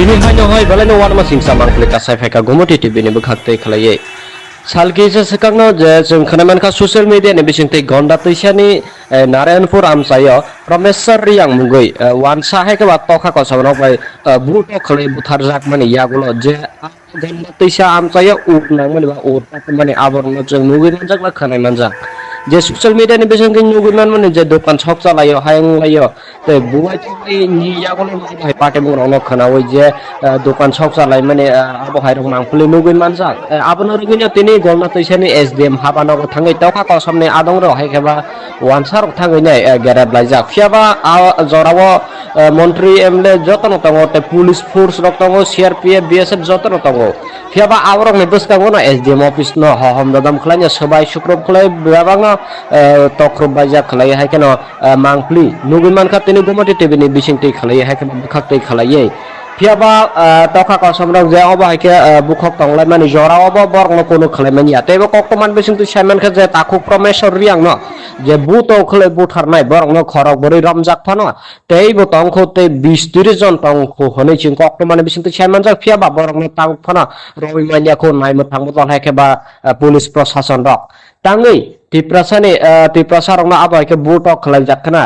Bini hanya hoi balai no warma sing samang klik kasai feka gomoti ti bini bekhak tei khalai salki se sekakno je जों खोनामान ka social media ni bising tei gonda tuisani Narayanpur amsayo Promesor yang mungoi wansa hai ke bato kha ko sabno bai buto khalai buthar jak mani yagulo je gonda tuisa amsayo uk nang mani ba ur ta mani aborno जों mungoi manjak la khanai manjak je social media ni bising king mungoi man mani je dokan shop chalayo hayang layo te buai tai ni yagulo hai pate mung no khanawoi je dokan shop chalai mani abo hai rong mangpuli mungoi manjak abono rugino tini golna tuisani SDM habano thangai tawka ko samne adong ro hai keba wansar thangai nai gerab laijak fiaba jorawo মন্ত্রী MLA যতন তঙ্গ তে police force রক্তঙ্গ CRPF BSF যতন তঙ্গ ফিয়াবা আবরক নে বসকাঙ্গ না SDM office ন হহম দাদাম খলাইয়া সবাই শুক্রব খলাই বাবাঙ্গ তক্রব বাইজা খলাই হাইকেন মাংপ্লি নুগুমান খাতিনি গমতি টিভিনি বিসিংতি খলাই হাইকেন খাকতই খলাইয়ে fiaba toka ko samrang je obo haike bukhok tonglai mani jora obo borno kono khlai mani ya tebo koktoman besing tu saiman kha je taku promesor riang no je buto khlai buthar nai borno khorok bori ramjak phano tei bo tongkho te 20 30 jon tongkho honei ching koktoman besing tu saiman jak fiaba borno tang phano roi mania ko nai muthang mutol haike ba police proshashan rok tangai tiprasarong na abo ke buto khlai jakhna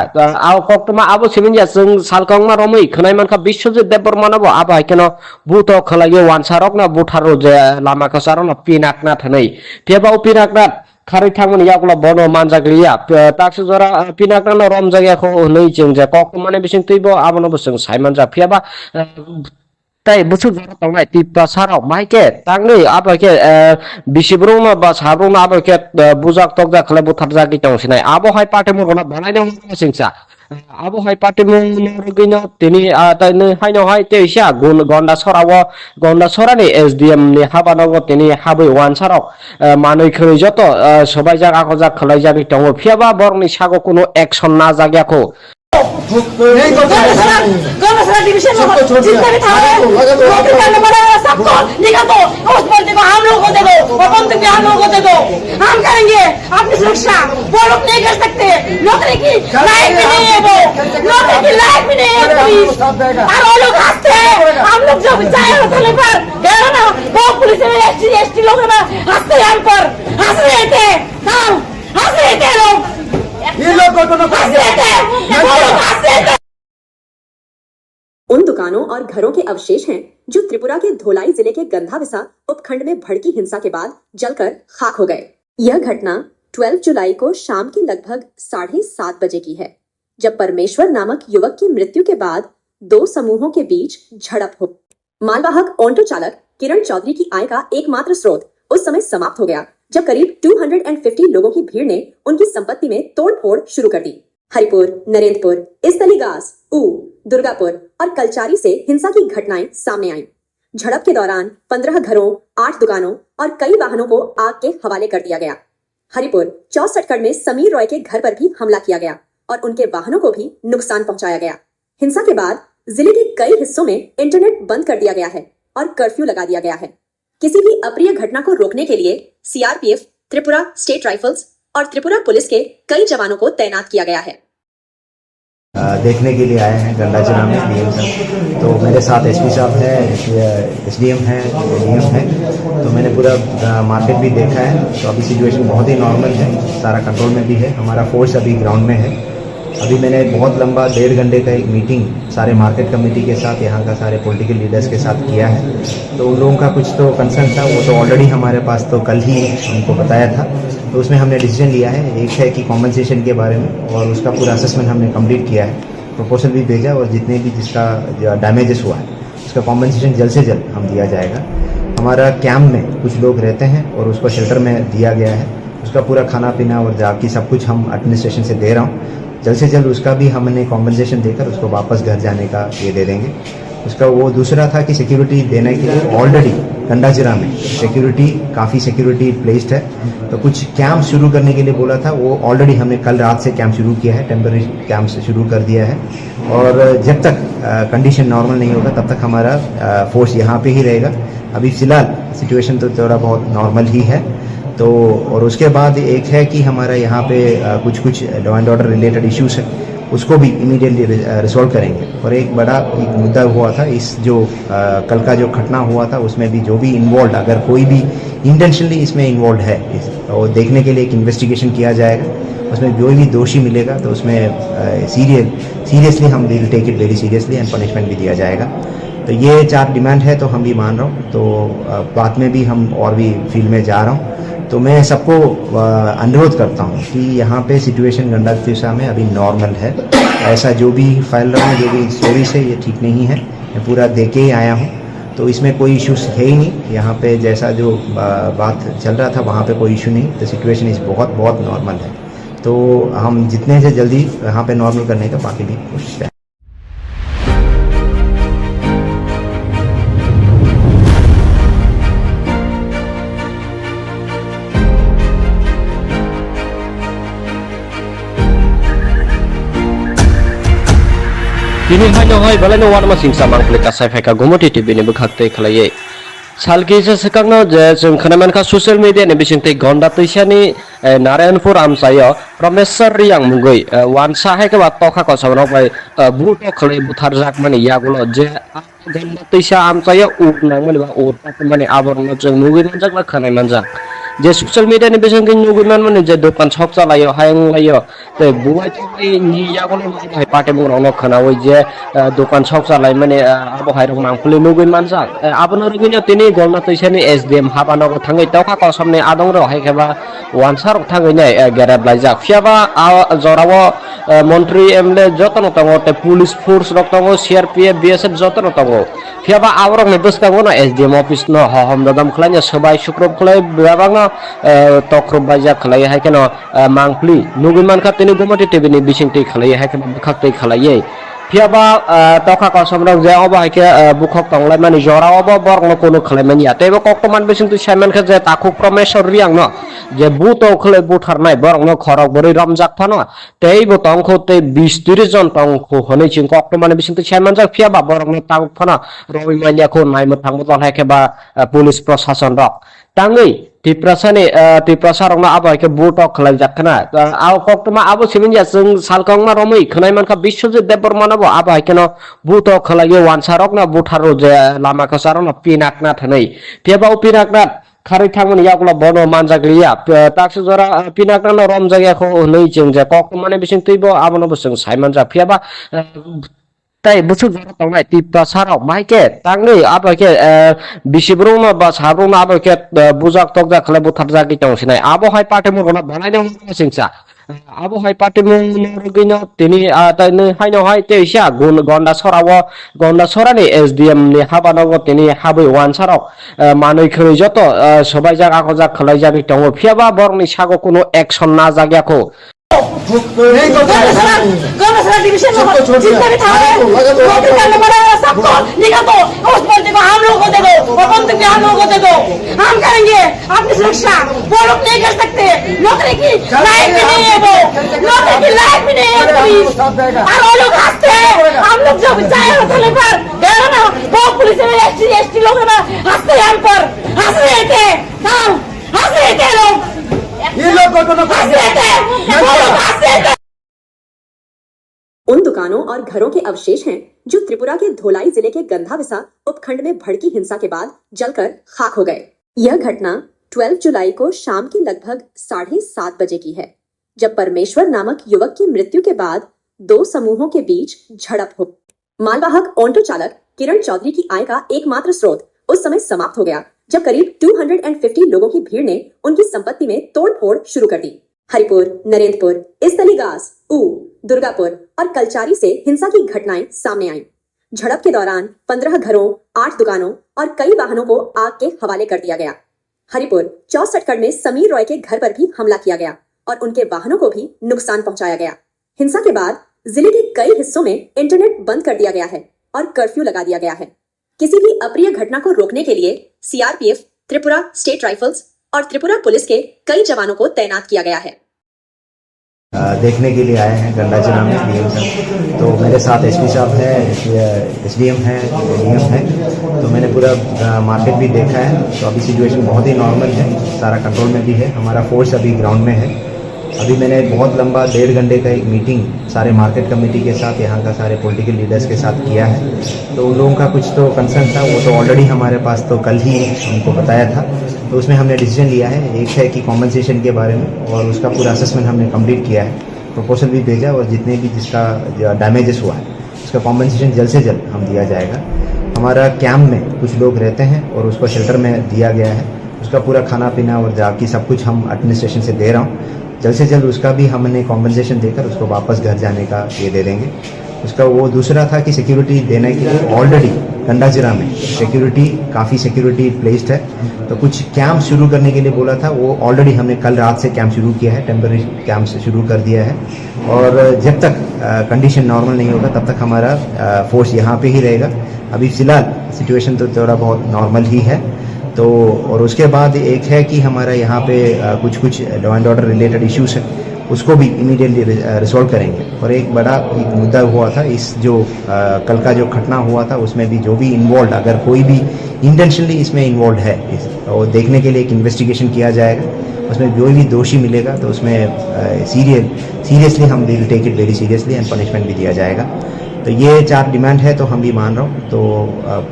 aw koktoma abo simin ya jeng salkong ma romoi khnai man kha Biswajit Debbarman abo abo keno buto khlai wansarok na butharo je lama ka sarona pinakna thanai teba pinakna khari thangmani yakula bono manjagliya taksu jora pinakna no romjagya kho nei jeng je koktoma ne bising tuibo abo no busung saiman ja fiaba tai busuk jara tongnai tiprasarok maike tangni abo ke bisibrung ba sabrung abo ke bujak tokja khlai buthar jagi tong sinai abo hai pate mo gona banai no singsa abo hai pate mo rugino tini tani hai no hai te sia gonda sorani SDM ni habanogo tini habai wansarok manoi khoi joto sobai jaga ko jak khlai jagi tong fiaba borni sago kono action na jagya ko government division में जितने भी थाने नौकरी करने वाले सबको निकाल दो उस बंदे को हम लोगों को दे दो और बंदे को हम लोगों को दे दो हम करेंगे अपनी सुरक्षा वो लोग नहीं कर सकते नौकरी की लायक भी नहीं है वो नौकरी की लायक भी नहीं है पुलिस और वो लोग हंसते हैं हम लोग जो चाहे होटल पर गए ना वो पुलिस में एसटी लोग ना हंसते हैं हम पर हंस रहे थे हम हंस रहे थे लोग ये लोग को तो हंस रहे थे वो लोग हंस रहे थे। उन दुकानों और घरों के अवशेष हैं जो त्रिपुरा के धोलाई जिले के गंधाविसा उपखंड में भड़की हिंसा के बाद जलकर खाक हो गए। यह घटना 12 जुलाई को शाम के लगभग 7:30 बजे की है, जब परमेश्वर नामक युवक की मृत्यु के बाद दो समूहों के बीच झड़प हो। मालवाहक ऑटो चालक किरण चौधरी की आय का एकमात्र स्रोत उस समय समाप्त हो गया जब करीब 250 लोगों की भीड़ ने उनकी संपत्ति में तोड़फोड़ शुरू कर दी। हरिपुर, नरेंद्रपुर, इसतलीगास, दुर्गापुर और कलचारी से हिंसा की घटनाएं सामने आईं। झड़प के दौरान 15 घरों, 8 दुकानों और कई वाहनों को आग के हवाले कर दिया गया। हरिपुर 64 में समीर रॉय के घर पर भी हमला किया गया और उनके वाहनों को भी नुकसान पहुंचाया गया। हिंसा के बाद जिले के कई हिस्सों में इंटरनेट बंद कर दिया गया है और कर्फ्यू लगा दिया गया है। किसी भी अप्रिय घटना को रोकने के लिए सीआरपीएफ, त्रिपुरा स्टेट राइफल्स और त्रिपुरा पुलिस के कई जवानों को तैनात किया गया है। देखने के लिए आए हैं गंडाजिला में डीएम साहब, तो मेरे साथ एसपी साहब है, एसडीएम है, डीएम है, तो मैंने पूरा मार्केट भी देखा है। तो अभी सिचुएशन बहुत ही नॉर्मल है, सारा कंट्रोल में भी है। हमारा फोर्स अभी ग्राउंड में है। अभी मैंने बहुत लंबा 1.5 घंटे का एक मीटिंग सारे मार्केट कमेटी के साथ, यहाँ का सारे पॉलिटिकल लीडर्स के साथ किया है। तो उन लोगों का कुछ तो कंसर्न था, वो तो ऑलरेडी हमारे पास तो कल ही उनको बताया था। तो उसमें हमने डिसीजन लिया है, एक है कि कॉम्पनसेशन के बारे में, और उसका पूरा असेसमेंट हमने कंप्लीट किया है, प्रपोजल भी भेजा, और जितने भी जिसका डैमेजेस हुआ है उसका कॉम्पनसेशन जल्द से जल्द हम दिया जाएगा। हमारा कैंप में कुछ लोग रहते हैं और उसको शेल्टर में दिया गया है, उसका पूरा खाना पीना और जाकी सब कुछ हम एडमिनिस्ट्रेशन से दे रहा हूँ। जल्द से जल्द उसका भी हमने कॉम्पनसेशन देकर उसको वापस घर जाने का ये दे देंगे। उसका वो दूसरा था कि सिक्योरिटी देने के लिए ऑलरेडी गंडाजिला में सिक्योरिटी काफ़ी सिक्योरिटी प्लेस्ड है, तो कुछ कैंप शुरू करने के लिए बोला था, वो ऑलरेडी हमने कल रात से कैंप शुरू किया है, टेम्पररी कैंप से शुरू कर दिया है। और जब तक कंडीशन नॉर्मल नहीं होगा तब तक हमारा फोर्स यहाँ पे ही रहेगा। अभी फ़िलहाल सिचुएशन तो थोड़ा बहुत नॉर्मल ही है। तो और उसके बाद एक है कि हमारा यहाँ पे कुछ law and order related issues है, उसको भी इमीडिएटली रिजॉल्व करेंगे। और एक बड़ा एक मुद्दा हुआ था इस जो कल का जो घटना हुआ था उसमें भी जो भी इन्वॉल्व, अगर कोई भी इंटेंशनली इसमें इन्वॉल्व है और देखने के लिए एक इन्वेस्टिगेशन किया जाएगा, उसमें जो भी दोषी मिलेगा तो उसमें सीरियसली हम will take it very seriously and punishment भी दिया जाएगा। तो ये 4 डिमांड है तो हम भी मान रहा हूँ। तो बाद में भी हम और भी फील्ड में जा रहा हूँ। तो मैं सबको अनुरोध करता हूँ कि यहाँ पे सिचुएशन गंडक तिशा में अभी नॉर्मल है। ऐसा जो भी फैल रहा है, जो भी स्टोरीज है, ये ठीक नहीं है। मैं पूरा देख के ही आया हूँ, तो इसमें कोई इश्यूज है ही नहीं। यहाँ पे जैसा जो बात चल रहा था वहाँ पे कोई इशू नहीं। तो सिचुएशन इस बहुत बहुत नॉर्मल है। तो हम जितने से जल्दी यहाँ पे नॉर्मल करने का बाकी भी कोशिश करें। Kini hanya hai balai no warma singsa mangklik kasai feka gomoti TV ni bekhakte khalaiye salki se sekangno je जों खोनामान ka social media ni bisingte gonda tuisani Narayanpur amsayo Promesar yang mungoi wansa hai ke wat tokha ko sabrok bai buto khlai buthar jak mani yagulo je gonda tuisa amsayo uk nang mani ba ot mani aborno जों mungoi jak ba khanai manjak जे social media नि बेजों नुगुमान माने जे दखान शप चलायो हायं लायो ते बुवाय तो नि यागोल भाई पाटे मुंगनो खनावै जे दखान शप चलाय माने आबो हायरं मांगफुलि नुगुन मानसा आबनो रुगिनो तिनि गलना तैसानि एसडीएम हाबानो थांगै तखा कसमने आदं रो हायखेबा वानसार थांगै नै गेरेब लायजा फियाबा जरावो मन्त्री एमएलए जतन तंगो ते पुलिस फोर्स रक तंगो सीआरपीएफ बीएसएफ जतन तंगो फियाबा आवरक ने बसकागो न एसडीएम ऑफिस न हम ददम खलाय सबाय शुक्रब खलाय बाबांगा तख्रब बाजा खलाय हायकेन मांगफ्ली नुगुमान का तिनि गमति टीवी नि बिसिंति खलाय हायकेन बखक्तै खलायै फियाबा तखा कसमरक जे अब हायके बुखक तंगलाय माने जरा अब बरनो कोनो खलायमान या तेबो कक्तमान बिसिंति सायमान के जे ताखु प्रमेश्वर रियांग न जे बुतो खलाय बुथारनाय बरनो खरक बरै रमजाक फानो तेबो तंखो ते 20-30 जन तंखो हनै चिं कक्तमान बिसिंति सायमान जा फियाबा बरनो तांग फानो रवि मालियाखौ नायमो थांबो हायकेबा पुलिस प्रशासन रक tangai tiprasarong na abo ke butok khlai jakkana aw koktuma abo siminja जों salkong ma romai khnai manka Biswajit Debbarman abo abo keno butok khlai wansarok na butharo je lama ka sarong na pinakna thanai tebau pinakna खारै थांमोन यागला बनो मानजाग्लिया ताक्स जरा पिनाकना न रम जागा खो नै जों जे कक्तमाने बिसिं तैबो आबनो बसों सायमान जा फियाबा ताई बुसु जरा तंगाय तिप्ता साराव माइके तांगै आबाके बिसिब्रंग बा साब्रंग आबाके बुजाक तकजा खले बुथार जागि तंसिनाय आबो हाय पाटे मुरगना बनायनो सिंसा आबो हाय पाटे मुरगिनो तिनि ताइनो हायनो हाय तेइसा गन्दा सरानि एसडीएम नि हाबानगो तिनि हाबै वानसाराव मानै खरै जतो सबाय जागा खजा खलाय जागि तंगो फियाबा बरनि सागो कोनो एक्शन ना जाग्याखौ गौरव डिवीजन में जितना भी था नौकरी करने वाला सबको निकाल दो उस बंदे को हम लोग को दे दो और बंदे को हम लोग को दे दो हम करेंगे अपनी सुरक्षा वो लोग नहीं कर सकते नौकरी की लायक भी नहीं है वो नौकरी की लायक भी नहीं है पुलिस और वो लोग हंसते हैं हम लोग जब चाहे होटल पर गए ना वो पुलिस में एसटी लोग ना हंसते हैं हम पर हंस रहे थे हंस रहे थे लोग ये लोग हंस रहे थे वो लोग हंस रहे थे। उन दुकानों और घरों के अवशेष हैं जो त्रिपुरा के धोलाई जिले के गंधाविसा उपखंड में भड़की हिंसा के बाद जलकर खाक हो गए। यह घटना 12 जुलाई को शाम के लगभग 7:30 बजे की है, जब परमेश्वर नामक युवक की मृत्यु के बाद दो समूहों के बीच झड़प हो। मालवाहक ऑटो चालक किरण चौधरी की आय का एकमात्र स्रोत उस समय समाप्त हो गया जब करीब 250 लोगों की भीड़ ने उनकी संपत्ति में तोड़फोड़ शुरू कर दी। हरिपुर, नरेंद्रपुर, इस्तलीगास, दुर्गापुर और कलचारी से हिंसा की घटनाएं सामने आईं। झड़प के दौरान 15 घरों, 8 दुकानों और कई वाहनों को आग के हवाले कर दिया गया। हरिपुर 64 में समीर रॉय के घर पर भी हमला किया गया और उनके वाहनों को भी नुकसान पहुंचाया गया। हिंसा के बाद जिले के कई हिस्सों में इंटरनेट बंद कर दिया गया है और कर्फ्यू लगा दिया गया है। किसी भी अप्रिय घटना को रोकने के लिए सीआरपीएफ, त्रिपुरा स्टेट राइफल्स और त्रिपुरा पुलिस के कई जवानों को तैनात किया गया है। देखने के लिए आए हैं गंडा जिला में डीएम साहब। तो मेरे साथ एसपी साहब है, एसडीएम है, डीएम है। तो मैंने पूरा मार्केट भी देखा है। तो अभी सिचुएशन बहुत ही नॉर्मल है, सारा कंट्रोल में भी है। हमारा फोर्स अभी ग्राउंड में है। अभी मैंने बहुत लंबा 1.5 घंटे का एक मीटिंग सारे मार्केट कमेटी के साथ, यहाँ का सारे पॉलिटिकल लीडर्स के साथ किया है। तो उन लोगों का कुछ तो कंसर्न था, वो तो ऑलरेडी हमारे पास तो कल ही उनको बताया था। तो उसमें हमने डिसीजन लिया है, एक है कि कॉम्पनसेशन के बारे में, और उसका पूरा असेसमेंट हमने कंप्लीट किया है, प्रपोजल भी भेजा, और जितने भी जिसका डैमेजेस हुआ है उसका कॉम्पनसेशन जल्द से जल्द हम दिया जाएगा। हमारा कैंप में कुछ लोग रहते हैं और उसको शेल्टर में दिया गया है, उसका पूरा खाना पीना और बाकी सब कुछ हम एडमिनिस्ट्रेशन से दे रहा हूँ। जल्द से जल्द उसका भी हमने कॉम्पनसेशन देकर उसको वापस घर जाने का ये दे देंगे। उसका वो दूसरा था कि सिक्योरिटी देने के लिए ऑलरेडी गंडाजिरा में सिक्योरिटी काफ़ी सिक्योरिटी प्लेस्ड है, तो कुछ कैंप शुरू करने के लिए बोला था, वो ऑलरेडी हमने कल रात से कैंप शुरू किया है, टेम्पररी कैंप से शुरू कर दिया है। और जब तक कंडीशन नॉर्मल नहीं होगा तब तक हमारा फोर्स यहाँ पे ही रहेगा। अभी फ़िलहाल सिचुएशन तो थोड़ा बहुत नॉर्मल ही है। तो और उसके बाद एक है कि हमारा यहाँ पे कुछ law and order related issues है, उसको भी इमीडिएटली रिजॉल्व करेंगे। और एक बड़ा एक मुद्दा हुआ था, इस जो कल का जो घटना हुआ था उसमें भी जो भी इन्वॉल्व, अगर कोई भी इंटेंशनली इसमें इन्वॉल्व है, वो देखने के लिए एक इन्वेस्टिगेशन किया जाएगा। उसमें जो भी दोषी मिलेगा तो उसमें सीरियसली हम will take it very seriously and punishment भी दिया जाएगा। तो ये 4 डिमांड है, तो हम भी मान रहा हूँ। तो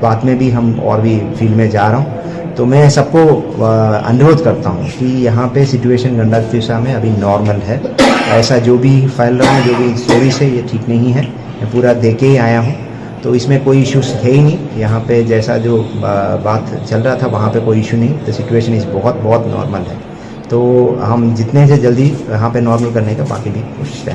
बाद में भी हम और भी फील्ड में जा रहा हूँ। तो मैं सबको अनुरोध करता हूँ कि यहाँ पे सिचुएशन गंडाजिरा में अभी नॉर्मल है। ऐसा जो भी फैल रहा है, जो भी स्टोरीज है, ये ठीक नहीं है। मैं पूरा देख के ही आया हूँ, तो इसमें कोई इश्यूज है ही नहीं। यहाँ पे जैसा जो बात चल रहा था वहाँ पे कोई इशू नहीं। तो सिचुएशन इस बहुत बहुत नॉर्मल है। तो हम जितने से जल्दी यहाँ पे नॉर्मल करने का बाकी भी कोशिश है।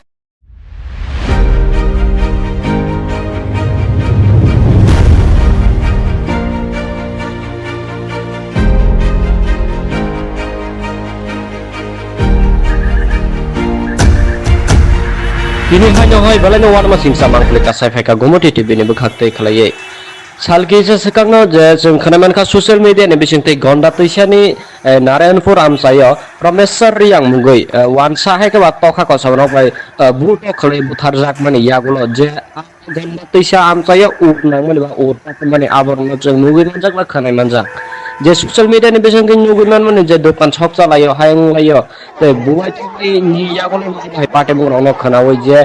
Kini hanya hoi balai wan masing samang pelika saifeka gomoti TV ni bekhakte khalai. Salki se sekangno je जों खोनामान खा ससियेल मीडिया नि बिसिंगते गंडा तैसानि नारायणपुर आमसायो प्रमेश्वर रियांग मुगै वानसा है के बात तखा को सबनो बाय बुट खले बुथार जाक माने यागुलो जे गंडा तैसा आमसायो उकनां माने बा उरता माने आबरनो जों मुगै मानजाक बा खोनाय मानजाक जे ससियल मीडिया नि बिसिंगते नुगै मान माने जे दखान शप चलायो हायं लायो ते बुवाय तै नि यागुलो बाय पाटे बुरावनो खोनावै जे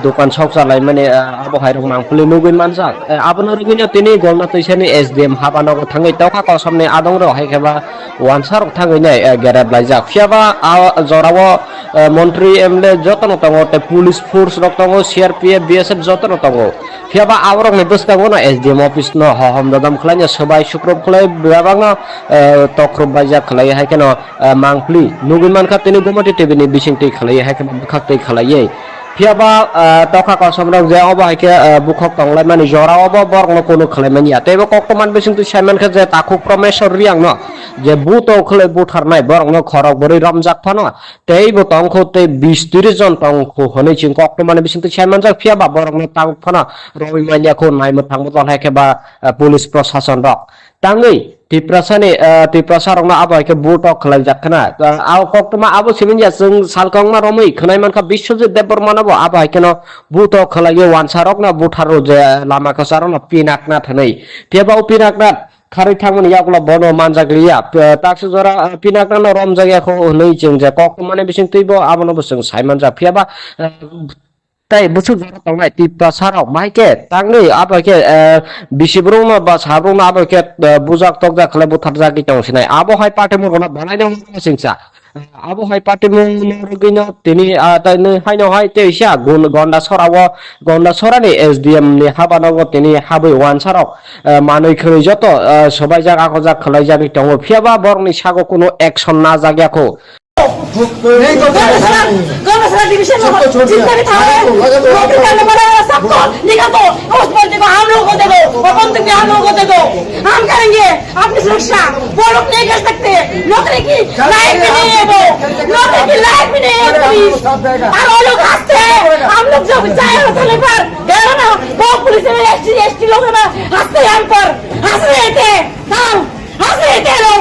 दखान शप चलाय माने आबो हायरक मांगफुले नुगै मानजाक आबनो रगिनो तिनि गंडा तैसानि एसडीएम हाबानाव थाङै तखा को सबने आदं रो हायखेबा वानसार थाङै नै गेरेब लायजाक फियाबा जरावो मन्त्री एमएलए जतन तंगो ते पुलिस फोर्स रक तंगो सीआरपीएफ बीएसएफ जतन तंगो फियाबा आवरक नि बस्तंगो ना एसडीएम ऑफिस न हम ददम खलाय सबाय सुक्रब खलाय बेबांगा तख्रब बायजा खलाय हायकेनो मांगफ्ली नुगुन मानखा तिनि गोमति टीवी नि बिसिंगति खलाय हायकेबा बखाक्तै खलायै फियाबा तखा को समरक जे अबा हायके बुखक तंगलाय माने जरावो बरगनो कोनो खलाय मानिया तेबो कक्तमान बिसिंगति सायमान खा जे ताखु प्रमेश्वर रियांग न जे बुतो खलाय बुथारनाय बरगनो खरक बरै रमजाक फानो तेबो तंखौ ते 20-30 जन तंखौ हनै चिं कक्तमान बिसिंगति सायमान जा फियाबा बरगनो तांग फानो रवि मानियाखौ नायमो थांबो तल हायकेबा पुलिस प्रशासन रक तांगै तिप्रसारंना आबायके बुटक खलाय जाखना आव कक्तमा आबो सिमिनजा जों सालकंमा रमै खनाय मानखा बिश्वजित देबबर्मानाबो आबायकेनो बुटक खलाय वानसारक ना बुथारो जे लामा खसारना पिनाकना थनै तेबाव पिनाकना खारै थांमोन यागला बनो मानजाग्लिया ताक्स जरा पिनाकना रम जायगाखौ नै जों जे कक्तमाने बिसिं तैबो आबनो जों सायमान जा फियाबा ताई बुसु जरा तंगनाय तिप्रसारक माइके तांगै आबायके बिसिब्रौना बा साब्रौना आबायके बुजाक तकजा खलाय बुथार जागि तंसिनाय आबो हाय पार्टी मुरगना बानायनो सिंसा आबो हाय पार्टी मुरगिनो तिनि ताइनो हायनो हाय तेइसा गन्डा सरानि एसडीएम नि हाबानाव तिनि हाबै वानसारक मानै खरै जत सबाय जाग आखो जाग खलाय जागि तंगो फियाबा बरनि सागो कोनो एक्शन ना जाग्याखौ गंडासरा डिवीजन में जितना भी था नौकरी करने वाला सबको निकाल दो उस बंदे को हम लोगों को दे दो और बंदूक भी हम लोगों को दे दो हम करेंगे अपनी सुरक्षा वो लोग नहीं कर सकते नौकरी की लायक भी नहीं है वो नौकरी की लायक भी नहीं है पुलिस और वो लोग हंसते हैं हम लोग जब जाए होटल पर गए ना वो पुलिस में एसटी लोग ना हंसते हैं हम पर हंस रहे थे हंस रहे थे लोग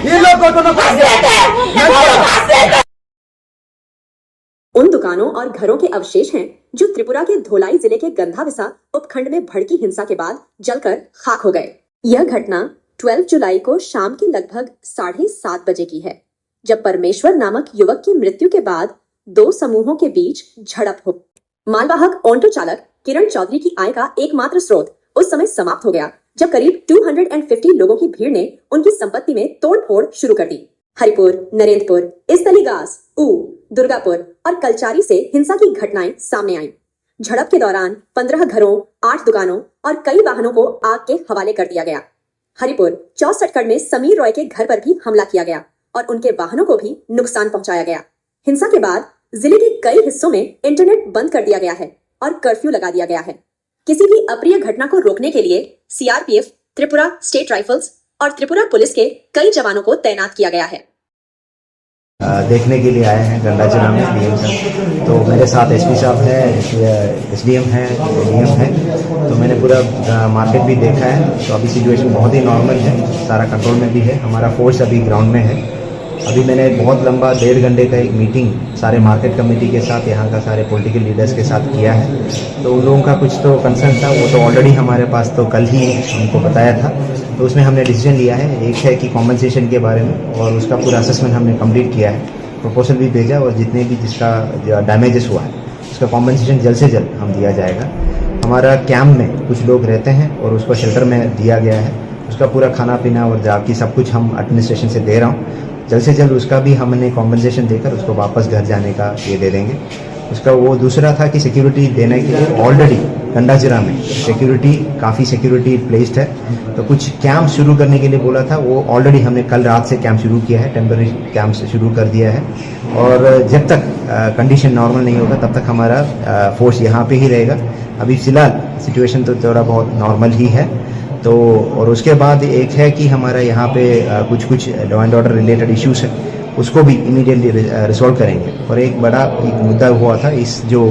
ये लोग हंस रहे थे वो लोग हंस रहे थे। उन दुकानों और घरों के अवशेष हैं जो त्रिपुरा के धोलाई जिले के गंधाविसा उपखंड में भड़की हिंसा के बाद जलकर खाक हो गए। यह घटना 12 जुलाई को शाम के लगभग 7:30 बजे की है, जब परमेश्वर नामक युवक की मृत्यु के बाद दो समूहों के बीच झड़प हो। मालवाहक ऑटो चालक किरण चौधरी की आय का एकमात्र स्रोत उस समय समाप्त हो गया जब करीब 250 लोगों की भीड़ ने उनकी संपत्ति में तोड़फोड़ शुरू कर दी। हरिपुर, नरेंद्रपुर, इस्तलीगास, दुर्गापुर और कलचारी से हिंसा की घटनाएं सामने आईं। झड़प के दौरान 15 घरों, 8 दुकानों और कई वाहनों को आग के हवाले कर दिया गया। हरिपुर 64 में समीर रॉय के घर पर भी हमला किया गया और उनके वाहनों को भी नुकसान पहुंचाया गया। हिंसा के बाद जिले के कई हिस्सों में इंटरनेट बंद कर दिया गया है और कर्फ्यू लगा दिया गया है। किसी भी अप्रिय घटना को रोकने के लिए सीआरपीएफ, त्रिपुरा स्टेट राइफल्स और त्रिपुरा पुलिस के कई जवानों को तैनात किया गया है। देखने के लिए आए हैं गंडाचना में डीएम साहब। तो मेरे साथ एसपी साहब है, एसडीएम है, डीएम है। तो मैंने पूरा मार्केट भी देखा है। तो अभी सिचुएशन बहुत ही नॉर्मल है, सारा कंट्रोल में भी है। हमारा फोर्स अभी ग्राउंड में है। अभी मैंने बहुत लंबा 1.5 घंटे का एक मीटिंग सारे मार्केट कमेटी के साथ, यहाँ का सारे पॉलिटिकल लीडर्स के साथ किया है। तो उन लोगों का कुछ तो कंसर्न था, वो तो ऑलरेडी हमारे पास तो कल ही हमको बताया था। तो उसमें हमने डिसीजन लिया है, एक है कि कॉम्पनसेशन के बारे में, और उसका पूरा असेसमेंट हमने कंप्लीट किया है, प्रपोजल भी भेजा, और जितने भी जिसका डैमेजेस हुआ है उसका कॉम्पनसेशन जल्द से जल्द हम दिया जाएगा। हमारा कैंप में कुछ लोग रहते हैं और उसको शेल्टर में दिया गया है। उसका पूरा खाना पीना और जाकी सब कुछ हम एडमिनिस्ट्रेशन से दे रहा हूँ। जल्द से जल्द उसका भी हमने कॉम्पनसेशन देकर उसको वापस घर जाने का ये दे देंगे। उसका वो दूसरा था कि सिक्योरिटी देने के लिए ऑलरेडी गंडाचिरा में सिक्योरिटी, काफ़ी सिक्योरिटी प्लेस्ड है। तो कुछ कैंप शुरू करने के लिए बोला था, वो ऑलरेडी हमने कल रात से कैंप शुरू किया है, टेम्पररी कैंप शुरू कर दिया है। और जब तक कंडीशन नॉर्मल नहीं होगा तब तक हमारा फोर्स यहाँ पे ही रहेगा। अभी फिलहाल सिचुएशन तो थोड़ा बहुत नॉर्मल ही है। तो और उसके बाद एक है कि हमारा यहाँ पे कुछ law and order related issues है, उसको भी इमीडिएटली रिजॉल्व करेंगे। और एक बड़ा एक मुद्दा हुआ था, इस जो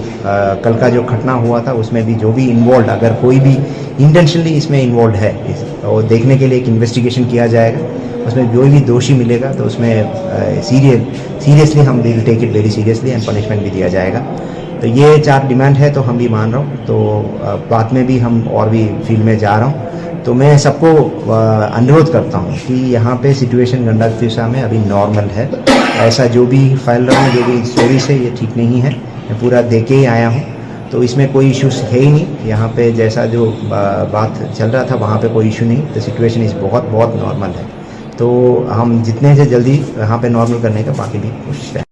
कल का जो घटना हुआ था उसमें भी जो भी इन्वॉल्व, अगर कोई भी इंटेंशनली इसमें इन्वॉल्व है, और देखने के लिए एक इन्वेस्टिगेशन किया जाएगा। उसमें जो भी दोषी मिलेगा तो उसमें सीरियसली हम will take it very seriously and punishment भी दिया जाएगा। तो ये 4 डिमांड है, तो हम भी मान रहा हूँ। तो बाद में भी हम और भी फील्ड में जा रहा हूँ। तो मैं सबको अनुरोध करता हूँ कि यहाँ पे सिचुएशन गंडाचिरा में अभी नॉर्मल है। ऐसा जो भी फैल रहा है, जो भी स्टोरीज है, ये ठीक नहीं है। मैं पूरा देख के ही आया हूँ, तो इसमें कोई इश्यूज है ही नहीं। यहाँ पे जैसा जो बात चल रहा था वहाँ पे कोई इशू नहीं। तो सिचुएशन इस बहुत नॉर्मल है। तो हम जितने से जल्दी यहाँ पे नॉर्मल करने का बाकी भी कोशिश करें।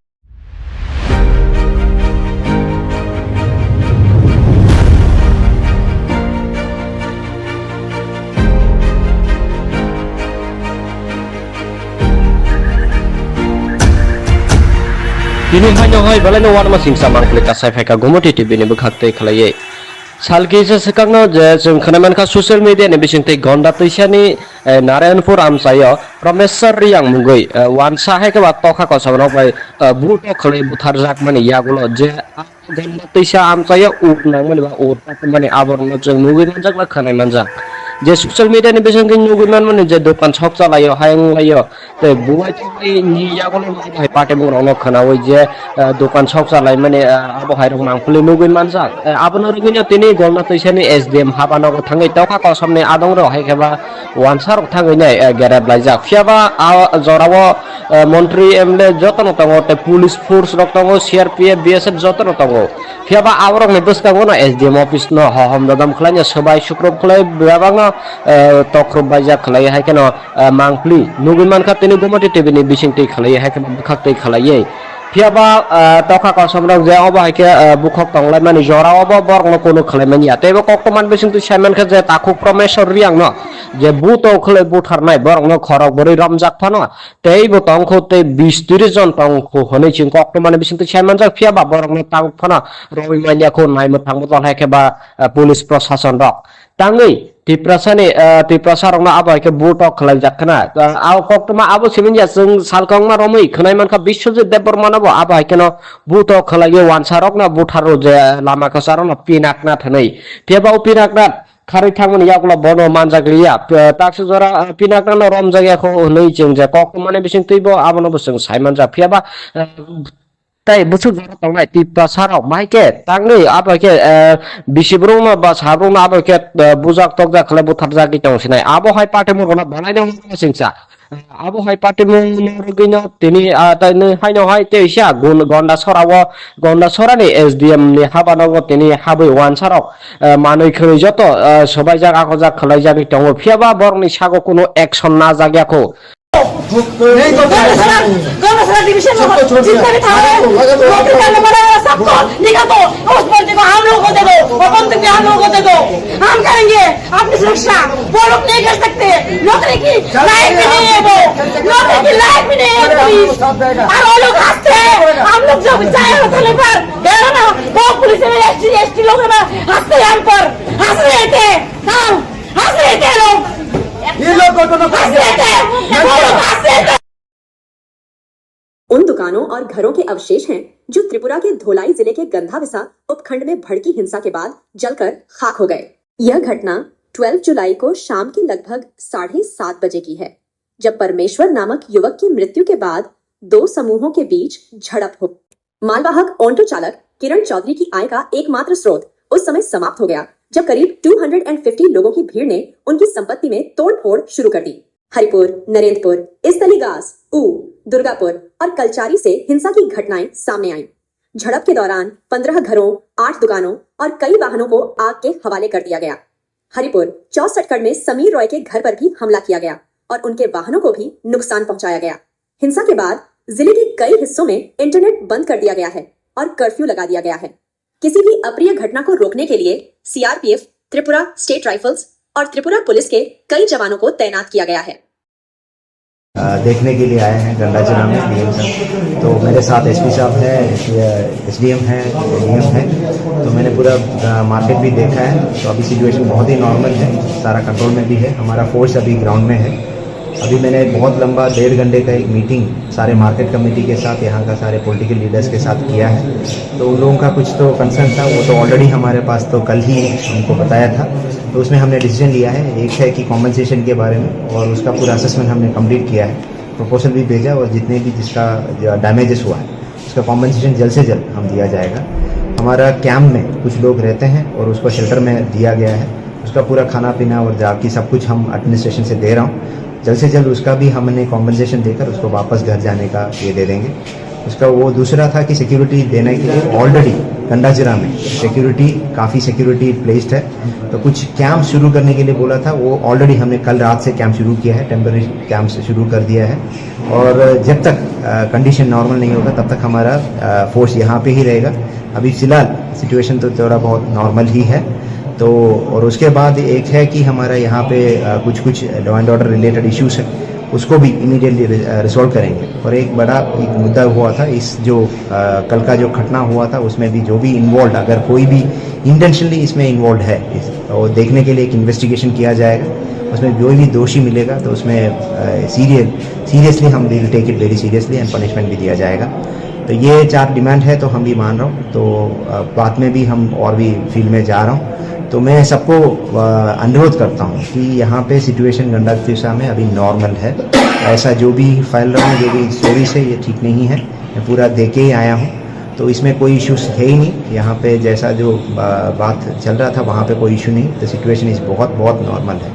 Kini hanya hai balai no warma singsa mangkle kasai feka gomoti TV ni bekhakte khalai salki se sekangno je जों खोनामान का सोशल मीडिया नि बिसिंगते गंडा तैसानि नारायणपुर आमसायो प्रमेश्वर रियांग मुगै वानसा है के बात तोखा को सबनो भाई बुट खले बुथार जाक माने यागुलो जे गंडा तैसा आमसायो उट नांग माने बा उट माने आबरनो जों मुगै मनजाक ला खोनाय मनजाक जे सोशल मीडिया नि बिसिंगते मुगै माने जे दखान छक चलायो हायं लायो ते बुवाय थि नि यागुलो भाई पाटे बुंग्रावनो खोनावै जे दखान छक चलाय माने आबो हायरक मांगफुले मुगै मनजाक आबनो रगिनो तिनि गंडा तैसानि एसडीएम हाबानाव थाङै तोखा को सामने आदं रो हायखेबा वानसार थाङै नै गेरेब लायजाक फियाबा जराव मन्त्री एमएलए जतन तंगो ते पुलिस फोर्स रक तंगो सीआरपीएफ बीएसएफ जतन तंगो फियाबा आवरक नै बसकांगो ना एसडीएम ऑफिस न हम ददम खलाय सबाय सुक्रब खलाय बेबांग तख्रब बायजा खलाय हायकेन मांगफ्ली नुगुमान का तिनि गोमति टीवी नि बिसिंगति खलाय हायकेन बखाक्तै खलाय फियाबा तोखा को समरक जे अब हायके बुखक तंगलाय माने जराव बरगनो कोनो खलाय मानि आतेबो कक्तमान बिसिंगति सायमान का जे ताखु प्रमेश्वर रियांग न जे बुतो खलाय बुथारनाय बरगनो खरक बरै रमजाक फानो तेबो तंखौ ते 20-30 जन तंखौ हनै चिं कक्तमान बिसिंगति सायमान जा फियाबा बरगनो तांग फानो रवि मानियाखौ नायमो थांबो जन हायकेबा पुलिस प्रशासन रक ताङै तिप्रसारंना आबायके बुटक खलाय जाखना आव कक्तमा आबो सिमिनया जों सालकंमा रमै खोनायमानखा बिश्वजित देबबर्मानाबो आबायकेनो बुटक खलाय वानसारक ना बुथारो जे लामा खसारना पिनाकना थनै तेबाव पिनाकना खारै थांमोन यागला बनो मानजागलिया ताक्स जरा पिनाकना रम जायगाखौ नै जों जे कक्तमाने बिसिं तैबो आबनो बसों सायमान जा फियाबा ताई बुसु जरा तंगनाय तिप्रसारक माइके तांगनै आबायके बिसिब्रुमा बा साब्रुमा आबायके बुजाक तकजा खले बुथार जागि तंसिनाय आबो हाय पाटे मुरगना बनायनो सिंसा আবহাওয়ায় পার্টি মুগিনো তিনি তাইনি হাইনো হাই তেইসা গন্ডা সরানি এসডিএম ni habanogo তিনি হাবই ওয়ানসারক মানুই খৈ যত সবাই জাগ আকজাক খলাই জাগি দङ ফিয়াবা বরনি সাগো কোনো অ্যাকশন না জাগিয়াকো गौरसरा डिवीजन में जितने भी थाने नौकरी करने वाले हैं सबको निकाल दो उस बंदे को हम लोगों को दे दो और बंदूक भी हम लोगों को दे दो हम करेंगे अपनी सुरक्षा वो लोग नहीं कर सकते नौकरी की लायक भी नहीं है वो नौकरी की लायक भी नहीं है पुलिस और वो लोग हंसते हैं हम लोग जब जाए होटल पर गए ना वो पुलिस में एसटी लोग ना हंसते हैं हम पर हंस रहे थे हाँ हंस रहे थे लोग ये लोग हंस रहे थे वो लोग हंस रहे थे। उन दुकानों और घरों के अवशेष हैं जो त्रिपुरा के धोलाई जिले के गंधाविसा उपखंड में भड़की हिंसा के बाद जलकर खाक हो गए। यह घटना 12 जुलाई को शाम के लगभग 7:30 बजे की है, जब परमेश्वर नामक युवक की मृत्यु के बाद दो समूहों के बीच झड़प हो। मालवाहक ऑटो चालक किरण चौधरी की आय का एकमात्र स्रोत उस समय समाप्त हो गया जब करीब 250 लोगों की भीड़ ने उनकी संपत्ति में तोड़फोड़ शुरू कर दी। हरिपुर, नरेंद्रपुर, इस्तलीगास, ऊ, दुर्गापुर और कलचारी से हिंसा की घटनाएं सामने आईं। झड़प के दौरान 15 घरों, 8 दुकानों और कई वाहनों को आग के हवाले कर दिया गया। हरिपुर 64 में समीर रॉय के घर पर भी हमला किया गया और उनके वाहनों को भी नुकसान पहुंचाया गया। हिंसा के बाद जिले के कई हिस्सों में इंटरनेट बंद कर दिया गया है और कर्फ्यू लगा दिया गया है। किसी भी अप्रिय घटना को रोकने के लिए सीआरपीएफ, त्रिपुरा स्टेट राइफल्स और त्रिपुरा पुलिस के कई जवानों को तैनात किया गया है। देखने के लिए आए हैं गंडाचना में डीएम साहब। तो मेरे साथ एसपी साहब है, एसडीएम है, डीएम है। तो मैंने पूरा मार्केट भी देखा है। तो अभी सिचुएशन बहुत ही नॉर्मल है, सारा कंट्रोल में भी है। हमारा फोर्स अभी ग्राउंड में है। अभी मैंने बहुत लंबा 1.5 घंटे का एक मीटिंग सारे मार्केट कमेटी के साथ, यहाँ का सारे पॉलिटिकल लीडर्स के साथ किया है। तो उन लोगों का कुछ तो कंसर्न था, वो तो ऑलरेडी हमारे पास तो कल ही हमको बताया था। तो उसमें हमने डिसीजन लिया है, एक है कि कॉम्पनसेशन के बारे में, और उसका पूरा असेसमेंट हमने कंप्लीट किया है, प्रपोजल भी भेजा, और जितने भी जिसका डैमेजेस हुआ है उसका कॉम्पनसेशन जल्द से जल्द हम दिया जाएगा। हमारा कैंप में कुछ लोग रहते हैं और उसको शेल्टर में दिया गया है, उसका पूरा खाना पीना और जाकी सब कुछ हम एडमिनिस्ट्रेशन से दे रहा हूँ। जल्द से जल्द उसका भी हमने कॉम्पनसेशन देकर उसको वापस घर जाने का ये दे देंगे। उसका वो दूसरा था कि सिक्योरिटी देने के लिए ऑलरेडी गंडाजिरा में काफ़ी सिक्योरिटी प्लेस्ड है। तो कुछ कैंप शुरू करने के लिए बोला था, वो ऑलरेडी हमने कल रात से कैंप शुरू किया है, टेम्पररी कैंप से शुरू कर दिया है। और जब तक कंडीशन नॉर्मल नहीं होगा तब तक हमारा फोर्स यहाँ पे ही रहेगा। अभी फ़िलहाल सिचुएशन तो थोड़ा बहुत नॉर्मल ही है। तो और उसके बाद एक है कि हमारा यहाँ पे कुछ law and order related issues है, उसको भी इमीडिएटली रिजॉल्व करेंगे। और एक बड़ा मुद्दा हुआ था, इस जो कल का जो घटना हुआ था उसमें भी जो भी इन्वॉल्व, अगर कोई भी इंटेंशनली इसमें इन्वॉल्व है तो देखने के लिए एक इन्वेस्टिगेशन किया जाएगा। उसमें जो भी दोषी मिलेगा तो उसमें सीरियसली हम will take it very seriously and punishment भी दिया जाएगा। तो ये 4 डिमांड है, तो हम भी मान रहा हूँ। तो बाद में भी हम और भी फील्ड में जा रहा हूँ। तो मैं सबको अनुरोध करता हूँ कि यहाँ पे सिचुएशन गंडाजिरा में अभी नॉर्मल है। ऐसा जो भी फैल रहा है, जो भी स्टोरीज है, ये ठीक नहीं है। मैं पूरा देख के ही आया हूँ, तो इसमें कोई इश्यूज है ही नहीं। यहाँ पे जैसा जो बात चल रहा था वहाँ पे कोई इशू नहीं। तो सिचुएशन इस बहुत नॉर्मल है।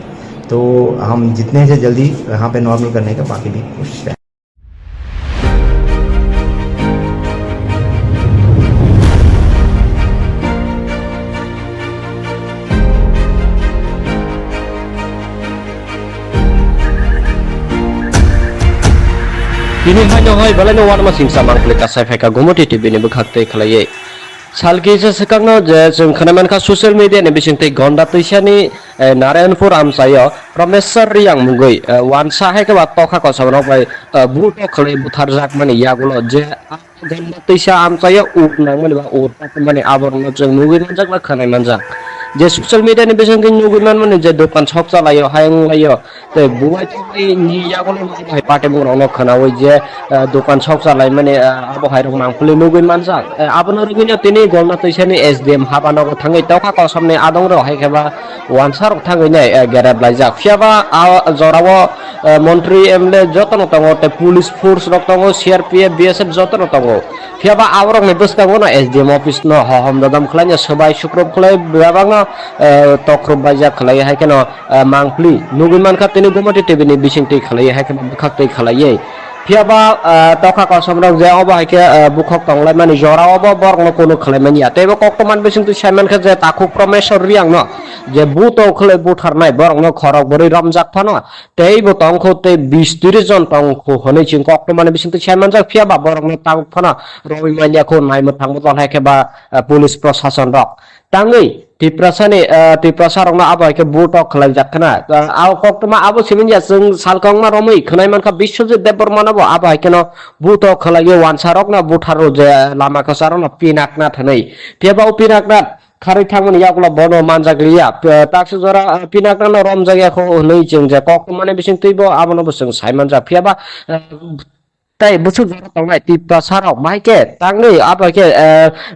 तो हम जितने से जल्दी यहाँ पे नॉर्मल करने का बाकी भी कोशिश करें। Kini hanya hai balai war masing samang klika saifeka gomoti TV ni bukhakte khlaye salki se sekangno je जों खोनामान का सोशल मीडिया नि बिसिंगते गंडा तैसानि नारायणपुर आमसायो प्रमेश्वर रियांग मुगै वानसा है के बात तोखा को सबनो भाई बुटो खले बुथार जाक माने यागुलो जे गंडा तैसा आमसायो उट नांग माने बा उट माने आबरनो जों मुगै नजाक ला खोनाय मानजाक जे सोशल मीडिया नि बिसिंगते मुगै माने जे दखान छक चलायो हायं लायो ते बुवाय तो नि यागुलो भाई पाटे बुरावनो खोनावै जे दखान छक चलाय माने आबो हायरक नांगफुले मुगै मानजाक आबनो रगिनो तिनि गंडा तैसानि एसडीएम हाबानगो थाङै तोखा को सामने आदं रो हायखेबा वानसार थाङैनै गेरेब लायजाक फियाबा जरावो मन्त्री एमएलए जतन दङ ते पुलिस फोर्स रक दङ सीआरपीएफ बीएसएफ जतन दङ Fiaba abrok ni bustang no SDM office no hom dadam khlanya sabai sukrop khlai babang no tokrop baja khlai hai keno mangpli nugiman khatini gomoti tv ni bisingti khlai hai keno bukhaktai khlai Fiaba toka kosomrok je obo hai ke bukhok tonglai mani jora obo borok no kono khlai mani ate bo koktoman bisingti Simon kha je taku promesor riang no je buto khlai butharnai borok no khorok bori ramjak phano tei bo tongkho te 20-30 jon tongkho honei ching koktoman bisingti Simon jak Fiaba borok no tang phano roi manya ko naimut thangbuton hai ke ba police proshashan rok tangi tiprasarong na abo ke butok khlai jakkana aw koktoma abo siminja jeng salkong ma romoi khnai mankha Biswajit Debormana bo abo ke no butok khlai wansarok na butharo je lama khasarong na pinakna thanai Fiaba pinakna khari thangmani yakula bono manjagriya taksu jora pinakna no romjagya kho nei jeng je koktomane bising tuibo abono busung saimanja Fiaba tai busuk jara tongnai tiprasarok maike tangni abo ke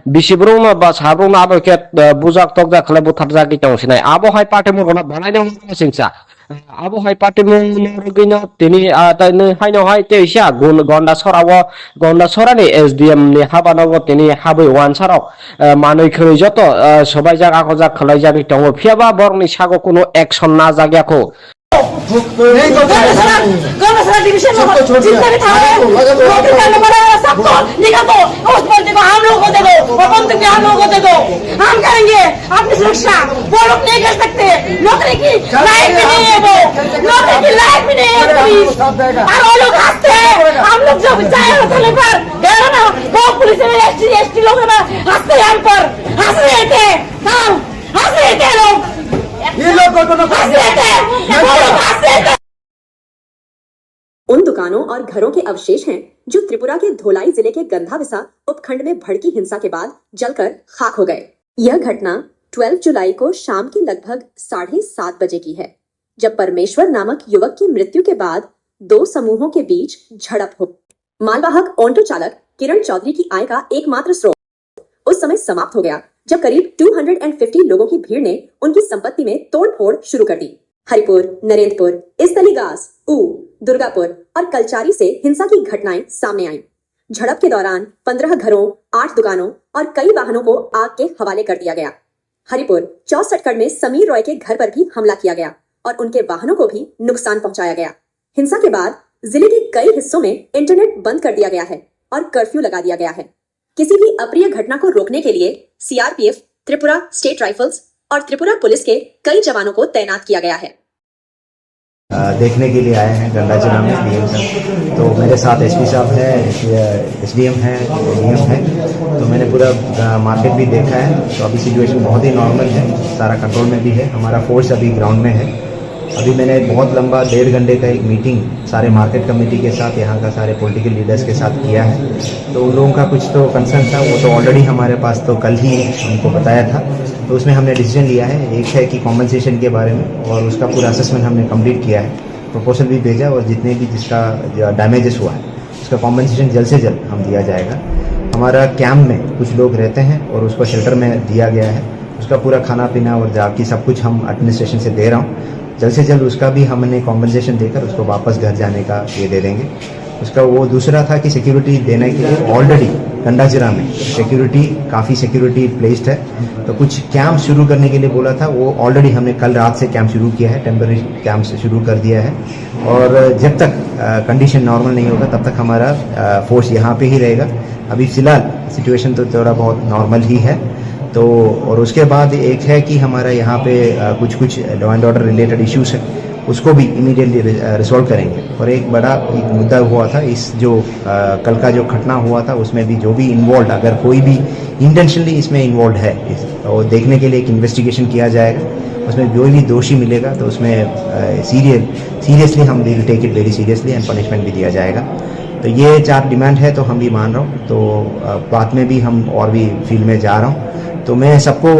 bisibrung ma ba sabrung ma abo ke bujak tokja khlai butharja ki tongsinai abo hai patemu rona banai no singsa abo hai patemu rogino tini tani hai no hai teisa gun gonda sorani SDM ni habanogo tini habai wansarok manoi khoi joto sobai jaga ko jak khlai jani tongo Fiaba borni sago kono action na jagya ko गौरव division में जितने भी थाने नौकरी करने वाले सबको निकाल दो उस बंदे को हम लोग को दे दो और बंदूक भी हम लोग को दे दो हम करेंगे अपनी सुरक्षा वो लोग नहीं कर सकते नौकरी की लाइफ भी नहीं है वो नौकरी की लाइफ भी नहीं है पुलिस और वो लोग हंसते हैं हम लोग जब जाए थाने पर गए ना वो पुलिस में एसटी लोग ना हंसते हैं हम पर हंस रहे थे हाँ हंस रहे थे लोग ये लोग हंस रहे थे वो लोग हंस रहे थे उन दुकानों और घरों के अवशेष हैं जो त्रिपुरा के धोलाई जिले के गंधाविसा उपखंड में भड़की हिंसा के बाद जलकर खाक हो गए। यह घटना 12 जुलाई को शाम के लगभग 7:30 बजे की है, जब परमेश्वर नामक युवक की मृत्यु के बाद दो समूहों के बीच झड़प हो। मालवाहक ऑटो चालक किरण चौधरी की आय का एकमात्र स्रोत उस समय समाप्त हो गया जब करीब 250 लोगों की भीड़ ने उनकी संपत्ति में तोड़फोड़ शुरू कर दी। हरिपुर, नरेंद्रपुर, इस्तलीगास, ऊ, दुर्गापुर और कलचारी से हिंसा की घटनाएं सामने आईं। झड़प के दौरान 15 घरों, 8 दुकानों और कई वाहनों को आग के हवाले कर दिया गया। हरिपुर 64 में समीर रॉय के घर पर भी हमला किया गया और उनके वाहनों को भी नुकसान पहुंचाया गया। हिंसा के बाद जिले के कई हिस्सों में इंटरनेट बंद कर दिया गया है और कर्फ्यू लगा दिया गया है। किसी भी अप्रिय घटना को रोकने के लिए सीआरपीएफ, त्रिपुरा स्टेट राइफल्स और त्रिपुरा पुलिस के कई जवानों को तैनात किया गया है। देखने के लिए आए हैं गंडा जिला में डीएम साहब, तो मेरे साथ एसपी साहब है, एसडीएम है, डीएम है। तो मैंने पूरा मार्केट भी देखा है, तो अभी सिचुएशन बहुत ही नॉर्मल है, सारा कंट्रोल में भी है। हमारा फोर्स अभी ग्राउंड में है। अभी मैंने बहुत लंबा 1.5 घंटे का एक मीटिंग सारे मार्केट कमेटी के साथ, यहाँ का सारे पॉलिटिकल लीडर्स के साथ किया है। तो उन लोगों का कुछ तो कंसर्न था, वो तो ऑलरेडी हमारे पास तो कल ही उनको बताया था। तो उसमें हमने डिसीजन लिया है, एक है कि कॉम्पनसेशन के बारे में, और उसका पूरा असेसमेंट हमने कंप्लीट किया है, प्रपोजल भी भेजा, और जितने भी जिसका डैमेजेस हुआ है उसका कॉम्पनसेशन जल्द से जल्द हम दिया जाएगा। हमारा कैंप में कुछ लोग रहते हैं और उसको शेल्टर में दिया गया है, उसका पूरा खाना पीना और जाकी सब कुछ हम एडमिनिस्ट्रेशन से दे रहा हूँ। जल्द से जल्द उसका भी हमने कॉम्पनसेशन देकर उसको वापस घर जाने का ये दे देंगे। उसका वो दूसरा था कि सिक्योरिटी देने के लिए ऑलरेडी गंडा जिला में काफ़ी सिक्योरिटी प्लेस्ड है, तो कुछ कैंप शुरू करने के लिए बोला था, वो ऑलरेडी हमने कल रात से कैंप शुरू किया है, टेम्पररी कैंप से शुरू कर दिया है। और जब तक कंडीशन नॉर्मल नहीं होगा तब तक हमारा फोर्स यहाँ पे ही रहेगा। अभी फ़िलहाल सिचुएशन तो थोड़ा बहुत नॉर्मल ही है। तो और उसके बाद एक है कि हमारा यहाँ पे कुछ law and order related issues है, उसको भी इमीडिएटली रिजॉल्व करेंगे। और एक बड़ा एक मुद्दा हुआ था, इस जो कल का जो घटना हुआ था उसमें भी जो भी इन्वॉल्व, अगर कोई भी इंटेंशनली इसमें इन्वॉल्व है, और देखने के लिए एक इन्वेस्टिगेशन किया जाएगा। उसमें जो भी दोषी मिलेगा तो उसमें सीरियसली हम will take it very seriously and punishment भी दिया जाएगा। तो ये 4 डिमांड है, तो हम भी मान रहा हूँ। तो बाद में भी हम और भी फील्ड में जा रहा हूँ। तो मैं सबको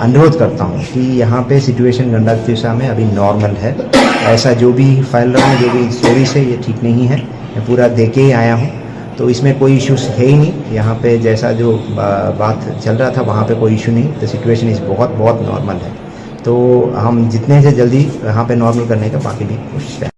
अनुरोध करता हूँ कि यहाँ पे सिचुएशन गंडा दिशा में अभी नॉर्मल है। ऐसा जो भी फैल रहा है, जो भी स्टोरीज है, ये ठीक नहीं है। मैं पूरा देख के ही आया हूँ, तो इसमें कोई इश्यूज है ही नहीं। यहाँ पे जैसा जो बात चल रहा था वहाँ पे कोई इशू नहीं। तो सिचुएशन इस बहुत नॉर्मल है। तो हम जितने से जल्दी यहाँ पे नॉर्मल करने का बाकी भी कोशिश करें।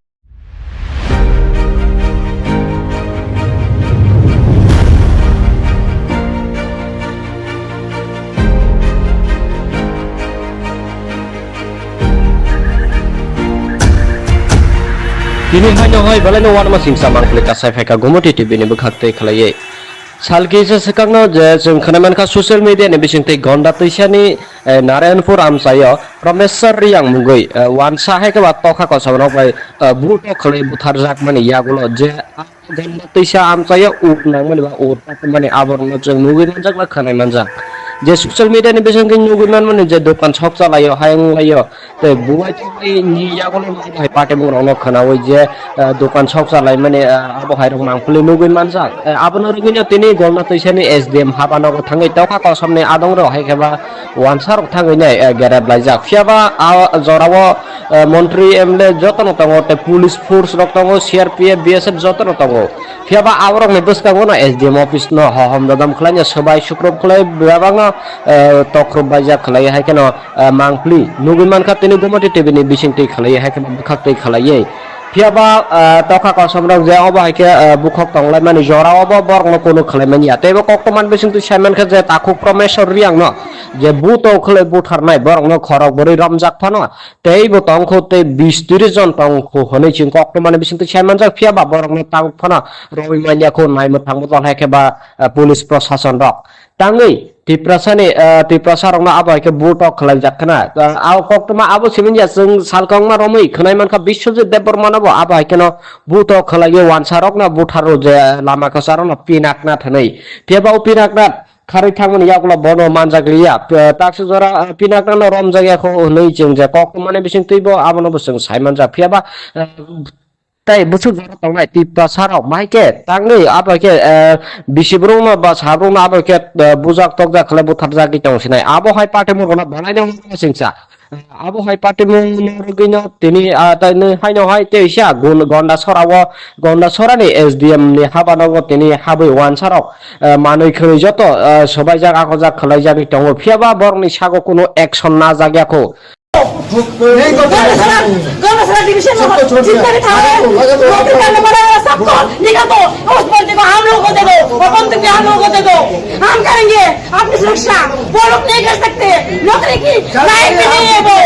Kini hanya hoi balai no warma singsa mangklik kasai feka gomoti TV ni bekhakte khalaiye. Salkisa sekangno je जों खोनामान खा ससियेल मिडिया नि बिसिंते गंडा तैसानि नारायणपुर आमसायो प्रमेश्वर रियांग मुगै वानसा है के बात तखा को सबनो बाय बुट खले बुथार जाक माने यागुलो जे गंडा तैसा आमसायो उक नांग माने बा उत माने आबरनो जों मुगै नजाक बा खोनाय मानजा जे ससियल मिडिया नि बिसिंते मुगै माने जे दखान शप चलायो हायं लायो ते बुवाय नि यागुलो माने पाटे मुरनो खोनावै जे दखान शप चलाय माने आबो हायरं मांफुले मुगै मानजा आबनो रुगिनो तिनि गंडा तैसानि एसडीएम हाबानो थाङै तखा को सामने आदं रो हायखेबा वानसार थाङै नै गेरेब लायजा फियाबा जरावो मन्त्री एमएलए जतन तंगो ते पुलिस फोर्स रक तंगो सीआरपीएफ बीएसएफ जतन तंगो फियाबा आवरक ने बसकागो ना एसडीएम ऑफिस न हम ददम खलाय सबाय सुक्रब खलाय बाबांगा तख्रब बायजा खलाय हायकेनो मांगफ्ली नुगुन मानखा तिनि गुमति टीवी नि बिसिंति खलाय हायकेनो बखाक्तै खलायै फियाबा तखा को समरक जे अबा हायके बुखक तंगलाय माने जरावबो बरगनो कोनो खलाय मानिया तेबो कक्तमान बिसिंति सायमान खा जे ताखु प्रमेश्वर रियांग न जे बुतो खले बुथारनाय बरगनो खरक बरै रमजाक फानो तेबो तंखो ते 20-30 जन तंखो हनै चिं कक्तमान बिसिंति सायमान जा फियाबा बरगनो तांग फानो रवि मानिया खौ नायमो थांबो तल हायकेबा पुलिस प्रशासन रक तांगै तिप्रसारंना आबो हायके बुतो खलाय जाखना आव कक्तमा आबो सिमिनजा जों सालकांमा रमै खनाय मानखा बिश्वजित देबबर्मानाबो आबो हायकेनो बुतो खलायो वानसारकना बुथारो जे लामा कसारना पिनाकना थनै फेबाव पिनाकना खारै थांमोन यागला बनो मानजाग्लिया ताक्स जरा पिनाकना रम जायगाखौ नै जों जे कक्तमाने बिसिं तैबो आबोनो बसं सायमान जा फियाबा ताई बुसु जरा तंगाय तिप्ता साराव माइके तांगै आबाके बिसिब्रुंना बा साब्रुंना आबाके बुजाक तकजा खले बुथार जागि तंसिनाय आबो हाय पार्टी मुरगना बनायनो सिंसा आबो हाय पार्टी मुरगिनो तिनि ताइनो हायनो हाय तेसा गंडा सरानि एसडीएम नि हाबानाव तिनि हाबै वानसाराव मानै खै जतो सबाय जागा को जा खलाय जागि तंगो फियाबा बरनि सागो कोनो एक्शन ना जाग्याखौ गौरव डिवीजन में जितना भी था नौकरी करने वाला सबको निकाल दो उस बंदी को हम लोगों को दे दो और बंदूक भी हम लोगों को दे दो हम करेंगे अपनी सुरक्षा वो लोग नहीं कर सकते नौकरी की लायक भी नहीं है वो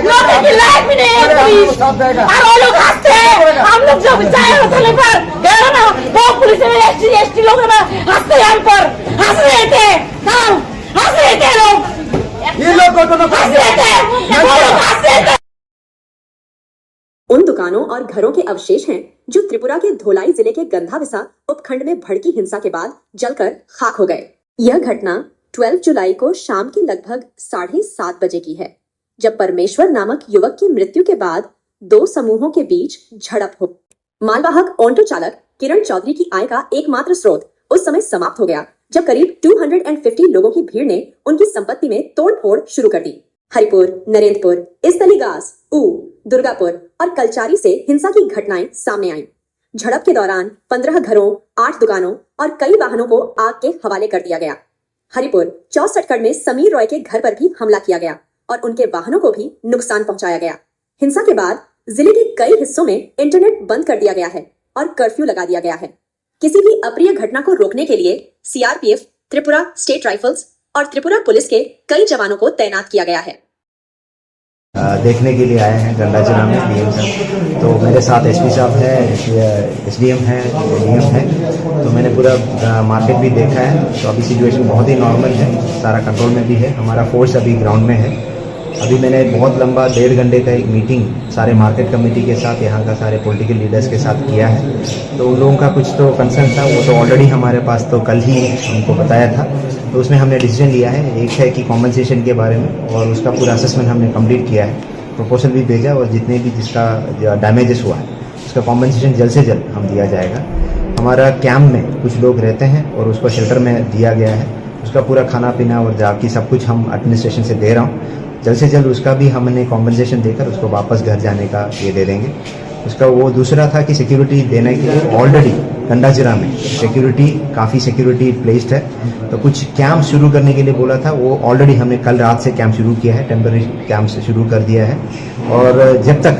नौकरी की लायक भी नहीं है पुलिस और वो लोग हंसते हैं हम लोग जब चाहे होटल पर गए ना वो पुलिस में एसटी लोग हंसते हैं हम पर हंस रहे थे हंस रहे थे लोग ये लोग उन दुकानों और घरों के अवशेष हैं जो त्रिपुरा के धोलाई जिले के गंधाविसा उपखंड में भड़की हिंसा के बाद जलकर खाक हो गए। यह घटना 12 जुलाई को शाम के लगभग 7:30 बजे की है, जब परमेश्वर नामक युवक की मृत्यु के बाद दो समूहों के बीच झड़प हो। मालवाहक ऑटो चालक किरण चौधरी की आय का एकमात्र स्रोत उस समय समाप्त हो गया जब करीब 250 लोगों की भीड़ ने उनकी संपत्ति में तोड़फोड़ शुरू कर दी। हरिपुर, नरेंद्रपुर, इस्तलीगास, दुर्गापुर और कलचारी से हिंसा की घटनाएं सामने आईं। झड़प के दौरान 15 घरों, 8 दुकानों और कई वाहनों को आग के हवाले कर दिया गया। हरिपुर 64 में समीर रॉय के घर पर भी हमला किया गया और उनके वाहनों को भी नुकसान पहुंचाया गया। हिंसा के बाद जिले के कई हिस्सों में इंटरनेट बंद कर दिया गया है और कर्फ्यू लगा दिया गया है। किसी भी अप्रिय घटना को रोकने के लिए सीआरपीएफ, त्रिपुरा स्टेट राइफल्स और त्रिपुरा पुलिस के कई जवानों को तैनात किया गया है। देखने के लिए आए हैं गंडा जिला में डीएम साहब, तो मेरे साथ एसपी साहब है, एसडीएम है, डीएम है, तो मैंने पूरा मार्केट भी देखा है। तो अभी सिचुएशन बहुत ही नॉर्मल है, सारा कंट्रोल में भी है। हमारा फोर्स अभी ग्राउंड में है। अभी मैंने बहुत लंबा 1.5 घंटे का एक मीटिंग सारे मार्केट कमेटी के साथ, यहाँ का सारे पॉलिटिकल लीडर्स के साथ किया है। तो उन लोगों का कुछ तो कंसर्न था, वो तो ऑलरेडी हमारे पास तो कल ही हमको बताया था। तो उसमें हमने डिसीजन लिया है, एक है कि कॉम्पनसेशन के बारे में, और उसका पूरा असेसमेंट हमने कंप्लीट किया है, प्रपोजल भी भेजा, और जितने भी जिसका डैमेजेस हुआ है उसका कॉम्पनसेशन जल्द से जल्द हम दिया जाएगा। हमारा कैंप में कुछ लोग रहते हैं और उसको शेल्टर में दिया गया है, उसका पूरा खाना पीना और जाकी सब कुछ हम एडमिनिस्ट्रेशन से दे रहा हूँ। जल्द से जल्द उसका भी हमने कॉम्पनसेशन देकर उसको वापस घर जाने का ये दे देंगे। उसका वो दूसरा था कि सिक्योरिटी देने के लिए ऑलरेडी गंडा जिला में काफ़ी सिक्योरिटी प्लेस्ड है। तो कुछ कैंप शुरू करने के लिए बोला था, वो ऑलरेडी हमने कल रात से कैंप शुरू किया है, टेम्पररी कैंप से शुरू कर दिया है। और जब तक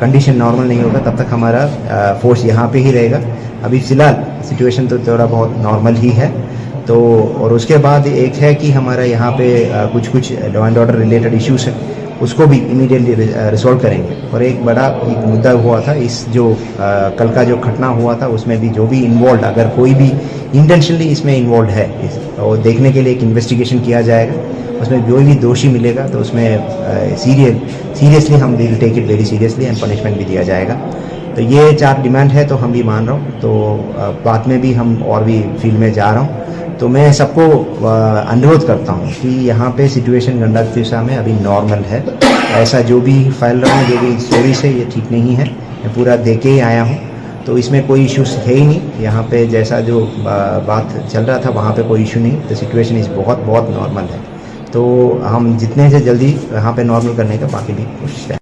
कंडीशन नॉर्मल नहीं होगा तब तक हमारा फोर्स यहाँ पे ही रहेगा। अभी फ़िलहाल सिचुएशन तो थोड़ा बहुत नॉर्मल ही है। तो और उसके बाद एक है कि हमारा यहाँ पे कुछ law and order related issues है, उसको भी इमीडिएटली रिजॉल्व करेंगे। और एक बड़ा एक मुद्दा हुआ था इस जो कल का जो घटना हुआ था उसमें भी जो भी इन्वॉल्व, अगर कोई भी इंटेंशनली इसमें इन्वॉल्व है और देखने के लिए एक इन्वेस्टिगेशन किया जाएगा। उसमें जो भी दोषी मिलेगा तो उसमें सीरियसली हम will take it very seriously and punishment भी दिया जाएगा। तो ये 4 डिमांड है तो हम भी मान रहा हूँ। तो बाद में भी हम और भी फील्ड में जा रहा हूँ। तो मैं सबको अनुरोध करता हूँ कि यहाँ पे सिचुएशन गंडा तिशा में अभी नॉर्मल है। ऐसा जो भी फैल रहा है, जो भी स्टोरी से, ये ठीक नहीं है। मैं पूरा देख के ही आया हूँ तो इसमें कोई इश्यूज है ही नहीं। यहाँ पे जैसा जो बात चल रहा था वहाँ पे कोई इशू नहीं। तो सिचुएशन इस बहुत बहुत नॉर्मल है। तो हम जितने से जल्दी यहाँ पे नॉर्मल करने का बाकी भी कोशिश है।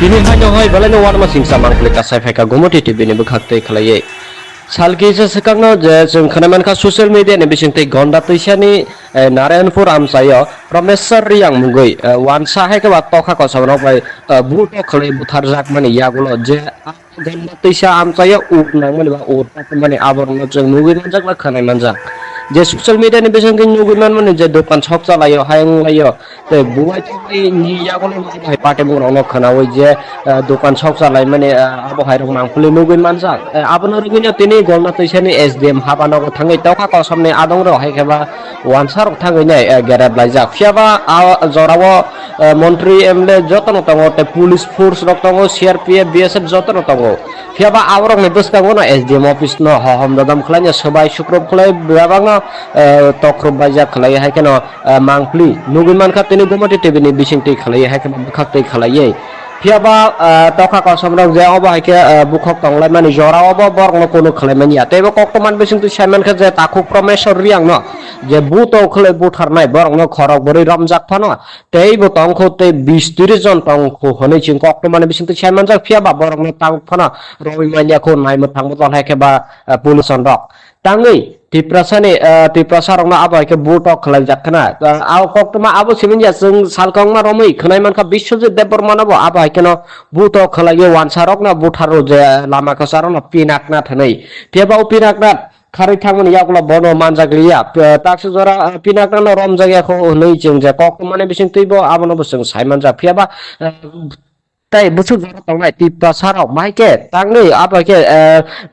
Kini hanya hai balai no warma singsa mangklik kasai feka gomoti TV ni bekhakte khalai salki se sekangno je जों खोनामान खा ससियेल मीडिया नि बिसिंगते गंडा तैसानि नारायणपुर आमसायो प्रमेश्वर रियांग मुगै वानसा है के बात तखा कसबनो बाय बुट खले बुथार जाक माने यागुलो जे गंडा तैसा आमसायो उकनां माने बा उरता माने आबरनो जों मुगै मानजाक बा खोनाय मानजाक जे ससियल मीडिया नि बिसिंगते नुगै माने जे दखान छक चलायो हायं लायो ते बुवाय तै नि यागुलो बाय पाटे बुरावनो खोनावै जे दखान छक चलाय माने आबो हायरक मांगफुले नुगै मानजाक आबनो रुगैनो तिनि गंडा तैसानि एसडीएम हाबानाव थाङै तखा कसबनि आदंरो हायखेबा वानसार थाङै नै गेरेब लायजाक फियाबा जरावो मन्त्री एमएलए जतन तंगो ते पुलिस फोर्स रक तंगो सीआरपीएफ बीएसएफ जतन तंगो फियाबा आवरक नि बसकांगो न एसडीएम ऑफिस न हम ददम खलाय सबाय सुक्रब खलाय बेबांगा तख्रब बायजा खलाय हायकेन मांगफ्ली नुगै मानखा तिनि गमति टीवी नि बिसिंगति खलाय हायकेन बखाक्तै खलायै फियाबा तखा कसमरक जे अब हायके बुखक तंगलाय माने जरावबो बरनो कोनो खलायमानि या तेबो कक्तमान बिसिंगति सायमान खा जे ताखु प्रमेश्वर रियांग न जे बुतो खले बुथारनाय बरनो खरक बरै रमजाक फानो तेबो तंखो ते 20-30 जन तंखो हनै चिं कक्तमान बिसिंगति सायमान जा फियाबा बरनो तांग फानो रवि मानियाखौ नायमो थांबो तल हायकेबा पुलिस रक तांगै तिप्रसारंना आबायके बुटक खलाय जाखना आव कक्तमा आबो सिमिनया जों सालकंमा रमै खनायमानखा बिश्वजित देबबर्मानाबो आबायके न बुटक खलायो वानसारक न बुथारो जे लामा खसारन पिनाकना थनै तेबाव पिनाकना खारै थांमोन यागुला बनो मानजागलिया ताक्स जरा पिनाकना रम जायगाखौ नै जों जे कक्तमाने बिसिं तैबो आबोनो जों सायमान जा फियाबा ताई बुसु जरा तंनाय तिप्रसाराव माइके तांनै आबाके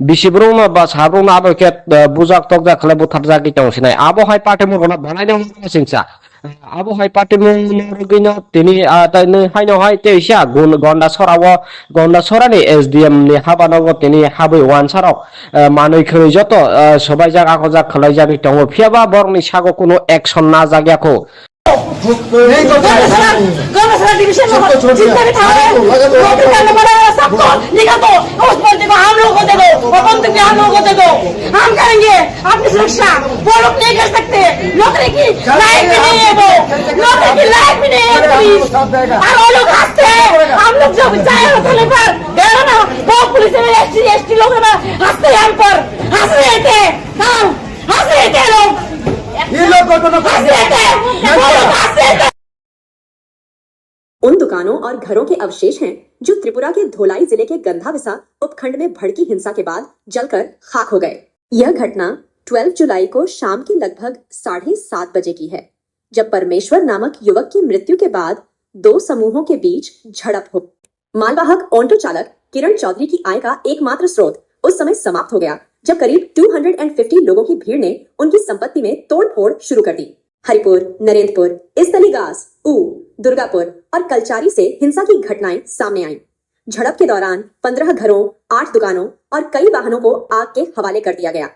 बिसिब्रुमा बा साब्रुमा आबाके बुजाक तकजा खले बुथार जागि तंसिनाय आबो हाय पाटे मुरना बनायनो सिंसा आबो हाय पाटे मुरगिनो तिनि ताइनै हायनो हाय तेइसा गंडा सरानि एसडीएम नि हाबानांगो तिनि हाबै वानसाराव मानै खै जत सबाय जागा खजा खलाय जागि तंगो फियाबा बरनि सागो कोनो एक्शन ना जागियाखौ गौरव डिवीजन में जितने भी थाने नौकरी करने वाले सबको निकाल दो। उस बंदे को हम लोग को दे दो और बंदूक भी हम लोग को दे दो। हम करेंगे अपनी सुरक्षा। वो लोग नहीं कर सकते। नौकरी की लायक भी नहीं है वो। नौकरी की लायक भी नहीं है पुलिस। और वो लोग हंसते हैं। हम लोग जब जाए थाने पर गए ना वो पुलिस में एसटी लोग हंसते हैं हम पर हंस रहे थे। हाँ हंस रहे थे लोग। ये लोग को तो हंस रहे थे। उन दुकानों और घरों के अवशेष हैं जो त्रिपुरा के धोलाई जिले के गंधाविसा उपखंड में भड़की हिंसा के बाद जलकर खाक हो गए। यह घटना 12 जुलाई को शाम के लगभग 7:30 बजे की है, जब परमेश्वर नामक युवक की मृत्यु के बाद 2 समूहों के बीच झड़प हो। मालवाहक ऑटो चालक किरण चौधरी की आय का एकमात्र स्रोत उस समय समाप्त हो गया जब करीब 250 लोगों की भीड़ ने उनकी संपत्ति में तोड़फोड़ शुरू कर दी। हरिपुर, नरेंद्रपुर, इस्तलीगास, दुर्गापुर और कलचारी से हिंसा की घटनाएं सामने आईं। झड़प के दौरान 15 घरों, 8 दुकानों और कई वाहनों को आग के हवाले कर दिया गया।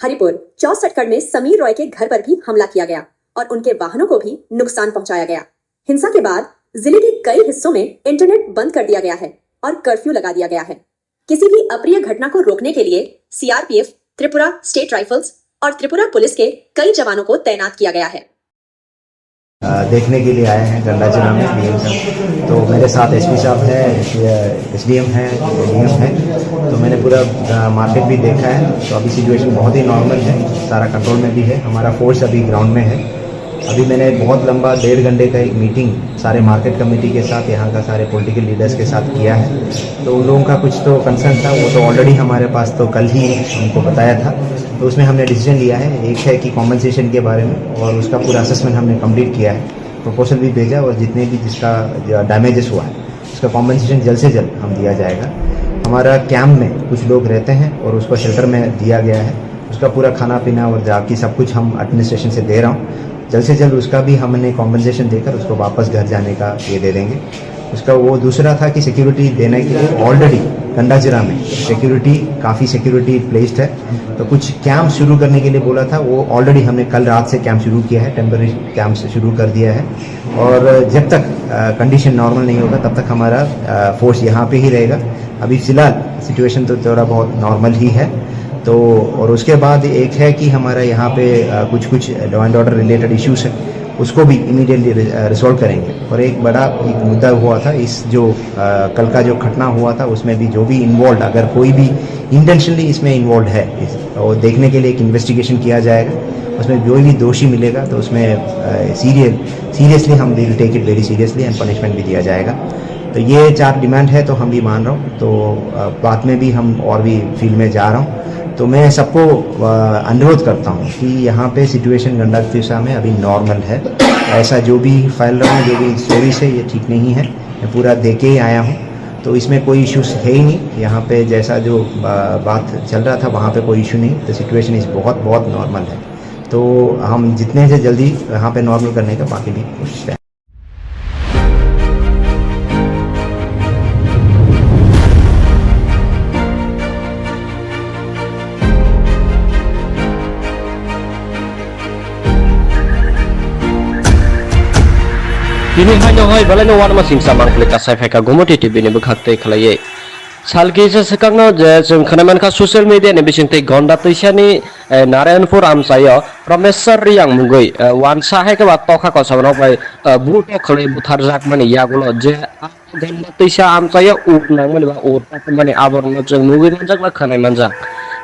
हरिपुर 64 में समीर रॉय के घर पर भी हमला किया गया और उनके वाहनों को भी नुकसान पहुंचाया गया। हिंसा के बाद जिले के कई हिस्सों में इंटरनेट बंद कर दिया गया है और कर्फ्यू लगा दिया गया है। किसी भी अप्रिय घटना को रोकने के लिए सीआरपीएफ, त्रिपुरा स्टेट राइफल्स और त्रिपुरा पुलिस के कई जवानों को तैनात किया गया है। देखने के लिए आए हैं गंडा जिला में डीएम साहब। तो मेरे साथ एसपी साहब है, एसडीएम है, डीएम है। तो मैंने पूरा मार्केट भी देखा है। तो अभी सिचुएशन बहुत ही नॉर्मल है, सारा कंट्रोल में भी है। हमारा फोर्स अभी ग्राउंड में है। अभी मैंने बहुत लंबा 1.5 घंटे का एक मीटिंग सारे मार्केट कमेटी के साथ, यहाँ का सारे पॉलिटिकल लीडर्स के साथ किया है। तो उन लोगों का कुछ तो कंसर्न था, वो तो ऑलरेडी हमारे पास तो कल ही उनको बताया था। तो उसमें हमने डिसीजन लिया है, एक है कि कॉम्पनसेशन के बारे में, और उसका पूरा असेसमेंट हमने कंप्लीट किया है, प्रपोजल भी भेजा, और जितने भी जिसका डैमेजेस हुआ है उसका कॉम्पनसेशन जल्द से जल्द हम दिया जाएगा। हमारा कैंप में कुछ लोग रहते हैं और उसको शेल्टर में दिया गया है, उसका पूरा खाना पीना और जाकी सब कुछ हम एडमिनिस्ट्रेशन से दे रहा हूँ। जल्द से जल्द उसका भी हमने कॉम्पनसेशन देकर उसको वापस घर जाने का ये दे देंगे। उसका वो दूसरा था कि सिक्योरिटी देने के लिए ऑलरेडी गंडाजिरा में सिक्योरिटी काफ़ी सिक्योरिटी प्लेस्ड है, तो कुछ कैंप शुरू करने के लिए बोला था, वो ऑलरेडी हमने कल रात से कैंप शुरू किया है, टेम्पररी कैंप से शुरू कर दिया है। और जब तक कंडीशन नॉर्मल नहीं होगा तब तक हमारा फोर्स यहाँ पे ही रहेगा। अभी फ़िलहाल सिचुएशन तो थोड़ा बहुत नॉर्मल ही है। तो और उसके बाद एक है कि हमारा यहाँ पे कुछ law and order related issues है, उसको भी इमीडिएटली रिजॉल्व करेंगे। और एक बड़ा एक मुद्दा हुआ था, इस जो कल का जो घटना हुआ था उसमें भी जो भी इन्वॉल्व, अगर कोई भी इंटेंशनली इसमें इन्वॉल्व है, और देखने के लिए एक इन्वेस्टिगेशन किया जाएगा, उसमें जो भी दोषी मिलेगा तो उसमें सीरियसली हम will take it very seriously and punishment भी दिया जाएगा। तो ये 4 डिमांड है, तो हम भी मान रहा हूँ। तो बाद में भी हम और भी फील्ड में जा रहा हूँ। तो मैं सबको अनुरोध करता हूँ कि यहाँ पे सिचुएशन गंडातिसा में अभी नॉर्मल है। ऐसा जो भी फैल रहा है, जो भी स्टोरीज है, ये ठीक नहीं है। मैं पूरा दे के ही आया हूँ, तो इसमें कोई इश्यूज है ही नहीं। यहाँ पे जैसा जो बात चल रहा था वहाँ पे कोई इशू नहीं। तो सिचुएशन इस बहुत नॉर्मल है। तो हम जितने से जल्दी यहाँ पे नॉर्मल करने का बाकी भी कोशिश करें। Kini hanya hoy balai no warma singsa mangklik kasai feka gomoti TV ni bekhakte khalaiye. Salki se sekangno je जों खोनामान का सोशल मीडिया नि बिसिंगते गंडा तैसानि नारायणपुर आमसायो प्रमेश्वर रियांग मुगै वानसा है के बात तोखा को सबनो भाई बुटो खले बुथार जाक माने यागुलो जे गंडा तैसा आमसायो उट नांग माने बा उट माने आबरन जों मुगै मानजाक ला खोनाय मानजाक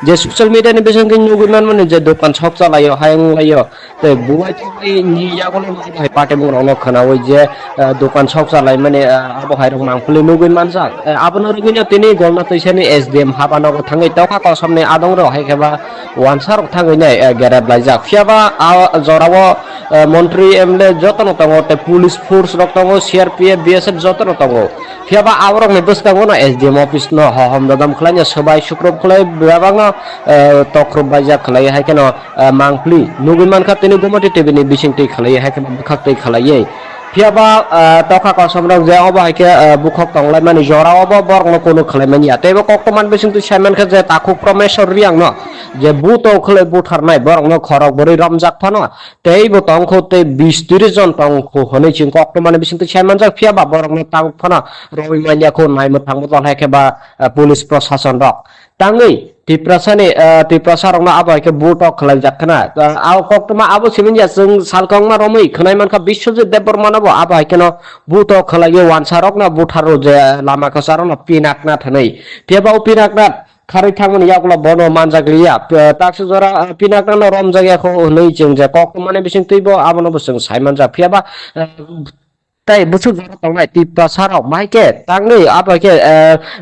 जे सोशल मीडिया नि बिसिंगते नुगै माने जे दखान शप चलायो हायं लायो ते बुवाय तोय नि यागुलो भाई पाटे मुंगनो खोनावै जे दखान शप चलाय माने आबो हायरं मांगफुले नुगै मानजाक आबनो रगिनो तिनि गंडा तैसानि एसडीएम हाबानो थाङै तोखा को सबने आदं रो हायखेबा वानसार थाङै नै गेरेब लायजाक फियाबा जरावो मन्त्री एमएलए जतन तंगो ते पुलिस फोर्स रक तंगो सीआरपीएफ बीएसएफ जतन तंगो फियाबा आवरक ने बस्तांगो ना एसडीएम ऑफिस न हम ददम खलाय सबाय शुक्रब खलाय बेबांग तख्रब बाजा खलाय हायकेनो मांगफ्ली नुगुमान खातिनि गुमति टीवी नि बिसिंगति खलाय हायकेनो बखाक्तै खलायै फियाबा तोखा को समरक जे अबो हायके बुखक तंगलाय माने जरावबो बरंग कोनो खलायमानिया तेबो कक्तमान बिसिंगति सायमान खा जे ताखु प्रमेश्वर रियांग न जे बुतो खले बुथारनाय बरंग खरक बरै रमजाक फानो तेबो तंखौ ते 20-30 जन तंखौ हनै चिं कक्तमान बिसिंगति सायमान जा फियाबा बरंग तांग फानो रबिमानियाखौ नायमो थांबो दल हायकेबा पुलिस प्रशासन रक तांगै तिप्रसारंना आबो हायके बुटक खलाय जाखना आव कक्तमा आबो सिमिनया जों सालकंमा रमै खनायमानखा बिश्वजित देबबर्मानाबो आबो हायकेनो बुटक खलायो वानसारक ना बुथारो जे लामा खसारन पिनाकना थनै तेबाव पिनाकना खारै थांमोन यागला बनो मानजागलिया ताक्स जरा पिनाकना रम जायगाखौ नै जों जे कक्तमाने बिसिं तैबो आबोनो जों सायमान जा फियाबा ताई बुसु जरा तंगनाय तिप्रसारक माइके तांगै आबोके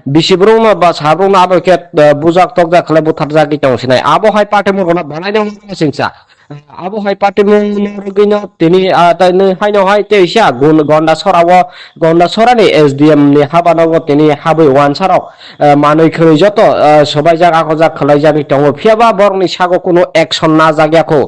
बिसिब्रुंना बा साब्रुंना आबोके बुजाक तकजा खले बुथार जागि तंसिनाय आबो हाय पार्टी मुरगना बनायनो सिंसा आबो हाय पार्टी मुरगिनो तिनि ताइनो हायनो हाय तेइसा गुन गंडा सरानि एसडीएम नि हाबानांगो तिनि हाबै वानसारक मानै खरै जत सबाय जागा खजा खलाय जागि तंगो फियाबा बरनि सागो कोनो एक्शन ना जाग्याखौ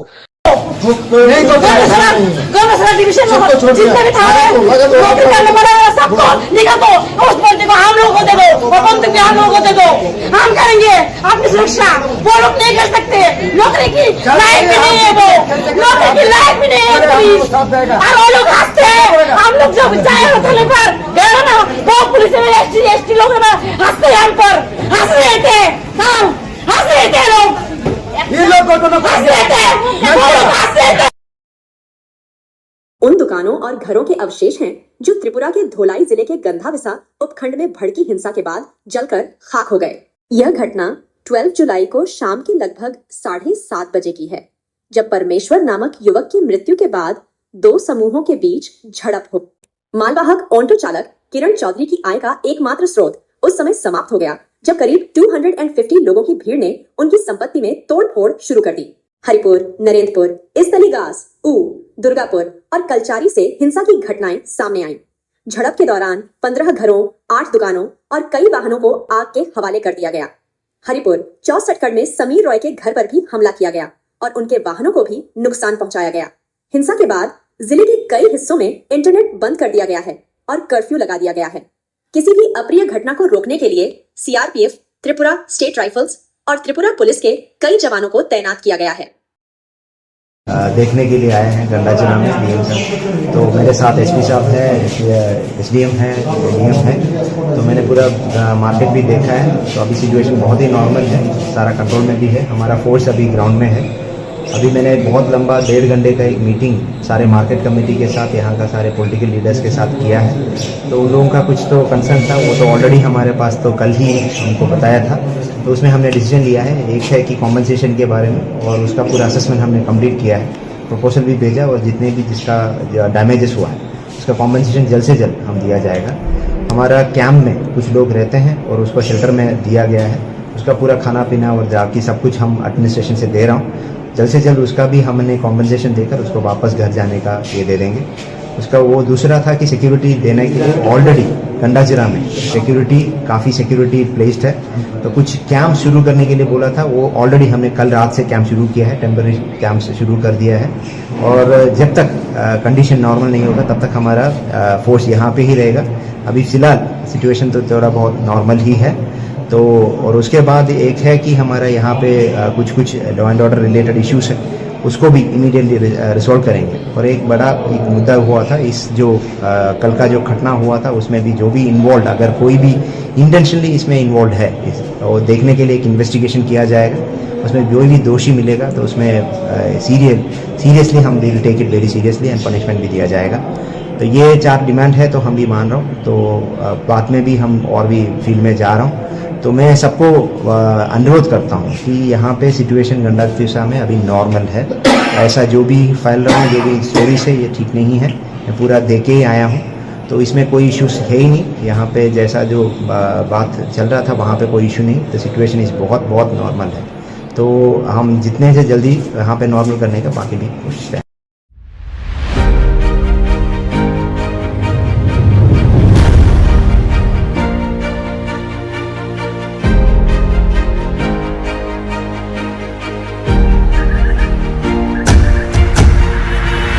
गौरसरा डिवीजन में जितने भी थाने नौकरी करने वाले सबको निकाल दो। उस बंदे को हम लोगों को दे दो और बंदूक भी हम लोगों को दे दो। हम करेंगे अपनी सुरक्षा। वो लोग नहीं कर सकते। नौकरी की लायक भी नहीं है वो। नौकरी की लायक भी नहीं है पुलिस। और वो लोग हंसते हैं। हम लोग जब जाए होटल पर गए ना वो पुलिस में एसटी लोग ना हंसते हैं हम पर हंस रहे थे। हंस रहे थे लोग उन दुकानों और घरों के अवशेष हैं जो त्रिपुरा के धोलाई जिले के गंधाविसा उपखंड में भड़की हिंसा के बाद जलकर खाक हो गए। यह घटना 12 जुलाई को शाम के लगभग 7:30 बजे की है, जब परमेश्वर नामक युवक की मृत्यु के बाद दो समूहों के बीच झड़प हो। मालवाहक ऑटो चालक किरण चौधरी की आय का एकमात्र स्रोत उस समय समाप्त हो गया जब करीब 250 लोगों की भीड़ ने उनकी संपत्ति में तोड़फोड़ शुरू कर दी। हरिपुर, नरेंद्रपुर, इस्तलीगास, ऊ, दुर्गापुर और कलचारी से हिंसा की घटनाएं सामने आईं। झड़प के दौरान 15 घरों, 8 दुकानों और कई वाहनों को आग के हवाले कर दिया गया। हरिपुर 64 में समीर रॉय के घर पर भी हमला किया गया और उनके वाहनों को भी नुकसान पहुंचाया गया। हिंसा के बाद जिले के कई हिस्सों में इंटरनेट बंद कर दिया गया है और कर्फ्यू लगा दिया गया है। किसी भी अप्रिय घटना को रोकने के लिए सीआरपीएफ, त्रिपुरा स्टेट राइफल्स और त्रिपुरा पुलिस के कई जवानों को तैनात किया गया है। देखने के लिए आए हैं गंडाचना में डीएम साहब। तो मेरे साथ एसपी साहब है, एसडीएम है, डीएम है। तो मैंने पूरा मार्केट भी देखा है। तो अभी सिचुएशन बहुत ही नॉर्मल है, सारा कंट्रोल में भी है। हमारा फोर्स अभी ग्राउंड में है। अभी मैंने बहुत लंबा 1.5 घंटे का एक मीटिंग सारे मार्केट कमेटी के साथ, यहाँ का सारे पॉलिटिकल लीडर्स के साथ किया है। तो उन लोगों का कुछ तो कंसर्न था, वो तो ऑलरेडी हमारे पास तो कल ही उनको बताया था। तो उसमें हमने डिसीजन लिया है, एक है कि कॉम्पनसेशन के बारे में, और उसका पूरा असेसमेंट हमने कंप्लीट किया है, प्रपोजल भी भेजा, और जितने भी जिसका डैमेजेस हुआ है उसका कॉम्पनसेशन जल्द से जल्द हम दिया जाएगा। हमारा कैंप में कुछ लोग रहते हैं और उसको शेल्टर में दिया गया है, उसका पूरा खाना पीना और जाके सब कुछ हम एडमिनिस्ट्रेशन से दे रहा हूँ। जल्द से जल्द उसका भी हमने कॉम्पनसेशन देकर उसको वापस घर जाने का ये दे देंगे। उसका वो दूसरा था कि सिक्योरिटी देने के लिए ऑलरेडी गंडाजिरा में सिक्योरिटी, काफ़ी सिक्योरिटी प्लेस्ड है। तो कुछ कैंप शुरू करने के लिए बोला था, वो ऑलरेडी हमने कल रात से कैंप शुरू किया है, टेम्पररी कैंप से शुरू कर दिया है। और जब तक कंडीशन नॉर्मल नहीं होगा तब तक हमारा फोर्स यहाँ पे ही रहेगा। अभी फिलहाल सिचुएशन तो थोड़ा बहुत नॉर्मल ही है। तो और उसके बाद एक है कि हमारा यहाँ पे कुछ law and order related issues है, उसको भी इमीडिएटली रिजॉल्व करेंगे। और एक बड़ा एक मुद्दा हुआ था, इस जो कल का जो घटना हुआ था उसमें भी जो भी इन्वॉल्व, अगर कोई भी इंटेंशनली इसमें इन्वॉल्व है, और देखने के लिए एक इन्वेस्टिगेशन किया जाएगा। उसमें जो भी दोषी मिलेगा तो उसमें सीरियसली हम will take it very seriously and punishment भी दिया जाएगा। तो ये 4 डिमांड है, तो हम भी मान रहा हूँ। तो बाद में भी हम और भी फील्ड में जा रहा हूँ। तो मैं सबको अनुरोध करता हूँ कि यहाँ पे सिचुएशन गंडातिसा में अभी नॉर्मल है। ऐसा जो भी फैल रहा है, जो भी स्टोरीज है, ये ठीक नहीं है। मैं पूरा देख के ही आया हूँ, तो इसमें कोई इश्यूज है ही नहीं। यहाँ पे जैसा जो बात चल रहा था वहाँ पे कोई इशू नहीं। तो सिचुएशन इस बहुत नॉर्मल है। तो हम जितने से जल्दी यहाँ पे नॉर्मल करने का बाकी भी कोशिश करें।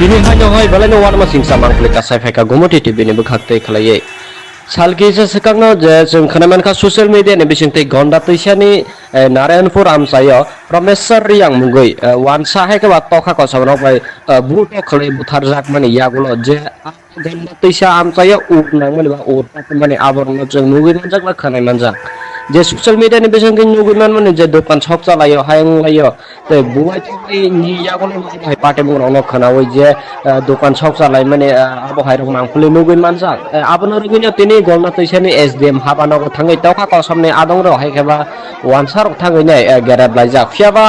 Kini hanya hai balai wan masing samang pelika saifeka gomoti TV ni bekhakte khalai. Salki se sekangna je जों खोनामान का सोशल मीडिया नि बिसिंगते गंडा तैसानि नारायणपुर आमसायो प्रमेश्वर रियांग मुगै वानसा है के बात तोखा को सबनो बाय बुट खले बुथार जाक माने यागुलो जे गंडा तैसा आमसायो उक नांग माने बा उट माने आबरनो जों मुगै मनजाक बा खोनाय मनजाक जे सोशल मीडिया नि बिसिंगते मुगै माने जे दखान शप चलायो हायं लायो ते बुवाय थै नि यागुलो बाय पाटे मुरनो खोनावै जे दखान शप चलाय माने आबो हायरक मांगफुले मुगै मनजाक आबनो रुगैनो तिनि गंडा तैसानि एसडीएम हाबानाव थाङै तोखा को सबने आदं रो हायकेबा वानसार थाङै नै गेरेब लायजाक फियाबा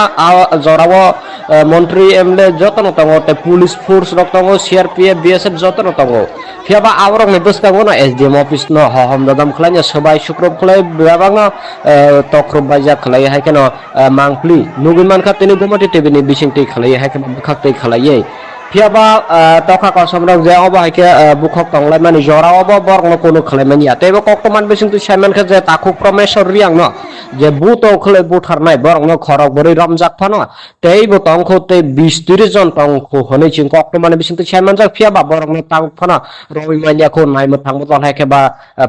जरावो मन्त्री एमएलए जतन तंगो ते पुलिस फोर्स रक तंगो सीआरपीएफ बीएसएफ जतन तंगो फियाबा आवरक नि बसतांगो ना एसडीएम ऑफिस न हम ददम खलाय सबाय सुक्रब खलाय बेबांगा तख्रब बायजा खलाय हायकेनो मांगफ्ली नुगुमान का तिनि गोमति टीवी नि बिसिंगति खलाय हायकेबा बखाक्तै खलायै फियाबा तोखा को समरक जे अबा हायके बुखक तंगलाय माने जरावबो बरनो कोनो खलायमान या तेबो कक्तमान बिसिंगति सायमान का जे ताखु प्रमेश्वर रियांग न जे बुतो खले बुथारनाय बरनो खरक बरै रमजाक फानो तेबो तंखो ते 20-30 जन तंखो हनै चिं कक्तमान बिसिंगति सायमान जा फियाबा बरनो तांग फानो रवि मालिया को नायमो थांबो तल हायकेबा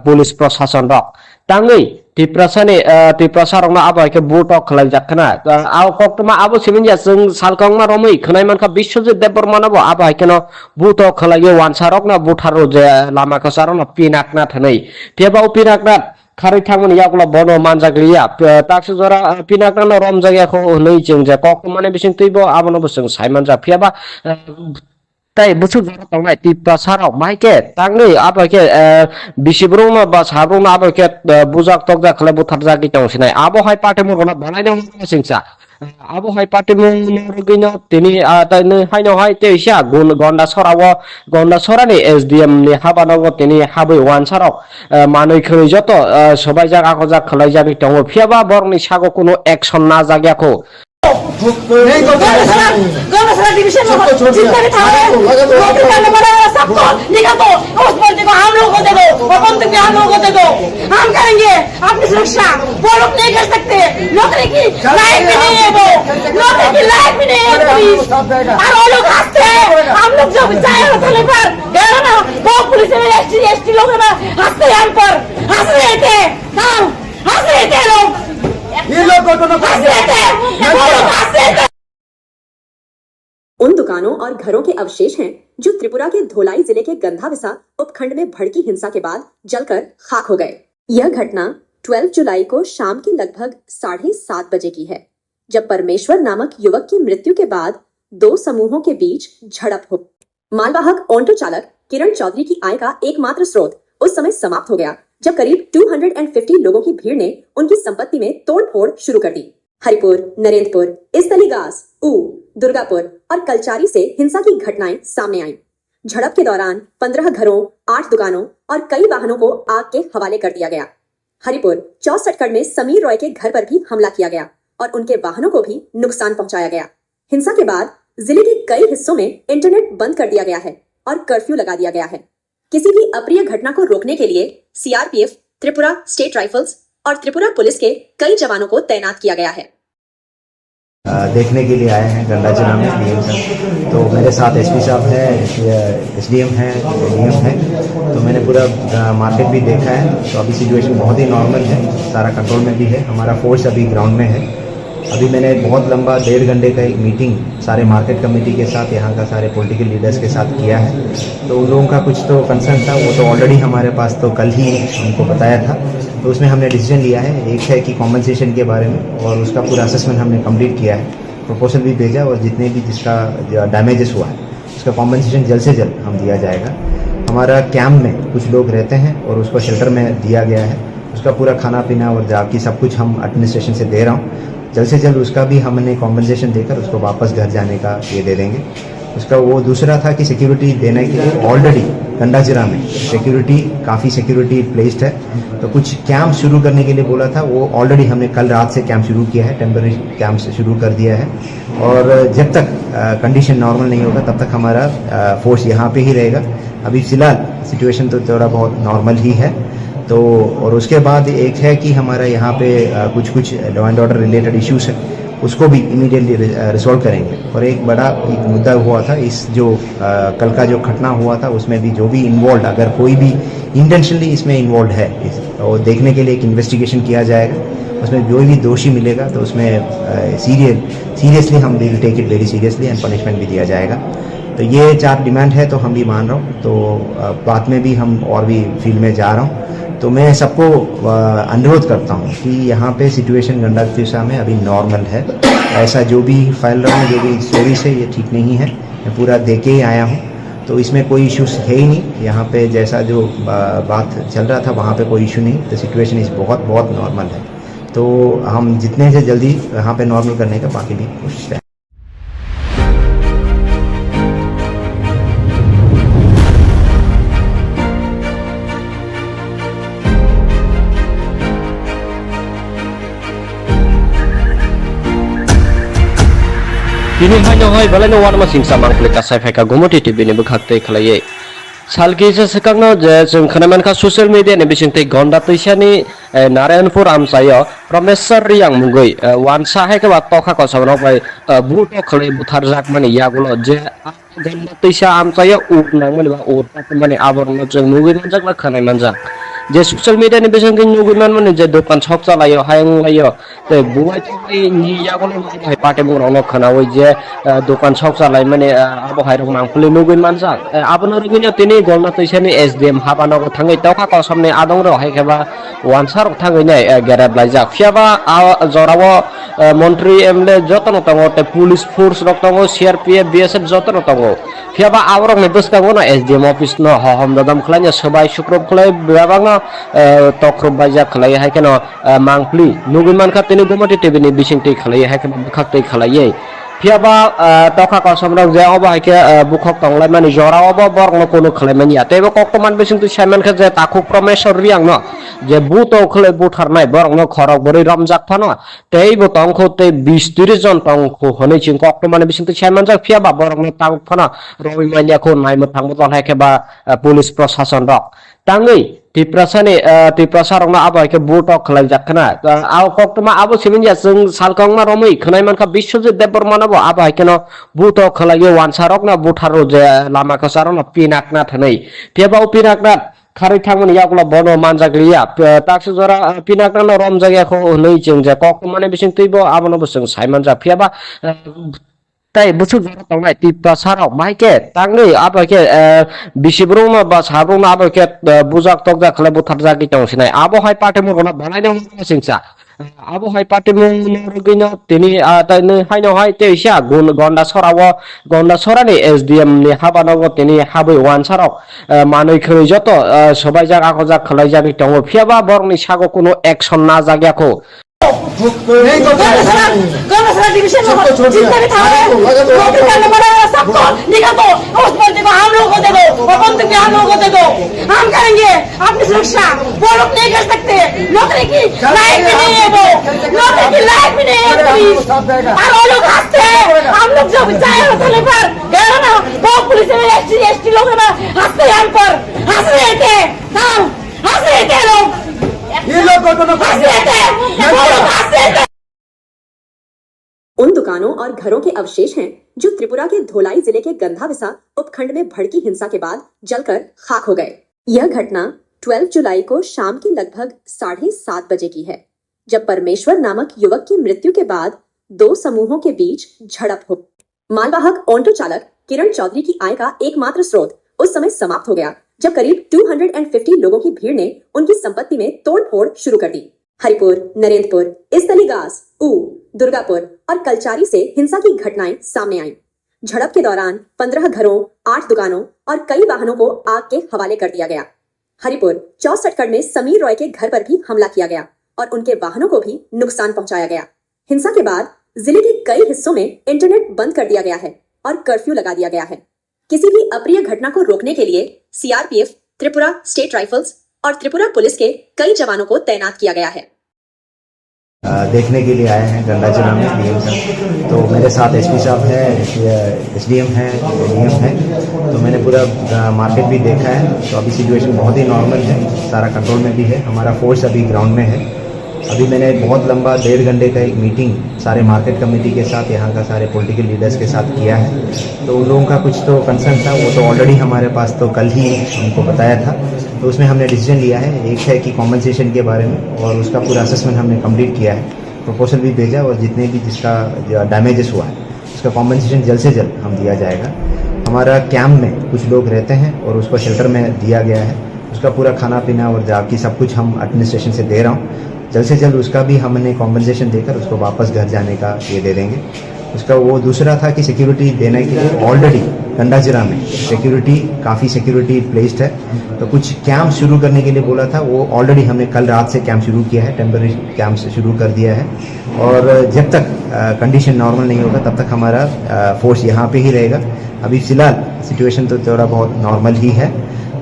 पुलिस प्रशासन रक तांगै तिप्रसारंना आबायके बुटो खलाय जाखना आव कक्तमा आबो सिमिनया जों सालकंमा रमै खनायमानका बिश्वजित देबबर्मानाबो आबायकेनो बुटो खलायो वानसारकना बुथारो जे लामाखौ सारना पिनाकना थनै तेबाव पिनाकना खारै थांमोन यागला बनो मानजाग्लिया ताक्सु जरा पिनाकना रम जायगाखौ नै जों जे कक्तमाने बिसिं तैबो आबोनो जों सायमान जा फियाबा ताई बुसु जरा तंगनाय तिप्रसाराव माइके तांगै आबायके बिसिब्रुना बा साब्रुना आबायके बुजाक तकजा खले बुथार जागि तंसिनाय आबो हाय पाटे मुरना बानायनो सिंसा আবহাওয়ায় পার্টি মুরগিনো তিনি তাইनो হাইनो হাই তেইসা গন্ডা সরানি এসডিএম ni হাবানাগো তিনি হাবই ওয়ানসারক মানৈ খৈ যত সবাই জাগ আকো জাগ খলাই জাবি দङ ফিয়াবা বরনি সাগো কোনো অ্যাকশন না জাগিয়াকো गौरसरा डिवीजन में जितने भी थाने नौकरी करने वाले सबको निकाल दो उस बंदे को हम लोगों को दे दो और बंदूक भी हम लोगों को दे दो हम करेंगे अपनी सुरक्षा वो लोग नहीं कर सकते नौकरी की लायक भी नहीं है वो नौकरी की लायक भी नहीं है पुलिस और वो लोग हंसते हैं हम लोग जो चाहे होटल पर गए ना वो पुलिस में एसटी लोग ना हंसते हैं हम पर हंस रहे थे हंस रहे थे लोग ये लोग हंस रहे थे वो लोग हंस रहे थे। उन दुकानों और घरों के अवशेष हैं जो त्रिपुरा के धोलाई जिले के गंधाविसा उपखंड में भड़की हिंसा के बाद जलकर खाक हो गए। यह घटना 12 जुलाई को शाम के लगभग 7:30 बजे की है, जब परमेश्वर नामक युवक की मृत्यु के बाद दो समूहों के बीच झड़प हो। मालवाहक ऑटो चालक किरण चौधरी की आय का एकमात्र स्रोत उस समय समाप्त हो गया, जब करीब 250 लोगों की भीड़ ने उनकी संपत्ति में तोड़फोड़ शुरू कर दी। हरिपुर, नरेंद्रपुर, इस्तलीगास, दुर्गापुर और कलचारी से हिंसा की घटनाएं सामने आईं। झड़प के दौरान 15 घरों, 8 दुकानों और कई वाहनों को आग के हवाले कर दिया गया। हरिपुर 64 में समीर रॉय के घर पर भी हमला किया गया और उनके वाहनों को भी नुकसान पहुंचाया गया। हिंसा के बाद जिले के कई हिस्सों में इंटरनेट बंद कर दिया गया है और कर्फ्यू लगा दिया गया है। किसी भी अप्रिय घटना को रोकने के लिए सीआरपीएफ, त्रिपुरा स्टेट राइफल्स और त्रिपुरा पुलिस के कई जवानों को तैनात किया गया है। देखने के लिए आए हैं गंडाचना में डीएम साहब। तो मेरे साथ एसपी साहब है, एसडीएम है, डीएम है। तो मैंने पूरा मार्केट भी देखा है। तो अभी सिचुएशन बहुत ही नॉर्मल है, सारा कंट्रोल में भी है। हमारा फोर्स अभी ग्राउंड में है। अभी मैंने बहुत लंबा 1.5 घंटे का एक मीटिंग सारे मार्केट कमेटी के साथ, यहाँ का सारे पॉलिटिकल लीडर्स के साथ किया है। तो उन लोगों का कुछ तो कंसर्न था, वो तो ऑलरेडी हमारे पास तो कल ही हमको बताया था। तो उसमें हमने डिसीजन लिया है, एक है कि कॉम्पनसेशन के बारे में, और उसका पूरा असेसमेंट हमने कंप्लीट किया है, प्रपोजल भी भेजा, और जितने भी जिसका डैमेजेस हुआ है उसका कॉम्पनसेशन जल्द से जल्द हम दिया जाएगा। हमारा कैंप में कुछ लोग रहते हैं और उसको शेल्टर में दिया गया है, उसका पूरा खाना पीना और जाकी सब कुछ हम एडमिनिस्ट्रेशन से दे रहा हूँ। जल्द से जल्द उसका भी हमने कॉम्पनसेशन देकर उसको वापस घर जाने का ये दे देंगे। उसका वो दूसरा था कि सिक्योरिटी देने के लिए ऑलरेडी गंडाचिरा में सिक्योरिटी काफ़ी सिक्योरिटी प्लेस्ड है। तो कुछ कैंप शुरू करने के लिए बोला था, वो ऑलरेडी हमने कल रात से कैंप शुरू किया है, टेम्पररी कैंप से शुरू कर दिया है। और जब तक कंडीशन नॉर्मल नहीं होगा तब तक हमारा फोर्स यहाँ पे ही रहेगा। अभी फ़िलहाल सिचुएशन तो थोड़ा बहुत नॉर्मल ही है। तो और उसके बाद एक है कि हमारा यहाँ पे कुछ law and order related issues है, उसको भी इमीडिएटली रिजॉल्व करेंगे। और एक बड़ा एक मुद्दा हुआ था, इस जो कल का जो घटना हुआ था उसमें भी जो भी इन्वॉल्व, अगर कोई भी इंटेंशनली इसमें इन्वॉल्व है और देखने के लिए एक इन्वेस्टिगेशन किया जाएगा। उसमें जो भी दोषी मिलेगा तो उसमें सीरियसली हम will take it very seriously and punishment भी दिया जाएगा। तो ये 4 डिमांड है, तो हम भी मान रहा हूँ। तो बाद में भी हम और भी फील्ड में जा रहा हूँ। तो मैं सबको अनुरोध करता हूँ कि यहाँ पे सिचुएशन गंडाचिरा में अभी नॉर्मल है। ऐसा जो भी फैल रहा है, जो भी स्टोरीज है, ये ठीक नहीं है। मैं पूरा दे के ही आया हूँ, तो इसमें कोई इश्यूज है ही नहीं। यहाँ पे जैसा जो बात चल रहा था वहाँ पे कोई इशू नहीं। तो सिचुएशन इस बहुत नॉर्मल है। तो हम जितने से जल्दी यहाँ पे नॉर्मल करने का बाकी भी कोशिश है। Kini hanya hai balai wan masing samang klik kasai feka gomoti TV ni bekhakte khalai salki se sekangno je जों खोनामान का सोशल मीडिया नि बिसिंगते गंडा तैसानि नारायणपुर आमसायो प्रमेश्वर रियांग मुगै वान साहे के बात तखा को सबनो बै बुट खले बुथार जाक माने यागुलो जे गंडा तैसा आमसायो उट नांग माने बा उट माने आबरन जों मुगै नजाक ला खोनाय मानजा जे सोशल मीडिया नि बिसिंगते मुगै माने जे दखान छक चलायो हायं लायो ते बुवाय तै नि यागुलो हाय पाटे बुरावनो खोनावै जे दखान छक चलाय माने आबो हायरक मांगफुले मुगै मानजा आबनो रगिनो तिनि गंडा तैसानि एसडीएम हाबानागो थाङै तखा को सामने आदं रो हायखेबा वानसार थाङै नै गेरेब लायजा फियाबा जरावो मन्त्री एमएलए जतन तंगो ते पुलिस फोर्स रक तंगो सीआरपीएफ बीएसएफ जतन तंगो Fiaba abrok ni bus kago na SDM office no hom dadam khlanya sabai sukrop khlai babang no tokrob baja khlai hai keno mangpli nuguman kha tini gomati tv ni bisingti khlai hai keno bukhaktai khlai Fiaba toka kosamrok je obo hai ke bukhok tonglai mani jora obo borok no kono khlai mani ate bo koktoman bisingti simon kha je takuk promesor riang no je buto khlai butharnai borok no khorok bori ramjak phano tei bo tongkho tei 20-30 jon tongkho honei ching koktoman bisingti simon jak Fiaba borok no takuk phano roi mania ko naimo thangbo hai ke ba police proshashan rok tangi tiprasarong na abo ke buto khlai jakhna aw koktoma abo siminja jeng salkong ma romoi khnai manka Biswajit Debbarman abo abo ke no buto khlai wansarok na butharo je lama ka sarong na pinakna thanai teba pinakna khari thangmani yakla bono manjagriya takse jora pinakna no rom jagya kho nei jeng je koktomane bising tuibo abo no busung saiman ja phiaba tai busu jora tongnai tiprasarok mai ke tangni abo ke bisibrung ba sabrung abo ke bujak tokja khle buthar jagi tongsinai abo hai party mo gona banai no singsa abo hai party mo rogino tini tani hai no hai te sia gonda sorani SDM ni habanogo tini habai wansarok manoi khoi joto sobai jak akojak khlai jagi tongo phiaba borni sago kono action na jagya ko Gaursara division में जितने भी थाने हैं नौकरी करने वाले सबको निकाल दो उस बंदे को हम लोगों को दे दो और बंदूक भी हम लोगों को दे दो हम करेंगे अपनी सुरक्षा वो लोग नहीं कर सकते नौकरी की लायक भी नहीं है वो नौकरी की लायक भी नहीं है पुलिस और वो लोग हंसते हैं हम लोग जब जाए होटल पर गए ना वो पुलिस में एसटी लोग ना हंसते हैं हम पर हंस रहे थे हंस रहे थे लोग ये लोग हंस रहे थे वो लोग हंस रहे थे। उन दुकानों और घरों के अवशेष हैं जो त्रिपुरा के धोलाई जिले के गंधाविसा उपखंड में भड़की हिंसा के बाद जलकर खाक हो गए। यह घटना 12 जुलाई को शाम के लगभग 7:30 बजे की है, जब परमेश्वर नामक युवक की मृत्यु के बाद दो समूहों के बीच झड़प हो। मालवाहक ऑटो चालक किरण चौधरी की आय का एकमात्र स्रोत उस समय समाप्त हो गया जब करीब 250 लोगों की भीड़ ने उनकी संपत्ति में तोड़फोड़ शुरू कर दी। हरिपुर, नरेंद्रपुर, इस्तलीगास, दुर्गापुर और कलचारी से हिंसा की घटनाएं सामने आईं। झड़प के दौरान 15 घरों, 8 दुकानों और कई वाहनों को आग के हवाले कर दिया गया। हरिपुर 64 में समीर रॉय के घर पर भी हमला किया गया और उनके वाहनों को भी नुकसान पहुंचाया गया। हिंसा के बाद जिले के कई हिस्सों में इंटरनेट बंद कर दिया गया है और कर्फ्यू लगा दिया गया है। किसी भी अप्रिय घटना को रोकने के लिए CRPF, त्रिपुरा स्टेट राइफल्स और त्रिपुरा पुलिस के कई जवानों को तैनात किया गया है। देखने के लिए आए हैं गंडाचना में DM साहब, तो मेरे साथ SP साहब है, SDM है, DM है, तो मैंने पूरा मार्केट भी देखा है। तो अभी सिचुएशन बहुत ही नॉर्मल है, सारा कंट्रोल में भी है। हमारा फोर्स अभी ग्राउंड में है। अभी मैंने बहुत लंबा 1.5 घंटे का एक मीटिंग सारे मार्केट कमेटी के साथ, यहाँ का सारे पॉलिटिकल लीडर्स के साथ किया है। तो उन लोगों का कुछ तो कंसर्न था, वो तो ऑलरेडी हमारे पास तो कल ही हमको बताया था। तो उसमें हमने डिसीजन लिया है, एक है कि कॉम्पनसेशन के बारे में, और उसका पूरा असेसमेंट हमने कंप्लीट किया है, प्रपोजल भी भेजा, और जितने भी जिसका डैमेजेस हुआ है उसका कॉम्पनसेशन जल्द से जल्द हम दिया जाएगा। हमारा कैंप में कुछ लोग रहते हैं और उसको शेल्टर में दिया गया है, उसका पूरा खाना पीना और जाकी सब कुछ हम एडमिनिस्ट्रेशन से दे रहा हूँ। जल्द से जल्द उसका भी हमने कॉम्पनसेशन देकर उसको वापस घर जाने का ये दे देंगे। उसका वो दूसरा था कि सिक्योरिटी देने के लिए ऑलरेडी गंडाजिरा में काफ़ी सिक्योरिटी प्लेस्ड है, तो कुछ कैंप शुरू करने के लिए बोला था, वो ऑलरेडी हमने कल रात से कैंप शुरू किया है, टेम्पररी कैंप से शुरू कर दिया है। और जब तक कंडीशन नॉर्मल नहीं होगा तब तक हमारा फोर्स यहाँ पे ही रहेगा। अभी फ़िलहाल सिचुएशन तो थोड़ा बहुत नॉर्मल ही है।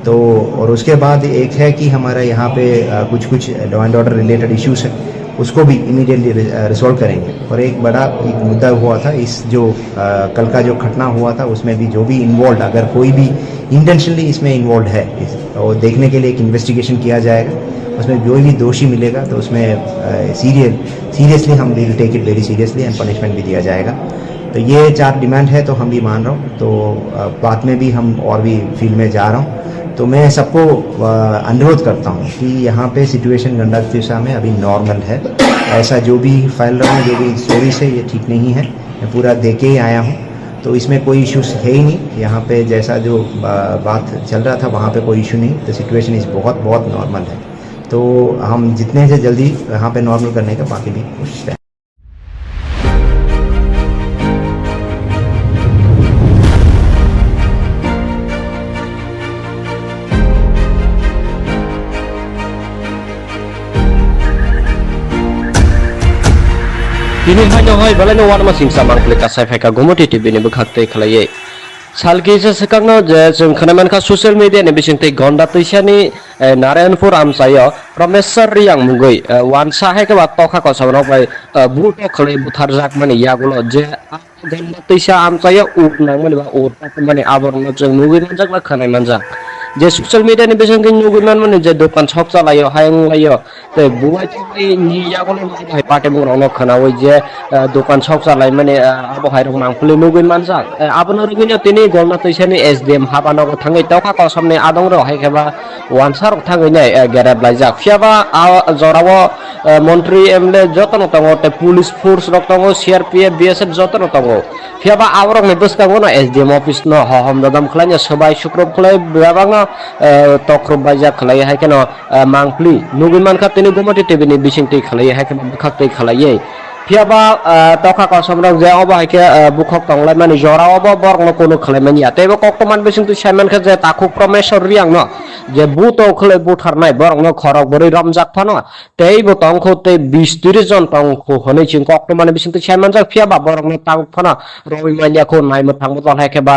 तो और उसके बाद एक है कि हमारा यहाँ पे कुछ law and order related issues है, उसको भी इमीडिएटली रिजॉल्व करेंगे। और एक बड़ा मुद्दा हुआ था, इस जो कल का जो घटना हुआ था उसमें भी जो भी इन्वॉल्व, अगर कोई भी इंटेंशनली इसमें इन्वॉल्व है तो देखने के लिए एक इन्वेस्टिगेशन किया जाएगा। उसमें जो भी दोषी मिलेगा तो उसमें सीरियसली हम will take it very seriously and punishment भी दिया जाएगा। तो ये 4 डिमांड है, तो हम भी मान रहा हूँ। तो बाद में भी हम और भी फील्ड में जा रहा हूँ। तो मैं सबको अनुरोध करता हूँ कि यहाँ पे सिचुएशन गंडाजिरा में अभी नॉर्मल है। ऐसा जो भी फैल रहा है, जो भी स्टोरीज है, ये ठीक नहीं है। मैं पूरा दे के ही आया हूँ, तो इसमें कोई इश्यूज है ही नहीं। यहाँ पे जैसा जो बात चल रहा था वहाँ पे कोई इशू नहीं। तो सिचुएशन इस बहुत नॉर्मल है। तो हम जितने से जल्दी यहाँ पे नॉर्मल करने का बाकी भी कोशिश करें। Bini haino hai balano warma singsa mangkle kasai feka gomoti TV ni bukhakte khlaye. Salkisa sekangno je जों खोनामानखा ससियेल मिडिया नि बिसिंथै गन्दा तैसानि नारायणपुर आमसायो प्रमेश्वर रियां मुगै वानसा हेकबा तखा कसबनो बाय बुटो खलै बुथार जाक माने यागुलो जे गन्दा तैसा आमसायो उनां माने बा उरता माने आबरनो जों नुगै मानजाक बा खोनाय मानजाक जे ससियल मिडिया नि बिसिंथै नुगै माने जे दखान छक चलायो हायं लायो ते बुवाय थै नि यागुलो हाय पाटे मुरावनो खोनावै जे दखान छक चलाय माने आबो हायरं मांफुले नुगै मानजाक आबनो रगिनो तिनि गन्दा तैसानि एसडीएम हाबानगो थाङै तखा कसमनि आदंरो हायखेबा वानसार थाङैनाय गेरेब लायजाक फियाबा जरावो मन्त्री एमएलए जतन दङ ते पुलिस फोर्स रक दङ सीआरपीएफ बीएसएफ जतन दङ फियाबा आवरक नि बसकांगो न एसडीएम ऑफिस न हम ददम खलाय सबाय सुक्रब खलाय बेबांगा तख्रब बायजा खलाय हायकेन मांगफ्ली नुगैमान खातिनि गुमति टीवी नि बिसिंथि खलाय हायकेन बखाक्तै खलायै फियाबा तखा कसमरक जे अबा हायके बुखक तंगलाय माने जरावबो बरनो कोनो खलायमानिया तेबो कक्तमान बिसिंथि सायमान खा जे ताखु प्रमेश्वर रियां न जे बुतो खले बुथारनाय बरनो खरक बरै रमजाक फानो तेबो तंखो ते 20-30 जन तंखो हनै चिं कक्तमान बिसिंथि सायमान जा फियाबा बरनो तांग फानो रवि मानियाखौ नायमो थांबो तन हायकेबा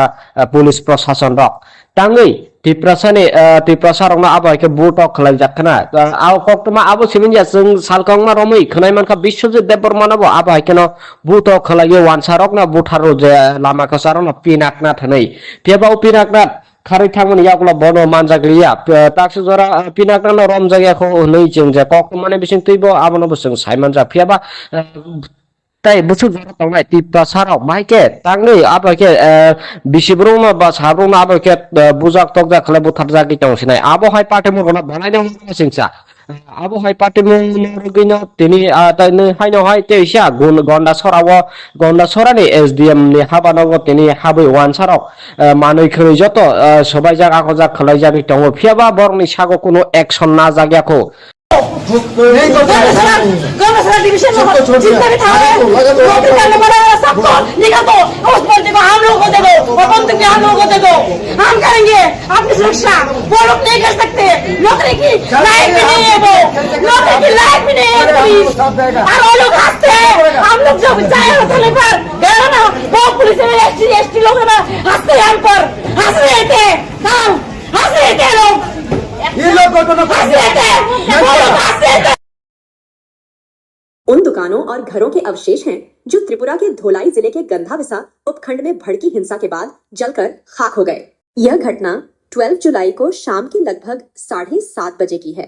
पुलिस प्रशासन रक ताङै तिप्रसारंना आबायके बुटक खलाय जाखना आव कक्तमा आबो सिमिनया जों सालकंमा रमै खनायमानखा बिश्वजित देबबर्मानाबो आबायकेन बुटक खलायो वानसारक ना बुथारो जे लामा कसारन पिनाकना थनै पेबाव पिनाकना खारै थांमोन यागुला बनो मानजागलिया ताक्स जरा पिनाकना रम जायगाखौ नै जों जे कक्तमाने बिसिं तैबो आबनो बसं सायमान जा फियाबा ताई बुसु जरा तंनाय तिप्रसाराव माइके तांनै आबाके बिसिब्रुमा बा साब्रुमा आबाके बुजाक तकजा खले बुथार जागि तंसिनाय आबो हाय पाटे मुरना बनायनो सिंसा आबो हाय पाटे मुरगिनो तिनि ताइनो हायनो हाय तेइसा गुन गन्दा सरानि एसडीएम नि हाबानगो तिनि हाबै वानसाराव मानै खै जत सबाय जागा खजा खलाय जागि तंग फियाबा बरनि सागो कोनो एक्शन ना जागियाखौ गन्दा डिवीजन में जितना भी था नौकरी करने वाला सबको निकाल दो उस बंदे को हम लोग को दे दो और बंदूक भी हम लोग को दे दो हम करेंगे अपनी सुरक्षा वो लोग नहीं कर सकते नौकरी की लायक भी नहीं है वो नौकरी की लायक भी नहीं है पुलिस और वो लोग हंसते हैं हम लोग जब जाए थाने पर गए ना वो पुलिस में एसटी लोग ना हंसते हैं हम पर हंस रहे थे हम हंस रहे थे लोग ये लोग को हंस रहे थे वो लोग हंस रहे थे। उन दुकानों और घरों के अवशेष हैं जो त्रिपुरा के धोलाई जिले के गंधाविसा उपखंड में भड़की हिंसा के बाद जलकर खाक हो गए। यह घटना 12 जुलाई को शाम के लगभग 7:30 बजे की है,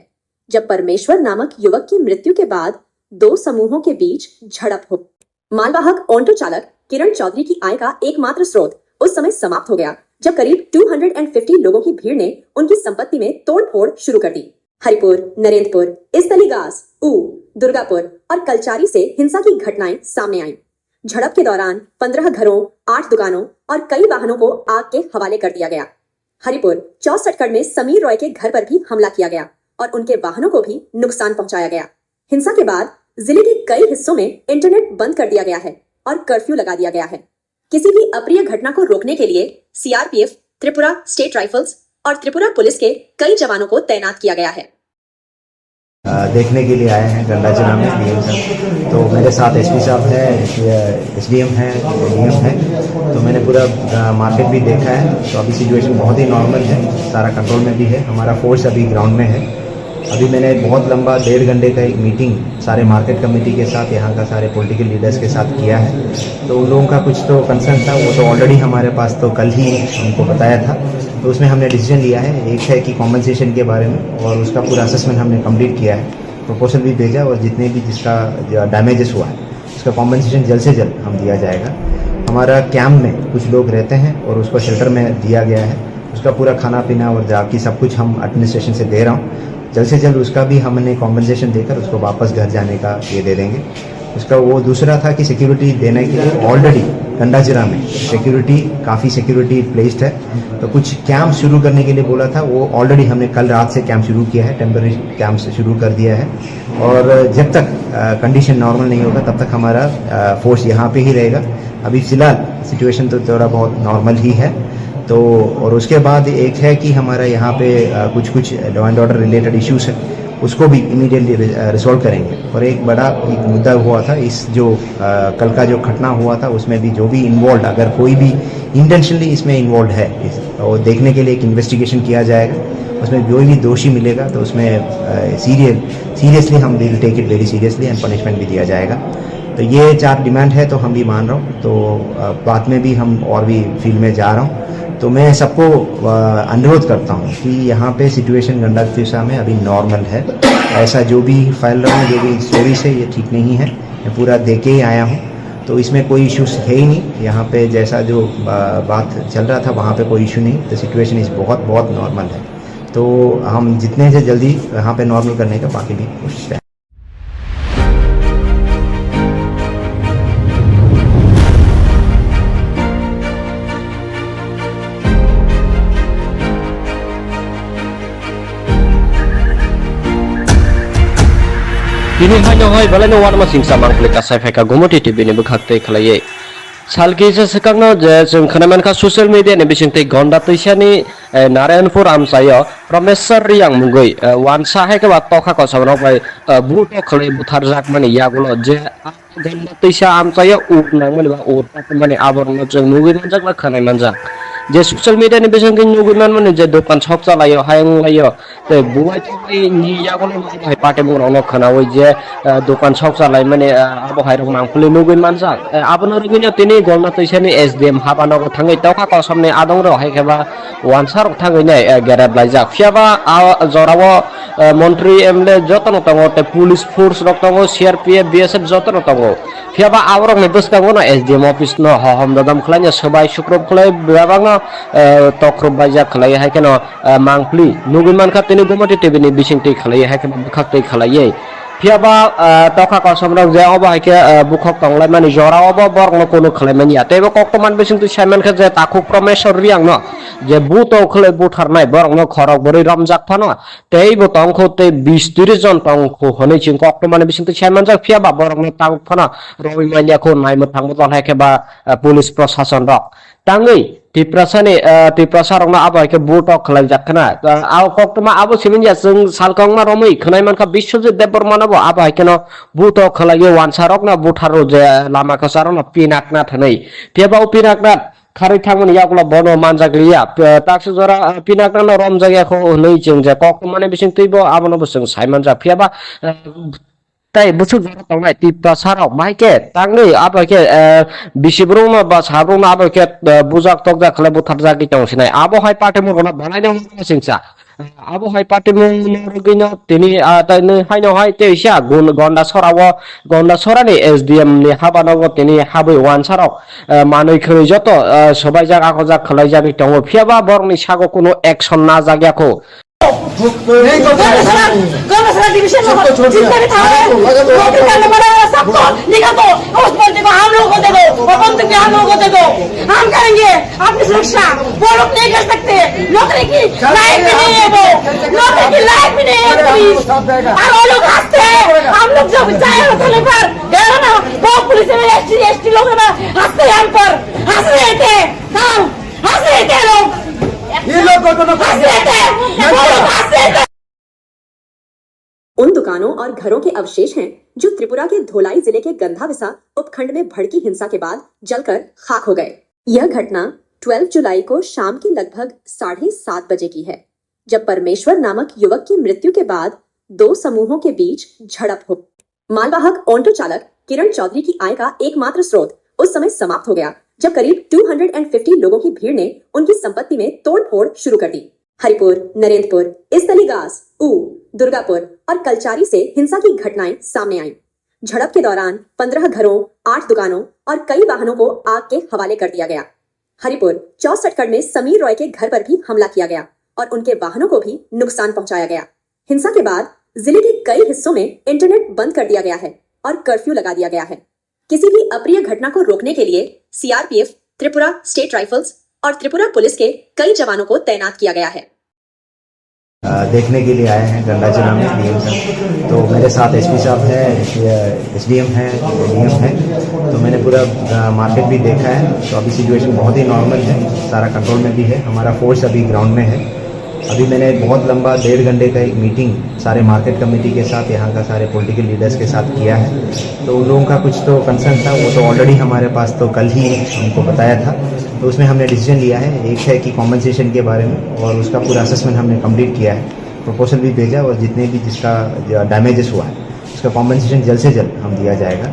जब परमेश्वर नामक युवक की मृत्यु के बाद दो समूहों के बीच झड़प हो। मालवाहक ऑटो चालक किरण चौधरी की आय का एकमात्र स्रोत उस समय समाप्त हो गया जब करीब 250 लोगों की भीड़ ने उनकी संपत्ति में तोड़फोड़ शुरू कर दी। हरिपुर, नरेंद्रपुर, इस्तलीगास, दुर्गापुर और कलचारी से हिंसा की घटनाएं सामने आईं। झड़प के दौरान 15 घरों, 8 दुकानों और कई वाहनों को आग के हवाले कर दिया गया। हरिपुर 64 में समीर रॉय के घर पर भी हमला किया गया और उनके वाहनों को भी नुकसान पहुंचाया गया। हिंसा के बाद जिले के कई हिस्सों में इंटरनेट बंद कर दिया गया है और कर्फ्यू लगा दिया गया है। किसी भी अप्रिय घटना को रोकने के लिए सीआरपीएफ, त्रिपुरा स्टेट राइफल्स और त्रिपुरा पुलिस के कई जवानों को तैनात किया गया है। देखने के लिए आए हैं गंडाचना में डीएम साहब, तो मेरे साथ एसपी साहब है, एसडीएम है, डीएम है, तो मैंने पूरा मार्केट भी देखा है। तो अभी सिचुएशन बहुत ही नॉर्मल है, सारा कंट्रोल में भी है। हमारा फोर्स अभी ग्राउंड में है। अभी मैंने बहुत लंबा 1.5 घंटे का एक मीटिंग सारे मार्केट कमेटी के साथ, यहाँ का सारे पॉलिटिकल लीडर्स के साथ किया है। तो उन लोगों का कुछ तो कंसर्न था, वो तो ऑलरेडी हमारे पास तो कल ही उनको बताया था। तो उसमें हमने डिसीजन लिया है, एक है कि कॉम्पनसेशन के बारे में, और उसका पूरा असेसमेंट हमने कंप्लीट किया है, प्रपोजल भी भेजा, और जितने भी जिसका डैमेजेस हुआ है उसका कॉम्पनसेशन जल्द से जल्द हम दिया जाएगा। हमारा कैंप में कुछ लोग रहते हैं और उसको शेल्टर में दिया गया है, उसका पूरा खाना पीना और जाकी सब कुछ हम एडमिनिस्ट्रेशन से दे रहा हूँ। जल्द से जल्द उसका भी हमने कॉम्पनसेशन देकर उसको वापस घर जाने का ये दे देंगे। उसका वो दूसरा था कि सिक्योरिटी देने के लिए ऑलरेडी गंडाजिरा में काफ़ी सिक्योरिटी प्लेस्ड है, तो कुछ कैंप शुरू करने के लिए बोला था, वो ऑलरेडी हमने कल रात से कैंप शुरू किया है, टेम्पररी कैंप से शुरू कर दिया है। और जब तक कंडीशन नॉर्मल नहीं होगा तब तक हमारा फोर्स यहाँ पे ही रहेगा। अभी फ़िलहाल सिचुएशन तो थोड़ा बहुत नॉर्मल ही है। तो और उसके बाद एक है कि हमारा यहाँ पे कुछ law and order related issues है, उसको भी इमीडिएटली रिजॉल्व करेंगे। और एक बड़ा एक मुद्दा हुआ था इस जो कल का जो घटना हुआ था उसमें भी जो भी इन्वॉल्व, अगर कोई भी इंटेंशनली इसमें इन्वॉल्व है और देखने के लिए एक इन्वेस्टिगेशन किया जाएगा, उसमें कोई भी दोषी मिलेगा तो उसमें सीरियसली हम will take it very seriously and punishment भी दिया जाएगा। तो ये 4 डिमांड है तो हम भी मान रहा हूँ। तो बाद में भी हम और भी फील्ड में जा रहा हूँ। तो मैं सबको अनुरोध करता हूँ कि यहाँ पे सिचुएशन गंडा तिशा में अभी नॉर्मल है। ऐसा जो भी फैल रहा हूँ, जो भी स्टोरी से ये ठीक नहीं है, मैं पूरा देख के ही आया हूँ। तो इसमें कोई इश्यूज है ही नहीं। यहाँ पे जैसा जो बात चल रहा था वहाँ पे कोई इशू नहीं। तो सिचुएशन इस बहुत नॉर्मल है। तो हम जितने से जल्दी यहाँ पे नॉर्मल करने का बाकी भी कोशिश करें। Kini hanya hoy balai war masing samang pelika saifeka gomoti TV ni bukhakte khalaiye salki se sekangno je जों खोनामान ka social media ni bisingte gonda toisani Narayanpur Amsayo Promesor Riyang mungoi wansa hai ke wakto kha ko sabno bai buto khalai buthar jak mani yagulo je gonda toisa Amsayo ut nang mani ba ut mani aborno जों mugoi manjak la khanai manjak जे social media नि बेसंग नुगुनमान माने जे दुकान shop चलायो हायंग लायो ते बुवाय तो नि यागोल भाई पाटे मुरनो खनावै जे दुकान शॉप चलाय माने आबो हायरं मांगफुले नुगुनमान जा आबनो रगिनो तिनि गलना तैसानि एसडीएम हाबानो थांगै तौका कसमने आदं रो हायखेबा वानसार थांगै नै गेरेब लायजा फियाबा जरावो मन्त्री एमएलए जतन तंगो ते पुलिस फोर्स रक तंगो सीआरपीएफ बीएसएफ जतन तंगो फियाबा आवरक ने बसकांगो ना एसडीएम ऑफिस न हम ददम खलाय सबाय शुक्रब खलाय बेबांग तख्रब बाजा खलाय हायकेनो मांगफ्ली नुगुनमान का तिनि गमति टिभिनि बिसिंति खलाय हायकेनो बुखाक्तै खलायै फियाबा तखा कसमरक जे अबो हायके बुखक तंगलाय माने जरा अबो बरन कोनो खलायमानिया तेबो कक्तमान बिसिंति सायमान खा जे ताखु प्रमेश्वर रियां न जे बुतो खलाय बुथारनाय बरन खरक बरै रमजाक फानो तेबो तंखो ते 20-30 जन तंखो हनै चिं कक्तमान बिसिंति सायमान जा फियाबा बरन तांग फानो रबिमानिया खौ नायमो थांबो जन हायकेबा पुलिस प्रशासन रक तांगै तिप्रसारंना आबायके बुटक खलाय जाखना आव कक्तमा आबो सिमिनया जों सालकंमा रमै खनायमानखा बिश्वजित देबबर्मानाबो आबायकेनो बुटक खलायो वानसारकना बुथारो जे लामाखौ सारना पिनाकना थनै तेबाव पिनाकना खारै थांमोन यागला बनो मानजागलिया ताक्स जरा पिनाकना रम जायगाखौ नै जों जे कक्तमाने बिसिं तैबो आबनो जों सायमान जा फियाबा ताई बुसु जरा तंगाय तिप्रसारक माइके तांगै आबायके बिसिब्रुमा बा साब्रुमा आबायके बुजाक तकजा खले बुथार जागि तंसिनाय आबो हाय पार्टी मुरना बनायनो सिंसा आबो हाय पार्टी मुरगिनो तिनि ताइनो हायनो हाय तेइसा गुन गंडा सरानि एसडीएम नि हाबानागो तिनि हाबै वानसारक मानै खरै जत सबाय जागा खजा खलाय जागि तंगो फियाबा बरनि सागो कोनो एक्शन ना जाग्याखौ गौरसरा डिवीजन में जितने भी थाने नौकरी करने वाले सबको निकाल दो। उस बंदे को हम लोगों को दे दो और बंदूक भी हम लोगों को दे दो। हम करेंगे अपनी सुरक्षा। वो लोग नहीं कर सकते। नौकरी की लायक भी नहीं है वो। नौकरी की लायक भी नहीं है पुलिस। और वो लोग हंसते हैं। हम लोग जब जाए होटल पर गए ना वो पुलिस में एसटी लोग ना हंसते हैं हम पर हंस रहे थे। हम हंस रहे थे लोग उन दुकानों और घरों के अवशेष हैं जो त्रिपुरा के धोलाई जिले के गंधाविसा उपखंड में भड़की हिंसा के बाद जलकर खाक हो गए। यह घटना 12 जुलाई को शाम के लगभग 7:30 बजे की है, जब परमेश्वर नामक युवक की मृत्यु के बाद 2 समूहों के बीच झड़प हो। मालवाहक ऑटो चालक किरण चौधरी की आय का एकमात्र स्रोत उस समय समाप्त हो गया जब करीब 250 लोगों की भीड़ ने उनकी संपत्ति में तोड़फोड़ शुरू कर दी। हरिपुर, नरेंद्रपुर, इस्तलीगास, दुर्गापुर और कलचारी से हिंसा की घटनाएं सामने आईं। झड़प के दौरान 15 घरों, 8 दुकानों और कई वाहनों को आग के हवाले कर दिया गया। हरिपुर 64 में समीर रॉय के घर पर भी हमला किया गया और उनके वाहनों को भी नुकसान पहुंचाया गया। हिंसा के बाद जिले के कई हिस्सों में इंटरनेट बंद कर दिया गया है और कर्फ्यू लगा दिया गया है। किसी भी अप्रिय घटना को रोकने के लिए सीआरपीएफ, त्रिपुरा स्टेट राइफल्स और त्रिपुरा पुलिस के कई जवानों को तैनात किया गया है। देखने के लिए आए हैं गंडा जिला में डीएम साहब। तो मेरे साथ एसपी साहब है, एसडीएम है, डीएम है। तो मैंने पूरा मार्केट भी देखा है। तो अभी सिचुएशन बहुत ही नॉर्मल है, सारा कंट्रोल में भी है। हमारा फोर्स अभी ग्राउंड में है। अभी मैंने बहुत लंबा 1.5 घंटे का एक मीटिंग सारे मार्केट कमेटी के साथ, यहाँ का सारे पॉलिटिकल लीडर्स के साथ किया है। तो उन लोगों का कुछ तो कंसर्न था, वो तो ऑलरेडी हमारे पास तो कल ही हमको बताया था। तो उसमें हमने डिसीजन लिया है, एक है कि कॉम्पनसेशन के बारे में, और उसका पूरा असेसमेंट हमने कंप्लीट किया है, प्रपोजल भी भेजा, और जितने भी जिसका डैमेजेस हुआ है उसका कॉम्पनसेशन जल्द से जल्द हम दिया जाएगा।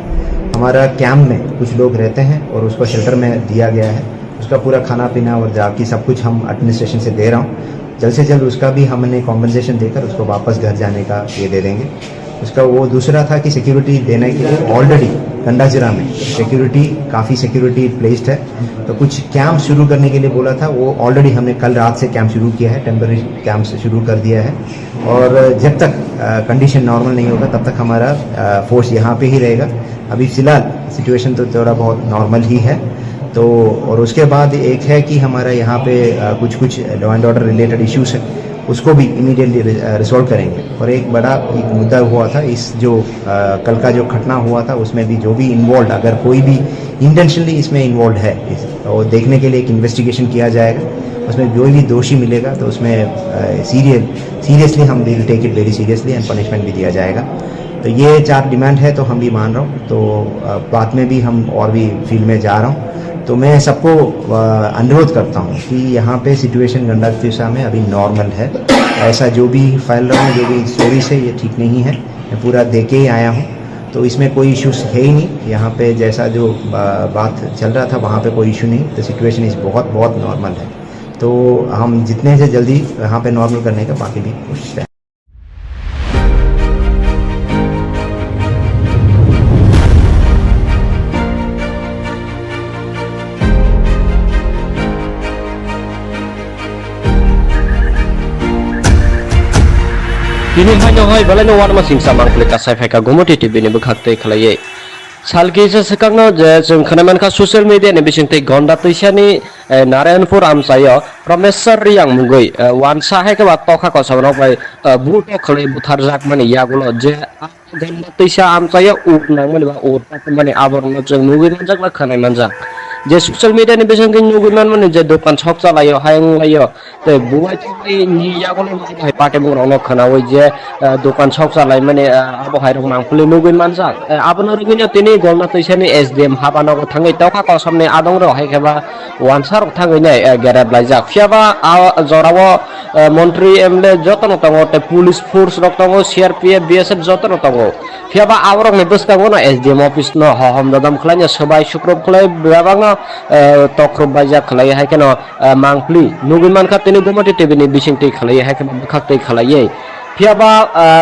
हमारा कैंप में कुछ लोग रहते हैं और उसको शेल्टर में दिया गया है, उसका पूरा खाना पीना और जाकी सब कुछ हम एडमिनिस्ट्रेशन से दे रहा हूँ। जल्द से जल्द उसका भी हमने कॉम्पनसेशन देकर उसको वापस घर जाने का ये दे देंगे। उसका वो दूसरा था कि सिक्योरिटी देने के लिए ऑलरेडी गंडाजिरा में सिक्योरिटी काफ़ी सिक्योरिटी प्लेस्ड है, तो कुछ कैंप शुरू करने के लिए बोला था, वो ऑलरेडी हमने कल रात से कैंप शुरू किया है, टेम्पररी कैंप से शुरू कर दिया है। और जब तक कंडीशन नॉर्मल नहीं होगा तब तक हमारा फोर्स यहाँ पे ही रहेगा। अभी फ़िलहाल सिचुएशन तो थोड़ा बहुत नॉर्मल ही है। तो और उसके बाद एक है कि हमारा यहाँ पे कुछ law and order related issues है, उसको भी इमीडिएटली रिजॉल्व करेंगे। और एक बड़ा एक मुद्दा हुआ था, इस जो कल का जो घटना हुआ था उसमें भी जो भी इन्वॉल्व, अगर कोई भी इंटेंशनली इसमें इन्वॉल्व है और देखने के लिए एक इन्वेस्टिगेशन किया जाएगा, उसमें जो भी दोषी मिलेगा तो उसमें सीरियसली हम will take it very seriously and punishment भी दिया जाएगा। तो ये 4 डिमांड है, तो हम भी मान रहा हूँ। तो बाद में भी हम और भी फील्ड में जा रहा हूँ। तो मैं सबको अनुरोध करता हूँ कि यहाँ पे सिचुएशन गंडातिसा में अभी नॉर्मल है। ऐसा जो भी फैल रहा हूँ, जो भी स्टोरीज है, ये ठीक नहीं है। मैं पूरा दे के ही आया हूँ, तो इसमें कोई इश्यूज है ही नहीं। यहाँ पे जैसा जो बात चल रहा था वहाँ पे कोई इशू नहीं। तो सिचुएशन इस बहुत नॉर्मल है। तो हम जितने से जल्दी यहाँ पे नॉर्मल करने का बाकी भी कोशिश करें। Kini hanya hai balai no warma singsa mangkle ka sai ka gomoti tv ni bukhakte khlaye salki se sekakno je जों खोनामान ka social media ni bisingte gonda tuisani Narayanpur amsayo Promeswar Riyang mungoi wansa hai ka tokha ko sabno bai buto khlai buthar jak mani yagulo je gonda tuisa amsayo uk nang mani ba urta mani aborno जों mungoi jak la khanai manja जे social media नि बेसंग नुगुमान माने जे दुकान छक चलायो हायं लायो ते बुवाय थै नि यागोल हाय पाटे मुंगराव खनावै जे दुकान छक चलाय माने आबो हायरं मांगफुले नुगुन मानसा आबनो रुगिनो तिनि गलना तैसानि एसडीएम हाबानागो थाङै तौखा कसमने आदं र हायखेबा वानसार थाङै नै गेरेब लायजा फियाबा जरावो मन्त्री एमले जतन तंगो ते पुलिस फोर्स रक तंगो सीआरपीएफ बीएसएफ जतन तंगो फियाबा आवरक नि बसकागो ना एसडीएम ऑफिस न हम ददम खलाय सबाय सुक्रब खलाय बेबांगा तख्रब बाजा खलाय हाय केनो मांगफ्ली नुगुमान का तिनि गमति टीवी नि बिसिंगति खलाय हाय केनो बुखाक्तै खलाय फियाबा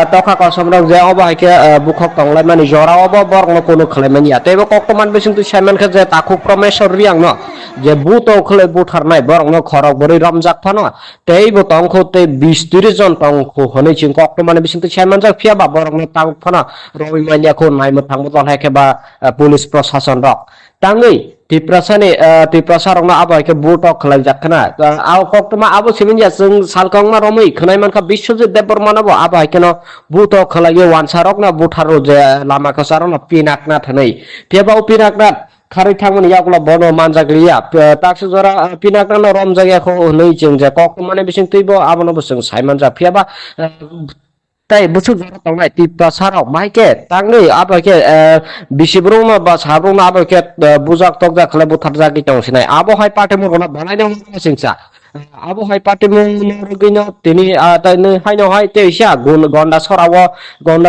तखा कसमरक जे अबा हाय के बुखक तंगलाय माने जरा अबा बरनो कोनो खलाय मानिया तेबो कक्तमान बिसिंगति सायमान का जे ताखु प्रमेश्वर रियांग न जे बुतो खलाय बुथारनाय बरनो खरक बरै रमजाक फानो तेबो तंखो ते 20-30 जन तंखो हनै चिं कक्तमान बिसिंगति सायमान जा फियाबा बरनो तांग फानो रवि मानिया खौ नायमो थांबो तल हाय केबा पुलिस प्रशासन रक तांगै तिप्रसारंना आबायके बुटक खलाय जाखना आव कक्तमा आबो सिमिनया जों सालकंमा रमै खनायमानका बिश्वजित देबबर्मानाबो आबायकेनो बुटक खलाय वानसारकना बुथारो जे लामा कसारना पिनाकना थनै तेबाव पिनाकना खारै थांमोन यागला बनो मानजागलिया ताक्स जरा पिनाकना रमजागियाखौ नै जों जे कक्तमाने बिसिं तैबो आबनो बसों सायमान जा फियाबा ताई बुसु जरा तंगनाय तिपा साराव माइके तांगनै आबाके बिसिब्रंग बा साब्रंग आबाके बुजाक तकजा खले बुथार जागि तंसिनाय आबो हाय पाटे मुरगना बानायनो सिंसा आबो हाय पाटे मुरगिनो तिनि ताइनो हायनो हाय तेइसा गुन गंडा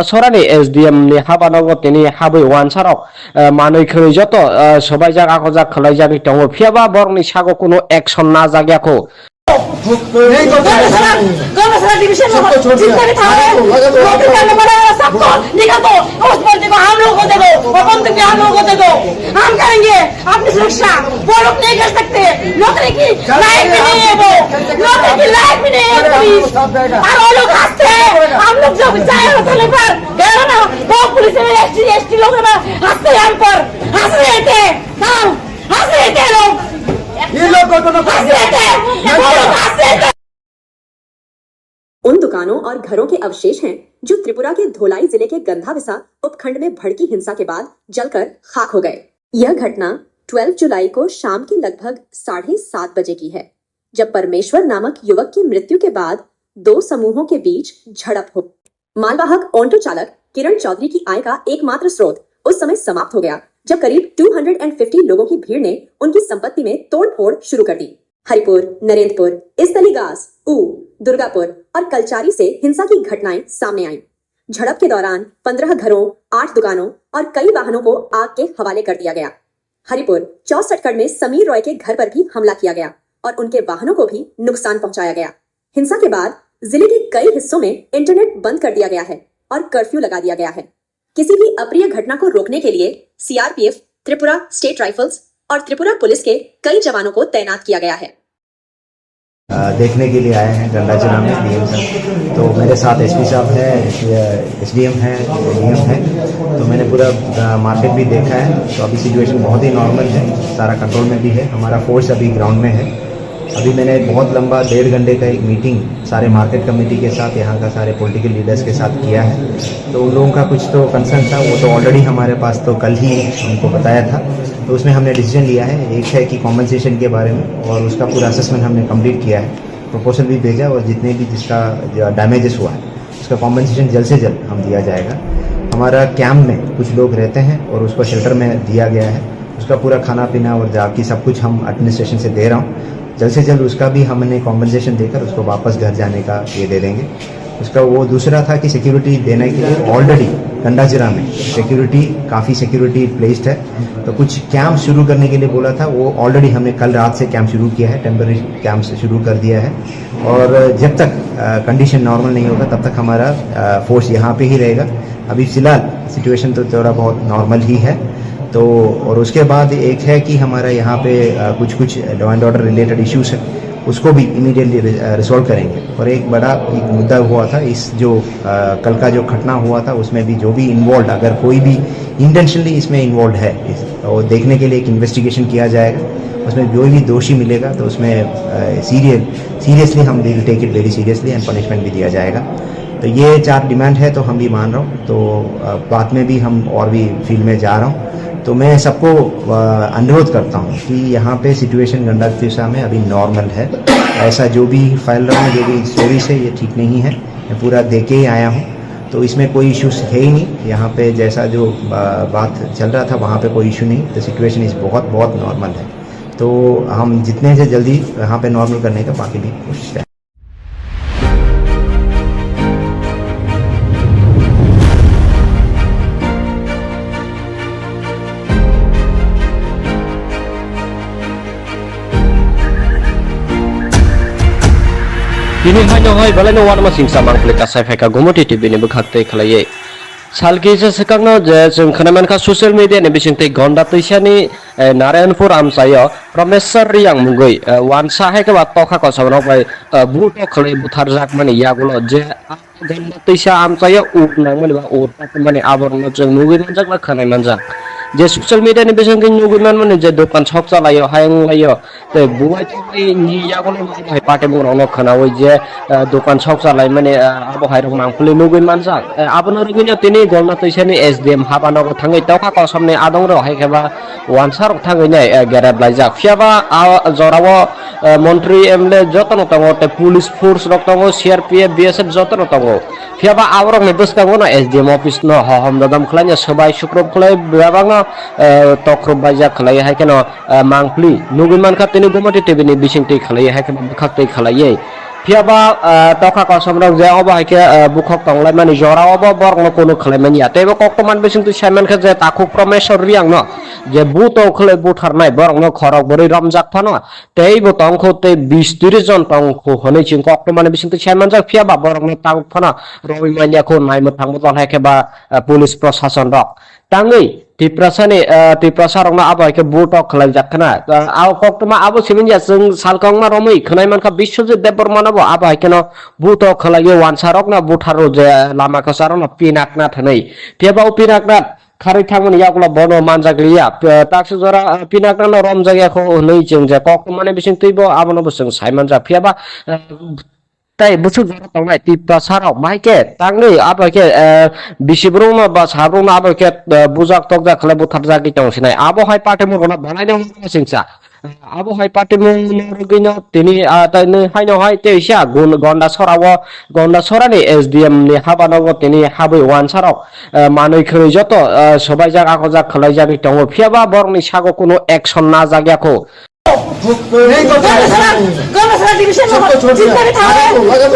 सरानि एसडीएम नि हाबानागो तिनि हाबै वानसाराव मानै खै जत सबाय जागा खजा खलाय जागि तंगो फियाबा बरनि सागो कोनो एक्शन ना जागियाखौ गौरव डिवीजन में जितने भी थाने नौकरी करने वाले सबको निकाल दो उस बंदी को हम लोगों को दे दो और बंदूक भी हम लोगों को दे दो हम करेंगे अपनी सुरक्षा वो लोग नहीं कर सकते नौकरी की लायक भी नहीं है वो नौकरी की लायक भी नहीं है पुलिस और वो लोग हंसते हैं हम लोग जब जाए होटल पर गए ना वो पुलिस में एसटी लोग हंसते हैं हम पर हंस रहे थे हंस रहे थे लोग ये लोग को तो उन दुकानों और घरों के अवशेष हैं जो त्रिपुरा के धोलाई जिले के गंधाविसा उपखंड में भड़की हिंसा के बाद जलकर खाक हो गए। यह घटना 12 जुलाई को शाम के लगभग 7:30 बजे की है, जब परमेश्वर नामक युवक की मृत्यु के बाद दो समूहों के बीच झड़प हो। मालवाहक ऑटो चालक किरण चौधरी की आय का एकमात्र स्रोत उस समय समाप्त हो गया जब करीब 250 लोगों की भीड़ ने उनकी संपत्ति में तोड़फोड़ शुरू कर दी। हरिपुर, नरेंद्रपुर, इसतलीगास, ऊ, दुर्गापुर और कलचारी से हिंसा की घटनाएं सामने आईं। झड़प के दौरान 15 घरों, 8 दुकानों और कई वाहनों को आग के हवाले कर दिया गया। हरिपुर 64 में समीर रॉय के घर पर भी हमला किया गया और उनके वाहनों को भी नुकसान पहुंचाया गया। हिंसा के बाद जिले के कई हिस्सों में इंटरनेट बंद कर दिया गया है और कर्फ्यू लगा दिया गया है। किसी भी अप्रिय घटना को रोकने के लिए सीआरपीएफ, त्रिपुरा स्टेट राइफल्स और त्रिपुरा पुलिस के कई जवानों को तैनात किया गया है। देखने के लिए आए हैं गंडा जिला में डीएम साहब। तो मेरे साथ एसपी साहब है, एसडीएम है, डीएम है। तो मैंने पूरा मार्केट भी देखा है। तो अभी सिचुएशन बहुत ही नॉर्मल है, सारा कंट्रोल में भी है। हमारा फोर्स अभी ग्राउंड में है। अभी मैंने बहुत लंबा 1.5 घंटे का एक मीटिंग सारे मार्केट कमेटी के साथ, यहाँ का सारे पॉलिटिकल लीडर्स के साथ किया है। तो उन लोगों का कुछ तो कंसर्न था, वो तो ऑलरेडी हमारे पास तो कल ही उनको बताया था। तो उसमें हमने डिसीजन लिया है, एक है कि कॉम्पनसेशन के बारे में, और उसका पूरा असेसमेंट हमने कंप्लीट किया है, प्रपोजल भी भेजा, और जितने भी जिसका डैमेजेस हुआ है उसका कॉम्पनसेशन जल्द से जल्द हम दिया जाएगा। हमारा कैंप में कुछ लोग रहते हैं और उसको शेल्टर में दिया गया है, उसका पूरा खाना पीना और बाकी सब कुछ हम एडमिनिस्ट्रेशन से दे रहा हूँ। जल्द से जल्द उसका भी हमने कॉम्पनसेशन देकर उसको वापस घर जाने का ये दे देंगे। उसका वो दूसरा था कि सिक्योरिटी देने के लिए ऑलरेडी गंडा जिला में काफ़ी सिक्योरिटी प्लेस्ड है। तो कुछ कैंप शुरू करने के लिए बोला था, वो ऑलरेडी हमने कल रात से कैंप शुरू किया है, टेम्पररी कैंप से शुरू कर दिया है। और जब तक कंडीशन नॉर्मल नहीं होगा तब तक हमारा फोर्स यहाँ पे ही रहेगा। अभी फिलहाल सिचुएशन तो थोड़ा बहुत नॉर्मल ही है। तो और उसके बाद एक है कि हमारा यहाँ पे कुछ law and order related issues है, उसको भी इमीडिएटली रिजॉल्व करेंगे। और एक बड़ा एक मुद्दा हुआ था, इस जो कल का जो घटना हुआ था उसमें भी जो भी इन्वॉल्व, अगर कोई भी इंटेंशनली इसमें इन्वॉल्व है, और देखने के लिए एक इन्वेस्टिगेशन किया जाएगा। उसमें जो भी दोषी मिलेगा तो उसमें सीरियसली हम will take it very seriously and punishment भी दिया जाएगा। तो ये 4 डिमांड है, तो हम भी मान रहा हूँ। तो बाद में भी हम और भी फील्ड में जा रहा हूँ। तो मैं सबको अनुरोध करता हूँ कि यहाँ पे सिचुएशन गंडा दिशा में अभी नॉर्मल है। ऐसा जो भी फैल रहा है, जो भी स्टोरीज है, ये ठीक नहीं है। मैं पूरा देख के ही आया हूँ, तो इसमें कोई इश्यूज है ही नहीं। यहाँ पे जैसा जो बात चल रहा था वहाँ पे कोई इशू नहीं। तो सिचुएशन इस बहुत नॉर्मल है। तो हम जितने से जल्दी यहाँ पे नॉर्मल करने का बाकी भी कोशिश करें। Kini hanya hoi balai no warma singsa mangklik kasai feka gomoti TV ni bekhakte khalaiye. Salki se sekangno je जों खोनामान ka social media ni bisingte gonda tuisani Narayanpur amsayo Promesar yang mungoi wansa hai ke wat tokha ko sabrok bai buto khlai buthar jak mani yagulo je gonda tuisa amsayo uk nang mani ba ur mani aborno जों mungoi manjak ba khanai manjak जे social media नि बेजों नुगुमान माने जे दुकान shop चलायो हायं लायो ते बुवाय तो नि यागोनो भाई पाटे मुंगनो खनावै जे दुकान शॉप चलाय माने आबो हायरं मांगफुले नुगुन मानजा आबनो रुगुनिया तिनि गलना तैसानि एसडीएम हाबानो थाङै तखा कसमने आदं रो हायखेबा वानसार थाङै नै गेरेब लायजा फियाबा जरावो मन्त्री एमले जतन तंगो ते पुलिस फोर्स रक तंगो सीआरपीएफ बीएसएफ जतन तंगो फियाबा आवरक नि बसकांगो न एसडीएम ऑफिस न हम ददम खलाय सबाय शुक्रब खलाय बाबांगा तख्रब बाजा खलाय हायकेन मांगफ्ली नुगुन मानखा तिनि गमति टिभिनि बिसिंति खलाय हायकेन बखाक्तै खलायै फियाबा तखा कसमरक जे अब हायके बुखक तंगलाय माने जरा अब बरगनो कोनो खलाय मानिया तेबो कक्तमान बिसिंति सायमान खा जे ताखु प्रमेश्वर रियांग न जे बुतो खलाय बुथारनाय बरगनो खरक बरै रमजाक फानो तेबो तंखो ते 20-30 जन तंखो हनै चिं कक्तमान बिसिंति सायमान जा फियाबा बरगनो तंग फानो रवि मानिया खौ नायमो थांबो तल हायकेबा पुलिस प्रशासन रक ताङै तिप्रसारंना आबो के बुटक खलाय जाखना आव कक्तमा आबो सिमिनया जों सालकंमा रमै खनाय मानखा बिश्वजित देबबर्मानाबो आबो हायकेन बुटक खलाय वानसारकना बुथारो जे लामा कसारना पिनाकना थनै तेबाव पिनाकना खारै थांमोन यागला बनो मानजाग्लिया ताक्स जरा पिनाकना रम जायगाखौ नै जों जे कक्तमाने बिसिं तैबो आबोनो बसं सायमान जा फियाबा ताई बुसु जरा तंगाय तिप्ता साराव माइके तांगै आबाके बिसिब्रुंना बा साब्रुंना आबाके बुजाक तकजा खले बुथार जागि तंसिनाय आबो हाय पाटे मुरगना बनायनो सिंसा আবহাই পার্টি মুগিনো তিনি তাইনে হাইনো হাই তেইসা গন্ডা সরানি এসডিএম ni হাবানগো তিনি হাবই ওয়ান সারক মানুই খৈ যত সবাই জাগ আকজাক খলাই জাগি দङ ফিয়াবা বরনি সাগো কোনো অ্যাকশন না জাগিয়াखौ गौरव डिवीजन में जितने भी थाने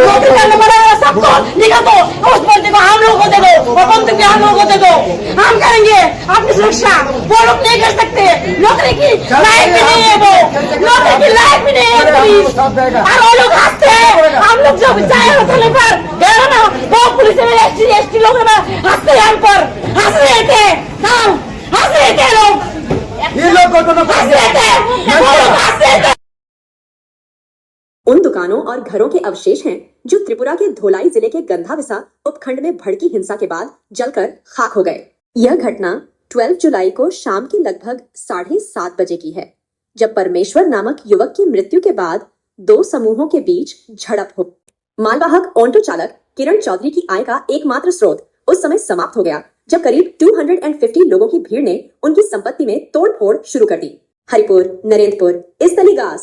नौकरी करने वाले सबको निकाल दो उस बंदी को हम लोगों को दे दो और बंदूक भी हम लोगों को दे दो हम करेंगे अपनी सुरक्षा वो लोग नहीं कर सकते नौकरी की लायक भी नहीं है वो नौकरी की लायक भी नहीं है पुलिस और वो लोग हंसते हैं हम लोग जब जाए होटल पर गए ना वो पुलिस में एसटी लोग ना हंसते हैं हम पर हंस रहे थे हंस रहे थे लोग ये लोग को तो हंस रहे थे वो लोग हंस रहे थे। उन दुकानों और घरों के अवशेष हैं जो त्रिपुरा के धोलाई जिले के गंधाविसा उपखंड में भड़की हिंसा के बाद जलकर खाक हो गए। यह घटना 12 जुलाई को शाम के लगभग 7:30 बजे की है, जब परमेश्वर नामक युवक की मृत्यु के बाद दो समूहों के बीच झड़प हो। मालवाहक ऑटो चालक किरण चौधरी की आय का एकमात्र स्रोत उस समय समाप्त हो गया जब करीब 250 लोगों की भीड़ ने उनकी संपत्ति में तोड़फोड़ शुरू कर दी। हरिपुर, नरेंद्रपुर, इस्तलीगास,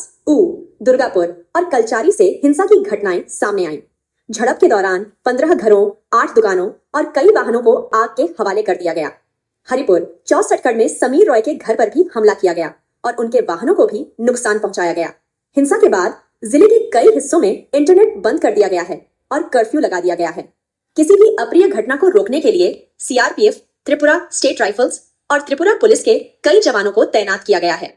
दुर्गापुर और कलचारी से हिंसा की घटनाएं सामने आईं। झड़प के दौरान 15 घरों, 8 दुकानों और कई वाहनों को आग के हवाले कर दिया गया। हरिपुर 64 में समीर रॉय के घर पर भी हमला किया गया और उनके वाहनों को भी नुकसान पहुंचाया गया। हिंसा के बाद जिले के कई हिस्सों में इंटरनेट बंद कर दिया गया है और कर्फ्यू लगा दिया गया है। किसी भी अप्रिय घटना को रोकने के लिए सीआरपीएफ, त्रिपुरा स्टेट राइफल्स और त्रिपुरा पुलिस के कई जवानों को तैनात किया गया है।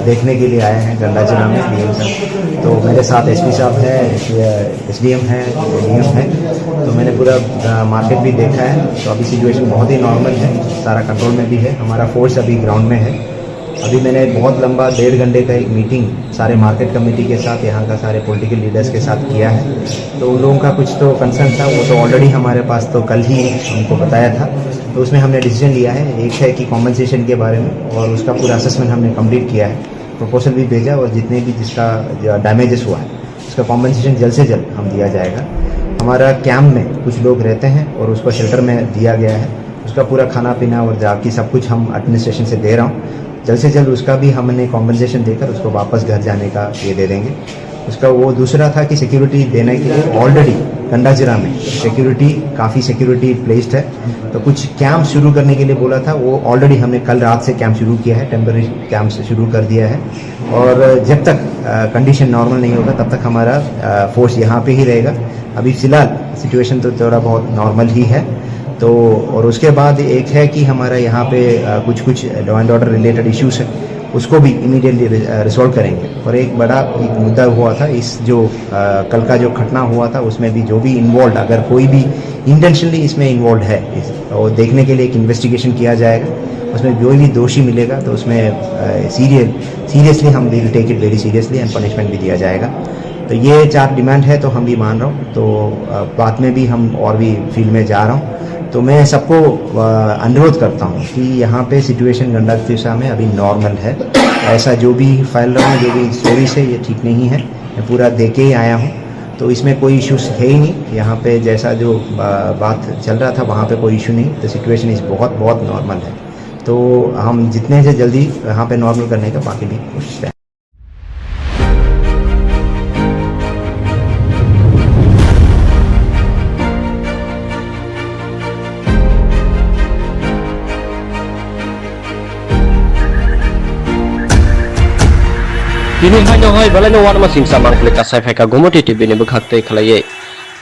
देखने के लिए आए हैं गंडा जिला में डीएम साहब। तो मेरे साथ एसपी साहब है, एसडीएम है, डीएम है। तो मैंने पूरा मार्केट भी देखा है। तो अभी सिचुएशन बहुत ही नॉर्मल है, सारा कंट्रोल में भी है। हमारा फोर्स अभी ग्राउंड में है। अभी मैंने बहुत लंबा 1.5 घंटे का एक मीटिंग सारे मार्केट कमेटी के साथ, यहाँ का सारे पॉलिटिकल लीडर्स के साथ किया है। तो उन लोगों का कुछ तो कंसर्न था, वो तो ऑलरेडी हमारे पास तो कल ही हमको बताया था। तो उसमें हमने डिसीजन लिया है, एक है कि कॉम्पनसेशन के बारे में, और उसका पूरा असेसमेंट हमने कंप्लीट किया है, प्रपोजल भी भेजा, और जितने भी जिसका डैमेजेस हुआ है उसका कॉम्पनसेशन जल्द से जल्द हम दिया जाएगा। हमारा कैंप में कुछ लोग रहते हैं और उसको शेल्टर में दिया गया है, उसका पूरा खाना पीना और जाके सब कुछ हम एडमिनिस्ट्रेशन से दे रहा हूँ। जल्द से जल्द उसका भी हमने कॉम्पनसेशन देकर उसको वापस घर जाने का ये दे देंगे। उसका वो दूसरा था कि सिक्योरिटी देने के लिए ऑलरेडी गंडा जिला में सिक्योरिटी काफ़ी सिक्योरिटी प्लेस्ड है। तो कुछ कैंप शुरू करने के लिए बोला था, वो ऑलरेडी हमने कल रात से कैंप शुरू किया है, टेम्पररी कैंप से शुरू कर दिया है। और जब तक कंडीशन नॉर्मल नहीं होगा तब तक हमारा फोर्स यहाँ पे ही रहेगा। अभी फ़िलहाल सिचुएशन तो थोड़ा बहुत नॉर्मल ही है। तो और उसके बाद एक है कि हमारा यहाँ पे कुछ law and order related issues है, उसको भी इमीडिएटली रिजॉल्व करेंगे। और एक बड़ा एक मुद्दा हुआ था, इस जो कल का जो घटना हुआ था उसमें भी जो भी इन्वॉल्व, अगर कोई भी इंटेंशनली इसमें इन्वॉल्व है, और देखने के लिए एक इन्वेस्टिगेशन किया जाएगा। उसमें जो भी दोषी मिलेगा तो उसमें सीरियसली हम will take it very seriously and punishment भी दिया जाएगा। तो ये 4 डिमांड है, तो हम भी मान रहा हूँ। तो बाद में भी हम और भी फील्ड में जा रहा हूँ। तो मैं सबको अनुरोध करता हूँ कि यहाँ पे सिचुएशन गंडा दिशा में अभी नॉर्मल है। ऐसा जो भी फैल रहा है, जो भी स्टोरीज है, ये ठीक नहीं है। मैं पूरा देख के ही आया हूँ, तो इसमें कोई इश्यूज है ही नहीं। यहाँ पे जैसा जो बात चल रहा था वहाँ पे कोई इशू नहीं। तो सिचुएशन इस बहुत नॉर्मल है। तो हम जितने से जल्दी यहाँ पे नॉर्मल करने का बाकी भी कोशिश करें। Kini hanya hai balai wan masing samang pelika saifeka gomoti TV ni bekhakte khalai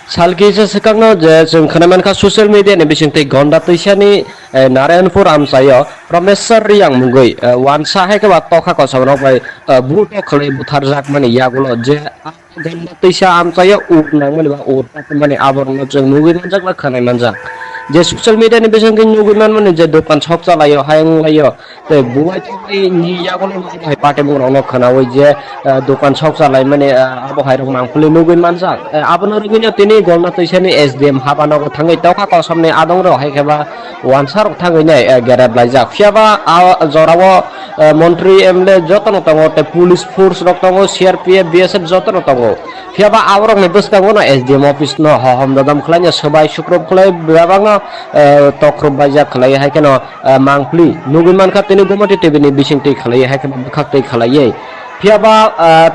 salki se sekangno je जों खोनामान खा ससियेल मीडिया नि बिसिंगते गंडा तैसानि नारायणपुर आमसायो प्रमेश्वर रियांग मुगै वानसा है के बात तखा को सबनो बाय बुट खले बुथार जाक माने यागुलो जे गंडा तैसा आमसायो उकनां माने बा उरता माने आबरनो जों मुगै मनजाक बा खोनाय मनजाक जे ससियल मीडिया नि बिसिंगते मुगै माने जे दखान शप चलायो हायं लायो ते बुवाय तै नि यागुलो बाय पाटे बुंनो खोनावै जे दखान शप चलाय माने आबो हायरक मांखुले मुगै मनजाक आबनो रुगैनो तिनि गंडा तैसानि एसडीएम हाबानागो थाङै तखा को सबने आदं रो हायखेबा वानसार थाङै नै गेरेब लायजाक फियाबा जरावो मन्त्री एमएलए जतन तंगो ते पुलिस फोर्स रक तंगो सीआरपीएफ बीएसएफ जतन तंगो फियाबा आवरक नै बसतांगो ना एसडीएम ऑफिस न हम ददम खलाय सबाय सुक्रब खलाय बेबांगा तख्रब बायजा खलाय हाय केन मांगप्ली नुगुन मानखा तिनि गुमटी टिभिनि बिसिंथि खलाय हाय केन बुखाक्तै खलायै फियाबा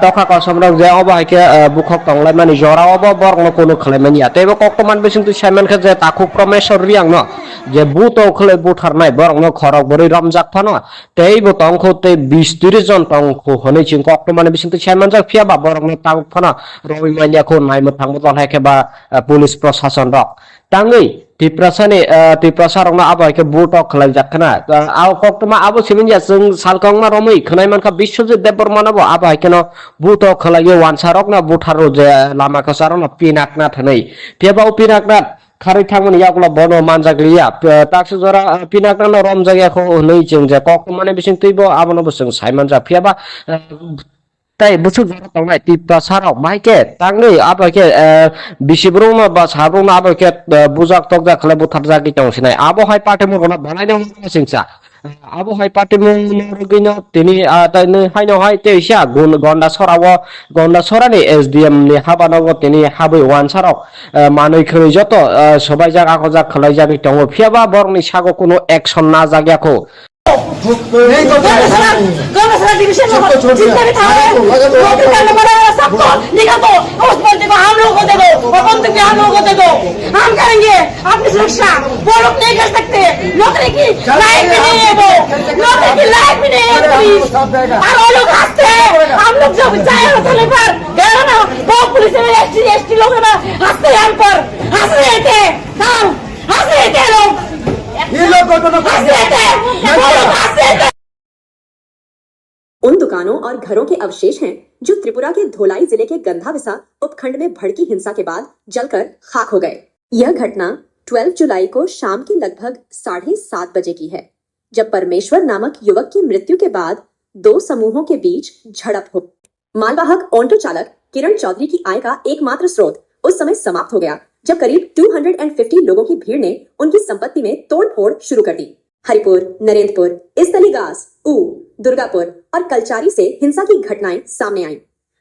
तखा कसमरक जे अब हायके बुखक तंगलाय मानि जरावबो बरनो कोनो खलायमानि या तेबो कक्तमान बिसिंथि सायमानखा जे ताखु प्रमेश्वर रियां न जे बुतो खलाय बुथारनाय बरनो खरक बोरै रमजाक फानो तेबो तंखौ ते 20-30 जन तंखौ हनै चिं कक्तमान बिसिंथि सायमान जा फियाबा बरनो तांग फानो रवि मानियाखौ नायमो थांबो दल हायके बा पुलिस प्रशासन रक तांगै तिप्रसारंना आबायके बुटक खलाय जाखना आव कक्तमा आबो सिमिनया जों सालकंमा रमै खनाय मानखा बिश्वजित देबबर्मानाबो आबायके न बुटक खलाय वानसारक ना बुथारो जे लामा कसारो न पिनाकना थनै फेबाव पिनाकना खारै थांमोन यागला बनो मानजाग्लिया ताक्सु जरा पिनाकना रम जायगाखौ नै जों जे कक्तमाने बिसिं तैबो आबोनो जों सायमान जा फियाबा tay busuk jara tongnai tipta sarok maike tangni abake bisibrung ba sabrung abake bujak tokja khle buthar jagi tongsinai abo hai party mo gona banai dong singsa abo hai party mo rugino tini tani haino hai te sia gonda sorani SDM ni habanogo tini habai wan sarok manui khri joto sobai jaga ko jak khlai jagi tongo phiaba borni sago kono action na jagyako गौरव division में जितने भी थाने नौकरी करने वाले सबको निकाल दो उस बंदे को हम लोगों को दे दो और बंदूक भी हम लोगों को दे दो हम करेंगे अपनी सुरक्षा वो लोग नहीं कर सकते नौकरी की लायक भी नहीं है वो नौकरी की लायक भी नहीं है पुलिस और वो लोग हंसते हैं हम लोग जब जाए होटल पर गए ना वो पुलिस में एसटी लोग ना हंसते हैं हम पर हंस रहे थे हंस रहे थे लोग ये लोग हंस रहे थे वो लोग हंस रहे थे। उन दुकानों और घरों के अवशेष हैं जो त्रिपुरा के धोलाई जिले के गंधाविसा उपखंड में भड़की हिंसा के बाद जलकर खाक हो गए। यह घटना 12 जुलाई को शाम के लगभग 7:30 बजे की है, जब परमेश्वर नामक युवक की मृत्यु के बाद दो समूहों के बीच झड़प हो। मालवाहक ऑटो चालक किरण चौधरी की आय का एकमात्र स्रोत उस समय समाप्त हो गया जब करीब 250 लोगों की भीड़ ने उनकी संपत्ति में तोड़फोड़ शुरू कर दी। हरिपुर, नरेंद्रपुर, इस्तलीगास, दुर्गापुर और कलचारी से हिंसा की घटनाएं सामने आईं।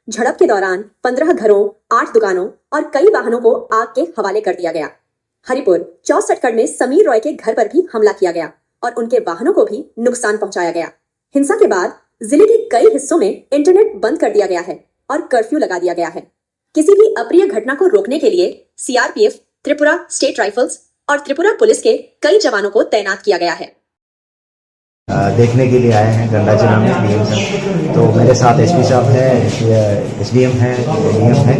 झड़प के दौरान 15 घरों, 8 दुकानों और कई वाहनों को आग के हवाले कर दिया गया। हरिपुर 64 में समीर रॉय के घर पर भी हमला किया गया और उनके वाहनों को भी नुकसान पहुंचाया गया। हिंसा के बाद जिले के कई हिस्सों में इंटरनेट बंद कर दिया गया है और कर्फ्यू लगा दिया गया है। किसी भी अप्रिय घटना को रोकने के लिए सीआरपीएफ, त्रिपुरा स्टेट राइफल्स और त्रिपुरा पुलिस के कई जवानों को तैनात किया गया है। देखने के लिए आए हैं गंडाचना में डीएम साहब, तो मेरे साथ एसपी साहब है, एसडीएम है, डीएम है,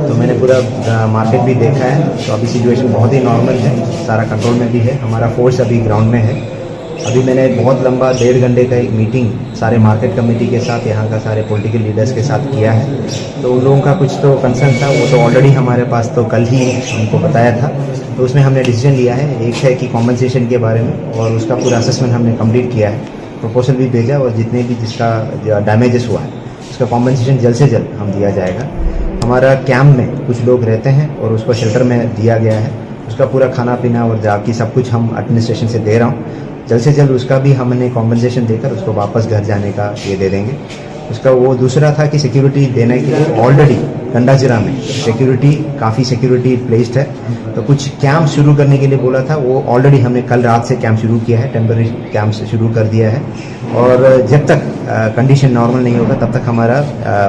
तो मैंने पूरा मार्केट भी देखा है। तो अभी सिचुएशन बहुत ही नॉर्मल है, सारा कंट्रोल में भी है। हमारा फोर्स अभी ग्राउंड में है। अभी मैंने बहुत लंबा 1.5 घंटे का एक मीटिंग सारे मार्केट कमेटी के साथ, यहाँ का सारे पॉलिटिकल लीडर्स के साथ किया है। तो उन लोगों का कुछ तो कंसर्न था, वो तो ऑलरेडी हमारे पास तो कल ही हमको बताया था। तो उसमें हमने डिसीजन लिया है, एक है कि कॉम्पनसेशन के बारे में, और उसका पूरा असेसमेंट हमने कंप्लीट किया है, प्रपोजल भी भेजा, और जितने भी जिसका डैमेजेस हुआ है उसका कॉम्पनसेशन जल्द से जल्द हम दिया जाएगा। हमारा कैंप में कुछ लोग रहते हैं और उसको शेल्टर में दिया गया है, उसका पूरा खाना पीना और जाकी सब कुछ हम एडमिनिस्ट्रेशन से दे रहा हूँ। जल्द से जल्द उसका भी हमने कॉम्पनसेशन देकर उसको वापस घर जाने का ये दे देंगे। उसका वो दूसरा था कि सिक्योरिटी देने के लिए ऑलरेडी गंडाजिरा में सिक्योरिटी काफ़ी सिक्योरिटी प्लेस्ड है, तो कुछ कैंप शुरू करने के लिए बोला था, वो ऑलरेडी हमने कल रात से कैंप शुरू किया है, टेम्पररी कैंप शुरू कर दिया है। और जब तक कंडीशन नॉर्मल नहीं होगा तब तक हमारा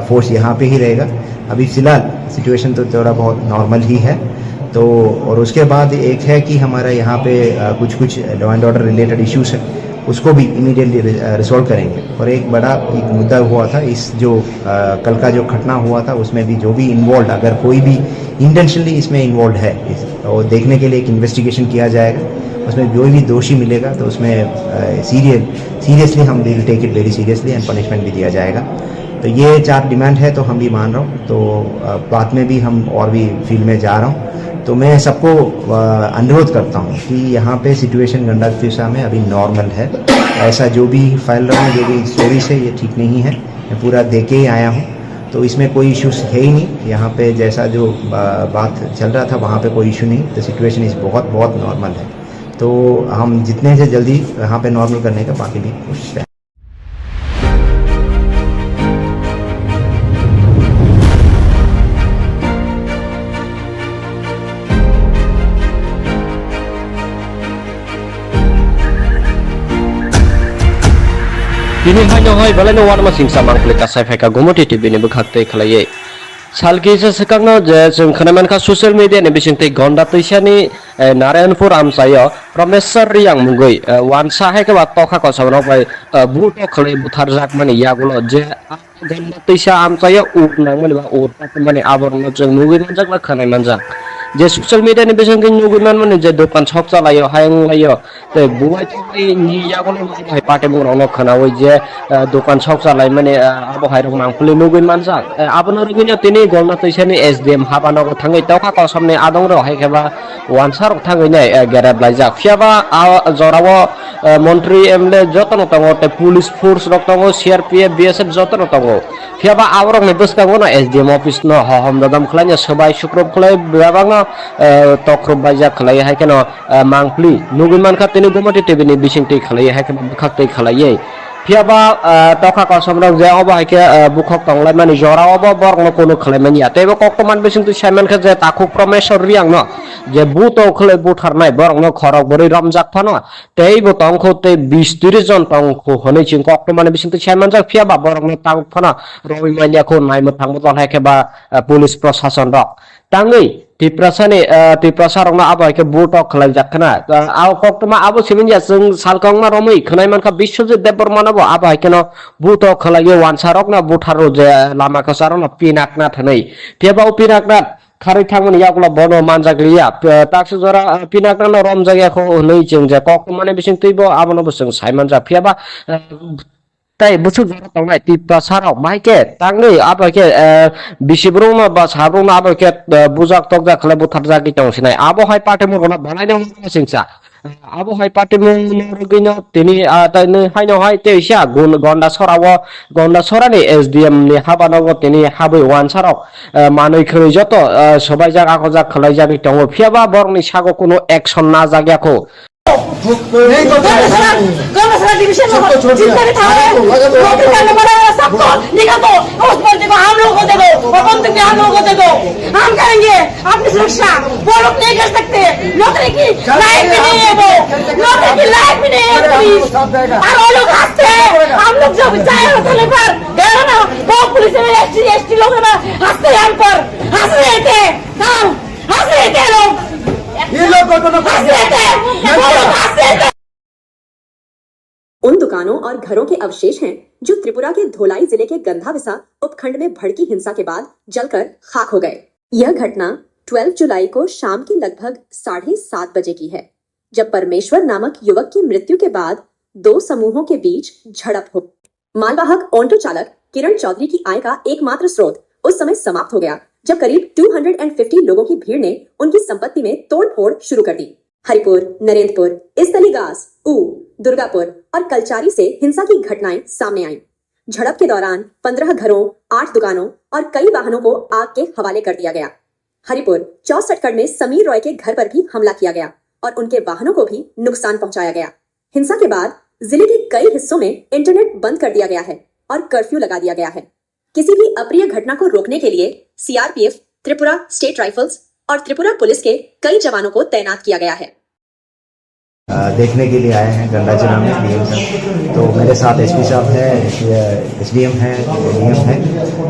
फोर्स यहाँ पे ही रहेगा। अभी फ़िलहाल सिचुएशन तो थोड़ा बहुत नॉर्मल ही है। तो और उसके बाद एक है कि हमारा यहाँ पे कुछ law and order related issues है, उसको भी इमीडिएटली रिजॉल्व करेंगे। और एक बड़ा एक मुद्दा हुआ था, इस जो कल का जो घटना हुआ था उसमें भी जो भी इन्वॉल्व, अगर कोई भी इंटेंशनली इसमें इन्वॉल्व है, और देखने के लिए एक इन्वेस्टिगेशन किया जाएगा। उसमें जो भी दोषी मिलेगा तो उसमें सीरियसली हम will take it very seriously and punishment भी दिया जाएगा। तो ये 4 डिमांड है, तो हम भी मान रहा हूँ। तो बाद में भी हम और भी फील्ड में जा रहा हूँ। तो मैं सबको अनुरोध करता हूँ कि यहाँ पे सिचुएशन गंडाजिरा में अभी नॉर्मल है। ऐसा जो भी फैल रहा है, जो भी स्टोरीज है, ये ठीक नहीं है। मैं पूरा देख के ही आया हूँ, तो इसमें कोई इश्यूज है ही नहीं। यहाँ पे जैसा जो बात चल रहा था वहाँ पे कोई इशू नहीं। तो सिचुएशन इस बहुत नॉर्मल है। तो हम जितने से जल्दी यहाँ पे नॉर्मल करने का बाकी भी कोशिश करें। Pinihan hoy balano wan masing samang pelika sai feka gomoti TV ni bekhakte khlaye salkisa sekangno je जों खोनामान खा ससियेल मीडिया नि बिसिंथै गन्दा तैसानि नारायणपुर आमसायो प्रमेश्वर रियां मुगै वान साहे के बात तखा को सबनो बाय बुट खलै बुथार जाक माने यागुलो जे गन्दा तैसा आमसायो उनां माने बा उरता माने आबरनो जों मुगै मनजाक ला खोनाय मनजाक जे ससियल मीडिया नि बिसिंथै मुगै माने जे दखान छक चलायो हायं लायो ते बुवाय थै नि यागुलो माने पाटे बुरावनो खोनावै जे दखान छक चलाय माने आबो हायरक मांफुलि मुगै मनजाक आबनो रगिनो तिनि गन्दा तैसानि एसडीएम हाबानाव थाङै तखा को सामने आदं र हायखेबा वानसार थाङै नै गेरेब लायजाक फियाबा जराव मन्त्री एमएलए जतन तंगो ते पुलिस फोर्स रक तंगो सीआरपीएफ बीएसएफ जतन तंगो फियाबा आवरक नै बसकांगो ना एसडीएम ऑफिस न हम ददम खलाय सबाय सुक्रब खलाय बेबांग तख्रब बायजा खलाय हायकेनो मांफुलि नुगुमान खा तिनि गमति टीवी नि बिसिंथै खलाय हायकेनो बखाक्तै खलायै फियाबा तखा को समरक जे अब हायके बुखक तंगलाय माने जराव बरनो कोनो खलायमानि आतेबो कक्टमान बिसिंथै सायमान खा जे ताखु प्रमेश्वर रियां न जे बुतो खलाय बुथारनाय बरनो खरक बरै रमजाक फनो तेबो तंखौ ते 20-30 जन तंखौ हनै चिं कक्टमान बिसिंथै सायमान जा फियाबा बरनो तांग फनो रवि मानियाखौ नायमो थांबो जन हायकेबा पुलिस प्रशासन रक ताङै तिप्रसारंना आबायके बुटक खलाय जाखना आव कक्टमा आबो सिमिनया जों सालकंमा रमै खनायमानखा बिश्वजित देबबर्मानाबो आबायकेनो बुटक खलाय वानसारकना बुथारो जे लामा खसारना पिनाकना थनै तेबाव पिनाकना खारै थांमोन यागला बनो मानजागलिया ताक्स जरा पिनाकना रम जायगाखौ नै जों जे कक्टमाने बिसिं तैबो आबनो बसं सायमान जा फियाबा ताई बुसु जरा तंनाय तिप्रसाराव माइके तांनै आबाके बिसिब्रुमा बा साब्रुमा आबाके बुजाक तकजा खले बुथार जागि तंसिनाय आबो हाय पाटे मुरगना बनायनो सिंसा आबो हाय पाटे मुरगिनो तिनि ताइनै हायनो हाय तेइसा गन्दा सरानि एसडीएम नि हाबानाव तिनि हाबै वानसाराव मानै खरै जत सबाय जाग आखो जाग खलाय जागि तंगो फियाबा बरनि सागो कोनो एक्शन ना जाग्याखौ गंगा डिवीजन में जितने भी थाने नौकरी करने वाले सबको निकाल दो उस बंदे को हम लोगों को दे दो और बंदूक भी हम लोगों को दे दो हम करेंगे अपनी सुरक्षा वो लोग नहीं कर सकते नौकरी की लायक भी नहीं है वो नौकरी की लायक भी नहीं है पुलिस और वो लोग हंसते हैं हम लोग जब जाए होटल पर गए ना वो पुलिस में एसटी लोग ना हंसते हैं हम पर हंस रहे थे हंस रहे थे लोग ये लोग हंस रहे थे वो लोग हंस रहे थे। उन दुकानों और घरों के अवशेष हैं जो त्रिपुरा के धोलाई जिले के गंधाविसा उपखंड में भड़की हिंसा के बाद जलकर खाक हो गए। यह घटना 12 जुलाई को शाम के लगभग 7:30 बजे की है, जब परमेश्वर नामक युवक की मृत्यु के बाद दो समूहों के बीच झड़प हो। मालवाहक ऑटो चालक किरण चौधरी की आय का एकमात्र स्रोत उस समय समाप्त हो गया जब करीब 250 लोगों की भीड़ ने उनकी संपत्ति में तोड़फोड़ शुरू कर दी। हरिपुर, नरेंद्रपुर, इस्तलीगास, दुर्गापुर और कलचारी से हिंसा की घटनाएं सामने आईं। झड़प के दौरान 15 घरों, 8 दुकानों और कई वाहनों को आग के हवाले कर दिया गया। हरिपुर 64 में समीर रॉय के घर पर भी हमला किया गया और उनके वाहनों को भी नुकसान पहुंचाया गया। हिंसा के बाद जिले के कई हिस्सों में इंटरनेट बंद कर दिया गया है और कर्फ्यू लगा दिया गया है। किसी भी अप्रिय घटना को रोकने के लिए सीआरपीएफ, त्रिपुरा स्टेट राइफल्स और त्रिपुरा पुलिस के कई जवानों को तैनात किया गया है। देखने के लिए आए हैं गंडाचना में डीएम साहब, तो मेरे साथ एसपी साहब है, एसडीएम है, डीएम है,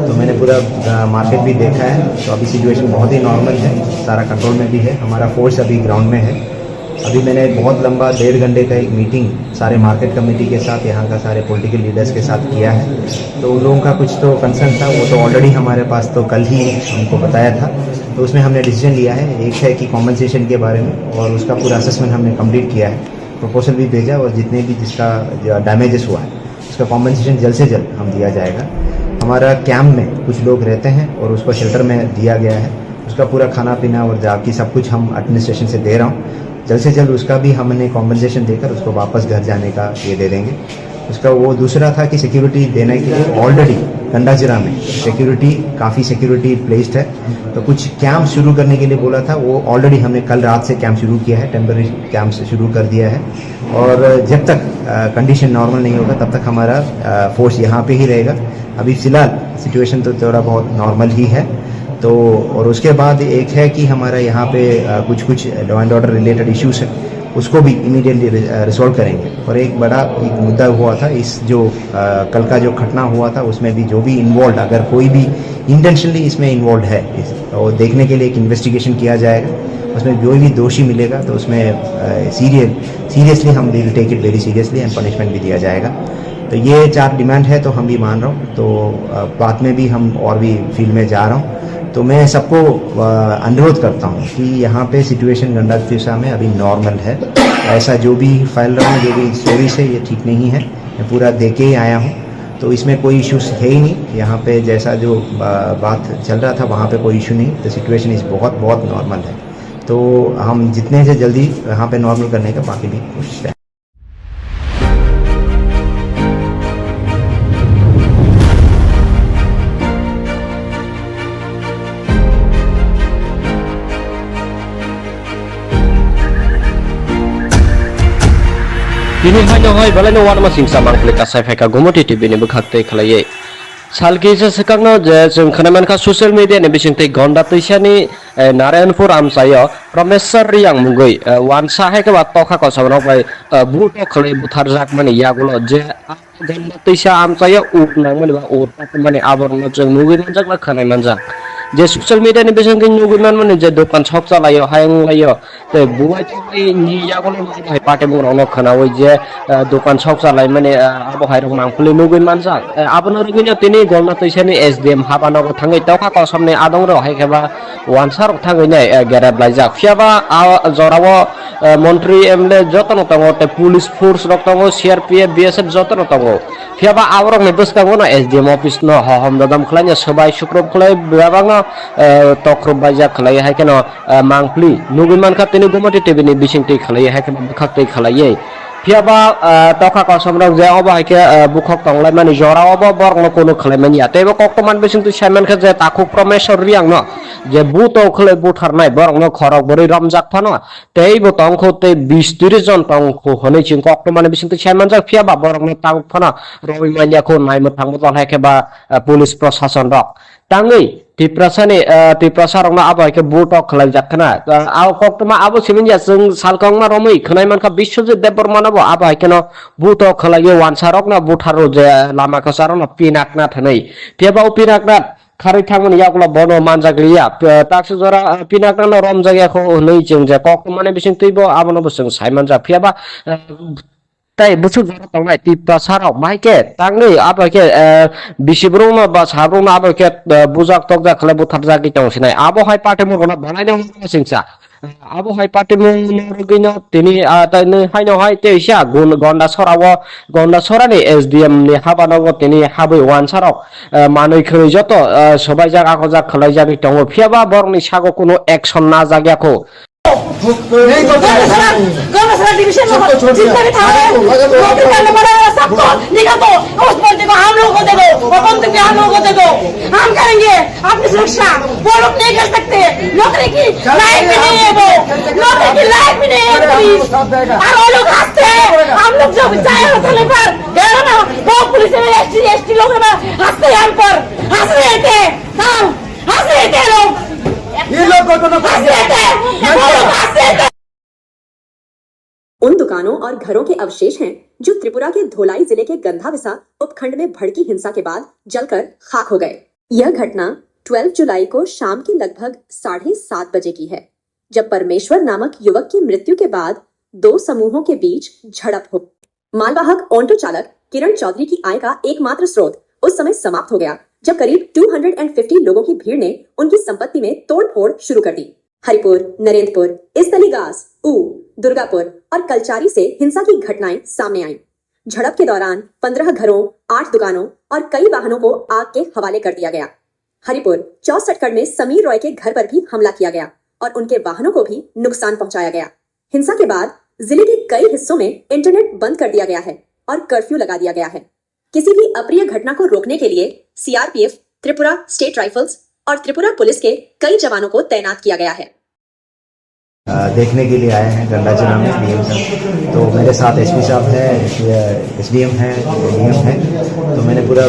तो मैंने पूरा मार्केट भी देखा है। तो अभी सिचुएशन बहुत ही नॉर्मल है, सारा कंट्रोल में भी है। हमारा फोर्स अभी ग्राउंड में है। अभी मैंने बहुत लंबा 1.5 घंटे का एक मीटिंग सारे मार्केट कमेटी के साथ, यहाँ का सारे पॉलिटिकल लीडर्स के साथ किया है। तो उन लोगों का कुछ तो कंसर्न था, वो तो ऑलरेडी हमारे पास तो कल ही हमको बताया था। तो उसमें हमने डिसीजन लिया है, एक है कि कॉम्पनसेशन के बारे में, और उसका पूरा असेसमेंट हमने कंप्लीट किया है, प्रपोजल भी भेजा, और जितने भी जिसका डैमेजेस हुआ है उसका कॉम्पनसेशन जल्द से जल्द हम दिया जाएगा। हमारा कैंप में कुछ लोग रहते हैं और उसको शेल्टर में दिया गया है, उसका पूरा खाना पीना और जाकी सब कुछ हम एडमिनिस्ट्रेशन से दे रहा हूँ। जल्द से जल्द उसका भी हमने कॉम्पनसेशन देकर उसको वापस घर जाने का ये दे देंगे। उसका वो दूसरा था कि सिक्योरिटी देने के लिए ऑलरेडी गंडाजिरा में काफ़ी सिक्योरिटी प्लेस्ड है, तो कुछ कैंप शुरू करने के लिए बोला था, वो ऑलरेडी हमने कल रात से कैंप शुरू किया है, टेम्पररी कैंप से शुरू कर दिया है। और जब तक कंडीशन नॉर्मल नहीं होगा तब तक हमारा फोर्स यहाँ पे ही रहेगा। अभी फ़िलहाल सिचुएशन तो थोड़ा बहुत नॉर्मल ही है। तो और उसके बाद एक है कि हमारा यहाँ पे कुछ law and order related issues है, उसको भी इमीडिएटली रिजॉल्व करेंगे। और एक बड़ा एक मुद्दा हुआ था इस जो कल का जो घटना हुआ था उसमें भी जो भी इन्वॉल्व, अगर कोई भी इंटेंशनली इसमें इन्वॉल्व है तो देखने के लिए एक इन्वेस्टिगेशन किया जाएगा। उसमें जो भी दोषी मिलेगा तो उसमें सीरियसली हम will take it very seriously and punishment भी दिया जाएगा। तो ये 4 डिमांड है तो हम भी मान रहा हूँ। तो बाद में भी हम और भी फील्ड में जा रहा हूँ। तो मैं सबको अनुरोध करता हूँ कि यहाँ पे सिचुएशन गंडा तिशा में अभी नॉर्मल है। ऐसा जो भी फैल रहा है, जो भी स्टोरी से, ये ठीक नहीं है। मैं पूरा देख के ही आया हूँ तो इसमें कोई इश्यूज है ही नहीं। यहाँ पे जैसा जो बात चल रहा था वहाँ पे कोई इशू नहीं। तो सिचुएशन इस बहुत नॉर्मल है। तो हम जितने से जल्दी यहाँ पे नॉर्मल करने का बाकी भी कोशिश है। Kini hanya hai balai war masing samang klika saifeka gomoti TV ni bukhakte khalaiye. Salki se sekangno je जों खोनामान खा ससियेल मीडिया नि बिसिंगते गंडा तैसानि नारायणपुर आमसायो प्रमेश्वर रियांग मुगै वानसा है के बात तखा को सबनो भाई बुट खले बुथार जाक माने यागुलो जे गंडा तैसा आमसायो उनां माने बा उर माने आबरनो जों मुगै मनजाक ला खोनाय मनजाक जे ससियल मीडिया नि बिसिंगते मुगै माने जे दखान छक चलायो हायं लायो ते बुवाय तै नि यागुलो भाई पाटे बुरावनो खोनावै जे दखान छक चलाय माने आबो हायरं मांगफुले मुगै मनजाक आबनो रगिनो तिनि गंडा तैसानि एसडीएम हाबानो थांगै तखा को सामने आदं रो हायखेबा वानसार थांगै नै गेरेब लाइजाक फियाबा जरावो मन्त्री एमएलए जतन तंगो ते पुलिस फोर्स रक तंगो सीआरपीएफ बीएसएफ जतन तंगो फियाबा आवरक नै बसकांगो ना एसडीएम ऑफिस न हम ददम खलाय सबाय सुक्रब खलाय बेबांग तख्रब बाजा खलाय हायकेन मांगफ्ली नुगुमान खातिनि गुमति टीवी नि बिसिंगति खलाय हायकेन बखाक्तै खलायै फियाबा तखा को समरक जे अबा हायके बुखक तंगलाय माने जरावो बरनो कोनो खलायमानि आतेबो कक्तमान बिसिंगति सायमान खा जे ताखु प्रमेश्वर रियांग न जे बुतो खले बुथारनाय बरनो खरक बरै रमजाक फानो तेबो तंखो ते 20-30 जन तंखो हनै चिं कक्तमान बिसिंगति सायमान जा फियाबा बरनो तांग फानो रवि मानियाखौ नायमो थांबो दन हायकेबा पुलिस प्रशासन रक तांगै तिप्रसारंना आबायके बुटक खलाय जाखना आव कक्तमा आबो सिमिनया जों सालकंमा रमै खनायमानखा बिश्वजित देबबर्मानाबो आबायकेन बुटक खलायो वानसारक ना बुथारो जे लामा खसारन पिनाकना थनै पेबाव पिनाकना खारै थांमोन यागला बनो मानजागलिया ताक्स जरा पिनाकना रम जायगाखौ नै जों जे कक्तमाने बिसिं तैबो आबनो बसं सायमान जा फियाबा ताई बुसु जरा तंनाय तिप्रसाराव माइके तांनै आबाके बिसिब्रुमा बा साब्रुमा आबाके बुजाक तकजा खले बुथार जागि तंसिनाय आबो हाय पाटे मगना बनायनो सिंसा आबो हाय पाटे मगनो तिनि ताइनै हायनो हाय तेइसा गुन गंडा सरानि एसडीएम नि हाबानांगो तिनि हाबै वानसाराव मानै खै जत सबाय जागा खजा खलाय जागि तंगो फियाबा बरनि सागो कोनो एक्शन ना जागियाखौ गौरव डिवीजन में जितना भी था नौकरी करने वाला सबको निकाल दो। उस बंदे को हम लोगों को दे दो, वो बंदूक भी हम लोगों को दे दो। हम करेंगे अपनी सुरक्षा। वो लोग नहीं कर सकते। नौकरी की लायक भी नहीं है वो, नौकरी की लायक भी नहीं है पुलिस। और वो लोग हंसते हैं। हम लोग जब जाए होटल पर गए ना, वो पुलिस में एसटी लोग हंसते हैं हम पर, हंस रहे थे। हाँ, हंस रहे थे लोग। ये लोग को तो उन दुकानों और घरों के अवशेष हैं जो त्रिपुरा के धोलाई जिले के गंधाविसा उपखंड में भड़की हिंसा के बाद जलकर खाक हो गए। यह घटना 12 जुलाई को शाम के लगभग 7:30 बजे की है, जब परमेश्वर नामक युवक की मृत्यु के बाद 2 समूहों के बीच झड़प हो। मालवाहक ऑटो चालक किरण चौधरी की आय का एकमात्र स्रोत उस समय समाप्त हो गया जब करीब 250 लोगों की भीड़ ने उनकी संपत्ति में तोड़फोड़ शुरू कर दी। हरिपुर, नरेंद्रपुर, इस्तलीगास, दुर्गापुर और कलचारी से हिंसा की घटनाएं सामने आईं। झड़प के दौरान 15 घरों, 8 दुकानों और कई वाहनों को आग के हवाले कर दिया गया। हरिपुर 64 में समीर रॉय के घर पर भी हमला किया गया और उनके वाहनों को भी नुकसान पहुंचाया गया। हिंसा के बाद जिले के कई हिस्सों में इंटरनेट बंद कर दिया गया है और कर्फ्यू लगा दिया गया है। किसी भी अप्रिय घटना को रोकने के लिए सीआरपीएफ, त्रिपुरा स्टेट राइफल्स और त्रिपुरा पुलिस के कई जवानों को तैनात किया गया है। देखने के लिए आए हैं गंडा जिला में डीएम साहब। तो मेरे साथ एसपी साहब है, एसडीएम है, डीएम है। तो मैंने पूरा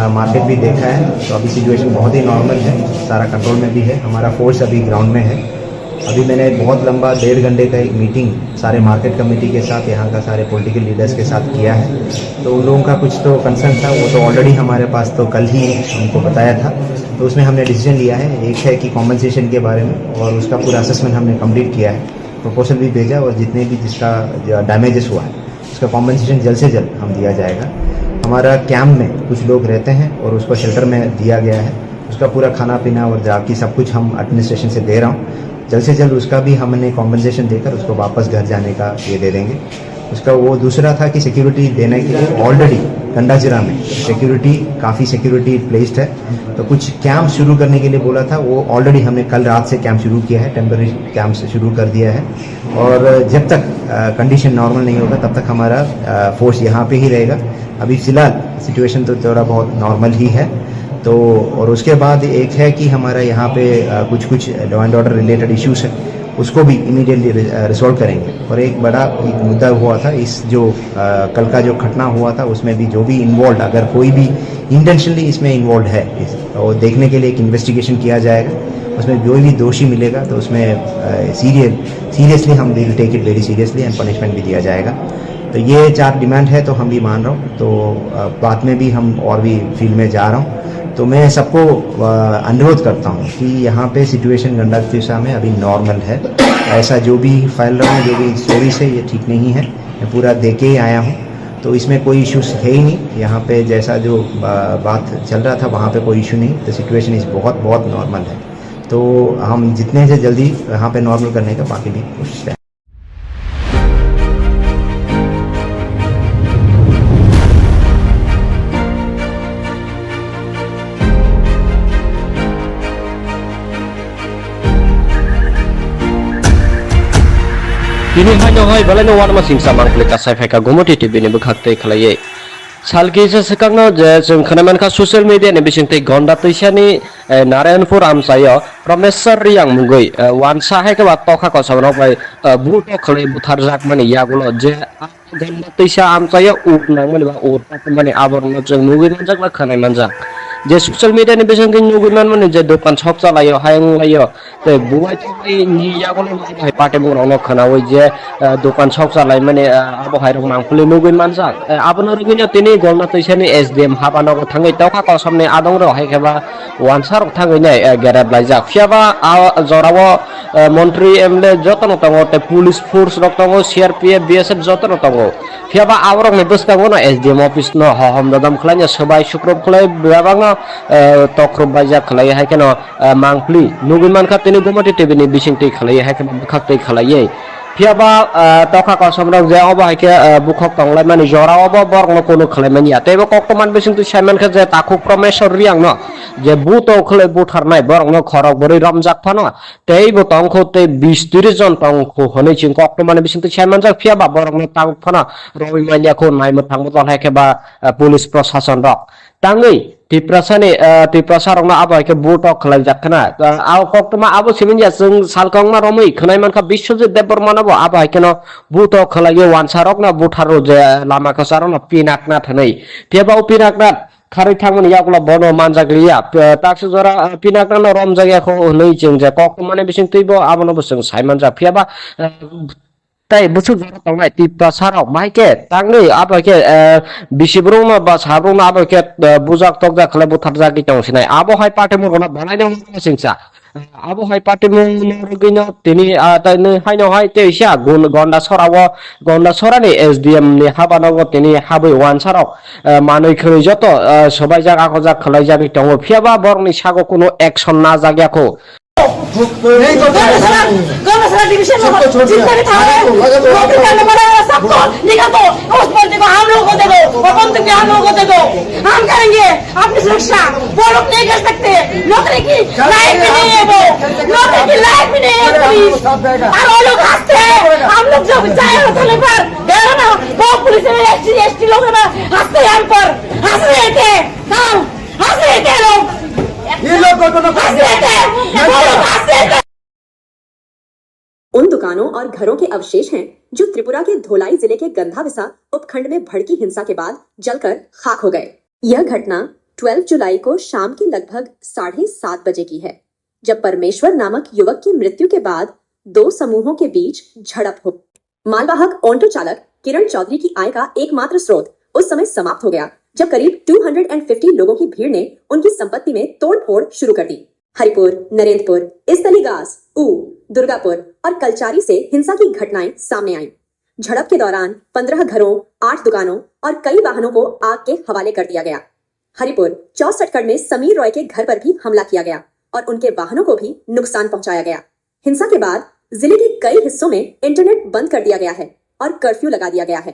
मार्केट भी देखा है। तो अभी सिचुएशन बहुत ही नॉर्मल है, सारा कंट्रोल में भी है। हमारा फोर्स अभी ग्राउंड में है। अभी मैंने बहुत लंबा 1.5 घंटे का एक मीटिंग सारे मार्केट कमेटी के साथ, यहाँ का सारे पॉलिटिकल लीडर्स के साथ किया है। तो उन लोगों का कुछ तो कंसर्न था, वो तो ऑलरेडी हमारे पास तो कल ही उनको बताया था। तो उसमें हमने डिसीजन लिया है, एक है कि कॉम्पनसेशन के बारे में, और उसका पूरा असेसमेंट हमने कंप्लीट किया है, प्रपोजल भी भेजा, और जितने भी जिसका डैमेजेस हुआ है उसका कॉम्पनसेशन जल्द से जल्द हम दिया जाएगा। हमारा कैंप में कुछ लोग रहते हैं और उसको शेल्टर में दिया गया है, उसका पूरा खाना पीना और जाकी सब कुछ हम एडमिनिस्ट्रेशन से दे रहा हूँ। जल्द से जल्द उसका भी हमने कॉम्पनसेशन देकर उसको वापस घर जाने का ये दे देंगे। उसका वो दूसरा था कि सिक्योरिटी देने के लिए ऑलरेडी गंडाजिरा में काफ़ी सिक्योरिटी प्लेस्ड है, तो कुछ कैंप शुरू करने के लिए बोला था, वो ऑलरेडी हमने कल रात से कैंप शुरू किया है, टेम्पररी कैंप से शुरू कर दिया है। और जब तक कंडीशन नॉर्मल नहीं होगा तब तक हमारा फोर्स यहाँ पे ही रहेगा। अभी फ़िलहाल सिचुएशन तो थोड़ा बहुत नॉर्मल ही है। तो और उसके बाद एक है कि हमारा यहाँ पे कुछ law and order related issues है, उसको भी इमीडिएटली रिजॉल्व करेंगे। और एक बड़ा एक मुद्दा हुआ था, इस जो कल का जो घटना हुआ था उसमें भी जो भी इन्वॉल्व, अगर कोई भी इंटेंशनली इसमें इन्वॉल्व है, और देखने के लिए एक इन्वेस्टिगेशन किया जाएगा। उसमें जो भी दोषी मिलेगा तो उसमें सीरियसली हम will take it very seriously and punishment भी दिया जाएगा। तो ये 4 डिमांड है, तो हम भी मान रहा हूँ। तो बाद में भी हम और भी फील्ड में जा रहा हूँ। तो मैं सबको अनुरोध करता हूँ कि यहाँ पे सिचुएशन गंडातिशा में अभी नॉर्मल है। ऐसा जो भी फैल रहा है, जो भी स्टोरीज है, ये ठीक नहीं है। मैं पूरा दे के ही आया हूँ, तो इसमें कोई इश्यूज है ही नहीं। यहाँ पे जैसा जो बात चल रहा था वहाँ पे कोई इशू नहीं। तो सिचुएशन इस बहुत नॉर्मल है। तो हम जितने से जल्दी यहाँ पे नॉर्मल करने का बाकी भी कोशिश करें। Kini hanya hai balai no wan masing samang klika saifeka gomoti TV ni bukhakte khalaiye. Salki se sekangno je जों खोनामान खा ससियेल मीडिया नि बिसिंगते गंडा तैसानि नारायणपुर आमसायो प्रमेश्वर रियांग मुगै वानसा है के बात तोखा को सबनो भाई बुटो खलै बुथार जाक माने यागुलो जे गंडा तैसा आमसायो उट नांगमनि बा उट माने आबरनो जों मुगै नजाक ला खोनाय मानजा जे ससियल मीडिया नि बिसिंगते नुगुमान माने जे दखान शप चलायो हायं लायो ते बुवाय तोय नि यागुलो भाई पाटे मुंगनो खोनावै जे दखान शप चलाय माने आबो हायरं मांगफुले नुगै मानजा आबनो रगिनो तिनि गंडा तैसानि एसडीएम हाबानो थाङै तोखा को सामने आदं रो हायखेबा वानसार थाङै नै गेरेब लायजाक फियाबा जरावो मन्त्री एमएलए जतन तंगो ते पुलिस फोर्स रक तंगो सीआरपीएफ बीएसएफ जतन तंगो फियाबा आवरक ने बसकांगो न एसडीएम ऑफिस न हम ददम खलाय सबाय शुक्रब खलाय बेबांग तख्रब बाजा खलाय हायकेन मांगफ्ली नुगुमान खातिनि गुमति टीवी नि बिसिंगति खलाय हायकेन बखाक्तै खलायै फियाबा तोखा को समरक जे अबो हायके बुखक तंगलाय माने जरावबो बरंग कोनो खलायमानिया तेबो कक्तमान बिसिंगति सायमान खा जे ताखु प्रमेश्वर रियांग न जे बुतो खलाय बुथारनाय बरंग खरक बरै रमजाक फानो तेबो तंखौ ते 20-30 जन तंखौ हनै चिं कक्तमान बिसिंगति सायमान जा फियाबा बरंग तांग फानो रबिमानियाखौ नायमो थांबो जन हायकेबा पुलिस प्रशासन रक तांगै तिप्रसारंना आबायके बुटक खलाय जाखना आव कक्तमा आबो सिमिनया जों सालकंमा रमै खनायमानखा बिश्वजित देबबर्मानाबो आबायकेन बुटक खलायो वानसारकना बुथारो जे लामाखौ सारना पिनाकना थनै तेबाव पिनाकना खारै थांमोन यागला बनो मानजागलिया ताक्स जरा पिनाकना रम जायगाखौ नै जों जे कक्तमाने बिसिं तैबो आबनो बसों सायमान जा फियाबा ताई बुसु जरा तंगाय तिप्रसारक माइके तांगै आबायके बिसिब्रुमा बा साब्रुमा आबायके बुजाक तकजा खले बुथार जागि तंसिनाय आबो हाय पार्टी मुरगना बनायनो सिंसा आबो हाय पार्टी मुरगिनो तिनि ताइनो हायनो हाय तेइसा गुन गंडा सरानि एसडीएम नि हाबानागो तिनि हाबै वानसारक मानै खरै जत सबाय जागा खजा खलाय जागि तंगो फियाबा बरनि सागो कोनो एक्शन ना जाग्याखौ गौरसरा डिवीजन में जितने भी थाने नौकरी करने वाले सबको निकाल दो। उस बंदे को हम लोगों को दे दो और बंदूक भी हम लोगों को दे दो। हम करेंगे अपनी सुरक्षा। वो लोग नहीं कर सकते। नौकरी की लायक भी नहीं है वो। नौकरी की लायक भी नहीं है पुलिस। और वो लोग हंसते हैं। हम लोग जब जाए थाने पर गए ना वो पुलिस में एसटी लोग ना हंसते हैं हम पर हंस रहे थे। हंस रहे थे लोग। ये लोग हंस रहे थे। उन दुकानों और घरों के अवशेष हैं जो त्रिपुरा के धोलाई जिले के गंधाविसा उपखंड में भड़की हिंसा के बाद जलकर खाक हो गए। यह घटना 12 जुलाई को शाम के लगभग 7:30 बजे की है, जब परमेश्वर नामक युवक की मृत्यु के बाद दो समूहों के बीच झड़प हो। मालवाहक ऑटो चालक किरण चौधरी की आय का एकमात्र स्रोत उस समय समाप्त हो गया जब करीब 250 लोगों की भीड़ ने उनकी संपत्ति में तोड़फोड़ शुरू कर दी। हरिपुर, नरेंद्रपुर, इस्तलीगास, ऊ, दुर्गापुर और कलचारी से हिंसा की घटनाएं सामने आईं। झड़प के दौरान 15 घरों, 8 दुकानों और कई वाहनों को आग के हवाले कर दिया गया। हरिपुर 64 में समीर रॉय के घर पर भी हमला किया गया और उनके वाहनों को भी नुकसान पहुंचाया गया। हिंसा के बाद जिले के कई हिस्सों में इंटरनेट बंद कर दिया गया है और कर्फ्यू लगा दिया गया है।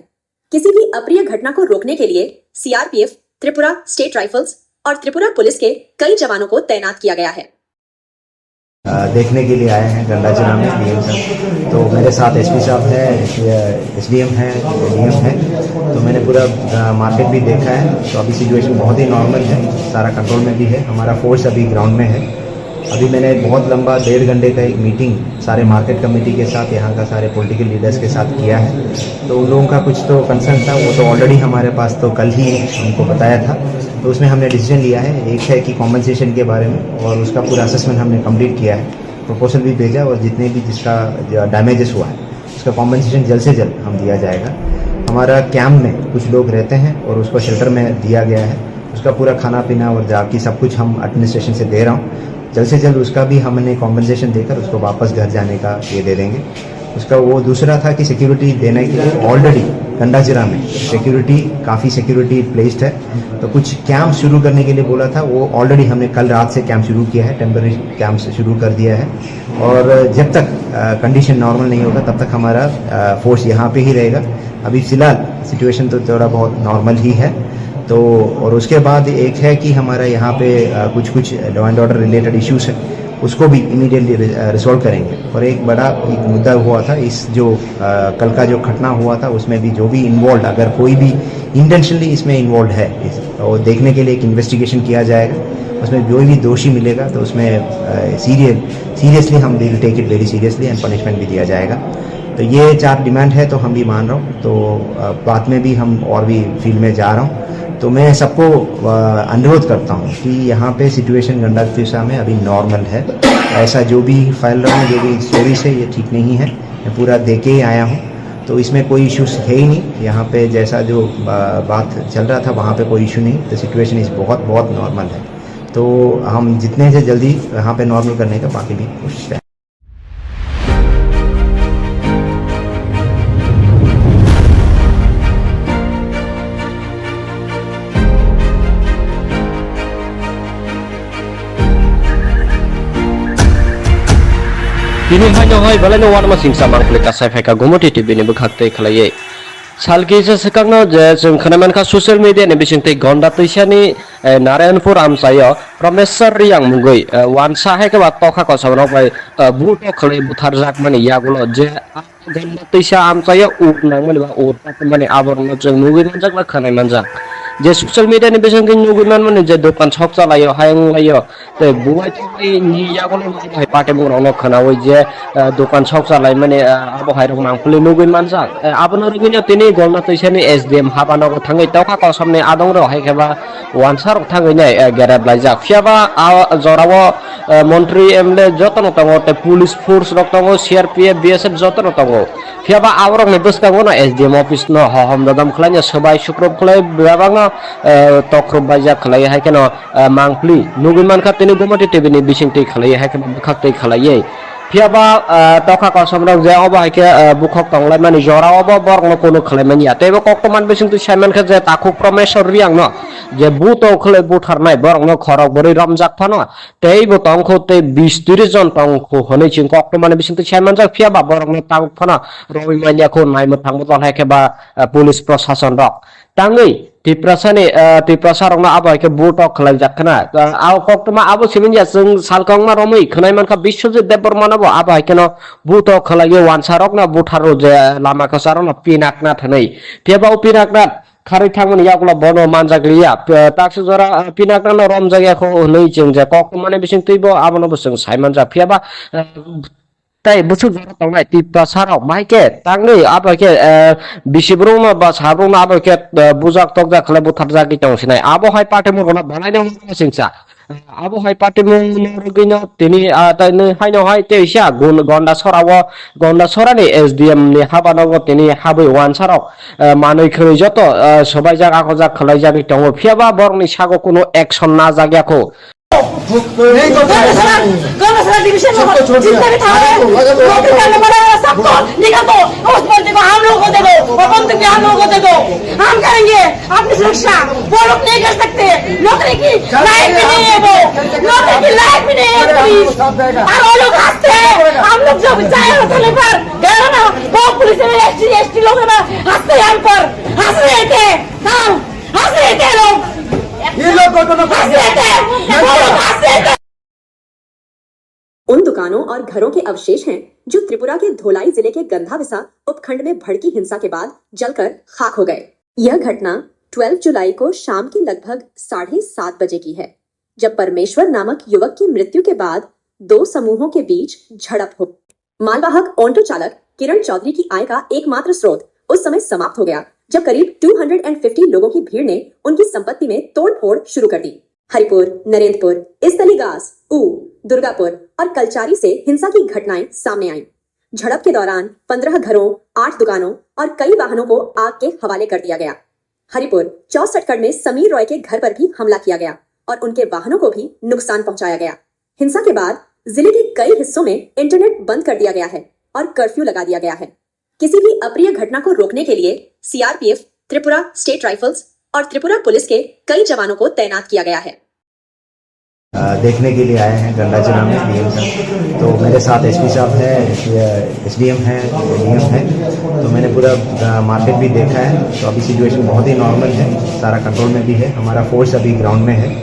किसी भी अप्रिय घटना को रोकने के लिए सीआरपीएफ, त्रिपुरा स्टेट राइफल्स और त्रिपुरा पुलिस के कई जवानों को तैनात किया गया है। देखने के लिए आए हैं गंडाचना में डीएम साहब। तो मेरे साथ एसपी साहब है, एसडीएम है, डीएम है। तो मैंने पूरा मार्केट भी देखा है। तो अभी सिचुएशन बहुत ही नॉर्मल है, सारा कंट्रोल में भी है। हमारा फोर्स अभी ग्राउंड में है। अभी मैंने बहुत लंबा 1.5 घंटे का एक मीटिंग सारे मार्केट कमेटी के साथ, यहाँ का सारे पॉलिटिकल लीडर्स के साथ किया है। तो उन लोगों का कुछ तो कंसर्न था, वो तो ऑलरेडी हमारे पास तो कल ही उनको बताया था। तो उसमें हमने डिसीजन लिया है, एक है कि कॉम्पनसेशन के बारे में, और उसका पूरा असेसमेंट हमने कंप्लीट किया है, प्रपोजल भी भेजा, और जितने भी जिसका डैमेजेस हुआ है उसका कॉम्पनसेशन जल्द से जल्द हम दिया जाएगा। हमारा कैंप में कुछ लोग रहते हैं और उसको शेल्टर में दिया गया है। उसका पूरा खाना पीना और जाकी सब कुछ हम एडमिनिस्ट्रेशन से दे रहा हूँ। जल्द से जल्द उसका भी हमने कॉम्पनसेशन देकर उसको वापस घर जाने का ये दे देंगे। उसका वो दूसरा था कि सिक्योरिटी देने के लिए ऑलरेडी गंडाजिरा में सिक्योरिटी काफ़ी सिक्योरिटी प्लेस्ड है। तो कुछ कैंप शुरू करने के लिए बोला था, वो ऑलरेडी हमने कल रात से कैंप शुरू किया है, टेम्पररी कैंप शुरू कर दिया है। और जब तक कंडीशन नॉर्मल नहीं होगा तब तक हमारा फोर्स यहाँ पे ही रहेगा। अभी फिलहाल सिचुएशन तो थोड़ा बहुत नॉर्मल ही है। तो और उसके बाद एक है कि हमारा यहाँ पे कुछ law and order related issues है, उसको भी इमीडिएटली रिजॉल्व करेंगे। और एक बड़ा एक मुद्दा हुआ था, इस जो कल का जो घटना हुआ था उसमें भी जो भी इन्वॉल्व, अगर कोई भी इंटेंशनली इसमें इन्वॉल्व है और देखने के लिए एक इन्वेस्टिगेशन किया जाएगा। उसमें जो भी दोषी मिलेगा तो उसमें सीरियसली हम will take it very seriously and punishment भी दिया जाएगा। तो ये 4 डिमांड है, तो हम भी मान रहा हूँ। तो बाद में भी हम और भी फील्ड में जा रहा हूँ। तो मैं सबको अनुरोध करता हूँ कि यहाँ पे सिचुएशन गंडातिशा में अभी नॉर्मल है। ऐसा जो भी फैल रहा हूँ, जो भी स्टोरीज है, ये ठीक नहीं है। मैं पूरा दे के ही आया हूँ, तो इसमें कोई इश्यूज है ही नहीं। यहाँ पे जैसा जो बात चल रहा था वहाँ पे कोई इशू नहीं। तो सिचुएशन इस बहुत नॉर्मल है। तो हम जितने से जल्दी यहाँ पे नॉर्मल करने का बाकी भी कोशिश करें। Kini hanya hai balai no warma singsa mangklik kasai feka gomoti TV ni bekhakte khlaye salki se sekakno je जों खोनामान ka social media ni bisingte gonda tuisani Narayanpur amsayo Promesar Riyang mungoi wansa hai ke tokha ko sabno bai buto khlai buthar jak mani yagulo je gonda tuisa amsayo uk nang mani ba urta mani aborno जों mungoi manjak la khanai manjak je social media ni bisingte nugunan mani je dokan shop chalayo hayang layo te buai tai ni yagulo hai pate mungro khanawi je dokan shop chalai mani abo hai rok mangpuli nugui manjak abono rugino tini golna tuisani SDM habano thangai tokha ko samne adong ro hai keba wansar thangai nai gerab laijak fiaba jorawo মন্ত্রী MLA যতন তঙ্গ তে police force রক তঙ্গ CRPF BSF যতন তঙ্গ ফিয়াবা আবরক নে বসকাঙ্গ না এসডিএম অফিস ন হহম দাদাম খলাইয়া সবাই শুক্রব খলাই বাবাঙ্গ তক্রব বাইজা খলাই হাইকেন মাংপ্লি নুগুমান খাতেনি গমতি টিভিনি বিসিংতি খলাই হাইকেন খাকতে খলাইয়ে ফিয়াবা তখা কসমরক যে অব হাইকে বুখক তংলাই মানি জরা অব বরং কোনো খলাইমানি আতেবো কক্তমান বিসিংতি সাইমান খা যে তাকু প্রমেশ্বর রিয়াং ন যে বুত খলে বুথারনাই বরং খরক বরি রমজাক ফান তেই বো তংখতে 20-30 জন তংখ হनै চিং কক্তমান বিসিংতি সাইমান জাক ফিয়াবা বরং তাক ফান রবিমানিয়া খো নাইমো থাংবো তল হাইকে বা পুলিশ প্রশাসন rock tangai tiprasa rongna abo ke butok khlai jakhna aw koktoma abo siminja sung salkongma romoi khnai manka Biswajit Debbarman abo abo keno butok khlai wansarokna butharo je lama kasarona pinakna thanai peba pinakna खारै थांमोन यागला बनो मानजागलिया ताक्स जरा पिनाकना रम जागिया खो नै जों जे कक्तमाने बिसिं तैबो आबनो बसं साइमान जा फियाबा tai busuk jara tongnai tipa sarok maike tangni abake bisibrung ba sabrung abake bujak tokja khle buthar jagi tongsinai abo hai pate murgona banai dong singsa abo hai party mungino tini tani haino hai teisha gonda sorani SDM ni habanogo tini habai wansarok manui khoi joto sobai jaga ko jak khlai jagi tongo phiaba borni sago kuno action na jagyako गौरव division में जितने भी थाने नौकरी करने वाले सबको निकाल दो उस बंदी को हम लोगों को दे दो और बंदूक भी हम लोगों को दे दो हम करेंगे अपनी सुरक्षा वो लोग नहीं कर सकते नौकरी की लायक भी नहीं है वो नौकरी की लायक भी नहीं है पुलिस और वो लोग हंसते हैं हम लोग जो चाहे होटल पर गए ना वो पुलिस में एसटी लोग ना हंसते हैं हम पर हंस रहे थे हम हंस रहे थे लोग ये लोग को तो हंस रहे थे वो लोग हंस रहे थे। उन दुकानों और घरों के अवशेष हैं जो त्रिपुरा के धोलाई जिले के गंधाविसा उपखंड में भड़की हिंसा के बाद जलकर खाक हो गए। यह घटना 12 जुलाई को शाम के लगभग 7:30 बजे की है, जब परमेश्वर नामक युवक की मृत्यु के बाद दो समूहों के बीच झड़प हो। मालवाहक ऑटो चालक किरण चौधरी की आय का एकमात्र स्रोत उस समय समाप्त हो गया जब करीब 250 लोगों की भीड़ ने उनकी संपत्ति में तोड़फोड़ शुरू कर दी। हरिपुर, नरेंद्रपुर, इस्तलीगास, ऊ, दुर्गापुर और कलचारी से हिंसा की घटनाएं सामने आईं। झड़प के दौरान 15 घरों, 8 दुकानों और कई वाहनों को आग के हवाले कर दिया गया। हरिपुर 64 में समीर रॉय के घर पर भी हमला किया गया और उनके वाहनों को भी नुकसान पहुंचाया गया। हिंसा के बाद जिले के कई हिस्सों में इंटरनेट बंद कर दिया गया है और कर्फ्यू लगा दिया गया है। किसी भी अप्रिय घटना को रोकने के लिए CRPF, त्रिपुरा स्टेट राइफल्स और त्रिपुरा पुलिस के कई जवानों को तैनात किया गया है। देखने के लिए आए हैं गंडाचना में DM साहब। तो मेरे साथ SP साहब है, SDM है, DM है। तो मैंने पूरा मार्केट भी देखा है। तो अभी सिचुएशन बहुत ही नॉर्मल है, सारा कंट्रोल में भी है। हमारा फोर्स अभी ग्राउंड में है।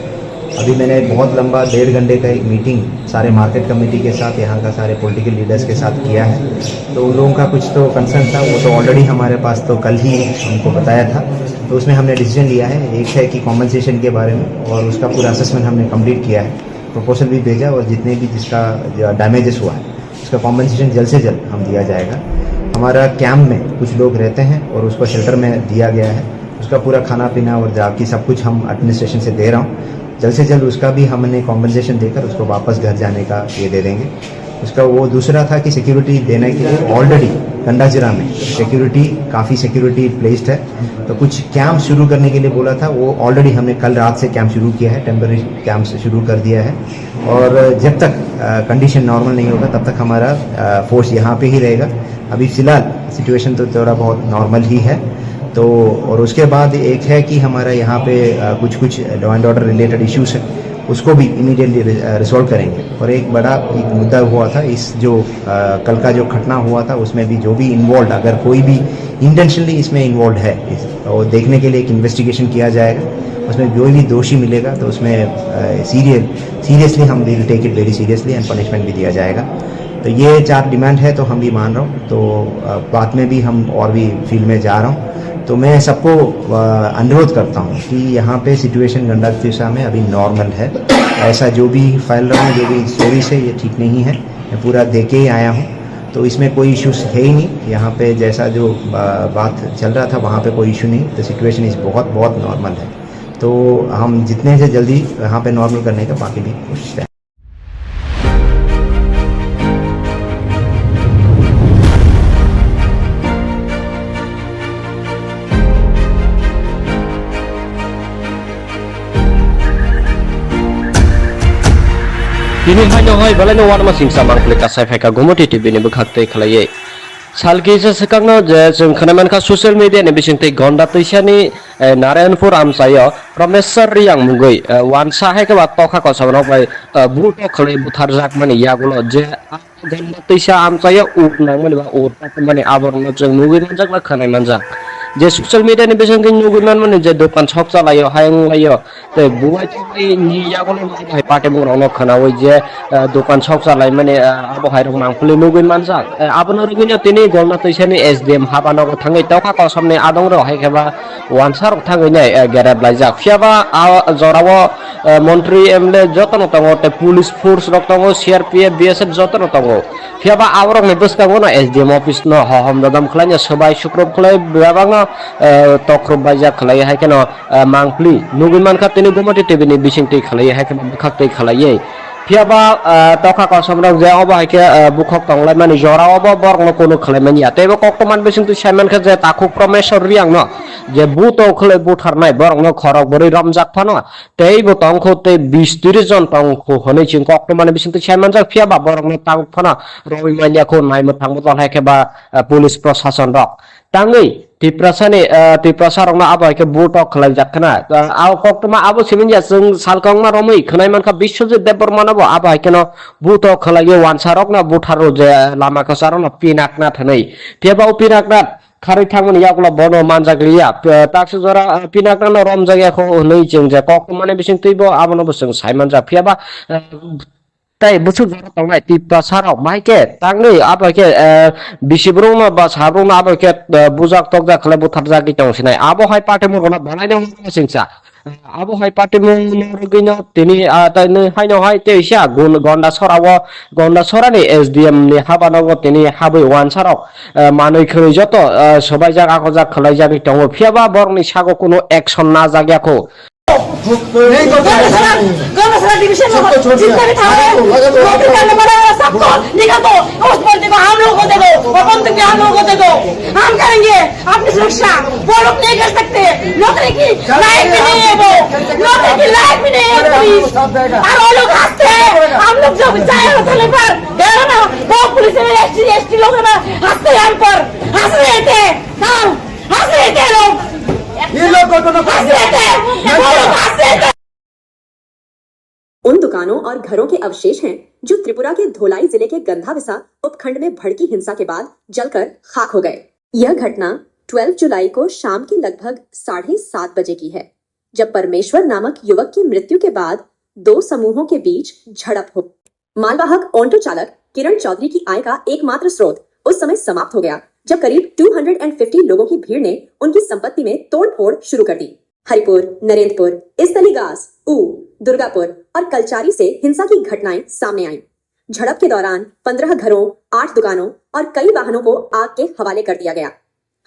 अभी मैंने बहुत लंबा 1.5 घंटे का एक मीटिंग सारे मार्केट कमेटी के साथ, यहाँ का सारे पॉलिटिकल लीडर्स के साथ किया है। तो उन लोगों का कुछ तो कंसर्न था, वो तो ऑलरेडी हमारे पास तो कल ही हमको बताया था। तो उसमें हमने डिसीजन लिया है, एक है कि कॉम्पनसेशन के बारे में, और उसका पूरा असेसमेंट हमने कंप्लीट किया है, प्रपोजल भी भेजा, और जितने भी जिसका डैमेजेस हुआ है उसका कॉम्पनसेशन जल्द से जल्द हम दिया जाएगा। हमारा कैंप में कुछ लोग रहते हैं और उसको शेल्टर में दिया गया है, उसका पूरा खाना पीना और बाकी सब कुछ हम एडमिनिस्ट्रेशन से दे रहा हूँ। जल्द से जल्द उसका भी हमने कॉम्पनसेशन देकर उसको वापस घर जाने का ये दे देंगे। उसका वो दूसरा था कि सिक्योरिटी देने के लिए ऑलरेडी गंडाजिरा में सिक्योरिटी काफ़ी सिक्योरिटी प्लेस्ड है। तो कुछ कैंप शुरू करने के लिए बोला था, वो ऑलरेडी हमने कल रात से कैंप शुरू किया है, टेम्पररी कैंप से शुरू कर दिया है। और जब तक कंडीशन नॉर्मल नहीं होगा तब तक हमारा फोर्स यहाँ पे ही रहेगा। अभी फ़िलहाल सिचुएशन तो थोड़ा बहुत नॉर्मल ही है। तो और उसके बाद एक है कि हमारा यहाँ पे कुछ law and order related issues है, उसको भी इमीडिएटली रिजॉल्व करेंगे। और एक बड़ा एक मुद्दा हुआ था, इस जो कल का जो घटना हुआ था उसमें भी जो भी इन्वॉल्व, अगर कोई भी इंटेंशनली इसमें इन्वॉल्व है, और देखने के लिए एक इन्वेस्टिगेशन किया जाएगा। उसमें जो भी दोषी मिलेगा तो उसमें सीरियसली हम will take it very seriously and punishment भी दिया जाएगा। तो ये 4 डिमांड है, तो हम भी मान रहा हूँ। तो बाद में भी हम और भी फील्ड में जा रहा हूँ। तो मैं सबको अनुरोध करता हूँ कि यहाँ पे सिचुएशन गंडातिशा में अभी नॉर्मल है। ऐसा जो भी फैल रहा है, जो भी स्टोरीज है, ये ठीक नहीं है। मैं पूरा देख के ही आया हूँ, तो इसमें कोई इश्यूज है ही नहीं। यहाँ पे जैसा जो बात चल रहा था वहाँ पे कोई इशू नहीं। तो सिचुएशन इस बहुत नॉर्मल है। तो हम जितने से जल्दी यहाँ पे नॉर्मल करने का बाकी भी कोशिश करें। Kini hanya hoi balai no warma singsa mangklik kasai feka gomoti TV ni bekhakte khalaiye. Salki se sekangno je जों खोनामान ka social media ni bisingte gonda toisani Narayanpur amsayo Promesar yang mungoi wansa hai ke wat tokha ko sabanok bai buto khalai buthar jak mani yagulo je gonda toisa amsayo uk nang mani ba ur mani aborno जों mungoi manjak ba khanai manjak je social media ni bisingte nugunan mani je dokan shop chalayo hayang layo te buai choi ni yagulo hai pate mungro khanawi je dokan shop chalai mani abo hai rok mangpuli nugui manjak abono rugini tini golna toisani SDM habano ko thangai tokha ko samne adong ro hai kheba wansar thangai nai gerab laijak fiaba jorawo montri MLA jotono tongo te police force rok tongo CRPF BSF jotono tongo फियाबा आवरक ने बसकांगो ना SDM office न हम ददम खलाय सबाय सुक्रब खलाय बेबांग तख्रब बाजा खलाय हाय केन मांगप्ली नुगुन मानखा तेनि गुमति टिभिनि बिसिंति खलाय हाय केन बखाक्तै खलाय फियाबा तखा कसमरक जे अब हायके बुखक तंगलाय माने जरा अब बरगनो कोनो खलाय मानि यातेबो कक्तमान बिसिंति साइमान खा जे ताखु प्रमेश्वर रियांग न जे बुतो खलाय बुथारनाय बरगनो खरक बरै रमजाक फानो तेइबो तंखो ते 20-30 जन तंखो हनै चिं कक्तमान बिसिंति साइमान जा फियाबा बरगनो तांग फानो रवि मानियाखौ नायमो थांबो हायके बा पुलिस प्रशासन रक तांगै तिप्रसा रंना आबो हायके बुटक खलाय जाखना आ कक्तमा आबो सिमिनजा जों सालकांमा रमै खनाय मानखा बिश्वजित देबबर्मानाबो आबो हायकेनो बुटक खलाय वानसारक ना बुथारो जे लामा कसारो ना पिनाकना थनै फियाबा पिनाकना खारै थांमोन यागला बनो मानजाग्लिया ताक्स जरा पिनाकना रम जायगाखौ नै जों जे कक्तमाने बिसिं तैबो आबोनो बसों साइमान जा फियाबा ताई बुसु जरा तंगाय तिप्ता साराव माइके तांगै आबाके बिसिब्रंग बा साब्रंग आबाके बुजाक तकजा खले बुथार जागि तंसिनाय आबो हाय पार्टी मुरगना बनायनो सिंसा आबो हाय पार्टी मुरगिनो तिनि ताइनो हायनो हाय तेइसा गन्डा सरानि एसडीएम नि हाबानाव तिनि हाबै वानसाराव मानै खै जत सबाय जागा को जा खलाय जागि तंग फियाबा बरनि सागो कोनो एक्शन ना जाग्याखौ गौरसरा डिवीजन में जितने भी थाने नौकरी करने वाले सबको निकाल दो उस बंदी को हम लोगों को दे दो और बंदूक भी हम लोगों को दे दो हम करेंगे अपनी सुरक्षा वो लोग नहीं कर सकते नौकरी की लायक भी नहीं है वो नौकरी की लायक भी नहीं है पुलिस और वो लोग हंसते हैं हम लोग जो चाहे होटल पर देखो ना वो पुलिस में एसटी लोग ना हंसते हैं हम पर हंस रहे थे हंस रहे थे लोग ये लोग को हंस रहे थे वो लोग हंस रहे थे। उन दुकानों और घरों के अवशेष हैं जो त्रिपुरा के धोलाई जिले के गंधाविसा उपखंड में भड़की हिंसा के बाद जलकर खाक हो गए। यह घटना 12 जुलाई को शाम के लगभग 7:30 बजे की है, जब परमेश्वर नामक युवक की मृत्यु के बाद दो समूहों के बीच झड़प हो। मालवाहक ऑटो चालक किरण चौधरी की आय का एकमात्र स्रोत उस समय समाप्त हो गया जब करीब 250 लोगों की भीड़ ने उनकी संपत्ति में तोड़फोड़ शुरू कर दी। हरिपुर, नरेंद्रपुर, इसतलीगास, दुर्गापुर और कलचारी से हिंसा की घटनाएं सामने आईं। झड़प के दौरान 15 घरों, 8 दुकानों और कई वाहनों को आग के हवाले कर दिया गया।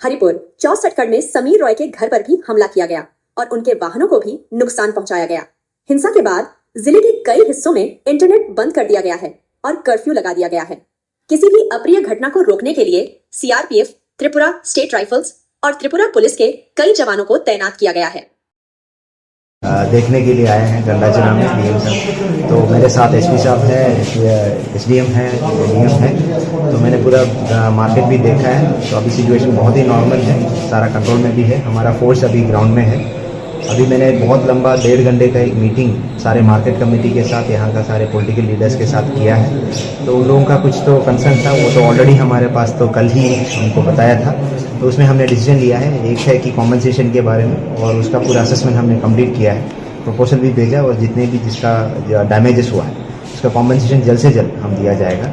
हरिपुर 64 में समीर रॉय के घर पर भी हमला किया गया और उनके वाहनों को भी नुकसान पहुंचाया गया। हिंसा के बाद जिले के कई हिस्सों में इंटरनेट बंद कर दिया गया है और कर्फ्यू लगा दिया गया है। किसी भी अप्रिय घटना को रोकने के लिए सीआरपीएफ, त्रिपुरा स्टेट राइफल्स और त्रिपुरा पुलिस के कई जवानों को तैनात किया गया है। देखने के लिए आए हैं गंडाचना में डीएम साहब। तो मेरे साथ एसपी साहब है, एसडीएम है, डीएम है। तो मैंने पूरा मार्केट भी देखा है। तो अभी सिचुएशन बहुत ही नॉर्मल है, सारा कंट्रोल में भी है। हमारा फोर्स अभी ग्राउंड में है। अभी मैंने बहुत लंबा 1.5 घंटे का एक मीटिंग सारे मार्केट कमेटी के साथ, यहाँ का सारे पॉलिटिकल लीडर्स के साथ किया है। तो उन लोगों का कुछ तो कंसर्न था, वो तो ऑलरेडी हमारे पास तो कल ही हमको बताया था। तो उसमें हमने डिसीजन लिया है, एक है कि कॉम्पनसेशन के बारे में, और उसका पूरा असेसमेंट हमने कंप्लीट किया है, प्रपोजल भी भेजा, और जितने भी जिसका डैमेजेस हुआ है उसका कॉम्पनसेशन जल्द से जल्द हम दिया जाएगा।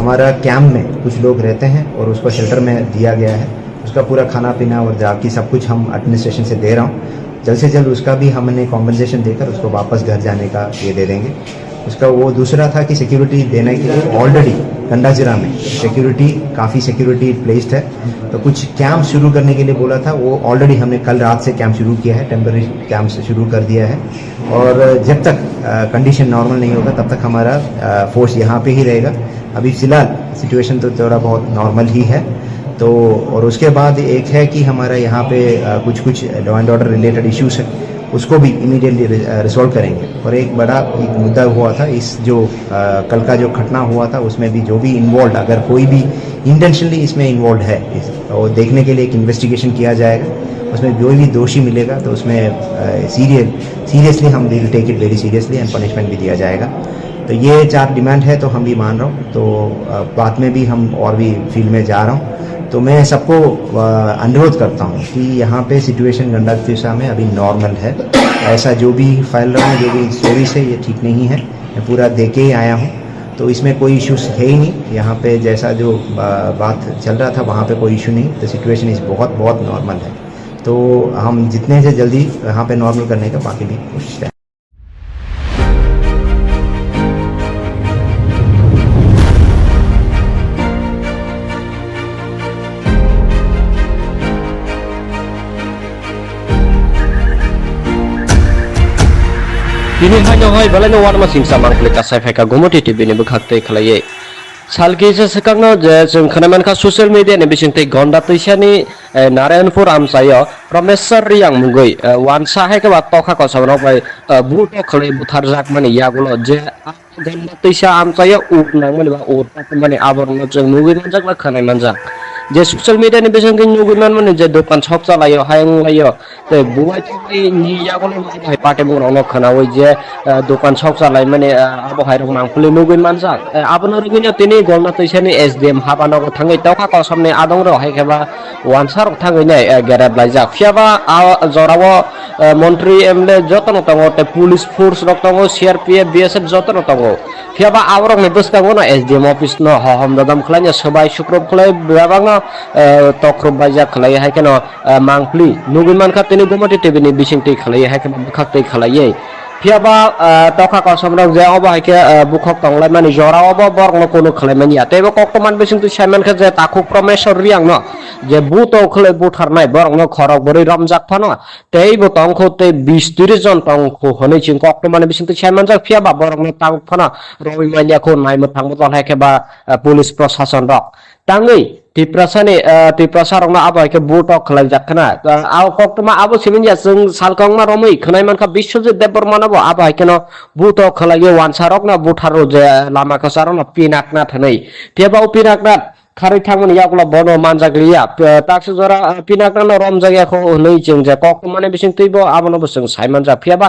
हमारा कैंप में कुछ लोग रहते हैं और उसको शेल्टर में दिया गया है, उसका पूरा खाना पीना और जाकी सब कुछ हम एडमिनिस्ट्रेशन से दे रहा हूँ। जल्द से जल्द उसका भी हमने कॉम्पनसेशन देकर उसको वापस घर जाने का ये दे देंगे। उसका वो दूसरा था कि सिक्योरिटी देने के लिए ऑलरेडी गंडाजिरा में सिक्योरिटी, काफ़ी सिक्योरिटी प्लेस्ड है। तो कुछ कैंप शुरू करने के लिए बोला था, वो ऑलरेडी हमने कल रात से कैंप शुरू किया है, टेम्पररी कैंप से शुरू कर दिया है। और जब तक कंडीशन नॉर्मल नहीं होगा तब तक हमारा फोर्स यहाँ पे ही रहेगा। अभी फ़िलहाल सिचुएशन तो थोड़ा बहुत नॉर्मल ही है। तो और उसके बाद एक है कि हमारा यहाँ पे कुछ law and order related issues है, उसको भी इमीडिएटली रिजॉल्व करेंगे। और एक बड़ा एक मुद्दा हुआ था, इस जो कल का जो घटना हुआ था उसमें भी जो भी इन्वॉल्व, अगर कोई भी इंटेंशनली इसमें इन्वॉल्व है, और देखने के लिए एक इन्वेस्टिगेशन किया जाएगा। उसमें जो भी दोषी मिलेगा तो उसमें सीरियसली हम will take it very seriously and punishment भी दिया जाएगा। तो ये 4 डिमांड है, तो हम भी मान रहा हूँ। तो बाद में भी हम और भी फील्ड में जा रहा हूँ। तो मैं सबको अनुरोध करता हूँ कि यहाँ पे सिचुएशन गंडातिसा में अभी नॉर्मल है। ऐसा जो भी फैल रहा है, जो भी स्टोरीज है, ये ठीक नहीं है। मैं पूरा देख के ही आया हूँ, तो इसमें कोई इश्यूज है ही नहीं। यहाँ पे जैसा जो बात चल रहा था वहाँ पे कोई इशू नहीं। तो सिचुएशन इस बहुत नॉर्मल है। तो हम जितने से जल्दी यहाँ पे नॉर्मल करने का बाकी भी कोशिश है। Pinihan hoy balai no warma singsa mangklik kasai feka gomoti TV ni bekhakte khlaye. Salkisa sekangno je जों खोनामान खा ससियेल मिडिया नि बिसिंते गंडा तैसानि नारायणपुर आमसायो प्रमेश्वर रियां मुगै वानसा है के बात तखा को सबनो बाय बुट खले बुथार जाक माने यागुलो जे गंडा तैसा आमसायो उकनां माने बा उरता माने आबरनो जों मुगै मनजाक बा खोनाय मनजाक जे ससियल मिडिया नि बिसिंते मुगै माने जे दखान शप चलायो हायं लायो ते बुवाय नि यागुलो बाय पाटे बुरावनो खोनावै जे दखान शप चलाय माने आबो हायरक मांफुले मुगै मनजाक आबनो रुगिनो तिनि गंडा तैसानि एसडीएम हाबानाव थाङै तखा को सबने आदं रो हायखेबा वानसार थाङै नै गेरेब लायजा फियाबा जराव मन्त्री एमएलए जतन तंगो ते पुलिस फोर्स रक तंगो सीआरपीएफ बीएसएफ जतन तंगो फियाबा आवरक ने बसतांगो ना एसडीएम ऑफिस न हम ददम खलाय सबाय शुक्रब खलाय बेबांग तख्रब बायजा खलाय हायकेनो मांगफ्ली नुगुमान खा तिनि गुमति टीवी नि बिसिंति खलाय हायकेनो बखाक्तै खलायै फियाबा तखा को समरक जे अब हायके बुखक तंगलाय माने जराव बरगनो कोनो खलायमानि या तेबो कक्तमान बिसिंति सायमान खा जे ताखु प्रमेश्वर रियां न जे बुतो खले बुथारनाय बरगनो खरक बरै रमजाक फानो तेबो तंखो ते 20-30 जन तंखो हनै चिं कक्तमान बिसिंति सायमान जा फियाबा बरगनो तांग फानो रवि मालिया खौ नायमो थांबो तल हायकेबा पुलिस प्रशासन रक तांगै तिप्रसारंना आबायके बुटो खलाय जाखना आव कक्तमा आबो सिमिनया जों सालकंमा रमै खनाय मानखा बिश्वजित देबबर्मानाबो आबायकेनो बुटो खलायो वानसारकना बुथारो जे लामा खसारना पिनाकना थनै तेबाव पिनाकना खारै थांमोन यागला बनो मानजाग्लिया ताक्स जरा पिनाकना रम जायगाखौ नै जों जे कक्तमाने बिसिं तैबो आबनो जों सायमान जा फियाबा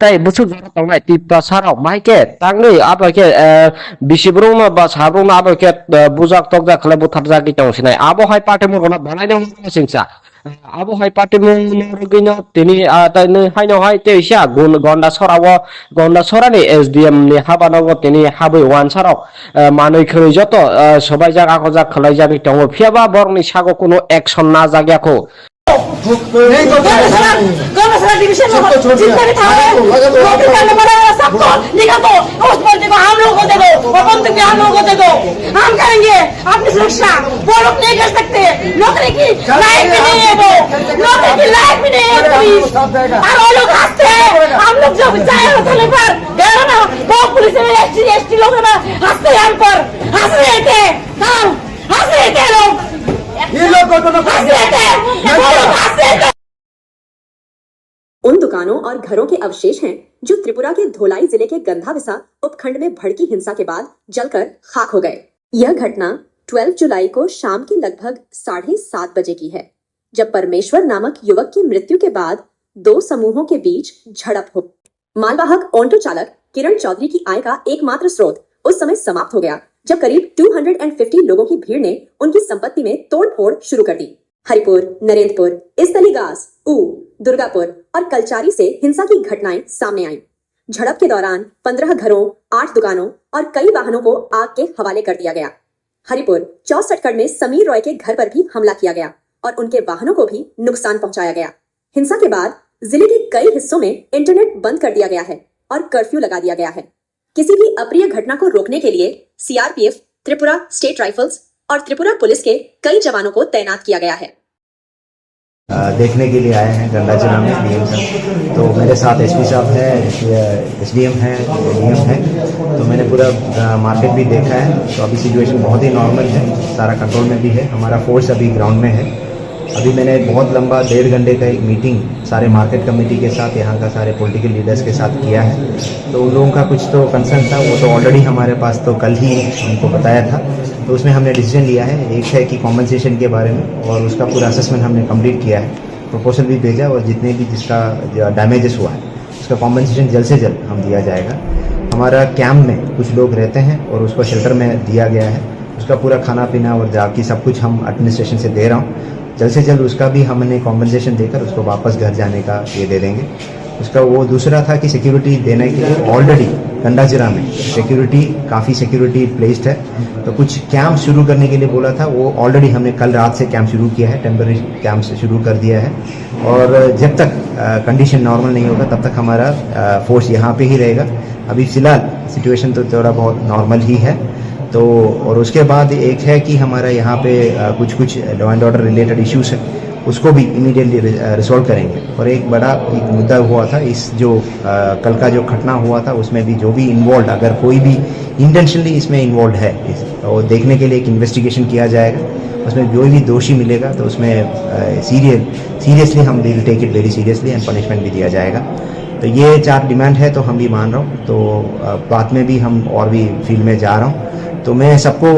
ताई बुसु जरा तंनाय तिप्ता साराव माइके तांनै आबाके बिसिब्रुंना बा साब्रुंना आबाके बुजाक तकजा खले बुथार जागि तंसिनाय आबो हाय पाटे मुरना बानायनो सिंसा आबो हाय पाटे मुरगिनो तिनि ताइनै हायनो हाय तेसा गन्डा सरानि एसडीएम नि हाबानाव तिनि हाबै वानसाराव मानै खरै जत सबाय जागा को जा खलाय जागि तंगो फियाबा बरनि सागो कोनो एक्शन ना जागियाखौ गौरसरा डिवीजन में जितने भी थाने नौकरी करने वाले सबको निकाल दो उस बंदे को हम लोगों को दे दो और बंदूक भी हम लोगों को दे दो हम करेंगे अपनी सुरक्षा वो लोग नहीं कर सकते नौकरी की लायक भी नहीं है वो नौकरी की लायक भी नहीं है पुलिस और वो लोग हंसते हैं हम लोग जब जाए थाने पर गए ना वो पुलिस में एसटी लोग ना हंसते हैं हम पर हंस रहे थे हंस रहे थे लोग ये लोग को तो हंस रहे थे वो लोग हंस रहे थे। उन दुकानों और घरों के अवशेष हैं जो त्रिपुरा के धोलाई जिले के गंधाविसा उपखंड में भड़की हिंसा के बाद जलकर खाक हो गए। यह घटना 12 जुलाई को शाम के लगभग 7:30 बजे की है, जब परमेश्वर नामक युवक की मृत्यु के बाद दो समूहों के बीच झड़प हो। मालवाहक ऑटो चालक किरण चौधरी की आय का एकमात्र स्रोत उस समय समाप्त हो गया, जब करीब 250 लोगों की भीड़ ने उनकी संपत्ति में तोड़फोड़ शुरू कर दी। हरिपुर, नरेंद्रपुर, इस्तलीगास, दुर्गापुर और कलचारी से हिंसा की घटनाएं सामने आईं। झड़प के दौरान 15 घरों, 8 दुकानों और कई वाहनों को आग के हवाले कर दिया गया। हरिपुर 64 में समीर रॉय के घर पर भी हमला किया गया और उनके वाहनों को भी नुकसान पहुंचाया गया। हिंसा के बाद जिले के कई हिस्सों में इंटरनेट बंद कर दिया गया है और कर्फ्यू लगा दिया गया है। किसी भी अप्रिय घटना को रोकने के लिए सीआरपीएफ, त्रिपुरा स्टेट राइफल्स और त्रिपुरा पुलिस के कई जवानों को तैनात किया गया है। देखने के लिए आए हैं गंडाचना में डीएम साहब, तो मेरे साथ एसपी साहब है, एसडीएम है, डीएम है, तो मैंने पूरा मार्केट भी देखा है। तो अभी सिचुएशन बहुत ही नॉर्मल है, सारा कंट्रोल में भी है। हमारा फोर्स अभी ग्राउंड में है। अभी मैंने बहुत लंबा 1.5 घंटे का एक मीटिंग सारे मार्केट कमेटी के साथ, यहाँ का सारे पॉलिटिकल लीडर्स के साथ किया है। तो उन लोगों का कुछ तो कंसर्न था, वो तो ऑलरेडी हमारे पास तो कल ही हमको बताया था। तो उसमें हमने डिसीजन लिया है, एक है कि कॉम्पनसेशन के बारे में, और उसका पूरा असेसमेंट हमने कंप्लीट किया है, प्रपोजल भी भेजा, और जितने भी जिसका डैमेजेस हुआ है उसका कॉम्पनसेशन जल्द से जल्द हम दिया जाएगा। हमारा कैंप में कुछ लोग रहते हैं और उसको शेल्टर में दिया गया है, उसका पूरा खाना पीना और जाकी सब कुछ हम एडमिनिस्ट्रेशन से दे रहा हूँ। जल्द से जल्द उसका भी हमने कॉम्पनसेशन देकर उसको वापस घर जाने का ये दे देंगे। उसका वो दूसरा था कि सिक्योरिटी देने के लिए ऑलरेडी गंडाचिरा में काफ़ी सिक्योरिटी प्लेस्ड है, तो कुछ कैंप शुरू करने के लिए बोला था, वो ऑलरेडी हमने कल रात से कैंप शुरू किया है, टेम्पररी कैंप से शुरू कर दिया है। और जब तक कंडीशन नॉर्मल नहीं होगा तब तक हमारा फोर्स यहाँ पे ही रहेगा। अभी फ़िलहाल सिचुएशन तो थोड़ा बहुत नॉर्मल ही है। तो और उसके बाद एक है कि हमारा यहाँ पे कुछ law and order related issues है, उसको भी इमीडिएटली रिजॉल्व करेंगे। और एक बड़ा एक मुद्दा हुआ था इस जो कल का जो घटना हुआ था उसमें भी जो भी इन्वॉल्व, अगर कोई भी इंटेंशनली इसमें इन्वॉल्व है और देखने के लिए एक इन्वेस्टिगेशन किया जाएगा, उसमें जो भी दोषी मिलेगा तो उसमें सीरियसली हम will take it very seriously and punishment भी दिया जाएगा। तो ये 4 डिमांड है तो हम भी मान रहा हूँ। तो बाद में भी हम और भी फील्ड में जा रहा हूँ। तो मैं सबको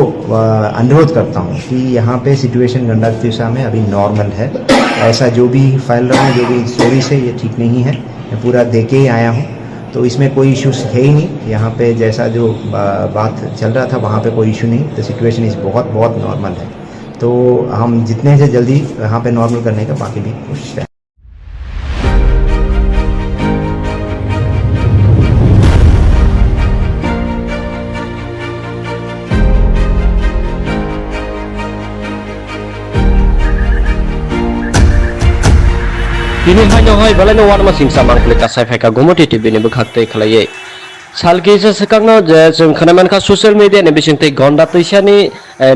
अनुरोध करता हूँ कि यहाँ पे सिचुएशन गंडा तिशा में अभी नॉर्मल है। ऐसा जो भी फैल रहा है, जो भी स्टोरी से, ये ठीक नहीं है। मैं पूरा देख के ही आया हूँ, तो इसमें कोई इश्यूज है ही नहीं। यहाँ पे जैसा जो बात चल रहा था वहाँ पे कोई इशू नहीं। तो सिचुएशन इस बहुत बहुत नॉर्मल है। तो हम जितने से जल्दी यहाँ पे नॉर्मल करने का बाकी भी कोशिश करें। Kini hanya hai balai no wan masing samang klik kasai feka gomoti TV ni bekhakte khalai salki se sekangno je जों खोनामान खा ससियेल मीडिया नि बिसिंगते गंडा तैसानि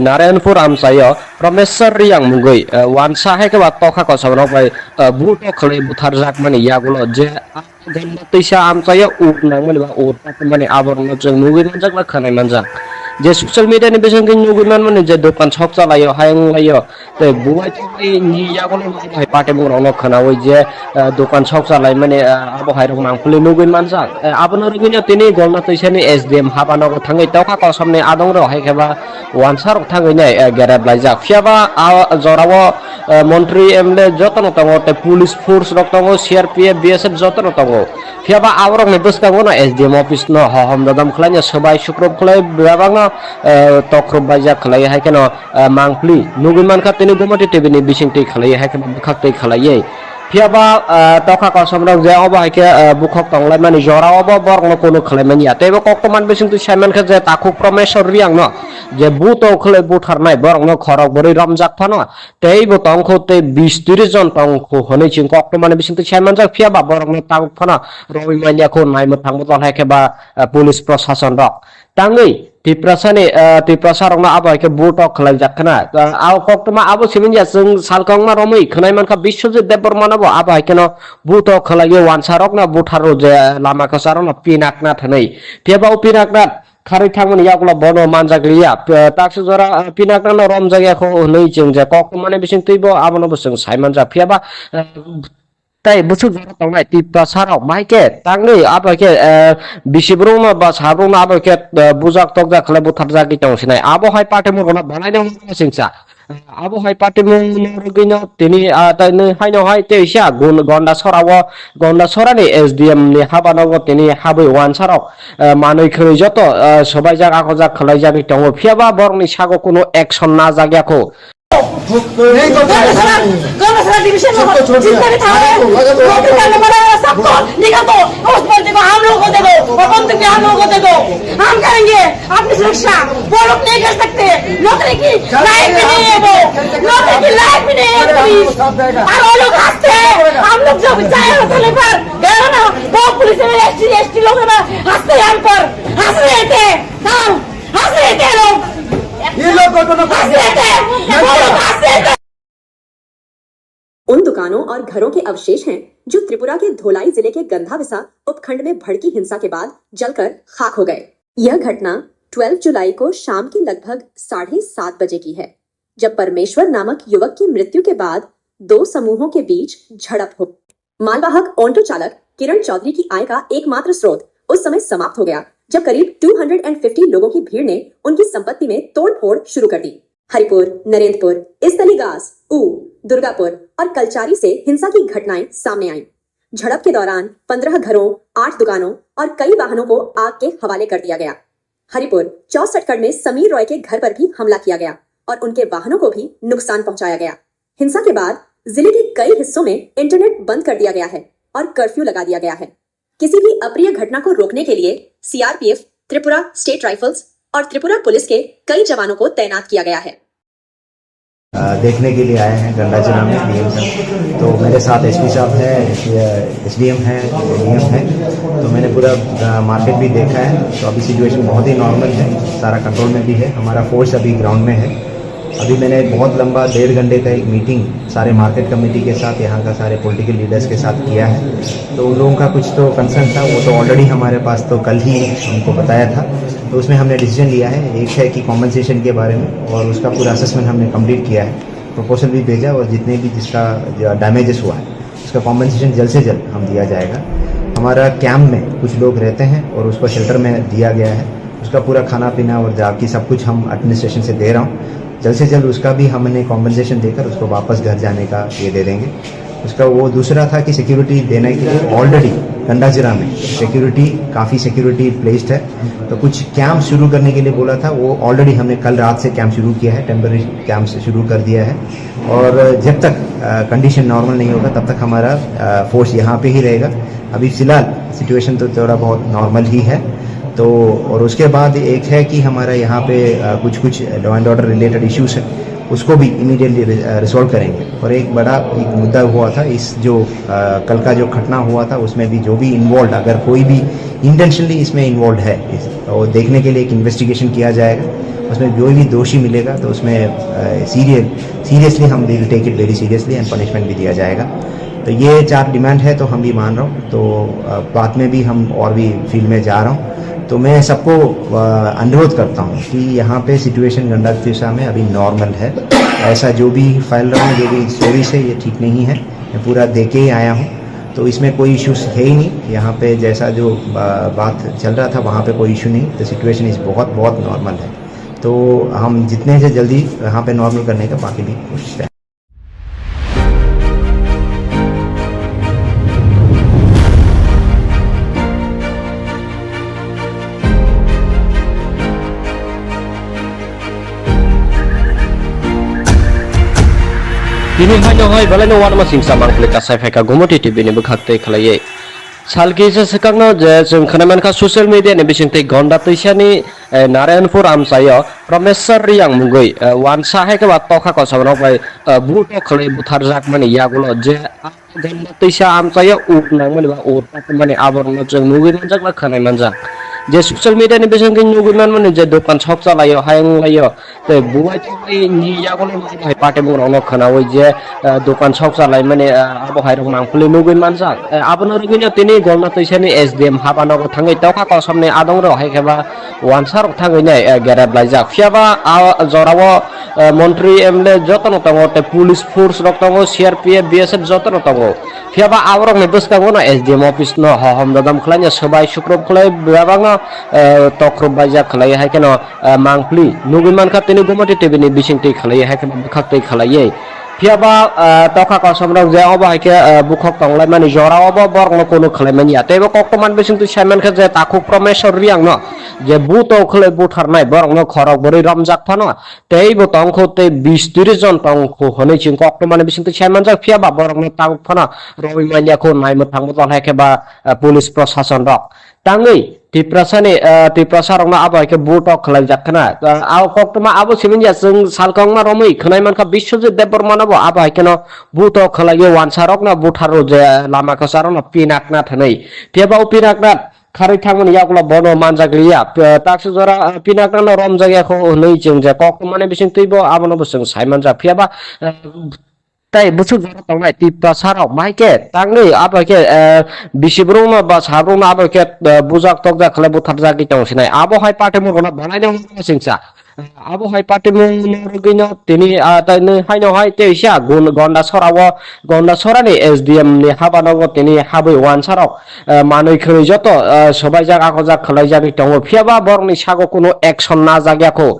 नारायणपुर आमसायो प्रमेश्वर रियांग मुगै वानसा है के बात तखा को सबनो भाई बुट खलै बुथार जाक माने यागुलो जे गंडा तैसा आमसायो उट नांग माने बा उट माने आबरनो जों मुगै मनजाक ला खोनाय मनजाक जे ससियल मीडिया नि बिसिंगते मुगै माने जे दखान छक चलायो हायं लायो ते बुवाय थै नि यागुलो भाई पाटे बुरावनो खोनावै जे दखान छक चलाय माने आबो हायरक मांगफुलै मुगै मनजाक आबनो रगिनो तिनि गंडा तैसानि एसडीएम हाबानागो थाङै तखा को सामने आदं रो हायखेबा वानसार थाङै नै गेरेब लायजाक फियाबा जरावो मन्त्री एमएलए जतन तंगो ते पुलिस फोर्स रक तंगो सीआरपीएफ बीएसएफ जतन तंगो फियाबा आवरक नै बसकांगो ना एसडीएम ऑफिस न हम ददम खलाय सबाय सुक्रब खलाय बेबांग तख्रब बायजा खलाय हायकेनो मांगफ्ली नुगुमान का तिनि गोमति टीवी नि बिसिंगति खलाय हायकेनो बखाक्तै खलायै फियाबा तखा को समरक जे अबा हायके बुखक तंगलाय माने जरावो बरनो कोनो खलायमानि आतेबो कक्तमान बिसिंगति सायमान का जे ताखु प्रमेश्वर रियांग न जे बुतो खलाय बुथारनाय बरनो खरक बरै रमजाक फानो तेबो तंखौ ते 20-30 जन तंखौ हनै चिं कक्तमान बिसिंगति सायमान जा फियाबा बरनो तांग फानो रवि मानियाखौ नायमो थांबो जन हायकेबा पुलिस प्रशासन रक ताङै तिप्रसारंना आबायके बुटक खलाय जाखना आव कक्तमा आबो सिमिनया जों सालकंमा रमै खनायमानखा बिश्वजित देबबर्मानाबो आबायकेनो बुटक खलाय वानसारकना बुथारो जे लामा कसारना पिनाकना थनै तेबाव पिनाकना खारै थांमोन यागला बनो मानजागलिया ताक्स जरा पिनाकना रम जायगाखौ नै जों जे कक्तमाने बिसिं तैबो आबनो बसों सायमान जा फियाबा ताई बुसु जरा तंनाय तिप्रसाराव माइके तांनै आबाके बिसिब्रुमा बा साब्रुमा आबाके बुजाक तकजा खले बुथार जागि तंसिनाय आबो हाय पाटे मुरना बनायनो सिंसा आबो हाय पाटे मुरगिनो तिनि तानै हायनो हाय तेसा गन्डा सरानि एसडीएम नि हाबानागो तिनि हाबै वानसाराव मानै खरै जत सबाय जाग आखो जाग खलाय जागि तंगो फियाबा बरनि सागो कोनो एक्शन ना जाग्याखौ गंडा डिवीजन में जितने भी थाने नौकरी करने वाले सबको निकाल दो। उस बंदे को हम लोगों को दे दो और बंदूक भी हम लोगों को दे दो। हम करेंगे अपनी सुरक्षा। वो लोग नहीं कर सकते। नौकरी की लायक भी नहीं है वो। नौकरी की लायक भी नहीं है पुलिस। और वो लोग हंसते हैं। हम लोग जब जाए होटल पर गए ना वो पुलिस में एसटी लोग ना हंसते हैं हम पर हंस रहे थे। हंस रहे थे लोग। ये लोग को तो हंस रहे थे। वो लोग हंस रहे थे। उन दुकानों और घरों के अवशेष हैं जो त्रिपुरा के धोलाई जिले के गंधाविसा उपखंड में भड़की हिंसा के बाद जलकर खाक हो गए। यह घटना 12 जुलाई को शाम के लगभग 7:30 बजे की है, जब परमेश्वर नामक युवक की मृत्यु के बाद 2 समूहों के बीच झड़प हो। मालवाहक ऑटो चालक किरण चौधरी की आय का एकमात्र स्रोत उस समय समाप्त हो गया जब करीब 250 लोगों की भीड़ ने उनकी संपत्ति में तोड़फोड़ शुरू कर दी। हरिपुर, नरेंद्रपुर, इस्तलीगास, दुर्गापुर और कलचारी से हिंसा की घटनाएं सामने आईं। झड़प के दौरान 15 घरों, 8 दुकानों और कई वाहनों को आग के हवाले कर दिया गया। हरिपुर 64 में समीर रॉय के घर पर भी हमला किया गया और उनके वाहनों को भी नुकसान पहुंचाया गया। हिंसा के बाद जिले के कई हिस्सों में इंटरनेट बंद कर दिया गया है और कर्फ्यू लगा दिया गया है। किसी भी अप्रिय घटना को रोकने के लिए सीआरपीएफ, त्रिपुरा स्टेट राइफल्स और त्रिपुरा पुलिस के कई जवानों को तैनात किया गया है। देखने के लिए आए हैं गंडाचना में डीएम साहब। तो मेरे साथ एसपी साहब है, एसडीएम है, डीएम है। तो मैंने पूरा मार्केट भी देखा है। तो अभी सिचुएशन बहुत ही नॉर्मल है, सारा कंट्रोल में भी है। हमारा फोर्स अभी ग्राउंड में है। अभी मैंने बहुत लंबा 1.5 घंटे का एक मीटिंग सारे मार्केट कमेटी के साथ, यहाँ का सारे पॉलिटिकल लीडर्स के साथ किया है। तो उन लोगों का कुछ तो कंसर्न था, वो तो ऑलरेडी हमारे पास तो कल ही हमको बताया था। तो उसमें हमने डिसीजन लिया है, एक है कि कॉम्पनसेशन के बारे में, और उसका पूरा असेसमेंट हमने कंप्लीट किया है, प्रपोजल भी भेजा, और जितने भी जिसका डैमेजेस हुआ है उसका कॉम्पनसेशन जल्द से जल्द हम दिया जाएगा। हमारा कैंप में कुछ लोग रहते हैं और उसको शेल्टर में दिया गया है, उसका पूरा खाना पीना और जाकी सब कुछ हम एडमिनिस्ट्रेशन से दे रहा हूँ। जल्द से जल्द उसका भी हमने कॉम्पनसेशन देकर उसको वापस घर जाने का ये दे देंगे। उसका वो दूसरा था कि सिक्योरिटी देने के लिए ऑलरेडी गंडाजिरा में काफ़ी सिक्योरिटी प्लेस्ड है, तो कुछ कैंप शुरू करने के लिए बोला था, वो ऑलरेडी हमने कल रात से कैंप शुरू किया है, टेम्पररी कैंप से शुरू कर दिया है। और जब तक कंडीशन नॉर्मल नहीं होगा तब तक हमारा फोर्स यहाँ पे ही रहेगा। अभी फ़िलहाल सिचुएशन तो थोड़ा बहुत नॉर्मल ही है। तो और उसके बाद एक है कि हमारा यहाँ पे कुछ law and order related issues है, उसको भी इमीडिएटली रिजॉल्व करेंगे। और एक बड़ा एक मुद्दा हुआ था, इस जो कल का जो घटना हुआ था उसमें भी जो भी इन्वॉल्व, अगर कोई भी इंटेंशनली इसमें इन्वॉल्व है तो देखने के लिए एक इन्वेस्टिगेशन किया जाएगा। उसमें जो भी दोषी मिलेगा तो उसमें सीरियसली हम will take it very seriously and punishment भी दिया जाएगा। तो ये 4 डिमांड है, तो हम भी मान रहा हूँ। तो बाद में भी हम और भी फील्ड में जा रहा हूँ। तो मैं सबको अनुरोध करता हूँ कि यहाँ पे सिचुएशन गंडातिशा में अभी नॉर्मल है। ऐसा जो भी फैल रहा है, जो भी स्टोरीज है, ये ठीक नहीं है। मैं पूरा दे के ही आया हूँ, तो इसमें कोई इश्यूज है ही नहीं। यहाँ पे जैसा जो बात चल रहा था वहाँ पे कोई इशू नहीं। तो सिचुएशन इस बहुत नॉर्मल है। तो हम जितने से जल्दी यहाँ पे नॉर्मल करने का बाकी भी कोशिश करें। Kini hanya hai balai wan masing samang klika saifeka gomoti TV ni bekhakte khalai salki se sekangno je जों खोनामान खा ससियेल मीडिया नि बिसिंगते गंडा तैसानि नारायणपुर आमसायो प्रमेश्वर रियांग मुगै वानसा है के बात तखा को सबनो भाई बुट खलै बुथार जाक माने यागुलो जे गंडा तैसा आमसायो उनांग माने बा उर माने आबरनो जों नुगै मानजाक बा खोनाय मानजाक जे ससियल मीडिया नि बिसिंगते नुगै मान माने जे दखान छक चलायो हायं लायो ते बुवाय तै नि यागुलो भाई पाटे बुरावनो खोनावै जे दखान छक चलाय माने आबो हायरक मांगफुलै नुगै मानजाक आबनो रगिनो तिनि गंडा तैसानि एसडीएम हाबानो थाङै तखा को सामने आदं रो हायखेबा वानसार थाङै नै गेरेब लायजाक फियाबा जरावो मन्त्री एमएलए जतन तंगो ते पुलिस फोर्स रक तंगो सीआरपीएफ बीएसएफ जतन तंगो फियाबा आवरक नै बसकागो न एसडीएम ऑफिस न हम ददम खलाय सबाय सुक्रब खलाय बेबांग तख्रब बायजा खलाय हायकेन मांगफ्ली नुगैमान खा तिनि गुमति टीवी नि बिसिंगति खलाय हायकेन बखाक्तै खलाय फियाबा तखा को समरक जे अबा हायके बुखक तंगलाय माने जरावो बरनो कोनो खलाय मानिया तेबो कक्टमान बिसिंगति साइमान खा जे ताखु प्रमेश्वर रियांग न जे बुतो खलाय बुथारनाय बरनो खरक बरै रमजाक फानो तेबो तंखो ते 20-30 जन तंखो हनै चिं कक्टमान बिसिंगति साइमान जाक फियाबा बरनो तांग फानो रवि मानियाखौ नायमो थांबो दन हायकेबा पुलिस प्रशासन रक ताङै तिप्रसारंना आबायके बुटक खलाय जाखना आव कक्टमा आबो सिमिनया जों सालकंमा रमै खनायमानखा बिश्वजित देबबर्मानाबो आबायकेन बुटक खलाय वानसारक ना बुथारो जे लामा खसारन पिनाकना थनै तेबाव पिनाकना खारै थांमोन यागुला बनो मानजागलिया ताक्स जरा पिनाकना रम जायगाखौ नै जों जे कक्टमाने बिसिं तैबो आबनो बसों साइमान जा फियाबा ताई बुसु जरा तंनाय तिप्रसाराव माइके तांनै आबाके बिसिब्रुमा बा साब्रुमा आबाके बुजाक तकजा खले बुथार जागि तंसिनाय आबो हाय पाटे मुरना बनायनो सिंसा आबो हाय पाटे मुरगिनो तिनि ताइनै हायनो हाय तेइसा गन्डा सरानि एसडीएम नि हाबानांगो तिनि हाबै वानसाराव मानै खै जत सबाय जागा खजा खलाय जागि तंगो फियाबा बरनि सागो कोनो एक्शन ना जागियाखौ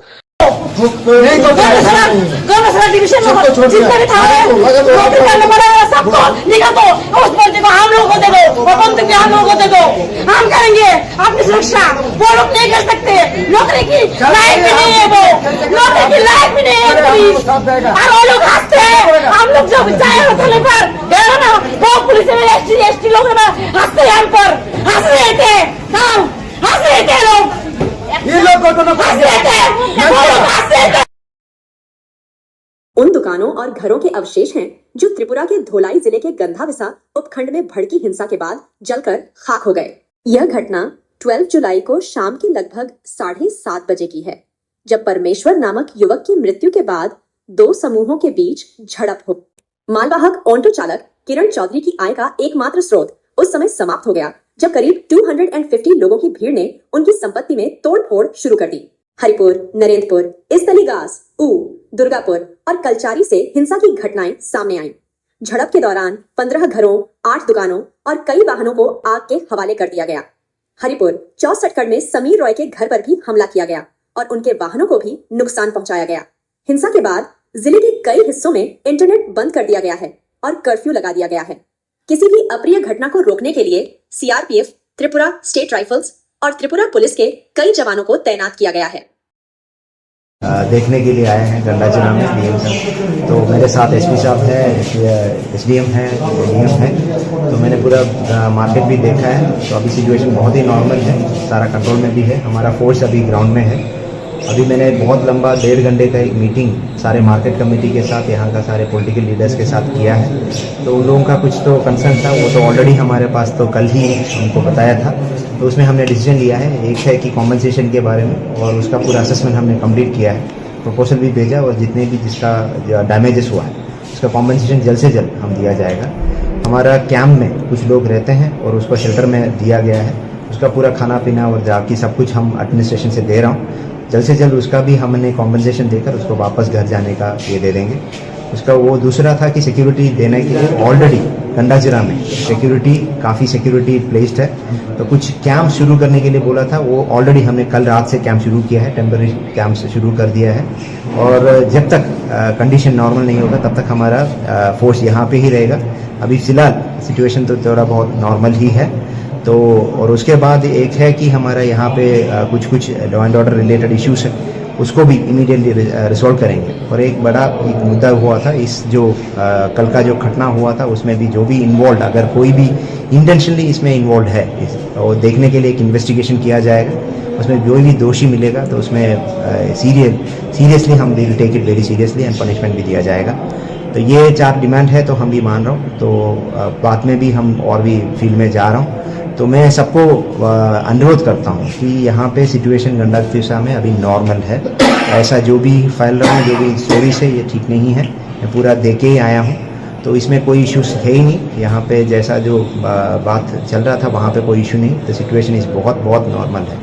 गौरसरा डिवीजन में जितने भी थाने नौकरी करने वाले सबको निकाल दो। उस बंदे को हम लोग को दे दो और बंदूक भी हम लोग को दे दो। हम करेंगे अपनी सुरक्षा। वो लोग नहीं कर सकते। नौकरी की लायक भी नहीं है वो। नौकरी की लायक भी नहीं है पुलिस। और वो लोग हंसते हैं। हम लोग जब जाए थाने पर गए ना वो पुलिस में एसटी लोग ना हंसते हैं हम पर हंस रहे थे। हंस रहे थे लोग। ये लोग को तो हंस रहे थे। उन दुकानों और घरों के अवशेष हैं जो त्रिपुरा के धोलाई जिले के गंधाविसा उपखंड में भड़की हिंसा के बाद जलकर खाक हो गए। यह घटना 12 जुलाई को शाम के लगभग 7:30 बजे की है, जब परमेश्वर नामक युवक की मृत्यु के बाद दो समूहों के बीच झड़प हो। मालवाहक ऑटो चालक किरण चौधरी की आय का एकमात्र स्रोत उस समय समाप्त हो गया जब करीब 250 लोगों की भीड़ ने उनकी संपत्ति में तोड़फोड़ शुरू कर दी। हरिपुर, नरेंद्रपुर, इस्तलीगास, ऊ, दुर्गापुर और कलचारी से हिंसा की घटनाएं सामने आईं। झड़प के दौरान 15 घरों, 8 दुकानों और कई वाहनों को आग के हवाले कर दिया गया। हरिपुर 64 में समीर रॉय के घर पर भी हमला किया गया और उनके वाहनों को भी नुकसान पहुंचाया गया। हिंसा के बाद जिले के कई हिस्सों में इंटरनेट बंद कर दिया गया है और कर्फ्यू लगा दिया गया है। किसी भी अप्रिय घटना को रोकने के लिए सीआरपीएफ, त्रिपुरा स्टेट राइफल्स और त्रिपुरा पुलिस के कई जवानों को तैनात किया गया है। देखने के लिए आए हैं गंडाचना में डीएम साहब। तो मेरे साथ एसपी साहब है, एसडीएम है, डीएम है। तो मैंने पूरा मार्केट भी देखा है। तो अभी सिचुएशन बहुत ही नॉर्मल है, सारा कंट्रोल में भी है। हमारा फोर्स अभी ग्राउंड में है। अभी मैंने बहुत लंबा 1.5 घंटे का एक मीटिंग सारे मार्केट कमेटी के साथ, यहाँ का सारे पॉलिटिकल लीडर्स के साथ किया है। तो उन लोगों का कुछ तो कंसर्न था, वो तो ऑलरेडी हमारे पास तो कल ही उनको बताया था। तो उसमें हमने डिसीजन लिया है, एक है कि कॉम्पनसेशन के बारे में, और उसका पूरा असेसमेंट हमने कंप्लीट किया है, प्रपोजल भी भेजा, और जितने भी जिसका डैमेजेस हुआ है उसका कॉम्पनसेशन जल्द से जल्द हम दिया जाएगा। हमारा कैंप में कुछ लोग रहते हैं और उसको शेल्टर में दिया गया है, उसका पूरा खाना पीना और जाकी सब कुछ हम एडमिनिस्ट्रेशन से दे रहा हूँ। जल्द से जल्द उसका भी हमने कॉम्पनसेशन देकर उसको वापस घर जाने का ये दे देंगे। उसका वो दूसरा था कि सिक्योरिटी देने के लिए ऑलरेडी गंडाजिरा में सिक्योरिटी, काफ़ी सिक्योरिटी प्लेस्ड है। तो कुछ कैंप शुरू करने के लिए बोला था, वो ऑलरेडी हमने कल रात से कैंप शुरू किया है, टेम्पररी कैंप से शुरू कर दिया है। और जब तक कंडीशन नॉर्मल नहीं होगा तब तक हमारा फोर्स यहाँ पे ही रहेगा। अभी फ़िलहाल सिचुएशन तो थोड़ा बहुत नॉर्मल ही है। तो और उसके बाद एक है कि हमारा यहाँ पे कुछ law and order related issues है, उसको भी इमीडिएटली रिजॉल्व करेंगे। और एक बड़ा एक मुद्दा हुआ था, इस जो कल का जो घटना हुआ था उसमें भी जो भी इन्वॉल्व, अगर कोई भी इंटेंशनली इसमें इन्वॉल्व है, और देखने के लिए एक इन्वेस्टिगेशन किया जाएगा। उसमें जो भी दोषी मिलेगा तो उसमें सीरियसली हम will take it very seriously and punishment भी दिया जाएगा। तो ये 4 डिमांड है, तो हम भी मान रहा हूँ। तो बाद में भी हम और भी फील्ड में जा रहा हूँ। तो मैं सबको अनुरोध करता हूँ कि यहाँ पे सिचुएशन गंडातिशा में अभी नॉर्मल है। ऐसा जो भी फैल रहा है, जो भी स्टोरीज है, ये ठीक नहीं है। मैं पूरा दे के ही आया हूँ, तो इसमें कोई इश्यूज है ही नहीं। यहाँ पे जैसा जो बात चल रहा था वहाँ पे कोई इशू नहीं। तो सिचुएशन इस बहुत नॉर्मल है।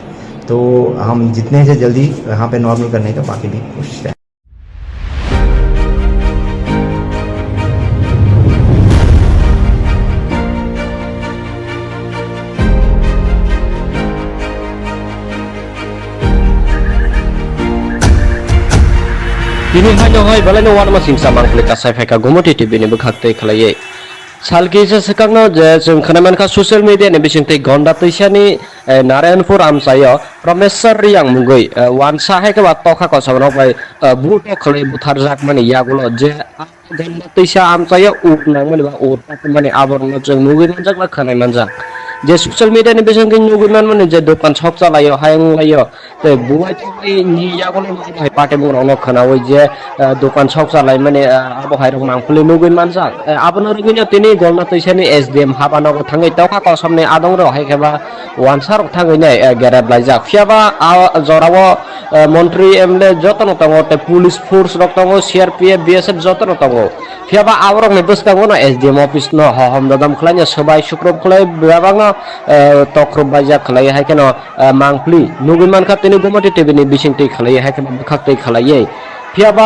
तो हम जितने से जल्दी यहाँ पे नॉर्मल करने का बाकी भी कोशिश करें। Kini hanya hoy balai warna masing samang pelika saifeka gomoti TV ni bekhakte khalai. Salki se sekangno je जों खोनामान का सोशल मीडिया नि बिसिंगते गंडा तैसानि नारायणपुर आमसायो प्रमेश्वर रियांग मुगै वानसा है के बात तोखा को सबनो भाई बुटो खले बुथार जाक माने यागुलो जे गंडा तैसा आमसायो उट नांगमनि बा उट माने आबरनो जों मुगै मानजाक ला खोनाय मानजाक जे सोशल मीडिया नि बिसिंगते नुगुमान माने जे दखान शप चलायो हायं लायो ते बुवाय थै नि यागुलो भाई पाटे मुरनो खोनावै जे दखान शप चलाय माने आबो हायरं मांगफुले नुगै मानजाक आबनो रगिनो तिनि गंडा तैसानि एसडीएम हाबानो थांगै तोखा को सबने आदं रो हायखेबा वानसार थांगै नै गेरेब लायजाक फियाबा जरावो मन्त्री एमएलए जतन तंगो ते पुलिस फोर्स रक तंगो सीआरपीएफ बीएसएफ जतन तंगो फियाबा आवरक ने बसकांगो न एसडीएम ऑफिस न हम ददम खलाय सबाय शुक्रब खलाय बेबांग तख्रब बाजा खलाय हायकेन मांगफ्ली नुगुमान का तिनि गोमति टीवी नि बिसिंगति खलाय हायकेन बखाक्तै खलाय फियाबा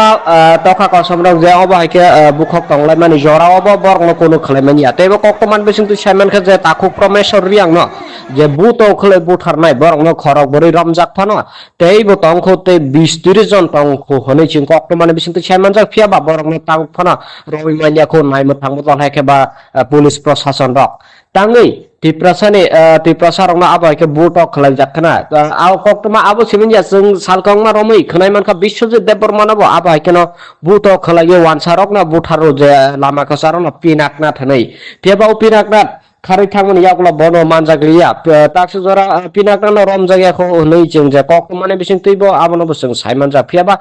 तोखा को समरक जे अब हायके बुखक तंगलाय माने जरावबो बरन कोनो खलाय मानिया तेबो कक्तमान बिसिंगति सायमान खा जे ताखु प्रमेश्वर रियांग न जे बुतो खलाय बुथारनाय बरन खरक बरै रमजाक फानो तेबो तंखो ते 20-30 जन तंखो हनै चिं कक्तमान बिसिंगति सायमान जा फियाबा बरन तांग फानो रवि मानिया खौ नायमो थांबो जन हायके बा पुलिस प्रशासन रक तांगै तिप्रसारंना आबायके बुटक खलाय जाखना आव कक्तमा आबो सिमिनया जों सालकंमा रमै खोनायमान का बिश्वजित देबबर्मानाबो आबायकेन बुटक खलाय वानसारक ना बुथारो जे लामा खसारन पिनाकना थनै तेबाव पिनाकना खारै थांमोन यागला बनो मानजागलिया ताक्स जरा पिनाकना रम जायगाखौ नै जों जे कक्तमाने बिसिं तैबो आबनो जों सायमान जा फियाबा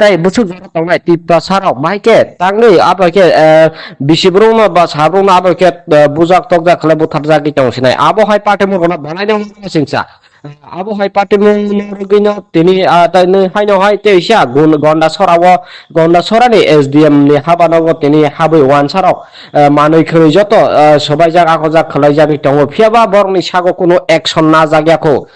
ताई बुसु जरा तंगाय तिप्रसारक माइके तांगै आबायके बिसिब्रुंना बा साब्रुंना आबायके बुजाक तकजा खले बुथार जागि तंसिनाय आबो हाय पाटे मुरना बनायनो सिंसा abo hai party mungino tini tani haino hai teisha gonda sorani SDM ni habanago tini habui wansarok manui khoi joto sobai jak ako jak khlai jagi tongo phiaba borni sago kono action na jagyako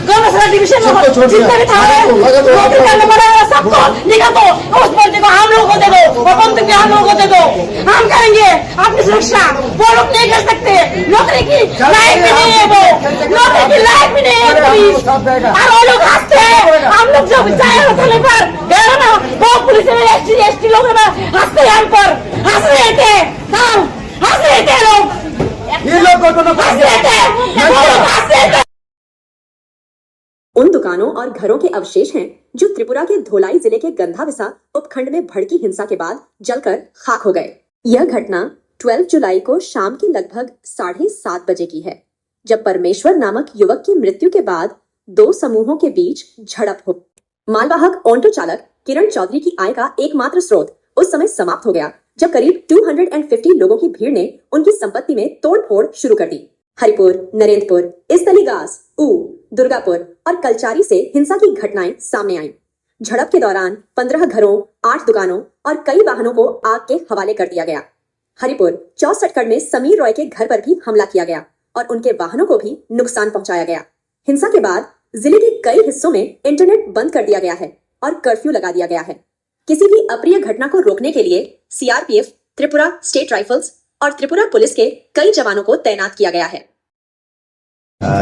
गौरव division में जितने भी थाने नौकरी करने वाले सबको निकाल दो उस बंदे को हम लोगों को दे दो और बंदूक भी हम लोगों को दे दो हम करेंगे अपनी सुरक्षा वो लोग नहीं कर सकते नौकरी की लायक भी नहीं है वो नौकरी की लायक भी नहीं है पुलिस और वो लोग हंसते हैं हम लोग जब जाए थाने पर गए ना वो पुलिस में एसटी लोग ना हंसते हैं हम पर हंस रहे थे हंस रहे थे लोग ये लोग हंस रहे थे उन दुकानों और घरों के अवशेष हैं जो त्रिपुरा के धोलाई जिले के गंधाविसा उपखंड में भड़की हिंसा के बाद जलकर खाक हो गए। यह घटना 12 जुलाई को शाम के लगभग 7:30 बजे की है, जब परमेश्वर नामक युवक की मृत्यु के बाद दो समूहों के बीच झड़प हो। मालवाहक ऑटो चालक किरण चौधरी की आय का एकमात्र स्रोत उस समय समाप्त हो गया जब करीब 250 लोगों की भीड़ ने उनकी संपत्ति में तोड़फोड़ शुरू कर दी। हरिपुर, नरेंद्रपुर, इस्तलीगास, ऊ, दुर्गापुर और कलचारी से हिंसा की घटनाएं सामने आईं। झड़प के दौरान 15 घरों, 8 दुकानों और कई वाहनों को आग के हवाले कर दिया गया। हरिपुर 64 में समीर रॉय के घर पर भी हमला किया गया और उनके वाहनों को भी नुकसान पहुंचाया गया। हिंसा के बाद जिले के कई हिस्सों में इंटरनेट बंद कर दिया गया है और कर्फ्यू लगा दिया गया है। किसी भी अप्रिय घटना को रोकने के लिए CRPF, त्रिपुरा स्टेट राइफल्स और त्रिपुरा पुलिस के कई जवानों को तैनात किया गया है।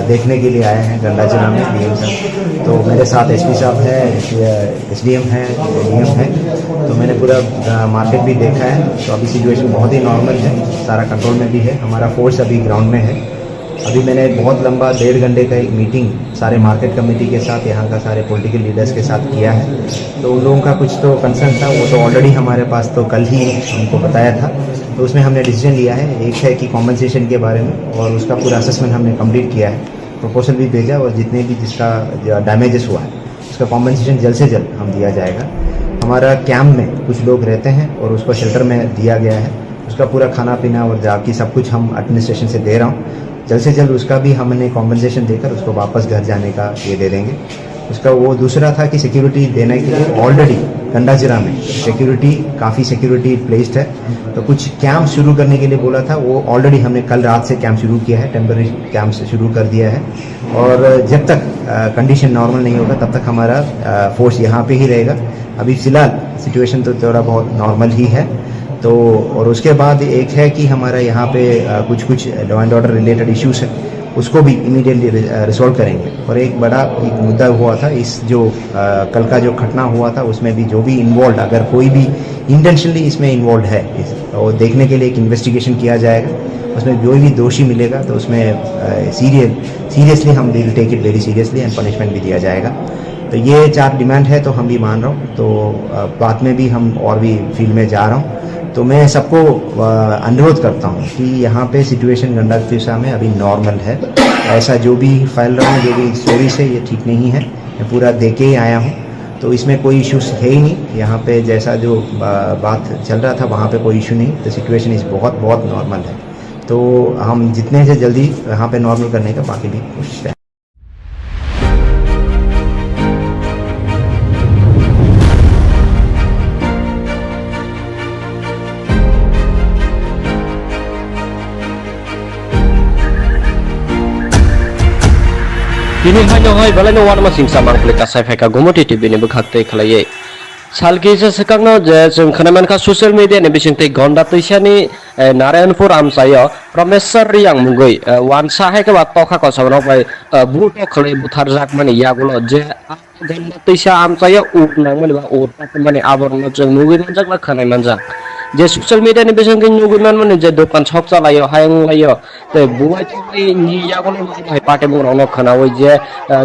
देखने के लिए आए हैं गंडाचना में DM साहब। तो मेरे साथ SP साहब है, SDM है, DM है। तो मैंने पूरा मार्केट भी देखा है। तो अभी सिचुएशन बहुत ही नॉर्मल है, सारा कंट्रोल में भी है। हमारा फोर्स अभी ग्राउंड में है। अभी मैंने बहुत लंबा 1.5 घंटे का एक मीटिंग सारे मार्केट कमेटी के साथ, यहाँ का सारे पॉलिटिकल लीडर्स के साथ किया है। तो उन लोगों का कुछ तो कंसर्न था, वो तो ऑलरेडी हमारे पास तो कल ही हमको बताया था। तो उसमें हमने डिसीजन लिया है, एक है कि कॉम्पनसेशन के बारे में, और उसका पूरा असेसमेंट हमने कंप्लीट किया है, प्रपोजल भी भेजा, और जितने भी जिसका डैमेजेस हुआ है उसका कॉम्पनसेशन जल्द से जल्द हम दिया जाएगा। हमारा कैंप में कुछ लोग रहते हैं और उसको शेल्टर में दिया गया है, उसका पूरा खाना पीना और जाकी सब कुछ हम एडमिनिस्ट्रेशन से दे रहा हूँ। जल्द से जल्द उसका भी हमने कॉम्पनसेशन देकर उसको वापस घर जाने का ये दे देंगे। उसका वो दूसरा था कि सिक्योरिटी देने के लिए ऑलरेडी गंडाजिरा में सिक्योरिटी काफ़ी सिक्योरिटी प्लेस्ड है। तो कुछ कैंप शुरू करने के लिए बोला था, वो ऑलरेडी हमने कल रात से कैंप शुरू किया है, टेम्पररी कैंप शुरू कर दिया है। और जब तक कंडीशन नॉर्मल नहीं होगा तब तक हमारा फोर्स यहाँ पे ही रहेगा। अभी फिलहाल सिचुएशन तो थोड़ा बहुत नॉर्मल ही है। तो और उसके बाद एक है कि हमारा यहाँ पे कुछ law and order related issues है, उसको भी इमीडिएटली रिजॉल्व करेंगे। और एक बड़ा एक मुद्दा हुआ था, इस जो कल का जो घटना हुआ था उसमें भी जो भी इन्वॉल्व, अगर कोई भी इंटेंशनली इसमें इन्वॉल्व है, और देखने के लिए एक इन्वेस्टिगेशन किया जाएगा। उसमें जो भी दोषी मिलेगा तो उसमें सीरियसली हम will take it very seriously and punishment भी दिया जाएगा। तो ये 4 डिमांड है, तो हम भी मान रहा हूँ। तो बाद में भी हम और भी फील्ड में जा रहा हूँ। तो मैं सबको अनुरोध करता हूँ कि यहाँ पे सिचुएशन गंडातिसा में अभी नॉर्मल है। ऐसा जो भी फैल रहा हूँ, जो भी स्टोरीज है, ये ठीक नहीं है। मैं पूरा दे के ही आया हूँ, तो इसमें कोई इश्यूज है ही नहीं। यहाँ पे जैसा जो बात चल रहा था वहाँ पे कोई इशू नहीं। तो सिचुएशन इस बहुत नॉर्मल है। तो हम जितने से जल्दी यहाँ पे नॉर्मल करने का बाकी भी कोशिश करें। Kini hanya hai balai no warma singsa mangklik kasai feka gomoti TV ni bekhakte khlaye salki se sekangno je जों खोनामान ka social media ni bisingte gonda tuisani Narayanpur amsayo Promeswar Riyang mungoi wansa hai ke batokha ko sabno bai buto khlai buthar jak mani yagulo je gonda tuisa amsayo uk nang mani ba urta mani aborno जों mungoi manjak la khanai manjak je social media ni bisingte nugunan mani je dokan shop chalayo hayang layo te buai tai ni yagulo hai pate mungro khanawi je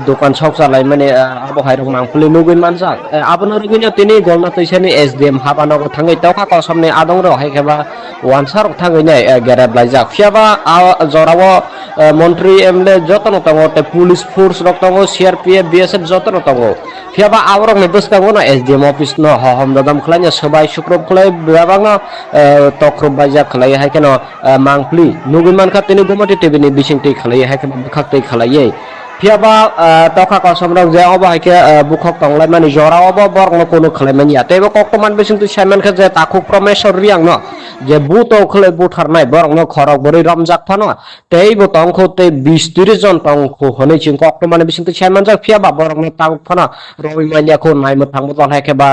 dokan shop chalai mani abo hai rok mangpuli nuguin manjak abono rugino tini golna tuisani SDM habano ko thangai tawka ko samne adong ro hai keba wansar thangai nai gerab laijak fiaba jorawo মন্ত্রী MLA যতন তঙ্গ তে police force রক্তঙ্গ CRPF BSF যতন তঙ্গ ফিয়াবা আবরক নে বসকাঙ্গ না SDM office ন হম দাদাম খলাইনা সবাই শুক্রব খলাই বাবাঙ্গা तख्रब बायजा खलायो हाय केन मांगप्ली नुगुन मानखा तिनि गुमति टिभिनि बिसिंति खलायो हाय केन खाक्तै खलायो फियाबा तखा कसमरं जे अब हायके बुखक तंगलाय मानि जरा अब बरंग कोनो खलायमानि या तेबो कक्तमान बिसिंति सायमानखा जे ताखु प्रमेश्वर रियां न जे बुतो खले बुथारनाय बरंग खरक बोरै रमजाक फानो तेबो तंखौ ते 20-30 जन तंखौ हनै चिं कक्तमान बिसिंति सायमानजा फियाबा बरंग तांग फानो रबिमानियाखौ नायमो थांबो हायके बा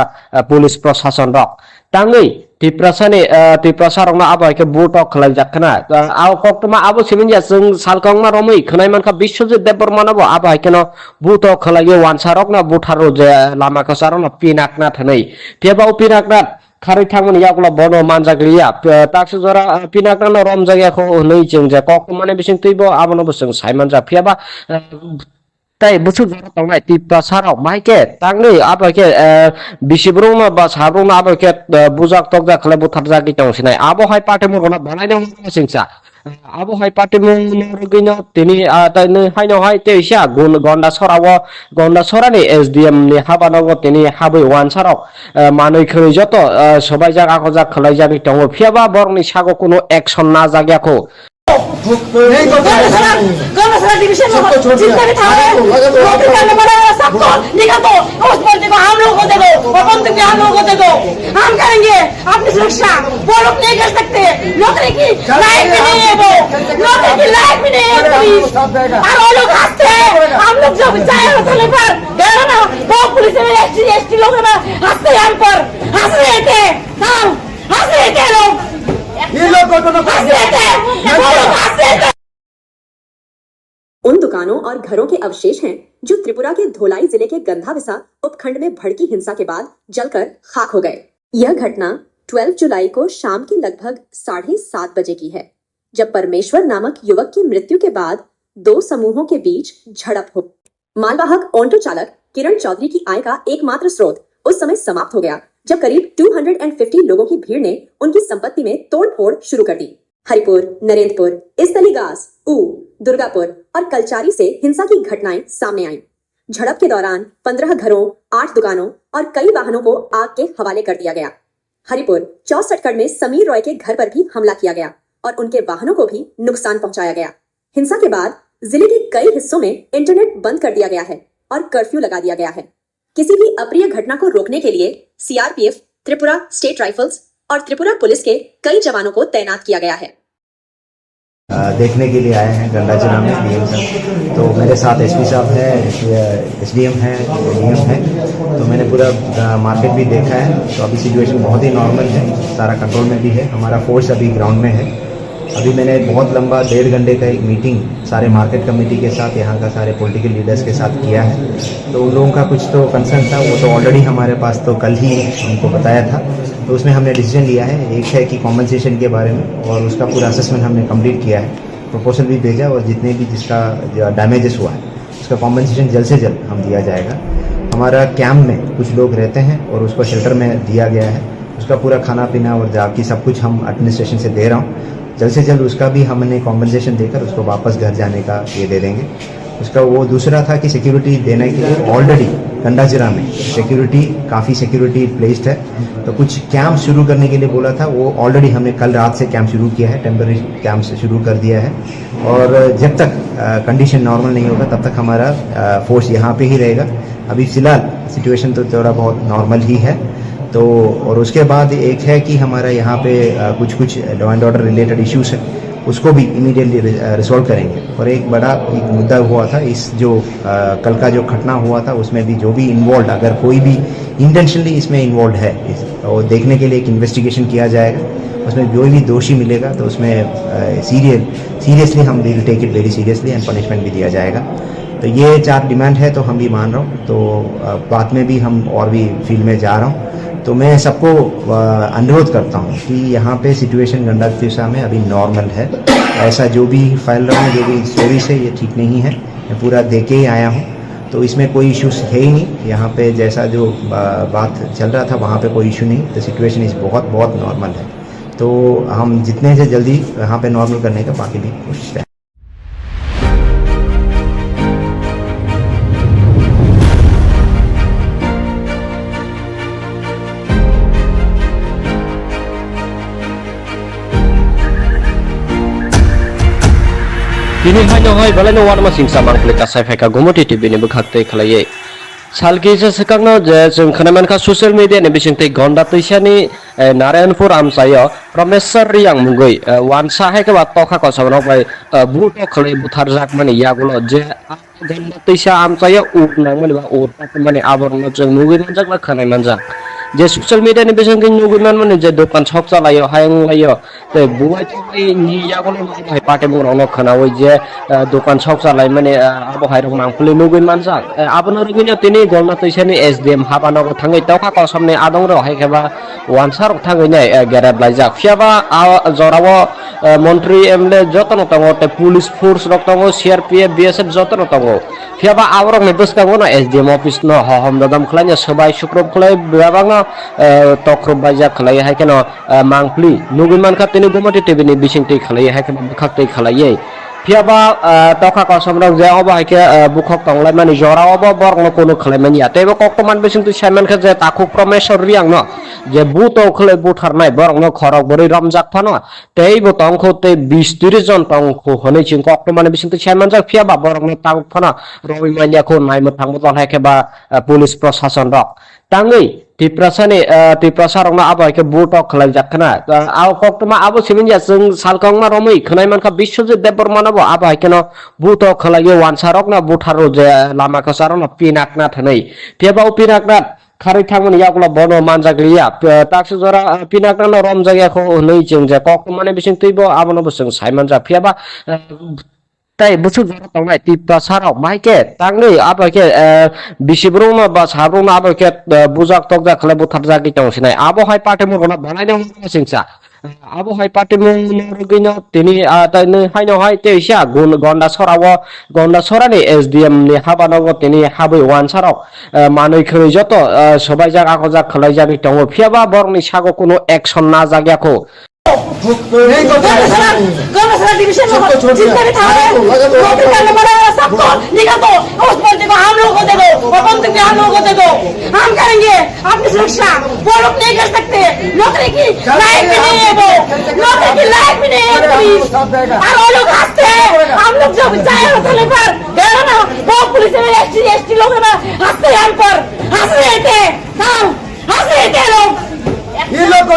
पुलिस प्रशासन रक तांगै तिप्रसा रंना आबो हायके बुटक खलाय जाखना आव कक्तमा आबो सिमिनया जों सालकंमा रमै खनाय मानखा बिश्वजित देबबर्मानाबो आबो हायकेन बुटक खलायो वानसारक ना बुथारो जे लामा कसारन पिनाकना थनै फेबाव पिनाकना खारै थांमोन यागला बनो मानजागलिया ताक्सु जरा पिनाकना रम जायगाखौ नै जों जे कक्तमाने बिसिं तैबो आबोनो बसों सायमानजा फियाबा ताई बुसु जरा तंनाय तिप्रसाराव माइके तांनै आबो हायके बिसिब्रंना बा साब्रंना आबो हायके बुजाक तकजा खलाय बुथार जागि तंसिनाय आबो हाय पार्टी मगना बानायनो सिंसा आबो हाय पार्टी मगनो तिनि ताइनो हायनो हाय तेइसा गुन गन्डा सरानि एसडीएम नि हाबानांगो तिनि हाबै वानसाराव मानै खै जत सबाय जागा खजा खलाय जागि तंगो फियाबा बरनि सागो कोनो एक्शन ना जागियाखौ गवर्नमेंट डिवीजन में जितने भी थाने नौकरी करने वाले सबको निकाल दो उस बंदी को हम लोगों को दे दो और बंदूक भी हम लोगों को दे दो हम करेंगे अपनी सुरक्षा वो लोग नहीं कर सकते नौकरी की लायक भी नहीं है वो नौकरी की लायक भी नहीं है पुलिस और वो लोग हंसते हैं हम लोग जो चाहे होटल पर गए ना वो पुलिस में एसटी लोग ना हंसते हैं हम पर हंस रहे थे हम हंस रहे थे लोग ये लोग को तो हंस रहे थे वो लोग हंस रहे थे। उन दुकानों और घरों के अवशेष हैं जो त्रिपुरा के धोलाई जिले के गंधाविसा उपखंड में भड़की हिंसा के बाद जलकर खाक हो गए। यह घटना 12 जुलाई को शाम के लगभग 7:30 बजे की है, जब परमेश्वर नामक युवक की मृत्यु के बाद दो समूहों के बीच झड़प हो। मालवाहक ऑटो चालक किरण चौधरी की आय का एकमात्र स्रोत उस समय समाप्त हो गया जब करीब 250 लोगों की भीड़ ने उनकी संपत्ति में तोड़फोड़ शुरू कर दी। हरिपुर, नरेंद्रपुर, इसतलीगास, ऊ, दुर्गापुर और कलचारी से हिंसा की घटनाएं सामने आईं। झड़प के दौरान 15 घरों, 8 दुकानों और कई वाहनों को आग के हवाले कर दिया गया। हरिपुर 64 में समीर रॉय के घर पर भी हमला किया गया और उनके वाहनों को भी नुकसान पहुंचाया गया। हिंसा के बाद जिले के कई हिस्सों में इंटरनेट बंद कर दिया गया है और कर्फ्यू लगा दिया गया है। किसी भी अप्रिय घटना को रोकने के लिए सीआरपीएफ, त्रिपुरा स्टेट राइफल्स और त्रिपुरा पुलिस के कई जवानों को तैनात किया गया है। देखने के लिए आए हैं गंडाचना में डीएम साहब। तो मेरे साथ एसपी साहब है, एसडीएम है, डीएम है। तो मैंने पूरा मार्केट भी देखा है। तो अभी सिचुएशन बहुत ही नॉर्मल है, सारा कंट्रोल में भी है। हमारा फोर्स अभी ग्राउंड में है। अभी मैंने बहुत लंबा 1.5 घंटे का एक मीटिंग सारे मार्केट कमेटी के साथ, यहाँ का सारे पॉलिटिकल लीडर्स के साथ किया है। तो उन लोगों का कुछ तो कंसर्न था, वो तो ऑलरेडी हमारे पास तो कल ही उनको बताया था। तो उसमें हमने डिसीजन लिया है, एक है कि कॉम्पनसेशन के बारे में, और उसका पूरा असेसमेंट हमने कंप्लीट किया है, प्रपोजल भी भेजा, और जितने भी जिसका डैमेजेस हुआ है उसका कॉम्पनसेशन जल्द से जल्द हम दिया जाएगा। हमारा कैंप में कुछ लोग रहते हैं और उसको शेल्टर में दिया गया है, उसका पूरा खाना पीना और बाकी सब कुछ हम एडमिनिस्ट्रेशन से दे रहा हूँ। जल्द से जल्द उसका भी हमने कॉम्पनसेशन देकर उसको वापस घर जाने का ये दे देंगे। उसका वो दूसरा था कि सिक्योरिटी देने के लिए ऑलरेडी गंडाजिरा में सिक्योरिटी काफ़ी सिक्योरिटी प्लेस्ड है। तो कुछ कैंप शुरू करने के लिए बोला था, वो ऑलरेडी हमने कल रात से कैंप शुरू किया है, टेम्पररी कैंप से शुरू कर दिया है। और जब तक कंडीशन नॉर्मल नहीं होगा तब तक हमारा फोर्स यहाँ पे ही रहेगा। अभी फ़िलहाल सिचुएशन तो थोड़ा बहुत नॉर्मल ही है। तो और उसके बाद एक है कि हमारा यहाँ पे कुछ law and order related issues है, उसको भी इमीडिएटली रिजॉल्व करेंगे। और एक बड़ा एक मुद्दा हुआ था, इस जो कल का जो घटना हुआ था उसमें भी जो भी इन्वॉल्व, अगर कोई भी इंटेंशनली इसमें इन्वॉल्व है, और देखने के लिए एक इन्वेस्टिगेशन किया जाएगा। उसमें जो भी दोषी मिलेगा तो उसमें सीरियसली हम will take it very seriously and punishment भी दिया जाएगा। तो ये 4 डिमांड है, तो हम भी मान रहा हूँ। तो बाद में भी हम और भी फील्ड में जा रहा हूँ। तो मैं सबको अनुरोध करता हूँ कि यहाँ पे सिचुएशन गंडातिसा में अभी नॉर्मल है। ऐसा जो भी फैल रहा है, जो भी स्टोरीज है, ये ठीक नहीं है। मैं पूरा देख के ही आया हूँ, तो इसमें कोई इश्यूज है ही नहीं। यहाँ पे जैसा जो बात चल रहा था वहाँ पे कोई इशू नहीं। तो सिचुएशन इस बहुत नॉर्मल है। तो हम जितने से जल्दी यहाँ पे नॉर्मल करने का बाकी भी कोशिश करें। Bini hanya hoi balai no warma singsa mangklik kasai feka gomoti TV ni bekhakte khalaiye. Salkisa sekangno je जों खोनामान खा ससियेल मिडिया नि बिसिंते गंडा तैसानि नारायणपुर आमसायो प्रमेश्वर रियांग मुंगै वानसा है के बात तोखा को सबनो बाय बुट खले बुथार जाक माने यागुलो जे गंडा तैसा आमसायो उक नांग माने बा उर माने आबरनो जों मुगै नजाक बा खोनाय मानजा जे ससियल मिडिया नि बिसिंते नुगै माने जे दखान शप चलायो हायं लायो ते बुवाय तोय नि यागुलो बाय पाटे मुंगनो खोनावै जे दखान शप चलाय माने आबो हायरं मांखुले नुगै मानजा आबनो रुगैनो तिनि गंडा तैसानि एसडीएम हाबानाव थाङै तोखा को सामने आदं रो हाय केबा वानसार थाङै नै गेरेब लायजा फियाबा जरावो मन्त्री एमएलए जतन तंगो ते पुलिस फोर्स रक तंगो सीआरपीएफ बीएसएफ जतन तंगो फियाबा आवरक ने बसकांगो ना एसडीएम ऑफिस न हम ददम खलाय सबाय शुक्रब खलाय बेबांगा तख्रब बायजा खलाय हाय केनो मांगप्ली नुगुन मानखा तिनि गुमति टीवी नि बिसिंति खलाय हाय केनो बखाक्तै खलायै फियाबा तखा को समरक जे अबा हायके बुखक तंगलाय माने जरावबो बरगनो कोनो खलाय मानिया तेबो कक्तमान बिसिंति सायमान खा जे ताखु प्रमेश्वर रियांग न जे बुतो खले बुथारनाय बरगनो खरक बोरै रमजाक फानो तेबो तंखो ते 20-30 जन तंखो हनै चिं कक्तमान बिसिंति सायमान जा फियाबा बरगनो तांग फानो रवि मानिया खौ नायमो थांबो हायके बा पुलिस प्रशासन रक तांगै तिप्रसारंना आबो हायके बुतो खलाय जाखना आव कक्तमा आबो सिमिनजा जों सालकंमा रमै खनाय मानखा बिश्वजित देबबर्मानाबो आबो हायकेनो बुतो खलायो वानसारकना बुथारो जे लामा कसारना पिनाकना थनै फेबाव पिनाकना खारै थांमोन यागला बनो मानजाग्लिया ताक्स जरा पिनाकना रम जायगाखौ नै जों जे कक्तमाने बिसिं तैबो आबोनो बसं सायमान जा फियाबा ताई बुसु जरा तंगाय तिप्ता साराव माइके तांगै आबाके बिसिब्रुंना बा साब्रुंना आबाके बुजाक तकजा खले बुथार जागि तंसिनाय आबो हाय पाटे मुरगना बानायनो सिंसा आबो हाय पाटे मुरगिनो तिनि ताइनो हायनो हाय तेसा गन्डा सरानि एसडीएम नि हाबानाव तिनि हाबै वानसाराव मानै खै जतो सबाय जागा को जा खलाय जागि तंगो फियाबा बरनि सागो कोनो एक्शन ना जाग्याखौ गौरसरा डिवीजन में जितने भी थाने नौकरी करने वाले सबको निकाल दो उस बंदी को हम लोगों को दे दो और बंदूक भी हम लोगों को दे दो हम करेंगे अपनी सुरक्षा वो लोग नहीं कर सकते नौकरी की लायक भी नहीं है वो नौकरी की लायक भी नहीं है पुलिस और वो लोग हंसते हैं हम लोग जब जाए होटल पर गए ना वो पुलिस में एसटी लोग ना हंसते हैं हम पर हंस रहे थे हंस रहे थे लोग ये लोग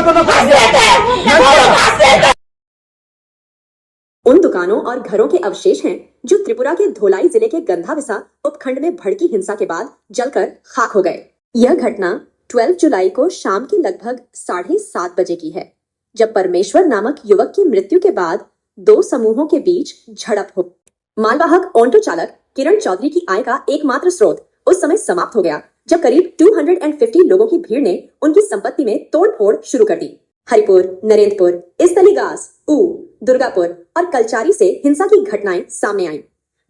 उन दुकानों और घरों के अवशेष हैं जो त्रिपुरा के धोलाई जिले के गंधाविसा उपखंड में भड़की हिंसा के बाद जलकर खाक हो गए। यह घटना 12 जुलाई को शाम के लगभग 7:30 बजे की है, जब परमेश्वर नामक युवक की मृत्यु के बाद दो समूहों के बीच झड़प हो। मालवाहक ऑटो चालक किरण चौधरी की आय का एकमात्र स्रोत उस समय समाप्त हो गया जब करीब 250 लोगों की भीड़ ने उनकी संपत्ति में तोड़फोड़ शुरू कर दी। हरिपुर, नरेंद्रपुर, इस्तलीगास, दुर्गापुर और कलचारी से हिंसा की घटनाएं सामने आईं।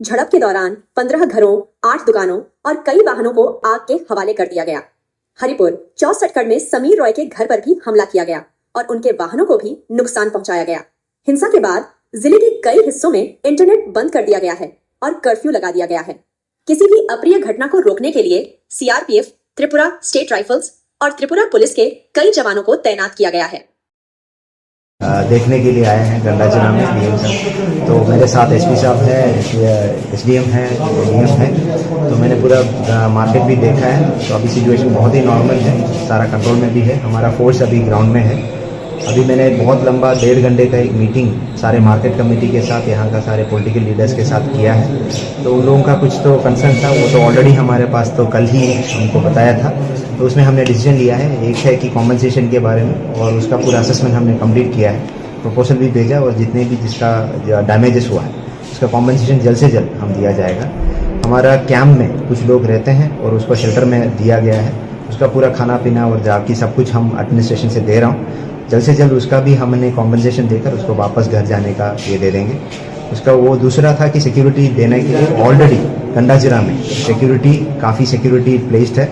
झड़प के दौरान 15 घरों, 8 दुकानों और कई वाहनों को आग के हवाले कर दिया गया। हरिपुर 64 में समीर रॉय के घर पर भी हमला किया गया और उनके वाहनों को भी नुकसान पहुंचाया गया। हिंसा के बाद जिले के कई हिस्सों में इंटरनेट बंद कर दिया गया है और कर्फ्यू लगा दिया गया है। किसी भी अप्रिय घटना को रोकने के लिए सीआरपीएफ, त्रिपुरा स्टेट राइफल्स और त्रिपुरा पुलिस के कई जवानों को तैनात किया गया है। देखने के लिए आए हैं गंडा जिला में डीएम साहब, तो मेरे साथ एसपी साहब है, एसडीएम है, डीएम है। तो मैंने पूरा मार्केट भी देखा है, तो अभी सिचुएशन बहुत ही नॉर्मल है, सारा कंट्रोल में भी है। हमारा फोर्स अभी ग्राउंड में है। अभी मैंने बहुत लंबा 1.5 घंटे का एक मीटिंग सारे मार्केट कमेटी के साथ, यहाँ का सारे पॉलिटिकल लीडर्स के साथ किया है। तो उन लोगों का कुछ तो कंसर्न था, वो तो ऑलरेडी हमारे पास तो कल ही हमको बताया था। तो उसमें हमने डिसीजन लिया है, एक है कि कॉम्पनसेशन के बारे में, और उसका पूरा असेसमेंट हमने कंप्लीट किया है, प्रपोजल भी भेजा, और जितने भी जिसका डैमेजेस हुआ है उसका कॉम्पनसेशन जल्द से जल्द हम दिया जाएगा। हमारा कैंप में कुछ लोग रहते हैं और उसको शेल्टर में दिया गया है, उसका पूरा खाना पीना और जाकी सब कुछ हम एडमिनिस्ट्रेशन से दे रहा हूँ। जल्द से जल्द उसका भी हमने कॉम्पनसेशन देकर उसको वापस घर जाने का ये दे देंगे। उसका वो दूसरा था कि सिक्योरिटी देने के लिए ऑलरेडी गंडा जिला में काफ़ी सिक्योरिटी प्लेस्ड है।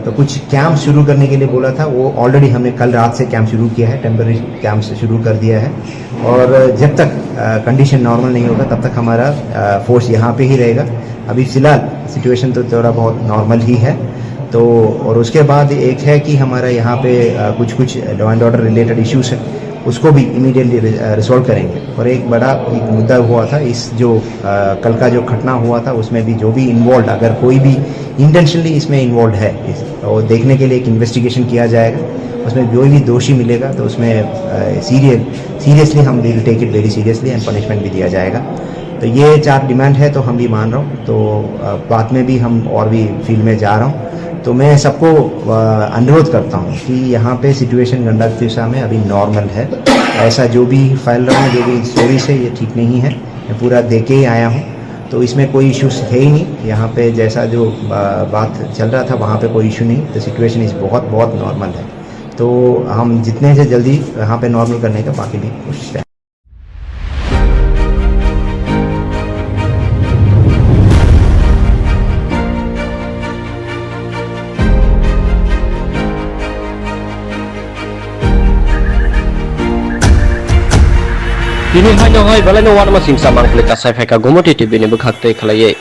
तो कुछ कैंप शुरू करने के लिए बोला था, वो ऑलरेडी हमने कल रात से कैंप शुरू किया है, टेम्पररी कैंप से शुरू कर दिया है। और जब तक कंडीशन नॉर्मल नहीं होगा तब तक हमारा फोर्स यहाँ पे ही रहेगा। अभी फ़िलहाल सिचुएशन तो थोड़ा बहुत नॉर्मल ही है। तो और उसके बाद एक है कि हमारा यहाँ पे कुछ law and order related issues है, उसको भी इमीडिएटली रिजॉल्व करेंगे। और एक बड़ा एक मुद्दा हुआ था इस जो कल का जो घटना हुआ था उसमें भी जो भी इन्वॉल्व, अगर कोई भी इंटेंशनली इसमें इन्वॉल्व है और देखने के लिए एक इन्वेस्टिगेशन किया जाएगा, उसमें जो भी दोषी मिलेगा तो उसमें सीरियसली हम will take it very seriously and punishment भी दिया जाएगा। तो ये 4 डिमांड है तो हम भी मान रहा हूँ। तो बाद में भी हम और भी फील्ड में जा रहा हूँ। तो मैं सबको अनुरोध करता हूँ कि यहाँ पे सिचुएशन गंडक दिशा में अभी नॉर्मल है। ऐसा जो भी फैल रहा है, जो भी स्टोरी से, ये ठीक नहीं है। मैं पूरा देख के ही आया हूँ, तो इसमें कोई इश्यूज है ही नहीं। यहाँ पे जैसा जो बात चल रहा था वहाँ पे कोई इशू नहीं। तो सिचुएशन इस बहुत बहुत नॉर्मल है। तो हम जितने से जल्दी यहाँ पे नॉर्मल करने का बाकी भी कोशिश है। Kini hanya hai balai no warma singsa mangkle kasai feka gomoti TV ni bekhakte khalai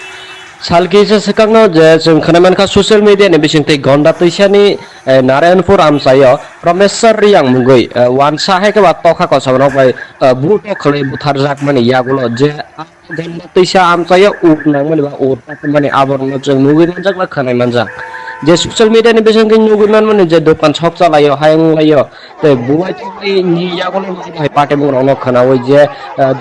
salki se sekangno je जों खोनामान खा ससियेल मीडिया नि बिसिंगते गंडा तैसानि नारायणपुर आमसायो प्रमेश्वर रियांग मुगै वानसा है के बात तखा कसबनो बाय बुट खले बुथार जाक माने यागुलो जे गंडा तैसा आमसायो उकनां माने बा उरता माने आबरनो जों मुगै मानजाक बा खोनाय मानजाक जे ससियल मीडिया नि बिसिंगते नुगै माने जे दखान छक चलायो हायं लायो ते बुवाय तै नि यागुलो बाय पाटे मुरनो खोनावै जे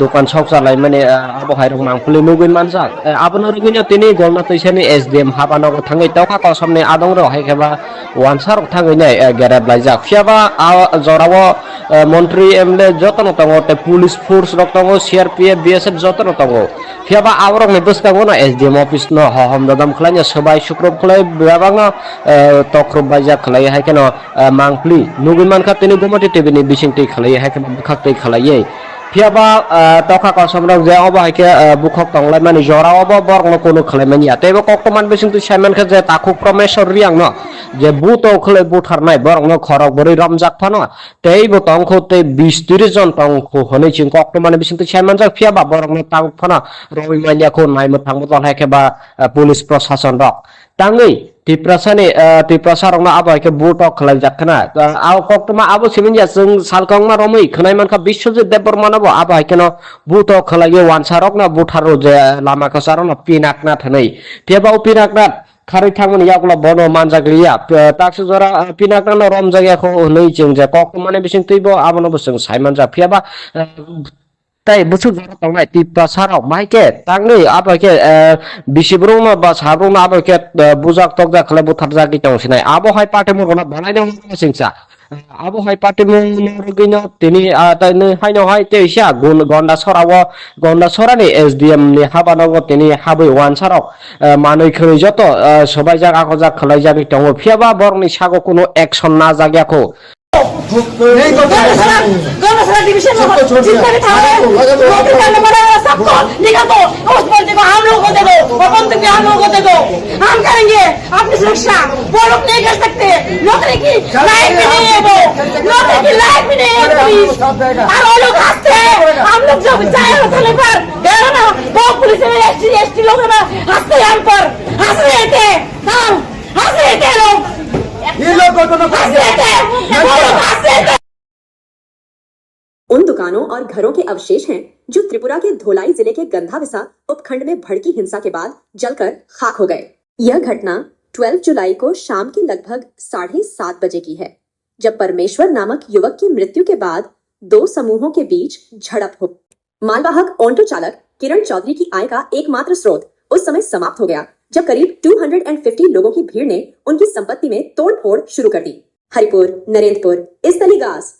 दखान छक चलाय माने आबो हायरक मांगफुले नुगै मानजाक आबनो रुगैनो तिनि गंडा तैसानि एसडीएम हाबानाव थाङै तखा कसमनि आदं र हायखेबा वानसार थाङै नै गेरेब लायजाक फियाबा जरावो मन्त्री एमएलए जतन तंगो ते पुलिस फोर्स रक तंगो सीआरपीएफ बीएसएफ जतन तंगो फियाबा आवरक नि बसकांगो ना एसडीएम ऑफिस न हम ददम खलाय सबाय सुक्रब खलाय बेबांगा तख्रब बायजा खलाय हायकेनो मांगफ्ली नुगुमान खा तिनि गमति टीवी नि बिसिंगति खलाय हायकेनो बखाक्तै खलायै फियाबा तखा कसमरक जे अबा हायके बुखक तंगलाय माने जरावबो बरगनो कोनो खलायमानि यातेबो कक्तमान बिसिंगति सायमान खा जे ताखु प्रमेश्वर रियांग न जे बुतो खले बुथारनाय बरगनो खरक बरै रमजाक फानो तेइबो तंखौ ते 20-30 जन तंखौ हनै चिं कक्तमान बिसिंगति सायमान जा फियाबा बरगनो तांग फानो रवि मालियाखौ नायमो थांबो हायकेबा पुलिस प्रशासन रक ताङै तिप्रसारंना आबायके बुटक खलाय जाखना आव कक्तमा आबो सिमिनया जों सालकंमा रमै खनायमानखा बिश्वजित देबबर्मानाबो आबायकेनो बुटक खलाय वानसारक ना बुथारो जे लामा खसारना पिनाकना थनै फेबाव पिनाकना खारै थांमोन यागला बनो मानजाग्लिया ताक्सु जरा पिनाकना रम जायगाखौ नै जों जे कक्तमाने बिसिं तैबो आबनो जों सायमान जा फेबा ताई बुसु जरा तंगनाय तिप्रसारक माइके तांगै आबायके बिसिब्रुना बा साब्रुना आबायके बुजाक तकजा खलाय बुथार जागि तंसिनाय आबो हाय पाटे मुरगना बानायनो सिंसा आबो हाय पाटे मुरगिनो तिनि ताइनो हायनो हाय तेइसा गन्डा सरानि एसडीएम नि हाबानाव तिनि हाबै वानसारक मानै खरै जत सबाय जाग आखो जाग खलाय जागि तंगो फियाबा बरनि सागो कोनो एक्शन ना जागियाखौ गंडा डिवीजन में जितना भी था नौकरी करने वाला सबको निकाल दो। उस बंदे को हम लोगों को दे दो और बंदूक भी हम लोगों को दे दो। हम करेंगे अपनी सुरक्षा। वो लोग नहीं कर सकते। नौकरी की लायक भी नहीं है वो। नौकरी की लायक भी नहीं है पुलिस। और वो लोग हंसते हैं। हम लोग जब जाए होटल पर गए ना वो पुलिस में एसटी लोग ना हंसते हैं हम पर हंस रहे थे। हंस रहे थे लोग। ये लोग हंस रहे थे। वो लोग हंस रहे थे। उन दुकानों और घरों के अवशेष हैं जो त्रिपुरा के धोलाई जिले के गंधाविसा उपखंड में भड़की हिंसा के बाद जलकर खाक हो गए। यह घटना 12 जुलाई को शाम के लगभग 7:30 बजे की है, जब परमेश्वर नामक युवक की मृत्यु के बाद 2 समूहों के बीच झड़प हो। मालवाहक ऑटो चालक किरण चौधरी की आय का एकमात्र स्रोत उस समय समाप्त हो गया, जब करीब 250 लोगों की भीड़ ने उनकी संपत्ति में तोड़फोड़ शुरू कर दी। हरिपुर, नरेंद्रपुर, इस्तलीगास,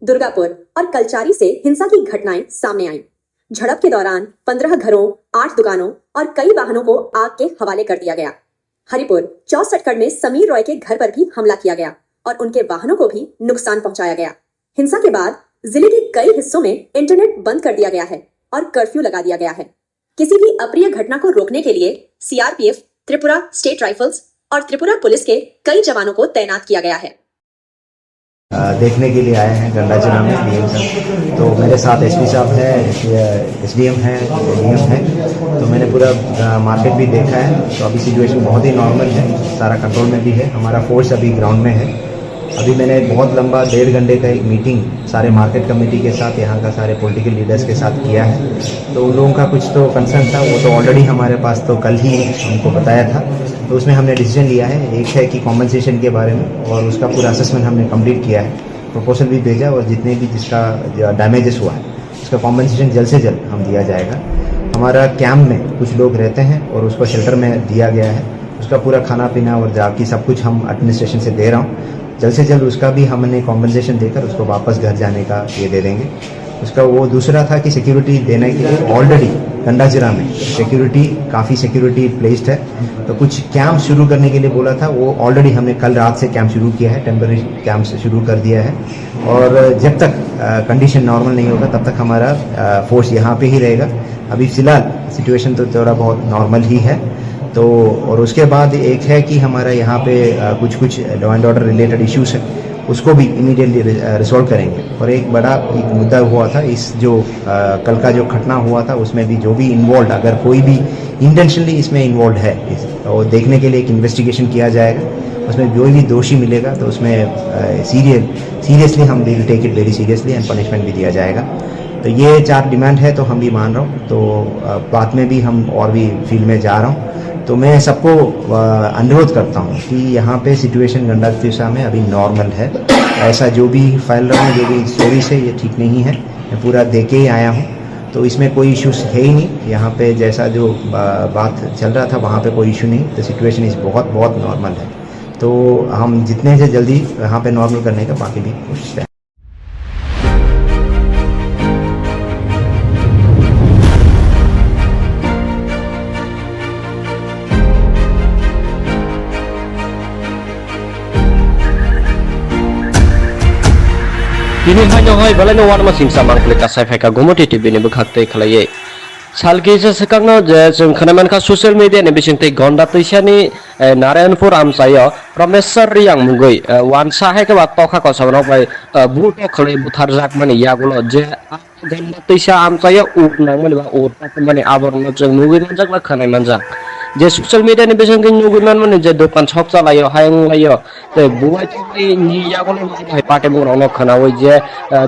दुर्गापुर और कलचारी से हिंसा की घटनाएं सामने आईं। झड़प के दौरान 15 घरों, 8 दुकानों और कई वाहनों को आग के हवाले कर दिया गया। हरिपुर 64 में समीर रॉय के घर पर भी हमला किया गया और उनके वाहनों को भी नुकसान पहुंचाया गया। हिंसा के बाद जिले के कई हिस्सों में इंटरनेट बंद कर दिया गया है और कर्फ्यू लगा दिया गया है। किसी भी अप्रिय घटना को रोकने के लिए सीआरपीएफ, त्रिपुरा स्टेट राइफल्स और त्रिपुरा पुलिस के कई जवानों को तैनात किया गया है। देखने के लिए आए हैं गंडाचना में डीएम साहब। तो मेरे साथ एसपी साहब है, एसडीएम है, डीएम है। तो मैंने पूरा मार्केट भी देखा है। तो अभी सिचुएशन बहुत ही नॉर्मल है, सारा कंट्रोल में भी है। हमारा फोर्स अभी ग्राउंड में है। अभी मैंने बहुत लंबा 1.5 घंटे का एक मीटिंग सारे मार्केट कमेटी के साथ, यहाँ का सारे पॉलिटिकल लीडर्स के साथ किया है। तो उन लोगों का कुछ तो कंसर्न था, वो तो ऑलरेडी हमारे पास तो कल ही हमको बताया था। तो उसमें हमने डिसीजन लिया है, एक है कि कॉम्पनसेशन के बारे में, और उसका पूरा असेसमेंट हमने कंप्लीट किया है, प्रपोजल भी भेजा, और जितने भी जिसका डैमेजेस हुआ है उसका कॉम्पनसेशन जल्द से जल्द हम दिया जाएगा। हमारा कैंप में कुछ लोग रहते हैं और उसको शेल्टर में दिया गया है, उसका पूरा खाना पीना और जाकी सब कुछ हम एडमिनिस्ट्रेशन से दे रहा हूँ। जल्द से जल्द उसका भी हमने कॉम्पनसेशन देकर उसको वापस घर जाने का ये दे देंगे। उसका वो दूसरा था कि सिक्योरिटी देने के लिए ऑलरेडी गंडाजिरा में काफ़ी सिक्योरिटी प्लेस्ड है, तो कुछ कैंप शुरू करने के लिए बोला था, वो ऑलरेडी हमने कल रात से कैंप शुरू किया है, टेम्पररी कैंप शुरू कर दिया है। और जब तक कंडीशन नॉर्मल नहीं होगा तब तक हमारा फोर्स यहाँ पे ही रहेगा। अभी फ़िलहाल सिचुएशन तो थोड़ा बहुत नॉर्मल ही है। तो और उसके बाद एक है कि हमारा यहाँ पे कुछ law and order related issues है, उसको भी इमीडिएटली रिजॉल्व करेंगे। और एक बड़ा एक मुद्दा हुआ था, इस जो कल का जो घटना हुआ था उसमें भी जो भी इन्वॉल्व, अगर कोई भी इंटेंशनली इसमें इन्वॉल्व है, और देखने के लिए एक इन्वेस्टिगेशन किया जाएगा। उसमें जो भी दोषी मिलेगा तो उसमें सीरियसली हम will take it very seriously and punishment भी दिया जाएगा। तो ये 4 डिमांड है, तो हम भी मान रहा हूँ। तो बाद में भी हम और भी फील्ड में जा रहा हूँ। तो मैं सबको अनुरोध करता हूँ कि यहाँ पे सिचुएशन गंडातिशा में अभी नॉर्मल है। ऐसा जो भी फैल रहा है, जो भी स्टोरीज है, ये ठीक नहीं है। मैं पूरा देख के ही आया हूँ, तो इसमें कोई इश्यूज है ही नहीं। यहाँ पे जैसा जो बात चल रहा था वहाँ पे कोई इशू नहीं। तो सिचुएशन इस बहुत नॉर्मल है। तो हम जितने से जल्दी यहाँ पे नॉर्मल करने का बाकी भी कोशिश करें। Kini hanya hoi balai no wan masing samang klik kasai feka gomoti TV ni bekhakte khalai salki se sekangno je जों खोनामान ka social media ni bisingtei gonda tuisani Narayanpur amsayo Promesar yang mungoi wan sahe ke bat tokha ko sabno bai buto khalai buthar jak mani yagulo je gonda tuisa amsayo nang mani ba ta mani aborno जों mungoi manjak la khanai manjak je social media ni bisingtei mungoi man mani je dokan shop chalayo hayang layo te buai to ni yagulo bai pate mung rong khanaoi je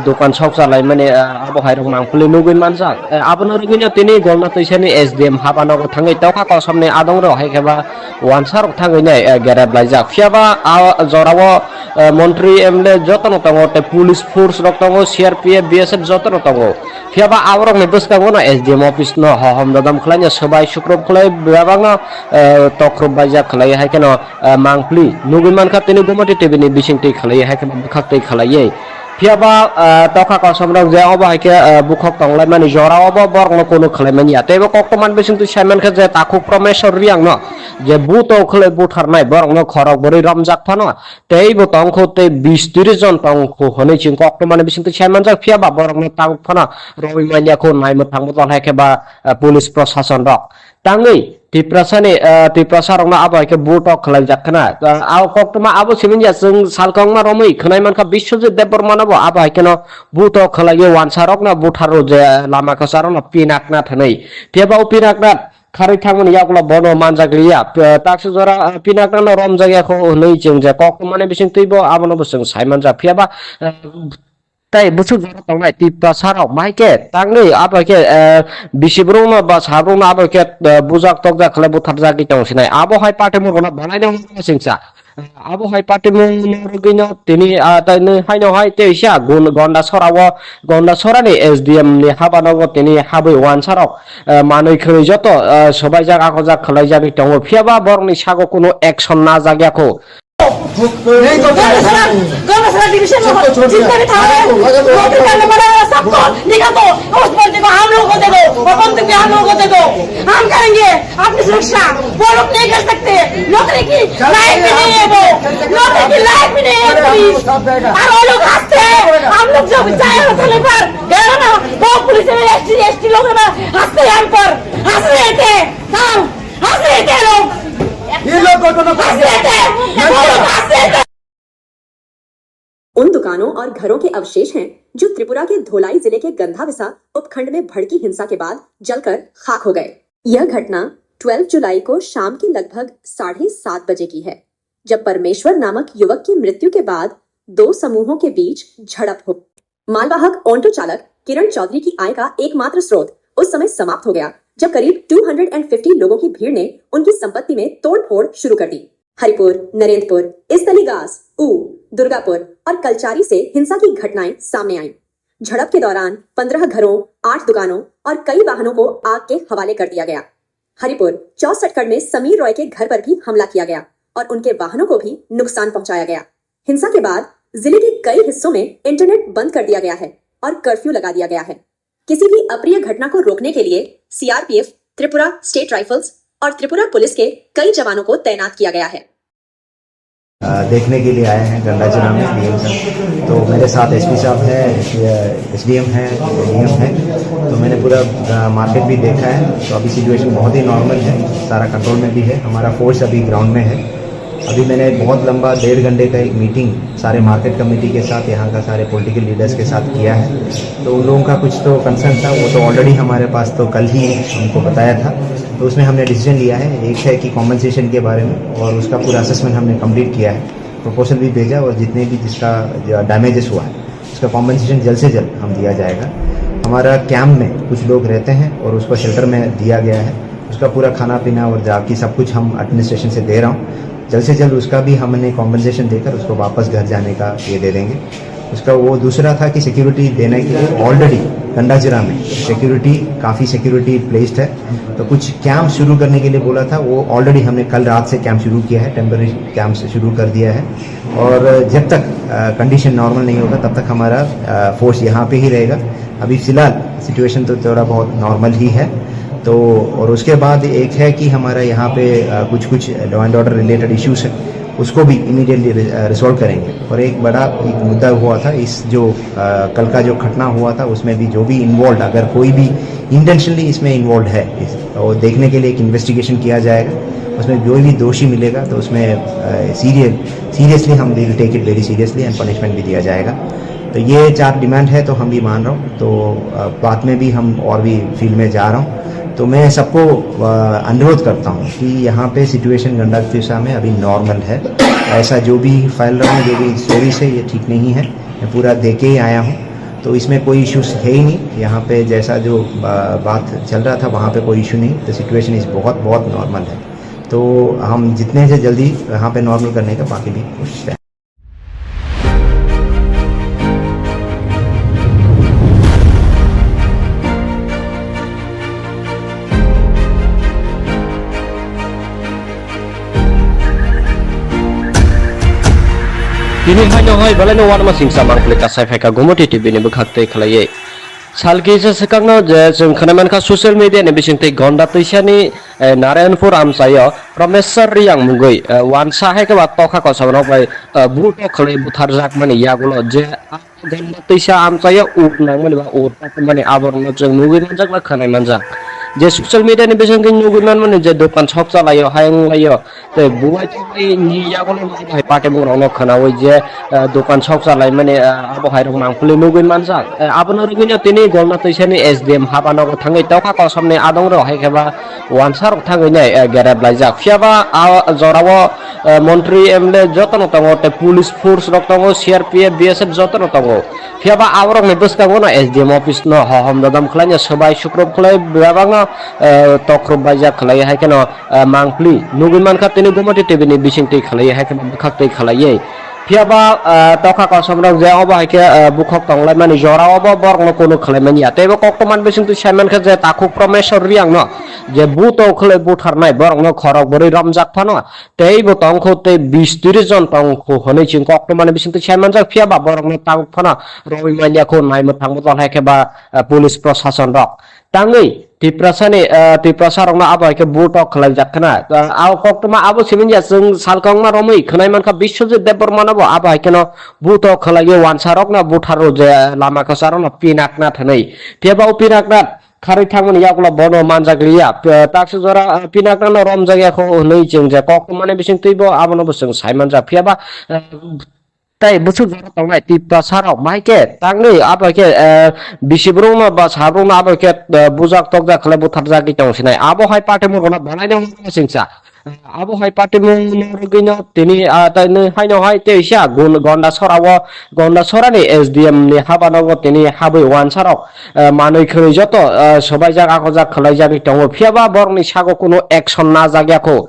dokan shop chalai mani abo hai rong mangpuli mungoi manjak abono rogino tini golna tuisani SDM habano ko thangai tokha ko samne adong ro hai keba wansar thangai nai gerab laijak fiaba jorawo মন্ত্রী MLA যতন তঙ্গ তে police force রক্তঙ্গ CRPF BSF যতন তঙ্গ ফিয়াবা আবরং নে বসকাঙ্গ না SDM office ন হহম দাদাম খলাইয়া সবাই শুক্রব খলাই বেবাং তক্রব বাইজা খলাই হাইকেন মাংপ্লি নুগুমান খাতিনি গমটি টিভিনি বিসিংটি খলাই হাইকেন খাকতै খলাইयै फियाबा तखा कसमरक जे अब हाइके बुखक तंगलाय माने जरा अब बरंग कोनो खलायमानि आतेबो कक्तमान बेसिं तु साइमन के जे ताखु प्रमेश्वर रियांग न जे बुतो खले बुथारनाय बरंग खरक बरै रमजाक फन तेइबो तंखो ते 20-30 जन तंखो हनै चिं कक्तमान बेसिं तु साइमन जाक फियाबा बरंग तांग फन रवि मानिया खो नायमो थांबो तन हाइके बा पुलिस प्रशासन रक तांगै तिप्रसारंग आबो के बुटक खलाय जाखना आव कक्तमा आबो सिमिनया जों सालकंगमा रमै खनाय मानखा बिश्वजित देबबर्मानाबो आबो के न बुटक खलाय वानसारक ना बुथारो जे लामा खसारन पिनाकना थनै तेबाव पिनाकना खारै थांमोन यागला बनो मानजागलिया ताक्स जरा पिनाकना रम जायखौ नै जों जे कक्तमाने बिसिं तैबो आबोनो बसों साइमान जा फियाबा ताई बुसु जरा तंगनाय तिप्रसारक माइके तांगनै आबके बिसिब्रंना बा साब्रंना आबके बुजाक तकजा खले बुथार जागि तंसिनाय आबो हाय पाटे मुरगना बानायनो सिंसा आबो हाय पाटे मुरगिनो तिनि ताइनो हायनो हाय तेइसा गन्डा सरानि एसडीएम नि हाबानगो तिनि हाबै वानसारक मानै खरै जत सबाय जागा खजा खलाय जागि तंगो फियाबा बरनि सागो कोनो एक्शन ना जागियाखौ गंडासरा डिवीजन में जितने भी थाने नौकरी करने वाले सबको निकाल दो। उस बंदे को हम लोगों को दे दो और बंदूक भी हम लोगों को दे दो। हम करेंगे अपनी सुरक्षा। वो लोग नहीं कर सकते। नौकरी की लायक भी नहीं है वो। नौकरी की लायक भी नहीं है पुलिस। और वो लोग हंसते हैं। हम लोग जब जाए होटल पर गए ना वो पुलिस में एसटी लोग ना हंसते हैं हम पर हंस रहे थे। हंस रहे थे लोग। ये लोग हंस रहे थे। उन दुकानों और घरों के अवशेष हैं जो त्रिपुरा के धोलाई जिले के गंधाविसा उपखंड में भड़की हिंसा के बाद जलकर खाक हो गए। यह घटना 12 जुलाई को शाम के लगभग 7:30 बजे की है, जब परमेश्वर नामक युवक की मृत्यु के बाद दो समूहों के बीच झड़प हो। मालवाहक ऑटो चालक किरण चौधरी की आय का एकमात्र स्रोत उस समय समाप्त हो गया जब करीब 250 लोगों की भीड़ ने उनकी संपत्ति में तोड़फोड़ शुरू कर दी। हरिपुर, नरेंद्रपुर, इस्तलीगास, दुर्गापुर और कलचारी से हिंसा की घटनाएं सामने आईं। झड़प के दौरान 15 घरों, 8 दुकानों और कई वाहनों को आग के हवाले कर दिया गया। हरिपुर 64 में समीर रॉय के घर पर भी हमला किया गया और उनके वाहनों को भी नुकसान पहुंचाया गया। हिंसा के बाद जिले के कई हिस्सों में इंटरनेट बंद कर दिया गया है और कर्फ्यू लगा दिया गया है। किसी भी अप्रिय घटना को रोकने के लिए सीआरपीएफ, त्रिपुरा स्टेट राइफल्स और त्रिपुरा पुलिस के कई जवानों को तैनात किया गया है। देखने के लिए आए हैं गंडाचना में डीएम साहब। तो मेरे साथ एसपी साहब है, एसडीएम है, डीएम है। तो मैंने पूरा मार्केट भी देखा है। तो अभी सिचुएशन बहुत ही नॉर्मल है, सारा कंट्रोल में भी है। हमारा फोर्स अभी ग्राउंड में है। अभी मैंने बहुत लंबा 1.5 घंटे का एक मीटिंग सारे मार्केट कमेटी के साथ, यहाँ का सारे पॉलिटिकल लीडर्स के साथ किया है। तो उन लोगों का कुछ तो कंसर्न था, वो तो ऑलरेडी हमारे पास तो कल ही हमको बताया था। तो उसमें हमने डिसीजन लिया है, एक है कि कॉम्पनसेशन के बारे में, और उसका पूरा असेसमेंट हमने कंप्लीट किया है, प्रपोजल भी भेजा, और जितने भी जिसका डैमेजेस हुआ है उसका कॉम्पनसेशन जल्द से जल्द हम दिया जाएगा। हमारा कैंप में कुछ लोग रहते हैं और उसको शेल्टर में दिया गया है। उसका पूरा खाना पीना और जाकी सब कुछ हम एडमिनिस्ट्रेशन से दे रहा हूँ। जल्द से जल्द उसका भी हमने कॉम्पनसेशन देकर उसको वापस घर जाने का ये दे देंगे। उसका वो दूसरा था कि सिक्योरिटी देने के लिए ऑलरेडी गंडाचिरा में काफ़ी सिक्योरिटी प्लेस्ड है। तो कुछ कैंप शुरू करने के लिए बोला था, वो ऑलरेडी हमने कल रात से कैंप शुरू किया है, टेम्पररी कैंप से शुरू कर दिया है। और जब तक कंडीशन नॉर्मल नहीं होगा तब तक हमारा फोर्स यहाँ पे ही रहेगा। अभी फ़िलहाल सिचुएशन तो थोड़ा बहुत नॉर्मल ही है। तो और उसके बाद एक है कि हमारा यहाँ पे कुछ law and order related issues है, उसको भी इमीडिएटली रिजॉल्व करेंगे। और एक बड़ा एक मुद्दा हुआ था, इस जो कल का जो घटना हुआ था उसमें भी जो भी इन्वॉल्व, अगर कोई भी इंटेंशनली इसमें इन्वॉल्व है तो देखने के लिए एक इन्वेस्टिगेशन किया जाएगा। उसमें जो भी दोषी मिलेगा तो उसमें सीरियसली हम will take it very seriously and punishment भी दिया जाएगा। तो ये 4 डिमांड है, तो हम भी मान रहा हूँ। तो बाद में भी हम और भी फील्ड में जा रहा हूँ। तो मैं सबको अनुरोध करता हूँ कि यहाँ पे सिचुएशन गंडाचिरा में अभी नॉर्मल है। ऐसा जो भी फैल रहा है, जो भी स्टोरीज है, ये ठीक नहीं है। मैं पूरा दे के ही आया हूँ, तो इसमें कोई इश्यूज है ही नहीं। यहाँ पे जैसा जो बात चल रहा था वहाँ पे कोई इशू नहीं। तो सिचुएशन इस बहुत नॉर्मल है। तो हम जितने से जल्दी यहाँ पे नॉर्मल करने का बाकी भी कोशिश करें। Kini hanya hai balai war masing samang pelika saifeka gomoti TV ni bekhakte khalai. Salki sesekangno je जों खोनामान खा ससियेल मीडिया नि बिसिंगते गंडा तैसानि नारायणपुर आमसायो प्रमेश्वर रियांग मुगै वानसा है के बात तोखा को सबनो भाई बुटो खले बुथार जाक माने यागुलो जे गंडा तैसा आमसायो उनांग माने बा उर माने आबरनो जों मुगै मनजाक ला खोनाय मनजाक जे ससियेल मीडिया नि बिसिंगते मुगै माने जे दखान छक चलायो हायं लायो ते बुवाय तो नि यागुलो भाई पाटे बुरावनो खोनावै जे दखान छक चलाय माने आबो हायरक मांगफुले मुगै मनजाक आबनो रगिनो तिनि गंडा तैसानि एसडीएम हाबानो थांगै तोखा को सबने आदं रो हायखेबा वानसार थांगै नै गेरेब लायजाक फियाबा जरावो मन्त्री एमएलए जतन तंगो ते पुलिस फोर्स रक तंगो सीआरपीएफ बीएसएफ जतन तंगो फियाबा आवरक नै बसकागो ना एसडीएम ऑफिस न हम ददम खलाय सबाय सुक्रब खलाय बेबांग तख्रब बायजा खलाय हायकेनो मांगफ्ली नुगुमान खातिनि गोमति टीवी नि बिसिंगति खलाय हायकेनो बखाक्तै खलाय फियाबा तोखा को समरक जे अबा हायके बुखक तंगलाय माने जरावो बरनो कोनो खलाय मानिया तेबो कक्टमान बिसिंगति सायमान खा जे ताखु प्रमेश्वर रियांग न जे बुतो खले बुथारनाय बरनो खरक बरै रमजाक फानो तेबो तंखो ते 20-30 जन तंखो हनै चिं कक्टमान बिसिंगति सायमान जाक फियाबा बरनो तांग फानो रवि मानियाखौ नायमो थांबो दल हायकेबा पुलिस प्रशासन रक तांगै तिप्रसारंना आबायके बुटो खलाय जाकना आव कक्टमा आबो सिमिनया जों सालकंमा रमै खोनायमानखा बिश्वजित देबबर्मानाबो आबायकेनो बुटो खलायो वानसारकना बुथारो जे लामाखौ सारना पिनाकना थनै फेबाव पिनाकना खारै थांमोन यागला बनो मानजागलिया ताक्स जरा पिनाकना रम जायगाखौ नै जों जे कक्टमाने बिसिं तैबो आबनो बसों सायमान जा फेबा ताई बुसु जरा तंनाय तिप्रसाराव माइके तांगै आबाके बिसिब्रुमा बा साब्रुमा आबाके बुजाक तकजा खले बुथार जागि तंसिनाय आबो हाय पाटे मरना बनायनो सिंसा abo hai party mungino tini tani haino hai teisha gonda sora ni SDM ni habanogo tini habai wan sarok manui khoi joto sobai jak akojak khlai jani tongo phiaba borni sago kuno action na jagyako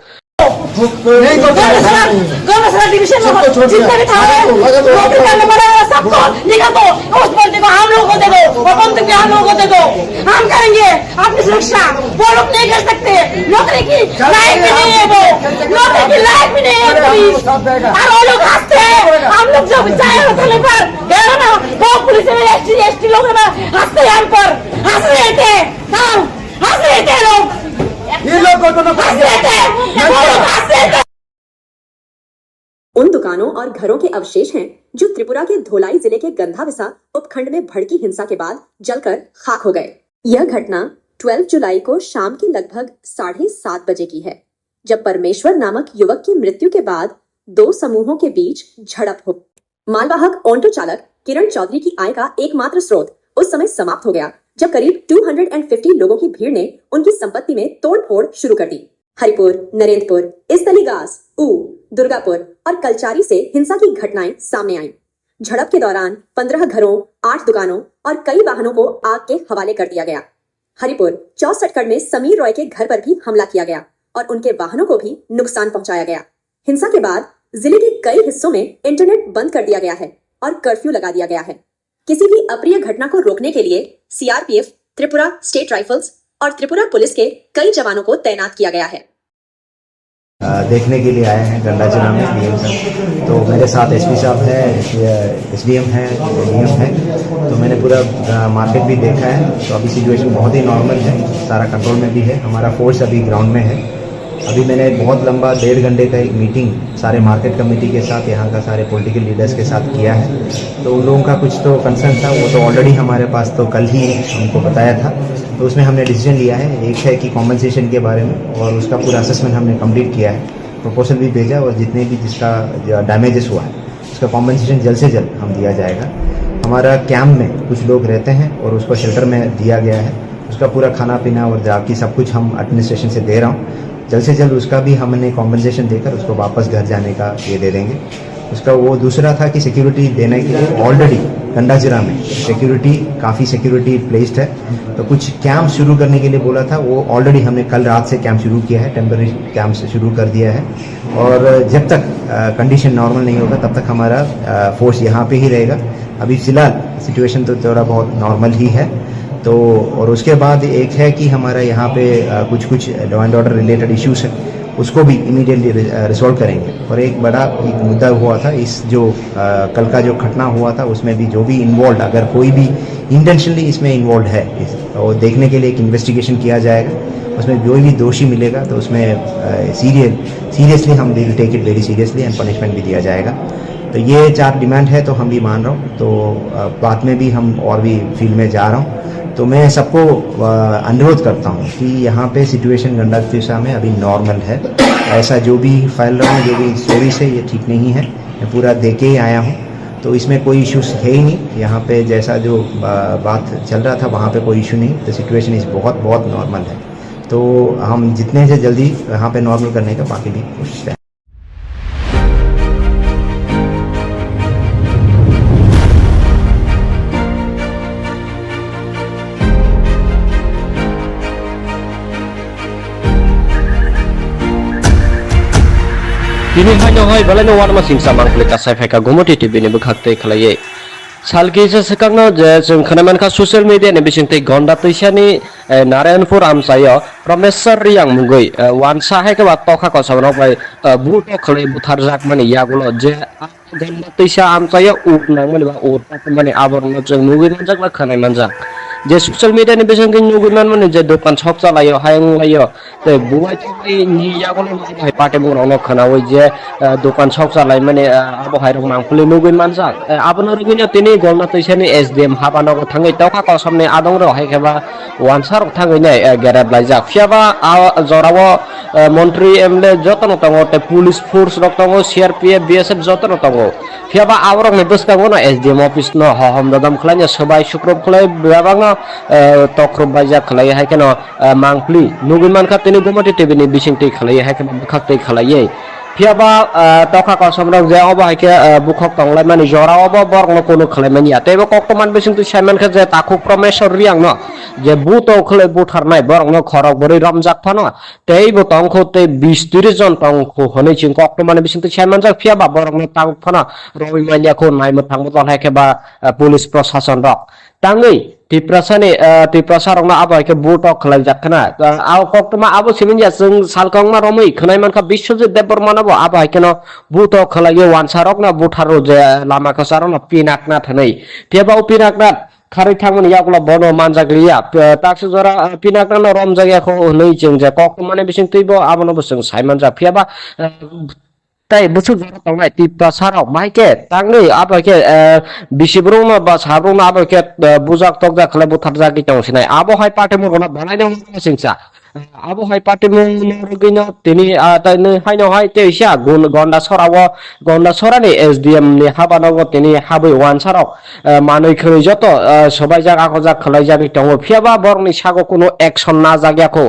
गौरव division में जितने भी थाने नौकरी करने वाले सबको निकाल दो उस बंदे को हम लोगों को दे दो और बंदूक भी हम लोगों को दे दो हम करेंगे अपनी सुरक्षा वो लोग नहीं कर सकते नौकरी की लायक भी नहीं है वो नौकरी की लायक भी नहीं है पुलिस और वो लोग हंसते हैं हम लोग जब जाए थाने पर गए ना वो पुलिस में एसटी लोग ना हंसते हैं हम पर हंस रहे थे हंस रहे थे लोग ये लोग हंस रहे थे वो लोग हंस रहे थे। उन दुकानों और घरों के अवशेष हैं जो त्रिपुरा के धोलाई जिले के गंधाविसा उपखंड में भड़की हिंसा के बाद जलकर खाक हो गए। यह घटना 12 जुलाई को शाम के लगभग 7:30 बजे की है, जब परमेश्वर नामक युवक की मृत्यु के बाद दो समूहों के बीच झड़प हो। मालवाहक ऑटो चालक किरण चौधरी की आय का एकमात्र स्रोत उस समय समाप्त हो गया जब करीब 250 लोगों की भीड़ ने उनकी संपत्ति में तोड़फोड़ शुरू कर दी। हरिपुर, नरेंद्रपुर, इस्तलीगास, ऊ, दुर्गापुर और कलचारी से हिंसा की घटनाएं सामने आईं। झड़प के दौरान 15 घरों, 8 दुकानों और कई वाहनों को आग के हवाले कर दिया गया। हरिपुर 64 में समीर रॉय के घर पर भी हमला किया गया और उनके वाहनों को भी नुकसान पहुंचाया गया। हिंसा के बाद जिले के कई हिस्सों में इंटरनेट बंद कर दिया गया है और कर्फ्यू लगा दिया गया है। किसी भी अप्रिय घटना को रोकने के लिए CRPF, त्रिपुरा स्टेट राइफल्स और त्रिपुरा पुलिस के कई जवानों को तैनात किया गया है। देखने के लिए आए हैं गंडा जिला में DM साहब। तो मेरे साथ SP साहब है, SDM है, DM है। तो मैंने पूरा मार्केट भी देखा है। तो अभी सिचुएशन बहुत ही नॉर्मल है, सारा कंट्रोल में भी है। हमारा फोर्स अभी ग्राउंड में है। अभी मैंने बहुत लंबा 1.5 घंटे का एक मीटिंग सारे मार्केट कमेटी के साथ, यहाँ का सारे पॉलिटिकल लीडर्स के साथ किया है। तो उन लोगों का कुछ तो कंसर्न था, वो तो ऑलरेडी हमारे पास तो कल ही हमको बताया था। तो उसमें हमने डिसीजन लिया है, एक है कि कॉम्पनसेशन के बारे में, और उसका पूरा असेसमेंट हमने कंप्लीट किया है, प्रपोजल भी भेजा, और जितने भी जिसका डैमेजेस हुआ है उसका कॉम्पनसेशन जल्द से जल्द हम दिया जाएगा। हमारा कैंप में कुछ लोग रहते हैं और उसको शेल्टर में दिया गया है, उसका पूरा खाना पीना और जाकी सब कुछ हम एडमिनिस्ट्रेशन से दे रहा हूँ। जल्द से जल्द उसका भी हमने कॉम्पनसेशन देकर उसको वापस घर जाने का ये दे देंगे। उसका वो दूसरा था कि सिक्योरिटी देने के लिए ऑलरेडी गंडा जिला में सिक्योरिटी काफ़ी सिक्योरिटी प्लेस्ड है। तो कुछ कैंप शुरू करने के लिए बोला था, वो ऑलरेडी हमने कल रात से कैंप शुरू किया है, टेम्पररी कैंप से शुरू कर दिया है। और जब तक कंडीशन नॉर्मल नहीं होगा तब तक हमारा फोर्स यहाँ पे ही रहेगा। अभी फ़िलहाल सिचुएशन तो थोड़ा बहुत नॉर्मल ही है। तो और उसके बाद एक है कि हमारा यहाँ पे कुछ law and order related issues है, उसको भी इमीडिएटली रिजॉल्व करेंगे। और एक बड़ा एक मुद्दा हुआ था, इस जो कल का जो घटना हुआ था उसमें भी जो भी इन्वॉल्व, अगर कोई भी इंटेंशनली इसमें इन्वॉल्व है तो देखने के लिए एक इन्वेस्टिगेशन किया जाएगा। उसमें कोई भी दोषी मिलेगा तो उसमें सीरियसली हम will take it very seriously and punishment भी दिया जाएगा। तो ये 4 डिमांड है, तो हम भी मान रहा हूँ। तो बाद में भी हम और भी फील्ड में जा रहा हूँ। तो मैं सबको अनुरोध करता हूँ कि यहाँ पे सिचुएशन गंडा दिशा में अभी नॉर्मल है। ऐसा जो भी फैल रहा है, जो भी स्टोरीज है, ये ठीक नहीं है। मैं पूरा दे के ही आया हूँ, तो इसमें कोई इश्यूज है ही नहीं। यहाँ पे जैसा जो बात चल रहा था वहाँ पे कोई इशू नहीं। तो सिचुएशन इस बहुत नॉर्मल है। तो हम जितने से जल्दी यहाँ पे नॉर्मल करने का बाकी भी कोशिश करें। Kini hanya hai balai no warma singsa mangkle ka sai ka gomoti TV ni bukhakte khlaye salki se sekangno je जों खोनामान ka social media ni bisingte gonda toisani Narayanpur amsayo Promeswar Riyang mungoi wansa hai ka tokha ko sabno bai buto khlai buthar jak mani yagulo je gonda toisa amsayo ut nang mani ba ut mani aborno जों mugoi manjak la khanai manjak je social media ni bisingte mugoi man mani je dokan shop chalayo hayang layo te buai thai ni yagulo hai pate mungro no khana oi je dokan shop chalai mani abo hai rok mangpuli mugoi manjak abono rogino tini golna toisani SDM habano ko thangai tokha ko samne adong ro hai kheba wansar thangai nai gerab laijak fiaba jorawo মন্ত্রী MLA যতন তঙ্গ তে police force রক তঙ্গ CRPF BSF যতন তঙ্গ फियाबा आवरक ने बसकांगो ना SDM office न हम ददम खलाय सबाय शुक्रब खलाय बेबांग तक्रब बाजा खलाय हाय केन मांगप्ली नुगुमान खातेनि गुमति टिभिनि बिसिंति खलाय हाय केन बखाक्तै खलाय फियाबा तखा कसमरक जे अब हायके बुखक तंगलाय माने जरा अब बरंग कोनो खलाय मानिया तेबो कक्तमान बिसिंति साइमान खा जे ताखु प्रमेश्वर रियांग न जे बुतो खलाय बुथारनाय बरंग खरक बोरै रमजाक फानो तेबो तंखौ ते 20-30 जन तंखौ हनै चिं कक्तमान बिसिंति साइमान जा फियाबा बरंग तांग फानो रवि मानियाखौ नायमो थांबो दन हायके बा पुलिस प्रशासन रक तांगै तिप्रसा रंना आबाय के बुटक खलाय जाखना आव कक्तमा आबो सिमिनया जों सालकंमा रमै खनाय मानखा बिश्वजित देबबर्मानाबो आबाय केन बुटक खलाय वानसारक ना बुथारो जे लामा खसारो ना पिनाकना थनै तेबाव पिनाकना खारै थांमोन यागला बनो मानजाग्लिया ताक्स जरा पिनाकना रम जायगाखौ नै जों जे कक्तमाने बिसिं तैबो आबोनो जों साइमान जा फियाबा ताई बुसु जरा तंनाय तिप्रसाराव माइके तांगै आबाके बिसिब्रं बा साब्रं आबाके बुजाक तकजा खले बुथार जागि तंसिनाय आबो हाय पार्टी मरना बनायनो सिंसा आबो हाय पार्टी मरगिनो तिनि ताइनो हायनो हाय तेइसा गुन गंडा सरानि एसडीएम नि हाबानांगो तिनि हाबै वानसाराव मानै खरै जत सबाय जागा खजा खलाय जागि तंगो फियाबा बरनि सागो कोनो एक्शन ना जागियाखौ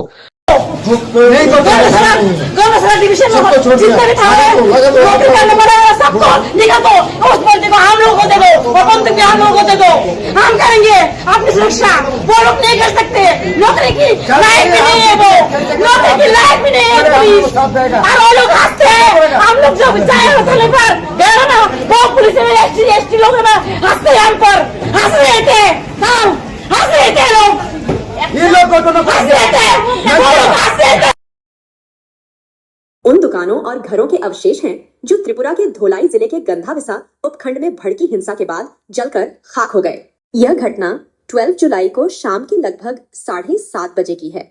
गौरसरा डिवीजन में जितने भी थाने नौकरी करने वाले सबको निकाल दो उस बंदे को हम लोगों को दे दो और बंदूक भी हम लोगों को दे दो हम करेंगे अपनी सुरक्षा वो लोग नहीं कर सकते नौकरी की लायक भी नहीं है वो नौकरी की लायक भी नहीं है पुलिस और वो लोग हंसते हैं हम लोग जो चाहे होटल पर गए ना वो पुलिस में एसटी लोग ना हंसते हैं हम पर हंस रहे थे हंस रहे थे लोग उन दुकानों और घरों के अवशेष हैं जो त्रिपुरा के धोलाई जिले के गंधाविसा उपखंड में भड़की हिंसा के बाद जलकर खाक हो गए। यह घटना 12 जुलाई को शाम के लगभग 7:30 बजे की है,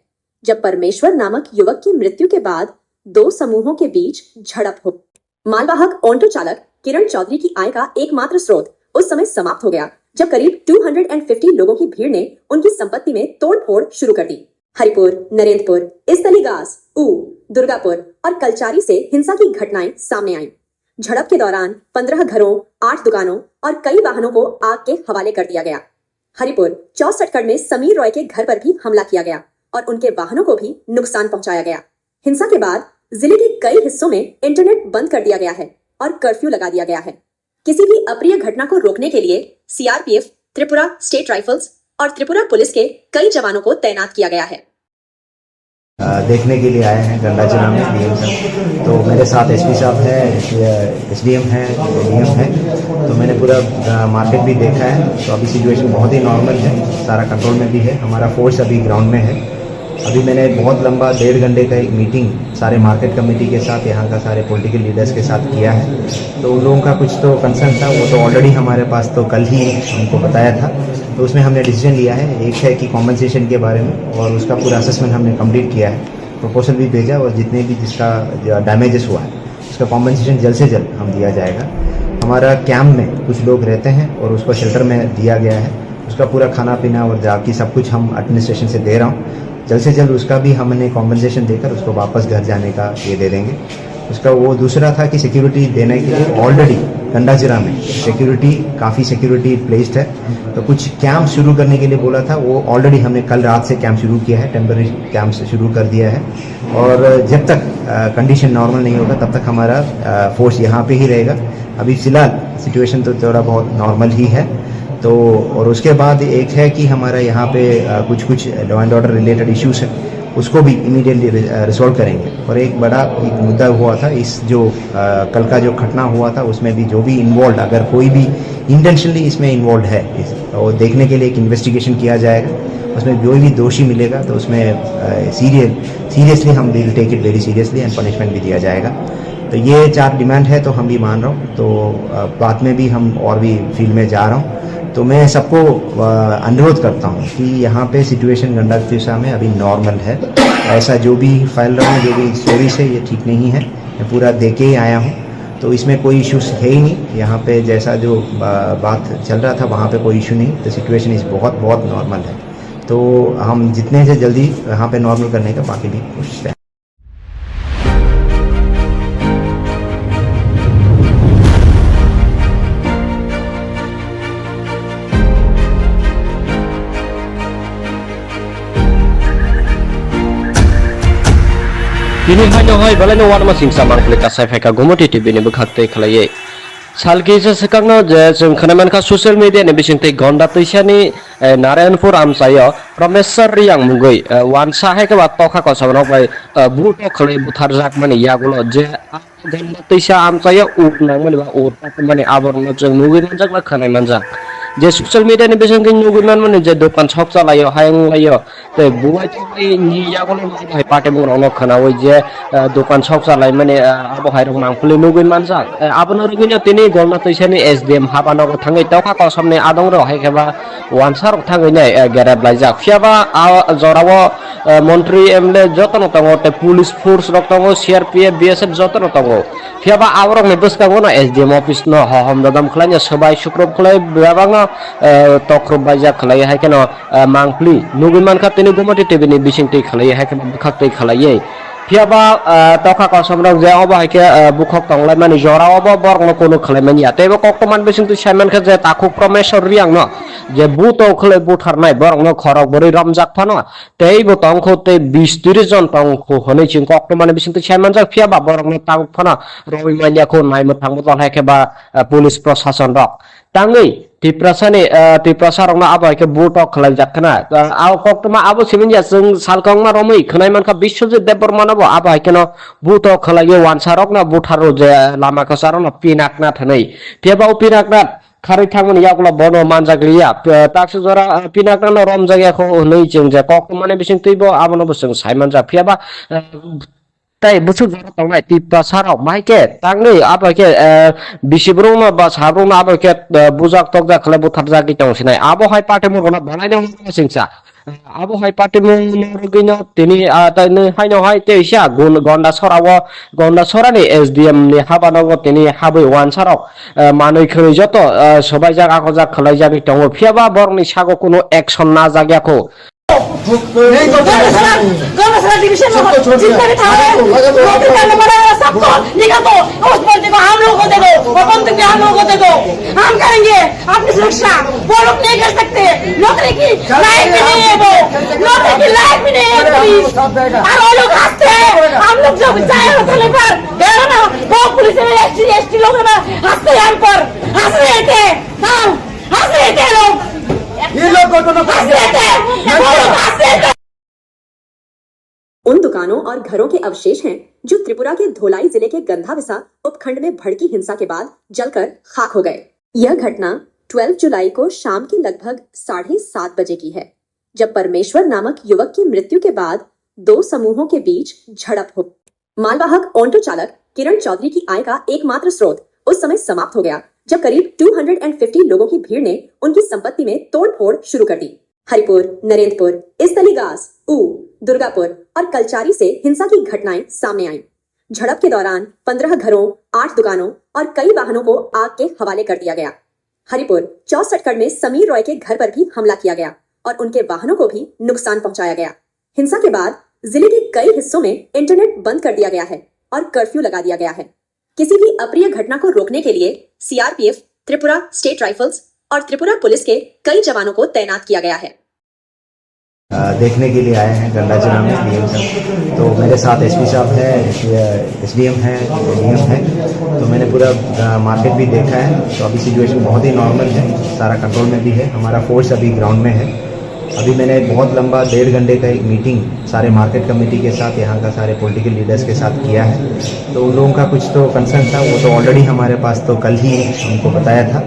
जब परमेश्वर नामक युवक की मृत्यु के बाद दो समूहों के बीच झड़प हो। मालवाहक ऑटो चालक किरण चौधरी की आय का एकमात्र स्रोत उस समय समाप्त हो गया जब करीब 250 लोगों की भीड़ ने उनकी संपत्ति में तोड़फोड़ शुरू कर दी। हरिपुर, नरेंद्रपुर, इस्तलीगास, दुर्गापुर और कलचारी से हिंसा की घटनाएं सामने आईं। झड़प के दौरान 15 घरों, 8 दुकानों और कई वाहनों को आग के हवाले कर दिया गया। हरिपुर 64 में समीर रॉय के घर पर भी हमला किया गया और उनके वाहनों को भी नुकसान पहुंचाया गया। हिंसा के बाद जिले के कई हिस्सों में इंटरनेट बंद कर दिया गया है और कर्फ्यू लगा दिया गया है। किसी भी अप्रिय घटना को रोकने के लिए सीआरपीएफ, त्रिपुरा स्टेट राइफल्स और त्रिपुरा पुलिस के कई जवानों को तैनात किया गया है। देखने के लिए आए हैं गंडाचना में डीएम साहब। तो मेरे साथ एसपी साहब है, एसडीएम है, डीएम है। तो मैंने पूरा मार्केट भी देखा है। तो अभी सिचुएशन बहुत ही नॉर्मल है, सारा कंट्रोल में भी है। हमारा फोर्स अभी ग्राउंड में है। अभी मैंने बहुत लंबा 1.5 घंटे का एक मीटिंग सारे मार्केट कमेटी के साथ, यहाँ का सारे पॉलिटिकल लीडर्स के साथ किया है। तो उन लोगों का कुछ तो कंसर्न था, वो तो ऑलरेडी हमारे पास तो कल ही हमको बताया था। तो उसमें हमने डिसीजन लिया है, एक है कि कॉम्पनसेशन के बारे में, और उसका पूरा असेसमेंट हमने कंप्लीट किया है, प्रपोजल भी भेजा, और जितने भी जिसका डैमेजेस हुआ है उसका कॉम्पनसेशन जल्द से जल्द हम दिया जाएगा। हमारा कैंप में कुछ लोग रहते हैं और उसको शेल्टर में दिया गया है, उसका पूरा खाना पीना और जाकी सब कुछ हम एडमिनिस्ट्रेशन से दे रहा हूँ। जल्द से जल्द उसका भी हमने कॉम्पनसेशन देकर उसको वापस घर जाने का ये दे देंगे। उसका वो दूसरा था कि सिक्योरिटी देने के लिए ऑलरेडी गंडाजिरा में सिक्योरिटी काफ़ी सिक्योरिटी प्लेस्ड है। तो कुछ कैंप शुरू करने के लिए बोला था, वो ऑलरेडी हमने कल रात से कैंप शुरू किया है, टेम्पररी कैंप शुरू कर दिया है। और जब तक कंडीशन नॉर्मल नहीं होगा तब तक हमारा फोर्स यहाँ पे ही रहेगा। अभी फिलहाल सिचुएशन तो थोड़ा बहुत नॉर्मल ही है। तो और उसके बाद एक है कि हमारा यहाँ पे कुछ law and order related issues है, उसको भी इमीडिएटली रिजॉल्व करेंगे। और एक बड़ा एक मुद्दा हुआ था, इस जो कल का जो घटना हुआ था उसमें भी जो भी इन्वॉल्व, अगर कोई भी इंटेंशनली इसमें इन्वॉल्व है, वो देखने के लिए एक इन्वेस्टिगेशन किया जाएगा। उसमें कोई भी दोषी मिलेगा तो उसमें सीरियसली हम will take it very seriously and punishment भी दिया जाएगा। तो ये 4 डिमांड है, तो हम भी मान रहा हूँ। तो बाद में भी हम और भी फील्ड में जा रहा हूँ। तो मैं सबको अनुरोध करता हूँ कि यहाँ पे सिचुएशन गंडातिसा में अभी नॉर्मल है। ऐसा जो भी फैल रहा है, जो भी स्टोरीज है, ये ठीक नहीं है। मैं पूरा देख के ही आया हूँ, तो इसमें कोई इश्यूज है ही नहीं। यहाँ पे जैसा जो बात चल रहा था वहाँ पे कोई इशू नहीं। तो सिचुएशन इस बहुत नॉर्मल है। तो हम जितने से जल्दी यहाँ पे नॉर्मल करने का बाकी भी कोशिश करें। Bini haino hai balano warma singsa mangkle kasai feka gomoti TV ni bukhakte khlaye. Salkisa sekangno je जों खोनामानखा ससियेल मिडिया नि बिसिंथै गन्दा तैसानि नारायणपुर आमसायो प्रमेश्वर रियां मुगै वानसा हेकबा तखा कसबनो बाय बुटो खलै बुथार जाक माने यागुलो जे गन्दा तैसा आमसायो उनां माने बा उरता माने आबरनो जों नुगै मानजाक बा खोनाय मानजाक जे ससियल मिडिया नि बिसिंथै नुगै माने जे दखान शप चलायो हायं लायो ते बुवाय थै नि यागुलो भाई पाटे बुरावनो खोनावै जे दखान शप चलाय माने आबो हायरं मांफुले नुगै मानजाक आबनो रगिनो तिनि गलना तैसानि एसडीएम हाबानाव थाङै दावखा कसमनि आदंरो हायखेबा वानसार थाङैनै गेरेब लायजाक फियाबा जरावो मन्त्री एमएलए जतन दङ ते पुलिस फोर्स रक दङ सीआरपीएफ बीएसएफ जतन दङ फियाबा आवरक नि बसकागो न एसडीएम ऑफिस न हम ददम खलाय सबाय सुक्रब खलाय बेबांगा तख्रब बायजा खलाय हायकेन मांगफ्ली नुगुमान खातिनि गुमति टीवी नि बिसिंथि खलाय हायकेन बखाक्तै खलायै फियाबा तखा कसमरक जे अबा हायके बुखक तंगलाय माने जरावबो बरनो कोनो खलायमानि यातेबो कक्तमान बिसिंथि सायमान खा जे ताखु प्रमेश्वर रियां न जे बुतो खले बुथारनाय बरनो खरक बरै रमजाक फानो तेइबो तंखो ते 20-30 जन तंखो हनै चिं कक्तमान बिसिंथि सायमान जा फियाबा बरनो तांग फानो रवि मानियाखौ नायमो थांबो तन हायकेबा पुलिस प्रशासन रक तांगै तिप्रसारंना आबायके बुटो खलाय जाखना आव कक्तमा आबो सिमिनया जों सालकंमा रमै खनायमानखा बिश्वजित देबबर्मानाबो आबायकेनो बुटो खलायो वानसारक ना बुथारो जे लामा कसारन पिनाकना थनै तेबाव पिनाकना खारै थांमोन यागुला बनो मानजाग्लिया ताक्स जरा पिनाकना रम जायगाखौ नै जों जे कक्तमाने बिसिं तैबो आबनो बसं सायमान जा फियाबा ताई बुसु जरा तंनाय तिप्पा साराव माइके तांनै आबाके बिसिब्रुमा बा साब्रुमा आबाके बुजाक तकजा खले बुथार जागि तंसिनाय आबो हाय पाटे मुगना बनायनो सिंसा आबो हाय पाटे मुगनो तिनि ताइनै हायनो हाय तेइसा गुन गन्दा सरानि एसडीएम नि हाबानांगो तिनि हाबै वानसाराव मानै खै जत सबाय जागा खजा खलाय जागि तंग फियाबा बरनि सागो कोनो एक्शन ना जागियाखौ गौरसरा डिवीजन में जितने भी थाने नौकरी करने वाले सबको निकाल दो उस बंदे को हम लोग को दे दो वो बंदूक भी हम लोग को दे दो हम करेंगे अपनी सुरक्षा वो लोग नहीं कर सकते नौकरी की लायक भी नहीं है वो नौकरी की लायक भी नहीं है पुलिस और वो लोग हंसते हैं हम लोग जब जाए थाने पर गए ना वो पुलिस में एसटी लोग ना हंसते हैं हम पर हंस रहे थे हाँ हंस रहे थे लोग ये लोग को तो हंस रहे थे वो लोग हंस रहे थे। उन दुकानों और घरों के अवशेष हैं जो त्रिपुरा के धोलाई जिले के गंधाविसा उपखंड में भड़की हिंसा के बाद जलकर खाक हो गए। यह घटना 12 जुलाई को शाम के लगभग 7:30 बजे की है, जब परमेश्वर नामक युवक की मृत्यु के बाद दो समूहों के बीच झड़प हो। मालवाहक ऑटो चालक किरण चौधरी की आय का एकमात्र स्रोत उस समय समाप्त हो गया जब करीब 250 लोगों की भीड़ ने उनकी संपत्ति में तोड़फोड़ शुरू कर दी। हरिपुर, नरेंद्रपुर, इस्तलीगास, दुर्गापुर और कलचारी से हिंसा की घटनाएं सामने आईं। झड़प के दौरान 15 घरों, 8 दुकानों और कई वाहनों को आग के हवाले कर दिया गया। हरिपुर 64 में समीर रॉय के घर पर भी हमला किया गया और उनके वाहनों को भी नुकसान पहुंचाया गया। हिंसा के बाद जिले के कई हिस्सों में इंटरनेट बंद कर दिया गया है और कर्फ्यू लगा दिया गया है। किसी भी अप्रिय घटना को रोकने के लिए सीआरपीएफ, त्रिपुरा स्टेट राइफल्स और त्रिपुरा पुलिस के कई जवानों को तैनात किया गया है। देखने के लिए आए हैं गंडाचना में डीएम साहब, तो मेरे साथ एसपी साहब है, एसडीएम है, डीएम है, तो मैंने पूरा मार्केट भी देखा है। तो अभी सिचुएशन बहुत ही नॉर्मल है, सारा कंट्रोल में भी है। हमारा फोर्स अभी ग्राउंड में है। अभी मैंने बहुत लंबा 1.5 घंटे का एक मीटिंग सारे मार्केट कमेटी के साथ, यहाँ का सारे पॉलिटिकल लीडर्स के साथ किया है। तो उन लोगों का कुछ तो कंसर्न था, वो तो ऑलरेडी हमारे पास तो कल ही हमको बताया था।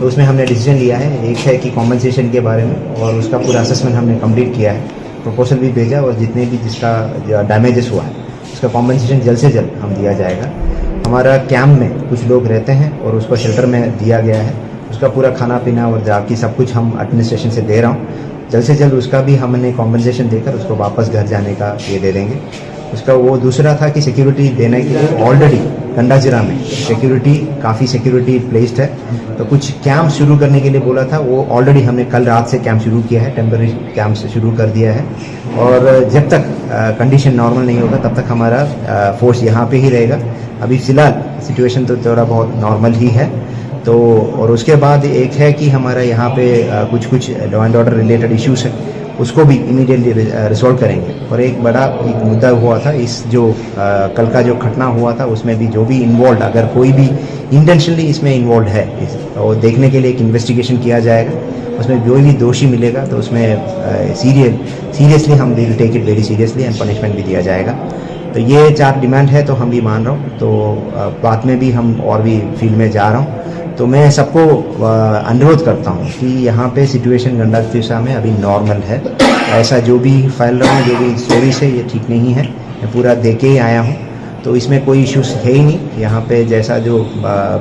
तो उसमें हमने डिसीजन लिया है, एक है कि कॉम्पनसेशन के बारे में, और उसका पूरा असेसमेंट हमने कंप्लीट किया है, प्रपोजल भी भेजा, और जितने भी जिसका डैमेजेस हुआ है उसका कॉम्पनसेशन जल्द से जल्द हम दिया जाएगा। हमारा कैंप में कुछ लोग रहते हैं और उसको शेल्टर में दिया गया है, उसका पूरा खाना पीना और जाकी सब कुछ हम एडमिनिस्ट्रेशन से दे रहा हूँ। जल्द से जल्द उसका भी हमने कॉम्पनसेशन देकर उसको वापस घर जाने का ये दे देंगे। उसका वो दूसरा था कि सिक्योरिटी देने के लिए ऑलरेडी गंडाजिरा में काफ़ी सिक्योरिटी प्लेस्ड है, तो कुछ कैंप शुरू करने के लिए बोला था, वो ऑलरेडी हमने कल रात से कैंप शुरू किया है, टेम्पररी कैंप से शुरू कर दिया है। और जब तक कंडीशन नॉर्मल नहीं होगा तब तक हमारा फोर्स यहाँ पे ही रहेगा। अभी फ़िलहाल सिचुएशन तो थोड़ा बहुत नॉर्मल ही है। तो और उसके बाद एक है कि हमारा यहाँ पे कुछ law and order related issues है, उसको भी इमीडिएटली रिजॉल्व करेंगे। और एक बड़ा एक मुद्दा हुआ था इस जो कल का जो घटना हुआ था उसमें भी जो भी इन्वॉल्व, अगर कोई भी इंटेंशनली इसमें इन्वॉल्व है और देखने के लिए एक इन्वेस्टिगेशन किया जाएगा, उसमें जो भी दोषी मिलेगा तो उसमें सीरियसली हम will take it very seriously and punishment भी दिया जाएगा। तो ये 4 डिमांड है तो हम भी मान रहा हूँ। तो बाद में भी हम और भी फील्ड में जा रहा हूँ। तो मैं सबको अनुरोध करता हूँ कि यहाँ पे सिचुएशन गंडा तिशा में अभी नॉर्मल है। ऐसा जो भी फैल रहा हूँ, जो भी स्टोरी से ये ठीक नहीं है, मैं पूरा देख के ही आया हूँ। तो इसमें कोई इश्यूज है ही नहीं। यहाँ पे जैसा जो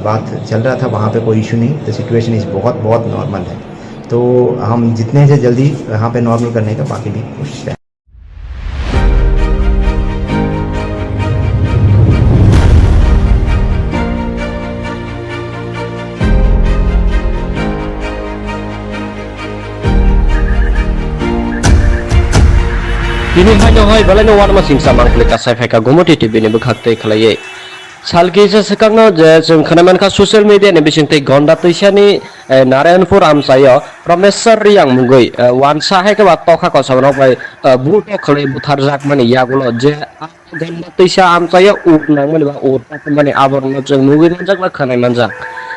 बात चल रहा था वहाँ पे कोई इशू नहीं। तो सिचुएशन इस बहुत नॉर्मल है। तो हम जितने से जल्दी यहाँ पे नॉर्मल करने का बाकी भी कोशिश करें। Kini hanya hai balai no warma singsa mangkle ka sai ka gomoti tv ni bukhakte khlaiye salki se sekangno je जों खोनामान ka social media ni bisingte gonda toisani Narayanpur amsayo Promeswar Riyang mungoi wansa hai ka tokha ko sabno bai buto khlai buthar jak mani yagulo je gonda toisa amsayo ut nang mani ba ut mani aborno जों mugoi manjak la khanai manjak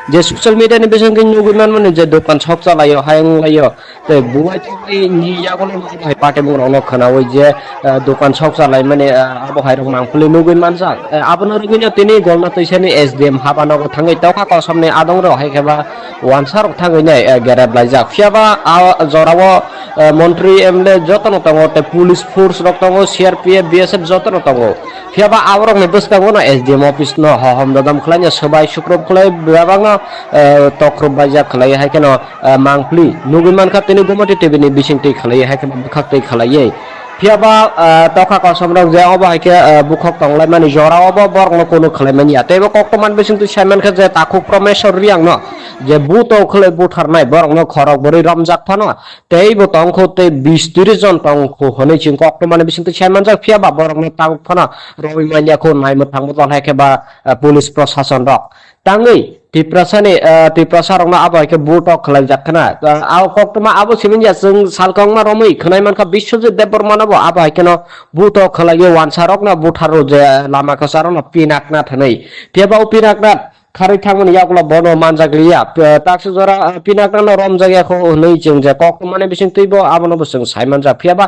जे social media नि बेसंग नुगुमान माने जे दुकान shop चलायो हायं लायो ते बुवाय थि नि यागोल भाई पाटे मुंगनो खनावै जे दुकान शॉप चलाय माने आबो हायरं मांगफुले नुगुन मानसा आबनो रगिनो तिनि गलना तैसानि एसडीएम हाबानो थांगै तौखा कसमने आदं र हायखेबा वानसार थांगै नै गेरेब लायजा फियाबा जरावो मन्त्री एमएलए जतन तंगो ते पुलिस फोर्स रक तंगो सीआरपीएफ बीएसएफ जतन तंगो फियाबा आवरक ने बसकांगो न एसडीएम ऑफिस न हम ददम खलाय सबाय शुक्रब खलाय बेबांग तख्रब बाजा खलाय हायकेन मांगफ्ली नुगुमान खातिनि गमति टिभिनि बिसिंति खलाय हायकेन बुखाक्तै खलायै फियाबा तखा कसमरक जे अब हायके बुखक तंगलाय माने जरा अब बरन कोनो खलायमानि यातेबो कक्तमान बिसिंति सायमान खा जे ताखु प्रमेश्वर रियां न जे बुतो खलाय बुथारनाय बरन खरक बरै रमजाक फान तेइबो तंखौ ते 20-30 जन तंखौ हनै चिं कक्तमान बिसिंति सायमान जा फियाबा बरन तांग फान रवि मानियाखौ नायमो थांबो जन हायकेबा पुलिस प्रशासन रक तांगै तिप्रसारंना आबायके बुटक खलाय जाखना आव कक्तमा आबो सिमिनया जों सालकंमा रमै खनायमानखा बिश्वजित देबबर्मानाबो आबायकेन बुटक खलाय वानसारकना बुथारो जे लामाखौ सारना पिनाकना थनै तेबाव पिनाकना खारै थांमोन यागला बनो मानजाग्लिया ताक्स जरा पिनाकना रम जायगाखौ नै जों जे कक्तमाने बिसिं तैबो आबनो जों सायमान जा फियाबा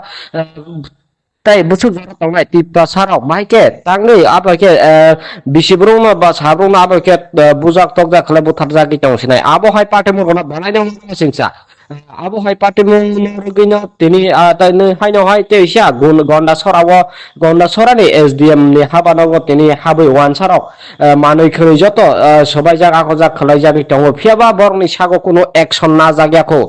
ताई बुसु जरा तंगाय तिप्रसारक माइके तांगै आबायके बिसिब्रुमा बा साब्रुमा आबायके बुजाक तकजा खले बुथार जागि तंसिनाय आबो हाय पार्टी मुरगना बनायनो सिंसा आबो हाय पार्टी मुरगिनो तिनि ताइनो हायनो हाय तेइसा गुन गन्डा सरानि एसडीएम नि हाबानांगो तिनि हाबै वानसारक मानै खरै जत सबाय जागा खजा खलाय जागि तंगो फियाबा बरनि सागो कोनो एक्शन ना जाग्याखौ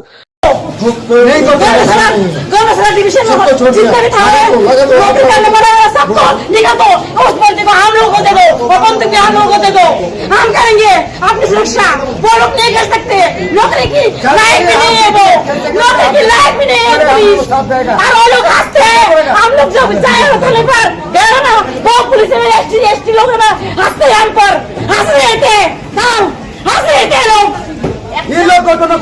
गौरसरा डिवीजन में जितने भी थाने नौकरी करने वाले सबको निकाल दो। उस बंदे को हम लोगों को दे दो और बंदूक भी हम लोगों को दे दो। हम करेंगे अपनी सुरक्षा। वो लोग नहीं कर सकते। नौकरी की लायक भी नहीं है वो। नौकरी की लायक भी नहीं है पुलिस। और वो लोग हंसते हैं। हम लोग जब जाए होटल पर गए ना वो पुलिस में एसटी लोग ना हंसते हैं हम पर हंस रहे थे। हंस रहे थे लोग। ये लोग को तो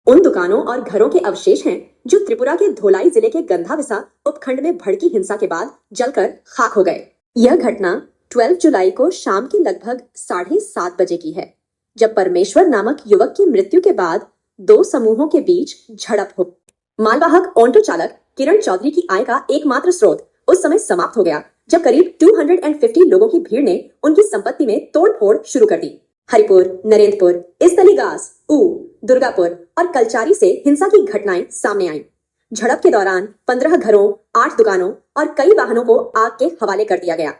उन दुकानों और घरों के अवशेष हैं जो त्रिपुरा के धोलाई जिले के गंधाविसा उपखंड में भड़की हिंसा के बाद जलकर खाक हो गए। यह घटना 12 जुलाई को शाम के लगभग 7:30 बजे की है, जब परमेश्वर नामक युवक की मृत्यु के बाद 2 समूहों के बीच झड़प हो। मालवाहक ऑटो चालक किरण चौधरी की आय का एकमात्र स्रोत उस समय समाप्त हो गया जब करीब 250 लोगों की भीड़ ने उनकी संपत्ति में तोड़फोड़ शुरू कर दी। हरिपुर, नरेंद्रपुर, इस्तलीगास, दुर्गापुर और कलचारी से हिंसा की घटनाएं सामने आईं। झड़प के दौरान 15 घरों, 8 दुकानों और कई वाहनों को आग के हवाले कर दिया गया।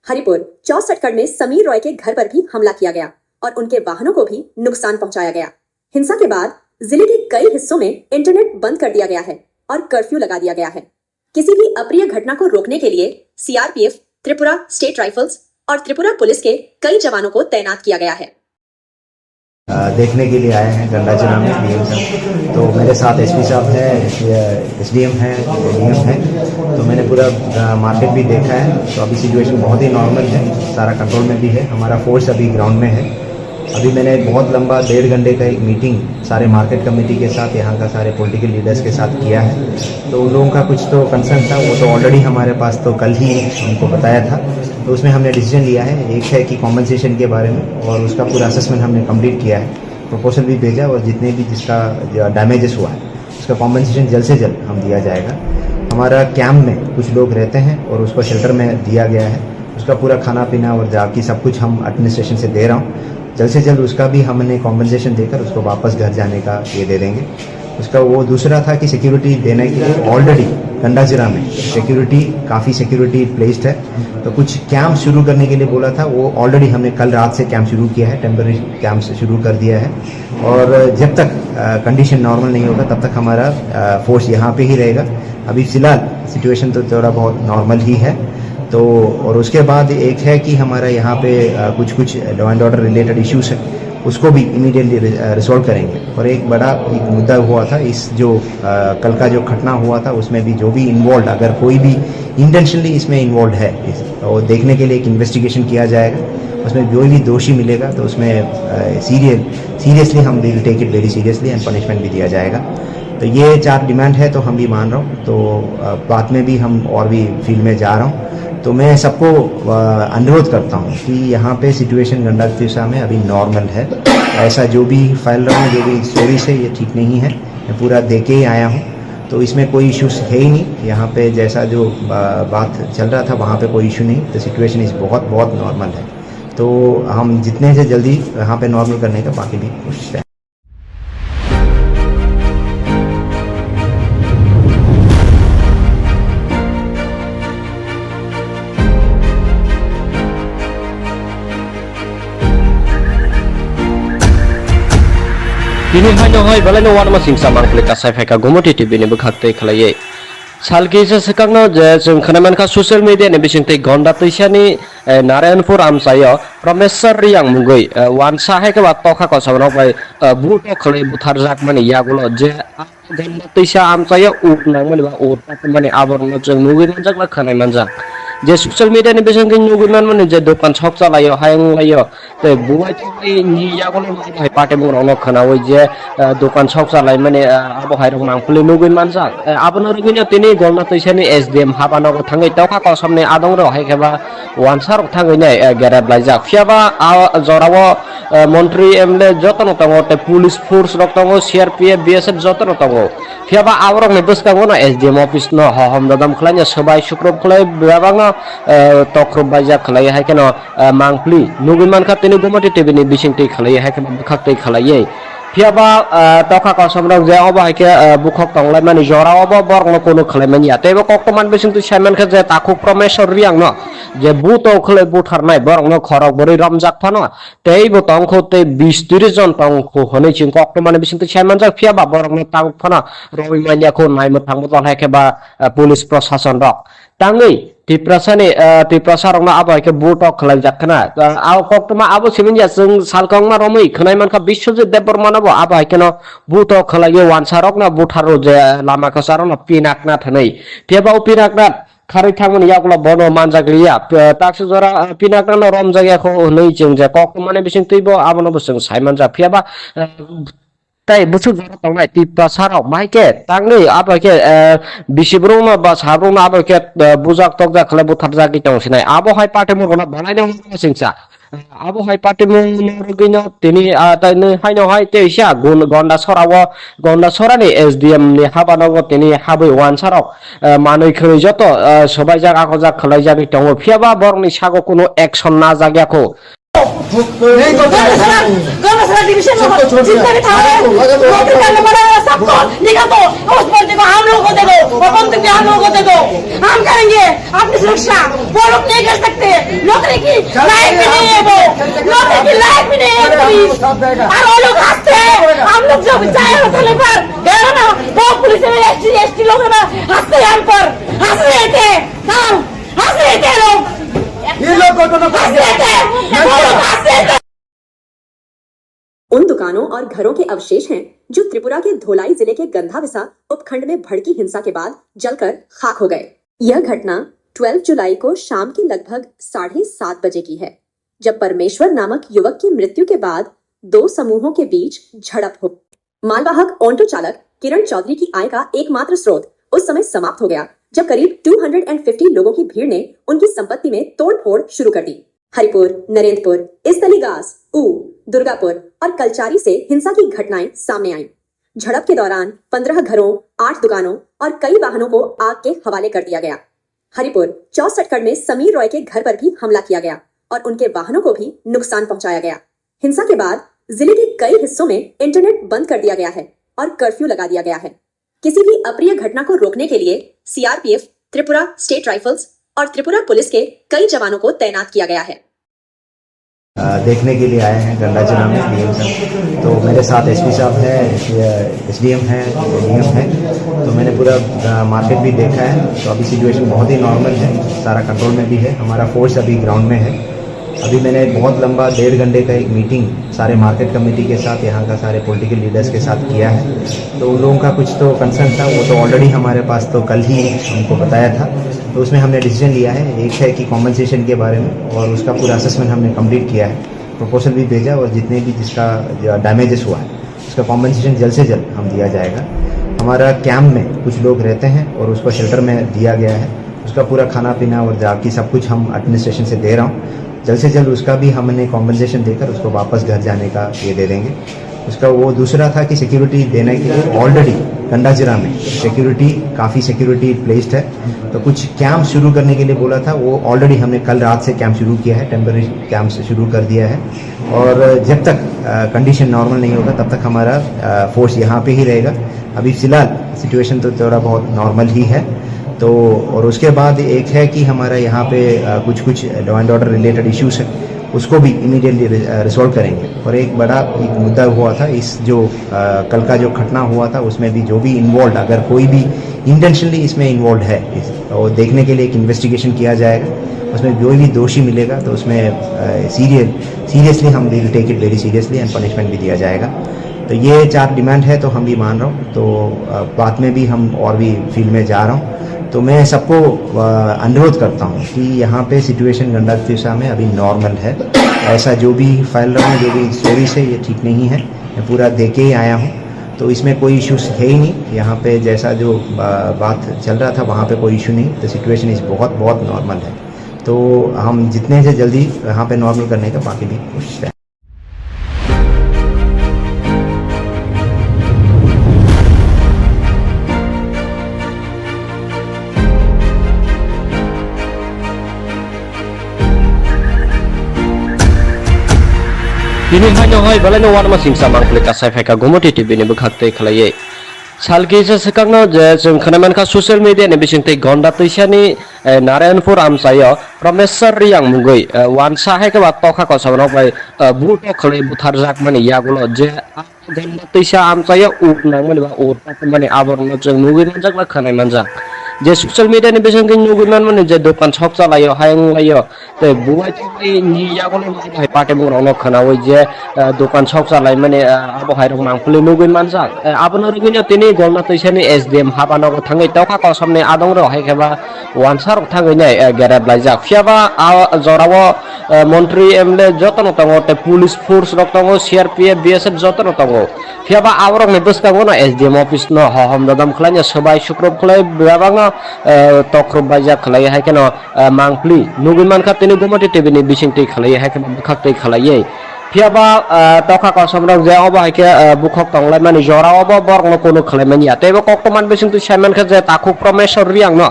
हरिपुर 64 में समीर रॉय के घर पर भी हमला किया गया और उनके वाहनों को भी नुकसान पहुंचाया गया। हिंसा के बाद जिले के कई हिस्सों में इंटरनेट बंद कर दिया गया है और कर्फ्यू लगा दिया गया है। किसी भी अप्रिय घटना को रोकने के लिए सीआरपीएफ, त्रिपुरा स्टेट राइफल्स और त्रिपुरा पुलिस के कई जवानों को तैनात किया गया है। देखने के लिए आए हैं गंडा जिला में डीएम साहब। तो मेरे साथ एसपी साहब है, एसडीएम है, डीएम है। तो मैंने पूरा मार्केट भी देखा है। तो अभी सिचुएशन बहुत ही नॉर्मल है, सारा कंट्रोल में भी है। हमारा फोर्स अभी ग्राउंड में है। अभी मैंने बहुत लंबा 1.5 घंटे का एक मीटिंग सारे मार्केट कमेटी के साथ, यहाँ का सारे पॉलिटिकल लीडर्स के साथ किया है। तो उन लोगों का कुछ तो कंसर्न था, वो तो ऑलरेडी हमारे पास तो कल ही उनको बताया था। तो उसमें हमने डिसीजन लिया है, एक है कि कॉम्पनसेशन के बारे में, और उसका पूरा असेसमेंट हमने कंप्लीट किया है, प्रपोजल भी भेजा, और जितने भी जिसका डैमेजेस हुआ है उसका कॉम्पनसेशन जल्द से जल्द हम दिया जाएगा। हमारा कैंप में कुछ लोग रहते हैं और उसको शेल्टर में दिया गया है, उसका पूरा खाना पीना और जाकी सब कुछ हम एडमिनिस्ट्रेशन से दे रहा हूँ। जल्द से जल्द उसका भी हमने कॉम्पनसेशन देकर उसको वापस घर जाने का ये दे देंगे। उसका वो दूसरा था कि सिक्योरिटी देने के लिए ऑलरेडी गंडाजिरा में सिक्योरिटी काफ़ी सिक्योरिटी प्लेस्ड है, तो कुछ कैंप शुरू करने के लिए बोला था, वो ऑलरेडी हमने कल रात से कैंप शुरू किया है, टेम्पररी कैंप शुरू कर दिया है। और जब तक कंडीशन नॉर्मल नहीं होगा तब तक हमारा फोर्स यहाँ पे ही रहेगा। अभी फ़िलहाल सिचुएशन तो थोड़ा बहुत नॉर्मल ही है। तो और उसके बाद एक है कि हमारा यहाँ पे कुछ law and order related issues है, उसको भी इमीडिएटली रिजॉल्व करेंगे। और एक बड़ा एक मुद्दा हुआ था, इस जो कल का जो घटना हुआ था उसमें भी जो भी इन्वॉल्व, अगर कोई भी इंटेंशनली इसमें इन्वॉल्व है, और देखने के लिए एक इन्वेस्टिगेशन किया जाएगा, उसमें जो भी दोषी मिलेगा तो उसमें सीरियसली हम will take it very seriously and punishment भी दिया जाएगा। तो ये 4 डिमांड है, तो हम भी मान रहा हूँ। तो बाद में भी हम और भी फील्ड में जा रहा हूँ। तो मैं सबको अनुरोध करता हूँ कि यहाँ पे सिचुएशन गंडातिसा में अभी नॉर्मल है। ऐसा जो भी फैल रहा हूँ, जो भी स्टोरीज है, ये ठीक नहीं है। मैं पूरा दे के ही आया हूँ, तो इसमें कोई इश्यूज है ही नहीं। यहाँ पे जैसा जो बात चल रहा था वहाँ पे कोई इशू नहीं। तो सिचुएशन इस बहुत नॉर्मल है। तो हम जितने से जल्दी यहाँ पे नॉर्मल करने का बाकी भी कोशिश करें। Kini hanya hoi balai no warma singsa mangklik kasai feka gomoti TV ni bekhakte khlaye salki se sekangno je जों खोनामान ka social media ni bisingte gonda tuisani Narayanpur amsayo Promesar Riyang mungoi wansa hai ke wakto ka kosabno bai buto khlai buthar jak mani yagulo je gonda tuisa amsayo uknang mani ba urta mani aborno जों mungoi manjak la khanai manjak je social media ni bisingte nugunan mani je dokan shop chalayo hayang layo te buai tai ni yagulo hai pate mungro khanawi je dokan shop chalai mani abo hai rok mangpuli nuguin manjak abono rugino tini golna tuisani SDM habano thangai tawka kosamni adong ro hai keba wansar thangai nai gerab laijak fiaba jorawo মন্ত্রী MLA যতন তঙ্গ তে police force রক তঙ্গ CRPF BSF যতন তঙ্গ ফিয়াবা আবরক নে বসকাঙ্গ না এসডিএম অফিস ন হহম দাদাম খলাইয়া সবাই শুক্রব খলাই বেবাং তক্রব বাইজা খলাই হাইকেন মাংপ্লি নুগুমান খাতেনি গমতি টিভিনি বিসিংতি খলাই হাইকেন বখাকতে খলাইয়ে ফিয়াবা তখা কসমরক যে অব হাইকে বুখক তংলাই মানি জরা অব বরং কোনো খলাইমান ইয়া তেবে কক্তমান বিসিংতি সাইমান খা যে তাকু প্রমেশ্বর রিয়াং ন যে বুত খলে বুথারনাই বরং খরক বরি রমজাক ফান তেই বতং খতে 20-30 জন তং খো হनै চিং কক্তমান বিসিংতি সাইমান জাক ফিয়াবা বরং তাক ফান রবি মানিয়া খো নাইমো থাংবো তল হাইকে বা পুলিশ প্রশাসন rock tangi tiprasa rong na abai ke butok khlai jakhna aw koktuma abo simin ya sung salkong ma romai khnai man ka Biswajit Debbarman abo abai keno butok khlai ye wansarok na butharo je lama ka sarona pinakna thanai peba pinakna খারি থাকমনি ইয়াগুলো বন মানজাগলিয়া তাকসু জরা পিনাকনা ন রমজাগিয়া খো nei jeng je kok mane bising tuibo abono busung saiman ja phiaba তাই বুঝু জরা তংনাই টিপা সারাও মাইকে তাংনি আবাকে বিশিব্রুম বা সাব্রুম আবাকে বুজাক তকজা খলে বুথার জাগি তংসিনাই আবো হাই পার্টি মুরগনা বানাইনো সিংসা আবো হাই পার্টি মুরগিনো তিনি তাইনে হাইনো হাই তেইসা গুন গন্ডা সরানি এসডিএম নি হাবানগো তিনি হাবই ওয়ান সারাও মানই খৈ যত সবাই জাগা কজা খলাই জাগি তং ফিয়াবা বরনি সাগো কোনো অ্যাকশন না জাগিয়াখো गौरव डिवीजन में जितने भी थाने नौकरी करने वाले सबको निकाल दो उस बंदी को हम लोगों को दे दो और बंदूक भी हम लोगों को दे दो हम करेंगे अपनी सुरक्षा वो लोग नहीं कर सकते नौकरी की लायक भी नहीं है वो नौकरी की लायक भी नहीं है पुलिस और वो लोग हंसते हैं हम लोग जो चाहे होटल पर गए ना वो पुलिस में एसटी लोग ना हंसते हैं हम पर हंस रहे थे हंस रहे थे लोग ये लोग को तो हंस रहे थे वो लोग हंस रहे थे। उन दुकानों और घरों के अवशेष हैं जो त्रिपुरा के धोलाई जिले के गंधाविसा उपखंड में भड़की हिंसा के बाद जलकर खाक हो गए। यह घटना 12 जुलाई को शाम के लगभग 7:30 बजे की है, जब परमेश्वर नामक युवक की मृत्यु के बाद दो समूहों के बीच झड़प हो। मालवाहक ऑटो चालक किरण चौधरी की आय का एकमात्र स्रोत उस समय समाप्त हो गया जब करीब 250 लोगों की भीड़ ने उनकी संपत्ति में तोड़फोड़ शुरू कर दी। हरिपुर, नरेंद्रपुर, इस्तलीगास, ऊ, दुर्गापुर और कलचारी से हिंसा की घटनाएं सामने आईं। झड़प के दौरान 15 घरों, 8 दुकानों और कई वाहनों को आग के हवाले कर दिया गया। हरिपुर 64 में समीर रॉय के घर पर भी हमला किया गया और उनके वाहनों को भी नुकसान पहुंचाया गया। हिंसा के बाद जिले के कई हिस्सों में इंटरनेट बंद कर दिया गया है और कर्फ्यू लगा दिया गया है। किसी भी अप्रिय घटना को रोकने के लिए सीआरपीएफ, त्रिपुरा स्टेट राइफल्स और त्रिपुरा पुलिस के कई जवानों को तैनात किया गया है। देखने के लिए आए हैं गंडा जिला में डीएम साहब। तो मेरे साथ एसपी साहब है, एसडीएम है, डीएम है। तो मैंने पूरा मार्केट भी देखा है। तो अभी सिचुएशन बहुत ही नॉर्मल है, सारा कंट्रोल में भी है। हमारा फोर्स अभी ग्राउंड में है। अभी मैंने बहुत लंबा 1.5 घंटे का एक मीटिंग सारे मार्केट कमेटी के साथ, यहाँ का सारे पॉलिटिकल लीडर्स के साथ किया है। तो उन लोगों का कुछ तो कंसर्न था, वो तो ऑलरेडी हमारे पास तो कल ही हमको बताया था। तो उसमें हमने डिसीजन लिया है, एक है कि कॉम्पनसेशन के बारे में, और उसका पूरा असेसमेंट हमने कंप्लीट किया है, प्रपोजल भी भेजा, और जितने भी जिसका डैमेजेस हुआ है उसका कॉम्पनसेशन जल्द से जल्द हम दिया जाएगा। हमारा कैंप में कुछ लोग रहते हैं और उसको शेल्टर में दिया गया है। उसका पूरा खाना पीना और बाकी सब कुछ हम एडमिनिस्ट्रेशन से दे रहा हूँ। जल्द से जल्द उसका भी हमने कॉम्पनसेशन देकर उसको वापस घर जाने का ये दे देंगे। उसका वो दूसरा था कि सिक्योरिटी देने के लिए ऑलरेडी गंडा जिला में काफ़ी सिक्योरिटी प्लेस्ड है। तो कुछ कैंप शुरू करने के लिए बोला था, वो ऑलरेडी हमने कल रात से कैंप शुरू किया है, टेम्पररी कैंप से शुरू कर दिया है। और जब तक कंडीशन नॉर्मल नहीं होगा तब तक हमारा फोर्स यहाँ पे ही रहेगा। अभी फिलहाल सिचुएशन तो थोड़ा बहुत नॉर्मल ही है। तो और उसके बाद एक है कि हमारा यहाँ पे कुछ law and order related issues है, उसको भी इमीडिएटली रिजॉल्व करेंगे। और एक बड़ा एक मुद्दा हुआ था, इस जो कल का जो घटना हुआ था उसमें भी जो भी इन्वॉल्व, अगर कोई भी इंटेंशनली इसमें इन्वॉल्व है, और देखने के लिए एक इन्वेस्टिगेशन किया जाएगा। उसमें जो भी दोषी मिलेगा तो उसमें सीरियसली हम will take it very seriously and punishment भी दिया जाएगा। तो ये 4 डिमांड है, तो हम भी मान रहा हूँ। तो बाद में भी हम और भी फील्ड में जा रहा हूँ। तो मैं सबको अनुरोध करता हूँ कि यहाँ पे सिचुएशन गंडा दिशा में अभी नॉर्मल है। ऐसा जो भी फैल रहा है, जो भी स्टोरीज है, ये ठीक नहीं है। मैं पूरा देख के ही आया हूँ, तो इसमें कोई इश्यूज है ही नहीं। यहाँ पे जैसा जो बात चल रहा था वहाँ पे कोई इशू नहीं। तो सिचुएशन इस बहुत नॉर्मल है। तो हम जितने से जल्दी यहाँ पे नॉर्मल करने का बाकी भी कोशिश करें। Kini hanya hoi balai no warma singsa mangklik kasai feka gomoti TV ni bekhakte khalaiye. Salki se sekakno je जों खोनामान ka social media ni bisingte gonda tuisani Narayanpur amsayo Promesar yang mungoi wansa hai ke wat tokha ko sabrok bai buto khlai buthar jak mani yagulo je gonda tuisa amsayo uk nang mani ba ur mani aborno जों mungoi manjak ba khanai manjak जे social media नि बेजों नुगुमान माने जे दुकान shop चलायो हायं लायो ते बुवाय तो नि यागोनो भाई पाटे मुंगनो खनावै जे दुकान शॉप चलाय माने आबो हायरं मांगफुले नुगुन मानजा आबनो रुगुनो तिनि गलना तैसानि एसडीएम हाबानो थांगै तखा कसमने आदं रो हायखेबा वानसार थांगै नै गेरेब लायजा फियाबा जरावो मन्त्री एमले जतन तंगो ते पुलिस फोर्स रक तंगो सीआरपीएफ बीएसएफ जतन तंगो फियाबा आवरक ने बसकागो न एसडीएम ऑफिस न हम ददम खलाय सबाय शुक्रब खलाय बेबांगा तख्रब बाजा खलाय हायकेन मांगफ्ली नुगुमान का तिनि गोमति टीवी नि बिसिंगति खलाय हायकेन बुखाक्तै खलायै फियाबा तखा कसमरक जे अब हायके बुखक तंगलाय माने जरा अब बरनो कोनो खलायमान या तेबो कक्तमान बिसिंगति सायमान का जे ताखु प्रमेश्वर रियांग न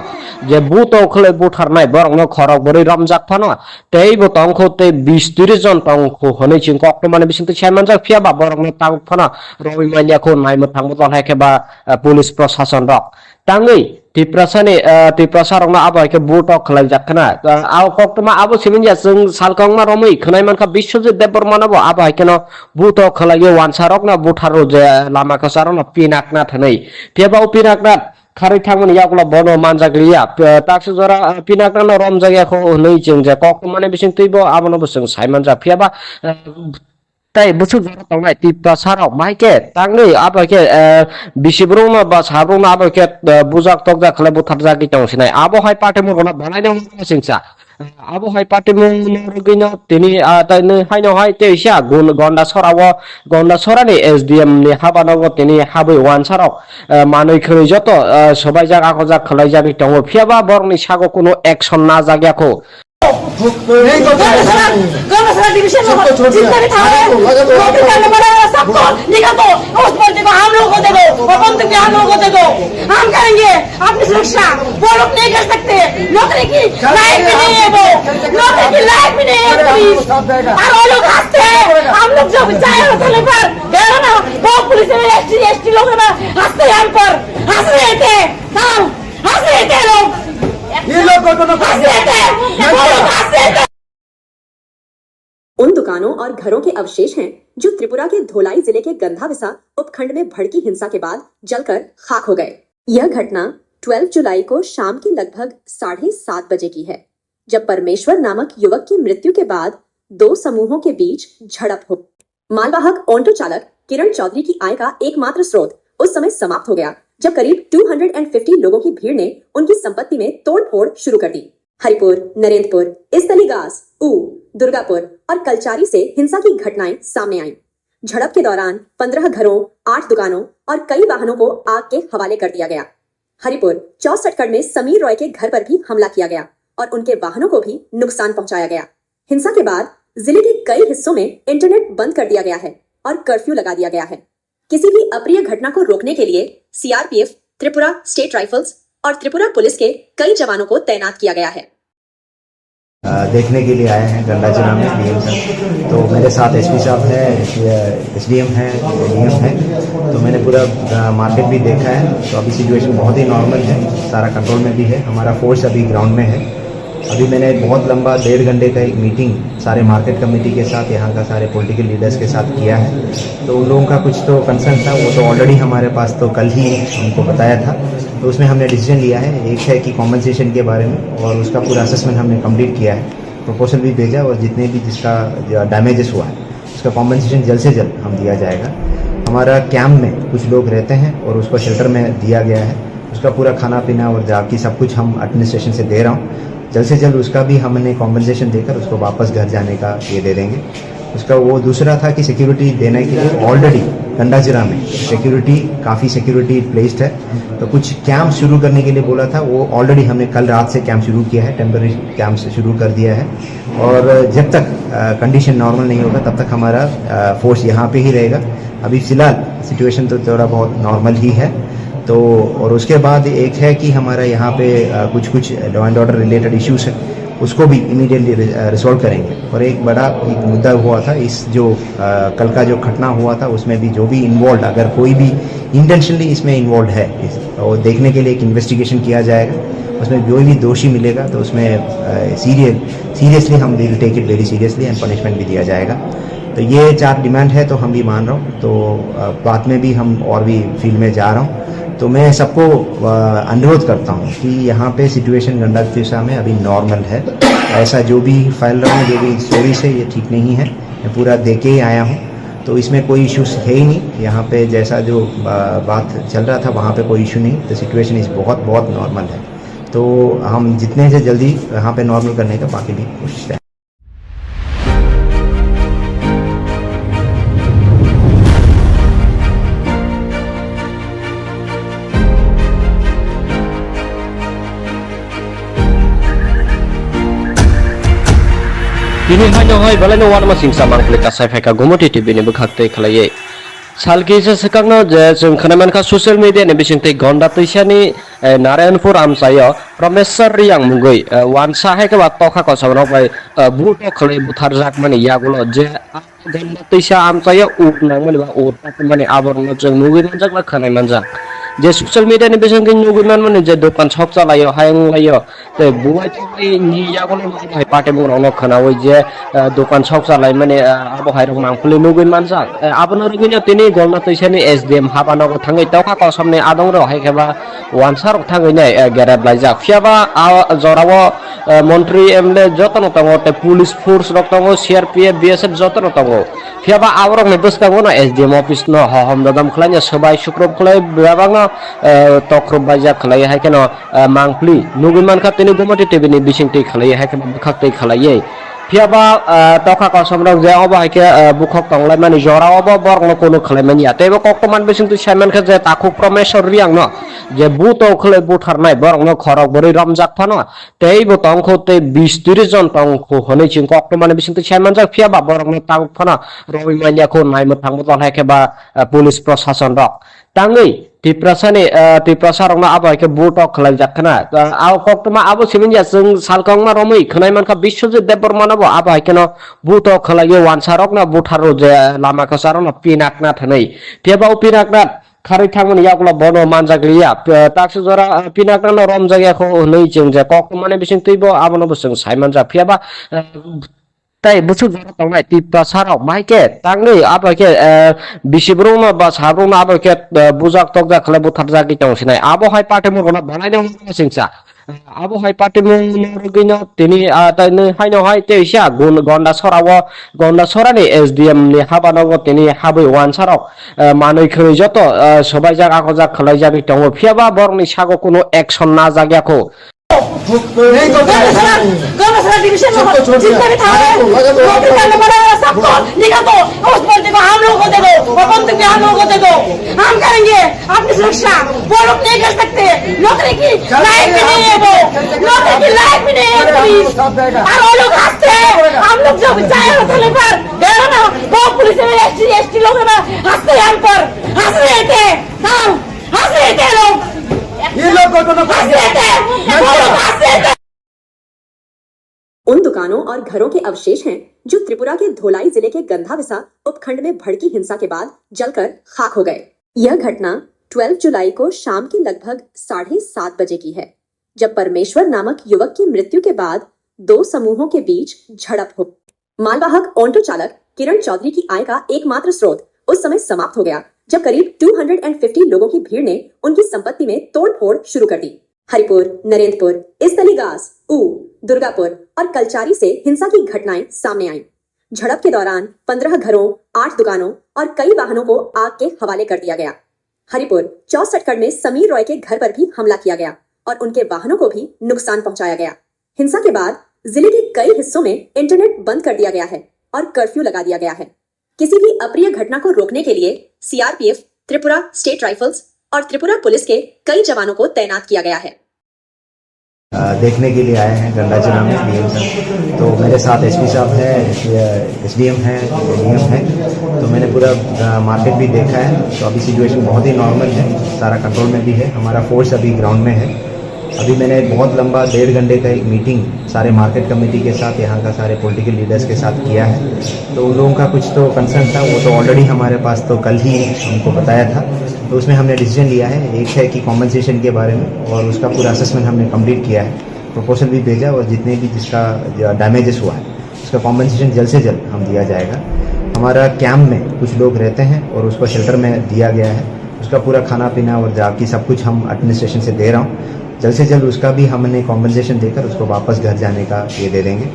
जे बुतो खलाय बुथारनाय बरनो खरक बरै रमजाक फानो तेबो तंखौ ते 20-30 जन तंखौ हनै चिं कक्तमान बिसिंगति सायमान जा फियाबा बरनो तंख फानो रवि मालियाखौ नायमो थांबो हायकेबा पुलिस प्रशासन रक तांगै तिप्रसारंना आबो के बुट खलाय जाखना आ कक्तमा आबो सिमिनया जों सालकंमा रमै खनाय मानका बिश्वजित देबबर्मानाबो आबो हायकेन बुट खलाय वानसारक ना बुथारो जे लामा कसारन पिनाकना थनै फेबाव पिनाकना खारै थांमोन यागला बनो मानजाग्लिया ताक्स जरा पिनाकना रम जायगाखौ नै जों जे कक्तमाने बिसिं तैबो आबोनो बसं सायमान जा फियाबा ताई बुसु जरा तंगाय तिप्ता साराव माइके तांगै आबाके बिसिब्रुंना बा साब्रुंना आबाके बुजाक तकजा खले बुथार जागि तंसिनाय आबो हाय पाटे मुरगना बनायनो सिंसा abuhai party mungino tini tani haino hai teisha gonda sorani SDM ni habanogo tini habai wansarok manui khoi joto sobai jaga ko jak khlai jani tongo phiaba borni sago kuno action na jagyako गौरव division में जितने भी थाने नौकरी करने वाले सबको निकाल दो उस बंदी को हम लोगों को दे दो और बंदी को हम लोगों को दे दो हम करेंगे अपनी सुरक्षा वो लोग नहीं कर सकते नौकरी की लायक भी नहीं है वो नौकरी की लायक भी नहीं है पुलिस और वो लोग हंसते हैं हम लोग जब जाए होटल पर गए ना वो पुलिस में एसटी लोग ना हंसते हैं हम पर हंस रहे थे हंस रहे थे लोग ये लोग हंस रहे थे वो लोग हंस रहे थे। उन दुकानों और घरों के अवशेष हैं जो त्रिपुरा के धोलाई जिले के गंधाविसा उपखंड में भड़की हिंसा के बाद जलकर खाक हो गए। यह घटना 12 जुलाई को शाम के लगभग 7:30 बजे की है, जब परमेश्वर नामक युवक की मृत्यु के बाद दो समूहों के बीच झड़प हो। मालवाहक ऑटो चालक किरण चौधरी की आय का एकमात्र स्रोत उस समय समाप्त हो गया जब करीब 250 लोगों की भीड़ ने उनकी संपत्ति में तोड़फोड़ शुरू कर दी। हरिपुर, नरेंद्रपुर, इस्तलीगास, दुर्गापुर और कलचारी से हिंसा की घटनाएं सामने आईं। झड़प के दौरान 15 घरों, 8 दुकानों और कई वाहनों को आग के हवाले कर दिया गया। हरिपुर 64 में समीर रॉय के घर पर भी हमला किया गया और उनके वाहनों को भी नुकसान पहुंचाया गया। हिंसा के बाद जिले के कई हिस्सों में इंटरनेट बंद कर दिया गया है और कर्फ्यू लगा दिया गया है। किसी भी अप्रिय घटना को रोकने के लिए CRPF, त्रिपुरा स्टेट राइफल्स और त्रिपुरा पुलिस के कई जवानों को तैनात किया गया है। देखने के लिए आए हैं गंडाचना में DM साहब। तो मेरे साथ SP साहब है, SDM है, DM है। तो मैंने पूरा मार्केट भी देखा है। तो अभी सिचुएशन बहुत ही नॉर्मल है, सारा कंट्रोल में भी है। हमारा फोर्स अभी ग्राउंड में है। अभी मैंने बहुत लंबा 1.5 घंटे का एक मीटिंग सारे मार्केट कमेटी के साथ, यहाँ का सारे पॉलिटिकल लीडर्स के साथ किया है। तो उन लोगों का कुछ तो कंसर्न था, वो तो ऑलरेडी हमारे पास तो कल ही हमको बताया था। तो उसमें हमने डिसीजन लिया है, एक है कि कॉम्पनसेशन के बारे में, और उसका पूरा असेसमेंट हमने कंप्लीट किया है, प्रपोजल भी भेजा, और जितने भी जिसका डैमेजेस हुआ है उसका कॉम्पनसेशन जल्द से जल्द हम दिया जाएगा। हमारा कैंप में कुछ लोग रहते हैं और उसको शेल्टर में दिया गया है, उसका पूरा खाना पीना और जाकी सब कुछ हम एडमिनिस्ट्रेशन से दे रहा हूँ। जल्द से जल्द उसका भी हमने कॉम्पनसेशन देकर उसको वापस घर जाने का ये दे देंगे। उसका वो दूसरा था कि सिक्योरिटी देने के लिए ऑलरेडी गंडाजिरा में सिक्योरिटी काफ़ी सिक्योरिटी प्लेस्ड है। तो कुछ कैंप शुरू करने के लिए बोला था, वो ऑलरेडी हमने कल रात से कैंप शुरू किया है, टेम्पररी कैंप से शुरू कर दिया है। और जब तक कंडीशन नॉर्मल नहीं होगा तब तक हमारा फोर्स यहाँ पे ही रहेगा। अभी फ़िलहाल सिचुएशन तो थोड़ा बहुत नॉर्मल ही है। तो और उसके बाद एक है कि हमारा यहाँ पे कुछ law and order related issues है, उसको भी इमीडिएटली रिजॉल्व करेंगे। और एक बड़ा एक मुद्दा हुआ था, इस जो कल का जो घटना हुआ था उसमें भी जो भी इन्वॉल्व, अगर कोई भी इंटेंशनली इसमें इन्वॉल्व है, और देखने के लिए एक इन्वेस्टिगेशन किया जाएगा। उसमें जो भी दोषी मिलेगा तो उसमें सीरियसली हम will take it very seriously and punishment भी दिया जाएगा। तो ये 4 डिमांड है, तो हम भी मान रहा हूँ। तो बाद में भी हम और भी फील्ड में जा रहा हूँ। तो मैं सबको अनुरोध करता हूँ कि यहाँ पे सिचुएशन गंडाजिरा में अभी नॉर्मल है। ऐसा जो भी फैल रहा है, जो भी स्टोरीज है, ये ठीक नहीं है। मैं पूरा देख के ही आया हूँ, तो इसमें कोई इश्यूज है ही नहीं। यहाँ पे जैसा जो बात चल रहा था वहाँ पे कोई इशू नहीं। तो सिचुएशन इस बहुत नॉर्मल है। तो हम जितने से जल्दी यहाँ पे नॉर्मल करने का बाकी भी कोशिश करें। Kini hanya hai balai warma singsa mangkli kasai feka gomoti TV ni bekhakte khalai salki se sekangno je जों खोनामान ka social media ni bisingte gonda tuisani Narayanpur amsayo Promesar yang mungoi wansa hai ke tokha ko sabrok bai buto khlai buthar jak mani yagulo je gonda tuisa amsayo uknang mani ba urta mani aborno जों mungoi manjak ba khanai manjak je social media ni bisingte nugunan mani je dokan shop chalayo hayang layo te buai chai ni yagulo hai pate bungrok khanawi je dokan shop chalai mani abo hai rok mangpuli nuguin manjak abono rugino tini golna tuisani SDM habanogo thangai tokha ko samne adong ro hai keba wansar thangai nei gerab laijak fiaba jorawo মন্ত্রী MLA যতন তঙ্গ police force রক্তঙ্গ CRPF BSF যতন তঙ্গ फियाबा आवरक ने बसकांगो ना SDM office न हम ददम खलाय सबाय सुक्रब खलाय बेबांग तख्रब बाजा खलाय है केन मांगप्ली नुगुमान खा तेनि गुमति टिभिनि बिसिंति खलाय है केन बखाक्तै खलाय फियाबा तखा कसमरक जे अब हाइके बुखक तंगलाय मानि जरा अब बरगनो कोनो खलायमानि यातेबो कक्तमान बिसिंति साइमान खा जे ताखु प्रमेश्वर रियांग न जे बुतो खलाय बुथारनाय बरगनो खरक बरै रमजाक फानो तेइबो तंखौ ते 20-30 जन तंखौ हनै चिं कक्तमान बिसिंति साइमान जा फियाबा बरगनो तांग फानो रवि मानियाखौ नायमो थांबो हाइके बा पुलिस प्रशासन रक तांगै तिप्रसारंना आबाइके बुटक खलाय जाखना आव कक्तमा आबो सिमिनया जों सालकंमा रमै खनाय मानखा बिश्वजित देबबर्मानाबो आबाइके न बुटक खलाय वानसारक ना बुथारो जे लामा कसारो न पिनाकना थनै तेबाव पिनाकना खारै थांमोन यागला बनो मानजाग्लिया ताक्सु जरा पिनाकना रम जायगाखौ नै जों जे कक्तमाने बिसिं तैबो आबोनबो जों साइमान जा फियाबा ताई बुसु जरा तंनाय तिप्पा साराव माइके तांनै आबाके बिसिब्रंना बा साब्रंना आबाके बुजाक तकजा खले बुथार जागि तंसिनाय आबो हाय पाटे मुरगना बनायनो सिंसा आबो हाय पाटे मुरगिनो तिनि ताइनो हायनो हाय तेइसा गन्डा सरानि एसडीएम नि हाबानाव तिनि हाबै वानसाराव मानै खरै जत सबाय जागा खजा खलाय जागि तंगो फियाबा बरनि सागो कोनो एक्शन ना जागियाखौ गौरसरा डिवीजन में जितने भी थाने नौकरी करने वाले सबको निकाल दो उस बंदे को हम लोगों को दे दो और बंदूक भी हम लोगों को दे दो हम करेंगे अपनी सुरक्षा वो लोग नहीं कर सकते नौकरी की लायक भी नहीं है वो नौकरी की लायक भी नहीं है पुलिस और वो लोग हंसते हैं हम लोग जब जाए होटल पर गए ना वो पुलिस में एसटी लोग ना हंसते हैं हम पर हंस रहे थे हंस रहे थे लोग ये लोग हंस रहे थे वो लोग हंस रहे थे। उन दुकानों और घरों के अवशेष हैं जो त्रिपुरा के धोलाई जिले के गंधाविसा उपखंड में भड़की हिंसा के बाद जलकर खाक हो गए। यह घटना 12 जुलाई को शाम के लगभग 7:30 बजे की है, जब परमेश्वर नामक युवक की मृत्यु के बाद दो समूहों के बीच झड़प हो। मालवाहक ऑटो चालक किरण चौधरी की आय का एकमात्र स्रोत उस समय समाप्त हो गया, जब करीब 250 लोगों की भीड़ ने उनकी संपत्ति में तोड़फोड़ शुरू कर दी। हरिपुर, नरेंद्रपुर, इस्तलीगास, दुर्गापुर और कलचारी से हिंसा की घटनाएं सामने आईं। झड़प के दौरान 15 घरों, 8 दुकानों और कई वाहनों को आग के हवाले कर दिया गया। हरिपुर 64 में समीर रॉय के घर पर भी हमला किया गया और उनके वाहनों को भी नुकसान पहुंचाया गया। हिंसा के बाद जिले के कई हिस्सों में इंटरनेट बंद कर दिया गया है और कर्फ्यू लगा दिया गया है। किसी भी अप्रिय घटना को रोकने के लिए सीआरपीएफ, त्रिपुरा स्टेट राइफल्स और त्रिपुरा पुलिस के कई जवानों को तैनात किया गया है। देखने के लिए आए हैं गंडाचना में डीएम साहब। तो मेरे साथ एसपी साहब है, एसडीएम है, डीएम है। तो मैंने पूरा मार्केट भी देखा है। तो अभी सिचुएशन बहुत ही नॉर्मल है, सारा कंट्रोल में भी है। हमारा फोर्स अभी ग्राउंड में है। अभी मैंने बहुत लंबा 1.5 घंटे का एक मीटिंग सारे मार्केट कमेटी के साथ, यहाँ का सारे पॉलिटिकल लीडर्स के साथ किया है। तो उन लोगों का कुछ तो कंसर्न था, वो तो ऑलरेडी हमारे पास तो कल ही हमको बताया था। तो उसमें हमने डिसीजन लिया है, एक है कि कॉम्पनसेशन के बारे में, और उसका पूरा असेसमेंट हमने कंप्लीट किया है, प्रपोजल भी भेजा, और जितने भी जिसका डैमेजेस हुआ है उसका कॉम्पनसेशन जल्द से जल्द हम दिया जाएगा। हमारा कैंप में कुछ लोग रहते हैं और उसको शेल्टर में दिया गया है, उसका पूरा खाना पीना और जाकी सब कुछ हम एडमिनिस्ट्रेशन से दे रहा हूँ। जल्द से जल्द उसका भी हमने कॉम्पनसेशन देकर उसको वापस घर जाने का ये दे देंगे।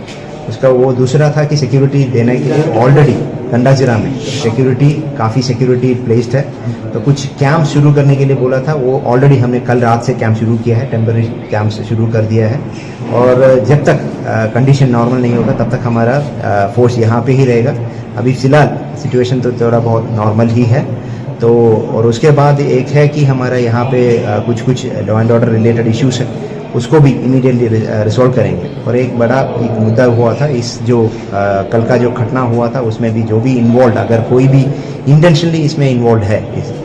उसका वो दूसरा था कि सिक्योरिटी देने के लिए ऑलरेडी गंडाजिरा में सिक्योरिटी, काफ़ी सिक्योरिटी प्लेस्ड है। तो कुछ कैंप शुरू करने के लिए बोला था, वो ऑलरेडी हमने कल रात से कैंप शुरू किया है, टेम्पररी कैंप शुरू कर दिया है। और जब तक कंडीशन नॉर्मल नहीं होगा तब तक हमारा फोर्स यहाँ पे ही रहेगा। अभी फ़िलहाल सिचुएशन तो थोड़ा बहुत नॉर्मल ही है। तो और उसके बाद एक है कि हमारा यहाँ पे कुछ law and order related issues है, उसको भी इमीडिएटली रिजॉल्व करेंगे। और एक बड़ा एक मुद्दा हुआ था, इस जो कल का जो घटना हुआ था उसमें भी जो भी इन्वॉल्व, अगर कोई भी इंटेंशनली इसमें इन्वॉल्व है,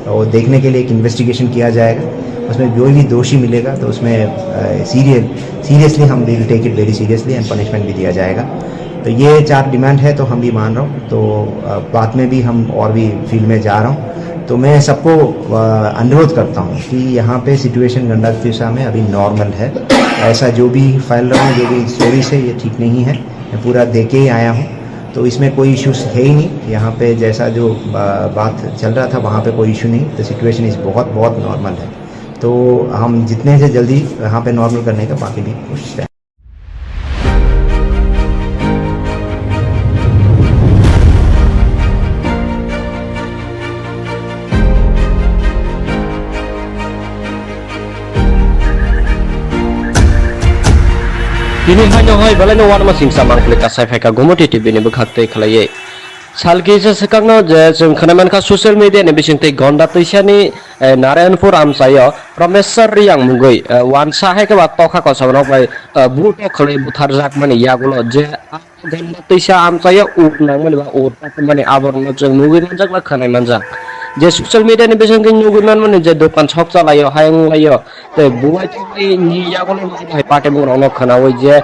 और देखने के लिए एक इन्वेस्टिगेशन किया जाएगा। उसमें जो भी दोषी मिलेगा तो उसमें सीरियसली हम will take it very seriously and punishment भी दिया जाएगा। तो ये 4 डिमांड है, तो हम भी मान रहा हूँ। तो बाद में भी हम और भी फील्ड में जा रहा हूँ। तो मैं सबको अनुरोध करता हूँ कि यहाँ पे सिचुएशन गंडाजिरा में अभी नॉर्मल है। ऐसा जो भी फैल रहा है, जो भी स्टोरीज है, ये ठीक नहीं है। मैं पूरा देख के ही आया हूँ, तो इसमें कोई इश्यूज है ही नहीं। यहाँ पे जैसा जो बात चल रहा था वहाँ पे कोई इशू नहीं। तो सिचुएशन इस बहुत नॉर्मल है। तो हम जितने से जल्दी यहाँ पे नॉर्मल करने का बाकी भी कोशिश है। Bini hanya hoi balai no warma singsa mangkle kasai feka gomoti TV ni bekhakte khalaye. Salkisa sekangno je जों खोनामानखा ससियेल मिडिया नि बिसिंथै गन्दा तैसानि नारायणपुर आमसायो प्रमेश्वर रियां मुगै वानसा है के बात तखा कसमनो बाय बुट खलै बुथार जाक माने यागुलो जे गन्दा तैसा आमसायो उनां माने बा उरता माने आबरनो जों मुगै मानजाक ला खोनाय मानजाक जे ससियल मिडिया नि बिसिंथै मुगै माने जे दखान छक चलायो हायं लायो ते बुवाय थै नि यागुलो माने पाटे बुरावनो खोनावै जे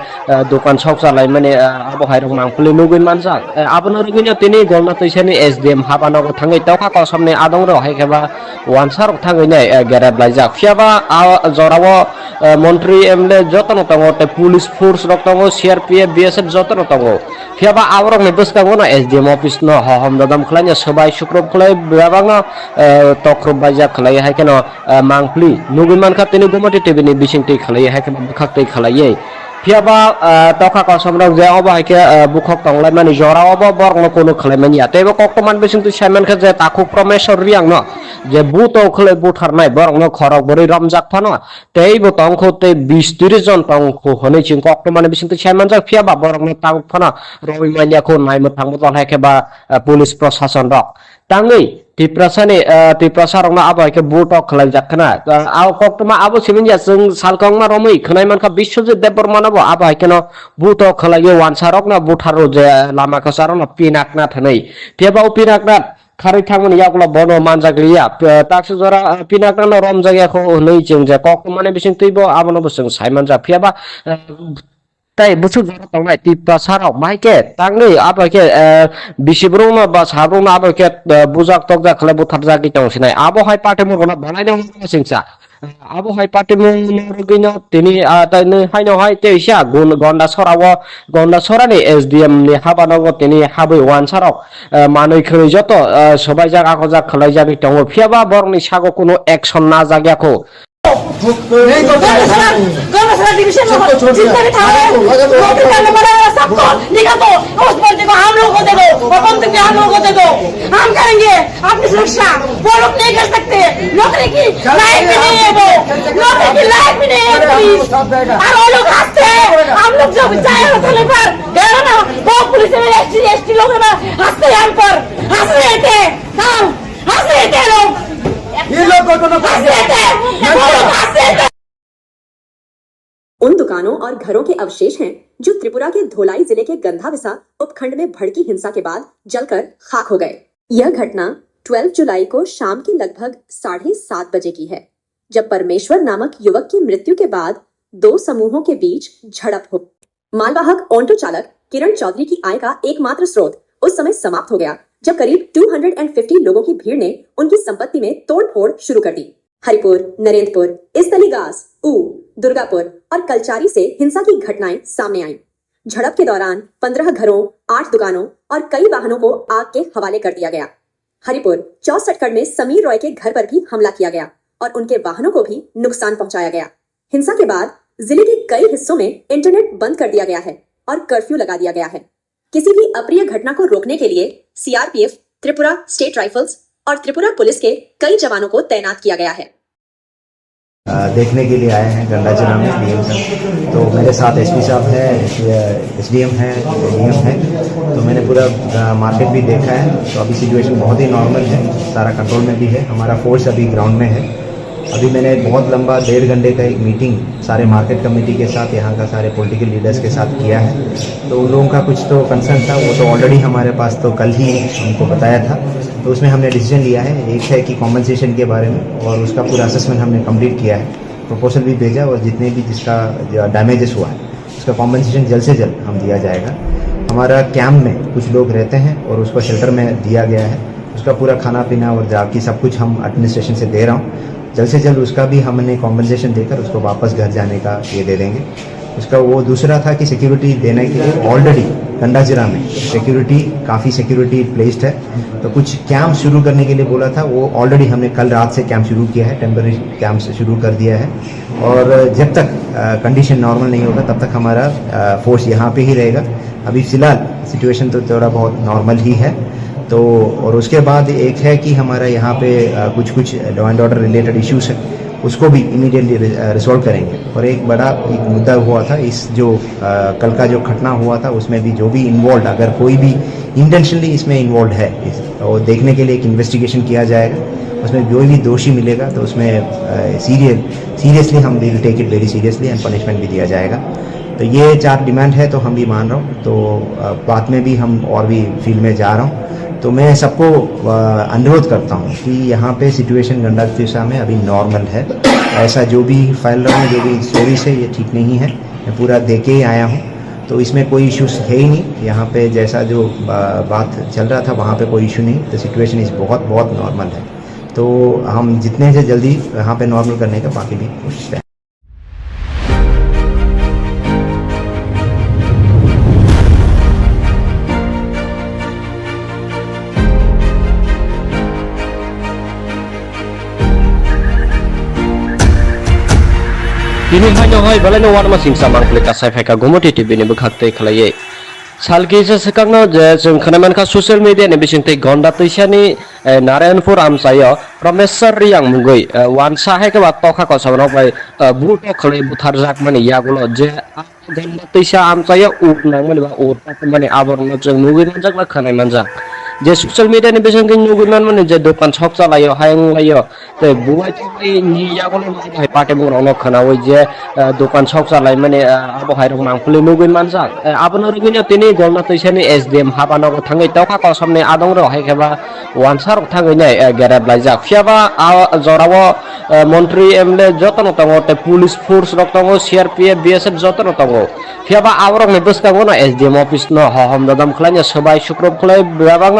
दखान छक चलाय माने आबो हायरक मांफुलै मुगै मानजाक आबनो रगैनो तिनि गन्दा तैसानि एसडीएम हाबानाव थाङै तखा कसमनि आदं र हायखेबा वानसार थाङै नै गेरेब लायजाक फियाबा जराव मन्त्री एमएलए जतन तंगो ते पुलिस फोर्स रक तंगो सीआरपीएफ बीएसएफ जतन तंगो फियाबा आवरक नि बसकांगो ना एसडीएम ऑफिस न हम ददम खलाय सबाय शुक्रब खलाय बेबांग तख्रब बायजा खलाय हायकेनो मांगफ्ली नुगुमान खा तिनि गुमति टीवी नि बिसिंथै खलाय हायकेनो बखाक्तै खलायै फियाबा तखा कसमरक जे अब हायके बुखक तंगलाय माने जराव बरनो कोनो खलायमानि आतेबो कक्टमान बिसिंथै सायमान खा जे ताखु प्रमेश्वर रियां न जे बुतो खलाय बुथारनाय बरनो खरक बरै रमजाक फानो तेबो तंखौ ते 20-30 जन तंखौ हनै चिं कक्टमान बिसिंथै सायमान जा फियाबा बरनो तांग फानो रवि मानियाखौ नायमो थांबो तन हायकेबा पुलिस प्रशासन रक तांगै तिप्रसारंना आबायके बुटक खलाय जाखना आव कक्टमा आबो सिमिनया जों सालकंमा रमै खनायमानखा बिश्वजित देबबर्मानाबो आबायकेनो बुटक खलाय वानसारक ना बुथारो जे लामा खसारनो पिनाकना थनै तेबाव पिनाकना खारै थांमोन यागला बनो मानजागलिया ताक्स जरा पिनाकना रम जायगाखौ नै जों जे कक्टमाने बिसिं तैबो आबनो बसों सायमान जा फियाबा ताई बुसु जरा तंनाय तिपा साराव माइके तांनै आबाके बिसिब्रुमा बा साब्रुमा आबाके बुजाक तकजा खले बुथार जागि तंसिनाय आबो हाय पाटे मुरगना बनायनो सिंसा आबो हाय पाटे मुरगैनो तिनि ताइनै हायनो हाय तेइसा गन्दा सरानि एसडीएम नि हाबानांगो तिनि हाबै वानसाराव मानै खरै जत सबाय जाग आखो जाग खलाय जागि तंगो फियाबा बरनि सागो कोनो एक्शन ना जाग्याखौ गौरव डिवीजन में जितने भी थाने नौकरी करने वाले सबको निकाल दो उस बंदे को हम लोगों को दे दो और बंदूक भी हम लोगों को दे दो हम करेंगे अपनी सुरक्षा वो लोग नहीं कर सकते नौकरी की लायक भी नहीं है वो नौकरी की लायक भी नहीं है पुलिस और वो लोग हंसते हैं हम लोग जब जाए होटल पर गए ना वो पुलिस में एसटी लोग ना हंसते हैं हम पर हंस रहे थे हंस रहे थे लोग ये लोग हंस रहे थे वो लोग हंस रहे थे। उन दुकानों और घरों के अवशेष हैं जो त्रिपुरा के धोलाई जिले के गंधाविसा उपखंड में भड़की हिंसा के बाद जलकर खाक हो गए। यह घटना 12 जुलाई को शाम के लगभग 7:30 बजे की है, जब परमेश्वर नामक युवक की मृत्यु के बाद दो समूहों के बीच झड़प हो। मालवाहक ऑटो चालक किरण चौधरी की आय का एकमात्र स्रोत उस समय समाप्त हो गया जब करीब 250 लोगों की भीड़ ने उनकी संपत्ति में तोड़फोड़ शुरू कर दी। हरिपुर, नरेंद्रपुर, इस्तलीगास, दुर्गापुर और कलचारी से हिंसा की घटनाएं सामने आईं। झड़प के दौरान 15 घरों, 8 दुकानों और कई वाहनों को आग के हवाले कर दिया गया। हरिपुर 64 में समीर रॉय के घर पर भी हमला किया गया और उनके वाहनों को भी नुकसान पहुंचाया गया। हिंसा के बाद जिले के कई हिस्सों में इंटरनेट बंद कर दिया गया है और कर्फ्यू लगा दिया गया है। किसी भी अप्रिय घटना को रोकने के लिए सीआरपीएफ, त्रिपुरा स्टेट राइफल्स और त्रिपुरा पुलिस के कई जवानों को तैनात किया गया है। देखने के लिए आए हैं गंडाचना में डीएम साहब, तो मेरे साथ एसपी साहब है, एसडीएम है, डीएम है, तो मैंने पूरा मार्केट भी देखा है। तो अभी सिचुएशन बहुत ही नॉर्मल है, सारा कंट्रोल में भी है। हमारा फोर्स अभी ग्राउंड में है। अभी मैंने बहुत लंबा 1.5 घंटे का एक मीटिंग सारे मार्केट कमेटी के साथ, यहाँ का सारे पॉलिटिकल लीडर्स के साथ किया है। तो उन लोगों का कुछ तो कंसर्न था, वो तो ऑलरेडी हमारे पास तो कल ही हमको बताया था। तो उसमें हमने डिसीजन लिया है, एक है कि कॉम्पनसेशन के बारे में, और उसका पूरा असेसमेंट हमने कंप्लीट किया है, प्रपोजल भी भेजा, और जितने भी जिसका डैमेजेस हुआ है उसका कॉम्पनसेशन जल्द से जल्द हम दिया जाएगा। हमारा कैंप में कुछ लोग रहते हैं और उसको शेल्टर में दिया गया है, उसका पूरा खाना पीना और जाकी सब कुछ हम एडमिनिस्ट्रेशन से दे रहा हूँ। जल्द से जल्द उसका भी हमने कॉम्पनसेशन देकर उसको वापस घर जाने का ये दे देंगे। उसका वो दूसरा था कि सिक्योरिटी देने के लिए ऑलरेडी गंडाजिरा में काफ़ी सिक्योरिटी प्लेस्ड है, तो कुछ कैंप शुरू करने के लिए बोला था, वो ऑलरेडी हमने कल रात से कैंप शुरू किया है, टेम्पररी कैंप शुरू कर दिया है। और जब तक कंडीशन नॉर्मल नहीं होगा तब तक हमारा फोर्स यहाँ पे ही रहेगा। अभी फ़िलहाल सिचुएशन तो थोड़ा बहुत नॉर्मल ही है। तो और उसके बाद एक है कि हमारा यहाँ पे कुछ law and order related issues है, उसको भी इमीडिएटली रिजॉल्व करेंगे। और एक बड़ा एक मुद्दा हुआ था इस जो कल का जो घटना हुआ था उसमें भी जो भी इन्वॉल्व, अगर कोई भी इंटेंशनली इसमें इन्वॉल्व है तो देखने के लिए एक इन्वेस्टिगेशन किया जाएगा। उसमें जो भी दोषी मिलेगा तो उसमें सीरियसली हम will take it very seriously and punishment भी दिया जाएगा। तो ये 4 डिमांड है तो हम भी मान रहा हूँ। तो बाद में भी हम और भी फील्ड में जा रहा हूँ। तो मैं सबको अनुरोध करता हूँ कि यहाँ पे सिचुएशन गंडा तिशा में अभी नॉर्मल है। ऐसा जो भी फैल रहा है, जो भी स्टोरीज है, ये ठीक नहीं है। मैं पूरा देख के ही आया हूँ तो इसमें कोई इश्यूज है ही नहीं। यहाँ पे जैसा जो बात चल रहा था वहाँ पे कोई इशू नहीं। तो सिचुएशन इस बहुत नॉर्मल है। तो हम जितने से जल्दी यहाँ पे नॉर्मल करने का बाकी भी कोशिश करें। Kini hanya hai balai war masing samang klika saifeka gomoti TV ni bekhakte khalai salki se sekangno je जों खोनामान खा ससियेल मीडिया नि बिसिंगते गंडा तैसानि नारायणपुर आमसायो प्रमेश्वर रियांग मुगै वानसा है के बात तखा को सबनो भाई बुट खलै बुथार जाक माने यागुलो जे गंडा तैसा आमसायो उट नांग माने बा उट माने आबरनो जों नुगै मानजाक ला खोनाय मानजाक जे ससियल मीडिया नि बिसिंगते नुगै माने जे दखान छक चलायो हायं लायो ते बुवाय तै नि यागुलो भाई पाटे बुरावनो खोनावै जे दखान छक चलाय माने आबो हायरक मांगफुलै नुगै मानजाक आबनो रगिनो तिनि गंडा तैसानि एसडीएम हाबानो थांगै तखा को सामने आदं रो हायखेबा वानसार थांगै नै गेरेब लायजाक फियाबा जरावो मन्त्री एमएलए जतन तंगो ते पुलिस फोर्स रक तंगो सीआरपीएफ बीएसएफ जतन तंगो फियाबा आवरक नै बसकागो ना एसडीएम ऑफिस न हम ददम खलाय सबाय सुक्रब खलाय बेबांग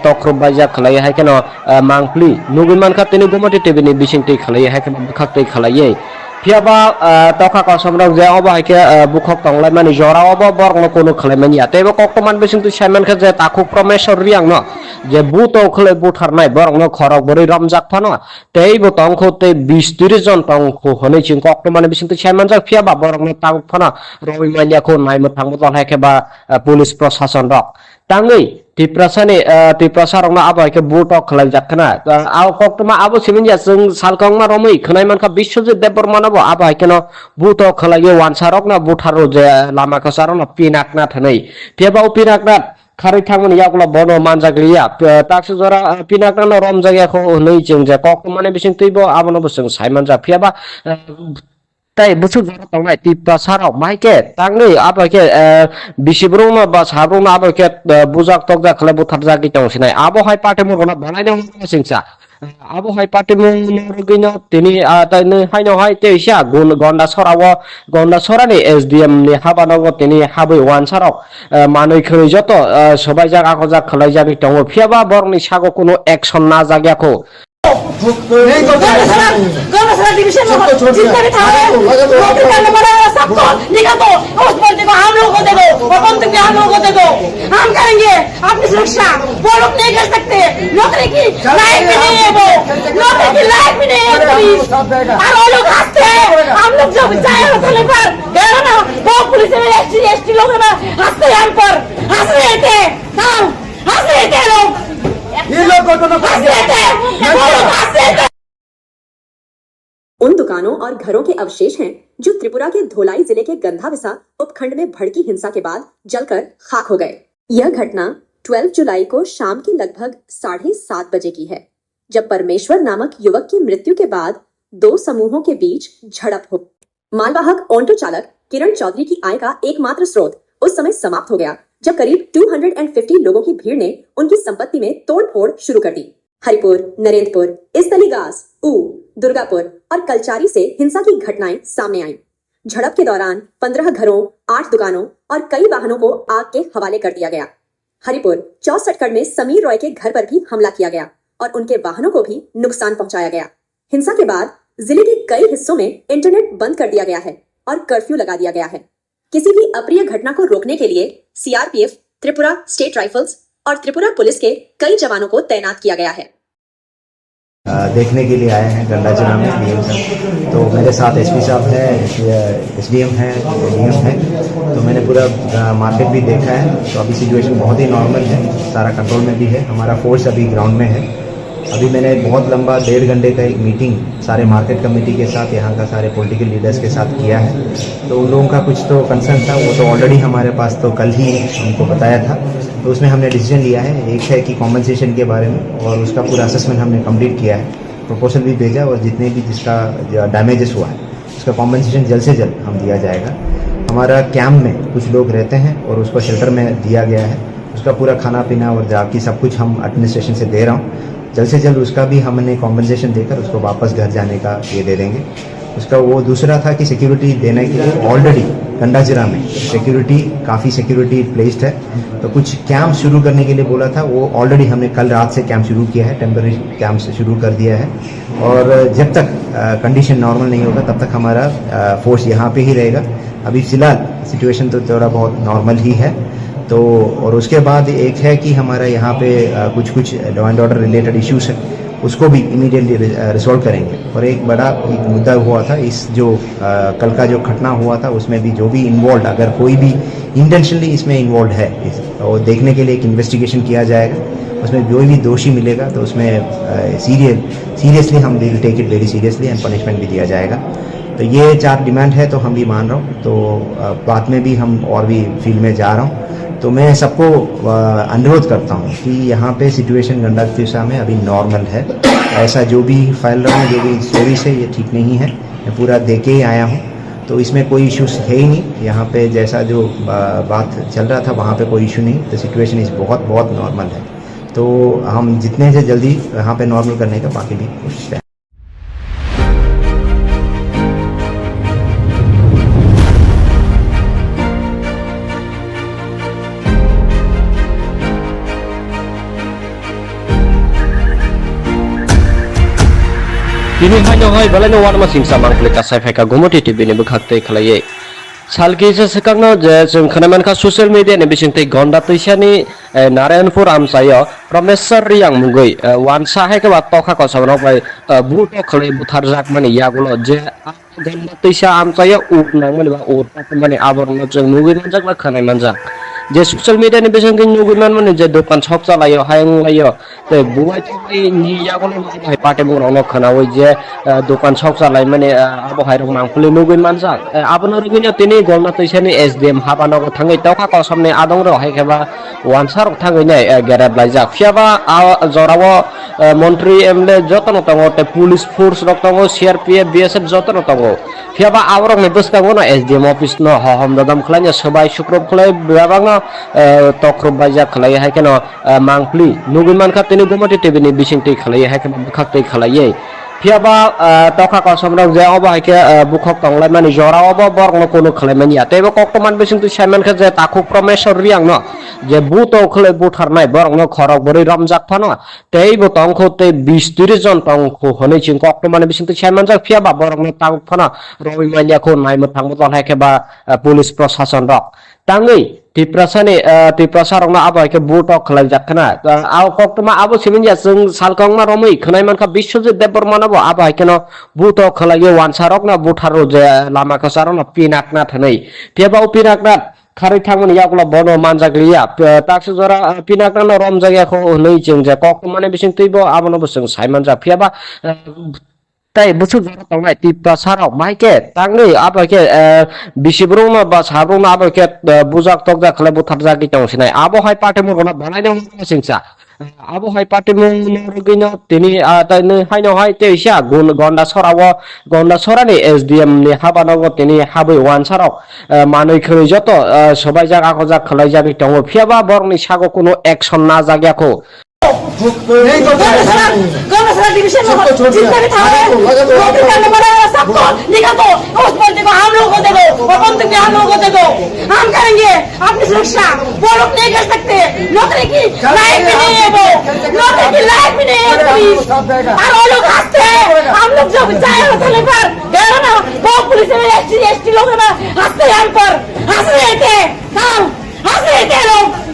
तख्रब बायजा खलाय हायकेन मांगफ्ली नुगुमान खातिनि गमति टीवी नि बिसिंगति खलाय हायकेन बखाक्तै खलाय फियाबा तखा को समरक जे अबा हायके बुखक तंगलाय माने जरावो बरनो कोनो खलाय मानिया तेबो कक्तमान बिसिंगति साइमान खा जे ताखु प्रमेश्वर रियांग न जे बुतो खलाय बुथारनाय बरनो खरक बरै रमजाक फानो तेबो तंखो ते 20-30 जन तंखो हनै चिं कक्तमान बिसिंगति साइमान जा फियाबा बरनो तांग फानो रवि मानियाखौ नायमो थांबो दन हायकेबा पुलिस प्रशासन रक तांगै तिप्रसारंना आबायके बुटक खलाय जाखना आव कक्तमा आबो सिमिनया जों सालकंमा रमै खनायमानखा बिश्वजित देबबर्मानाबो आबायकेन बुटक खलायो वानसारक ना बुथारो जे लामा खसारन पिनाकना थनै तेबाव पिनाकना खारै थांमोन यागुला बनो मानजागलिया ताक्स जरा पिनाकना रम जायगाखौ नै जों जे कक्तमाने बिसिं तैबो आबनो बसों साइमान जा फियाबा ताई बुसु जरा तंनाय तिप्रसाराव माइके तांगै आबाके बिसिब्रुमा बा साब्रुमा आबाके बुजाक तकजा खले बुथार जागि तंसिनाय आबो हाय पाटे मुरना बनायनो सिंसा आबो हाय पाटे मुरगिनो तिनि ताइनो हायनो हाय तेइसा गंडा सरानि एसडीएम नि हाबानांगो तिनि हाबै वानसाराव मानै खै जत सबाय जागा खजा खलाय जागि तंगो फियाबा बरनि सागो कोनो एक्शन ना जागियाखौ गौरव डिवीजन में जितने भी थाने नौकरी करने वाले सबको निकाल दो। उस बंदे को हम लोग को दे दो और बंदूक भी हम लोग को दे दो। हम करेंगे अपनी सुरक्षा। वो लोग नहीं कर सकते। नौकरी की लायक भी नहीं है वो। नौकरी की लायक भी नहीं है पुलिस। और वो लोग हंसते हैं। हम लोग जब जाए होटल पर गए ना वो पुलिस में एसटी लोग ना हंसते हैं हम पर हंस रहे थे। हाँ हंस रहे थे लोग। ये लोग को तो हंस रहे थे। वो लोग हंस रहे थे। उन दुकानों और घरों के अवशेष हैं जो त्रिपुरा के धोलाई जिले के गंधाविसा उपखंड में भड़की हिंसा के बाद जलकर खाक हो गए। यह घटना 12 जुलाई को शाम के लगभग 7:30 बजे की है, जब परमेश्वर नामक युवक की मृत्यु के बाद 2 समूहों के बीच झड़प हो। मालवाहक ऑटो चालक किरण चौधरी की आय का एकमात्र स्रोत उस समय समाप्त हो गया जब करीब 250 लोगों की भीड़ ने उनकी संपत्ति में तोड़फोड़ शुरू कर दी। हरिपुर, नरेंद्रपुर, इस्तलीगास, ऊ, दुर्गापुर और कलचारी से हिंसा की घटनाएं सामने आईं। झड़प के दौरान 15 घरों, 8 दुकानों और कई वाहनों को आग के हवाले कर दिया गया। हरिपुर 64 में समीर रॉय के घर पर भी हमला किया गया और उनके वाहनों को भी नुकसान पहुंचाया गया। हिंसा के बाद जिले के कई हिस्सों में इंटरनेट बंद कर दिया गया है और कर्फ्यू लगा दिया गया है। किसी भी अप्रिय घटना को रोकने के लिए सीआरपीएफ, त्रिपुरा स्टेट राइफल्स और त्रिपुरा पुलिस के कई जवानों को तैनात किया गया है। देखने के लिए आए हैं गंडा जिला में डीएम साहब। तो मेरे साथ एसपी साहब है, एसडीएम है, डीएम है। तो मैंने पूरा मार्केट भी देखा है। तो अभी सिचुएशन बहुत ही नॉर्मल है, सारा कंट्रोल में भी है। हमारा फोर्स अभी ग्राउंड में है। अभी मैंने बहुत लंबा 1.5 घंटे का एक मीटिंग सारे मार्केट कमेटी के साथ, यहाँ का सारे पॉलिटिकल लीडर्स के साथ किया है। तो उन लोगों का कुछ तो कंसर्न था, वो तो ऑलरेडी हमारे पास तो कल ही उनको बताया था। तो उसमें हमने डिसीजन लिया है, एक है कि कॉम्पनसेशन के बारे में, और उसका पूरा असेसमेंट हमने कंप्लीट किया है, प्रपोजल भी भेजा, और जितने भी जिसका डैमेजेस हुआ है उसका कॉम्पनसेशन जल्द से जल्द हम दिया जाएगा। हमारा कैंप में कुछ लोग रहते हैं और उसको शेल्टर में दिया गया है, उसका पूरा खाना पीना और जाके सब कुछ हम एडमिनिस्ट्रेशन से दे रहा हूँ। जल्द से जल्द उसका भी हमने कॉम्पनसेशन देकर उसको वापस घर जाने का ये दे देंगे। उसका वो दूसरा था कि सिक्योरिटी देने के लिए ऑलरेडी गंडाजिरा में सिक्योरिटी, काफ़ी सिक्योरिटी प्लेस्ड है। तो कुछ कैंप शुरू करने के लिए बोला था, वो ऑलरेडी हमने कल रात से कैंप शुरू किया है, टेम्पररी कैंप से शुरू कर दिया है। और जब तक कंडीशन नॉर्मल नहीं होगा तब तक हमारा फोर्स यहाँ पे ही रहेगा। अभी फ़िलहाल सिचुएशन तो थोड़ा बहुत नॉर्मल ही है। तो और उसके बाद एक है कि हमारा यहाँ पे कुछ law and order related issues है, उसको भी इमीडिएटली रिजॉल्व करेंगे। और एक बड़ा एक मुद्दा हुआ था, इस जो कल का जो घटना हुआ था उसमें भी जो भी इन्वॉल्व, अगर कोई भी इंटेंशनली इसमें इन्वॉल्व है और देखने के लिए एक इन्वेस्टिगेशन किया जाएगा। उसमें कोई भी दोषी मिलेगा तो उसमें सीरियसली हम will take it very seriously and punishment भी दिया जाएगा। तो ये 4 डिमांड है, तो हम भी मान रहा हूँ। तो बाद में भी हम और भी फील्ड में जा रहा हूँ। तो मैं सबको अनुरोध करता हूँ कि यहाँ पे सिचुएशन गंडातिशा में अभी नॉर्मल है। ऐसा जो भी फैल रहा है, जो भी स्टोरीज है, ये ठीक नहीं है। मैं पूरा दे के ही आया हूँ, तो इसमें कोई इश्यूज है ही नहीं। यहाँ पे जैसा जो बात चल रहा था वहाँ पे कोई इशू नहीं। तो सिचुएशन इस बहुत नॉर्मल है। तो हम जितने से जल्दी यहाँ पे नॉर्मल करने का बाकी भी कोशिश है। Kini hanya hai balai no warma singsa mangkle ka sai ka gomoti tv ni bukhakte khlaiye salki se sekangno je जों खोनामान ka social media ni bisingte gonda tuisani Narayanpur amsayo Promeswar Riyang mungoi wansa hai ke watto kha ko sabno bai buto khlai buthar jak mani yagulo je gonda tuisa amsayo ut nang mani ba ut mani aborno जों mugoi manjak la khanai manjak जे social media नि बेसंग नुगुमान माने जे दुकान shop चलायो हायंग लायो ते बुवाय तो नि यागोल भाई पाटे मुंग खनावै जे दुकान शॉप चलाय माने आबो हायरंग मांगफुले नुगुन मानसा आबनो रगिनो तिनि गलना तैसानि एसडीएम हाबानो थांगै तौखा कसमने आदं रो हायखेबा वानसार थांगै नै गेरेब लायजा फियाबा जरावो मन्त्री एमएलए जतन तंगो ते पुलिस फोर्स रक तंगो सीआरपीएफ बीएसएफ जतन तंगो फियाबा आवरक ने बसकांगो न एसडीएम ऑफिस न हम ददम खलाय सबाय शुक्रब खलाय बेबांग तख्रब बाजा खलाय है केन मांगफ्ली नुगुमान का तिनि गमति टीवी नि बिसिंगति खलाय है केन बुखाक्तै खलाय फियाबा तखा कसमरक जे अब है के बुखक तंगलाय माने जरा अब बरन कोनो खलाय मानिया तेबो कक्तमान बिसिंगति साइमन के जे ताखु प्रमेश्वर रियांग न जे बुतो खलाय बुथारनाय बरन खरक बरै रमजाक फन तेबो तंखो ते 20-30 जन तंखो हनै चिं कक्तमान बिसिंगति साइमन जा फियाबा बरन तांग फन रवि मानिया को नायम थांगो जन है के बा पुलिस प्रशासन रक तांगै तिप्रसारंना आबाय के बुटक खलाय जाखना आव कक्तमा आबो सिमिनया जों सालकंमा रमै खनाय मानका बिश्वजित देबबर्मानाबो आबाय केन बुटक खलाय वानसारक ना बुथारो जे लामा कसारन पिनाकना थनै तेबाव पिनाकना खारै थांमोन यागला बनो मानजागलिया ताक्स जरा पिनाकना रम जायगाखौ नै जों जे कक्तमाने बिसिं तैबो आबनो जों साइमान जा फियाबा ताई बुसु जरा तंगाय तिप्रसारक माइके तांगै आबाके बिसिब्रुमा बा साब्रुमा आबाके बुजाक तकजा खले बुथार जागि तंसिनाय आबो हाय पार्टी मुरगना बनायनो सिंसा आबो हाय पार्टी मुरगिनो तिनि ताइनो हायनो हाय तेइसा गुन गंडा सरानि एसडीएम नि हाबानांगो तिनि हाबै वानसारक मानै खरै जत सबाय जागा खजा खलाय जागि तंगो फियाबा बरनि सागो कोनो एक्शन ना जाग्याखौ गौरसरा डिवीजन में जितने भी थाने नौकरी करने वाले सबको निकाल दो। उस बंदे को हम लोगों को दे दो और बंदूक भी हम लोगों को दे दो। हम करेंगे अपनी सुरक्षा। वो लोग नहीं कर सकते। नौकरी की लायक भी नहीं है वो, नौकरी की लायक भी नहीं है पुलिस। और वो लोग हंसते हैं। हम लोग जो चाहे थाने पर गए ना वो पुलिस में एसटी लोग ना हंसते हैं हम पर, हंस रहे थे, हंस रहे थे लोग।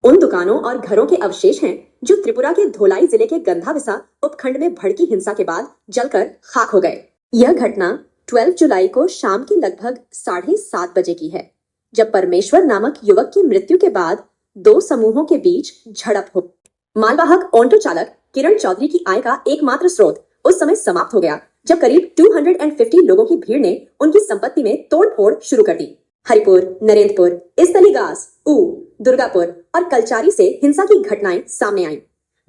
उन दुकानों और घरों के अवशेष हैं जो त्रिपुरा के धोलाई जिले के गंधाविसा उपखंड में भड़की हिंसा के बाद जलकर खाक हो गए। यह घटना 12 जुलाई को शाम के लगभग 7:30 बजे की है, जब परमेश्वर नामक युवक की मृत्यु के बाद दो समूहों के बीच झड़प हो। मालवाहक ऑटो चालक किरण चौधरी की आय का एकमात्र स्रोत उस समय समाप्त हो गया जब करीब 250 लोगों की भीड़ ने उनकी संपत्ति में तोड़फोड़ शुरू कर दी। हरिपुर, नरेंद्रपुर, इस्तलीगास, ऊ, दुर्गापुर और कलचारी से हिंसा की घटनाएं सामने आईं।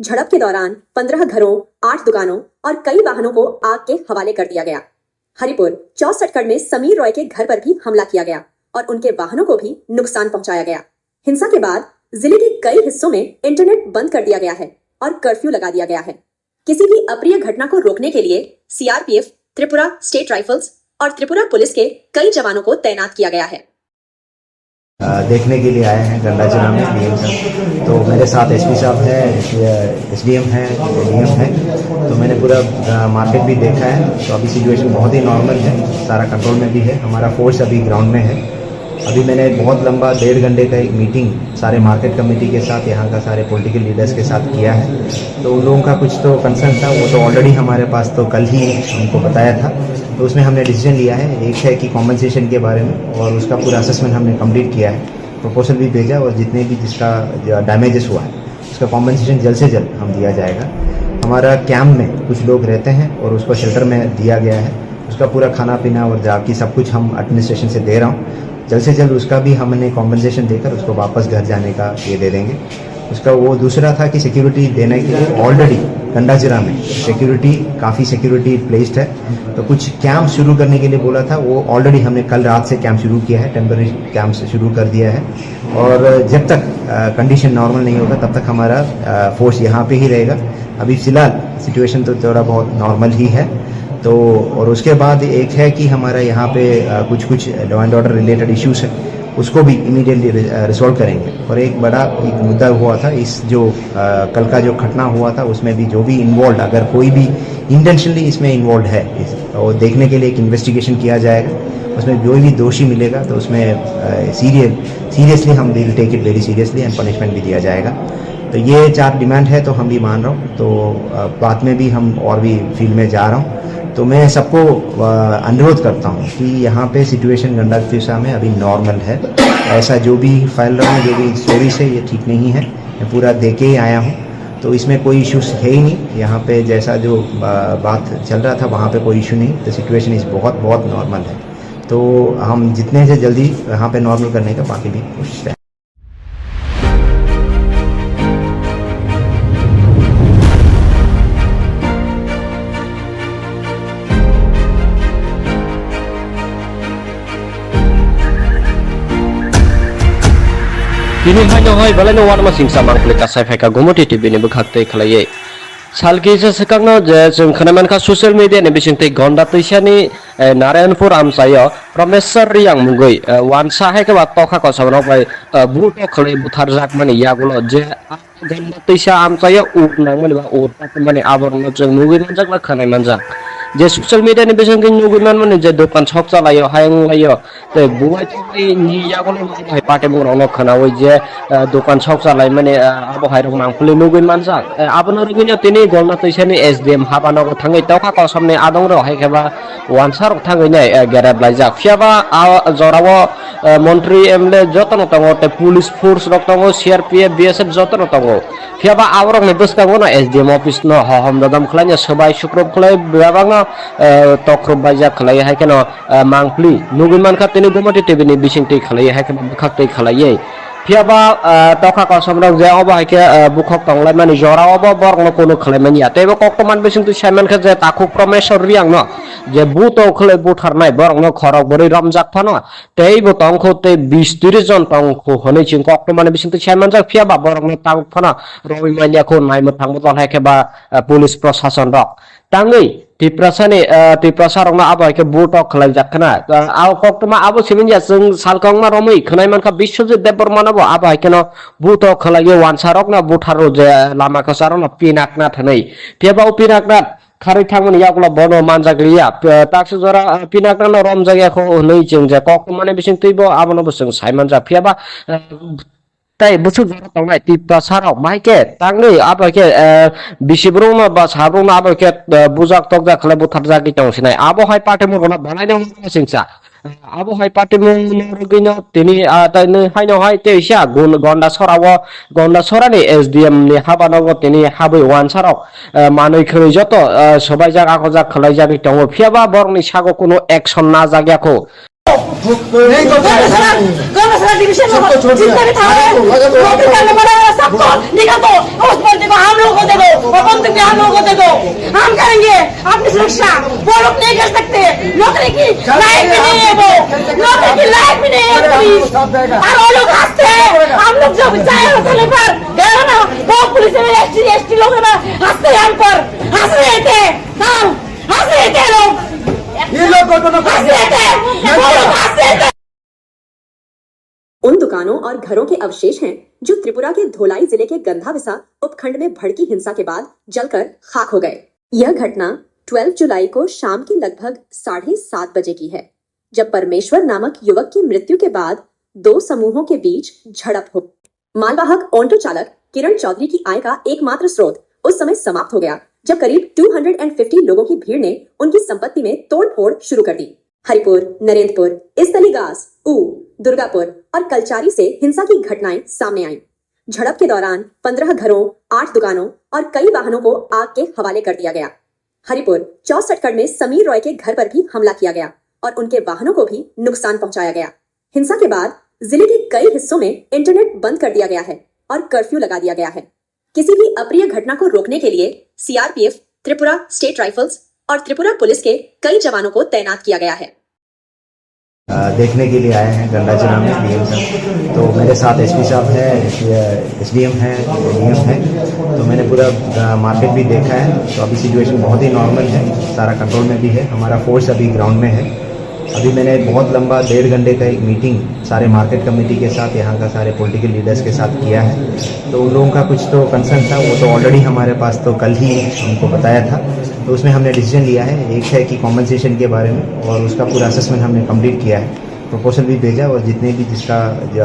झड़प के दौरान 15 घरों, 8 दुकानों और कई वाहनों को आग के हवाले कर दिया गया। हरिपुर 64 में समीर रॉय के घर पर भी हमला किया गया और उनके वाहनों को भी नुकसान पहुंचाया गया। हिंसा के बाद जिले के कई हिस्सों में इंटरनेट बंद कर दिया गया है और कर्फ्यू लगा दिया गया है। किसी भी अप्रिय घटना को रोकने के लिए सीआरपीएफ, त्रिपुरा स्टेट राइफल्स और त्रिपुरा पुलिस के कई जवानों को तैनात किया गया है। देखने के लिए आए हैं गंडाचना में डीएम साहब। तो मेरे साथ एसपी साहब है, एसडीएम है, डीएम है। तो मैंने पूरा मार्केट भी देखा है। तो अभी सिचुएशन बहुत ही नॉर्मल है, सारा कंट्रोल में भी है। हमारा फोर्स अभी ग्राउंड में है। अभी मैंने बहुत लंबा 1.5 घंटे का एक मीटिंग सारे मार्केट कमेटी के साथ, यहाँ का सारे पॉलिटिकल लीडर्स के साथ किया है। तो उन लोगों का कुछ तो कंसर्न था, वो तो ऑलरेडी हमारे पास तो कल ही उनको बताया था। तो उसमें हमने डिसीजन लिया है, एक है कि कॉम्पनसेशन के बारे में, और उसका पूरा असेसमेंट हमने कंप्लीट किया है, प्रपोजल भी भेजा, और जितने भी जिसका डैमेजेस हुआ है उसका कॉम्पनसेशन जल्द से जल्द हम दिया जाएगा। हमारा कैंप में कुछ लोग रहते हैं और उसको शेल्टर में दिया गया है, उसका पूरा खाना पीना और जाकी सब कुछ हम एडमिनिस्ट्रेशन से दे रहा हूँ। जल्द से जल्द उसका भी हमने कॉम्पनसेशन देकर उसको वापस घर जाने का ये दे देंगे। उसका वो दूसरा था कि सिक्योरिटी देने के लिए ऑलरेडी गंडाजिरा में सिक्योरिटी, काफ़ी सिक्योरिटी प्लेस्ड है। तो कुछ कैंप शुरू करने के लिए बोला था, वो ऑलरेडी हमने कल रात से कैंप शुरू किया है, टेम्पररी कैंप शुरू कर दिया है। और जब तक कंडीशन नॉर्मल नहीं होगा तब तक हमारा फोर्स यहाँ पे ही रहेगा। अभी फिलहाल सिचुएशन तो थोड़ा बहुत नॉर्मल ही है। तो और उसके बाद एक है कि हमारा यहाँ पे कुछ law and order related issues है, उसको भी इमीडिएटली रिजॉल्व करेंगे। और एक बड़ा एक मुद्दा हुआ था, इस जो कल का जो घटना हुआ था उसमें भी जो भी इन्वॉल्व, अगर कोई भी इंटेंशनली इसमें इन्वॉल्व है, और देखने के लिए एक इन्वेस्टिगेशन किया जाएगा। उसमें जो भी दोषी मिलेगा तो उसमें सीरियसली हम will take it very seriously and punishment भी दिया जाएगा। तो ये 4 डिमांड है, तो हम भी मान रहा हूँ। तो बाद में भी हम और भी फील्ड में जा रहा हूँ। तो मैं सबको अनुरोध करता हूँ कि यहाँ पे सिचुएशन गंडातिसा में अभी नॉर्मल है। ऐसा जो भी फैल रहा है, जो भी स्टोरीज है, ये ठीक नहीं है। मैं पूरा दे के ही आया हूँ, तो इसमें कोई इश्यूज है ही नहीं। यहाँ पे जैसा जो बात चल रहा था वहाँ पे कोई इशू नहीं। तो सिचुएशन इस बहुत नॉर्मल है। तो हम जितने से जल्दी यहाँ पे नॉर्मल करने का बाकी भी कोशिश है। Kini hanya hoi balai no warma singsa mangklik kasai feka gomoti TV ni bekhakte khlaye salki se sekakno je जों खोनामान ka social media ni bisingte gonda tuisani Narayanpur amsayo Promesar Riyang mungoi wansa hai ke tokha ko sabno bai buto khlai buthar jak mani yagulo je gonda tuisa amsayo uk nang mani ba urta mani aborno जों mungoi manjak la khanai manjak जे social media नि बेसंग नुगुमान माने जे दुकान छक चलायो हायं लायो ते बुवाय तै नि यागोल भाई पाटे मुंगनो खनावै जे दुकान छक चलाय माने आबो हायरं मांगफुले नुगुन मानजा आबनो रुगिनो तिनि गलना तैसानि एसडीएम हाबानो थांगै तौखा को सामने आदं रो हायखेबा वानसार थांगै नै गेरेब लायजा फियाबा जरावो मन्त्री एमले जतन तंगो ते पुलिस फोर्स रक तंगो सीआरपीएफ बीएसएफ जतन तंगो फियाबा आवरक नि बसकागो ना एसडीएम ऑफिस न हम ददम खलाय सबाय सुक्रब खलाय बेबांगा तख्रब बाजा खलाय हायकेनो मांगफ्ली नुगुमान खातेनि गमति टिभिनि बिसिंति खलाय हायकेनो बखाक्तै खलायै फियाबा तखा का समरक जे अबा हायके बुखक तंगलाय माने जरा अबा बरगनो कोनो खलायमानि यातेबो कक्कमान बिसिंति सायमान खा जे ताखु प्रमेश्वर रियांग न जे बुतो खलाय बुथारनाय बरगनो खरक बरै रमजाक फानो तैबो तंखौ ते 20-30 जन तंखौ हनै चिं कक्कमान बिसिंति सायमान जा फियाबा बरगनो तांग फानो रवि मानियाखौ नायमो थांबो तल हायकेबा पुलिस प्रशासन रक तांगै तिप्रसारंना आबायके बुटक खलाय जाखना आव कक्तमा आबो सिमिनया जों सालकंमा रमै खनायमानखा बिश्वजित देबबर्मानाबो आबायकेनो बुटक खलायो वानसारकना बुथारो जे लामा खसारना पिनाकना थनै पेबाव पिनाकना खारै थांमोन यागला बनो मानजागलिया ताक्स जरा पिनाकना रमजागियाखौ नै जों जे कक्तमाने बिसिं तैबो आबनो बसों सायमान जा फियाबा ताई बुसु जरा तंगनाय तिप्रसाराव माइके तांगै आबायके बिसिब्रुमा बा साब्रुमा आबायके बुजाक तकजा खले बुथार जागि तंसिनाय आबो हाय पाटे मुरगना बानायनो सिंसा abo hai party mungino tini tani haino hai teisha gonda sorani SDM ni habanogo tini habai wansarok manui khoi joto sobai jaga ko jak khlai jagi tongo phiaba borni sago kuno action na jagyako गौरव division में जितने भी थाने नौकरी करने वाले सबको निकाल दो उस बंदी को हम लोगों को दे दो और बंदूक भी हम लोगों को दे दो हम करेंगे अपनी सुरक्षा वो लोग नहीं कर सकते नौकरी की लायक भी नहीं है वो नौकरी की लायक भी नहीं है पुलिस और वो लोग हंसते हैं हम लोग जब जाए होटल पर गए ना वो पुलिस में एसटी लोग ना हंसते हैं हम पर हंस रहे थे हम हंस रहे थे लोग ये लोग को तो हंस रहे थे वो लोग हंस रहे थे। उन दुकानों और घरों के अवशेष हैं जो त्रिपुरा के धोलाई जिले के गंधाविसा उपखंड में भड़की हिंसा के बाद जलकर खाक हो गए। यह घटना 12 जुलाई को शाम के लगभग 7:30 बजे की है, जब परमेश्वर नामक युवक की मृत्यु के बाद दो समूहों के बीच झड़प हो। मालवाहक ऑटो चालक किरण चौधरी की आय का एकमात्र स्रोत उस समय समाप्त हो गया जब करीब 250 लोगों की भीड़ ने उनकी संपत्ति में तोड़फोड़ शुरू कर दी। हरिपुर, नरेंद्रपुर, इस्तलीगास, ऊ, दुर्गापुर और कलचारी से हिंसा की घटनाएं सामने आईं। झड़प के दौरान 15 घरों, 8 दुकानों और कई वाहनों को आग के हवाले कर दिया गया। हरिपुर 64 में समीर रॉय के घर पर भी हमला किया गया और उनके वाहनों को भी नुकसान पहुंचाया गया। हिंसा के बाद जिले के कई हिस्सों में इंटरनेट बंद कर दिया गया है और कर्फ्यू लगा दिया गया है। किसी भी अप्रिय घटना को रोकने के लिए CRPF, त्रिपुरा स्टेट राइफल्स और त्रिपुरा पुलिस के कई जवानों को तैनात किया गया है। देखने के लिए आए हैं गंडाचना में DM साहब। तो मेरे साथ SP साहब है, SDM है, DM है। तो मैंने पूरा मार्केट भी देखा है। तो अभी सिचुएशन बहुत ही नॉर्मल है, सारा कंट्रोल में भी है। हमारा फोर्स अभी ग्राउंड में है। अभी मैंने बहुत लंबा 1.5 घंटे का एक मीटिंग सारे मार्केट कमेटी के साथ, यहाँ का सारे पॉलिटिकल लीडर्स के साथ किया है। तो उन लोगों का कुछ तो कंसर्न था, वो तो ऑलरेडी हमारे पास तो कल ही हमको बताया था। तो उसमें हमने डिसीजन लिया है, एक है कि कॉम्पनसेशन के बारे में, और उसका पूरा असेसमेंट हमने कंप्लीट किया है, प्रपोजल भी भेजा, और जितने भी जिसका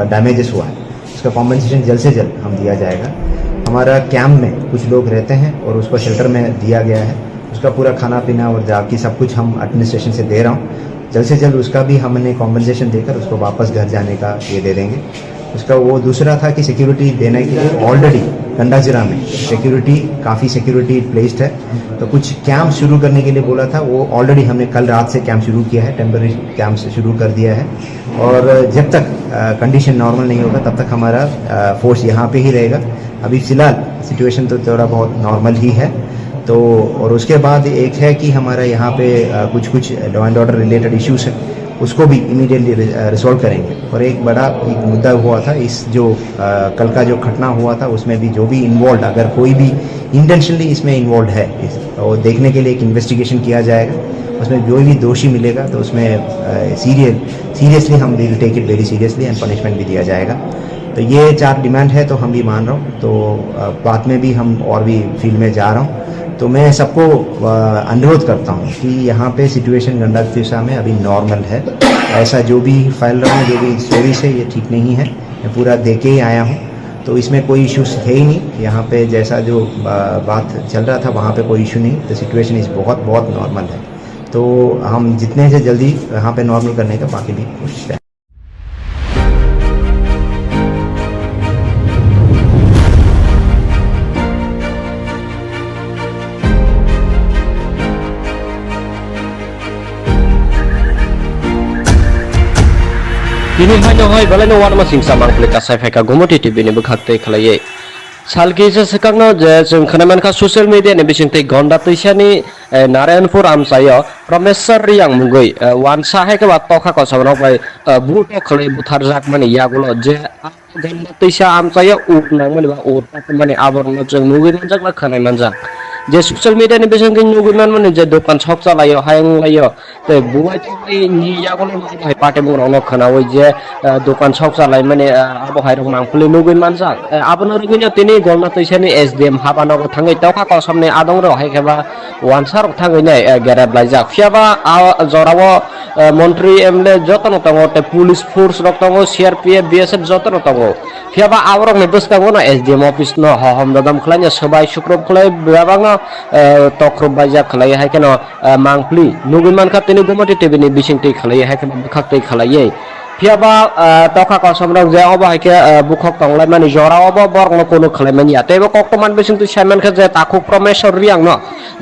डैमेजेस हुआ है उसका कॉम्पनसेशन जल्द से जल्द हम दिया जाएगा। हमारा कैंप में कुछ लोग रहते हैं और उसको शेल्टर में दिया गया है, उसका पूरा खाना पीना और बाकी सब कुछ हम एडमिनिस्ट्रेशन से दे रहा हूँ। जल्द से जल्द उसका भी हमने कॉम्पनसेशन देकर उसको वापस घर जाने का ये दे देंगे। उसका वो दूसरा था कि सिक्योरिटी देने के लिए ऑलरेडी गंडाजिरा में सिक्योरिटी काफ़ी सिक्योरिटी प्लेस्ड है। तो कुछ कैंप शुरू करने के लिए बोला था, वो ऑलरेडी हमने कल रात से कैंप शुरू किया है, टेम्पररी कैंप से शुरू कर दिया है। और जब तक कंडीशन नॉर्मल नहीं होगा तब तक हमारा फोर्स यहाँ पे ही रहेगा। अभी फ़िलहाल सिचुएशन तो थोड़ा बहुत नॉर्मल ही है। तो और उसके बाद एक है कि हमारा यहाँ पे कुछ law and order related issues है, उसको भी इमीडिएटली रिजॉल्व करेंगे। और एक बड़ा एक मुद्दा हुआ था, इस जो कल का जो घटना हुआ था उसमें भी जो भी इन्वॉल्व, अगर कोई भी इंटेंशनली इसमें इन्वॉल्व है, और देखने के लिए एक इन्वेस्टिगेशन किया जाएगा। उसमें जो भी दोषी मिलेगा तो उसमें सीरियसली हम will take it very seriously and punishment भी दिया जाएगा। तो ये 4 डिमांड है, तो हम भी मान रहा हूँ। तो बाद में भी हम और भी फील्ड में जा रहा हूँ। तो मैं सबको अनुरोध करता हूँ कि यहाँ पे सिचुएशन गंडातिसा में अभी नॉर्मल है। ऐसा जो भी फैल रहा है, जो भी स्टोरीज है, ये ठीक नहीं है। मैं पूरा देख के ही आया हूँ, तो इसमें कोई इश्यूज है ही नहीं। यहाँ पे जैसा जो बात चल रहा था वहाँ पे कोई इशू नहीं। तो सिचुएशन इस बहुत नॉर्मल है। तो हम जितने से जल्दी यहाँ पे नॉर्मल करने का बाकी भी कोशिश है। Kini hanya hoi balai no warma singsa mangklik kasai feka gomoti TV ni bekhakte khalaiye. Salki se sekangno je जों खोनामान ka social media ni bisingte gonda tuisani Narayanpur amsayo Promesar yang mungoi wansa hai ke wat tokha ko sabrok bai buto khlai buthar jak mani yagulo je gonda tuisa amsayo uk nang mani ba ur mani aborno जों mungoi jak la khanai manjak je social media ni bisingte nugunan mani je dokan shop chalayo hayang layo te buai toi ni yagulo hai pate mungro khanawi je dokan shop chalai mani abo hai rok mangpuli nugui manjak abono rugini tini golna tuisani SDM habano ko thangai tokha ko samne adong ro hai kheba wansar thangai nai gerab laijak fiaba jorawo মন্ত্রী MLA যতন তঙ্গ তে police force রক তঙ্গ CRPF BSF যতন তঙ্গ ফিয়াবা আবরক নে বসকাঙ্গ না SDM অফিস ন হম দাদাম খলাইনা সবাই শুক্রব খলাই বাবাঙ্গা तख्रब बायजा खलाय हाय केन मांगप्ली नुगुन मानखा तिनि गुमति टिभिनि बिसिंति खलाय हाय केन बखाक्तै खलायै फियाबा तखा कसमरक जे अब हायके बुखक तंगलाय मानि जरा अब बरनो कोनो खलायमानि या तेबो कक्तमान बिसिंति सायमानखा जे ताखु प्रमेश्वर रियां न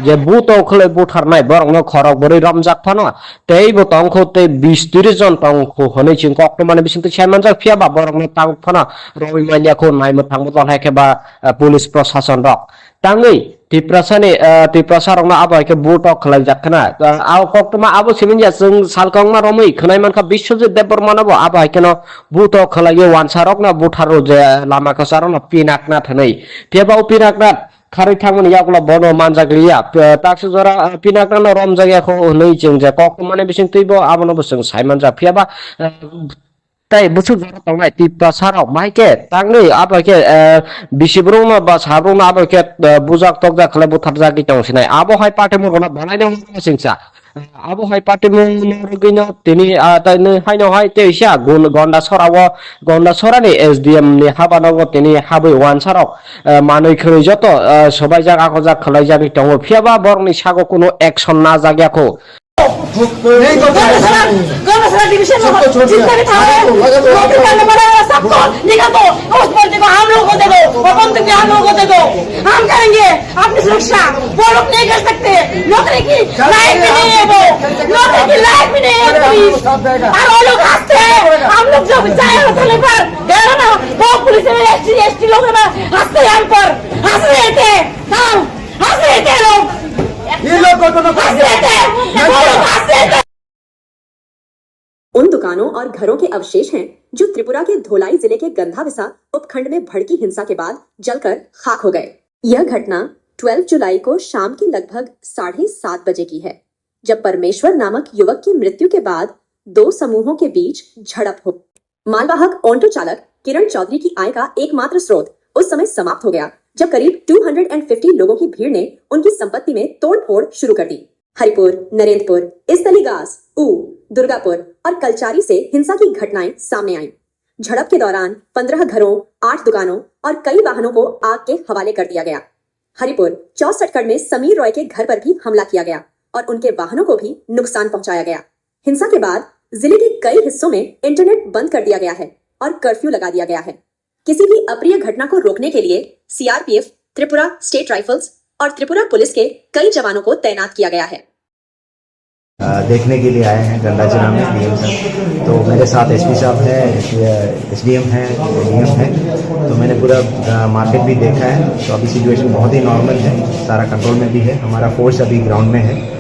जे बुत खलाय बुथारनाय बरनो खरक बोरै रमजाक फानो तेबो तंखौ ते 20-30 जन तंखौ हनै चिं कक्तमान बिसिंति सायमान जा फियाबा बरनो तांग फानो रवि मानियाखौ नायमो थांबो हायके बा पुलिस प्रशासन रक तांगै तिप्रसा रंना आबो हायके बुत खलाय जाखना आ कक्तमा आबो सिमिनजा जों सालकांमा रमै खनाय मानखा बिश्वजित देबबर्मानाबो आबो हायकेनो बुत खलाय वानसारक ना बुथारो जे लामा कसारो ना पिनाकना थनै फियाबा पिनाकना खारै थांमोन यागला बनो मानजाग्लिया ताक्सु जरा पिनाकना रम जायगाखौ नै जों जे कक्तमाने बिसिं तैबो आबोनो बोसों सायमान जा फियाबा ताई बुसु जरा तंनाय तिप्ता साराव माइके तांगै आबाके बिसिब्रंना बा साब्रंना आबाके बुजाक तकजा खले बुथार जागि तंसिनाय आबो हाय पार्टी मगना बनायनो सिंसा आबो हाय पार्टी मगनो तिनि ताइनो हायनो हाय तेइसा गन्डा सरानि एसडीएम नि हाबानाव तिनि हाबै वानसाराव मानै खै जत सबाय जागा खजा खलाय जागि तंग फियाबा बरनि सागो कोनो एक्शन ना जाग्याखौ गवर्नमेंट डिवीजन में जितने भी थाने नौकरी करने वाले सबको निकाल दो उस बंदी को हम लोगों को दे दो और बंदूक भी हम लोगों को दे दो हम करेंगे अपनी सुरक्षा वो लोग नहीं कर सकते नौकरी की लायक भी नहीं है वो नौकरी की लायक भी नहीं है पुलिस और वो लोग हंसते हैं हम लोग जो चाहे होटल पर गए ना वो पुलिस में एसटी लोग हंसते हैं हम पर हंस रहे थे हंस रहे थे लोग ये लोग को हंस रहे थे वो लोग हंस रहे थे। उन दुकानों और घरों के अवशेष हैं जो त्रिपुरा के धोलाई जिले के गंधाविसा उपखंड में भड़की हिंसा के बाद जलकर खाक हो गए। यह घटना 12 जुलाई को शाम के लगभग 7:30 बजे की है, जब परमेश्वर नामक युवक की मृत्यु के बाद दो समूहों के बीच झड़प हो। मालवाहक ऑटो चालक किरण चौधरी की आय का एकमात्र स्रोत उस समय समाप्त हो गया जब करीब 250 लोगों की भीड़ ने उनकी संपत्ति में तोड़फोड़ शुरू कर दी। हरिपुर, नरेंद्रपुर, इसतलीगास, दुर्गापुर और कलचारी से हिंसा की घटनाएं सामने आईं। झड़प के दौरान 15 घरों, 8 दुकानों और कई वाहनों को आग के हवाले कर दिया गया। हरिपुर 64 में समीर रॉय के घर पर भी हमला किया गया और उनके वाहनों को भी नुकसान पहुंचाया गया। हिंसा के बाद जिले के कई हिस्सों में इंटरनेट बंद कर दिया गया है और कर्फ्यू लगा दिया गया है। किसी भी अप्रिय घटना को रोकने के लिए सीआरपीएफ, त्रिपुरा स्टेट राइफल्स और त्रिपुरा पुलिस के कई जवानों को तैनात किया गया है। देखने के लिए आए हैं गंडाचना में डीएम साहब। तो मेरे साथ एसपी साहब है, एसडीएम है, डीएम है। तो मैंने पूरा मार्केट भी देखा है। तो अभी सिचुएशन बहुत ही नॉर्मल है, सारा कंट्रोल में भी है। हमारा फोर्स अभी ग्राउंड में है।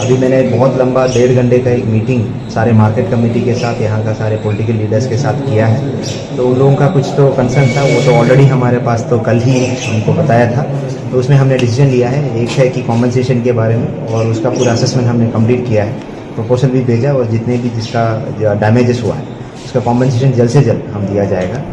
अभी मैंने बहुत लंबा 1.5 घंटे का एक मीटिंग सारे मार्केट कमेटी के साथ, यहाँ का सारे पॉलिटिकल लीडर्स के साथ किया है। तो उन लोगों का कुछ तो कंसर्न था, वो तो ऑलरेडी हमारे पास तो कल ही हमको बताया था। तो उसमें हमने डिसीजन लिया है, एक है कि कॉम्पनसेशन के बारे में, और उसका पूरा असेसमेंट हमने कंप्लीट किया है, प्रपोजल भी भेजा, और जितने भी जिसका डैमेजेस हुआ है उसका कॉम्पनसेशन जल्द से जल्द हम दिया जाएगा।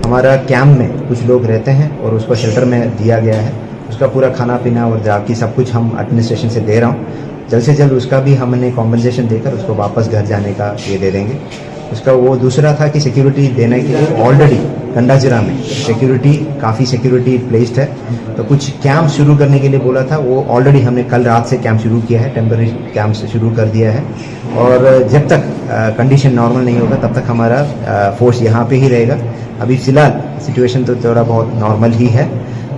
हमारा कैंप में कुछ लोग रहते हैं और उसको शेल्टर में दिया गया है, उसका पूरा खाना पीना और जाकी सब कुछ हम एडमिनिस्ट्रेशन से दे रहा हूँ। जल्द से जल्द उसका भी हमने कॉम्पनसेशन देकर उसको वापस घर जाने का ये दे देंगे। उसका वो दूसरा था कि सिक्योरिटी देने के लिए ऑलरेडी गंडाजिरा में काफ़ी सिक्योरिटी प्लेस्ड है। तो कुछ कैंप शुरू करने के लिए बोला था, वो ऑलरेडी हमने कल रात से कैंप शुरू किया है, टेम्पररी कैंप से शुरू कर दिया है। और जब तक कंडीशन नॉर्मल नहीं होगा तब तक हमारा फोर्स यहाँ पे ही रहेगा। अभी फ़िलहाल सिचुएशन तो थोड़ा बहुत नॉर्मल ही है।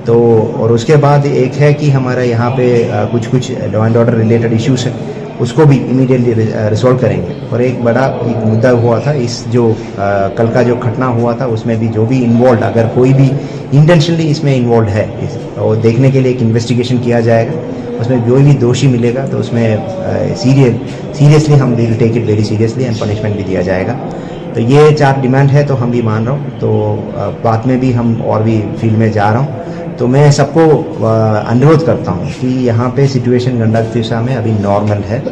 तो और उसके बाद एक है कि हमारा यहाँ पे कुछ law and order related issues है, उसको भी इमीडिएटली रिजॉल्व करेंगे। और एक बड़ा एक मुद्दा हुआ था, इस जो कल का जो घटना हुआ था उसमें भी जो भी इन्वॉल्व, अगर कोई भी इंटेंशनली इसमें इन्वॉल्व है वो देखने के लिए एक इन्वेस्टिगेशन किया जाएगा। उसमें जो भी दोषी मिलेगा तो उसमें सीरियसली हम will take it very seriously and punishment भी दिया जाएगा। तो ये 4 डिमांड है, तो हम भी मान रहा हूँ। तो बाद में भी हम और भी फील्ड में जा रहा हूँ। तो मैं सबको अनुरोध करता हूँ कि यहाँ पे सिचुएशन गंडातिसा में अभी नॉर्मल है।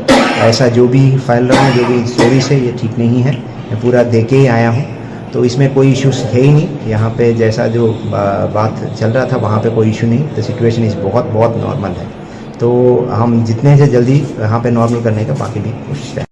ऐसा जो भी फैल रहा है, जो भी स्टोरीज है, ये ठीक नहीं है। मैं पूरा देख के ही आया हूँ, तो इसमें कोई इश्यूज है ही नहीं। यहाँ पे जैसा जो बात चल रहा था वहाँ पे कोई इशू नहीं। तो सिचुएशन इस बहुत नॉर्मल है। तो हम जितने से जल्दी यहाँ पे नॉर्मल करने का बाकी भी कोशिश करें।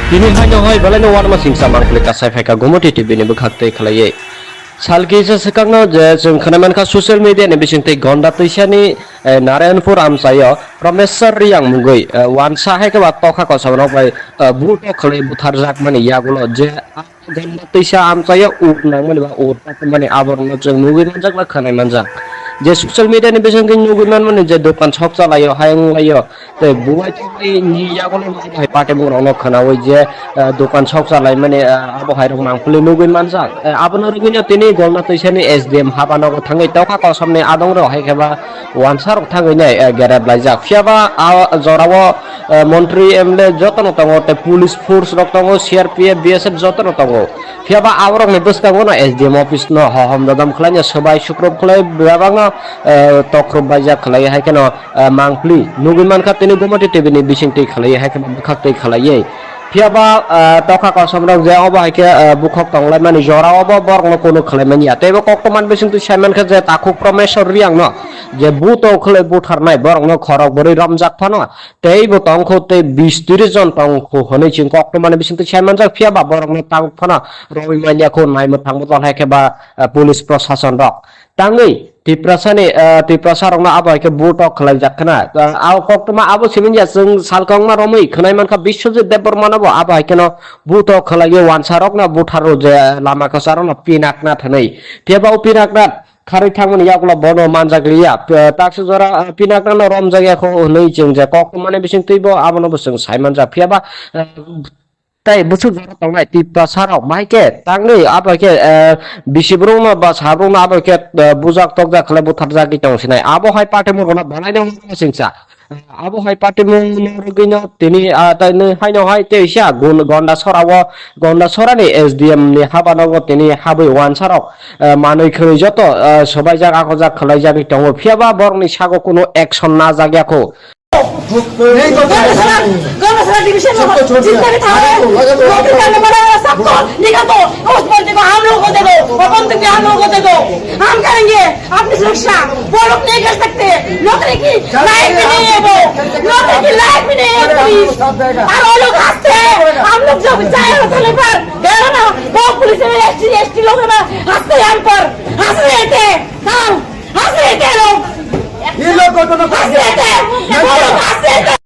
Kini hanya hoi balai no warma singsa mangklik kasai feka gomoti TV ni bekhakte khlaye. Salkisa sekangno je जों खोनामानखा ससियेल मिडिया नि बिसिंते गन्दा तैसानि नारायणपुर आमसायो प्रमेश्वर रियां मुगै वानसा हायके बा तखा कसबनो बाय बुटो खले बुथार जाक माने यागुलो जे गन्दा तैसा आमसायो उकना माने बा उरता माने आबरनो जों मुगै मानजाक ला खोनाय मानजाक जे ससियल मिडिया नि बिसिंते मुगै माने जे दखान शप चलायो हायं लायो ते बुवाय तै नि यागुलो हाय पाटे मुरनो खोनावै जे दखान शप चलाय माने आबो हायरं मांखुले मुगै मानजाक आबनो रुगिनो तिनि गन्दा तैसानि एसडीएम हाबानागो थाङै तखा कसबनि आदं रो हायकेबा वानसार थाङै नै गेरेब लायजाक फियाबा जरावो मन्त्री एमएलए जतन तंगो ते पुलिस फोर्स रक तंगो सीआरपीएफ बीएसएफ जतन तंगो फियाबा आवरक ने बसकागो ना एसडीएम ऑफिस न हम ददम खलाय सबाय सुक्रब खलाय बेबांगा तख्रब बायजा खलाय हायकेनो मांखली नुगुमान खातिनि गोमति टीवी नि बिसिंति खलाय हायकेनो बखाक्तै खलायै फियाबा तखा कसमरक जे अबा हायके बुखक तंगलाय माने जरावबो बरगनो कोनो खलायमानि यातेबो कक्तमान बिसिंति सायमानखा जे ताखु प्रमेश्वर रियां न जे बुतो खले बुथारनाय बरगनो खरक बोरै रमजाक फानो तेबो तंखो ते 20-30 जन तंखो हनै चिं कक्तमान बिसिंति सायमानजाक फियाबा बरगनो तांग फानो रबिमानियाखौ नायमो थांबो हायकेबा पुलिस प्रशासन रक तांगै तिप्रसारंना आबायके बुटो खलाय जाखना आव कक्तमा आबो सिमिनया जों सालकंमा रमै खनायमानखा बिश्वजित देबबर्मानाबो आबायकेनो बुटो खलायो वानसारकना बुथारो जे लामा कसारना पिनाकना थनै फेबाव पिनाकना खारै थांमोन यागला बनो मानजागलिया ताक्स जरा पिनाकना रम जायगाखौ नै जों जे कक्तमाने बिसिं तैबो आबनो बसों सायमानजा फियाबा ताई बुसु जरा तंनाय तिप्रसाराव माइके तांनै आबायके बिसिब्रुमा बा साब्रुमा आबायके बुजाक तकजा खले बुथार जागि तंसिनाय आबो हाय पाटे मुरना बानायनो सिंसा आबो हाय पाटे मुरगिनो तिनि ताइनो हायनो हाय तेइसा गुन गन्दा सरानि एसडीएम नि हाबानागो तिनि हाबै वानसाराव मानै खै जत सबाय जागा खजा खलाय जागि तंगो फियाबा बरनि सागो कोनो एक्शन ना जाग्याखौ गन्दा डिवीजन में जितने भी थाने नौकरी करने वाले सबको निकाल दो उस बंदे को हम लोगों को दे दो और बंदूक भी हम लोगों को दे दो हम करेंगे अपनी सुरक्षा वो लोग नहीं कर सकते नौकरी की लायक भी नहीं है वो नौकरी की लायक भी नहीं है पुलिस और वो लोग हंसते हैं हम लोग जब जाए होटल पर गए ना वो पुलिस में एसटी लोग ना हंसते हैं हम पर हंस रहे थे हम हंस रहे थे लोग ये लोग को तो हंस रहे थे वो लोग हंस रहे थे।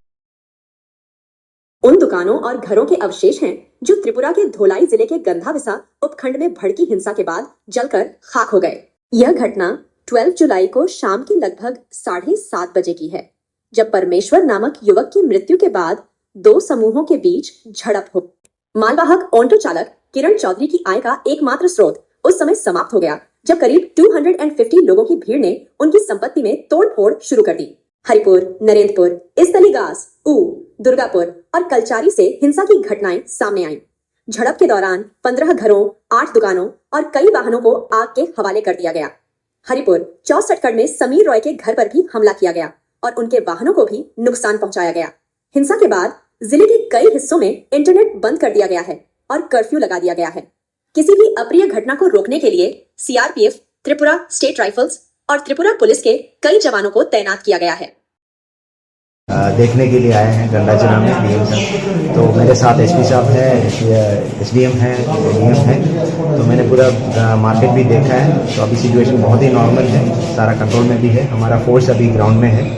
उन दुकानों और घरों के अवशेष हैं जो त्रिपुरा के धोलाई जिले के गंधाविसा उपखंड में भड़की हिंसा के बाद जलकर खाक हो गए। यह घटना 12 जुलाई को शाम के लगभग 7:30 बजे की है, जब परमेश्वर नामक युवक की मृत्यु के बाद दो समूहों के बीच झड़प हो। मालवाहक ऑटो चालक किरण चौधरी की आय का एकमात्र स्रोत उस समय समाप्त हो गया जब करीब 250 लोगों की भीड़ ने उनकी संपत्ति में तोड़फोड़ शुरू कर दी। हरिपुर, नरेंद्रपुर, इसतलीगास, दुर्गापुर और कलचारी से हिंसा की घटनाएं सामने आईं। झड़प के दौरान 15 घरों, 8 दुकानों और कई वाहनों को आग के हवाले कर दिया गया। हरिपुर 64 में समीर रॉय के घर पर भी हमला किया गया और उनके वाहनों को भी नुकसान पहुंचाया गया। हिंसा के बाद जिले के कई हिस्सों में इंटरनेट बंद कर दिया गया है और कर्फ्यू लगा दिया गया है। किसी भी अप्रिय घटना को रोकने के लिए सीआरपीएफ, त्रिपुरा स्टेट राइफल्स और त्रिपुरा पुलिस के कई जवानों को तैनात किया गया है। देखने के लिए आए हैं गंडाचना में डीएम साहब, तो मेरे साथ एसपी साहब है, एसडीएम है, डीएम है, तो मैंने पूरा मार्केट भी देखा है। तो अभी सिचुएशन बहुत ही नॉर्मल है, सारा कंट्रोल में भी है। हमारा फोर्स अभी ग्राउंड में है।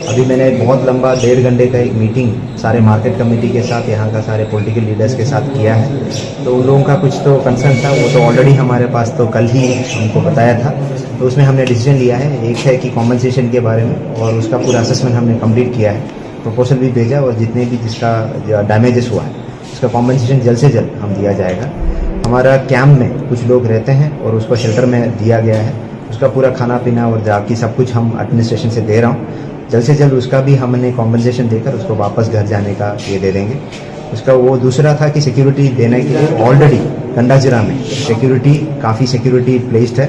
अभी मैंने बहुत लंबा 1.5 घंटे का एक मीटिंग सारे मार्केट कमेटी के साथ, यहाँ का सारे पॉलिटिकल लीडर्स के साथ किया है। तो उन लोगों का कुछ तो कंसर्न था, वो तो ऑलरेडी हमारे पास तो कल ही हमको बताया था। तो उसमें हमने डिसीजन लिया है, एक है कि कॉम्पनसेशन के बारे में, और उसका पूरा असेसमेंट हमने कंप्लीट किया है, प्रपोजल भी भेजा, और जितने भी जिसका डैमेजेस हुआ है उसका कॉम्पनसेशन जल्द से जल्द हम दिया जाएगा। हमारा कैंप में कुछ लोग रहते हैं और उसको शेल्टर में दिया गया है, उसका पूरा खाना पीना और बाकी सब कुछ हम एडमिनिस्ट्रेशन से दे रहा हूँ। जल्द से जल्द उसका भी हमने कॉम्पनसेशन देकर उसको वापस घर जाने का ये दे देंगे। उसका वो दूसरा था कि सिक्योरिटी देने के लिए ऑलरेडी गंडाजिरा में सिक्योरिटी काफ़ी सिक्योरिटी प्लेस्ड है,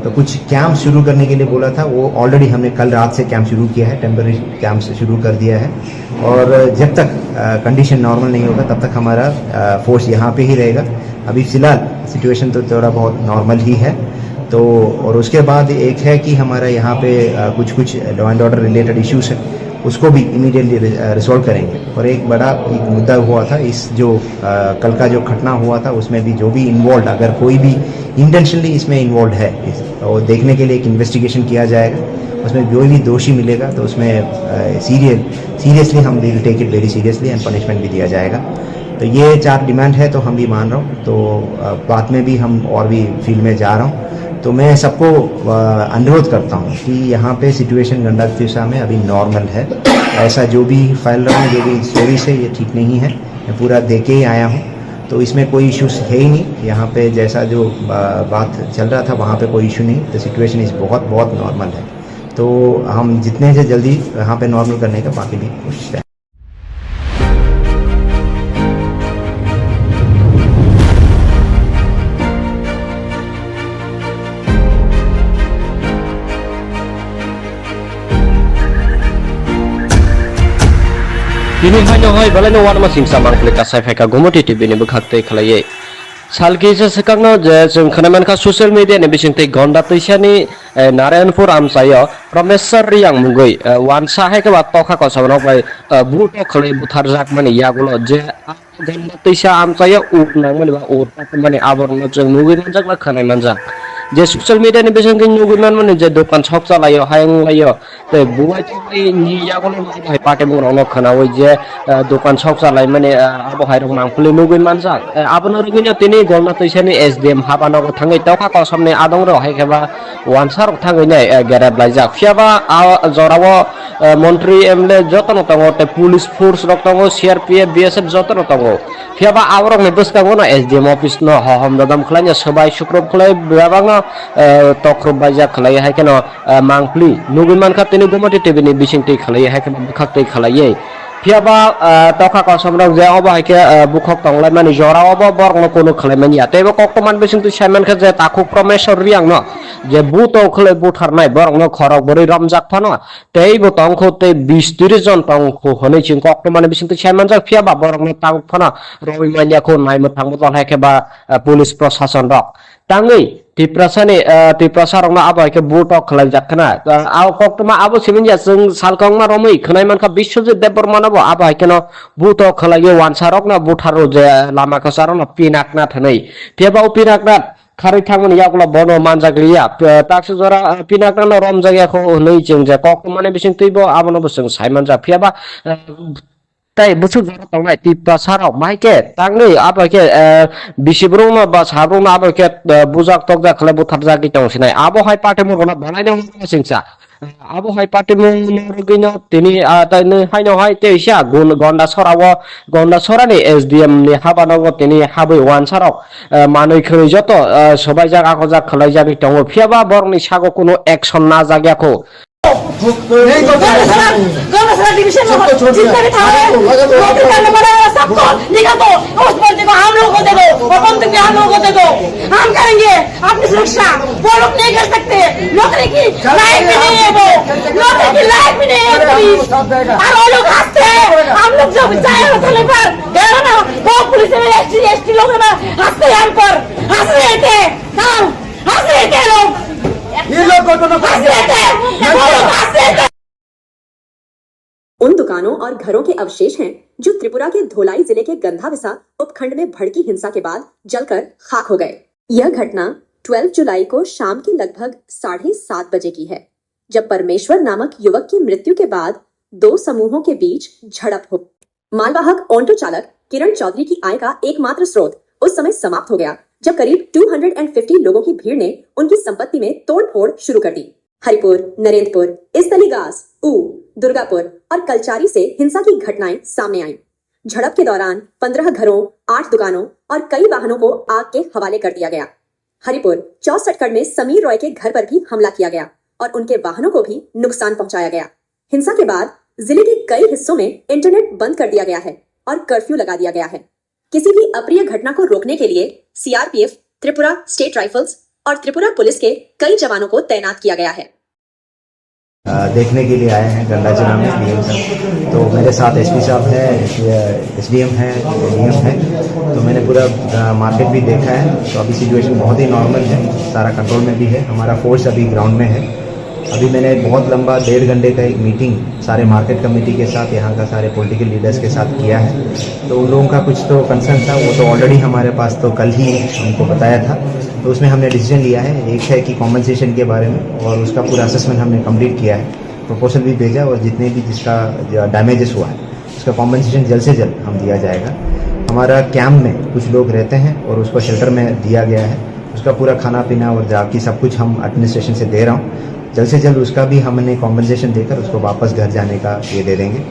तो कुछ कैंप शुरू करने के लिए बोला था, वो ऑलरेडी हमने कल रात से कैंप शुरू किया है, टेम्पररी कैंप शुरू कर दिया है। और जब तक कंडीशन नॉर्मल नहीं होगा तब तक हमारा फोर्स यहाँ पे ही रहेगा। अभी फ़िलहाल सिचुएशन तो थोड़ा बहुत नॉर्मल ही है। तो और उसके बाद एक है कि हमारा यहाँ पे कुछ law and order related issues है, उसको भी इमीडिएटली रिजॉल्व करेंगे। और एक बड़ा एक मुद्दा हुआ था इस जो कल का जो घटना हुआ था उसमें भी जो भी इन्वॉल्व, अगर कोई भी इंटेंशनली इसमें इन्वॉल्व है और देखने के लिए एक इन्वेस्टिगेशन किया जाएगा, उसमें जो भी दोषी मिलेगा तो उसमें सीरियसली हम will take it very seriously and punishment भी दिया जाएगा। तो ये 4 डिमांड है तो हम भी मान रहा हूँ। तो बाद में भी हम और भी फील्ड में जा रहा हूँ। तो मैं सबको अनुरोध करता हूँ कि यहाँ पे सिचुएशन गंडा तिशा में अभी नॉर्मल है। ऐसा जो भी फैल रहा है, जो भी स्टोरी से ये ठीक नहीं है। मैं पूरा देख के ही आया हूँ, तो इसमें कोई इश्यूज है ही नहीं। यहाँ पे जैसा जो बात चल रहा था वहाँ पे कोई इशू नहीं। द सिचुएशन इज़ बहुत बहुत नॉर्मल है। तो हम जितने से जल्दी यहाँ पे नॉर्मल करने का बाकी भी कोशिश है। Kini hanya hai balai no warma singsa mangkle kasai feka gomoti TV ni bekhakte khalaiye salki se sekangno je जों खोनामान ka social media ni bisingte gonda toisani Narayanpur amsayo Promesar yang mungoi wansa hai ke wat tokha ko sabrok bai buto khlai buthar jak mani yagulo je gonda toisa amsayo uk nang mani ba ur mani aborno जों mungoi manjak ba khanai manjak जे social media नि बेजों नुगुमान माने जे दखान शप चलायो हायं लायो ते बुवाय तोय नि यागोल माय पाटे मुंगनो खोनावै जे दखान शप चलाय माने आबो हायरं मांफुलि नुगुन मानसा आबनो रुगिनो तिनि गलना तैसानि एसडीएम हाबानो थाङै तखा कसमने आदं र हायखेबा वानसार थाङै नै गेरेब लायजा फियाबा जरावो मन्त्री एमले जतन तंगो ते पुलिस फोर्स रक तंगो सीआरपीएफ बीएसएफ जतन तंगो फियाबा आवरक ने बसकागो न एसडीएम ऑफिस न हम ददम खलाय सबाय शुक्रब खलाय बाबांगा तख्रब बाजा खलाय हायकेन मांगफ्ली नुगुन मानखा तिनि गमति टिभिनि बिसिंति खलाय हायकेन बुखाक्तै खलायै फियाबा तखा कसमरक जे अब हायके बुखक तंगलाय माने जरा अब बरनो कोनो खलाय मानिया तेबो कक्तमान बिसिंति सायमान खा जे ताखु प्रमेश्वर रियां न जे बुतो खलाय बुथारनाय बरनो खरक बरै रमजाक फानो तेबो तंखो ते 20-30 जन तंखो हनै चिं कक्तमान बिसिंति सायमान जा फियाबा बरनो तांग फानो रवि मानिया खौ नायमो थांबो तल हायकेबा पुलिस प्रशासन रक तांगै तिप्रसारंना आबायके बुटक खलाय जाखना आव कक्तमा आबो सिमिनया जों सालकंमा रमै खनाय मानखा बिश्वजित देबबर्मानाबो आबायकेनो बुटक खलाय वानसारकना बुथारो जे लामा कसारना पिनाकना थनै तेबाव पिनाकना खारै थांमोन यागला बनो मानजाग्लिया ताक्स जरा पिनाकना रमजायाखौ नै जों जे कक्तमाने बिसिं तैबो आबनो बसं सायमान जा फियाबा ताई बुसुक जरा तंगाय तिप्ता साराव माइके तांगै आबाके बिसिब्रुंना बा साब्रुंना आबाके बुजाक तकजा खले बुथार जागि तंसिनाय आबो हाय पार्टी मुरना बानायनो सिंसा आबो हाय पार्टी मुरगिनो तिनि ताइनो हायनो हाय तेइसा गन्डा सरानि एसडीएम नि हाबानाव तिनि हाबै वानसाराव मानै खै जत सबाय जागा खजा खलाय जागि तंग फियाबा बरनि सागो कोनो एक्शन ना जाग्याखौ गवर्नमेंट डिवीजन में जितने भी थाने नौकरी करने वाले सबको निकाल दो, उस बंदी को हम लोगों को दे दो और बंदूक भी हम लोगों को दे दो। हम करेंगे अपनी सुरक्षा, वो लोग नहीं कर सकते। नौकरी की लायक भी नहीं है वो, नौकरी की लायक भी नहीं है पुलिस। और वो लोग हंसते हैं, हम लोग जब जाए होटल पर गए ना, वो पुलिस में एसटी लोग ना हंसते हैं हम पर, हंस रहे थे, हंस रहे थे लोग, ये लोग को तो हंस रहे थे, वो लोग हंस रहे थे। उन दुकानों और घरों के अवशेष हैं जो त्रिपुरा के धोलाई जिले के गंधाविसा उपखंड में भड़की हिंसा के बाद जलकर खाक हो गए। यह घटना 12 जुलाई को शाम के लगभग 7:30 बजे की है, जब परमेश्वर नामक युवक की मृत्यु के बाद 2 समूहों के बीच झड़प हो। मालवाहक ऑटो चालक किरण चौधरी की आय का एकमात्र स्रोत उस समय समाप्त हो गया जब करीब 250 लोगों की भीड़ ने उनकी संपत्ति में तोड़फोड़ शुरू कर दी। हरिपुर, नरेंद्रपुर, इस्तलीगास, दुर्गापुर और कलचारी से हिंसा की घटनाएं सामने आईं। झड़प के दौरान 15 घरों, 8 दुकानों और कई वाहनों को आग के हवाले कर दिया गया। हरिपुर 64 में समीर रॉय के घर पर भी हमला किया गया और उनके वाहनों को भी नुकसान पहुंचाया गया। हिंसा के बाद जिले के कई हिस्सों में इंटरनेट बंद कर दिया गया है और कर्फ्यू लगा दिया गया है। किसी भी अप्रिय घटना को रोकने के लिए सीआरपीएफ, त्रिपुरा स्टेट राइफल्स और त्रिपुरा पुलिस के कई जवानों को तैनात किया गया है। देखने के लिए आए हैं गंडा जिला में डीएम साहब। तो मेरे साथ एसपी साहब है, एसडीएम है, डीएम है। तो मैंने पूरा मार्केट भी देखा है। तो अभी सिचुएशन बहुत ही नॉर्मल है, सारा कंट्रोल में भी है। हमारा फोर्स अभी ग्राउंड में है। अभी मैंने बहुत लंबा 1.5 घंटे का एक मीटिंग सारे मार्केट कमेटी के साथ, यहाँ का सारे पॉलिटिकल लीडर्स के साथ किया है। तो उन लोगों का कुछ तो कंसर्न था, वो तो ऑलरेडी हमारे पास तो कल ही हमको बताया था। तो उसमें हमने डिसीजन लिया है, एक है कि कॉम्पनसेशन के बारे में, और उसका पूरा असेसमेंट हमने कंप्लीट किया है, प्रपोजल भी भेजा, और जितने भी जिसका डैमेजेस हुआ है उसका कॉम्पनसेशन जल्द से जल्द हम दिया जाएगा। हमारा कैंप में कुछ लोग रहते हैं और उसको शेल्टर में दिया गया है, उसका पूरा खाना पीना और जाके सब कुछ हम एडमिनिस्ट्रेशन से दे रहा हूँ। जल्द से जल्द उसका भी हमने कॉम्पनसेशन देकर उसको वापस घर जाने का ये दे देंगे।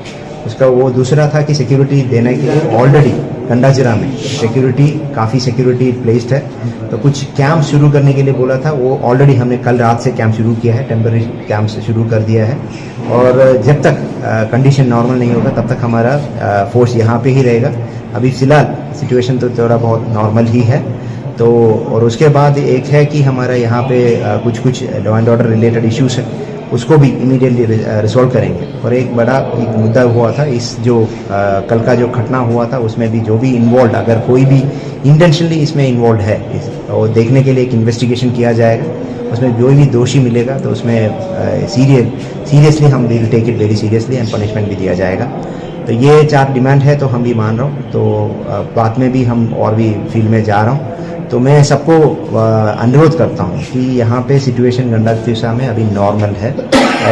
उसका वो दूसरा था कि सिक्योरिटी देने के लिए ऑलरेडी गंडाजिरा में सिक्योरिटी, काफ़ी सिक्योरिटी प्लेस्ड है। तो कुछ कैंप शुरू करने के लिए बोला था, वो ऑलरेडी हमने कल रात से कैंप शुरू किया है, टेम्पररी कैंप से शुरू कर दिया है। और जब तक कंडीशन नॉर्मल नहीं होगा तब तक हमारा फोर्स यहाँ पे ही रहेगा। अभी फ़िलहाल सिचुएशन तो थोड़ा बहुत नॉर्मल ही है। तो और उसके बाद एक है कि हमारा यहाँ पे कुछ law and order related issues है, उसको भी इमीडिएटली रिजॉल्व करेंगे। और एक बड़ा एक मुद्दा हुआ था, इस जो कल का जो घटना हुआ था उसमें भी जो भी इन्वॉल्व, अगर कोई भी इंटेंशनली इसमें इन्वॉल्व है, और देखने के लिए एक इन्वेस्टिगेशन किया जाएगा। उसमें जो भी दोषी मिलेगा तो उसमें सीरियसली हम will take it very seriously and punishment भी दिया जाएगा। तो ये 4 डिमांड है, तो हम भी मान रहा हूँ। तो बाद में भी हम और भी फील्ड में जा रहा हूँ। तो मैं सबको अनुरोध करता हूँ कि यहाँ पे सिचुएशन गंडातिसा में अभी नॉर्मल है।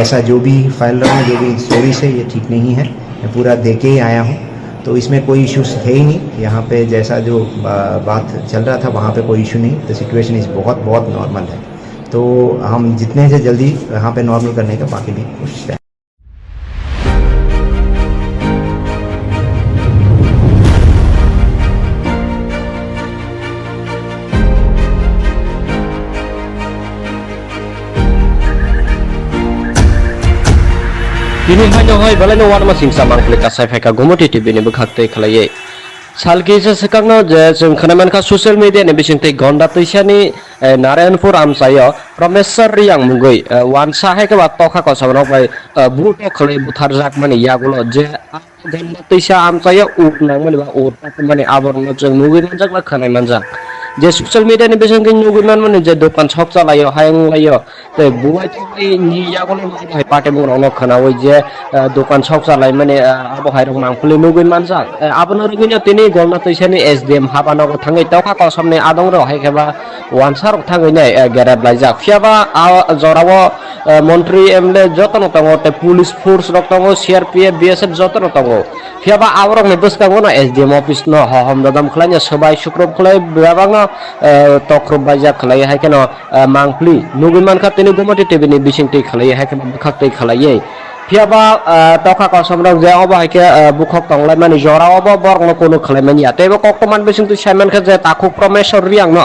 ऐसा जो भी फैल रहा है, जो भी स्टोरीज है, ये ठीक नहीं है। मैं पूरा देख के ही आया हूँ, तो इसमें कोई इश्यूज है ही नहीं। यहाँ पे जैसा जो बात चल रहा था वहाँ पे कोई इशू नहीं। तो सिचुएशन इस बहुत बहुत नॉर्मल है। तो हम जितने से जल्दी यहाँ पे नॉर्मल करने का बाकी भी कोशिश करें। Kini hanya hai balai no warma singsa mangkle kasai feka gomoti TV ni bekhakte khalai. Salki se sekangno je जों खोनामान खा ससियेल मीडिया नि बिसिंगते गंडा तैसानि नारायणपुर आमसायो प्रमेश्वर रियांग मुगै वानसा है के बात तखा को सबनो बाय बुट खले बुथार जाक माने यागुलो जे गंडा तैसा आमसायो उकनां माने बा उरता माने आबरनो जों मुगै मानजाक बा खोनाय मानजाक जे ससियल मीडिया नि बिसिंगते नुगै मान माने जे दखान शप चलायो हायं लायो ते बुवाय थै नि यागुलो बाय पाटे बुंनो खोनावै जे दखान शप चलाय माने आबो हायरक मांगफुले नुगै मानजाक आबनो रगिनो तिनि गंडा तैसानि एसडीएम हाबानाव थाङै तखा को समने आदं रो हायखेबा वानसार थाङै नै गेरेब लायजाक फियाबा जरावो मन्त्री एमएलए जतन तंगो ते पुलिस फोर्स रक तंगो सीआरपीएफ बीएसएफ जतन तंगो फियाबा आवरक ने बसकांगो ना एसडीएम ऑफिस न हम ददम खलाय सबाय सुक्रब खलाय बेबांग तख्रब बायजा खलाय हायकेनो मांगफ्ली नुगुमान खा तिनि गोमति टीवी नि बिसिंगति खलाय हायकेनो बखाक्तै खलायै फियाबा तखा को समरक जे अबा हायके बुखक तंगलाय माने जरावबो बरनो कोनो खलायमानि या तेबो कक्टमान बिसिंगति सायमान खा जे ताखु प्रमेश्वर रियांग न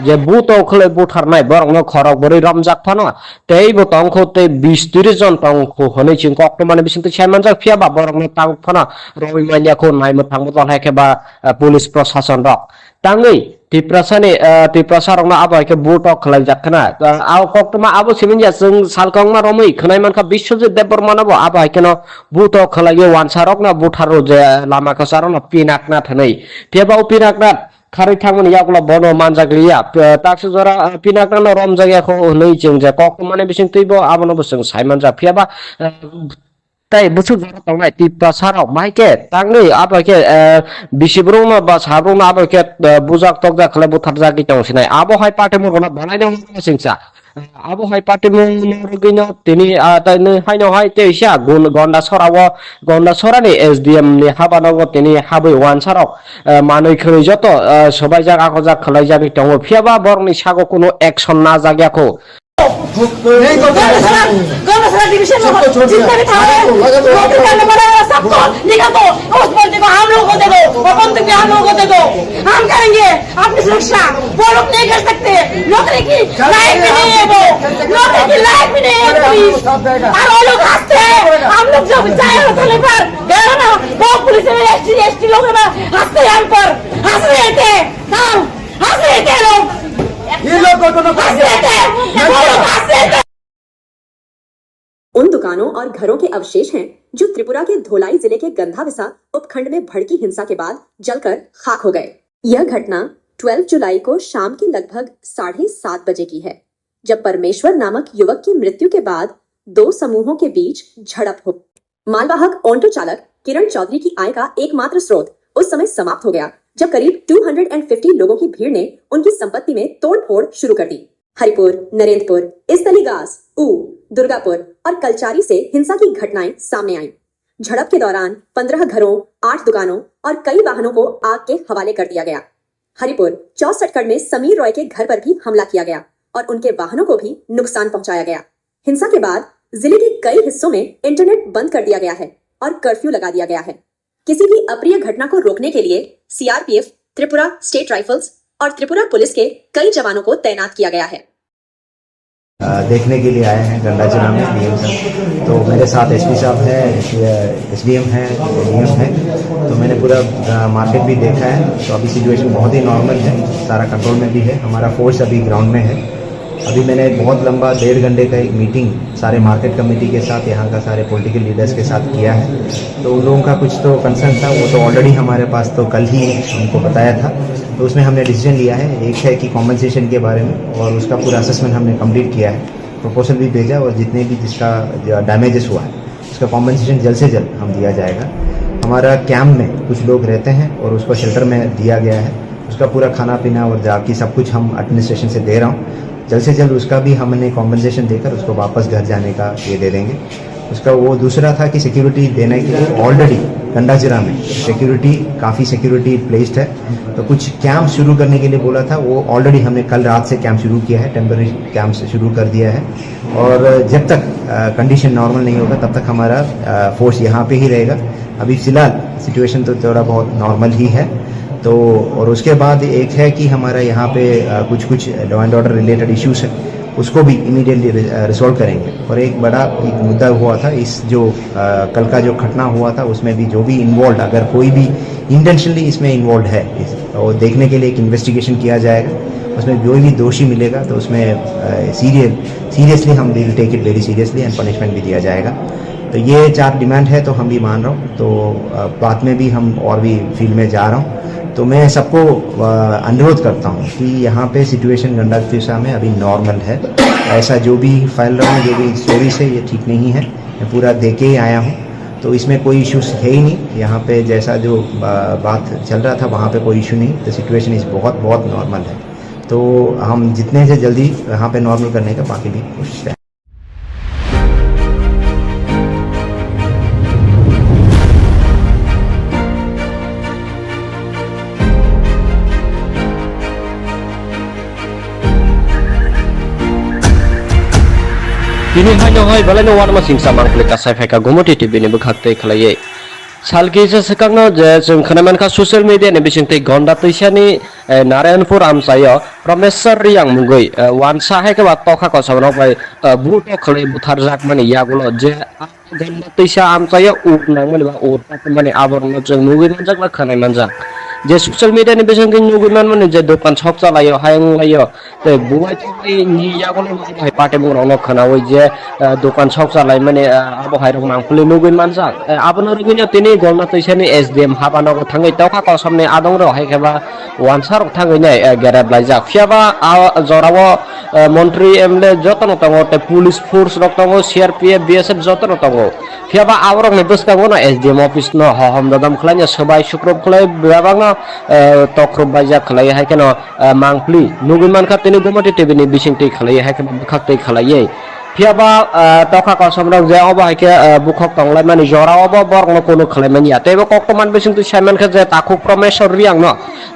जे बुतो खले बुथारनाय बरनो खरक बरै रमजाक फानो तेबो तंखो ते 20-30 जन तंखो हनै चिं कक्टमान बिसिंगति सायमान जा फियाबा बरनो तांग फानो रवि मानियाखौ नायमो थांबो दल हायकेबा पुलिस प्रशासन रक तांगै तिप्रसारंना आबायके बुटो खलाय जाखना आव कक्टमा आबो सिमिनया जों सालकंमा रमै खनाय मानखा बिश्वजित देबबर्मानाबो आबायकेनो बुटो खलायो वानसारकना बुथारो जे लामा खसारनो पिनाकना थनै फेबाव पिनाकना खारै थांमोन यागला बनो मानजाग्लिया ताक्स जरा पिनाकना रम जायगाखौ नै जों जे कक्टमाने बिसिं तैबो आबनो जों सायमान जा फियाबा ताई बुसु जरा तंगनाय तिप्रसाराव माइके तांगै आबाके बिसिब्रुंना बा साब्रुंना आबाके बुजाक तकजा खले बुथार जागि तंसिनाय आबो हाय पार्टी मुरगना बानायनो सिंसा आबो हाय पार्टी मुरगिनो तिनि ताइनो हायनो हाय तेइसा गन्डा सरानि एसडीएम नि हाबानाव तिनि हाबै वानसाराव मानै खरै जत सबाय जाग आखो जाग खलाय जागि तंगो फियाबा बरनि सागो कोनो एक्शन ना जाग्याखौ गंडा डिवीजन में जितने भी थाने नौकरी करने वाले सबको निकाल दो। उस बंदे को हम लोगों को दे दो और बंदूक भी हम लोगों को दे दो। हम करेंगे अपनी सुरक्षा। वो लोग नहीं कर सकते, नौकरी की लायक भी नहीं है, वो नौकरी की लायक भी नहीं है पुलिस। और वो लोग हंसते हैं, हम लोग जब जाए होटल पर गए ना, वो पुलिस में एसटी लोग ना हंसते हैं, हम पर हंस रहे थे, हंस रहे थे लोग, ये लोग हंस रहे थे, वो लोग हंस रहे थे। उन दुकानों और घरों के अवशेष हैं जो त्रिपुरा के धोलाई जिले के गंधाविसा उपखंड में भड़की हिंसा के बाद जलकर खाक हो गए। यह घटना 12 जुलाई को शाम के लगभग 7:30 बजे की है। जब परमेश्वर नामक युवक की मृत्यु के बाद दो समूहों के बीच झड़प हो। मालवाहक ऑटो चालक किरण चौधरी की आय का एकमात्र स्रोत उस समय समाप्त हो गया जब करीब 250 लोगों की भीड़ ने उनकी संपत्ति में तोड़फोड़ शुरू कर दी। हरिपुर, नरेंद्रपुर, इस्तलीगास, दुर्गापुर और कलचारी से हिंसा की घटनाएं सामने आईं। झड़प के दौरान 15 घरों, 8 दुकानों और कई वाहनों को आग के हवाले कर दिया गया। हरिपुर 64 में समीर रॉय के घर पर भी हमला किया गया और उनके वाहनों को भी नुकसान पहुंचाया गया। हिंसा के बाद जिले के कई हिस्सों में इंटरनेट बंद कर दिया गया है और कर्फ्यू लगा दिया गया है। किसी भी अप्रिय घटना को रोकने के लिए सीआरपीएफ, त्रिपुरा स्टेट राइफल्स और त्रिपुरा पुलिस के कई जवानों को तैनात किया गया है। देखने के लिए आए हैं गंडाचना में डीएम साहब। तो मेरे साथ एसपी साहब है, एसडीएम है, डीएम है। तो मैंने पूरा मार्केट भी देखा है। तो अभी सिचुएशन बहुत ही नॉर्मल है, सारा कंट्रोल में भी है। हमारा फोर्स अभी ग्राउंड में है। अभी मैंने बहुत लंबा 1.5 घंटे का एक मीटिंग सारे मार्केट कमेटी के साथ, यहाँ का सारे पॉलिटिकल लीडर्स के साथ किया है। तो उन लोगों का कुछ तो कंसर्न था, वो तो ऑलरेडी हमारे पास तो कल ही हमको बताया था। तो उसमें हमने डिसीजन लिया है, एक है कि कॉम्पनसेशन के बारे में, और उसका पूरा असेसमेंट हमने कंप्लीट किया है, प्रपोजल भी भेजा, और जितने भी जिसका डैमेजेस हुआ है उसका कॉम्पनसेशन जल्द से जल्द हम दिया जाएगा। हमारा कैंप में कुछ लोग रहते हैं और उसको शेल्टर में दिया गया है। उसका पूरा खाना पीना और जाके सब कुछ हम एडमिनिस्ट्रेशन से दे रहा हूँ। जल्द से जल्द उसका भी हमने कॉम्पनसेशन देकर उसको वापस घर जाने का ये दे देंगे। उसका वो दूसरा था कि सिक्योरिटी देने के लिए ऑलरेडी गंडाचिरा में सिक्योरिटी, काफ़ी सिक्योरिटी प्लेस्ड है। तो कुछ कैंप शुरू करने के लिए बोला था, वो ऑलरेडी हमने कल रात से कैंप शुरू किया है, टेम्पररी कैंप शुरू कर दिया है। और जब तक कंडीशन नॉर्मल नहीं होगा तब तक हमारा फोर्स यहाँ पे ही रहेगा। अभी फिलहाल सिचुएशन तो थोड़ा बहुत नॉर्मल ही है। तो और उसके बाद एक है कि हमारा यहाँ पे कुछ law and order related issues है, उसको भी इमीडिएटली रिजॉल्व करेंगे। और एक बड़ा एक मुद्दा हुआ था, इस जो कल का जो घटना हुआ था उसमें भी जो भी इन्वॉल्व, अगर कोई भी इंटेंशनली इसमें इन्वॉल्व है, और देखने के लिए एक इन्वेस्टिगेशन किया जाएगा। उसमें जो भी दोषी मिलेगा तो उसमें सीरियसली हम will take it very seriously and punishment भी दिया जाएगा। तो ये 4 डिमांड है, तो हम भी मान रहा हूँ। तो बाद में भी हम और भी फील्ड में जा रहा हूँ। तो मैं सबको अनुरोध करता हूँ कि यहाँ पे सिचुएशन गंडाचिरा में अभी नॉर्मल है। ऐसा जो भी फैल रहा है, जो भी स्टोरीज है, ये ठीक नहीं है। मैं पूरा देख के ही आया हूँ, तो इसमें कोई इश्यूज है ही नहीं। यहाँ पे जैसा जो बात चल रहा था वहाँ पे कोई इशू नहीं। तो सिचुएशन इस बहुत नॉर्मल है। तो हम जितने से जल्दी यहाँ पे नॉर्मल करने का बाकी भी कोशिश करें। Kini hanya hai balai no warma singsa mangkle kasai feka gomoti TV ni bekhakte khlaye salki se sekangno je जों खोनामान ka social media ni bisingte gonda tuisani Narayanpur amsayo Promesar yang mungoi wansa hai ke batokha ko sabno bai buto khlai buthar jak mani yagulo je gonda tuisa amsayo nang mani ba urta mani aborno जों mungoi manjak la khanai manjak जे social media नि बेसन के नुगुमान माने जे दुकान छक चलायो हायं लायो ते बुवाय थि नि यागोलो भाई पाटे बुंग न खनावै जे दुकान छक चलाय माने आबो हायरक मांगफुले नुगुन मानसा आबनो रगिनो तिनि गलना तैसानि एसडीएम हाबानो थांगै तखा को सामने आदं र हायखेबा वानसार थांगै नै गेराब लायजा फियाबा जरावो मन्त्री एमले जतन तंगो ते पुलिस फोर्स रक तंगो सीआरपीएफ बीएसएफ जतन तंगो फियाबा आवरक नि बसकागो न एसडीएम ऑफिस न हम ददम खलाय सबाय शुक्रब खलाय बेबांग तख्रब बाजा खलाय है केन मांगफ्ली नुगुमान का तिनि गोमति टीवी नि बिसिंगति खलाय है केन बुखाक्तै खलायै फियाबा तखा का समरक जे अब है के बुखक तंगलाय माने जराव बरन कोनो खलाय मानि आतेबो कक्तमान बिसिंगति साइमन के जे ताखु प्रमेश्वर रियांग न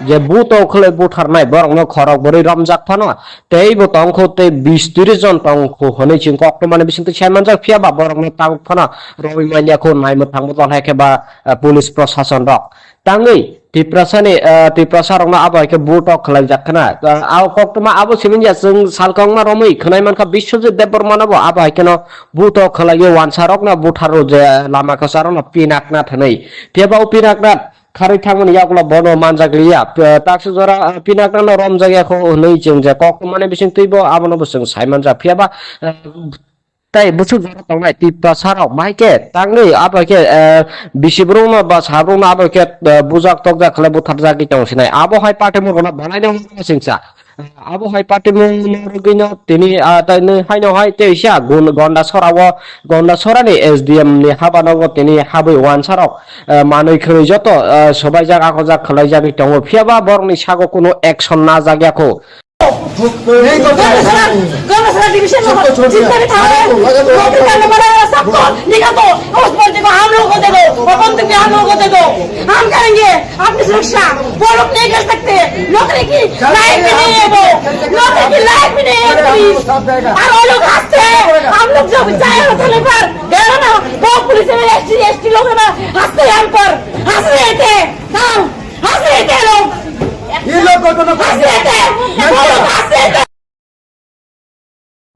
जे बुतो खलाय बुथारनाय बरन खरक बरै रमजाक फानो तेबो तंखो ते 20-30 जन तंखो हनै चिं कक्तमान बिसिंगति साइमन जा फियाबा बरन तांग फानो रवि मानिया को नायमो थांबो तन है के बा पुलिस प्रशासन रक तांगै तिप्रसारंग आबो के बुटक खलाय जाखना आव कक्तमा आबो सिमिनया जों सालकंगमा रमै खनायमानखा बिश्वजित देबबर्मानाबो आबो के न बुटक खलाय वानसारक न बुथारो जे लामा खसारन पिनाकना थनै तेबाव पिनाकना खारै थांमोन यागला बनो मानजागलिया ताक्स जरा पिनाकना न रम जायगाखौ नै जों जे कक्तमाने बिसिं तैबो आबोनो बसों साइमान जा फियाबा ताई बुसु जरा तंगनाय तिप्रसारक माइके तांगै आबो के बिसिब्रुंग बा साब्रुंग आबो के बुजाक तक जा खले बुथार जागि तंसिनाय आबो हाय पाटे मुरगना बनायनो सिंसा আবহাওয়ায় পার্টি মনোরগিনো তিনি তাইনি হাইনো হাই তেইসা গুন গন্ডা সরানি এসডিএম ni habanogo তিনি হাবই ওয়ান সারক মানুই খৈ যত সবাই জাগ আকো জাগ খলাই জাগি টঙ্গ ফিয়াবা বরনি সাগো কোনো অ্যাকশন না জাগিয়াকো गलत डिवीजन में जितने भी थाने नौकरी करने वाले हैं सबको निकाल दो उस बंदे को हम लोगों को दे दो और बंदूक भी हम लोगों को दे दो हम करेंगे अपनी सुरक्षा वो लोग नहीं कर सकते नौकरी की लाइफ भी नहीं है वो नौकरी की लाइफ भी नहीं है पुलिस और वो लोग हंसते हैं हम लोग जब जाए होटल पर गए ना वो पुलिस में एसटी लोग है ना हंसते हैं हम पर हंस रहे थे हंस रहे थे लोग ये लोग हंस रहे थे वो लोग हंस रहे थे।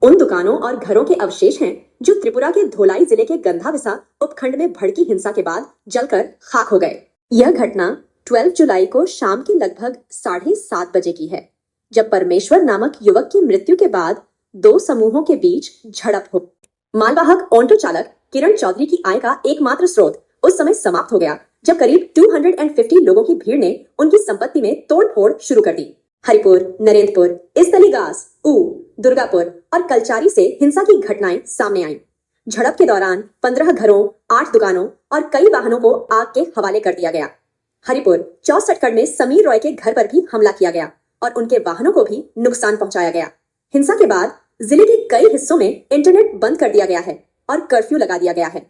उन दुकानों और घरों के अवशेष हैं जो त्रिपुरा के धोलाई जिले के गंधाविसा उपखंड में भड़की हिंसा के बाद जलकर खाक हो गए। यह घटना 12 जुलाई को शाम के लगभग 7:30 बजे की है, जब परमेश्वर नामक युवक की मृत्यु के बाद दो समूहों के बीच झड़प हो। मालवाहक ऑटो चालक किरण चौधरी की आय का एकमात्र स्रोत उस समय समाप्त हो गया जब करीब 250 लोगों की भीड़ ने उनकी संपत्ति में तोड़फोड़ शुरू कर दी। हरिपुर, नरेंद्रपुर, इस्तलीगास, ऊ, दुर्गापुर और कलचारी से हिंसा की घटनाएं सामने आईं। झड़प के दौरान 15 घरों, 8 दुकानों और कई वाहनों को आग के हवाले कर दिया गया। हरिपुर 64 में समीर रॉय के घर पर भी हमला किया गया और उनके वाहनों को भी नुकसान पहुंचाया गया। हिंसा के बाद जिले के कई हिस्सों में इंटरनेट बंद कर दिया गया है और कर्फ्यू लगा दिया गया है।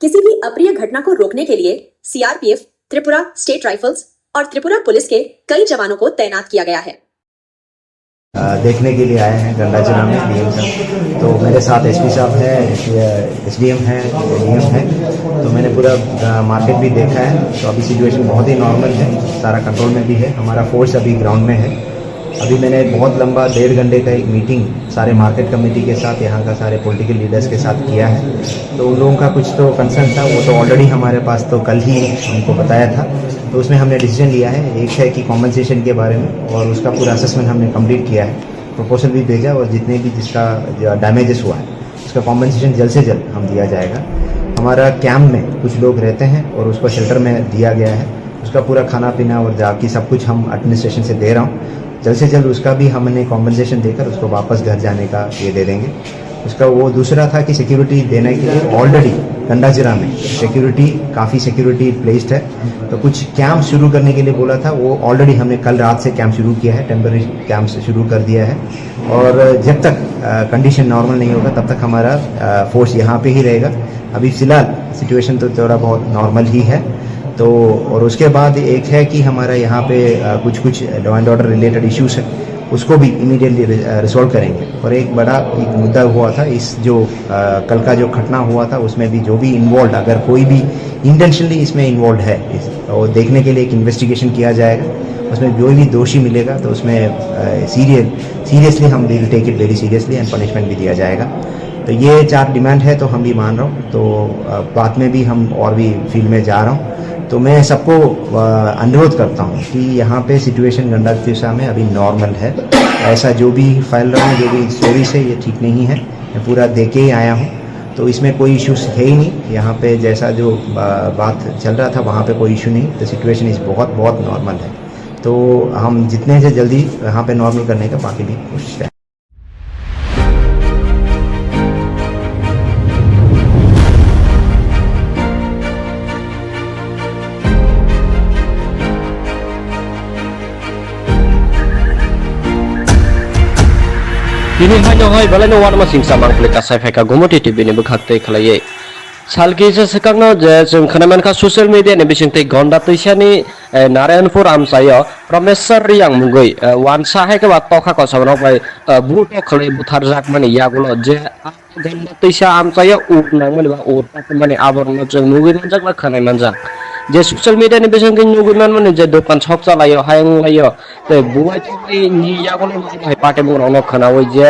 किसी भी अप्रिय घटना को रोकने के लिए सीआरपीएफ, त्रिपुरा स्टेट राइफल्स और त्रिपुरा पुलिस के कई जवानों को तैनात किया गया है। देखने के लिए आए हैं गंडाचना में डीएम साहब। तो मेरे साथ एसपी साहब है, एसडीएम है, डीएम है। तो मैंने पूरा मार्केट भी देखा है। तो अभी सिचुएशन बहुत ही नॉर्मल है, सारा कंट्रोल में भी है। हमारा फोर्स अभी ग्राउंड में है। अभी मैंने बहुत लंबा 1.5 घंटे का एक मीटिंग सारे मार्केट कमेटी के साथ, यहाँ का सारे पॉलिटिकल लीडर्स के साथ किया है। तो उन लोगों का कुछ तो कंसर्न था, वो तो ऑलरेडी हमारे पास तो कल ही हमको बताया था। तो उसमें हमने डिसीजन लिया है, एक है कि कॉम्पनसेशन के बारे में, और उसका पूरा असेसमेंट हमने कंप्लीट किया है, प्रपोजल भी भेजा, और जितने भी जिसका डैमेजेस हुआ है उसका कॉम्पनसेशन जल्द से जल्द हम दिया जाएगा। हमारा कैंप में कुछ लोग रहते हैं और उसको शेल्टर में दिया गया है, उसका पूरा खाना पीना और जाके सब कुछ हम एडमिनिस्ट्रेशन से दे रहा हूँ। जल्द से जल्द उसका भी हमने कॉम्पनसेशन देकर उसको वापस घर जाने का ये दे देंगे। उसका वो दूसरा था कि सिक्योरिटी देने के लिए ऑलरेडी गंडाजिरा में काफ़ी सिक्योरिटी प्लेस्ड है। तो कुछ कैंप शुरू करने के लिए बोला था, वो ऑलरेडी हमने कल रात से कैंप शुरू किया है, टेम्पररी कैंप से शुरू कर दिया है। और जब तक कंडीशन नॉर्मल नहीं होगा तब तक हमारा फोर्स यहाँ पे ही रहेगा। अभी फ़िलहाल सिचुएशन तो थोड़ा बहुत नॉर्मल ही है। तो और उसके बाद एक है कि हमारा यहाँ पे कुछ law and order related issues है, उसको भी इमीडिएटली रिजॉल्व करेंगे। और एक बड़ा मुद्दा हुआ था, इस जो कल का जो घटना हुआ था उसमें भी जो भी इन्वॉल्व, अगर कोई भी इंटेंशनली इसमें इन्वॉल्व है तो देखने के लिए एक इन्वेस्टिगेशन किया जाएगा। उसमें जो भी दोषी मिलेगा तो उसमें सीरियसली हम will take it very seriously and punishment भी दिया जाएगा। तो ये 4 डिमांड है, तो हम भी मान रहा हूँ। तो बाद में भी हम और भी फील्ड में जा रहा हूँ। तो मैं सबको अनुरोध करता हूँ कि यहाँ पे सिचुएशन गंडाजिरा में अभी नॉर्मल है। ऐसा जो भी फैल रहा है, जो भी स्टोरीज है, ये ठीक नहीं है। मैं पूरा देख के ही आया हूँ, तो इसमें कोई इश्यूज है ही नहीं। यहाँ पे जैसा जो बात चल रहा था वहाँ पे कोई इशू नहीं। तो सिचुएशन इस बहुत नॉर्मल है। तो हम जितने से जल्दी यहाँ पे नॉर्मल करने का बाकी भी कोशिश करें। Kini hanya hai balai war masing samang pleka saifeka gomoti TV ni bekhakte khlaye salki se sekangno je जों खोनामान का सोशल मीडिया नि बिसिंगते गंडा तैसानि नारायणपुर आमसायो प्रमेश्वर रियांग मुगै वानसा है के बात तोखा को सबनो भाई बुटो खले बुथार जाक माने यागुलो जे गंडा तैसा आमसायो उट नांग माने बा उट माने आबरनो जों नुगै मानजाक बा खोनाय मानजाक जे सोशल मीडिया नि बिसिंगते नुगै माने जे दखान छक चलायो हायं लायो ते बुवाय तो नि यागुलो भाई पाटे बुरावनो खोनावै जे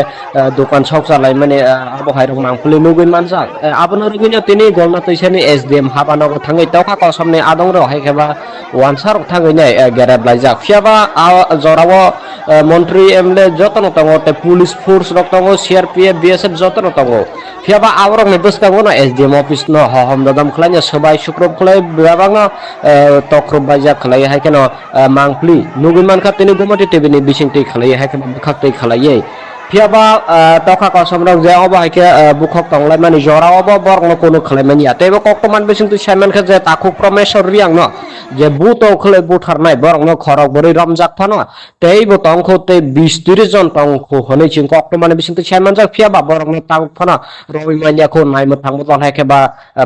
दखान छक चलाय माने आबो हायरक नांगफुले नुगै मानजाक आबनो रगिनो तिनि गंडा तैसानि एसडीएम हाबानगो थाङै तोखा को सामने आदं रो हायखेबा वानसार थाङै गेरेब लायजाक फियाबा जरावो मन्त्री एमएलए जतन तंगो ते पुलिस फोर्स रक तंगो सीआरपीएफ बीएसएफ जतन तंगो फियाबा आवरक नि बसकांगो ना एसडीएम ऑफिस न हम ददम खलाय सबाय सुक्रब खलाय बेबांगना तख्रब बाजा खलाय हाय केन मांगप्ली नुगुन मानखा तिनि गुमटी टिभि नि बिसिंथि खलाय हाय केन बुखाक्तै खलायै फियाबा तखा कसमरक जे अब हायके बुखक तंगलाय मानि जरा अब बरनो कोनो खलायमानि आतेबो कक्टमान बिसिंथि सायमान खा जे ताखु प्रमेश्वर रियां न जे बुतो खले बुथारनाय बरनो खरक बरै रमजाक फानो तेबो तंखो ते 20-30 जन तंखो हनै चिं कक्टमान बिसिंथि सायमान जा फियाबा बरनो तांग फानो रवि मानियाखौ नायमो थांबो दन हायके बा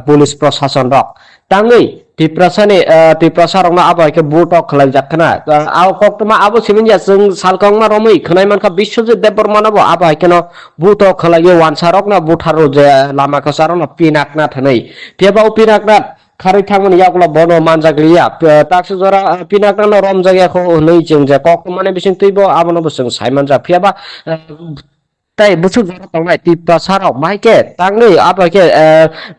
पुलिस प्रशासन रक तांगै तिप्रसारंना आबायके बुटक खलाय जाखना आव कक्टमा आबो सिमिनया जों सालकंमा रमै खनाय मानखा बिश्वजित देबबर्मानाबो आबायके न बुटक खलाय वानसारक ना बुथारो जे लामा खसारो न पिनाकना थनै पेबाव पिनाकना खारै थांमोन यागला बनो मानजागलिया ताक्स जरा पिनाकना रम जायगाखौ नै जों जे कक्टमाने बिसिं तैबो आबनो बसों सायमान जा फियाबा ताई बुसु जरा तंनाय तिप्रसाराव माइके तांनै आबायके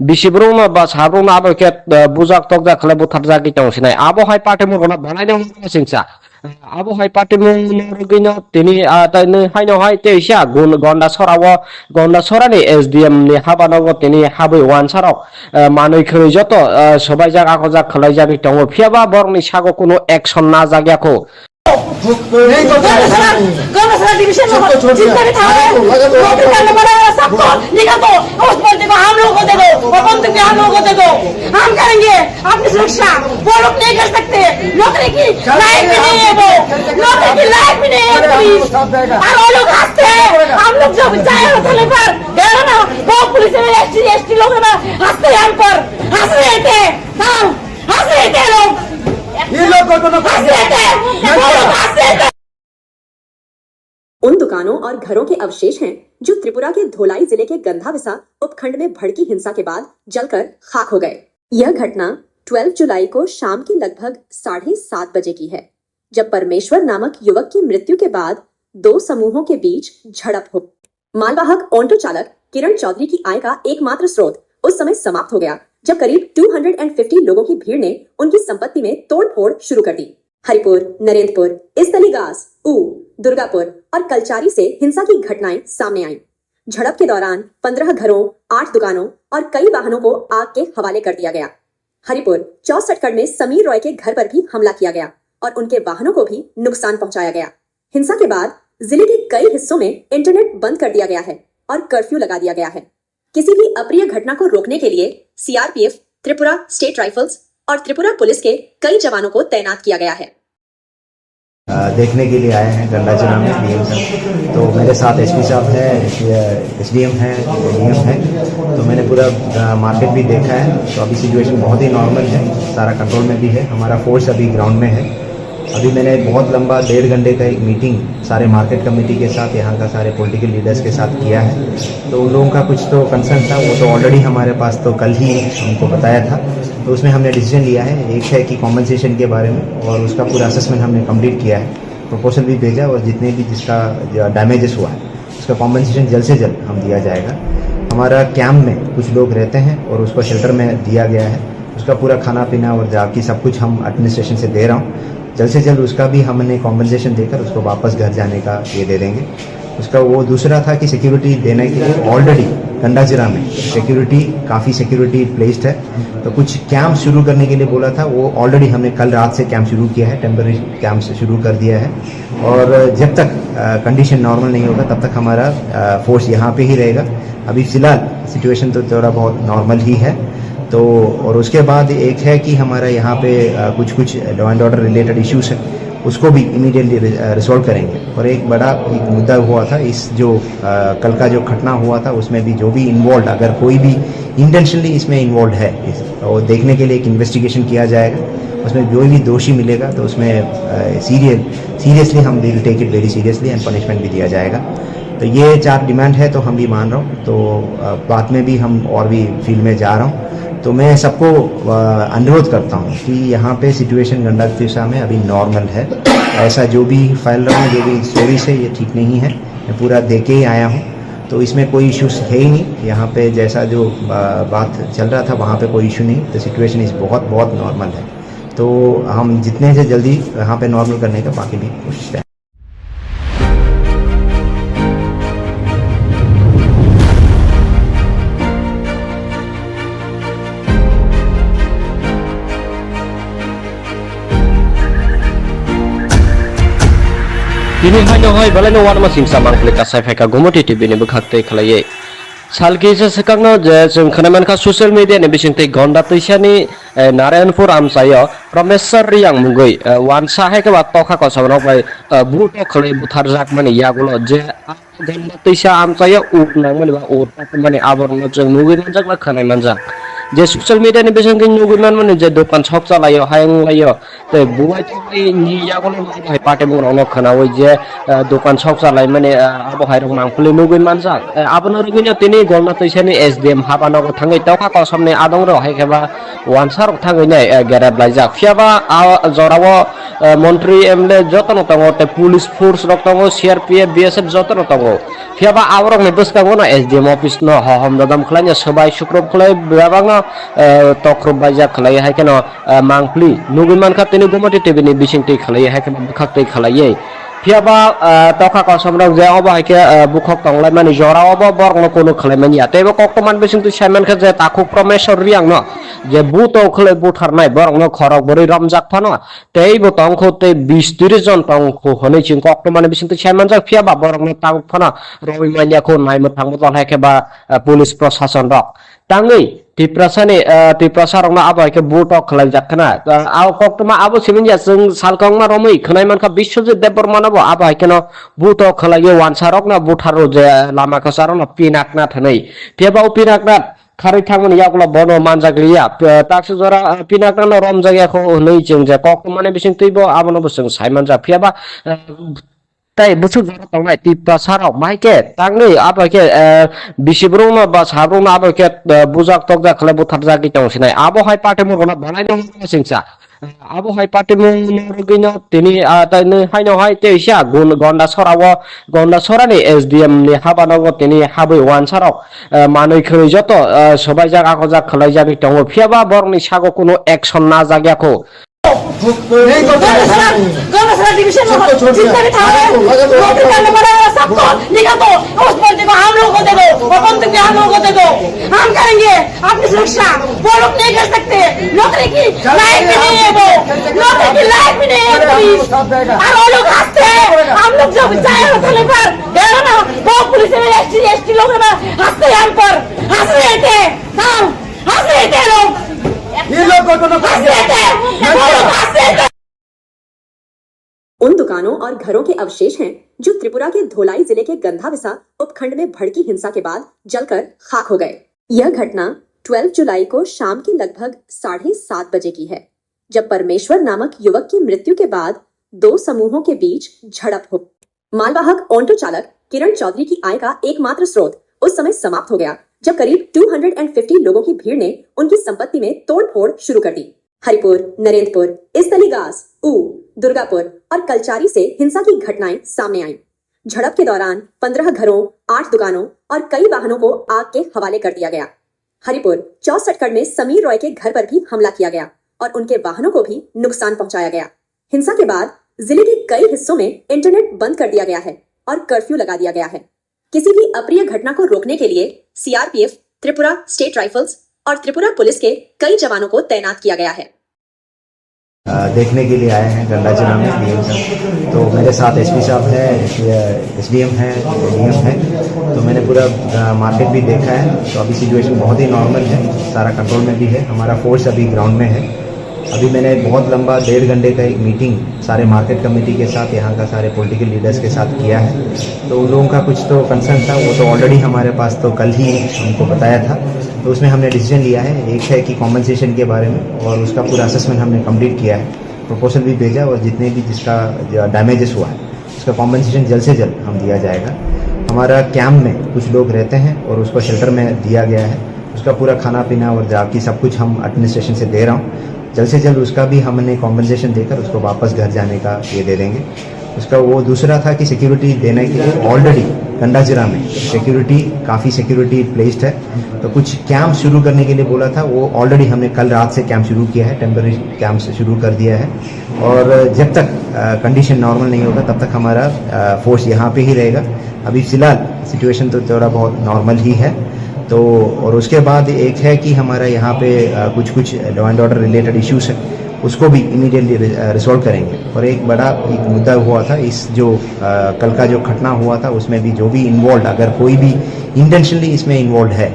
बिसिब्रुमा बा साब्रुमा आबायके बुजाक तकजा खले बुथार जागि तंसिनाय आबो हाय पार्टी मुगना बनायनो सिंसा आबो हाय पार्टी मुगनो तिनि ताइनो हायनो हाय तेइसा गुन गन्डा सरानि एसडीएम नि हाबानांगो तिनि हाबै वानसाराव मानै खै जत सबाय जागा खजा खलाय जागि तंगो फियाबा बरनि सागो कोनो एक्शन ना जागियाखौ गौरसरा डिवीजन में जितने भी थाने नौकरी करने वाले सबको निकाल दो उस बंदे को हम लोग को दे दो और बंदूक भी हम लोग को दे दो हम करेंगे अपनी सुरक्षा वो लोग नहीं कर सकते नौकरी की लायक भी नहीं है वो नौकरी की लायक भी नहीं है पुलिस और वो लोग हंसते हैं हम लोग जब जाए थाने पर गए ना वो पुलिस में एसटी लोग ना हंसते हैं हम पर हंस रहे थे हाँ हंस रहे थे लोग ये लोग को हंस रहे थे वो लोग हंस रहे थे। उन दुकानों और घरों के अवशेष हैं जो त्रिपुरा के धोलाई जिले के गंधाविसा उपखंड में भड़की हिंसा के बाद जलकर खाक हो गए। यह घटना 12 जुलाई को शाम के लगभग 7:30 बजे की है, जब परमेश्वर नामक युवक की मृत्यु के बाद दो समूहों के बीच झड़प हो। मालवाहक ऑटो चालक किरण चौधरी की आय का एकमात्र स्रोत उस समय समाप्त हो गया जब करीब 250 लोगों की भीड़ ने उनकी संपत्ति में तोड़फोड़ शुरू कर दी। हरिपुर, नरेंद्रपुर, इस्तलीगास, दुर्गापुर और कलचारी से हिंसा की घटनाएं सामने आईं। झड़प के दौरान 15 घरों, 8 दुकानों और कई वाहनों को आग के हवाले कर दिया गया। हरिपुर 64 में समीर रॉय के घर पर भी हमला किया गया और उनके वाहनों को भी नुकसान पहुंचाया गया। हिंसा के बाद जिले के कई हिस्सों में इंटरनेट बंद कर दिया गया है और कर्फ्यू लगा दिया गया है। किसी भी अप्रिय घटना को रोकने के लिए सीआरपीएफ, त्रिपुरा स्टेट राइफल्स और त्रिपुरा पुलिस के कई जवानों को तैनात किया गया है। देखने के लिए आए हैं गंडाचना में डीएम साहब, तो मेरे साथ एसपी साहब है, एसडीएम है, डीएम है। तो मैंने पूरा मार्केट भी देखा है, तो अभी सिचुएशन बहुत ही नॉर्मल है, सारा कंट्रोल में भी है। हमारा फोर्स अभी ग्राउंड में है। अभी मैंने बहुत लंबा 1.5 घंटे का एक मीटिंग सारे मार्केट कमेटी के साथ, यहाँ का सारे पॉलिटिकल लीडर्स के साथ किया है। तो उन लोगों का कुछ तो कंसर्न था, वो तो ऑलरेडी हमारे पास तो कल ही हमको बताया था। तो उसमें हमने डिसीजन लिया है, एक है कि कॉम्पनसेशन के बारे में, और उसका पूरा असेसमेंट हमने कंप्लीट किया है, प्रपोजल भी भेजा, और जितने भी जिसका डैमेजेस हुआ है उसका कॉम्पनसेशन जल्द से जल्द हम दिया जाएगा। हमारा कैंप में कुछ लोग रहते हैं और उसको शेल्टर में दिया गया है, उसका पूरा खाना पीना और जाकी सब कुछ हम एडमिनिस्ट्रेशन से दे रहा हूँ। जल्द से जल्द उसका भी हमने कॉम्पनसेशन देकर उसको वापस घर जाने का ये दे देंगे। उसका वो दूसरा था कि सिक्योरिटी देने के लिए ऑलरेडी गंडाजिरा में सिक्योरिटी काफ़ी सिक्योरिटी प्लेस्ड है, तो कुछ कैंप शुरू करने के लिए बोला था, वो ऑलरेडी हमने कल रात से कैंप शुरू किया है, टेम्पररी कैंप से शुरू कर दिया है। और जब तक कंडीशन नॉर्मल नहीं होगा तब तक हमारा फोर्स यहाँ पे ही रहेगा। अभी फ़िलहाल सिचुएशन तो थोड़ा बहुत नॉर्मल ही है। तो और उसके बाद एक है कि हमारा यहाँ पे कुछ law and order related issues है, उसको भी इमीडिएटली रिजॉल्व करेंगे। और एक बड़ा एक मुद्दा हुआ था, इस जो कल का जो घटना हुआ था उसमें भी जो भी इन्वॉल्व, अगर कोई भी इंटेंशनली इसमें इन्वॉल्व है तो देखने के लिए एक इन्वेस्टिगेशन किया जाएगा। उसमें जो भी दोषी मिलेगा तो उसमें सीरियसली हम will take it very seriously and punishment भी दिया जाएगा। तो ये 4 डिमांड है, तो हम भी मान रहा हूँ। तो बाद में भी हम और भी फील्ड में जा रहा हूँ। तो मैं सबको अनुरोध करता हूँ कि यहाँ पे सिचुएशन गंडातिसा में अभी नॉर्मल है। ऐसा जो भी फैल रहा है, जो भी स्टोरीज है, ये ठीक नहीं है। मैं पूरा दे के ही आया हूँ, तो इसमें कोई इश्यूज है ही नहीं। यहाँ पे जैसा जो बात चल रहा था वहाँ पे कोई इशू नहीं। तो सिचुएशन इस बहुत नॉर्मल है। तो हम जितने से जल्दी यहाँ पे नॉर्मल करने का बाकी भी कोशिश करें। Dini hanya hoi balai warma singsa mangklik kasai feka gomoti TV ni bekhakte khalaiye. Salkisa sekangno je जों खोनामान खा ससियेल मीडिया नि बिसिंथै गन्दा तैसानि नारायणपुर आमसायो प्रमेश्वर रियां मुगै वानसा हेके बा तखा कसबनो बाय बुटो खलै बुथार जाक माने यागुलो जे गन्दा तैसा आमसायो उटनां माने बा उट माने आबरनो जों मुगै मानजाक बा खोनाय मानजाक जे ससियल मीडिया नि बिसिंथै नुगैमान माने जे दखान शप चलायो हायं लायो ते बुवाय तै नि यागुलो हाय पाटे मुरावनो खोनावै जे दखान शप चलाय माने आबो हायरं मांखुलै नुगै मानजाक आबनो रगिनो तिनि गन्दा तैसानि एसडीएम हाबानगो थाङै तखा कसमनि आदंरो हायखेबा वानसार थाङै नै गेरेब लायजाक फियाबा जरावो मन्त्री एमएलए जतन तंगो ते पुलिस फोर्स रक तंगो सीआरपीएफ बीएसएफ जतन तंगो फियाबा आवरक ने बसकांगो ना एसडीएम ऑफिस न हम ददम खलाय सबाय सुक्रब खलाय बेबांग तख्रब बायजा खलाय हायकेनो मांखली नुगैमान खातिनि गमति टीवी नि बिसिंथि खलाय हायकेनो बखाक्तै खलायै फियाबा तखा कसमरक जे अबो हायके बुखक तंगलाय माने जरावबो बरगनो कोनो खलायमान या तेबो कक्तमान बिसिंथि सायमान खा जे ताखु प्रमेश्वर रियां न जे बुतो खलाय बुथारनाय बरगनो खरक बोरै रमजाक फानो तेबो तंखो ते 20-30 जन तंखो हनै चिं कक्तमान बिसिंथि सायमान जा फियाबा बरगनो तांग फानो रवि मानियाखौ नायमो थांबो हायके बा पुलिस प्रशासन रक तांगै तिप्रसारंना आबो हायके बुटो खलाय जाखना आव कक्तमा आबो सिमिनया जों सालकंमा रमै खनायमान खा बिश्वजित देबबर्मानाबो आबो हायकेनो बुटो खलायो वानसारक ना बुथारो जे लामा कसारन पिनाकना थनै फेबाव पिनाकना खारै थांमोन यागला बनो मानजागलिया ताक्स जरा पिनाकना रम जायगाखौ नै जों जे कक्तमाने बिसिं तैबो आबनो बसों सायमान जा फियाबा ताई बुसु जरा तंनाय तिप्रसारक माइके तांगै आबो के बिसिब्रं बा साब्रं आबो के बुजाक तकजा खले बुथार जागि तंसिनाय आबो हाय पाटे मुरगना बनायनो सिंसा आबो हाय पाटे मुरगिनो तिनि ताइनो हायनो हाय तेइसा गुन गन्दा सरानि एसडीएम नि हाबानगो तिनि हाबै वानसारक मानै खै जत सबाय जागा खजा खलाय जागि तंगो फियाबा बरनि सागो कोनो एक्शन ना जाग्याखौ गौरसरा डिवीजन में जितने भी थाने नौकरी करने वाले सबको निकाल दो उस बंदे को हम लोगों को दे दो और बंदूक भी हम लोगों को दे दो हम करेंगे अपनी सुरक्षा वो लोग नहीं कर सकते नौकरी की लायक भी नहीं है वो नौकरी की लायक भी नहीं है पुलिस और वो लोग हंसते हैं हम लोग जब जाए होटल पर गए ना वो पुलिस में एसटी लोग ना हंसते हैं हम पर हंस रहे थे हंस रहे थे लोग ये लोग को हंस रहे थे उन दुकानों और घरों के अवशेष हैं जो त्रिपुरा के धोलाई जिले के गंधाविसा उपखंड में भड़की हिंसा के बाद जलकर खाक हो गए। यह घटना 12 जुलाई को शाम के लगभग 7:30 बजे की है, जब परमेश्वर नामक युवक की मृत्यु के बाद दो समूहों के बीच झड़प हो। मालवाहक ऑटो चालक किरण चौधरी की आय का एकमात्र स्रोत उस समय समाप्त हो गया जब करीब 250 लोगों की भीड़ ने उनकी संपत्ति में तोड़फोड़ शुरू कर दी। हरिपुर, नरेंद्रपुर, इस्तलीगास, ऊ, दुर्गापुर और कलचारी से हिंसा की घटनाएं सामने आईं। झड़प के दौरान 15 घरों, 8 दुकानों और कई वाहनों को आग के हवाले कर दिया गया। हरिपुर 64 में समीर रॉय के घर पर भी हमला किया गया और उनके वाहनों को भी नुकसान पहुंचाया गया। हिंसा के बाद जिले के कई हिस्सों में इंटरनेट बंद कर दिया गया है और कर्फ्यू लगा दिया गया है। किसी भी अप्रिय घटना को रोकने के लिए सीआरपीएफ, त्रिपुरा स्टेट राइफल्स और त्रिपुरा पुलिस के कई जवानों को तैनात किया गया है। देखने के लिए आए हैं गंडाजिला में डीएम साहब, तो मेरे साथ एसपी साहब है, एसडीएम है, डीएम है, तो मैंने पूरा मार्केट भी देखा है। तो अभी सिचुएशन बहुत ही नॉर्मल है, सारा कंट्रोल में भी है। हमारा फोर्स अभी ग्राउंड में है। अभी मैंने बहुत लंबा 1.5 घंटे का एक मीटिंग सारे मार्केट कमेटी के साथ, यहाँ का सारे पॉलिटिकल लीडर्स के साथ किया है। तो उन लोगों का कुछ तो कंसर्न था, वो तो ऑलरेडी हमारे पास तो कल ही उनको बताया था। तो उसमें हमने डिसीजन लिया है, एक है कि कॉम्पनसेशन के बारे में, और उसका पूरा असेसमेंट हमने कंप्लीट किया है, प्रपोजल भी भेजा, और जितने भी जिसका डैमेजेस हुआ है उसका कॉम्पनसेशन जल्द से जल्द हम दिया जाएगा। हमारा कैंप में कुछ लोग रहते हैं और उसको शेल्टर में दिया गया है, उसका पूरा खाना पीना और जाकी सब कुछ हम एडमिनिस्ट्रेशन से दे रहा हूँ। जल्द से जल्द उसका भी हमने कॉम्पनसेशन देकर उसको वापस घर जाने का ये दे देंगे। उसका वो दूसरा था कि सिक्योरिटी देने के लिए ऑलरेडी गंडाजिला में सिक्योरिटी काफ़ी सिक्योरिटी प्लेस्ड है, तो कुछ कैंप शुरू करने के लिए बोला था, वो ऑलरेडी हमने कल रात से कैंप शुरू किया है, टेम्पररी कैंप शुरू कर दिया है। और जब तक कंडीशन नॉर्मल नहीं होगा तब तक हमारा फोर्स यहाँ पे ही रहेगा। अभी फ़िलहाल सिचुएशन तो थोड़ा बहुत नॉर्मल ही है। तो और उसके बाद एक है कि हमारा यहाँ पे कुछ law and order related issues है, उसको भी इमीडिएटली रिजॉल्व करेंगे। और एक बड़ा एक मुद्दा हुआ था इस जो कल का जो घटना हुआ था उसमें भी जो भी इन्वॉल्व, अगर कोई भी इंटेंशनली इसमें इन्वॉल्व है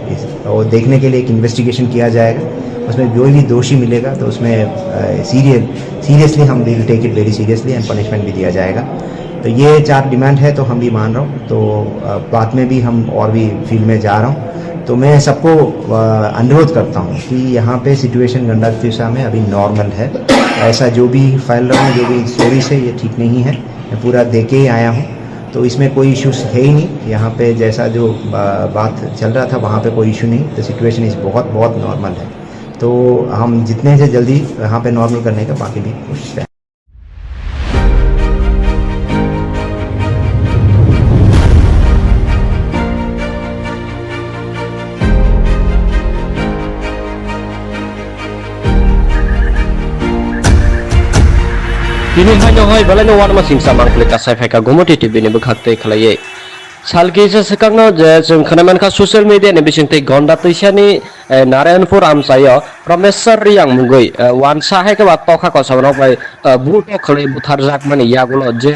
और देखने के लिए एक इन्वेस्टिगेशन किया जाएगा, उसमें कोई भी दोषी मिलेगा तो उसमें सीरियसली हम will take it very seriously and punishment भी दिया जाएगा। तो ये 4 डिमांड है तो हम भी मान रहा हूँ। तो बाद में भी हम और भी फील्ड में जा रहा हूँ। तो मैं सबको अनुरोध करता हूँ कि यहाँ पे सिचुएशन गंडा में अभी नॉर्मल है। ऐसा जो भी फैल रहा हूँ, जो भी स्टोरीज है, ये ठीक नहीं है। मैं पूरा दे के ही आया हूँ, तो इसमें कोई इश्यूज है ही नहीं। यहाँ पे जैसा जो बात चल रहा था वहाँ पे कोई इशू नहीं। द सिचुएशन इज़ बहुत बहुत नॉर्मल है। तो हम जितने से जल्दी यहाँ पे नॉर्मल करने का बाकी भी कोशिश करें। Kini hanya hoi balai no warma singsa mangkle kasai feka gomoti TV ni bekhakte khlaye salki se sekangno je जों खोनामान ka social media ni bisingte gonda tuisani Narayanpur amsayo Promesar yang mungoi wansa hai ke wat tokha ko sabno bai buto khlai buthar jak mani yagulo je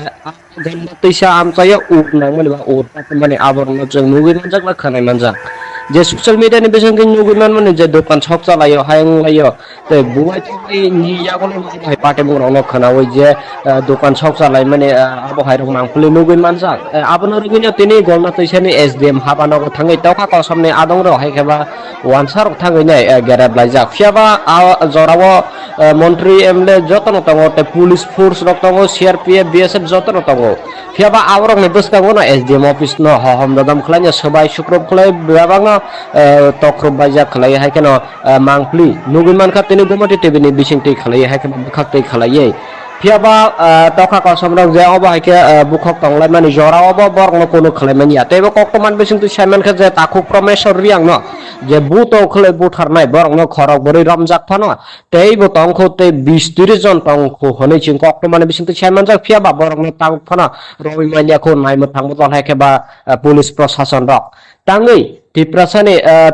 gonda tuisa amsayo uk nang mani ba ur mani aborno जों mungoi manjak la khanai manjak je social media ni bisingte nugunan mani je dokan shop chalayo hayang layo te buai tai ni yagulo hai pate mungro khanawi je dokan shop chalai mani abo hai rok mangpuli nuguin manjak abono rugino tini golna tuisani SDM habano thangai tokha ko samne adong ro hai keba wansar thangai nai gerab laijak fiaba jorawo মন্ত্রী MLA যতন তঙ্গ তে police force রক তঙ্গ CRPF BSF যতন তঙ্গ ফিয়াবা আবরক নে বসকাগো না এসডিএম অফিস ন হহম দদম খলাইয়া সবাই শুক্রব খলাই বেবাং তক্রব বাইজা খলাই হাইকেন মাংপ্লি নুগুমান খাতেনি গমটি টিভিনি বিসিংটি খলাই হাইকেন খাকতে খলাইয়ে ফিয়াবা তখা কসমরক যে অব হাইকে বুখক তংলাই মানি জরা অব বরং কোনো খলাইমানি আতেবা কক্তমান বিসিংটি সাইমান খা যে তাকু প্রমেশর রিয়াং ন যে বুত খলে বুথারনাই বরং খরক বরি রমজাক ফান তেই বতং খতে 20-30 জন তং খো হनै চিং কক্তমান বিসিংটি সাইমান জাক ফিয়াবা বরং তাক ফান রবিমানিয়া খো নাইমো থাংবো তল হাইকে বা পুলিশ প্রশাসন rock tangai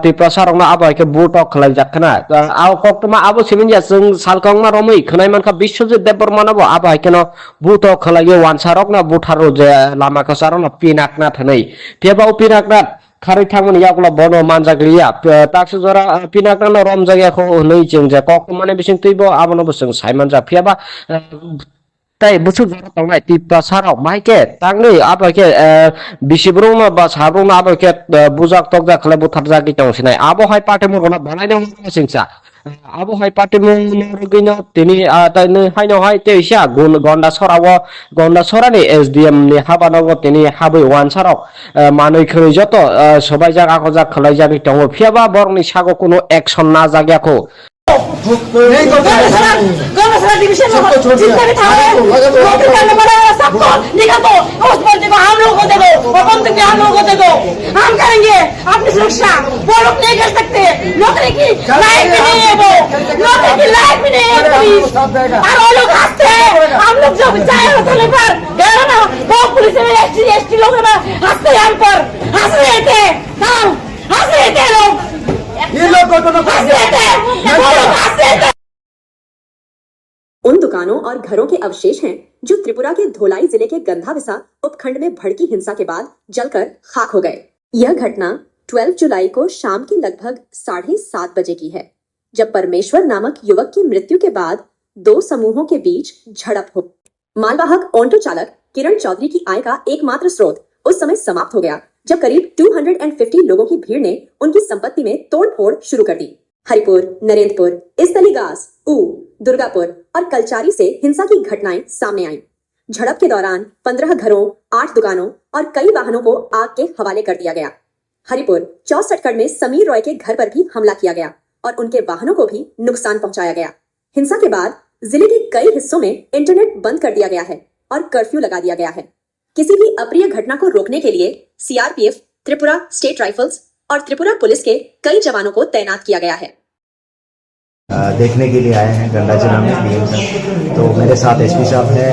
tiprasa rong na abai ke butok khlai jakhna aw koktoma abo simin ya jeng salkong ma romai khnai man ka Biswajit Debbarman abo abai keno butok khlai ye wansarok na butharo je lama ka sarong na pinakna thanai teba pinakna খারি থাকমনি ইয়াগুলো বন মানজাগলিয়া তাকসু জরা পিনাকনা ন রমজাগিয়া খো nei jeng je koktoma bising teibo abono busung saiman ja phiaba তাই বুঝু জরা তংলাই টিপা সারাও মাইকে তাংনি আবাকে বিশিব্রুম বা সাব্রুম আবাকে বুজাক তকজা খলে বুথার জাগি তংসিনাই আবো হাই পার্টি মুরগনা বানাইনো সিংসা আবো হাই পার্টি মুরগিনো তিনি তাইনি হাইনো হাই তেইসা গুন গন্ডা সরানি এসডিএম নি হাবানগো তিনি হাবই ওয়ান সারাও মানই খৈ যত সবাই জাগা খজা খলাই জাগি তং ফিয়াবা বরনি সাগো কোনো অ্যাকশন না জাগিয়াখো गौरव डिवीजन में जितने भी थाने नौकरी करने वाले सबको निकाल दो उस बंदे को हम लोगों को दे दो और बंदूक भी हम लोगों को दे दो हम करेंगे अपनी सुरक्षा वो लोग नहीं कर सकते नौकरी की लायक भी नहीं है वो नौकरी की लायक भी नहीं है पुलिस और वो लोग हंसते हैं हम लोग जो चाहे होटल पर गए ना वो पुलिस में एसटी लोग हंसते हैं हम पर हंस रहे थे हंस रहे थे लोग ये लोग को तो हंस रहे थे वो लोग हंस रहे थे। उन दुकानों और घरों के अवशेष हैं जो त्रिपुरा के धोलाई जिले के गंधाविसा उपखंड में भड़की हिंसा के बाद जलकर खाक हो गए। यह घटना 12 जुलाई को शाम के लगभग 7:30 बजे की है, जब परमेश्वर नामक युवक की मृत्यु के बाद 2 समूहों के बीच झड़प हो। मालवाहक ऑटो चालक किरण चौधरी की आय का एकमात्र स्रोत उस समय समाप्त हो गया जब करीब 250 लोगों की भीड़ ने उनकी संपत्ति में तोड़फोड़ शुरू कर दी। हरिपुर, नरेंद्रपुर, इसतलीगास, ऊ, दुर्गापुर और कलचारी से हिंसा की घटनाएं सामने आईं। झड़प के दौरान 15 घरों, 8 दुकानों और कई वाहनों को आग के हवाले कर दिया गया। हरिपुर 64 में समीर रॉय के घर पर भी हमला किया गया और उनके वाहनों को भी नुकसान पहुंचाया गया। हिंसा के बाद जिले के कई हिस्सों में इंटरनेट बंद कर दिया गया है और कर्फ्यू लगा दिया गया है। किसी भी अप्रिय घटना को रोकने के लिए सीआरपीएफ, त्रिपुरा स्टेट राइफल्स और त्रिपुरा पुलिस के कई जवानों को तैनात किया गया है। देखने के लिए आए हैं गंडा जिला में डीएम साहब। तो मेरे साथ एसपी साहब है,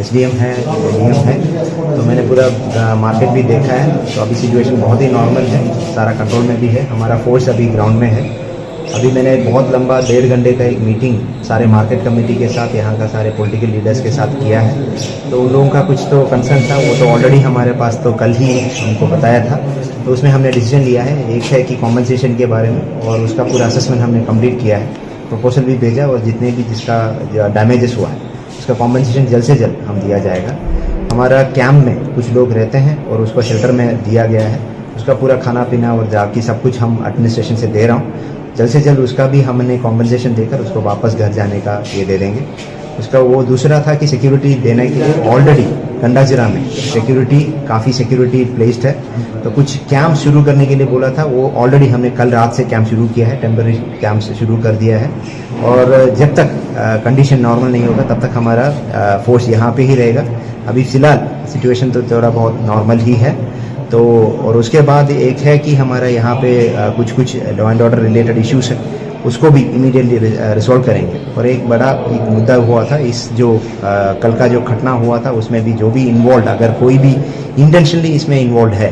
एसडीएम है, डीएम है। तो मैंने पूरा मार्केट भी देखा है। तो अभी सिचुएशन बहुत ही नॉर्मल है, सारा कंट्रोल में भी है। हमारा फोर्स अभी ग्राउंड में है, अभी मैंने बहुत लंबा 1.5 घंटे का एक मीटिंग सारे मार्केट कमेटी के साथ, यहाँ का सारे पॉलिटिकल लीडर्स के साथ किया है। तो उन लोगों का कुछ तो कंसर्न था, वो तो ऑलरेडी हमारे पास तो कल ही हमको बताया था। तो उसमें हमने डिसीजन लिया है, एक है कि कॉम्पनसेशन के बारे में, और उसका पूरा असेसमेंट हमने कंप्लीट किया है, प्रपोजल भी भेजा, और जितने भी जिसका डैमेजेस हुआ है उसका कॉम्पनसेशन जल्द से जल्द हम दिया जाएगा। हमारा कैंप में कुछ लोग रहते हैं और उसको शेल्टर में दिया गया है, उसका पूरा खाना पीना और बाकी सब कुछ हम एडमिनिस्ट्रेशन से दे रहा हूँ। जल्द से जल्द उसका भी हमने कॉम्पनसेशन देकर उसको वापस घर जाने का ये दे देंगे। उसका वो दूसरा था कि सिक्योरिटी देने के लिए ऑलरेडी गंडाजिरा में सिक्योरिटी काफ़ी सिक्योरिटी प्लेस्ड है, तो कुछ कैंप शुरू करने के लिए बोला था, वो ऑलरेडी हमने कल रात से कैंप शुरू किया है, टेम्पररी कैंप से शुरू कर दिया है। और जब तक कंडीशन नॉर्मल नहीं होगा तब तक हमारा फोर्स यहाँ पे ही रहेगा। अभी फ़िलहाल सिचुएशन तो थोड़ा बहुत नॉर्मल ही है। तो और उसके बाद एक है कि हमारा यहाँ पे कुछ law and order related issues है, उसको भी इमीडिएटली रिजॉल्व करेंगे। और एक बड़ा एक मुद्दा हुआ था, इस जो कल का जो घटना हुआ था उसमें भी जो भी इन्वॉल्व, अगर कोई भी इंटेंशनली इसमें इन्वॉल्व है,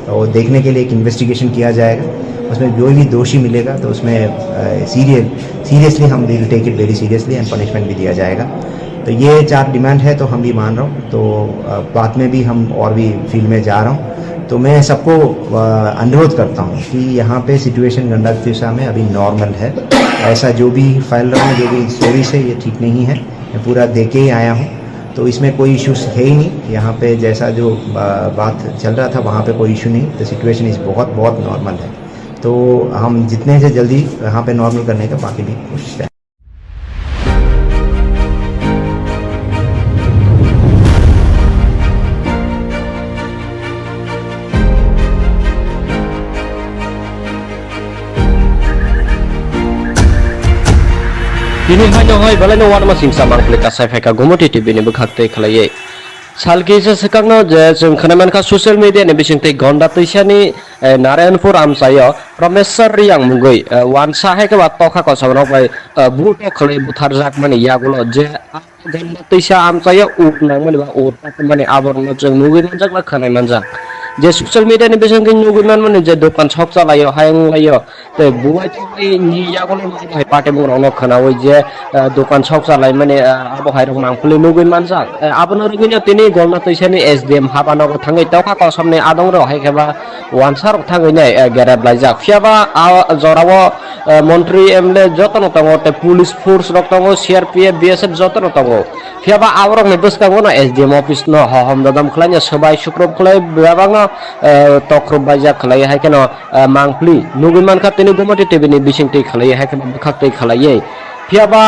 तो देखने के लिए एक इन्वेस्टिगेशन किया जाएगा। उसमें जो भी दोषी मिलेगा तो उसमें सीरियसली हम will take it very seriously and punishment भी दिया जाएगा। तो ये 4 डिमांड है, तो हम भी मान रहा हूँ। तो बाद में भी हम और भी फील्ड में जा रहा हूँ। तो मैं सबको अनुरोध करता हूँ कि यहाँ पे सिचुएशन गंडातिशा में अभी नॉर्मल है। ऐसा जो भी फैल रहा है, जो भी स्टोरीज है, ये ठीक नहीं है। मैं पूरा देख के ही आया हूँ, तो इसमें कोई इश्यूज है ही नहीं। यहाँ पे जैसा जो बात चल रहा था वहाँ पे कोई इशू नहीं। तो सिचुएशन इस बहुत नॉर्मल है। तो हम जितने से जल्दी यहाँ पे नॉर्मल करने का बाकी भी कोशिश करें। Kini hanya hoi balai no warma singsa mangklik kasai feka gomoti TV ni bekhakte khalaiye. Salki se sekakno je जों खोनामान ka social media ni bisingte gonda tuisani Narayanpur amsayo Promesar yang mungoi wansa hai ke wat tokha ko sabrok bai buto khalai buthar jak mani yagulo je gonda tuisa amsayo uk nang mani ba ota mani aborno जों mungoi manjak ba khanai manjak जे social media नि बेजों नुगुनमान माने जे दखान शप चलायो हायं लायो ते बुवाय थि नि यागोल माय पाटे मुंगनो खोनावै जे दखान शप चलाय माने आबो हायरं मांफुलि नुगुन मानसा आबनो रुगिनो तिनि गलना तैसानि एसडीएम हाबानो थाङै तखा कसमनि आदं र हायखेबा वानसार थाङै नै गेरेब लायजा फियाबा जरावो मन्त्री एमले जतन तंगो ते पुलिस फोर्स रक तंगो सीआरपीएफ बीएसएफ जतन तंगो फियाबा आवरक नि बसकांगो न एसडीएम ऑफिस न हम ददम खलाय सबाय सुक्रब खलाय बाबांगा तख्रब बाजा खलाय हायकेन मांगफ्ली नुगुन मानखा तिनि गमति टिभिनि बिसिंति खलाय हायकेन बुखाक्तै खलायै फियाबा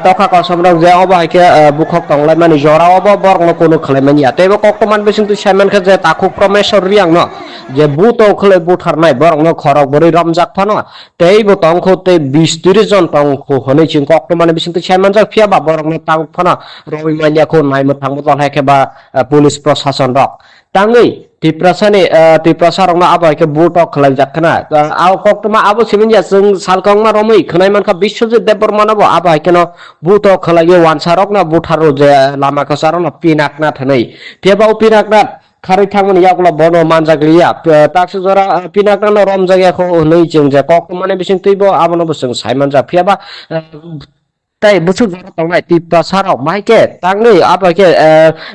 तखा कसमरक जे अब हायके बुखक तंगलाय माने जरा अब बरनो कोनो खलाय मानिया तेबो कक्तमान बिसिंति सायमान खा जे ताखु प्रमेश्वर रियांग न जे बुतो खलाय बुथारनाय बरनो खरक बरै रमजाक फानो तेबो तंखो ते 20-30 जन तंखो हनै चिं कक्तमान बिसिंति सायमान जा फियाबा बरनो तांग फानो रवि मानिया खौ नायमो थांबो हायकेबा पुलिस प्रशासन रक तांगै तिप्रसारंना आबायके बुटक खलाय जाखना आव कक्तमा आबो सिमिनया जों सालकांमा रमै खनाय मानखा बिश्वजित देबबर्मानाबो आबायकेन बुटक खलाय वानसारकना बुथारो जे लामा कसारना पिनाकना थनै फेबाव पिनाकना खारै थांमोन यागला बनो मानजाग्लिया ताक्स जरा पिनाकना रमजाग्याखौ नै जों जे कक्तमाने बिसिं तैबो आबनो बसं सायमान जा फियाबा ताई बुसुक जरा तंगाय तिप्ता साराव माइके तांगै आबाके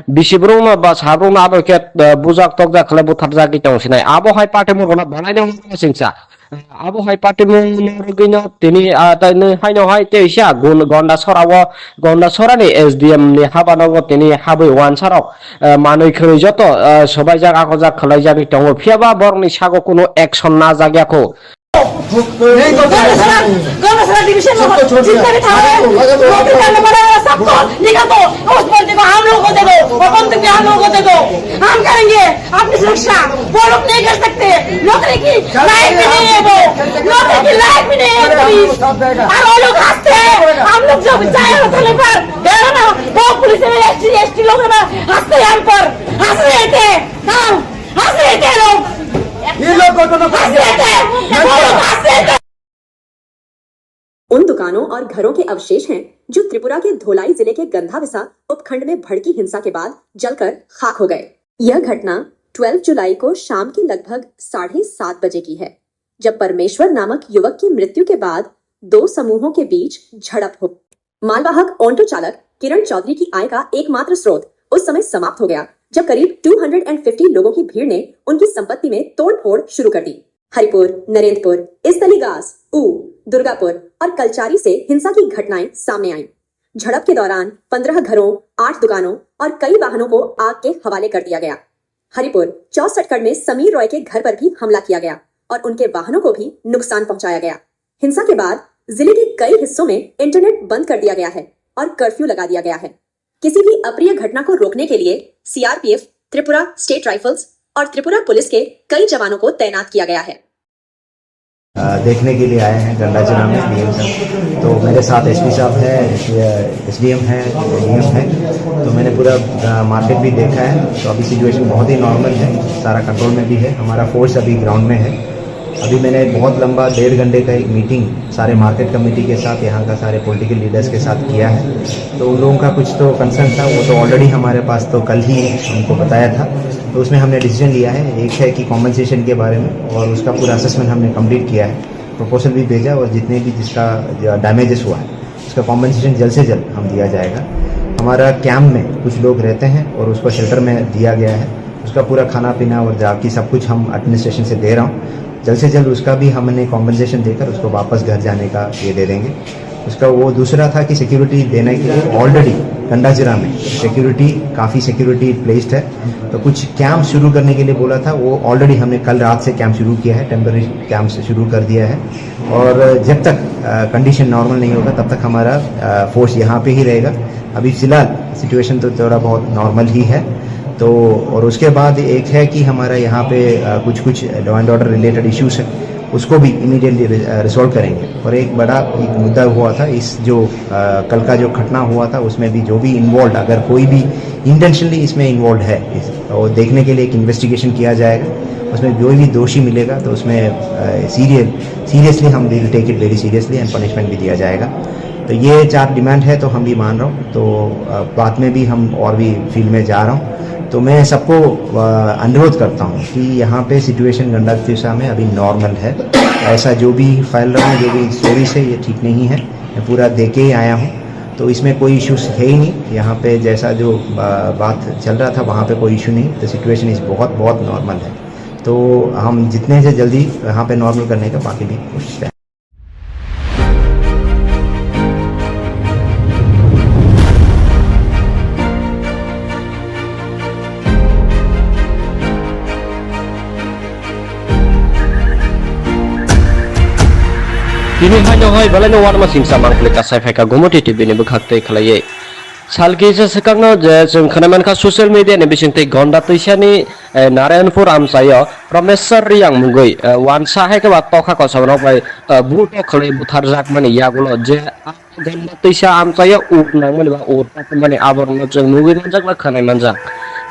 बिसिब्रुंना बा साब्रुंना आबाके बुजाक तकजा खले बुथार जागि तंसिनाय आबो हाय पार्टी मुरगना बनायनो सिंसा आबो हाय पार्टी मुरगिनो तिनि ताइनो हायनो हाय तेइसा गन्डा सरानि एसडीएम नि हाबानाव तिनि हाबै वानसाराव मानै खरै जत सबाय जागा खजा खलाय जागि तंग फियाबा बरनि सागो कोनो एक्शन ना जाग्याखौ गौरसरा डिवीजन में जितने भी थाने नौकरी करने वाले सबको निकाल दो उस बंदी को हम लोगों को दे दो और बंदूक भी हम लोगों को दे दो हम करेंगे अपनी सुरक्षा वो लोग नहीं कर सकते नौकरी की लायक भी नहीं है वो नौकरी की लायक भी नहीं है पुलिस और वो लोग हंसते हैं हम लोग जब जाए थाने पर गए ना वो पुलिस में एसटी लोग ना हंसते हैं हम पर हंस रहे थे हंस रहे थे लोग ये लोग उन दुकानों और घरों के अवशेष हैं जो त्रिपुरा के धोलाई जिले के गंधाविसा उपखंड में भड़की हिंसा के बाद जलकर खाक हो गए। यह घटना 12 जुलाई को शाम के लगभग 7:30 बजे की है, जब परमेश्वर नामक युवक की मृत्यु के बाद दो समूहों के बीच झड़प हो। मालवाहक ऑटो चालक किरण चौधरी की आय का एकमात्र स्रोत उस समय समाप्त हो गया जब करीब 250 लोगों की भीड़ ने उनकी संपत्ति में तोड़फोड़ शुरू कर दी। हरिपुर, नरेंद्रपुर, इसतलीगास, ऊ, दुर्गापुर और कलचारी से हिंसा की घटनाएं सामने आईं। झड़प के दौरान 15 घरों, 8 दुकानों और कई वाहनों को आग के हवाले कर दिया गया। हरिपुर 64 में समीर रॉय के घर पर भी हमला किया गया और उनके वाहनों को भी नुकसान पहुंचाया गया। हिंसा के बाद जिले के कई हिस्सों में इंटरनेट बंद कर दिया गया है और कर्फ्यू लगा दिया गया है। किसी भी अप्रिय घटना को रोकने के लिए सीआरपीएफ, त्रिपुरा स्टेट राइफल्स और त्रिपुरा पुलिस के कई जवानों को तैनात किया गया है। देखने के लिए आए हैं गंडा जिला में डीएम साहब। तो मेरे साथ एसपी साहब है, एसडीएम है, डीएम है। तो मैंने पूरा मार्केट भी देखा है। तो अभी सिचुएशन बहुत ही नॉर्मल है, सारा कंट्रोल में भी है। हमारा फोर्स अभी ग्राउंड में है। अभी मैंने बहुत लंबा 1.5 घंटे का एक मीटिंग सारे मार्केट कमेटी के साथ, यहाँ का सारे पॉलिटिकल लीडर्स के साथ किया है। तो उन लोगों का कुछ तो कंसर्न था, वो तो ऑलरेडी हमारे पास तो कल ही हमको बताया था। तो उसमें हमने डिसीजन लिया है, एक है कि कॉम्पनसेशन के बारे में, और उसका पूरा असेसमेंट हमने कंप्लीट किया है, प्रपोजल भी भेजा, और जितने भी जिसका डैमेजेस हुआ है उसका कॉम्पनसेशन जल्द से जल्द हम दिया जाएगा। हमारा कैंप में कुछ लोग रहते हैं और उसको शेल्टर में दिया गया है, उसका पूरा खाना पीना और जाकी सब कुछ हम एडमिनिस्ट्रेशन से दे रहा हूँ। जल्द से जल्द उसका भी हमने कॉम्पनसेशन देकर उसको वापस घर जाने का ये दे देंगे। उसका वो दूसरा था कि सिक्योरिटी देने के लिए ऑलरेडी गंडा जिला में सिक्योरिटी काफ़ी सिक्योरिटी प्लेस्ड है। तो कुछ कैंप शुरू करने के लिए बोला था, वो ऑलरेडी हमने कल रात से कैंप शुरू किया है, टेम्पररी कैंप से शुरू कर दिया है। और जब तक कंडीशन नॉर्मल नहीं होगा तब तक हमारा फोर्स यहाँ पे ही रहेगा। अभी फ़िलहाल सिचुएशन तो थोड़ा बहुत नॉर्मल ही है। तो और उसके बाद एक है कि हमारा यहाँ पे कुछ law and order related issues है, उसको भी इमीडिएटली रिजॉल्व करेंगे। और एक बड़ा एक मुद्दा हुआ था, इस जो कल का जो घटना हुआ था उसमें भी जो भी इन्वॉल्व, अगर कोई भी इंटेंशनली इसमें इन्वॉल्व है, और देखने के लिए एक इन्वेस्टिगेशन किया जाएगा। उसमें जो भी दोषी मिलेगा तो उसमें सीरियसली हम will take it very seriously and punishment भी दिया जाएगा। तो ये 4 डिमांड है, तो हम भी मान रहा हूँ। तो बाद में भी हम और भी फील्ड में जा रहा हूँ। तो मैं सबको अनुरोध करता हूँ कि यहाँ पे सिचुएशन गंडा दिशा में अभी नॉर्मल है। ऐसा जो भी फैल रहा है, जो भी स्टोरीज है, ये ठीक नहीं है। मैं पूरा देख के ही आया हूँ, तो इसमें कोई इश्यूज है ही नहीं। यहाँ पे जैसा जो बात चल रहा था वहाँ पे कोई इशू नहीं। तो सिचुएशन इस बहुत नॉर्मल है। तो हम जितने से जल्दी यहाँ पे नॉर्मल करने का बाकी भी कोशिश करें। Kini hanya hoi balai no warma singsa mangklik kasai feka gomoti TV ni bekhakte khalai. Salki se sekangno je जों खोनामान का सोशल मीडिया नि बिसिंगते गंडा तैसानि नारायणपुर आमसायो प्रमेश्वर रियांग मुगै वानसा है के बात तोखा को सबनो बाय बुटो खले बुथार जाक माने यागुलो जे गंडा तैसा आमसायो उक नांग माने बा उरता माने आबरनो जों मुगै मनजाक बा खोनाय मनजाक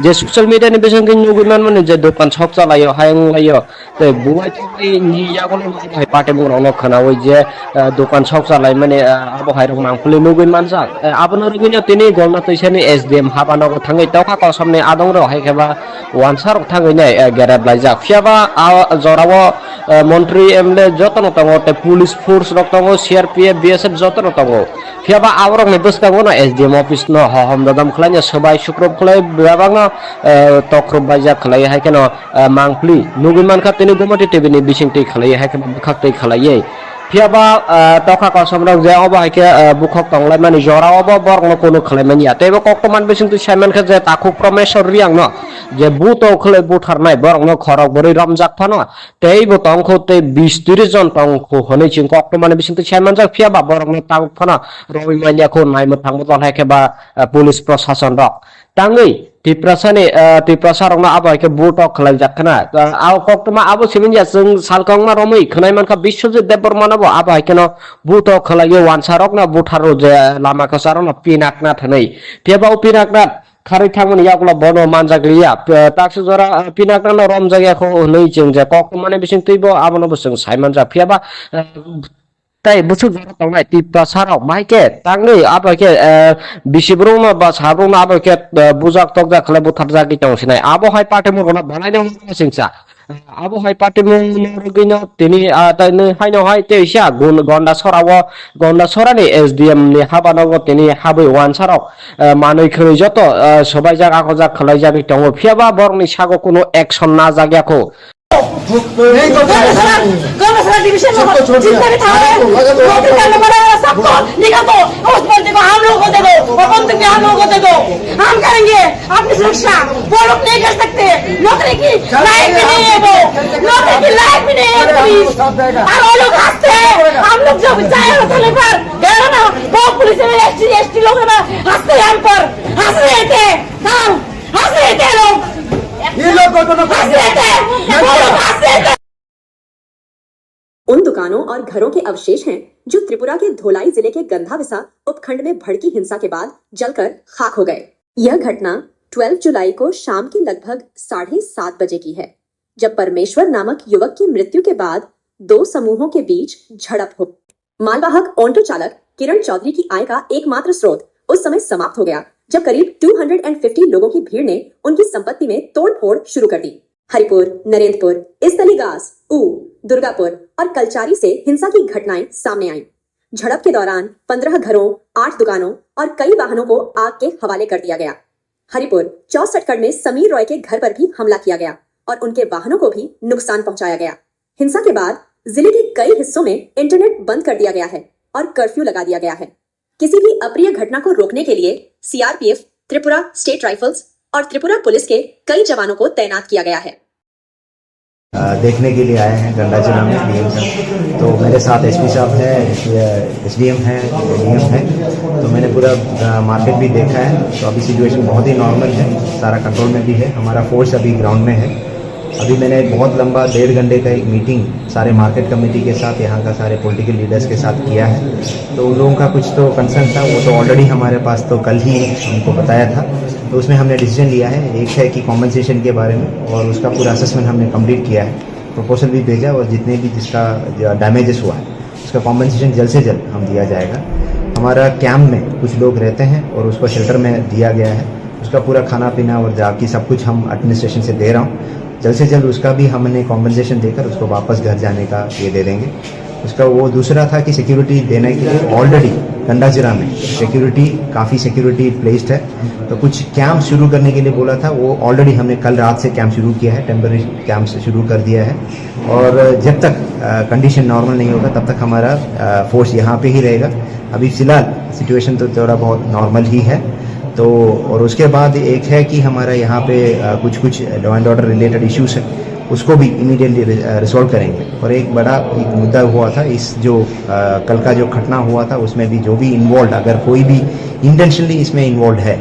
जे सोशल मीडिया नि बिसिंगते मुगै माने जे दखान शप चलायो हायं लायो ते बुवाय तोय नि यागुलो बाय पाटे बुंग्रावनो खोनावै जे दखान शप चलाय माने आबो हायरक मांगफुले मुगै मनजाक आबनो रुगैनो तिनि गंडा तैसानि एसडीएम हाबानाव थाङै तोखा को सबने आदंग रो हायखेबा वानसार थाङै नै गेरेब लायजाक फियाबा जरावो मन्त्री एमएलए जतन तंगो ते पुलिस फोर्स रक तंगो सीआरपीएफ बीएसएफ जतन तंगो फियाबा आवरक नि बसतांगो न एसडीएम ऑफिस न हम ददम खलाय सबाय सुक्रब खलाय बेबांग तख्रब बायजा खलाय हायकेन मांगफ्ली नुगुमान खा तिनि गोमति टीवी नि बिसिंगति खलाय हायकेन बखाक्तै खलायै फियाबा तोखा को समरक जे अब हायके बुखक तंगलाय माने जरावबो बरगनो कोनो खलायमान या तेबो कक्तमान बिसिंगति सायमान खा जे ताखु प्रमेश्वर रियांग न जे बुतो खलाय बुथारनाय बरगनो खरक बरै रमजाक फानो तेबो तंखौ ते 20-30 जन तंखौ हनै चिं कक्तमान बिसिंगति सायमान जा फियाबा बरगनो तांग फानो रवि मालियाखौ नायमो थांबो हायकेबा पुलिस प्रशासन रक तांगै तिप्रसारंना आबायके बुटो खलाय जाखना आव कक्तमा आबो सिमिनया जों सालकंमा रमै खनायमानखा बिश्वजित देबबर्मानाबो आबायकेनो बुटो खलायो वानसारकना बुथारो जे लामा खसारना पिनाकना थनै फेबाव पिनाकना खारै थांमोन यागला बनो मानजागलिया ताक्सु जरा पिनाकना रम जायगाखौ नै जों जे कक्तमाने बिसिं तैबो आबोनो जों सायमान जा फेबा ताई बुसु जरा तंगनाय तिप्रसाराव माइके तांगै आबाके बिसिब्रुंना बा साब्रुंना आबाके बुजाक तकजा खले बुथार जागि तंसिनाय आबो हाय पाटे मुरगना बानायनो सिंसा আবহাওয়ায় পার্টি মুরগিনো তিনি তাইनो হাইनो হাই তেইসা গন্ডা সরানি এসডিএম नि हाबानांगो তিনি हाबै वानसाराव मानै खरै যত সবাই জাগ আকো জাগ খলাই জাবি দङ फियाबा बरनि सागो कोनो एक्शन ना जागियाखौ गन्ना डिवीजन में जितने भी थाने नौकरी करने वाले सबको निकाल दो उस बंदे को हम लोगों को दे दो और बंदूक भी हम लोगों को दे दो हम करेंगे अपनी सुरक्षा वो लोग नहीं कर सकते नौकरी की लायक भी नहीं है वो नौकरी की लायक भी नहीं है पुलिस और वो लोग हंसते हैं हम लोग जब जाए होटल पर गए ना वो पुलिस में एसटी लोग ना हंसते हैं हम पर हंस रहे थे हम हंस रहे थे लोग ये लोग हंस रहे थे वो लोग हंस रहे थे। उन दुकानों और घरों के अवशेष हैं जो त्रिपुरा के धोलाई जिले के गंधाविसा उपखंड में भड़की हिंसा के बाद जलकर खाक हो गए। यह घटना 12 जुलाई को शाम के लगभग 7:30 बजे की है, जब परमेश्वर नामक युवक की मृत्यु के बाद दो समूहों के बीच झड़प हो। मालवाहक ऑटो चालक किरण चौधरी की आय का एकमात्र स्रोत उस समय समाप्त हो गया, जब करीब 250 लोगों की भीड़ ने उनकी संपत्ति में तोड़फोड़ शुरू कर दी। हरिपुर, नरेंद्रपुर, इस्तलीगास, दुर्गापुर और कलचारी से हिंसा की घटनाएं सामने आईं। झड़प के दौरान 15 घरों, 8 दुकानों और कई वाहनों को आग के हवाले कर दिया गया। हरिपुर 64 में समीर रॉय के घर पर भी हमला किया गया और उनके वाहनों को भी नुकसान पहुंचाया गया। हिंसा के बाद जिले के कई हिस्सों में इंटरनेट बंद कर दिया गया है और कर्फ्यू लगा दिया गया है। किसी भी अप्रिय घटना को रोकने के लिए सीआरपीएफ, त्रिपुरा स्टेट राइफल्स और त्रिपुरा पुलिस के कई जवानों को तैनात किया गया है। देखने के लिए आए हैं गंडाचना में डीएम साहब। तो मेरे साथ एसपी साहब है, एसडीएम है, डीएम है। तो मैंने पूरा मार्केट भी देखा है। तो अभी सिचुएशन बहुत ही नॉर्मल है, सारा कंट्रोल में भी है। हमारा फोर्स अभी ग्राउंड में है। अभी मैंने एक बहुत लंबा 1.5 घंटे का एक मीटिंग सारे मार्केट कमेटी के साथ, यहाँ का सारे पॉलिटिकल लीडर्स के साथ किया है। तो उन लोगों का कुछ तो कंसर्न था, वो तो ऑलरेडी हमारे पास तो कल ही हमको बताया था। तो उसमें हमने डिसीजन लिया है, एक है कि कॉम्पनसेशन के बारे में, और उसका पूरा असेसमेंट हमने कंप्लीट किया है, प्रपोजल भी भेजा, और जितने भी जिसका डैमेजेस हुआ है उसका कॉम्पनसेशन जल्द से जल्द हम दिया जाएगा। हमारा कैंप में कुछ लोग रहते हैं और उसको शेल्टर में दिया गया है, उसका पूरा खाना पीना और जाकी सब कुछ हम एडमिनिस्ट्रेशन से दे रहा हूँ। जल्द से जल्द उसका भी हमने कॉम्पनसेशन देकर उसको वापस घर जाने का ये दे देंगे। उसका वो दूसरा था कि सिक्योरिटी देने के लिए ऑलरेडी गंडाजिरा में सिक्योरिटी काफ़ी सिक्योरिटी प्लेस्ड है। तो कुछ कैंप शुरू करने के लिए बोला था, वो ऑलरेडी हमने कल रात से कैंप शुरू किया है, टेम्पररी कैंप से शुरू कर दिया है। और जब तक कंडीशन नॉर्मल नहीं होगा तब तक हमारा फोर्स यहाँ पे ही रहेगा। अभी फ़िलहाल सिचुएशन तो थोड़ा बहुत नॉर्मल ही है। तो और उसके बाद एक है कि हमारा यहाँ पे कुछ law and order related issues है, उसको भी इमीडिएटली रिजॉल्व करेंगे। और एक बड़ा एक मुद्दा हुआ था, इस जो कल का जो घटना हुआ था उसमें भी जो भी इन्वॉल्व, अगर कोई भी इंटेंशनली इसमें इन्वॉल्व है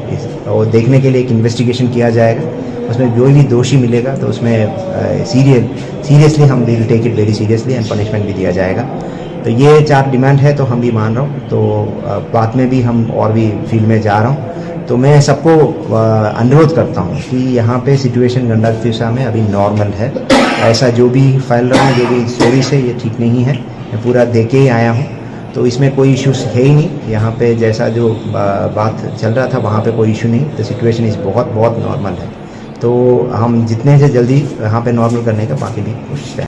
तो देखने के लिए एक इन्वेस्टिगेशन किया जाएगा। उसमें जो भी दोषी मिलेगा तो उसमें सीरियसली हम will take it very seriously and punishment भी दिया जाएगा। तो ये 4 डिमांड है, तो हम भी मान रहा हूँ। तो बाद में भी हम और भी फील्ड में जा रहा हूँ। तो मैं सबको अनुरोध करता हूँ कि यहाँ पे सिचुएशन गंडाविसा में अभी नॉर्मल है। ऐसा जो भी फैल रहा है, जो भी स्टोरीज है, ये ठीक नहीं है। मैं पूरा देख के ही आया हूँ, तो इसमें कोई इश्यूज है ही नहीं। यहाँ पे जैसा जो बात चल रहा था वहाँ पे कोई इशू नहीं। तो सिचुएशन इस बहुत नॉर्मल है। तो हम जितने से जल्दी यहाँ पे नॉर्मल करने का बाकी भी कोशिश है।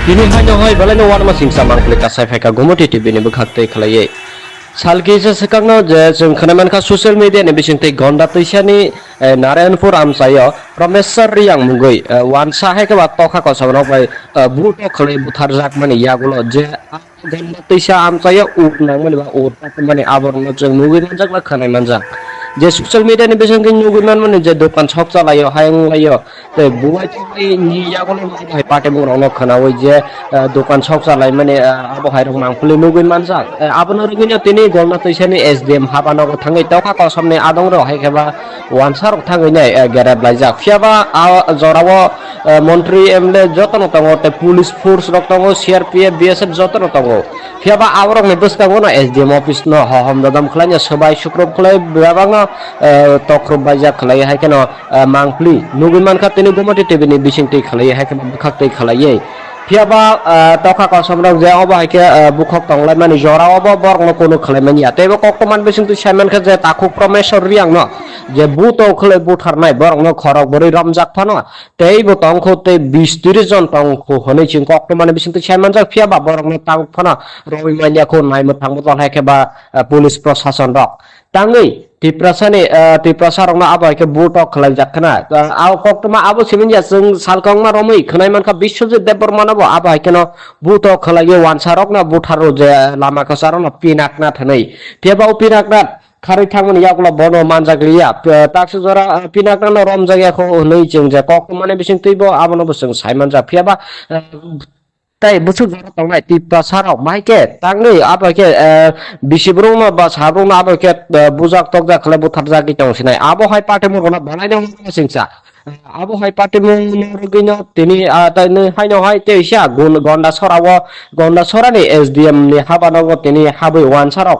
Kini hanya hoi balai wan masing samang klik kasai feka gomoti TV ni bekhakte khalai salki se sekangno je जों खोनामान खा ससियेल मीडिया नि बिसिंगते गंडा तैसानि नारायणपुर आमसायो प्रमेश्वर रियांग मुगै वान साहे के बात तखा को सबनो बाय बुट खलै बुथार जाक माने यागुलो जे गंडा तैसा आमसायो उट नांग माने बा उट माने आबरनो जों मुगै मनजाक ला खोनाय मनजाक जे ससियल मीडिया नि बिसिंगते मुगै माने जे दखान छक चलायो हायं लायो ते बुवाय थै नि यागुलो हाय पाटे बुरावनो खोनावै जे दखान छक चलाय माने आबो हायरक मांगफुलै मुगै मनजाक आबनो रगिनो तिनि गंडा तैसानि एसडीएम हाबानागो थाङै तखा को सामने आदं रो हायखेबा वानसार थाङै नै गेराब लायजाक फियाबा जरावो मन्त्री एमएलए जतन तंगो ते पुलिस फोर्स रक तंगो सीआरपीएफ बीएसएफ जतन तंगो फियाबा आवरक नै बसकांगो ना एसडीएम ऑफिस न हम ददम खलाय सबाय सुक्रब खलाय बेबांगा no tokrop baja khalai hai keno mangpli nugi manka tini gomati tv ni bisingti khalai hai keno bukhakti khalai Piaba toka kosong rong je oba ke bukhok tonglai mani jora oba borg no kono khlai mani ate bo kokman bising tu Simon kha je takuk promesor riang no je buto khlai buthar nai borg no khorok bori ramjak phano tei bo tong kho te 20-30 jon tong kho honai ching kokman bising tu Simon jak piaba borg no takuk phano roi mania kho nai mo thang mo hai ke ba police prosason rok tangi tiprasarong na aba ke buto khlai jakna au koktuma abo siminja sung salkong ma romoi khnai man kha Biswajit Debbarman abo aba ke no buto khlai ye wansarok na butharo je lama ka sarong na pinakna thanai teba pinakna khari thangmani yakla bono manjagriya takse jora pinakna no rom jagya kho nei ching je kokmane bising tuibo abono busung Simon ja phiaba tai busu jara tongnai tiprasarok mai ke tangni aba ke bisibrung ba sabrung aba ke bujak tokja khle buthar jagi tong sinai abo hai pate mo gona banai dong singsa abo hai pate mo rogino tini tani hai no hai te sia gonda sora ni SDM ni habanogo tini habai wansarok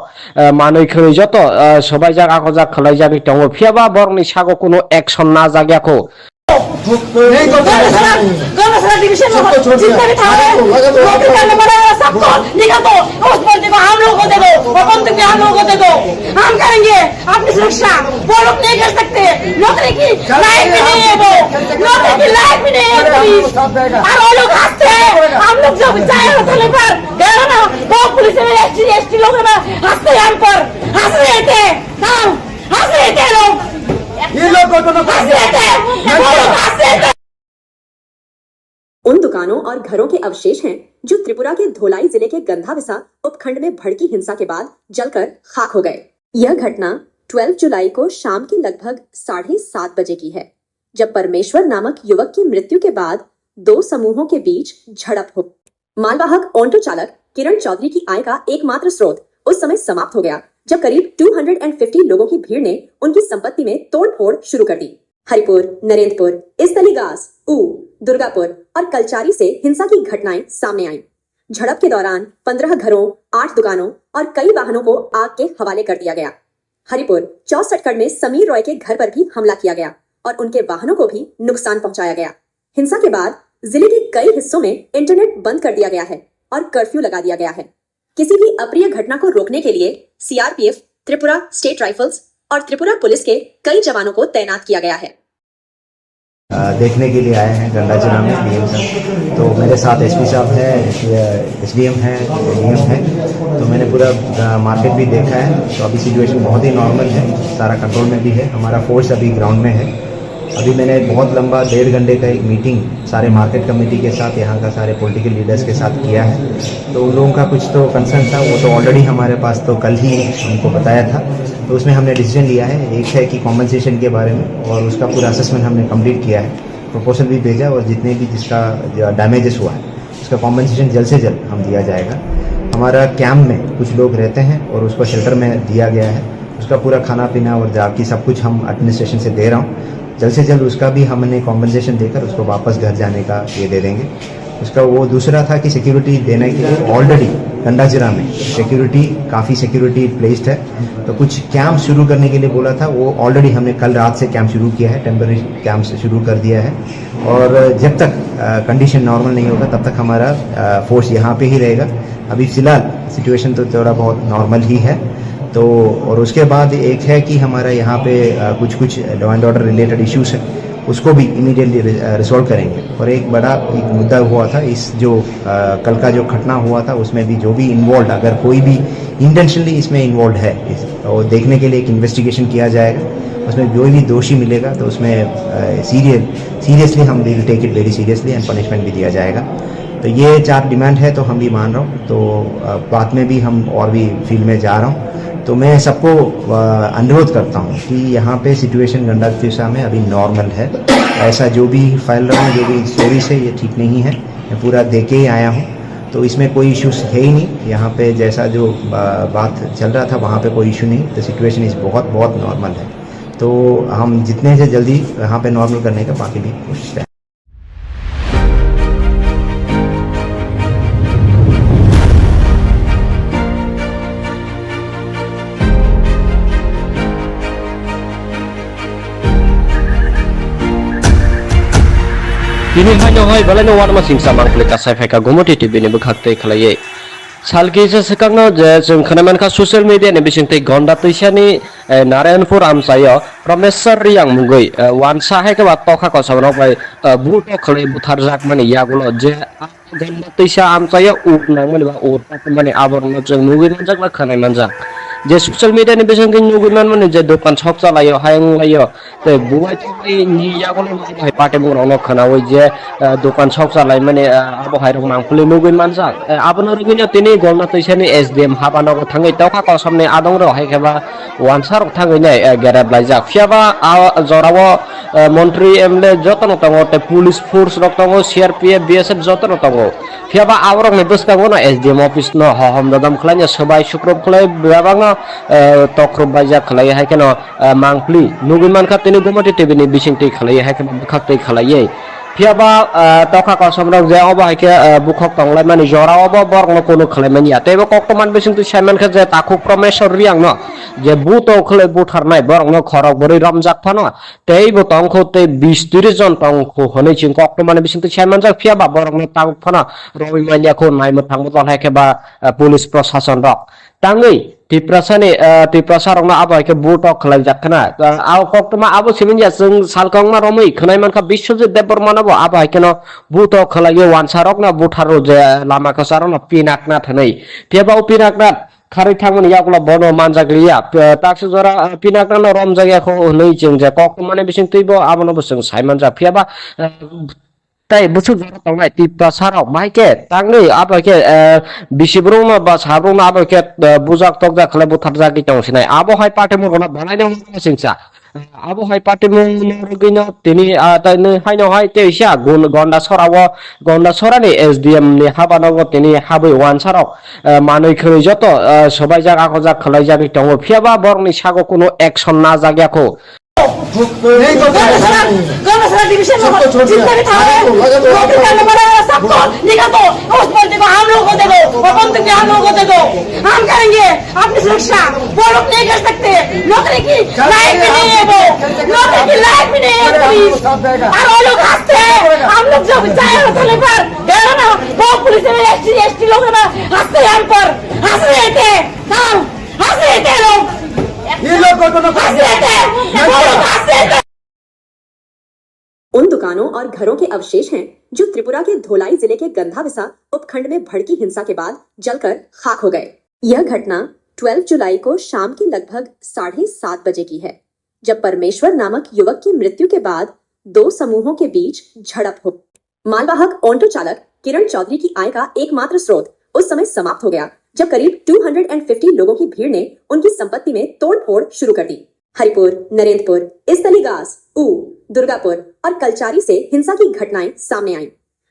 manoi khoi joto sobai jaga ko jak khlai jagi tong phiaba borni sago kuno action na jagya ko गलत division में जितने भी थाने नौकरी करने वाले सबको निकाल दो उस बंदे को हम लोगों को दे दो और बंदूक भी हम लोगों को दे दो हम करेंगे अपनी सुरक्षा वो लोग नहीं कर सकते नौकरी की लाइफ भी नहीं है वो नौकरी की लाइफ भी नहीं है पुलिस और वो लोग हंसते हैं हम लोग जब जाए होटल पर गए ना वो पुलिस में एसटी लोग ना हंसते हैं हम पर हंस रहे थे हंस रहे थे लोग ये लोग हंस रहे थे वो लोग हंस रहे थे उन दुकानों और घरों के अवशेष हैं जो त्रिपुरा के धोलाई जिले के गंधाविसा उपखंड में भड़की हिंसा के बाद जलकर खाक हो गए। यह घटना 12 जुलाई को शाम के लगभग 7:30 बजे की है, जब परमेश्वर नामक युवक की मृत्यु के बाद दो समूहों के बीच झड़प हो। मालवाहक ऑटो चालक किरण चौधरी की आय का एकमात्र स्रोत उस समय समाप्त हो गया जब करीब 250 लोगों की भीड़ ने उनकी संपत्ति में तोड़फोड़ शुरू कर दी। हरिपुर, नरेंद्रपुर, इस्तलीगास, दुर्गापुर और कलचारी से हिंसा की घटनाएं सामने आईं। झड़प के दौरान 15 घरों, 8 दुकानों और कई वाहनों को आग के हवाले कर दिया गया। हरिपुर 64 में समीर रॉय के घर पर भी हमला किया गया और उनके वाहनों को भी नुकसान पहुंचाया गया। हिंसा के बाद जिले के कई हिस्सों में इंटरनेट बंद कर दिया गया है और कर्फ्यू लगा दिया गया है। किसी भी अप्रिय घटना को रोकने के लिए CRPF, त्रिपुरा स्टेट राइफल्स और त्रिपुरा पुलिस के कई जवानों को तैनात किया गया है। देखने के लिए आए हैं गंडाचना में DM साहब, तो मेरे साथ SP साहब है, SDM है, DM है, तो मैंने पूरा मार्केट भी देखा है। तो अभी सिचुएशन बहुत ही नॉर्मल है, सारा कंट्रोल में भी है। हमारा फोर्स अभी ग्राउंड में है। अभी मैंने बहुत लंबा 1.5 घंटे का एक मीटिंग सारे मार्केट कमेटी के साथ, यहाँ का सारे पॉलिटिकल लीडर्स के साथ किया है। तो उन लोगों का कुछ तो कंसर्न था, वो तो ऑलरेडी हमारे पास तो कल ही उनको बताया था। तो उसमें हमने डिसीजन लिया है, एक है कि कॉम्पनसेशन के बारे में, और उसका पूरा असेसमेंट हमने कंप्लीट किया है, प्रपोजल भी भेजा, और जितने भी जिसका डैमेजेस हुआ है उसका कॉम्पनसेशन जल्द से जल्द हम दिया जाएगा। हमारा कैंप में कुछ लोग रहते हैं और उसको शेल्टर में दिया गया है, उसका पूरा खाना पीना और जाकी सब कुछ हम एडमिनिस्ट्रेशन से दे रहा हूँ। जल्द से जल्द उसका भी हमने कॉम्पनसेशन देकर उसको वापस घर जाने का ये दे देंगे। उसका वो दूसरा था कि सिक्योरिटी देने के लिए ऑलरेडी गंडाजिरा में काफ़ी सिक्योरिटी प्लेस्ड है, तो कुछ कैंप शुरू करने के लिए बोला था, वो ऑलरेडी हमने कल रात से कैंप शुरू किया है, टेम्पररी कैंप से शुरू कर दिया है। और जब तक कंडीशन नॉर्मल नहीं होगा तब तक हमारा फोर्स यहाँ पे ही रहेगा। अभी फ़िलहाल सिचुएशन तो थोड़ा बहुत नॉर्मल ही है। तो और उसके बाद एक है कि हमारा यहाँ पे कुछ law and order related issues है, उसको भी इमीडिएटली रिजॉल्व करेंगे। और एक बड़ा मुद्दा हुआ था, इस जो कल का जो घटना हुआ था उसमें भी जो भी इन्वॉल्व, अगर कोई भी इंटेंशनली इसमें इन्वॉल्व है तो देखने के लिए एक इन्वेस्टिगेशन किया जाएगा। उसमें जो भी दोषी मिलेगा तो उसमें सीरियसली हम will take it very seriously and punishment भी दिया जाएगा। तो ये 4 डिमांड है, तो हम भी मान रहा हूँ। तो बाद में भी हम और भी फील्ड में जा रहा हूँ। तो मैं सबको अनुरोध करता हूँ कि यहाँ पे सिचुएशन गंडाजिरा में अभी नॉर्मल है। ऐसा जो भी फैल रहा है, जो भी स्टोरीज है, ये ठीक नहीं है। मैं पूरा देख के ही आया हूँ, तो इसमें कोई इश्यूज है ही नहीं। यहाँ पे जैसा जो बात चल रहा था वहाँ पे कोई इशू नहीं। तो सिचुएशन इस बहुत नॉर्मल है। तो हम जितने से जल्दी यहाँ पे नॉर्मल करने का बाकी भी कोशिश करें। Bini haino hai balano warma singsa mangkle kasai feka gomoti TV ni bukhakte khlaye. Salkisa sekangno je जों खोनामानखा ससियेल मिडिया नि बिसिंथै गन्दा तैसानि नारायणपुर आमसायो प्रमेश्वर रियां मुगै वानसा हेकबा तखा कसबनो बाय बुटो खलै बुथार जाक माने यागुलो जे गन्दा तैसा आमसायो उनां माने बा उरता माने आबरनो जों नुगै मानजाक बा खोनाय मानजाक जे ससियल मिडिया नि बिसिंथै नुगै माने जे दखान शप चलायो हायं लायो ते बुवाय थै नि यागुलो माने पाटे बुरावनो खोनावै जे दखान शप चलाय माने आबो हायरं मांफुले नुगै मानजाक आबनो रगिनो तिनि गन्दा तैसानि एसडीएम हाबानाव थाङै तखा कसमनि आदं र हायखेबा वानसार थाङै नै गेरेब लायजाक फियाबा जरावो मन्त्री एमएलए जतन तंगो ते पुलिस फोर्स रक तंगो सीआरपीएफ बीएसएफ जतन तंगो फियाबा आवरक नि बसकागो ना एसडीएम ऑफिस न हम ददम खलाय सबाय सुक्रब खलाय बेबांग तख्रब बायजा खलाय हायकेनो मांगफ्ली नुगैमान खातिनि गुमति टीवी नि बिसिंथि खलाय हायकेनो बखाक्तै खलायै फियाबा तखा कसमरक जे अबा हायके बुखक तंगलाय माने जरावबो बरनो कोनो खलायमानि यातेबो कक्टमान बिसिंथि सायमान खा जे ताखु प्रमेश्वर रियां न जे बुतो खले बुथारनाय बरनो खरक बरै रमजाक फानो तेइबो तंखो ते 20-30 जन तंखो हनै चिं कक्टमान बिसिंथि सायमान जा फियाबा बरनो तांग फानो रवि मानियाखौ नायमो थांबो तन हायकेबा पुलिस प्रशासन रक तांगै तिप्रसारंना आबायके बुटो खलाय जाखना आव कक्टमा आबो सिमिनया जों सालकंमा रमै खनायमानखा बिश्वजित देबबर्मानाबो आबायकेनो बुटो खलायो वानसारक ना बुथारो जे लामा कसारन पिनाकना थनै फेबाव पिनाकना खारै थांमोन यागला बनो मानजागलिया ताक्स जरा पिनाकना रम जायगाखौ नै जों जे कक्टमाने बिसिं तैबो आबनो बसं सायमान जा फियाबा ताई बुसु जरा तंनाय तिप्रसाराव माइके तांनै आबायके बिसिब्रुमा बा साब्रुमा आबायके बुजाक तकजा खले बुथार जागि तंसिनाय आबो हाय पाटे मगना बनायनो सिंसा आबो हाय पाटे मगनो तिनि ताइनो हायनो हाय तेइसा गन्दा सरानि एसडीएम नि हाबानांगो तिनि हाबै वानसाराव मानै खै जत सबाय जागा खजा खलाय जागि तंगो फियाबा बरनि सागो कोनो एक्शन ना जाग्याखौ गन्दा डिवीजन में जितने भी थाने नौकरी करने वाले सबको निकाल दो उस बंदे को हम लोग को दे दो और बंदूक भी हम लोग को दे दो हम करेंगे अपनी सुरक्षा वो लोग नहीं कर सकते नौकरी की लायक भी नहीं है वो नौकरी की लायक भी नहीं है पुलिस और वो लोग हंसते हैं हम लोग जब जाए थाने पर गए ना वो पुलिस में एसटी लोग ना हंसते हैं हम पर हंस रहे थे हाँ हंस रहे थे लोग ये लोग को हंस रहे थे वो लोग हंस रहे थे। उन दुकानों और घरों के अवशेष हैं जो त्रिपुरा के धोलाई जिले के गंधाविसा उपखंड में भड़की हिंसा के बाद जलकर खाक हो गए। यह घटना 12 जुलाई को शाम के लगभग 7:30 बजे की है, जब परमेश्वर नामक युवक की मृत्यु के बाद दो समूहों के बीच झड़प हो। मालवाहक ऑटो चालक किरण चौधरी की आय का एकमात्र स्रोत उस समय समाप्त हो गया जब करीब 250 लोगों की भीड़ ने उनकी संपत्ति में तोड़फोड़ शुरू कर दी। हरिपुर, नरेंद्रपुर, इस्तलीगास, दुर्गापुर और कलचारी से हिंसा की घटनाएं सामने आईं।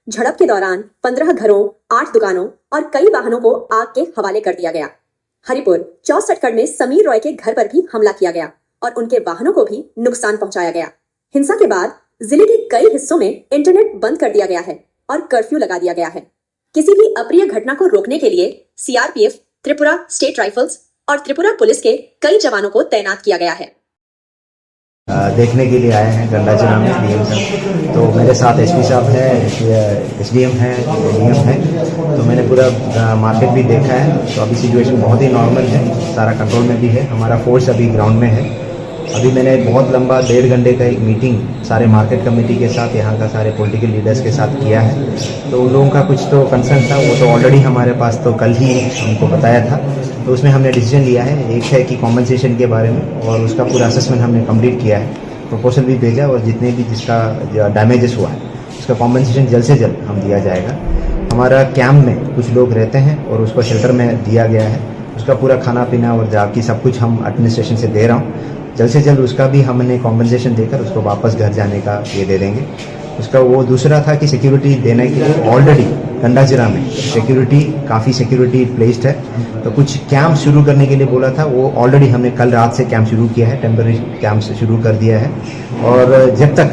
झड़प के दौरान 15 घरों, 8 दुकानों और कई वाहनों को आग के हवाले कर दिया गया। हरिपुर 64 में समीर रॉय के घर पर भी हमला किया गया और उनके वाहनों को भी नुकसान पहुंचाया गया। हिंसा के बाद जिले के कई हिस्सों में इंटरनेट बंद कर दिया गया है और कर्फ्यू लगा दिया गया है। किसी भी अप्रिय घटना को रोकने के लिए सीआरपीएफ, त्रिपुरा स्टेट राइफल्स और त्रिपुरा पुलिस के कई जवानों को तैनात किया गया है। देखने के लिए आए हैं गंडाचना में डीएम साहब, तो मेरे साथ एसपी साहब हैं, एसडीएम हैं, डीएम हैं, तो मैंने पूरा मार्केट भी देखा है। तो अभी सिचुएशन बहुत ही नॉर्मल है, सारा कंट्रोल में भी है, हमारा फोर्स अभी ग्राउंड में है। अभी मैंने बहुत लंबा 1.5 घंटे का एक मीटिंग सारे मार्केट कमेटी के साथ, यहाँ का सारे पॉलिटिकल लीडर्स के साथ किया है। तो उन लोगों का कुछ तो कंसर्न था, वो तो ऑलरेडी हमारे पास तो कल ही हमको बताया था। तो उसमें हमने डिसीजन लिया है, एक है कि कॉम्पनसेशन के बारे में, और उसका पूरा असेसमेंट हमने कंप्लीट किया है, प्रपोजल भी भेजा, और जितने भी जिसका डैमेजेस हुआ है उसका कॉम्पनसेशन जल्द से जल्द हम दिया जाएगा। हमारा कैंप में कुछ लोग रहते हैं और उसको शेल्टर में दिया गया है, उसका पूरा खाना पीना और जाकी सब कुछ हम एडमिनिस्ट्रेशन से दे रहा हूँ। जल्द से जल्द उसका भी हमने कॉम्पनसेशन देकर उसको वापस घर जाने का ये दे देंगे। उसका वो दूसरा था कि सिक्योरिटी देने के लिए ऑलरेडी गंडाचिरा में काफ़ी सिक्योरिटी प्लेस्ड है, तो कुछ कैंप शुरू करने के लिए बोला था, वो ऑलरेडी हमने कल रात से कैंप शुरू किया है, टेम्पररी कैंप से शुरू कर दिया है। और जब तक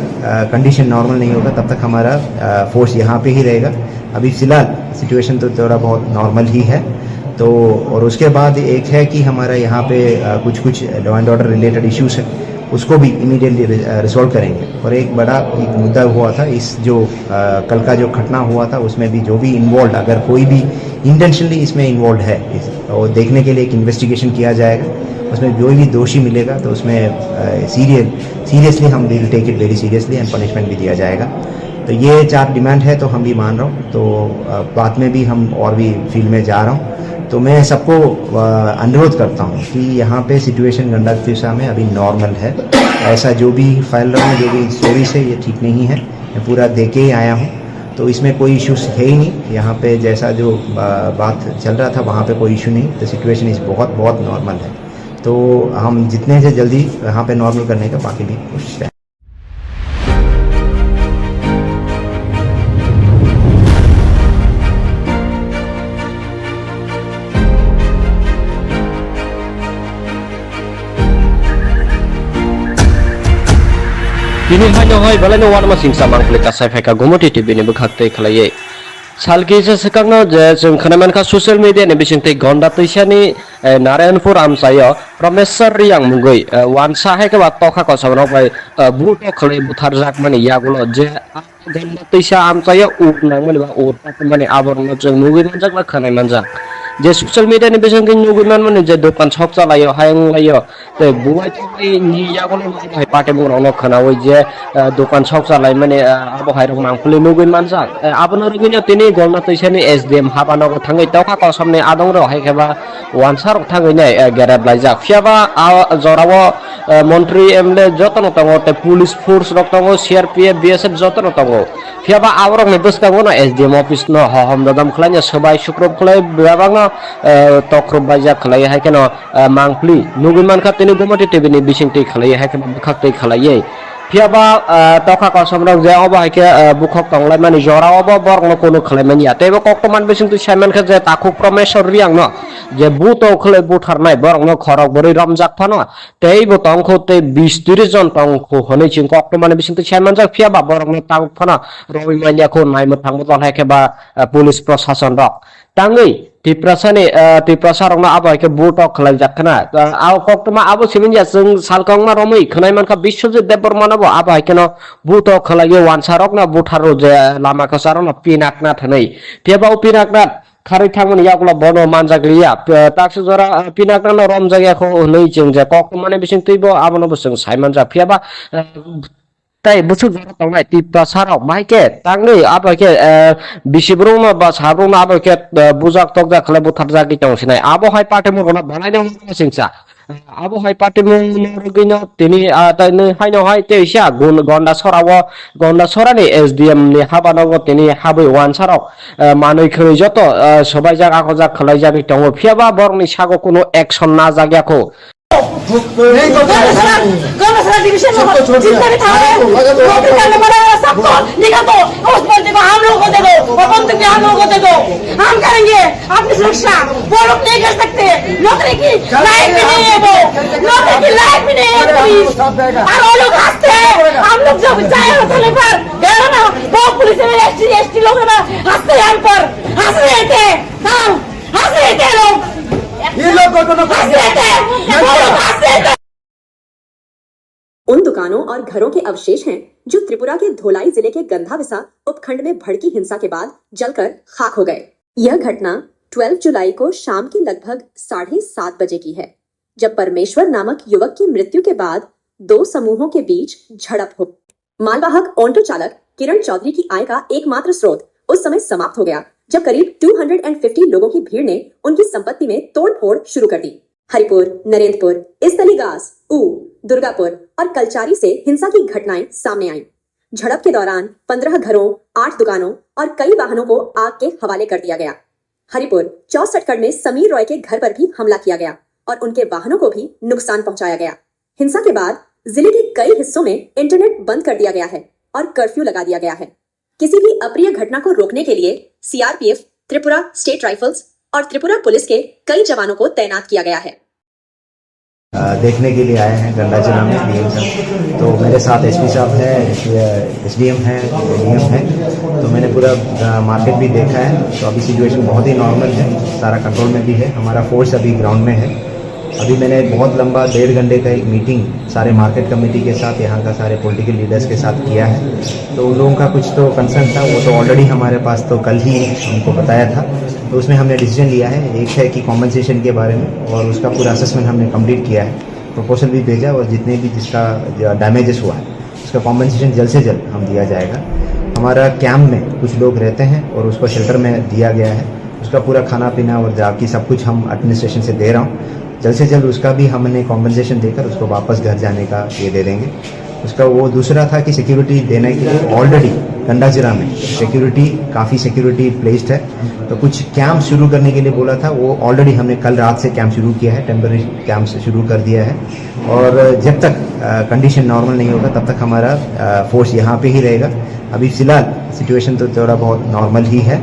कंडीशन नॉर्मल नहीं होगा तब तक हमारा फोर्स यहाँ पे ही रहेगा। अभी फ़िलहाल सिचुएशन तो थोड़ा बहुत नॉर्मल ही है। तो और उसके बाद एक है कि हमारा यहाँ पे कुछ law and order related issues है, उसको भी इमीडिएटली रिजॉल्व करेंगे। और एक बड़ा एक मुद्दा हुआ था इस जो कल का जो घटना हुआ था उसमें भी जो भी इन्वॉल्व, अगर कोई भी इंटेंशनली इसमें इन्वॉल्व है और देखने के लिए एक इन्वेस्टिगेशन किया जाएगा, उसमें जो भी दोषी मिलेगा तो उसमें सीरियसली हम will take it very seriously and punishment भी दिया जाएगा। तो ये 4 डिमांड है तो हम भी मान रहा हूँ। तो बाद में भी हम और भी फील्ड में जा रहा हूँ। तो मैं सबको अनुरोध करता हूँ कि यहाँ पे सिचुएशन गंडा तिशा में अभी नॉर्मल है। ऐसा जो भी फैल रहा है, जो भी स्टोरी से ये ठीक नहीं है। मैं पूरा देख के ही आया हूँ, तो इसमें कोई इश्यूज है ही नहीं। यहाँ पे जैसा जो बात चल रहा था वहाँ पे कोई इशू नहीं। तो सिचुएशन इस बहुत नॉर्मल है। तो हम जितने से जल्दी यहाँ पे नॉर्मल करने का बाकी भी कोशिश है। Kini hanya hai balai no warma singsa mangkle ka sai ka gomoti tv ni bukhakte khlaiye salki se sekangno je जों खोनामान ka social media ni bisingte gonda toisani Narayanpur amsayo Promeswar Riyang mungoi wansa hai ka tokha ko sabno bai buto khlai buthar jak mani yagulo je gonda toisa amsayo uk nang mani ba ot mani aborno जों mugoi manjak la khanai manjak जे social media नि बेसंग नुगुमान माने जे दुकान shop चलायो हायंग लायो ते बुवाय थाय नि यागोल भाई पाटे मुरनो खनावै जे दुकान शॉप चलाय माने आबो हायरं मांगफुले नुगुन मानसा आबनो रगिनो तिनि गलना तैसानि एसडीएम हाबानो थांगै तौखा कसमने आदं रो हायखेबा वानसार थांगै नै गेरेब लायजा फियाबा जरावो मन्त्री एमएलए जतन तंगो ते पुलिस फोर्स रक तंगो सीआरपीएफ बीएसएफ जतन तंगो फियाबा आवरक ने बसकागो न एसडीएम ऑफिस न हम ददम खलाय सबाय शुक्रब खलाय बेबांग तख्रब बाजा खलाय हायकेन मांगफ्ली नुगुमान खातिनि गमति टिभिनि बिसिंति खलाय हायकेन बुखाक्तै खलायै फियाबा तखा कसमरक जे अबो हायके बुखक तंगलाय माने जरावबो बरन कोनो खलायमानिया तेबो कक्तमान बिसिंति सायमान खा जे ताखु प्रमेश्वर रियां न जे बुतो खलाय बुथारनाय बरन खरक बरै रमजाक फानो तेबो तंखौ ते 20-30 जन तंखौ हनै चिं कक्तमान बिसिंति सायमान जा फियाबा बरन तांग फानो रबिमानियाखौ नायमो थांबो हायकेबा पुलिस प्रशासन रक तांगै तिप्रसारंना आबायके बुटक खलाय जाखना आव कक्तमा आबो सिमिनया जों सालकंमा रमै खनायमानखा बिश्वजित देबबर्मानाबो आबायकेन बुटक खलाय वानसारकना बुथारो जे लामाखौ सारना पिनाकना थनै तेबाव पिनाकना खारै थांमोन यागला बनो मानजागलिया ताक्स जरा पिनाकना रम जायगाखौ नै जों जे कक्तमाने बिसिं तैबो आबनो जों सायमान जा फियाबा ताई बुसु जरा तंगाय तिप्रसारक माइके तांगै आबायके बिसिब्रुमा बा साब्रुमा आबायके बुजाक तकजा खले बुथार जागि तंसिनाय आबो हाय पाटे मुरना बनायनो सिंसा आबो हाय पाटे मुरगिनो तिनि ताइनो हायनो हाय तेइसा गुन गन्डा सरानि एसडीएम नि हाबानांगो तिनि हाबै वानसारक मानै खै जत सबाय जागा खजा खलाय जागि तंगो फियाबा बरनि सागो कोनो एक्शन ना जाग्याखौ गौरसरा डिवीजन में जितना भी था नौकरी करने वाला सबको निकाल दो। उस बंदे को हम लोग को दे दो और बंदूक भी हम लोग को दे दो। हम करेंगे अपनी सुरक्षा। वो लोग नहीं कर सकते। नौकरी की लायक भी नहीं है वो। नौकरी की लायक भी नहीं है पुलिस। और वो लोग हंसते हैं। हम लोग जब जाए होटल पर गए ना वो पुलिस में एसटी लोग ना हंसते हैं हम पर हंस रहे थे। हाँ हंस रहे थे लोग। ये लोग को हंस रहे थे। उन दुकानों और घरों के अवशेष हैं जो त्रिपुरा के धोलाई जिले के गंधाविसा उपखंड में भड़की हिंसा के बाद जलकर खाक हो गए। यह घटना 12 जुलाई को शाम के लगभग 7:30 बजे की है, जब परमेश्वर नामक युवक की मृत्यु के बाद 2 समूहों के बीच झड़प हो। मालवाहक ऑटो चालक किरण चौधरी की आय का एकमात्र स्रोत उस समय समाप्त हो गया जब करीब 250 लोगों की भीड़ ने उनकी संपत्ति में तोड़फोड़ शुरू कर दी। हरिपुर, नरेंद्रपुर, इस्तलीगास, दुर्गापुर और कलचारी से हिंसा की घटनाएं सामने आईं। झड़प के दौरान 15 घरों, 8 दुकानों और कई वाहनों को आग के हवाले कर दिया गया। हरिपुर 64 में समीर रॉय के घर पर भी हमला किया गया और उनके वाहनों को भी नुकसान पहुंचाया गया। हिंसा के बाद जिले के कई हिस्सों में इंटरनेट बंद कर दिया गया है और कर्फ्यू लगा दिया गया है। किसी भी अप्रिय घटना को रोकने के लिए सीआरपीएफ, त्रिपुरा स्टेट राइफल्स और त्रिपुरा पुलिस के कई जवानों को तैनात किया गया है। देखने के लिए आए हैं गंडा जिला में डीएम साहब। तो मेरे साथ एसपी साहब है, एसडीएम है, डीएम है। तो मैंने पूरा मार्केट भी देखा है। तो अभी सिचुएशन बहुत ही नॉर्मल है, सारा कंट्रोल में भी है। हमारा फोर्स अभी ग्राउंड में है। अभी मैंने बहुत लंबा 1.5 घंटे का एक मीटिंग सारे मार्केट कमेटी के साथ, यहाँ का सारे पॉलिटिकल लीडर्स के साथ किया है। तो उन लोगों का कुछ तो कंसर्न था, वो तो ऑलरेडी हमारे पास तो कल ही हमको बताया था। तो उसमें हमने डिसीजन लिया है, एक है कि कॉम्पनसेशन के बारे में, और उसका पूरा असेसमेंट हमने कंप्लीट किया है, प्रपोजल भी भेजा, और जितने भी जिसका डैमेजेस हुआ है उसका कॉम्पनसेशन जल्द से जल्द हम दिया जाएगा। हमारा कैंप में कुछ लोग रहते हैं और उसको शेल्टर में दिया गया है, उसका पूरा खाना पीना और जाकी सब कुछ हम एडमिनिस्ट्रेशन से दे रहा हूँ। जल्द से जल्द उसका भी हमने कॉम्पनसेशन देकर उसको वापस घर जाने का ये दे देंगे। उसका वो दूसरा था कि सिक्योरिटी देने के लिए ऑलरेडी गंडाजिरा में काफ़ी सिक्योरिटी प्लेस्ड है, तो कुछ कैंप शुरू करने के लिए बोला था, वो ऑलरेडी हमने कल रात से कैंप शुरू किया है, टेम्पररी कैंप से शुरू कर दिया है। और जब तक कंडीशन नॉर्मल नहीं होगा तब तक हमारा फोर्स यहाँ पे ही रहेगा। अभी फ़िलहाल सिचुएशन तो थोड़ा बहुत नॉर्मल ही है।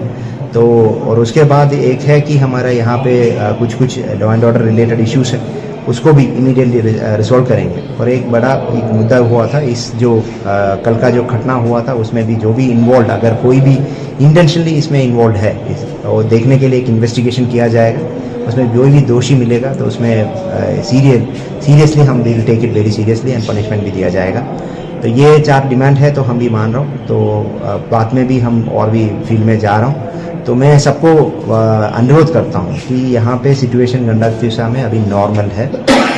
तो और उसके बाद एक है कि हमारा यहाँ पे कुछ law and order related issues है, उसको भी इमीडिएटली रिजॉल्व करेंगे। और एक बड़ा एक मुद्दा हुआ था, इस जो कल का जो घटना हुआ था उसमें भी जो भी इन्वॉल्व, अगर कोई भी इंटेंशनली इसमें इन्वॉल्व है, और देखने के लिए एक इन्वेस्टिगेशन किया जाएगा। उसमें जो भी दोषी मिलेगा तो उसमें सीरियसली हम will take it very seriously and punishment भी दिया जाएगा। तो ये 4 डिमांड है, तो हम भी मान रहा हूँ। तो बाद में भी हम और भी फील्ड में जा रहा हूँ। तो मैं सबको अनुरोध करता हूँ कि यहाँ पे सिचुएशन गंडातिसा में अभी नॉर्मल है।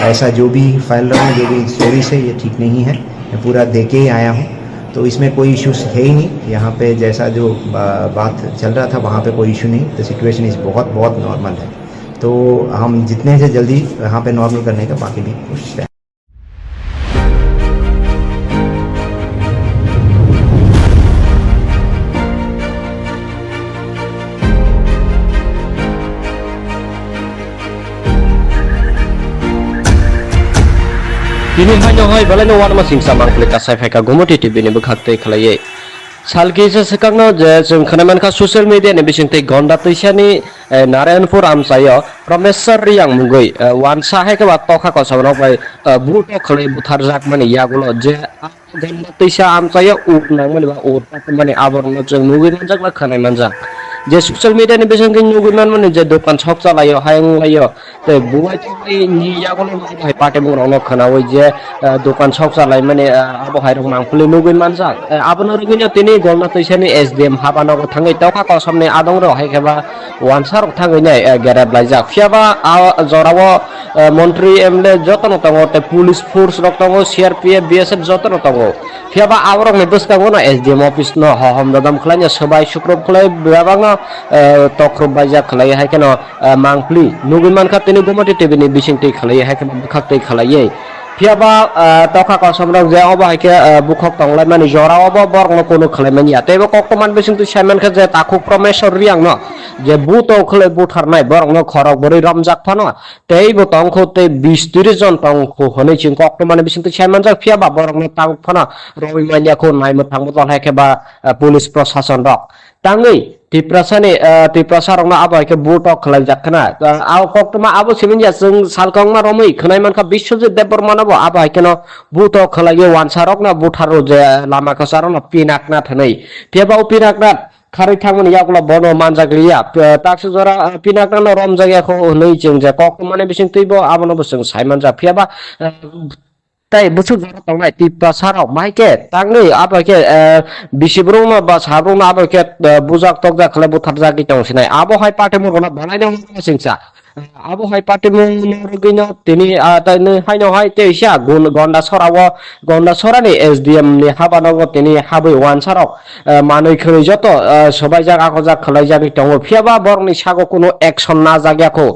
ऐसा जो भी फैल रहा है, जो भी स्टोरीज है, ये ठीक नहीं है। मैं पूरा दे के ही आया हूँ, तो इसमें कोई इश्यूज है ही नहीं। यहाँ पे जैसा जो बात चल रहा था वहाँ पे कोई इशू नहीं। तो सिचुएशन इस बहुत नॉर्मल है। तो हम जितने से जल्दी यहाँ पे नॉर्मल करने का बाकी भी कोशिश करें। Kini hanya hai balai no warma singsa mangkle ka sai ka gomoti tv ni bukhakte khlaye salki se sekakno je जों खोनामान ka social media ni bisingte gonda tuisani Narayanpur amsayo Promeswar Riyang mungoi wansa hai ka tokha ko sabno bai buto khlai buthar jak mani yagulo je gonda tuisa amsayo uk nangmani ba urta mani aborno जों mungoi manjak la khanai manjak जे social media नि बेसंग नुगुमान माने जे दुकान छक चलायो हायं लायो ते बुवाय तो नि यागोलो भाई पाटे मुंगनो खनावै जे दुकान छक चलाय माने आबो हायरं मांगफुले नुगुन मानजा आबनो रुगिनो तिनि गलना तैसानि एसडीएम हाबानो थांगै तौखा को सामने आदं रो हायखेबा वानसार थांगै नै गेरेब लायजा फियाबा जरावो मन्त्री एमले जतन तंगो ते पुलिस फोर्स रक तंगो सीआरपीएफ बीएसएफ जतन तंगो फियाबा आवरक नि बसकागो न एसडीएम ऑफिस न हम ददम खलाय सबाय सुक्रब खलाय बेबांगा तख्रब बाजा खलाय हाय केन मांगफ्ली नुगुमान खातिनि गमति टिभिनि बिसिंति खलाय हाय केन बुखाक्तै खलायै फियाबा तखा का समरक जे अबा हाय के बुखक तंगलाय माने जरा अबा बरनो कोनो खलाय मानिया तेबो कक्कमान बिसिंति सायमान खा जे ताखु प्रमेश्वर रियांग न जे बुतो खलाय बुथारनाय बरनो खरक बरै रमजाक फानो तेबो तंखो ते 20-30 जन तंखो हनै चिं कक्कमान बिसिंति सायमान जा फियाबा बरनो तांग फानो रवि मानिया खौ नायमो थांबो तल हाय केबा पुलिस प्रशासन रक तांगै तिप्रसा रंगना आबाय के बुटक खलाय जाखना आव कक्टमा आबो सिमिनया जों सालकंमा रमै खनायमान का विश्वजित देबबर्मानाबो आबाय केन बुटक खलाय वानसारकना बुथारो जे लामा कसारना पिनाकना थनै पेबाव पिनाकना खारै थांमोन यागला बनो मानजागलिया ताक्स जरा पिनाकना रम जायगाखौ नै जों जे कक्टमाने बिसिं तैबो आबनो बसों सायमान जा फियाबा ताई बुसु जरा तंगनाय तिपा साराव माइके तांगनै आबाके बिसिब्रुमा बा साब्रुमा आबाके बुजाक तकजा खले बुथार जागि तंसिनाय आबो हाय पाटे मुरना बानायनो सिंसा आबो हाय पाटे मुरगिनो तिनि ताइनो हायनो हाय तेइसा गुन गंडा सरानि एसडीएम नि हाबानागो तिनि हाबै वानसाराव मानै खरै जत सबाय जागा खजा खलाय जागि तंगो फियाबा बरनि सागो कोनो एक्शन ना जाग्याखौ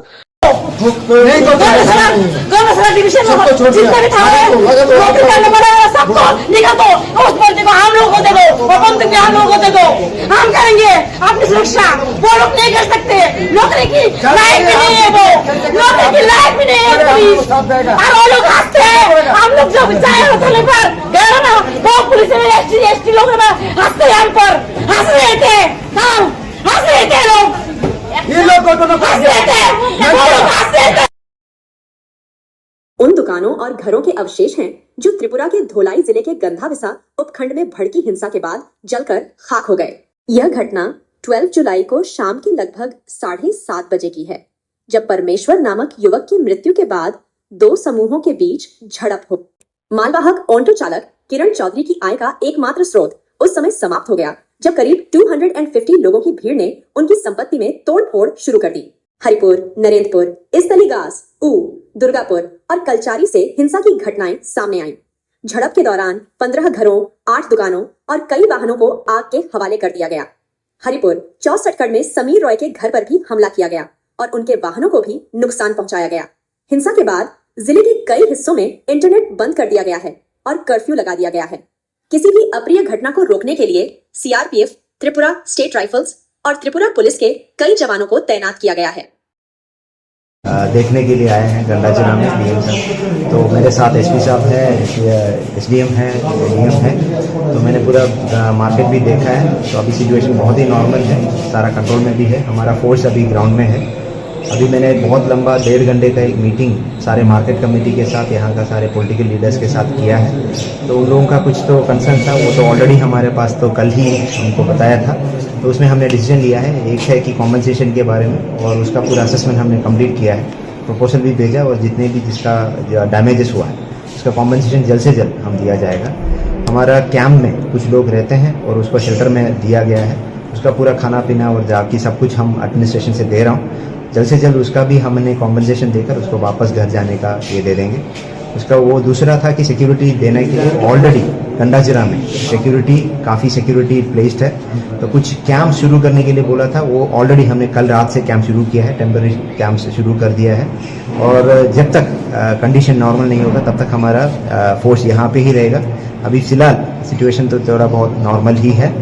गौरसरा डिवीजन में जितना भी था नौकरी करने वाला सबको निकाल दो उस बंदे को हम लोगों को दे दो और बंदे को हम लोगों को दे दो हम करेंगे अपनी सुरक्षा वो लोग नहीं कर सकते नौकरी की लायक भी नहीं है वो नौकरी की लायक भी नहीं है पुलिस और वो लोग हंसते हैं हम लोग जब जाए होटल पर गए ना वो पुलिस में एसटी लोग हंसते हैं हम पर हंस रहे थे हंस रहे थे लोग ये लोग को तो उन दुकानों और घरों के अवशेष हैं जो त्रिपुरा के धोलाई जिले के गंधाविसा उपखंड में भड़की हिंसा के बाद जलकर खाक हो गए। यह घटना 12 जुलाई को शाम के लगभग 7:30 बजे की है, जब परमेश्वर नामक युवक की मृत्यु के बाद दो समूहों के बीच झड़प हो। मालवाहक ऑटो चालक किरण चौधरी की आय का एकमात्र स्रोत उस समय समाप्त हो गया जब करीब 250 लोगों की भीड़ ने उनकी संपत्ति में तोड़फोड़ शुरू कर दी। हरिपुर, नरेंद्रपुर, इस्तलीगास, ऊ, दुर्गापुर और कलचारी से हिंसा की घटनाएं सामने आईं। झड़प के दौरान 15 घरों, 8 दुकानों और कई वाहनों को आग के हवाले कर दिया गया। हरिपुर 64 में समीर रॉय के घर पर भी हमला किया गया और उनके वाहनों को भी नुकसान पहुंचाया गया। हिंसा के बाद जिले के कई हिस्सों में इंटरनेट बंद कर दिया गया है और कर्फ्यू लगा दिया गया है। किसी भी अप्रिय घटना को रोकने के लिए सीआरपीएफ, त्रिपुरा स्टेट राइफल्स और त्रिपुरा पुलिस के कई जवानों को तैनात किया गया है। देखने के लिए आए हैं गंडा जिला में डीएम साहब। तो मेरे साथ एसपी साहब है, एसडीएम है, डीएम है। तो मैंने पूरा मार्केट भी देखा है। तो अभी सिचुएशन बहुत ही नॉर्मल है, सारा कंट्रोल में भी है। हमारा फोर्स अभी ग्राउंड में है। अभी मैंने बहुत लंबा 1.5 घंटे का एक मीटिंग सारे मार्केट कमेटी के साथ, यहाँ का सारे पॉलिटिकल लीडर्स के साथ किया है। तो उन लोगों का कुछ तो कंसर्न था, वो तो ऑलरेडी हमारे पास तो कल ही उनको बताया था। तो उसमें हमने डिसीजन लिया है, एक है कि कॉम्पनसेशन के बारे में, और उसका पूरा असेसमेंट हमने कंप्लीट किया है, प्रपोजल भी भेजा, और जितने भी जिसका डैमेजेस हुआ है उसका कॉम्पनसेशन जल्द से जल्द हम दिया जाएगा। हमारा कैंप में कुछ लोग रहते हैं और उसको शेल्टर में दिया गया है, उसका पूरा खाना पीना और बाकी सब कुछ हम एडमिनिस्ट्रेशन से दे रहा हूँ। जल्द से जल्द उसका भी हमने कॉम्पनसेशन देकर उसको वापस घर जाने का ये दे देंगे। उसका वो दूसरा था कि सिक्योरिटी देने के लिए ऑलरेडी गंडा जिला में काफ़ी सिक्योरिटी प्लेस्ड है। तो कुछ कैंप शुरू करने के लिए बोला था, वो ऑलरेडी हमने कल रात से कैंप शुरू किया है, टेम्पररी कैंप से शुरू कर दिया है। और जब तक कंडीशन नॉर्मल नहीं होगा तब तक हमारा फोर्स यहाँ पे ही रहेगा। अभी फिलहाल सिचुएशन तो थोड़ा बहुत नॉर्मल ही है।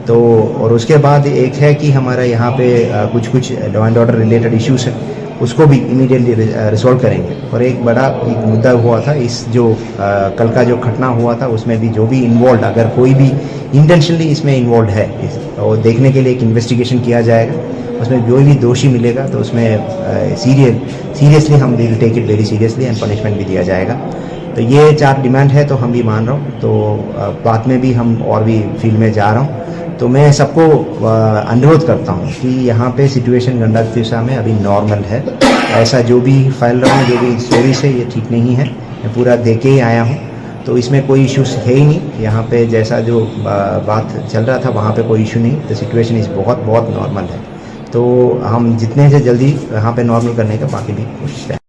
तो और उसके बाद एक है कि हमारा यहाँ पे कुछ law and order related issues है, उसको भी इमीडिएटली रिजॉल्व करेंगे। और एक बड़ा एक मुद्दा हुआ था, इस जो कल का जो घटना हुआ था उसमें भी जो भी इन्वॉल्व, अगर कोई भी इंटेंशनली इसमें इन्वॉल्व है, और देखने के लिए एक इन्वेस्टिगेशन किया जाएगा। उसमें जो भी दोषी मिलेगा तो उसमें सीरियसली हम will take it very seriously and punishment भी दिया जाएगा। तो ये 4 डिमांड है, तो हम भी मान रहा हूँ। तो बाद में भी हम और भी फील्ड में जा रहा हूँ। तो मैं सबको अनुरोध करता हूँ कि यहाँ पे सिचुएशन गंडा दिशा में अभी नॉर्मल है। ऐसा जो भी फैल रहा हूँ, जो भी स्टोरीज है, ये ठीक नहीं है। मैं पूरा देख के ही आया हूँ, तो इसमें कोई इश्यूज है ही नहीं। यहाँ पे जैसा जो बात चल रहा था वहाँ पे कोई इशू नहीं। तो सिचुएशन इस बहुत नॉर्मल है। तो हम जितने से जल्दी यहाँ पे नॉर्मल करने का बाकी भी कोशिश है।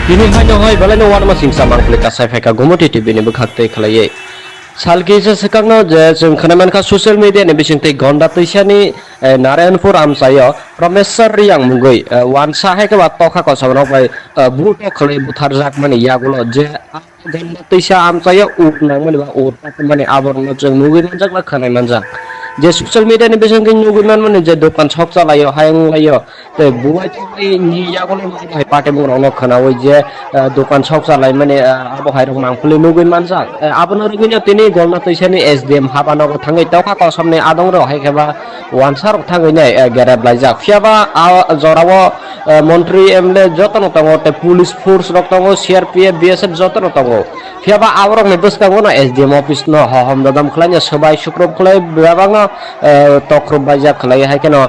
Ini hanya hai balai no warma singsa mangklik kasai feka gomoti TV ni bekhakte khalai salki se sekangno je जों खोनामान खा ससियेल मीडिया नि बिसिंगते गंडा तैसानि नारायणपुर आमसायो प्रमेश्वर रियांग मुगै वानसा है के बात तोखा को सबनो बाय बुट खले बुथार जाक माने यागुलो जे गंडा तैसा आमसायो उक नांग माने बा उर माने आबरनो जों मुगै नजाक बा खोनाय मानजा जे ससियल मीडिया नि बिसिंगते नुगुमान माने जे दखान शप चलायो हायंग लायो ते बुवाय तोय नि यागुलो माने पाटे मुंगनो खोनावै जे दखान शप चलाय माने आबो हायरं मांगफुले नुगै मानजा आबनो रुगैनो तिनि गंडा तैसानि एसडीएम हाबानो थांगै तोखा को सामने आदं रो हायखेबा वानसार थांगै नै गेरेब लायजा फियाबा जरावो मन्त्री एमएलए जतन तंगो ते पुलिस फोर्स रक तंगो सीआरपीएफ बीएसएफ जतन तंगो फियाबा आवरक ने बसकांगो ना एसडीएम ऑफिस न हम ददम खलाय सबाय सुक्रब खलाय बेबांगा तख्रब बायजा खलाय हायकेनो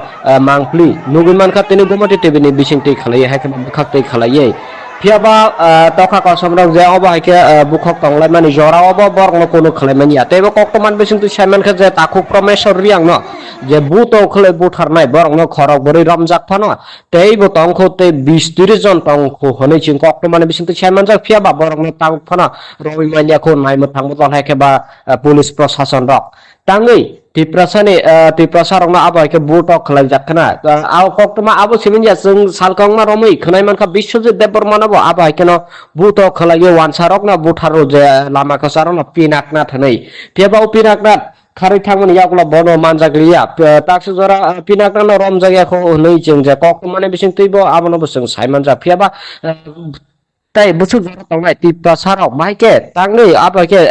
मांगफ्ली नुगुमान खा तिनि गुमति टीवी नि बिसिंगति खलाय हायकेनो बखाक्तै खलाय फियाबा तोखा को समरक जे अबा हायके बुखक तंगलाय माने जरा अबा बरगनो कोनो खलाय मानिया तेबो कक्तमान बिसिंगति सायमान खा जे ताखु प्रमेश्वर रियांग न जे बुतो खलाय बुथारनाय बरगनो खरक बरै रमजाक फानो तेबो तंखो ते 20-30 जन तंखो हनै चिं कक्तमान बिसिंगति सायमान जा फियाबा बरगनो तंग फानो रवि मानिया खो नायमो थांबो तल हायकेबा पुलिस प्रशासन रक तांगै तिप्रसारंना आबो के बुट खलाय जाखना आ कक्तमा आबो सिमिनजा जों सालकांमा रमै खनाय मानखा बिश्वजित देबबर्मानाबो आबो हायकेनो बुट खलायो वानसारक ना बुथारो जे लामा कसारना पिनाकना थनै फेबाव पिनाकना खारै थांमोन यागला बनो मानजाग्लिया ताक्स जरा पिनाकना रम जायगाखौ नै जों जे कक्तमाने बिसिं तैबो आबोनो बसों सायमान जा फियाबा ताई बुसु जरा तंगाय तिपा साराव माइके तांगै आबाके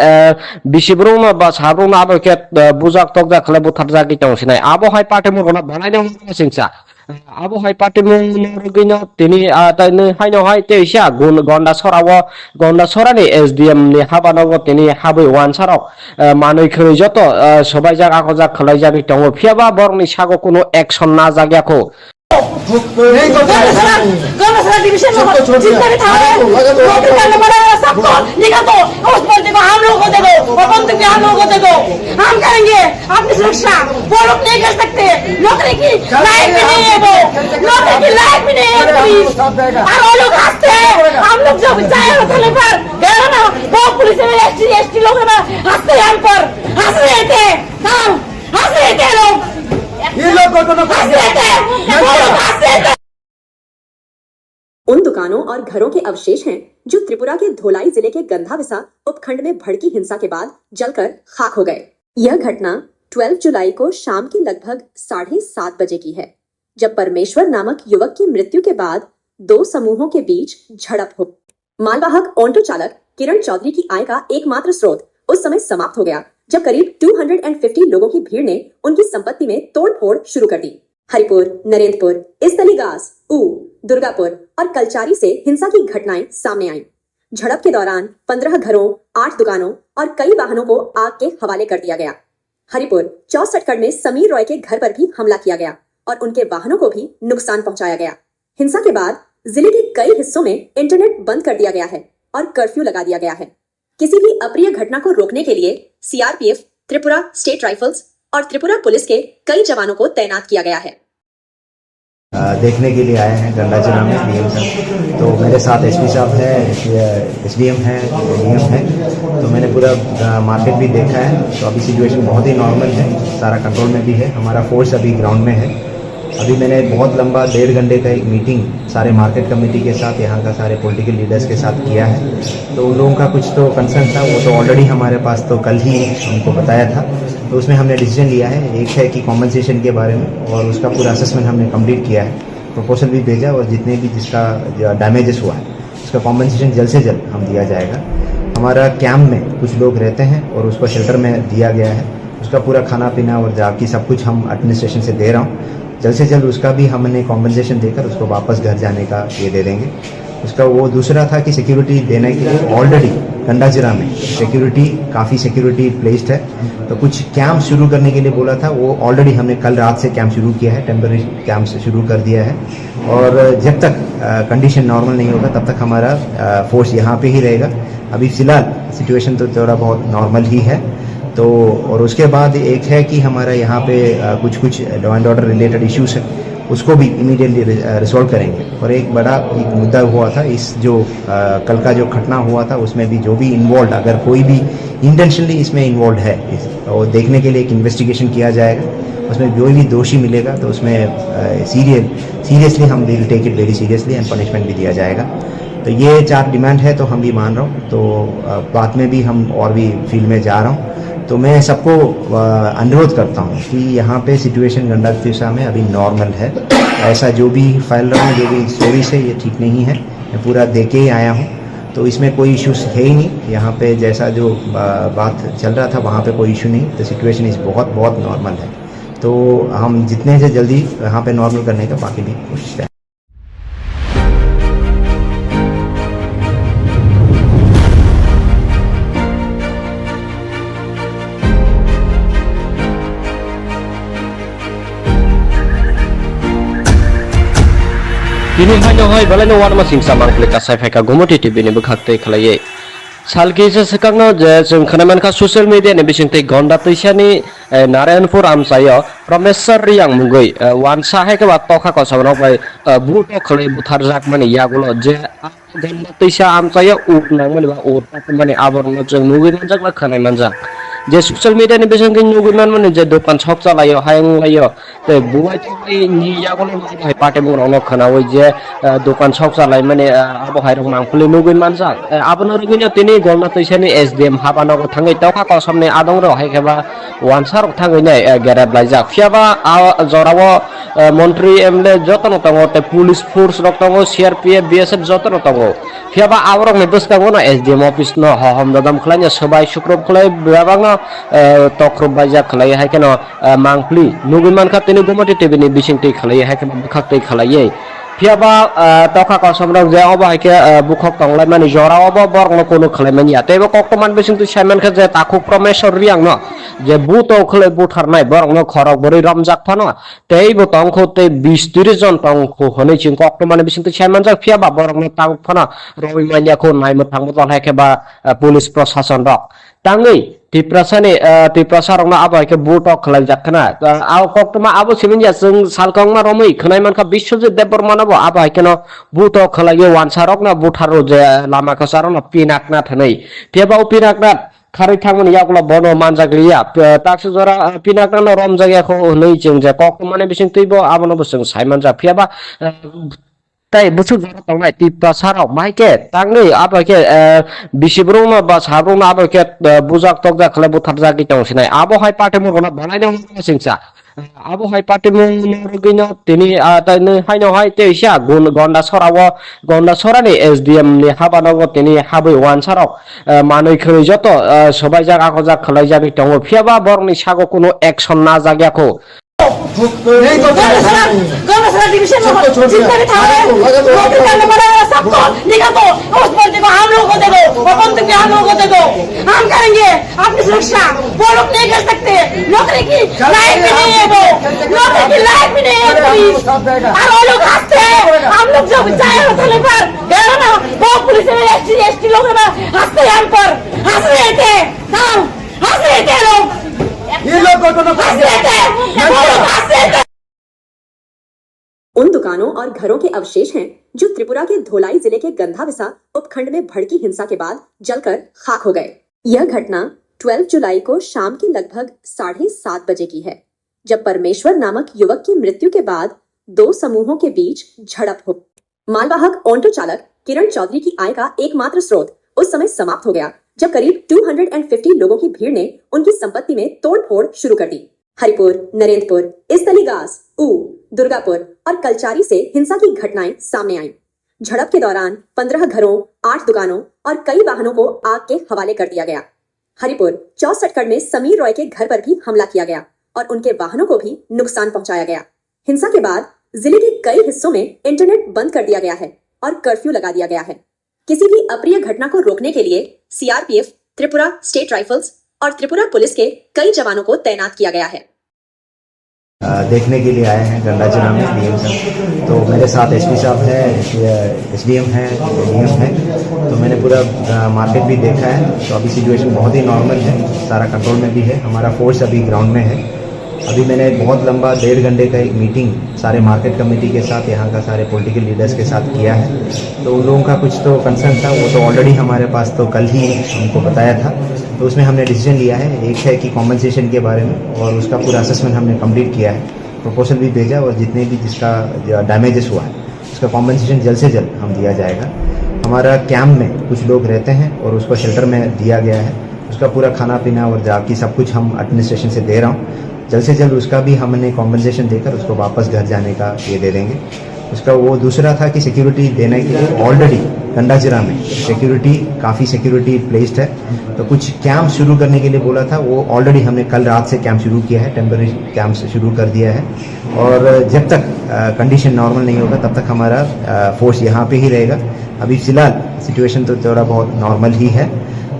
बिसिब्रुंना बा साब्रुंना आबाके बुजाक तकजा खले बुथार जागि तंसिनाय आबो हाय पाटे मुरगना बानायनो सिंसा abuhai party mungino tini tani haino hai teisha gonda sorani SDM ni habanogo tini habai wansarok manui khoi joto sobai jak akojak khlai jani tongo phiaba borni sago kuno action na jagyako government division में जितने भी थाने नौकरी करने वाले हैं सबको निकाल दो उस बंदी को हम लोगों को दे दो और बंदी को हम लोगों को दे दो हम करेंगे अपनी सुरक्षा वो लोग नहीं कर सकते नौकरी की लायक भी नहीं है वो नौकरी की लायक भी नहीं है पुलिस और वो लोग हंसते हैं हम लोग जब जाए थाने पर गए ना वो पुलिस में एसटी लोग ना हंसते हैं हम पर हंस रहे थे हंस रहे थे लोग ये लोग हंस रहे थे वो लोग हंस रहे थे। उन दुकानों और घरों के अवशेष हैं जो त्रिपुरा के धोलाई जिले के गंधाविसा उपखंड में भड़की हिंसा के बाद जलकर खाक हो गए। यह घटना 12 जुलाई को शाम के लगभग 7:30 बजे की है, जब परमेश्वर नामक युवक की मृत्यु के बाद दो समूहों के बीच झड़प हो। मालवाहक ऑटो चालक किरण चौधरी की आय का एकमात्र स्रोत उस समय समाप्त हो गया जब करीब 250 लोगों की भीड़ ने उनकी संपत्ति में तोड़फोड़ शुरू कर दी। हरिपुर, नरेंद्रपुर, इस्तलीगास, दुर्गापुर और कलचारी से हिंसा की घटनाएं सामने आईं। झड़प के दौरान 15 घरों, 8 दुकानों और कई वाहनों को आग के हवाले कर दिया गया। हरिपुर 64 में समीर रॉय के घर पर भी हमला किया गया और उनके वाहनों को भी नुकसान पहुंचाया गया। हिंसा के बाद जिले के कई हिस्सों में इंटरनेट बंद कर दिया गया है और कर्फ्यू लगा दिया गया है। किसी भी अप्रिय घटना को रोकने के लिए CRPF, त्रिपुरा स्टेट राइफल्स और त्रिपुरा पुलिस के कई जवानों को तैनात किया गया है। देखने के लिए आए हैं गंडाचना में DM साहब। तो मेरे साथ SP साहब है, SDM है, DM है। तो मैंने पूरा मार्केट भी देखा है। तो अभी सिचुएशन बहुत ही नॉर्मल है, सारा कंट्रोल में भी है। हमारा फोर्स अभी ग्राउंड में है। अभी मैंने बहुत लंबा 1.5 घंटे का एक मीटिंग सारे मार्केट कमेटी के साथ, यहाँ का सारे पॉलिटिकल लीडर्स के साथ किया है। तो उन लोगों का कुछ तो कंसर्न था, वो तो ऑलरेडी हमारे पास तो कल ही हमको बताया था। तो उसमें हमने डिसीजन लिया है, एक है कि कॉम्पनसेशन के बारे में, और उसका पूरा असेसमेंट हमने कंप्लीट किया है, प्रपोजल भी भेजा, और जितने भी जिसका डैमेजेस हुआ है उसका कॉम्पनसेशन जल्द से जल्द हम दिया जाएगा। हमारा कैंप में कुछ लोग रहते हैं और उसको शेल्टर में दिया गया है, उसका पूरा खाना पीना और जाकी सब कुछ हम एडमिनिस्ट्रेशन से दे रहा हूँ। जल्द से जल्द उसका भी हमने कॉम्पनसेशन देकर उसको वापस घर जाने का ये दे देंगे। उसका वो दूसरा था कि सिक्योरिटी देने के लिए ऑलरेडी गंडाजिरा में काफ़ी सिक्योरिटी प्लेस्ड है। तो कुछ कैंप शुरू करने के लिए बोला था, वो ऑलरेडी हमने कल रात से कैंप शुरू किया है, टेम्पररी कैंप से शुरू कर दिया है। और जब तक कंडीशन नॉर्मल नहीं होगा तब तक हमारा फोर्स यहाँ पे ही रहेगा। अभी फ़िलहाल सिचुएशन तो थोड़ा बहुत नॉर्मल ही है। तो और उसके बाद एक है कि हमारा यहाँ पे कुछ law and order related issues है, उसको भी इमीडिएटली रिजॉल्व करेंगे। और एक बड़ा एक मुद्दा हुआ था, इस जो कल का जो घटना हुआ था उसमें भी जो भी इन्वॉल्व, अगर कोई भी इंटेंशनली इसमें इन्वॉल्व है, और देखने के लिए एक इन्वेस्टिगेशन किया जाएगा। उसमें जो भी दोषी मिलेगा तो उसमें सीरियसली हम will take it very seriously and punishment भी दिया जाएगा। तो ये 4 डिमांड है, तो हम भी मान रहा हूँ। तो बाद में भी हम और भी फील्ड में जा रहा हूँ। तो मैं सबको अनुरोध करता हूँ कि यहाँ पे सिचुएशन गंडातिशा में अभी नॉर्मल है। ऐसा जो भी फैल रहा है, जो भी स्टोरीज है, ये ठीक नहीं है। मैं पूरा देख के ही आया हूँ, तो इसमें कोई इश्यूज है ही नहीं। यहाँ पे जैसा जो बात चल रहा था वहाँ पे कोई इशू नहीं। तो सिचुएशन इस बहुत नॉर्मल है। तो हम जितने से जल्दी यहाँ पे नॉर्मल करने का बाकी भी कोशिश करें। Kini hanya hai balai warma singsa mangklik kasai feka gomoti TV ni bekhakte khalai. Salki se sekangno je जों खोनामान का सोशल मीडिया ने बिसिंगते गंडा तैसानि नारायणपुर आमसायो प्रमेश्वर रियांग मुगै वानसा है के बात तोखा को सबनो बाय बुट खले बुथार जाक माने यागुलो जे गंडा तैसा आमसायो उक नांग माने बा उत माने आबरनो जों मुगै मनजाक बा खोनाय मनजाक जे सोशल मीडिया ने बिसिंगते मुगै माने जे दखान शप चलायो हायंग लायो ते बुवाय तोय नि यागुलो बाय पाटे बुंनो खोनावै जे दखान शप चलाय माने आबो हायरक मांगफुले मुगै मनजाक आबनो रुगैनो तिनि गंडा तैसानि SDM हाबानागो थाङै तोखा को सबने आदं रो हायखेबा वानसार थाङै नै गेराब लायजाक फियाबा जरावो मन्त्री MLA जतन तंगो ते पुलिस फोर्स रक तंगो CRPF BSF जतन तंगो फियाबा आवरंनि बस्तांगोनो एसडीएम ऑफिस नो हहम ददम खलाइनो सबाय सुक्रब खलाय बेबांनो तख्रब बाजा खलाय हायकेनो मांगप्ली नुगुमान खातेनि गुमति टिभिनि बिसिंति खलाय हायकेनो बुखाक्तै खलायै फियाबा तखा कसमरं जे अबा हायके बुखक तंलाय मानि जरा अबा बरंनो कोनो खलाय मानि यातेबो कक्टमान बिसिंति साइमान खा जे ताखु प्रमेश्वर रियांग न जे बुतो खलाय बुथारनाय बरंनो खरक बरै रमजाक फानो तेइबो तंखौ ते 20-30 जन तंखौ हनै चिं कक्टमान बिसिंति साइमान जा फियाबा बरंनो तांग फानो रवि मानियाखौ नायमो थांबो तन हायके बा पुलिस प्रशासन रक तांगै तिप्रसारंनो आबो हायके बुटक खलाय जाखना आव कक्टमा आबो सिमिनजा जों सालकंमा रमै खनाय मानखा बिश्वजित देबबर्मानाबो आबो हायकेनो बुटक खलाय वानसारक ना बुथारो जे लामा खसारो ना पिनाकना थनै फियाबा पिनाकना खारै थांमोन यागला बनो मानजाग्लिया ताक्सु जरा पिनाकना रम जायगाखौ नै जों जे कक्टमाने बिसिं तैबो आबोनो जों साइमान जा फियाबा ताई बुसु जरा तंनाय तिप्ता साराव माइके तांनै आबाके बिसिब्रुंनो बा साब्रुंनो आबाके बुजाक तक जा खले बुथार जागि तंसिनाय आबो हाय पाटे मुरगना बनायनो सिंसा आबो हाय पाटे मुरगिनो तिनि ताइनो हायनो हाय तेइसा गन्डा सरानि एसडीएम नि हाबानाव तिनि हाबै वानसाराव मानै खरै जत सबाय जागा को जा खलाय जागि तंगो फियाबा बरनि सागो कोनो एक्शन ना जागियाखौ गौरसरा डिवीजन में जितने भी थाने नौकरी करने वाले सबको निकाल दो उस बंदी को हम लोगों को दे दो और बंदी को हम लोगों को दे दो हम करेंगे अपनी सुरक्षा वो लोग नहीं कर सकते नौकरी की लायक भी नहीं है वो नौकरी की लायक भी नहीं है पुलिस और वो लोग हंसते हैं हम लोग जो चाहे होटल पर गए ना वो पुलिस में एसटी लोग ना हंसते हैं हम पर हंस रहे थे हंस रहे थे लोग ये लोग हंस रहे थे वो लोग हंस रहे थे। उन दुकानों और घरों के अवशेष हैं जो त्रिपुरा के धोलाई जिले के गंधाविसा उपखंड में भड़की हिंसा के बाद जलकर खाक हो गए। यह घटना 12 जुलाई को शाम के लगभग 7:30 बजे की है, जब परमेश्वर नामक युवक की मृत्यु के बाद दो समूहों के बीच झड़प हो। मालवाहक ऑटो चालक किरण चौधरी की आय का एकमात्र स्रोत उस समय समाप्त हो गया, जब करीब 250 लोगों की भीड़ ने उनकी संपत्ति में तोड़फोड़ शुरू कर दी। हरिपुर, नरेंद्रपुर, इस्तलीगास, दुर्गापुर और कलचारी से हिंसा की घटनाएं सामने आईं। झड़प के दौरान 15 घरों, 8 दुकानों और कई वाहनों को आग के हवाले कर दिया गया। हरिपुर 64 में समीर रॉय के घर पर भी हमला किया गया और उनके वाहनों को भी नुकसान पहुंचाया गया। हिंसा के बाद जिले के कई हिस्सों में इंटरनेट बंद कर दिया गया है और कर्फ्यू लगा दिया गया है। किसी भी अप्रिय घटना को रोकने के लिए सीआरपीएफ, त्रिपुरा स्टेट राइफल्स और त्रिपुरा पुलिस के कई जवानों को तैनात किया गया है। देखने के लिए आए हैं गंडाचना में डीएम साहब, तो मेरे साथ एसपी साहब है, एसडीएम है, डीएम है। तो मैंने पूरा मार्केट भी देखा है, तो अभी सिचुएशन बहुत ही नॉर्मल है, सारा कंट्रोल में भी है। हमारा फोर्स अभी ग्राउंड में है। अभी मैंने बहुत लंबा 1.5 घंटे का एक मीटिंग सारे मार्केट कमेटी के साथ, यहाँ का सारे पॉलिटिकल लीडर्स के साथ किया है। तो उन लोगों का कुछ तो कंसर्न था, वो तो ऑलरेडी हमारे पास तो कल ही हमको बताया था। तो उसमें हमने डिसीजन लिया है, एक है कि कॉम्पनसेशन के बारे में, और उसका पूरा असेसमेंट हमने कंप्लीट किया है, प्रपोजल भी भेजा, और जितने भी जिसका डैमेजेस हुआ है उसका कॉम्पनसेशन जल्द से जल्द हम दिया जाएगा। हमारा कैंप में कुछ लोग रहते हैं और उसको शेल्टर में दिया गया है, उसका पूरा खाना पीना और जाकी सब कुछ हम एडमिनिस्ट्रेशन से दे रहा हूँ। जल्द से जल्द उसका भी हमने कॉम्पनसेशन देकर उसको वापस घर जाने का ये दे देंगे। उसका वो दूसरा था कि सिक्योरिटी देने के लिए ऑलरेडी गंडाचिरा में काफ़ी सिक्योरिटी प्लेस्ड है, तो कुछ कैंप शुरू करने के लिए बोला था, वो ऑलरेडी हमने कल रात से कैंप शुरू किया है, टेम्पररी कैंप शुरू कर दिया है। और जब तक कंडीशन नॉर्मल नहीं होगा तब तक हमारा फोर्स यहाँ पे ही रहेगा। अभी फिलहाल सिचुएशन तो थोड़ा बहुत नॉर्मल ही है।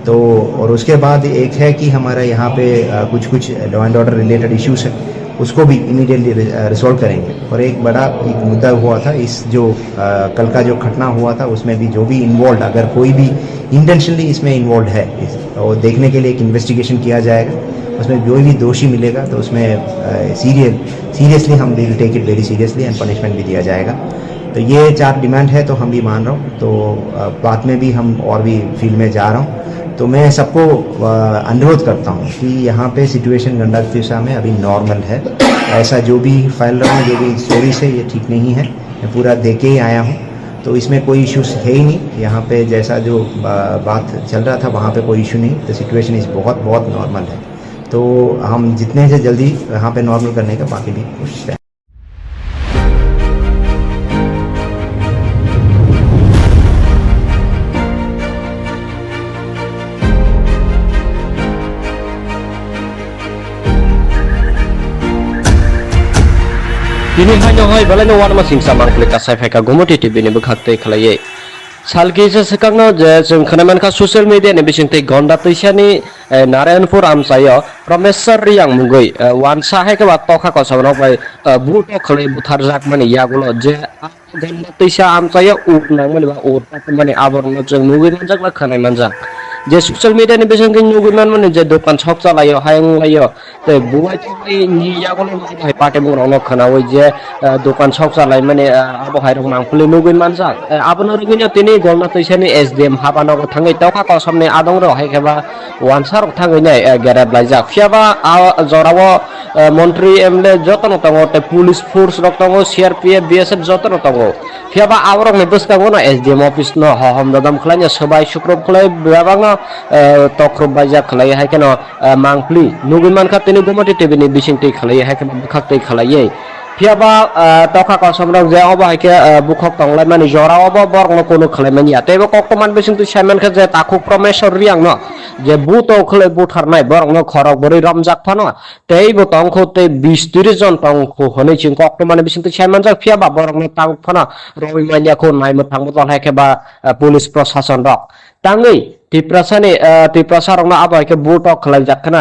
तो और उसके बाद एक है कि हमारा यहाँ पे कुछ law and order related issues है, उसको भी इमीडिएटली रिजॉल्व करेंगे। और एक बड़ा एक मुद्दा हुआ था, इस जो कल का जो घटना हुआ था उसमें भी जो भी इन्वॉल्व, अगर कोई भी इंटेंशनली इसमें इन्वॉल्व है, और देखने के लिए एक इन्वेस्टिगेशन किया जाएगा। उसमें जो भी दोषी मिलेगा तो उसमें सीरियसली हम will take it very seriously and punishment भी दिया जाएगा। तो ये 4 डिमांड है, तो हम भी मान रहा हूँ। तो बाद में भी हम और भी फील्ड में जा रहा हूँ। तो मैं सबको अनुरोध करता हूँ कि यहाँ पे सिचुएशन गंडाचिरा में अभी नॉर्मल है। ऐसा जो भी फैल रहा है, जो भी स्टोरीज है, ये ठीक नहीं है। मैं पूरा देख के ही आया हूँ, तो इसमें कोई इश्यूज है ही नहीं। यहाँ पे जैसा जो बात चल रहा था वहाँ पे कोई इशू नहीं। तो सिचुएशन इस बहुत नॉर्मल है। तो हम जितने से जल्दी यहाँ पे नॉर्मल करने का बाकी भी कोशिश है। Bini hanya hoi balai no warma singsa mangkle kasai feka gomoti TV ni bekhakte khalaiye. Salkisa sekangno je जों खोनामान का ससियेल मीडिया नि बिसिंथै गन्दा तैसानि नारायणपुर आमसायो प्रमेश्वर रियां मुगै वानसा है के बात तखा को सबनो बाय बुट खलै बुथार जाक माने यागुलो जे गन्दा तैसा आमसायो उनां माने बा उरता माने आबरनो जों मुगै मनजाक ला खोनाय मनजाक जे ससियल मीडिया नि बिसिंथै मुगै माने जे दखान छक चलायो हायं लायो ते बुवाय थै नि यागुलो माने पाटे बुरावनो खोनावै जे दखान छक चलाय माने आबो हायरक मांफुलै मुगै मनजाक आबनो रगिनो तिनि गन्दा तैसानि एसडीएम हाबानाव थाङै तखा को समने आदं रो हायखेबा वानसार थाङै नै गेरेब लायजाक फियाबा जराव मन्त्री एमएलए जतन तंगो ते पुलिस फोर्स रक तंगो सीआरपीएफ बीएसएफ जतन तंगो फियाबा आवरक ने बसकागो ना एसडीएम ऑफिस न हम ददम खलाय सबाय शुक्रब खलाय बेबांग तख्रब बायजा खलाय हायकेन मांगफ्ली नुगुमान का तिनि गोमति टीवी नि बिसिंथै खलाय हायकेन बखाक्तै खलायै फियाबा तखा को समरक जे अब हायके बुखक तंगलाय माने जराव बरगनो कोनो खलाय मानि आतेबो कक्टमान बिसिंथै सायमान का जे ताखु प्रमेश्वर रियां न जे बुतो खलाय बुथारनाय बरगनो खरक बरै रमजाक फानो तेबो तंखौ ते 20-30 जन तंखौ हनै चिं कक्टमान बिसिंथै सायमान जा फियाबा बरगनो तांग फानो रवि मानियाखौ नायमो थांबो हायके बा पुलिस प्रशासन रक तांगै तिप्रसारंना आबायके बुटक खलाय जाखना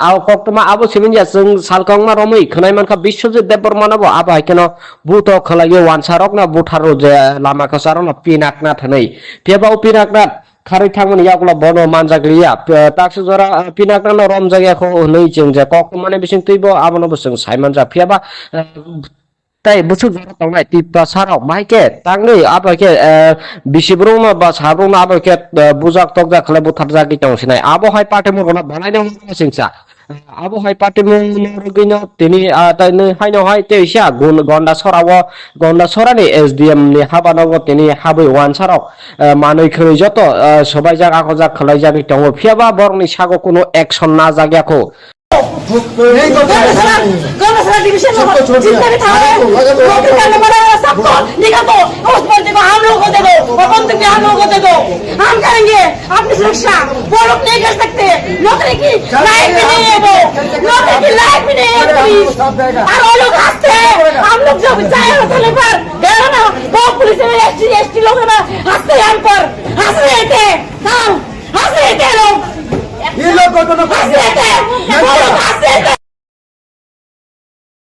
आव कक्टमा आबो सिमिनया जों सालकंमा रमै खनायमानखा बिश्वजित देबबर्मानाबो आबायकेनो बुटक खलाय वानसारक ना बुथारो जे लामा खसारना पिनाकना थनै तेबाव पिनाकना खारै थांमोन यागला बनो मानजागलिया ताक्स जरा पिनाकना रम जायगाखौ नै जों जे कक्टमाने बिसिं तैबो आबनो बसों सायमान जा फियाबा ताई बुसु जरा तंनाय तिप्पा साराव माइके तांनै आबाके बिसिब्रुमा बा साब्रुमा आबाके बुजाक तकजा खले बुथार जागि तंसिनाय आबो हाय पाटे मुरगना बानायनो सिंसा आबो हाय पाटे मुरगिनो तिनि ताइनै हायनो हाय तेइसा गन्दा सरानि एसडीएम नि हाबानाव तिनि हाबै वानसाराव मानै खरै जत सबाय जागा खजा खलाय जागि तंगो फियाबा बरनि सागो कोनो एक्शन ना जागियाखौ गौरसरा डिवीजन में जितने भी थाने नौकरी करने वाले सबको निकाल दो उस बंदे को हम लोगों को दे दो और बंदूक भी हम लोगों को दे दो हम करेंगे अपनी सुरक्षा वो लोग नहीं कर सकते नौकरी की लायक भी नहीं है वो नौकरी की लायक भी नहीं है पुलिस और वो लोग हंसते हैं हम लोग जब जाए होटल पर गए ना वो पुलिस में एसटी लोग ना हंसते हैं हम पर हंस रहे थे हंस रहे थे लोग ये लोग को हंस रहे थे वो लोग हंस रहे थे।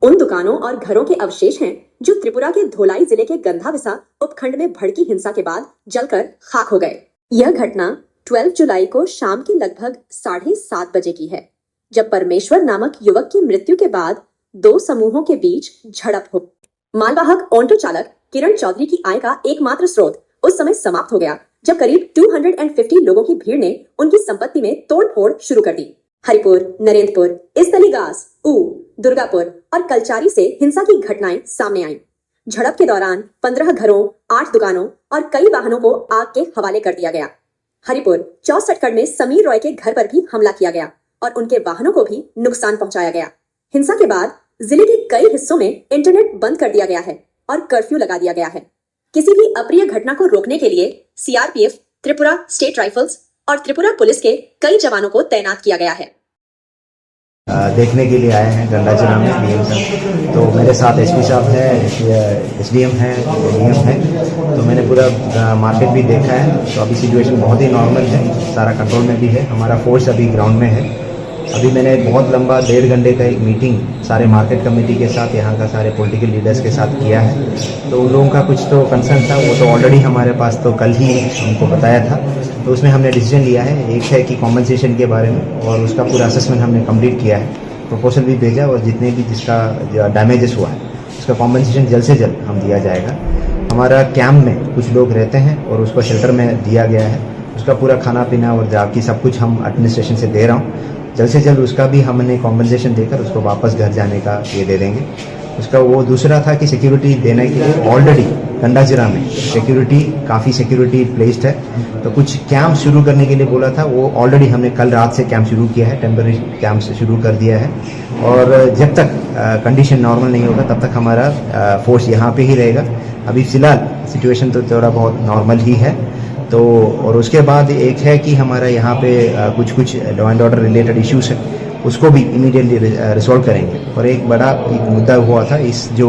उन दुकानों और घरों के अवशेष हैं जो त्रिपुरा के धोलाई जिले के गंधाविसा उपखंड में भड़की हिंसा के बाद जलकर खाक हो गए। यह घटना 12 जुलाई को शाम के लगभग 7:30 बजे की है, जब परमेश्वर नामक युवक की मृत्यु के बाद दो समूहों के बीच झड़प हो। मालवाहक ऑटो चालक किरण चौधरी की आय का एकमात्र स्रोत उस समय समाप्त हो गया जब करीब 250 लोगों की भीड़ ने उनकी संपत्ति में तोड़फोड़ शुरू कर दी। हरिपुर, नरेंद्रपुर, इस्तलीगास, दुर्गापुर और कलचारी से हिंसा की घटनाएं सामने आईं। झड़प के दौरान 15 घरों, 8 दुकानों और कई वाहनों को आग के हवाले कर दिया गया। हरिपुर 64 में समीर रॉय के घर पर भी हमला किया गया और उनके वाहनों को भी नुकसान पहुंचाया गया। हिंसा के बाद जिले के कई हिस्सों में इंटरनेट बंद कर दिया गया है और कर्फ्यू लगा दिया गया है। किसी भी अप्रिय घटना को रोकने के लिए सीआरपीएफ, त्रिपुरा स्टेट राइफल्स और त्रिपुरा पुलिस के कई जवानों को तैनात किया गया है। देखने के लिए आए हैं गंडाचना में डीएम साहब, तो मेरे साथ एसपी साहब है, एसडीएम है, डीएम है, तो मैंने पूरा मार्केट भी देखा है। तो अभी सिचुएशन बहुत ही नॉर्मल है, सारा कंट्रोल में भी है। हमारा फोर्स अभी ग्राउंड में है। अभी मैंने बहुत लंबा 1.5 घंटे का एक मीटिंग सारे मार्केट कमेटी के साथ, यहाँ का सारे पॉलिटिकल लीडर्स के साथ किया है। तो उन लोगों का कुछ तो कंसर्न था, वो तो ऑलरेडी हमारे पास तो कल ही हमको बताया था। तो उसमें हमने डिसीजन लिया है, एक है कि कॉम्पनसेशन के बारे में, और उसका पूरा असेसमेंट हमने कंप्लीट किया है, प्रपोजल भी भेजा, और जितने भी जिसका डैमेजेस हुआ है उसका कॉम्पनसेशन जल्द से जल्द हम दिया जाएगा। हमारा कैंप में कुछ लोग रहते हैं और उसको शेल्टर में दिया गया है, उसका पूरा खाना पीना और जाकी सब कुछ हम एडमिनिस्ट्रेशन से दे रहा हूँ। जल्द से जल्द उसका भी हमने कॉम्पनसेशन देकर उसको वापस घर जाने का ये दे देंगे। उसका वो दूसरा था कि सिक्योरिटी देने के लिए ऑलरेडी गंडाजिरा में काफ़ी सिक्योरिटी प्लेस्ड है, तो कुछ कैंप शुरू करने के लिए बोला था, वो ऑलरेडी हमने कल रात से कैंप शुरू किया है, टेम्पररी कैंप से शुरू कर दिया है। और जब तक कंडीशन नॉर्मल नहीं होगा तब तक हमारा फोर्स यहाँ पे ही रहेगा। अभी फ़िलहाल सिचुएशन तो थोड़ा बहुत नॉर्मल ही है। तो और उसके बाद एक है कि हमारा यहाँ पे कुछ law and order related issues है, उसको भी इमीडिएटली रिजॉल्व करेंगे। और एक बड़ा एक मुद्दा हुआ था इस जो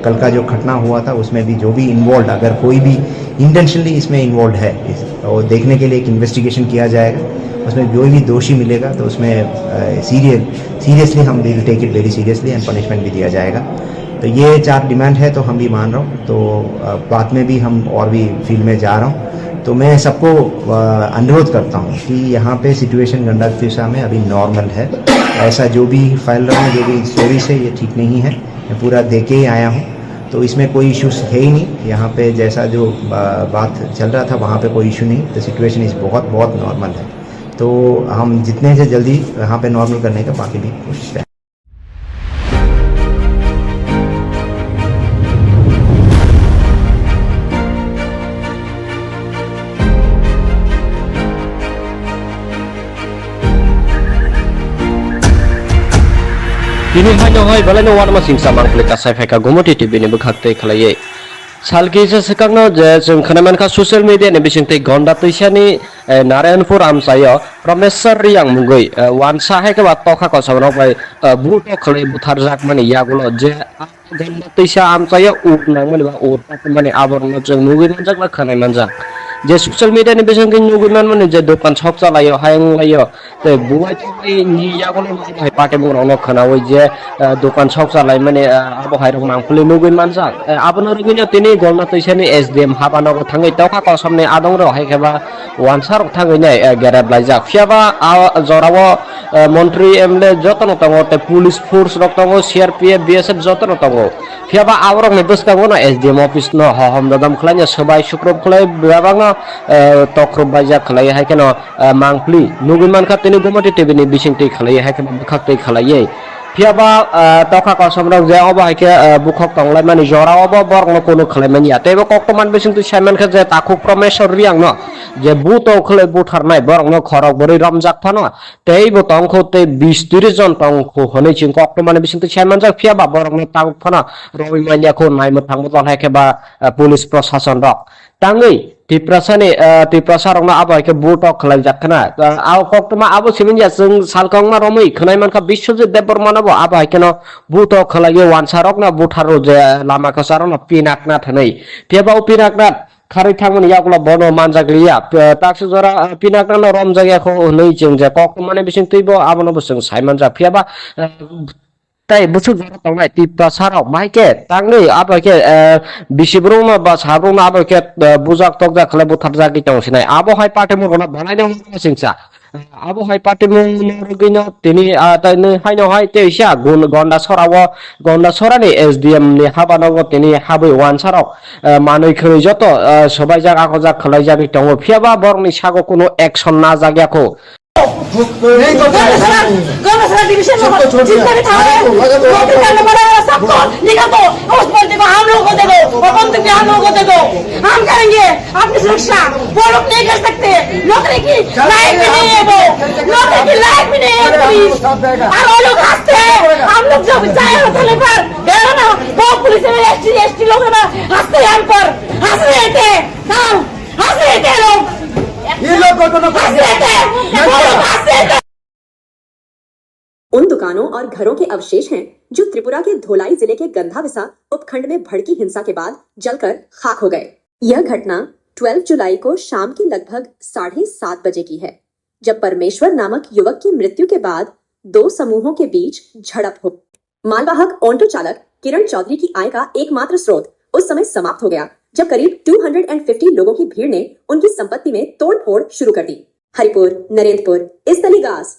कल का जो घटना हुआ था उसमें भी जो भी इन्वॉल्व, अगर कोई भी इंटेंशनली इसमें इन्वॉल्व है और देखने के लिए एक इन्वेस्टिगेशन किया जाएगा। उसमें जो भी दोषी मिलेगा तो उसमें सीरियसली हम will take it very seriously and punishment भी दिया जाएगा। तो ये 4 डिमांड है तो हम भी मान रहा हूँ। तो बाद में भी हम और भी फील्ड में जा रहा हूँ। तो मैं सबको अनुरोध करता हूँ कि यहाँ पे सिचुएशन गंडक दिशा में अभी नॉर्मल है। ऐसा जो भी फैल रहा है, जो भी स्टोरी से, ये ठीक नहीं है। मैं पूरा देख के ही आया हूँ तो इसमें कोई इश्यूज है ही नहीं। यहाँ पे जैसा जो बात चल रहा था वहाँ पे कोई इशू नहीं। तो सिचुएशन इस बहुत नॉर्मल है। तो हम जितने से जल्दी यहाँ पे नॉर्मल करने का बाकी भी कोशिश करें। Kini hanya hai balai wan masing samang klika saifeka gomoti TV ni bekhakte khalai salki se sekangno je जों खोनामान खा ससियेल मीडिया नि बिसिंगते गंडा तैसानि नारायणपुर आमसायो प्रमेश्वर रियांग मुगै वानसा है के बात तोखा को सबनो भाई बुटो खले बुथार जाक माने यागुलो जे गंडा तैसा आमसायो उनांग माने बा उर माने आबरनो जों नुगै मनजाक ला खोनाय मनजाक जे ससियल मीडिया नि बिसिंगते नुगै माने जे दखान शप चलायो हायं लायो ते बुवाय तो नि यागुलो भाई पाटे बुरावनो खोनावै जे दखान शप चलाय माने आबो हायरं मांगफुले नुगै मनजाक आबनो रगिनो तिनि गंडा तैसानि एसडीएम हाबानो थांगै तोखा को सामने आदं रो हायखेबा वानसार थांगैनाय गेरेब लायजाक फियाबा जरावो मन्त्री एमएलए जतन तंगो ते पुलिस फोर्स रक तंगो सीआरपीएफ बीएसएफ जतन तंगो फियाबा आवरक नि बसकागो ना एसडीएम ऑफिस न हम ददम खलाय सबाय सुक्रब खलाय बेबांग तख्रब बायजा खलाय हायकेनो मांगफ्ली नुगैमान खातिनि गमति टीवी नि बिसिंगति खलाय हायकेनो बखाक्तै खलाय फियाबा तखा कसमरक जे अब हायके बुखक तंगलाय माने जरावबो बरनो कोनो खलायमानि यातेबो कक्टमान बिसिंगति साइमान खा जे ताखु प्रमेश्वर रियांग न जे बुतो खले बुथारनाय बरनो खरक बरै रमजाक फानो तेइबो तंखो ते 20-30 जन तंखो हनै चिं कक्टमान बिसिंगति साइमान जा फियाबा बरनो तांग फानो रवि मानियाखौ नायमो थांबो तन हायकेबा पुलिस प्रशासन रक तांगै तिप्रसारंना आबायके बुटो खलाय जाखना आव कक्टमा आबो सिमिनया जों सालकंमा रमै खनायमानखा बिश्वजित देबबर्मानाबो आबायकेनो बुटो खलायो वानसारक ना बुथारो जे लामा खसारन पिनाकना थनै फेबाव पिनाकना खारै थांमोन यागुला बनो मानजागलिया ताक्स जरा पिनाकना रम जायगाखौ नै जों जे कक्टमाने बिसिं तैबो आबनो बसों साइमान जा फियाबा ताई बुसु जरा तंनाय तिप्रसाराव माइके तांनै आबायके बिसिब्रुमा बा साब्रुमा आबायके बुजाक तकजा खले बुथार जागि तंसिनाय आबो हाय पाटे मुरना बनायनो सिंसा आबो हाय पाटे मुरगिनो तिनि ताइनो हायनो हाय तेइसा गुन गंडा सरानि एसडीएम नि हाबानांगो तिनि हाबै वानसाराव मानै खै जत सबाय जागा खजा खलाय जागि तंगो फियाबा बरनि सागो कोनो एक्शन ना जागियाखौ गौरव डिवीजन में जितना भी था नौकरी करने वाला सबको निकाल दो उस बंदे को हम लोग को दे दो और बंदूक भी हम लोग को दे दो हम करेंगे अपनी सुरक्षा वो लोग नहीं कर सकते नौकरी की लायक भी नहीं है वो नौकरी की लायक भी नहीं है पुलिस और वो लोग हंसते हैं हम लोग जब जाए होटल पर गए ना वो पुलिस में एसटी लोग ना हंसते हैं हम पर हंस रहे थे हंस रहे थे लोग ये लोग को हंस रहे थे उन दुकानों और घरों के अवशेष हैं जो त्रिपुरा के धोलाई जिले के गंधाविसा उपखंड में भड़की हिंसा के बाद जलकर खाक हो गए। यह घटना 12 जुलाई को शाम के लगभग 7:30 बजे की है, जब परमेश्वर नामक युवक की मृत्यु के बाद 2 समूहों के बीच झड़प हो। मालवाहक ऑटो चालक किरण चौधरी की आय का एकमात्र स्रोत उस समय समाप्त हो गया जब करीब 250 लोगों की भीड़ ने उनकी संपत्ति में तोड़फोड़ शुरू कर दी। हरिपुर, नरेंद्रपुर, इस्तलीगास,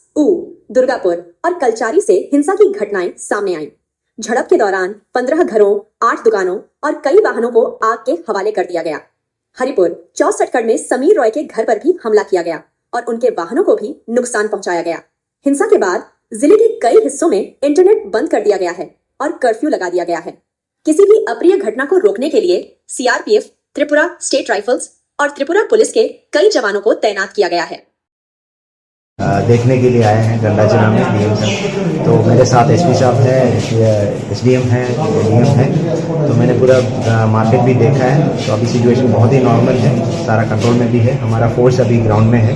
दुर्गापुर और कलचारी से हिंसा की घटनाएं सामने आईं। झड़प के दौरान 15 घरों, 8 दुकानों और कई वाहनों को आग के हवाले कर दिया गया। हरिपुर 64 में समीर रॉय के घर पर भी हमला किया गया और उनके वाहनों को भी नुकसान पहुंचाया गया। हिंसा के बाद जिले के कई हिस्सों में इंटरनेट बंद कर दिया गया है और कर्फ्यू लगा दिया गया है। किसी भी अप्रिय घटना को रोकने के लिए सीआरपीएफ, त्रिपुरा स्टेट राइफल्स और त्रिपुरा पुलिस के कई जवानों को तैनात किया गया है। देखने के लिए आए हैं गंडाचना में डीएम साहब। तो मेरे साथ एसपी साहब है, एसडीएम है, डीएम है। तो मैंने पूरा मार्केट भी देखा है। तो अभी सिचुएशन बहुत ही नॉर्मल है, सारा कंट्रोल में भी है। हमारा फोर्स अभी ग्राउंड में है।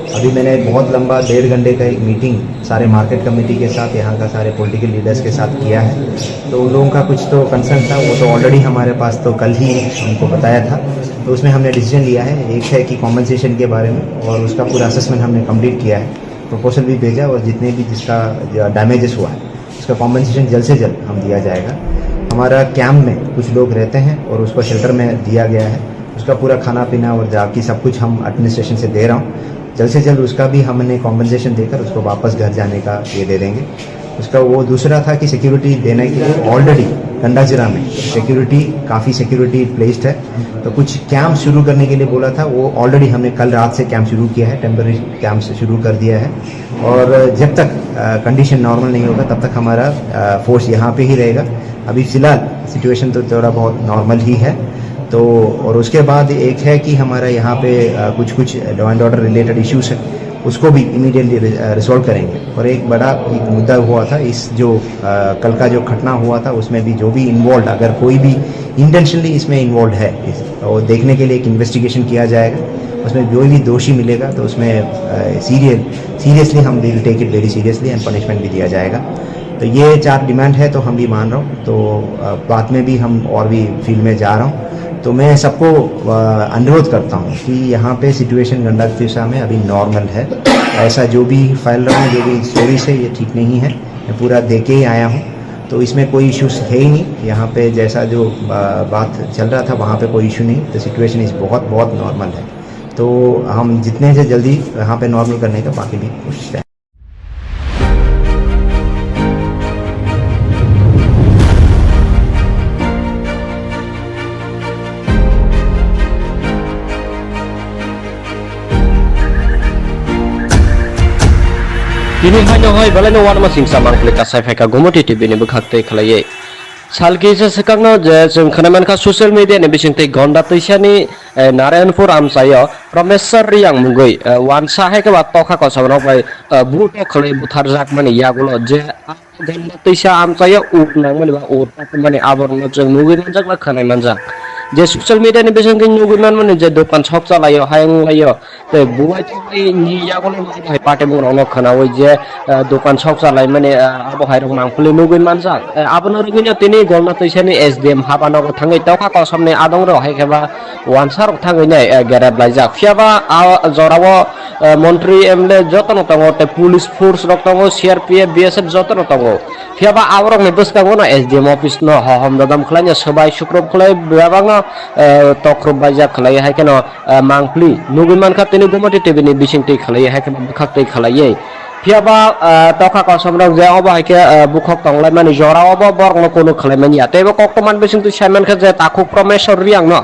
अभी मैंने बहुत लंबा 1.5 घंटे का एक मीटिंग सारे मार्केट कमेटी के साथ, यहाँ का सारे पॉलिटिकल लीडर्स के साथ किया है। तो उन लोगों का कुछ तो कंसर्न था, वो तो ऑलरेडी हमारे पास तो कल ही हमको बताया था। तो उसमें हमने डिसीजन लिया है, एक है कि कॉम्पनसेशन के बारे में, और उसका पूरा असेसमेंट हमने कंप्लीट किया है, प्रपोजल भी भेजा, और जितने भी जिसका डैमेजेस हुआ है उसका कॉम्पनसेशन जल्द से जल्द हम दिया जाएगा। हमारा कैंप में कुछ लोग रहते हैं और उसको शेल्टर में दिया गया है, उसका पूरा खाना पीना और जाकी सब कुछ हम एडमिनिस्ट्रेशन से दे रहा हूँ। जल्द से जल्द उसका भी हमने कॉम्पनसेशन देकर उसको वापस घर जाने का ये दे देंगे। उसका वो दूसरा था कि सिक्योरिटी देने के लिए ऑलरेडी गंडाजिरा में सिक्योरिटी काफ़ी सिक्योरिटी प्लेस्ड है, तो कुछ कैंप शुरू करने के लिए बोला था, वो ऑलरेडी हमने कल रात से कैंप शुरू किया है, टेम्पररी कैंप से शुरू कर दिया है। और जब तक कंडीशन नॉर्मल नहीं होगा तब तक हमारा फोर्स यहाँ पे ही रहेगा। अभी फ़िलहाल सिचुएशन तो थोड़ा बहुत नॉर्मल ही है। तो और उसके बाद एक है कि हमारा यहाँ पे कुछ law and order related issues है, उसको भी इमीडिएटली रिजॉल्व करेंगे। और एक बड़ा एक मुद्दा हुआ था, इस जो कल का जो घटना हुआ था उसमें भी जो भी इन्वॉल्व, अगर कोई भी इंटेंशनली इसमें इन्वॉल्व है, और देखने के लिए एक इन्वेस्टिगेशन किया जाएगा। उसमें जो भी दोषी मिलेगा तो उसमें सीरियसली हम will take it very seriously and punishment भी दिया जाएगा। तो ये 4 डिमांड है, तो हम भी मान रहा हूँ। तो बाद में भी हम और भी फील्ड में जा रहा हूँ। तो मैं सबको अनुरोध करता हूँ कि यहाँ पे सिचुएशन गंडातिशा में अभी नॉर्मल है। ऐसा जो भी फैल रहा है, जो भी स्टोरीज है, ये ठीक नहीं है। मैं पूरा दे के ही आया हूँ, तो इसमें कोई इश्यूज है ही नहीं। यहाँ पे जैसा जो बात चल रहा था वहाँ पे कोई इशू नहीं। तो सिचुएशन इस बहुत नॉर्मल है। तो हम जितने से जल्दी यहाँ पे नॉर्मल करने का बाकी भी कोशिश करें। Kini hanya hoy balai wan masing samang klika saifeka gomoti TV ni bukhakte khalaiye salki se sekangno je जों खोनामान खा ससियेल मीडिया नि बिसिंगते गंडा तैसानि नारायणपुर आमसायो प्रमेश्वर रियांग मुगै वानसा हेके बा तखा कसबनो बाय बुटो खलै बुथार जाक माने यागुलो जे गंडा तैसा आमसायो उटनां माने बा उट माने आबरनो जों मुगै मानजाक बा खोनाय मानजाक जे ससियल मीडिया नि बिसिंगते नुगैमान माने जे दखान शप चलायो हायं लायो ते बुवाय तै नि यागुलो भाई पाटे मुंगनो खोनावै जे दखान शप चलाय माने आबो हायरं मांगफुले नुगै मानजाक आबनो रगिनो तिनि गंडा तैसानि एसडीएम हाबानो थाङै तखा कसबनि आदंरो हायखेबा वानसार थाङै नै गेरेब लायजाक फियाबा जरावो मन्त्री एमएलए जतन तंगो ते पुलिस फोर्स रक तंगो सीआरपीएफ बीएसएफ जतन तंगो फियाबा आवरक नि बसकांगो ना एसडीएम ऑफिस न हम ददम खलाय सबाय सुक्रब खलाय बेबांग तख्रब बायजा खलाय हायकेनो मांगफ्ली नुगैमान खा तिनि गुमति टीवी नि बिसिंगति खलाय हायकेबा बखाक्तै खलायै फियाबा तखा कसमरक जे अबो हायके बुखक तंगलाय माने जरावबो बरंग कोनो खलायमानिया तेबो कक्तमान बिसिंगति सायमान खा जे ताखु प्रमेश्वर रियांग न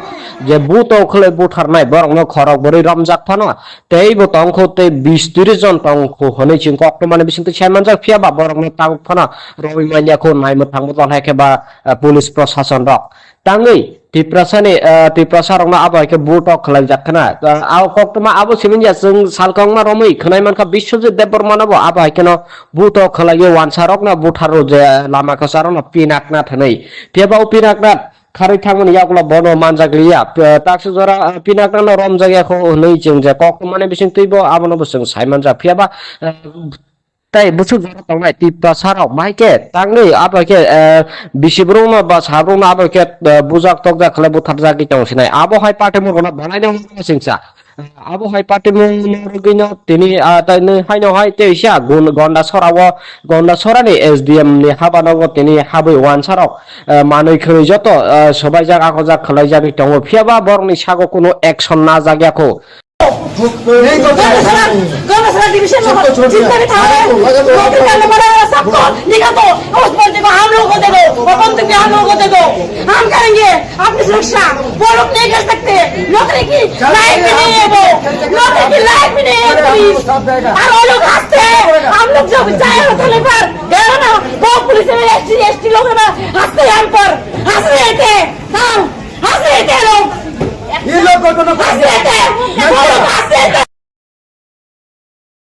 जे बुतो खलाय बुथारनाय बरंग खरक बोरै रमजाक फानो तेबो तंखौ ते 20-30 जन तंखौ हनै चिं कक्तमान बिसिंगति सायमान जाक फियाबा बरंग तांग फानो रबिमानियाखौ नायमो थांबो जन हायकेबा पुलिस प्रशासन रक ताङै तिप्रसारंना आबो हायके बुटक खलाय जाकना आव कक्तमा आबो सिमिनया जों सालकंमा रमै खोनायमानखा बिश्वजित देबबर्मानाबो आबो हायकेनो बुटक खलायो वानसारक ना बुथारो जे लामा खसारन पिनाकना थनै फेबाव पिनाकना खारै थांमोन यागला बनो मानजागलिया ताक्स जरा पिनाकना रम जायगाखौ नै जों जे कक्तमाने बिसिं तैबो आबोनो जों सायमान जा फियाबा ताई बुसु जरा तंगाय तिप्रसाराव माइके तांगै आबोके बिसिब्रुमा बा साब्रुमा आबोके बुजाक तकजा खले बुथार जागि तंसिनाय आबो हाय पार्टी मुरगना बनायनो सिंसा आबो हाय पार्टी मुरगिनो तिनि ताइनो हायनो हाय तेइसा गुन गंडा सरानि एसडीएम नि हाबानांगो तिनि हाबै वानसाराव मानै खरै जत सबाय जागा खजा खलाय जागि तंगो फियाबा बरनि सागो कोनो एक्शन ना जाग्याखौ गौरसरा डिवीजन में जितने भी थाने नौकरी करने वाले सबको निकाल दो। उस बंदे को हम लोगों को दे दो और बंदूक भी हम लोगों को दे दो। हम करेंगे अपनी सुरक्षा। वो लोग नहीं कर सकते। नौकरी की लायक भी नहीं है वो। नौकरी की लायक भी नहीं है पुलिस। और वो लोग हंसते हैं। हम लोग जो चाहे होटल पर गए ना वो पुलिस में एसटी लोग ना हंसते हैं हम पर हंस रहे थे। हाँ हंस रहे थे लोग। ये लोग को तो हंस रहे थे।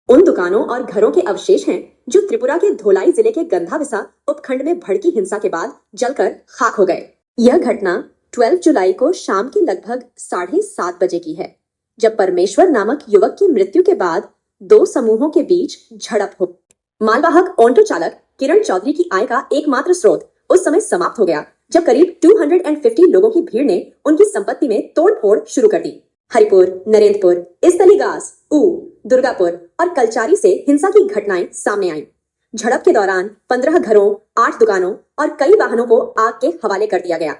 उन दुकानों और घरों के अवशेष हैं जो त्रिपुरा के धोलाई जिले के गंधाविसा उपखंड में भड़की हिंसा के बाद जलकर खाक हो गए। यह घटना 12 जुलाई को शाम के लगभग 7:30 बजे की है, जब परमेश्वर नामक युवक की मृत्यु के बाद दो समूहों के बीच झड़प हो। मालवाहक ऑटो चालक किरण चौधरी की आय का एकमात्र स्रोत उस समय समाप्त हो गया जब करीब 250 लोगों की भीड़ ने उनकी संपत्ति में तोड़फोड़ शुरू कर दी। हरिपुर, नरेंद्रपुर, इस्तलीगास, ऊ, दुर्गापुर और कलचारी से हिंसा की घटनाएं सामने आईं। झड़प के दौरान 15 घरों, 8 दुकानों और कई वाहनों को आग के हवाले कर दिया गया।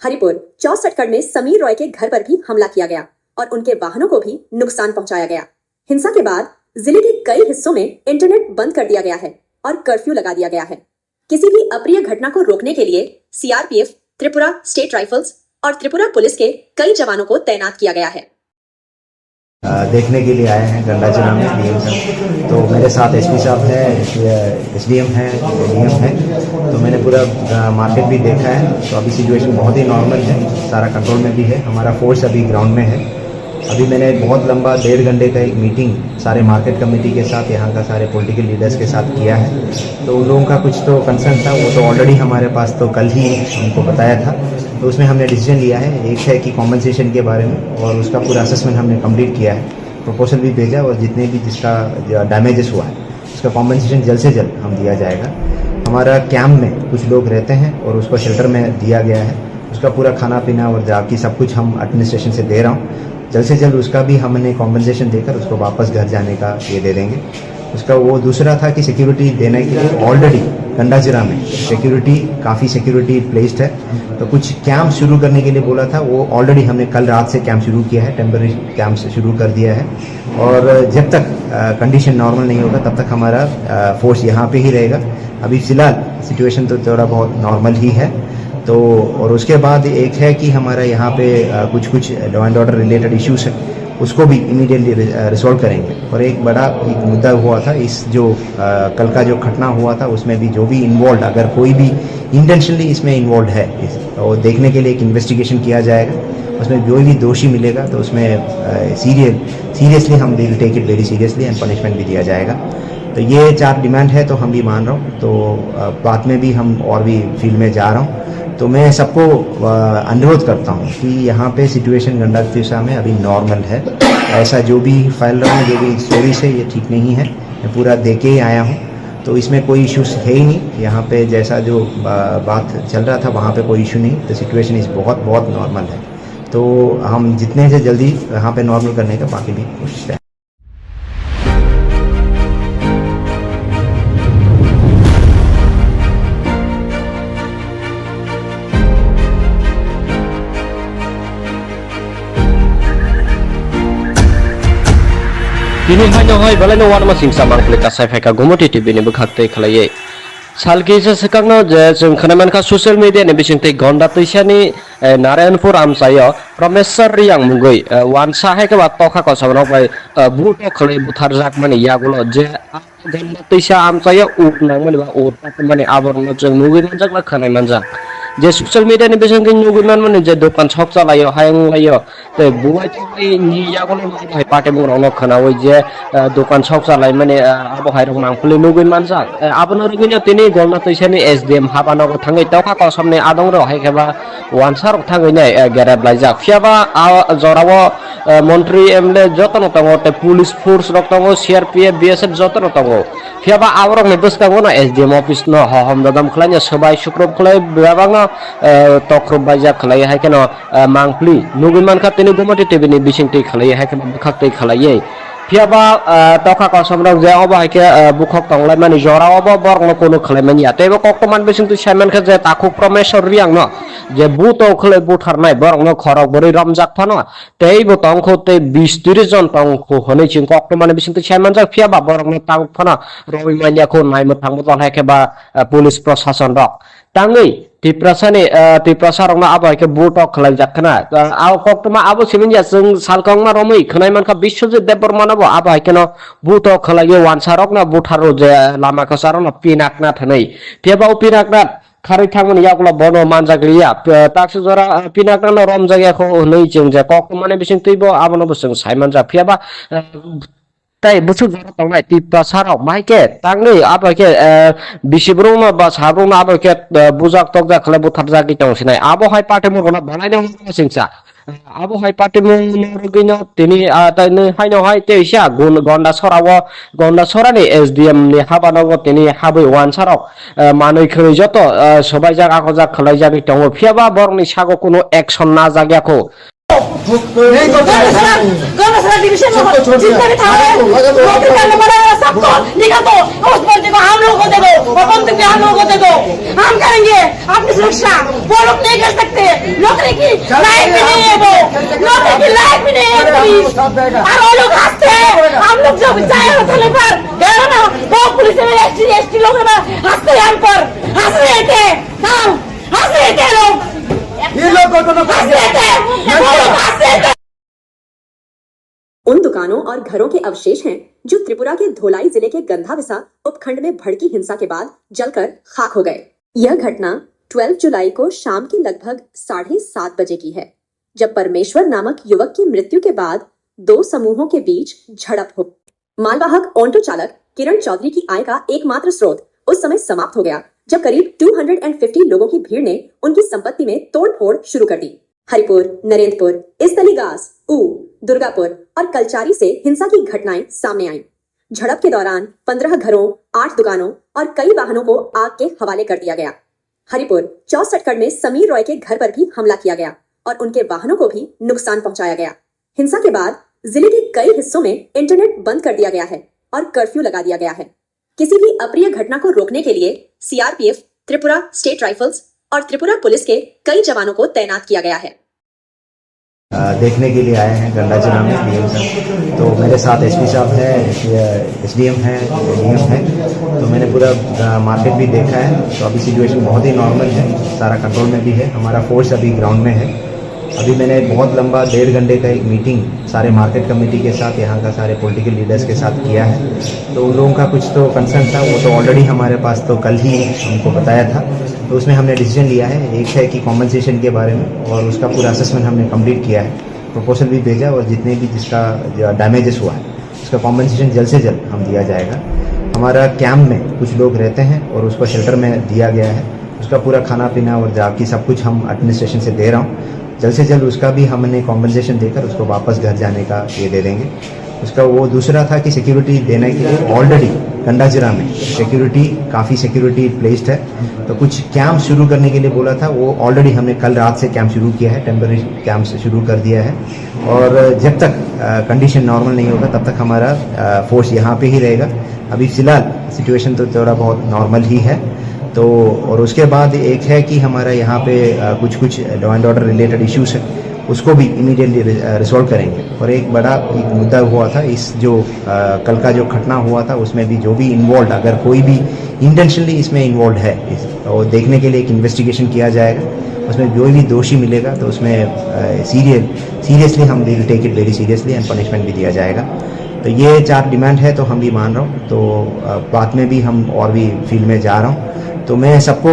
हरिपुर 64 में समीर रॉय के घर पर भी हमला किया गया और उनके वाहनों को भी नुकसान पहुंचाया गया। हिंसा के बाद जिले के कई हिस्सों में इंटरनेट बंद कर दिया गया है और कर्फ्यू लगा दिया गया है। किसी भी अप्रिय घटना को रोकने के लिए सीआरपीएफ, त्रिपुरा स्टेट राइफल्स और त्रिपुरा पुलिस के कई जवानों को तैनात किया गया है। देखने के लिए आए हैं गंडाचना में डीएम साहब। तो मेरे साथ एसपी साहब है, एसडीएम है, डीएम है। तो मैंने पूरा मार्केट भी देखा है। तो अभी सिचुएशन बहुत ही नॉर्मल है, सारा कंट्रोल में भी है। हमारा फोर्स अभी ग्राउंड में है। अभी मैंने बहुत लंबा 1.5 घंटे का एक मीटिंग सारे मार्केट कमेटी के साथ, यहाँ का सारे पॉलिटिकल लीडर्स के साथ किया है। तो उन लोगों का कुछ तो कंसर्न था, वो तो ऑलरेडी हमारे पास तो कल ही उनको बताया था। तो उसमें हमने डिसीजन लिया है, एक है कि कॉम्पनसेशन के बारे में, और उसका पूरा असेसमेंट हमने कंप्लीट किया है, प्रपोजल भी भेजा, और जितने भी जिसका डैमेजेस हुआ है उसका कॉम्पनसेशन जल्द से जल्द हम दिया जाएगा। हमारा कैंप में कुछ लोग रहते हैं और उसको शेल्टर में दिया गया है, उसका पूरा खाना पीना और जाकी सब कुछ हम एडमिनिस्ट्रेशन से दे रहा हूँ। जल्द से जल्द उसका भी हमने कॉम्पनसेशन देकर उसको वापस घर जाने का ये दे देंगे। उसका वो दूसरा था कि सिक्योरिटी देने के लिए ऑलरेडी गंडाजिरा में सिक्योरिटी काफ़ी सिक्योरिटी प्लेस्ड है। तो कुछ कैंप शुरू करने के लिए बोला था, वो ऑलरेडी हमने कल रात से कैंप शुरू किया है, टेम्पररी कैंप शुरू कर दिया है। और जब तक कंडीशन नॉर्मल नहीं होगा तब तक हमारा फोर्स यहाँ पे ही रहेगा। अभी फ़िलहाल सिचुएशन तो थोड़ा बहुत नॉर्मल ही है। तो और उसके बाद एक है कि हमारा यहाँ पे कुछ law and order related issues है, उसको भी इमीडिएटली रिजॉल्व करेंगे। और एक बड़ा एक मुद्दा हुआ था, इस जो कल का जो घटना हुआ था उसमें भी जो भी इन्वॉल्व, अगर कोई भी इंटेंशनली इसमें इन्वॉल्व है, और देखने के लिए एक इन्वेस्टिगेशन किया जाएगा। उसमें जो भी दोषी मिलेगा तो उसमें सीरियसली हम will take it very seriously and punishment भी दिया जाएगा। तो ये 4 डिमांड है, तो हम भी मान रहा हूँ। तो बाद में भी हम और भी फील्ड में जा रहा हूँ। तो मैं सबको अनुरोध करता हूँ कि यहाँ पे सिचुएशन गंडातिशा में अभी नॉर्मल है। ऐसा जो भी फैल रहा है, जो भी स्टोरीज है, ये ठीक नहीं है। मैं पूरा दे के ही आया हूँ, तो इसमें कोई इश्यूज है ही नहीं। यहाँ पे जैसा जो बात चल रहा था वहाँ पे कोई इशू नहीं। तो सिचुएशन इस बहुत नॉर्मल है। तो हम जितने से जल्दी यहाँ पे नॉर्मल करने का बाकी भी कोशिश करें। Kini hanya hoi balai no warma singsa mangklik kasai feka gomoti TV ni bekhakte khlaye salki se sekakno je जों खोनामान ka social media ni bisingte gonda tuisani Narayanpur amsayo Promesar Riyang mungoi wansa hai ke batokha ko sabno bai buto khlai buthar jak mani yagulo je gonda tuisa amsayo uk nang mani ba ur mani aborno जों mungoi manjak la khanai manjak je social media ni bisingte nugunan mani je dokan shop chalayo hayang layo te buai tai ni yagulo hai pate mungro khanawi je dokan shop chalai mani abo hai rok mangpuli nuguin manjak abono rugino tini golna tuisani SDM habano thangai tawka ko samne adong ro hai keba wansar thangai nai gerab laijak fiaba jorawo মন্ত্রী MLA যতন তঙ্গ তে police force রক তঙ্গ CRPF BSF যতন তঙ্গ ফিয়াবা আবরক নে বসকাগো না এসডিএম অফিস ন হহম দাদাম খলাইয়া সবাই শুক্রব খলাই বিবাবাং তক্রব বাইজা খলাই হাইকেন মাংপ্লি নুগুমান খাতেনি গমতি টিভিনি বিসিংতি খলাই হাইকেন খাকতে খলাইয়ে ফিয়াবা তখা কসমরক যে অব হাইকে বুখক তংলাই মানি জরা অব বরং কোনো খলাইমানি আতেবো কক্তমান বিসিংতি সাইমান খা যে তাকু প্রমেশ্বর রিয়াং ন যে বুত খলাই বুথারনাই বরং খরক বরি রমজাক ফান তেই বো তংখতে 20-30 জন তংখ হनै চিং কক্তমান বিসিংতি সাইমান জাক ফিয়াবা বরং তাক ফান রবিমানিয়া খো নাইমো থাংবো তল হাইকে বা পুলিশ প্রশাসন rock tangi tiprasa rongna abo ke butok khlai jakhna aw koktuma abo siminja sung salkongma romui khnai manka Biswajit Debbarman abo abo keno butok khlai wansarokna butharo je lama kasarona pinakna thanai peba pinakna খারি থাংমনি ইয়াগুলো বন মানজাগলিয়া তাকসু জরা পিনাকনা রম জায়গা খো nei jeng je kok মানে বিসিং তৈব আবন বসং সাইমান জা ফিয়াবা তাই বুঝু জরা তংনাই টিপা সারাও মাইকে তাংনি আবাকে বিশিব্রুম বা সাব্রুম আবাকে বুজাক তকজা খলে বুথার জাগি তংসিনাই আবো হাই পাটে মুরনা বানাইনে সিংসা abo hai party mungino tini tani haino hai teisha gonda sorawo gonda sorani SDM ni habanogo tini habui wan sarok manui khoi joto sobai jaga ko jak khlai jagi tongo phiaba borni sago kuno action na jagyako गौरव division में जितने भी थाने नौकरी करने वाले सबको निकाल दो उस बंदे को हम लोगों को दे दो और बंदूक भी हम लोगों को दे दो हम करेंगे अपनी सुरक्षा वो लोग नहीं कर सकते नौकरी की लायक भी नहीं है वो नौकरी की लायक भी नहीं है पुलिस और वो लोग हंसते हैं हम लोग जब जाए होटल पर गए ना वो पुलिस में एसटी लोग हंसते हैं हम पर हंस रहे थे हम हंस रहे थे लोग ये लोग को तो हंस रहे थे वो लोग हंस रहे थे। उन दुकानों और घरों के अवशेष हैं जो त्रिपुरा के धोलाई जिले के गंधाविसा उपखंड में भड़की हिंसा के बाद जलकर खाक हो गए। यह घटना 12 जुलाई को शाम के लगभग 7:30 बजे की है, जब परमेश्वर नामक युवक की मृत्यु के बाद दो समूहों के बीच झड़प हो। मालवाहक ऑटो चालक किरण चौधरी की आय का एकमात्र स्रोत उस समय समाप्त हो गया जब करीब 250 लोगों की भीड़ ने उनकी संपत्ति में तोड़फोड़ शुरू कर दी। हरिपुर, नरेंद्रपुर, इस्तलीगास, ऊ, दुर्गापुर और कलचारी से हिंसा की घटनाएं सामने आईं। झड़प के दौरान 15 घरों, 8 दुकानों और कई वाहनों को आग के हवाले कर दिया गया। हरिपुर 64 में समीर रॉय के घर पर भी हमला किया गया और उनके वाहनों को भी नुकसान पहुंचाया गया। हिंसा के बाद जिले के कई हिस्सों में इंटरनेट बंद कर दिया गया है और कर्फ्यू लगा दिया गया है। किसी भी अप्रिय घटना को रोकने के लिए CRPF, त्रिपुरा स्टेट राइफल्स और त्रिपुरा पुलिस के कई जवानों को तैनात किया गया है। देखने के लिए आए हैं गंडा जिला में DM साहब। तो मेरे साथ SP साहब है, SDM है, DM है। तो मैंने पूरा मार्केट भी देखा है। तो अभी सिचुएशन बहुत ही नॉर्मल है, सारा कंट्रोल में भी है। हमारा फोर्स अभी ग्राउंड में है। अभी मैंने बहुत लंबा 1.5 घंटे का एक मीटिंग सारे मार्केट कमेटी के साथ, यहाँ का सारे पॉलिटिकल लीडर्स के साथ किया है। तो उन लोगों का कुछ तो कंसर्न था, वो तो ऑलरेडी हमारे पास तो कल ही हमको बताया था। तो उसमें हमने डिसीजन लिया है, एक है कि कॉम्पनसेशन के बारे में, और उसका पूरा असेसमेंट हमने कंप्लीट किया है, प्रपोजल भी भेजा, और जितने भी जिसका डैमेजेस हुआ है उसका कॉम्पनसेशन जल्द से जल्द हम दिया जाएगा। हमारा कैंप में कुछ लोग रहते हैं और उसको शेल्टर में दिया गया है, उसका पूरा खाना पीना और बाकी सब कुछ हम एडमिनिस्ट्रेशन से दे रहा हूँ। जल्द से जल्द उसका भी हमने कॉम्पनसेशन देकर उसको वापस घर जाने का ये दे देंगे। उसका वो दूसरा था कि सिक्योरिटी देने के लिए ऑलरेडी गंडा जिला में काफ़ी सिक्योरिटी प्लेस्ड है। तो कुछ कैंप शुरू करने के लिए बोला था, वो ऑलरेडी हमने कल रात से कैंप शुरू किया है, टेम्पररी कैंप से शुरू कर दिया है। और जब तक कंडीशन नॉर्मल नहीं होगा तब तक हमारा फोर्स यहाँ पे ही रहेगा। अभी फ़िलहाल सिचुएशन तो थोड़ा बहुत नॉर्मल ही है। तो और उसके बाद एक है कि हमारा यहाँ पे कुछ law and order related issues है, उसको भी इमीडिएटली रिजॉल्व करेंगे। और एक बड़ा एक मुद्दा हुआ था, इस जो कल का जो घटना हुआ था उसमें भी जो भी इन्वॉल्व, अगर कोई भी इंटेंशनली इसमें इन्वॉल्व है, वो देखने के लिए एक इन्वेस्टिगेशन किया जाएगा। उसमें जो भी दोषी मिलेगा तो उसमें सीरियसली हम will take it very seriously and punishment भी दिया जाएगा। तो ये 4 डिमांड है, तो हम भी मान रहा हूँ। तो बाद में भी हम और भी फील्ड में जा रहा हूँ। तो मैं सबको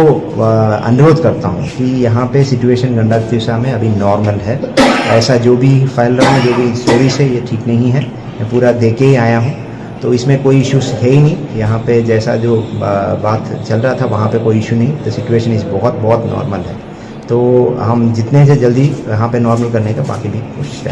अनुरोध करता हूँ कि यहाँ पे सिचुएशन गंडा दिशा में अभी नॉर्मल है। ऐसा जो भी फैल रहा है, जो भी स्टोरीज है, ये ठीक नहीं है। मैं पूरा देख के ही आया हूँ, तो इसमें कोई इश्यूज है ही नहीं। यहाँ पे जैसा जो बात चल रहा था वहाँ पे कोई इशू नहीं। तो सिचुएशन इस बहुत नॉर्मल है। तो हम जितने से जल्दी यहाँ पे नॉर्मल करने का बाकी भी कोशिश करें।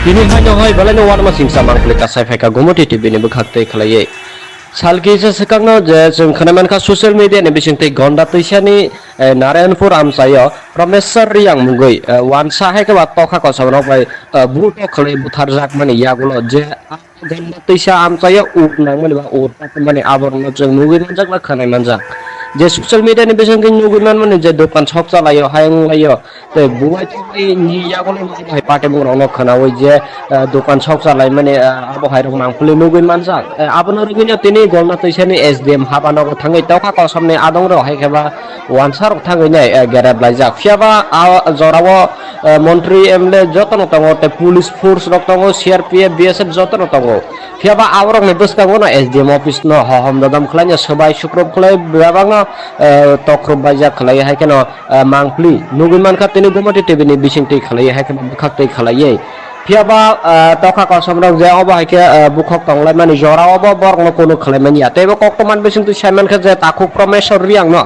Kini hanya hai balai no warma singsa mangklik kasai feka gomoti TV ni bekhakte khalaiye. Salki se sekangno je जों खोनामान का social media ni bisingte gonda tuisani Narayanpur amsayo Promesar yang mungoi wansa hai ke wat tokha ko sabrok bai buto khlai buthar jak mani yagulo je gonda tuisa amsayo uk nang mani ba ur mani aborno जों mungoi manjak la khanai manjak je social media ni bisingte nugunan mani je dokan shop chalayo hayang layo te buai toi ni yagulo hai pate mungro khanawi je dokan shop chalai mani abo hai rok mangpuli nugui manjak abono rugini tini golna tuisani SDM habano ko thangai tokha ko samne adong ro hai kheba wansar thangai nai garab laijak fiaba jorawo মন্ত্রী MLA যতন দङ te police force রক দङ CRPF BSF যতন দङ ফিয়াবা আবরক নে বসকাঙ্গো না SDM office ন হহম দাদাম খলাইয়া সবাই শুক্রব খলাই বাবাঙ্গা তক্রব বাইজা খলাই হাইকেন মাংপ্লি নুগুমান খাতিনি গুমটি টিভিনি বিসিংটি খলাই হাইকেন বুখাকতै খলাইयै ফিয়াবা তখা কসমরক যে অব হাইকে বুখক তংলাই মানি জরা অব বরং কোনো খলাইমানি আতেবো কক্তমান বিসিংতি সাইমান খা যে তাকু প্রমেশ্বর রিয়াং ন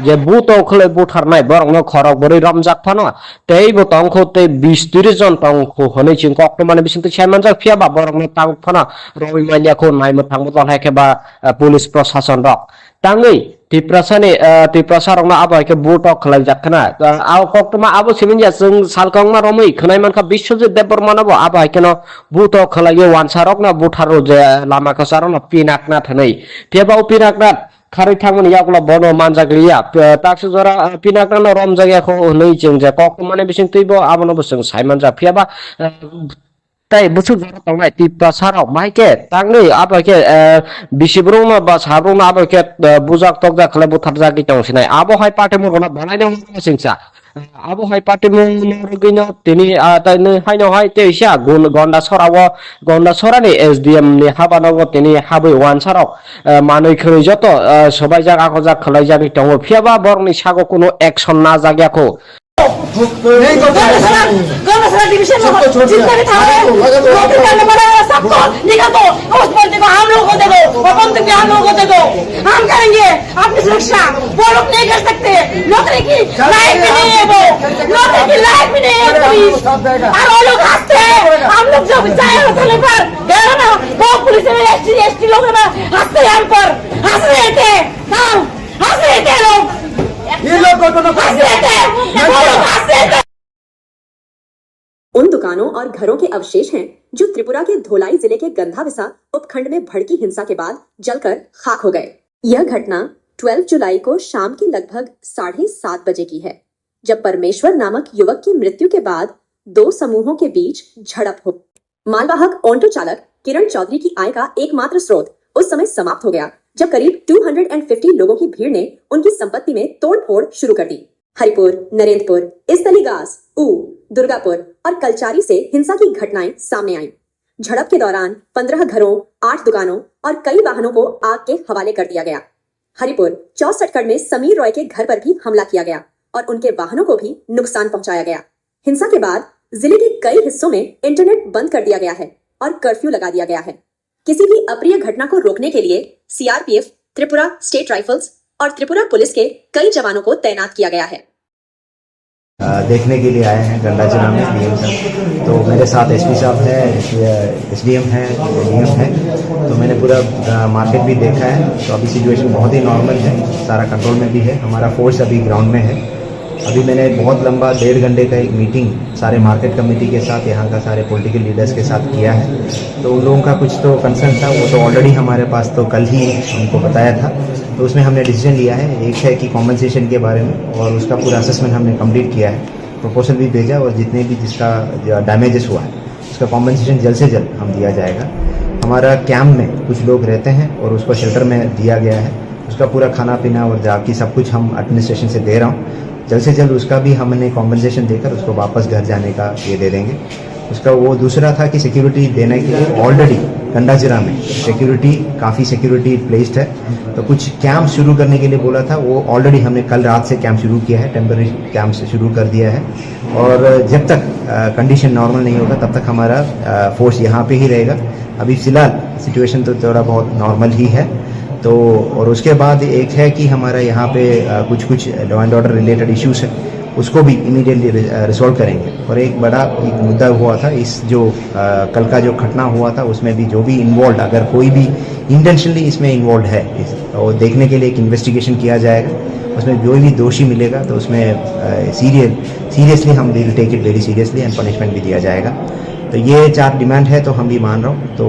যে বুত খলাই বুথারনাই বরং খরক বরি রমজাক ফানো তেই বো তংখতে 20-30 জন তংখো হनै চিং কক্তমান বিসিংতি সাইমান যা ফিয়াবা বরং তাং ফানো রবি মালিয়াखौ नायमो थांबो हायके बा पुलिस प्रशासन रक तांगै तिप्रासा रंना आबो हायके बुटक खलाय जाखना आव कक्तमा आबो सिमिनया जों सालकांमा रमै खनाय मानखा बिश्वजित देबबर्मानाबो आबो हायकेनो बुटक खलायो वानसारक ना बुथारो जे लामा कसारो ना पिनाकना थनै फेबाव पिनाकना खारै थांमोन यागला बनो मानजाग्लिया ताक्सु जरा पिनाकना रम जायगाखौ नै जों जे कक्तमाने बिसिं तैबो आबोनो बोसों साइमान जा फियाबा তাই বুঝুক জরা তংলাই টিপা সারাও মাইকে তাংনি আবাকে বিশিব্রং বা সাব্রং আবাকে বুজাক তকজা খলে বুথার জাগি তংসিনাই আবহাই পার্টি মরগনা বানাইनो सिंसा আবহাই পার্টি মরগিনো তিনি তাইনে হাইনো হাই তেইসা গন্ডা সরানি এসডিএম नि হাবানগো তিনি হাবই ওয়ান সারাও মানৈ খৈ যত সবাই জায়গা কজা খলাই জাগি তং ফিয়াবা বরনি সাগো কোনো অ্যাকশন না জাগাকো गौरसरा डिवीजन में जितना भी था नौकरी करने वाला सबको निकाल दो उस बंदी को हम लोगों को दे दो और बंदी को हम लोगों को दे दो हम करेंगे अपनी सुरक्षा वो लोग नहीं कर सकते नौकरी की लायक भी नहीं है वो नौकरी की लायक भी नहीं है पुलिस और वो लोग हंसते हैं हम लोग जब जाए होटल पर गए ना वो पुलिस में एसटी लोग ना हंसते हैं हम पर हंस रहे थे हंस रहे थे लोग ये लोग को हंस रहे थे वो लोग हंस रहे थे। उन दुकानों और घरों के अवशेष हैं जो त्रिपुरा के धोलाई जिले के गंधाविसा उपखंड में भड़की हिंसा के बाद जलकर खाक हो गए। यह घटना 12 जुलाई को शाम के लगभग 7:30 बजे की है, जब परमेश्वर नामक युवक की मृत्यु के बाद दो समूहों के बीच झड़प हो। मालवाहक ऑटो चालक किरण चौधरी की आय का एकमात्र स्रोत उस समय समाप्त हो गया जब करीब 250 लोगों की भीड़ ने उनकी संपत्ति में तोड़फोड़ शुरू कर दी। हरिपुर, नरेंद्रपुर, इस्तलीगास, ऊ, दुर्गापुर और कलचारी से हिंसा की घटनाएं सामने आईं। झड़प के दौरान 15 घरों, 8 दुकानों और कई वाहनों को आग के हवाले कर दिया गया। हरिपुर 64 में समीर रॉय के घर पर भी हमला किया गया और उनके वाहनों को भी नुकसान पहुंचाया गया। हिंसा के बाद जिले के कई हिस्सों में इंटरनेट बंद कर दिया गया है और कर्फ्यू लगा दिया गया है। किसी भी अप्रिय घटना को रोकने के लिए सीआरपीएफ, त्रिपुरा स्टेट राइफल्स और त्रिपुरा पुलिस के कई जवानों को तैनात किया गया है। देखने के लिए आए हैं गंडाचना में डीएम साहब, तो मेरे साथ एसपी साहब है, एसडीएम है, डीएम है। तो मैंने पूरा मार्केट भी देखा है, तो अभी सिचुएशन बहुत ही नॉर्मल है, सारा कंट्रोल में भी है। हमारा फोर्स अभी ग्राउंड में है। अभी मैंने बहुत लंबा 1.5 घंटे का एक मीटिंग सारे मार्केट कमेटी के साथ, यहाँ का सारे पॉलिटिकल लीडर्स के साथ किया है। तो उन लोगों का कुछ तो कंसर्न था, वो तो ऑलरेडी हमारे पास तो कल ही हमको बताया था। तो उसमें हमने डिसीजन लिया है, एक है कि कॉम्पनसेशन के बारे में, और उसका पूरा असेसमेंट हमने कंप्लीट किया है, प्रपोजल भी भेजा, और जितने भी जिसका डैमेजेस हुआ है उसका कॉम्पनसेशन जल्द से जल्द हम दिया जाएगा। हमारा कैंप में कुछ लोग रहते हैं और उसको शेल्टर में दिया गया है, उसका पूरा खाना पीना और जाकी सब कुछ हम एडमिनिस्ट्रेशन से दे रहा हूँ। जल्द से जल्द उसका भी हमने कॉम्पनसेशन देकर उसको वापस घर जाने का ये दे देंगे। उसका वो दूसरा था कि सिक्योरिटी देने के लिए ऑलरेडी गंडाजिरा में सिक्योरिटी काफ़ी सिक्योरिटी प्लेस्ड है, तो कुछ कैंप शुरू करने के लिए बोला था, वो ऑलरेडी हमने कल रात से कैंप शुरू किया है, टेम्पररी कैंप से शुरू कर दिया है। और जब तक कंडीशन नॉर्मल नहीं होगा तब तक हमारा फोर्स यहाँ पे ही रहेगा। अभी फ़िलहाल सिचुएशन तो थोड़ा बहुत नॉर्मल ही है। तो और उसके बाद एक है कि हमारा यहाँ पे कुछ law and order related issues है, उसको भी इमीडिएटली रिजॉल्व करेंगे। और एक बड़ा एक मुद्दा हुआ था, इस जो कल का जो घटना हुआ था उसमें भी जो भी इन्वॉल्व, अगर कोई भी इंटेंशनली इसमें इन्वॉल्व है, वो देखने के लिए एक इन्वेस्टिगेशन किया जाएगा। उसमें जो भी दोषी मिलेगा तो उसमें सीरियसली हम will take it very seriously and punishment भी दिया जाएगा। तो ये 4 डिमांड है, तो हम भी मान रहा हूँ। तो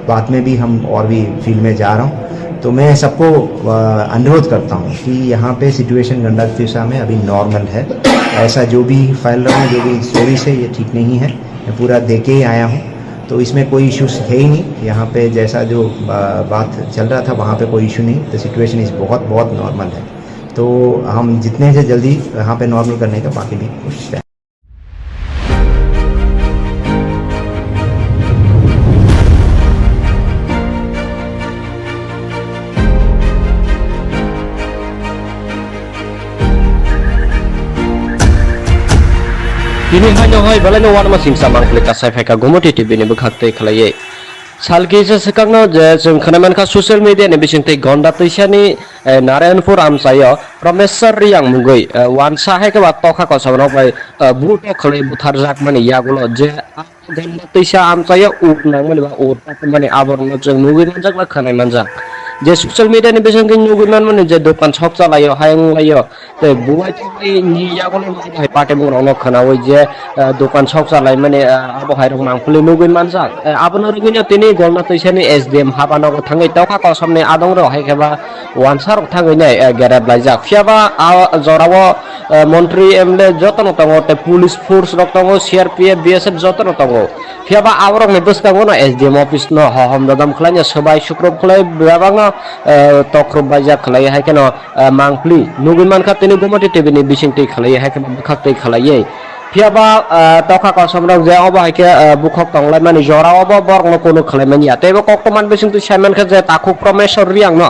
बाद में भी हम और भी फील्ड में जा रहा हूँ। तो मैं सबको अनुरोध करता हूँ कि यहाँ पे सिचुएशन गंडातिसा में अभी नॉर्मल है। ऐसा जो भी फैल रहा है, जो भी स्टोरीज है, ये ठीक नहीं है। मैं पूरा देख के ही आया हूँ, तो इसमें कोई इश्यूज है ही नहीं। यहाँ पे जैसा जो बात चल रहा था वहाँ पे कोई इशू नहीं। तो सिचुएशन इस बहुत नॉर्मल है। तो हम जितने से जल्दी यहाँ पे नॉर्मल करने का बाकी भी कोशिश करें। Kini hanya hai balai no warma singsa mangklik kasai feka gomoti TV ni bekhakte khalaiye. Salkisa sekangno je जों खोनामानखा ससियेल मिडिया नि बिसिंथै गन्दा तैसानि नारायणपुर आमसायो प्रमेश्वर रियां मुगै वानसा है के बात तोखा को सबनो भाई बुट खले बुथार जाक माने यागुलो जे गन्दा तैसा आमसायो उकनां माने बा उरता माने आबरनो जों मुगै मानजाक बा खोनाय मानजाक जे ससियल मिडिया नि बिसिंथै मुगै माने जे दखान शप चलायो हायं लायो ते बुवाय थै नि यागुलो भाई पाटे मुरनो खोनावै जे दखान शप चलाय माने आबो हायरक मांफुलि मुगै मानजाक आबनो रुगैनो तिनि गन्दा तैसानि एसडीएम हाबानाव थाङै तोखा को सबने आदं रो हायखेबा वानसार थाङै नै गेरेब लायजाक फियाबा जरावो मन्त्री एमएलए जतन तंगो ते पुलिस फोर्स रक तंगो सीआरपीएफ बीएसएफ जतन तंगो फियाबा आवरक ने बसतांगो न एसडीएम ऑफिस न हम ददम खलाय सबाय शुक्रब खलाय बेबांग तख्रब बायजा खलाय हायकेन मांगफ्ली नुगुन मानखा तिनि गमति टीवी नि बिसिंथि खलाय हायकेन बखाक्तै खलायै फियाबा तोखा को समरक जे अब हायके बुखक तंगलाय माने जरावबो बरनो कोनो खलाय मानिया तेबो कक्टमान बिसिंथि सायमान खा जे ताखु प्रमेश्वर रियां न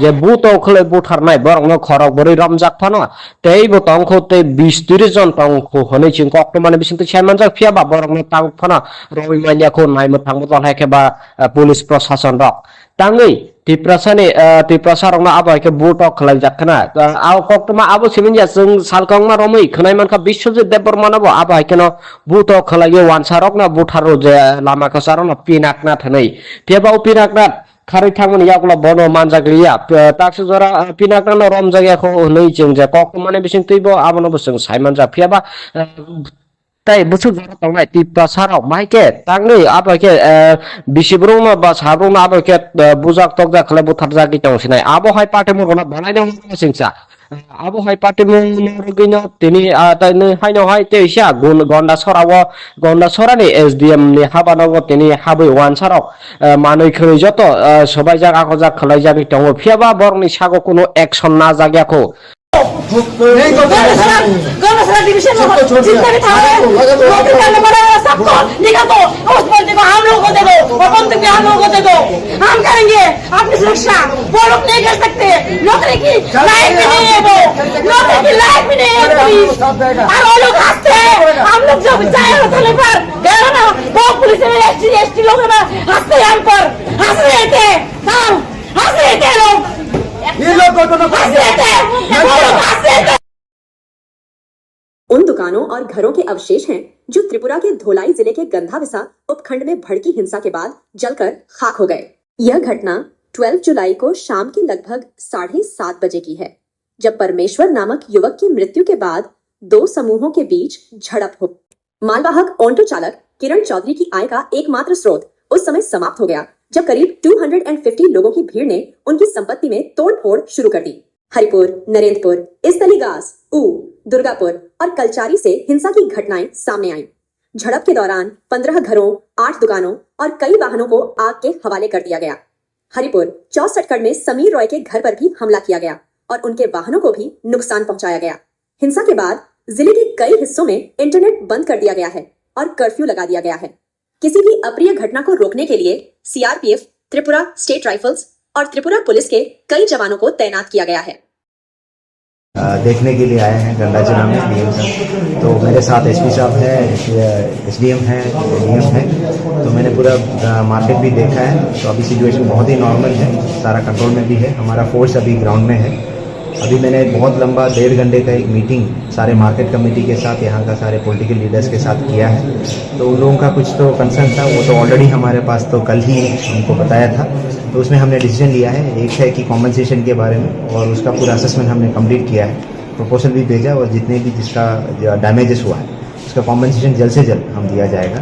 जे बुतो खलाय बुथारनाय बरनो खरक बरै रमजाक फानो तेबो तंखौ ते 20-30 जन तंखौ हनै चिं कक्टमान बिसिंथि सायमान जा फियाबा बरनो तांग फानो रवि मानिया खौ नायमो थांबो तल हायकेबा पुलिस प्रशासन रक तांगै तिप्रसारंना आबायके बुटो खलाय जाखना आव कक्टमा आबो सिमिनया जों सालकंमा रमै खनाय मानखा बिश्वजित देबबर्मानाबो आबायकेनो बुटो खलायो वानसारकना बुथारो जे लामा खसारनो पिनाकना थनै तेबाव पिनाकना खारै थांमोन यागला बनो मानजागलिया ताक्स जरा पिनाकना रम जायगाखौ नै जों जे कक्टमाने बिसिं तैबो आबनो बसों सायमान जा फियाबा ताई बुसु जरा तंनाय तिप्ता साराव माइके तांनै आबाके बिसिब्रुंना बा साब्रुंना आबाके बुजाक तक जा खले बुथार जागि तंसिनाय आबो हाय पाटे मुरना बनायनो सिंसा आबो हाय पाटे मुरगिनो तिनि ताइनै हायनो हाय तेइसा गन्दा सरानि एसडीएम नि हाबानाव तिनि हाबै वानसाराव मानै खरै जत सबाय जागा को जा खलाय जागि तंगो फियाबा बरनि सागो कोनो एक्शन ना जागियाखौ गन्दा डिवीजन में जितने भी था नौकरी करने वाले सबको निकाल दो उस बंदे को हम लोगों को दे दो और बंदूक भी हम लोगों को दे दो हम करेंगे अपनी सुरक्षा वो लोग नहीं कर सकते नौकरी की लायक भी नहीं है वो नौकरी की लायक भी नहीं है पुलिस और वो लोग हंसते हैं हम लोग जब जाए होटल पर गए ना वो पुलिस में एसटी लोग ना हंसते हैं हम पर हंस रहे थे हंस रहे थे लोग ये लोग हंस रहे थे वो लोग हंस रहे थे। उन दुकानों और घरों के अवशेष हैं जो त्रिपुरा के धोलाई जिले के गंधाविसा उपखंड में भड़की हिंसा के बाद जलकर खाक हो गए। यह घटना 12 जुलाई को शाम के लगभग 7:30 बजे की है, जब परमेश्वर नामक युवक की मृत्यु के बाद दो समूहों के बीच झड़प हो। मालवाहक ऑटो चालक किरण चौधरी की आय का एकमात्र स्रोत उस समय समाप्त हो गया, जब करीब 250 लोगों की भीड़ ने उनकी संपत्ति में तोड़फोड़ शुरू कर दी। हरिपुर, नरेंद्रपुर, इस्तलीगास, दुर्गापुर और कलचारी से हिंसा की घटनाएं सामने आईं। झड़प के दौरान 15 घरों, 8 दुकानों और कई वाहनों को आग के हवाले कर दिया गया। हरिपुर 64 में समीर रॉय के घर पर भी हमला किया गया और उनके वाहनों को भी नुकसान पहुंचाया गया। हिंसा के बाद जिले के कई हिस्सों में इंटरनेट बंद कर दिया गया है और कर्फ्यू लगा दिया गया है। किसी भी अप्रिय घटना को रोकने के लिए सीआरपीएफ, त्रिपुरा स्टेट राइफल्स और त्रिपुरा पुलिस के कई जवानों को तैनात किया गया है। देखने के लिए आए हैं गंडा जिला में डीएम साहब, तो मेरे साथ एसपी साहब है, एसडीएम है, डीएम है, तो मैंने पूरा मार्केट भी देखा है। तो अभी सिचुएशन बहुत ही नॉर्मल है, सारा कंट्रोल में भी है। हमारा फोर्स अभी ग्राउंड में है। अभी मैंने बहुत लंबा 1.5 घंटे का एक मीटिंग सारे मार्केट कमेटी के साथ, यहाँ का सारे पॉलिटिकल लीडर्स के साथ किया है। तो उन लोगों का कुछ तो कंसर्न था, वो तो ऑलरेडी हमारे पास तो कल ही हमको बताया था। तो उसमें हमने डिसीजन लिया है, एक है कि कॉम्पनसेशन के बारे में, और उसका पूरा असेसमेंट हमने कंप्लीट किया है, प्रपोजल भी भेजा, और जितने भी जिसका डैमेजेस हुआ है उसका कॉम्पनसेशन जल्द से जल्द हम दिया जाएगा।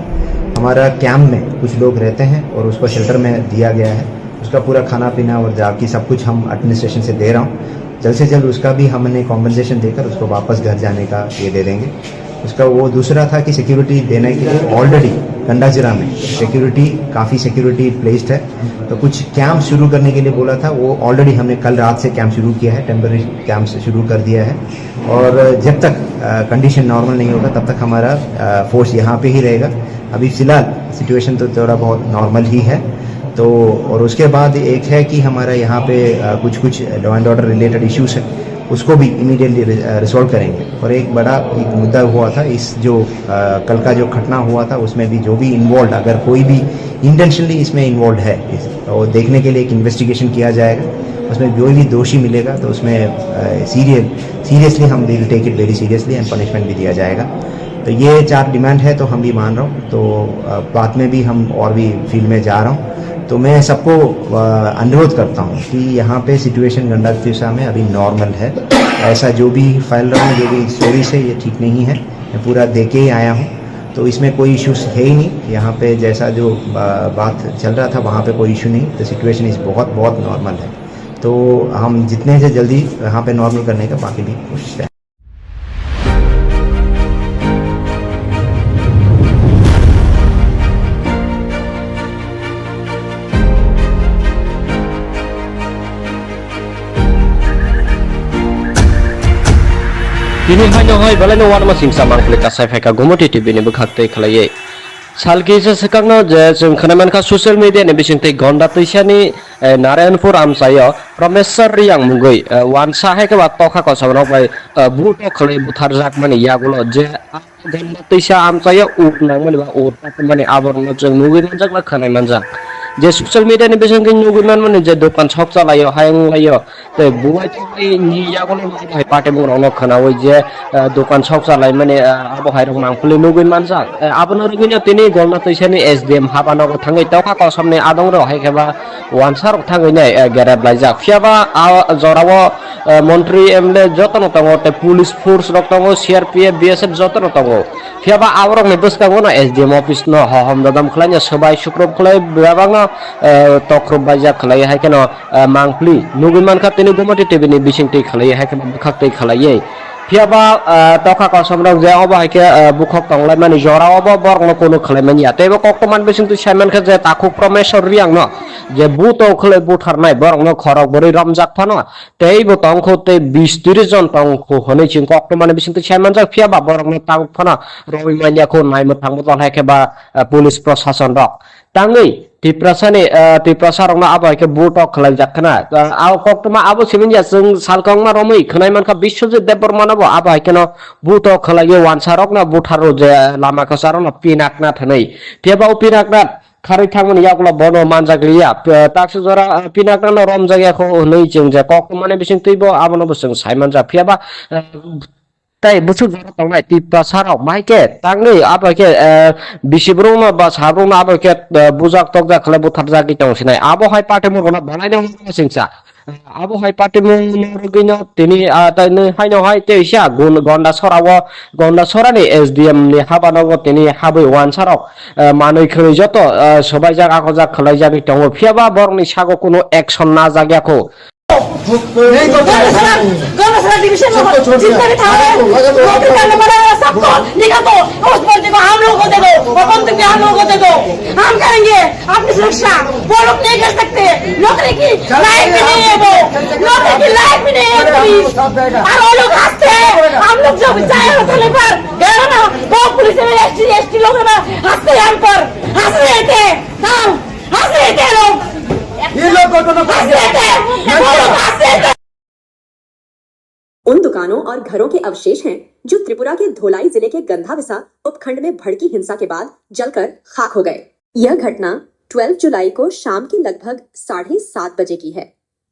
हमारा कैंप में कुछ लोग रहते हैं और उसको शेल्टर में दिया गया है, उसका पूरा खाना पीना और जाकी सब कुछ हम एडमिनिस्ट्रेशन से दे रहा हूँ। जल्द से जल्द उसका भी हमने कॉम्पनसेशन देकर उसको वापस घर जाने का ये दे देंगे। उसका वो दूसरा था कि सिक्योरिटी देने के लिए ऑलरेडी गंडाजिरा में काफ़ी सिक्योरिटी प्लेस्ड है, तो कुछ कैंप शुरू करने के लिए बोला था, वो ऑलरेडी हमने कल रात से कैंप शुरू किया है, टेम्पररी कैंप शुरू कर दिया है। और जब तक कंडीशन नॉर्मल नहीं होगा तब तक हमारा फोर्स यहाँ पे ही रहेगा। अभी फ़िलहाल सिचुएशन तो थोड़ा बहुत नॉर्मल ही है। तो और उसके बाद एक है कि हमारा यहाँ पे कुछ law and order related issues है, उसको भी इमीडिएटली रिजॉल्व करेंगे। और एक बड़ा एक मुद्दा हुआ था इस जो कल का जो घटना हुआ था उसमें भी जो भी इन्वॉल्व, अगर कोई भी इंटेंशनली इसमें इन्वॉल्व है और देखने के लिए एक इन्वेस्टिगेशन किया जाएगा, उसमें जो भी दोषी मिलेगा तो उसमें सीरियसली हम will take it very seriously and punishment भी दिया जाएगा। तो ये 4 डिमांड है तो हम भी मान रहा हूँ। तो बाद में भी हम और भी फील्ड में जा रहा हूँ। तो मैं सबको अनुरोध करता हूँ कि यहाँ पे सिचुएशन गंडा तिशा में अभी नॉर्मल है। ऐसा जो भी फैल रहा है, जो भी स्टोरी से, ये ठीक नहीं है। मैं पूरा देख के ही आया हूँ, तो इसमें कोई इश्यूज है ही नहीं। यहाँ पे जैसा जो बात चल रहा था वहाँ पे कोई इशू नहीं। द सिचुएशन इज़ बहुत बहुत नॉर्मल है। तो हम जितने से जल्दी यहाँ पे नॉर्मल करने का बाकी भी कोशिश करें। Kini hanya hai balai no wan masing samang klik kasai feka gomoti TV ni bekhakte khalai salki se sekangno je जों खोनामान ka social media ni bisingtei gonda tuisani Narayanpur amsayo Promesar yang mungoi wan sahe ke wat tokha ko sabrok bai buto khalai buthar jak mani yagulo je gonda tuisa amsayo nang mani ba ta mani aborno जों mungoi manjak la khanai manjak je social media ni bisingtei mungoi man mani je dokan chok chalayo hayang layo te buai choi ni yagulo hai pate mung rong khanaoi je dokan chok chalai mani abo hai rong mangpuli mungoi manjak abono rogino tini gonda tuisani SDM habano ko thangai tokha ko samne adong ro hai keba wansar thangai nai gerab laijak fiaba jorawo মন্ত্রী MLA যতন তঙ্গ তে police force রক্তঙ্গ CRPF BSF যতন তঙ্গ ফিয়াবা আবরং নে বসকাঙ্গ না SDM office ন হহম দাদাম খলাইয়া সবাই শুক্রব খলাই বেবাং তক্রব বাইজা খলাই হাইকেন মাংপ্লি নুগুমান খাতিনি গমটি টিভিনি বিসিংটি খলাই হাইকেন খাকতै খলাইयै fiaba tokha ko samrok je obo haike bukhok tonglai mani jora obo borno kono khalaimani ya tebo koktoman besing tu simon kha je takuk Promesar riang no je buto khlai butharnai borno khorok bori ramjak phano teibo tongkho te 20-30 jon tongkho honei ching koktoman besing tu simon jak fiaba borno takuk phano roi mania ko naimo thangbo haike ba police proshashan rok tangai tiprasarong na abo ke butok khlai jakhna aw koktoma abo siminja जों salkong ma romoi khnai manka Biswajit Debormana bo abo ke no butok khlai wansarok na butharo je lama ka sarong na pinakna thanai teba pinakna khari thangmani yakula bono manjakliya takse jora pinakna no rom jagya kho nei jeng je koktomane bising tuibo abono bo जों saimanja fiaba tai busu jora tongnai tiprasarok maike tangni abake bisibrung ba sabrung abake bujak tokja khle buthar jagi tongsinai abo hai pate murgona banai no singsa abo hai pate murgino tini tani hai no hai teisa gonda sorani SDM ni habanogo tini habai wansarok manoi khoi joto sobai jak akojak khlai jagi tongo fiaba borni sago kono action na jagya ko Gaursara division में जितने भी थाने नौकरी करने वाले सबको निकाल दो। उस बंदे को हम लोगों को दे दो और बंदूक भी हम लोगों को दे दो। हम करेंगे अपनी सुरक्षा। वो लोग नहीं कर सकते। नौकरी की लायक भी नहीं है वो। नौकरी की लायक भी नहीं है पुलिस। और वो लोग हंसते हैं। हम लोग जब जाए होटल पर गए ना वो पुलिस में एसटी लोग ना हंसते हैं हम पर हंस रहे थे। हंस रहे थे लोग। ये लोग हंस रहे थे। वो लोग हंस रहे थे। उन दुकानों और घरों के अवशेष हैं जो त्रिपुरा के धोलाई जिले के गंधाविसा उपखंड में भड़की हिंसा के बाद जलकर खाक हो गए। यह घटना 12 जुलाई को शाम के लगभग 7:30 बजे की है,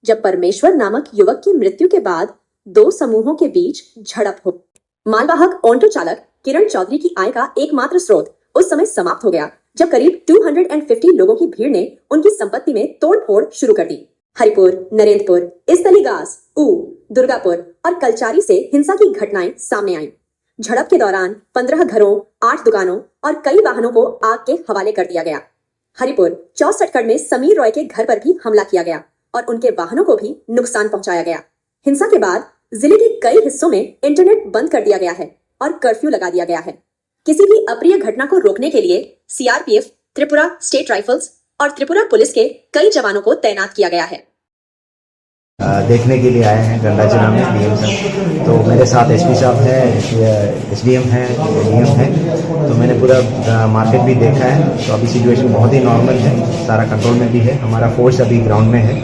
जब परमेश्वर नामक युवक की मृत्यु के बाद 2 समूहों के बीच झड़प हो। मालवाहक ऑटो चालक किरण चौधरी की आय का एकमात्र स्रोत उस समय समाप्त हो गया जब करीब 250 लोगों की भीड़ ने उनकी संपत्ति में तोड़फोड़ शुरू कर दी। हरिपुर, नरेंद्रपुर, इस्तलीगास, दुर्गापुर और कलचारी से हिंसा की घटनाएं सामने आईं। झड़प के दौरान 15 घरों, 8 दुकानों और कई वाहनों को आग के हवाले कर दिया गया। हरिपुर 64 में समीर रॉय के घर पर भी हमला किया गया और उनके वाहनों को भी नुकसान पहुंचाया गया। हिंसा के बाद जिले के कई हिस्सों में इंटरनेट बंद कर दिया गया है और कर्फ्यू लगा दिया गया है। किसी भी अप्रिय घटना को रोकने के लिए सीआरपीएफ, त्रिपुरा स्टेट राइफल्स और त्रिपुरा पुलिस के कई जवानों को तैनात किया गया है। देखने के लिए आए हैं गंडाचना में डीएम साहब। तो मेरे साथ एसपी साहब है, एसडीएम है, डीएम है। तो मैंने पूरा मार्केट भी देखा है। तो अभी सिचुएशन बहुत ही नॉर्मल है, सारा कंट्रोल में भी है। हमारा फोर्स अभी ग्राउंड में है।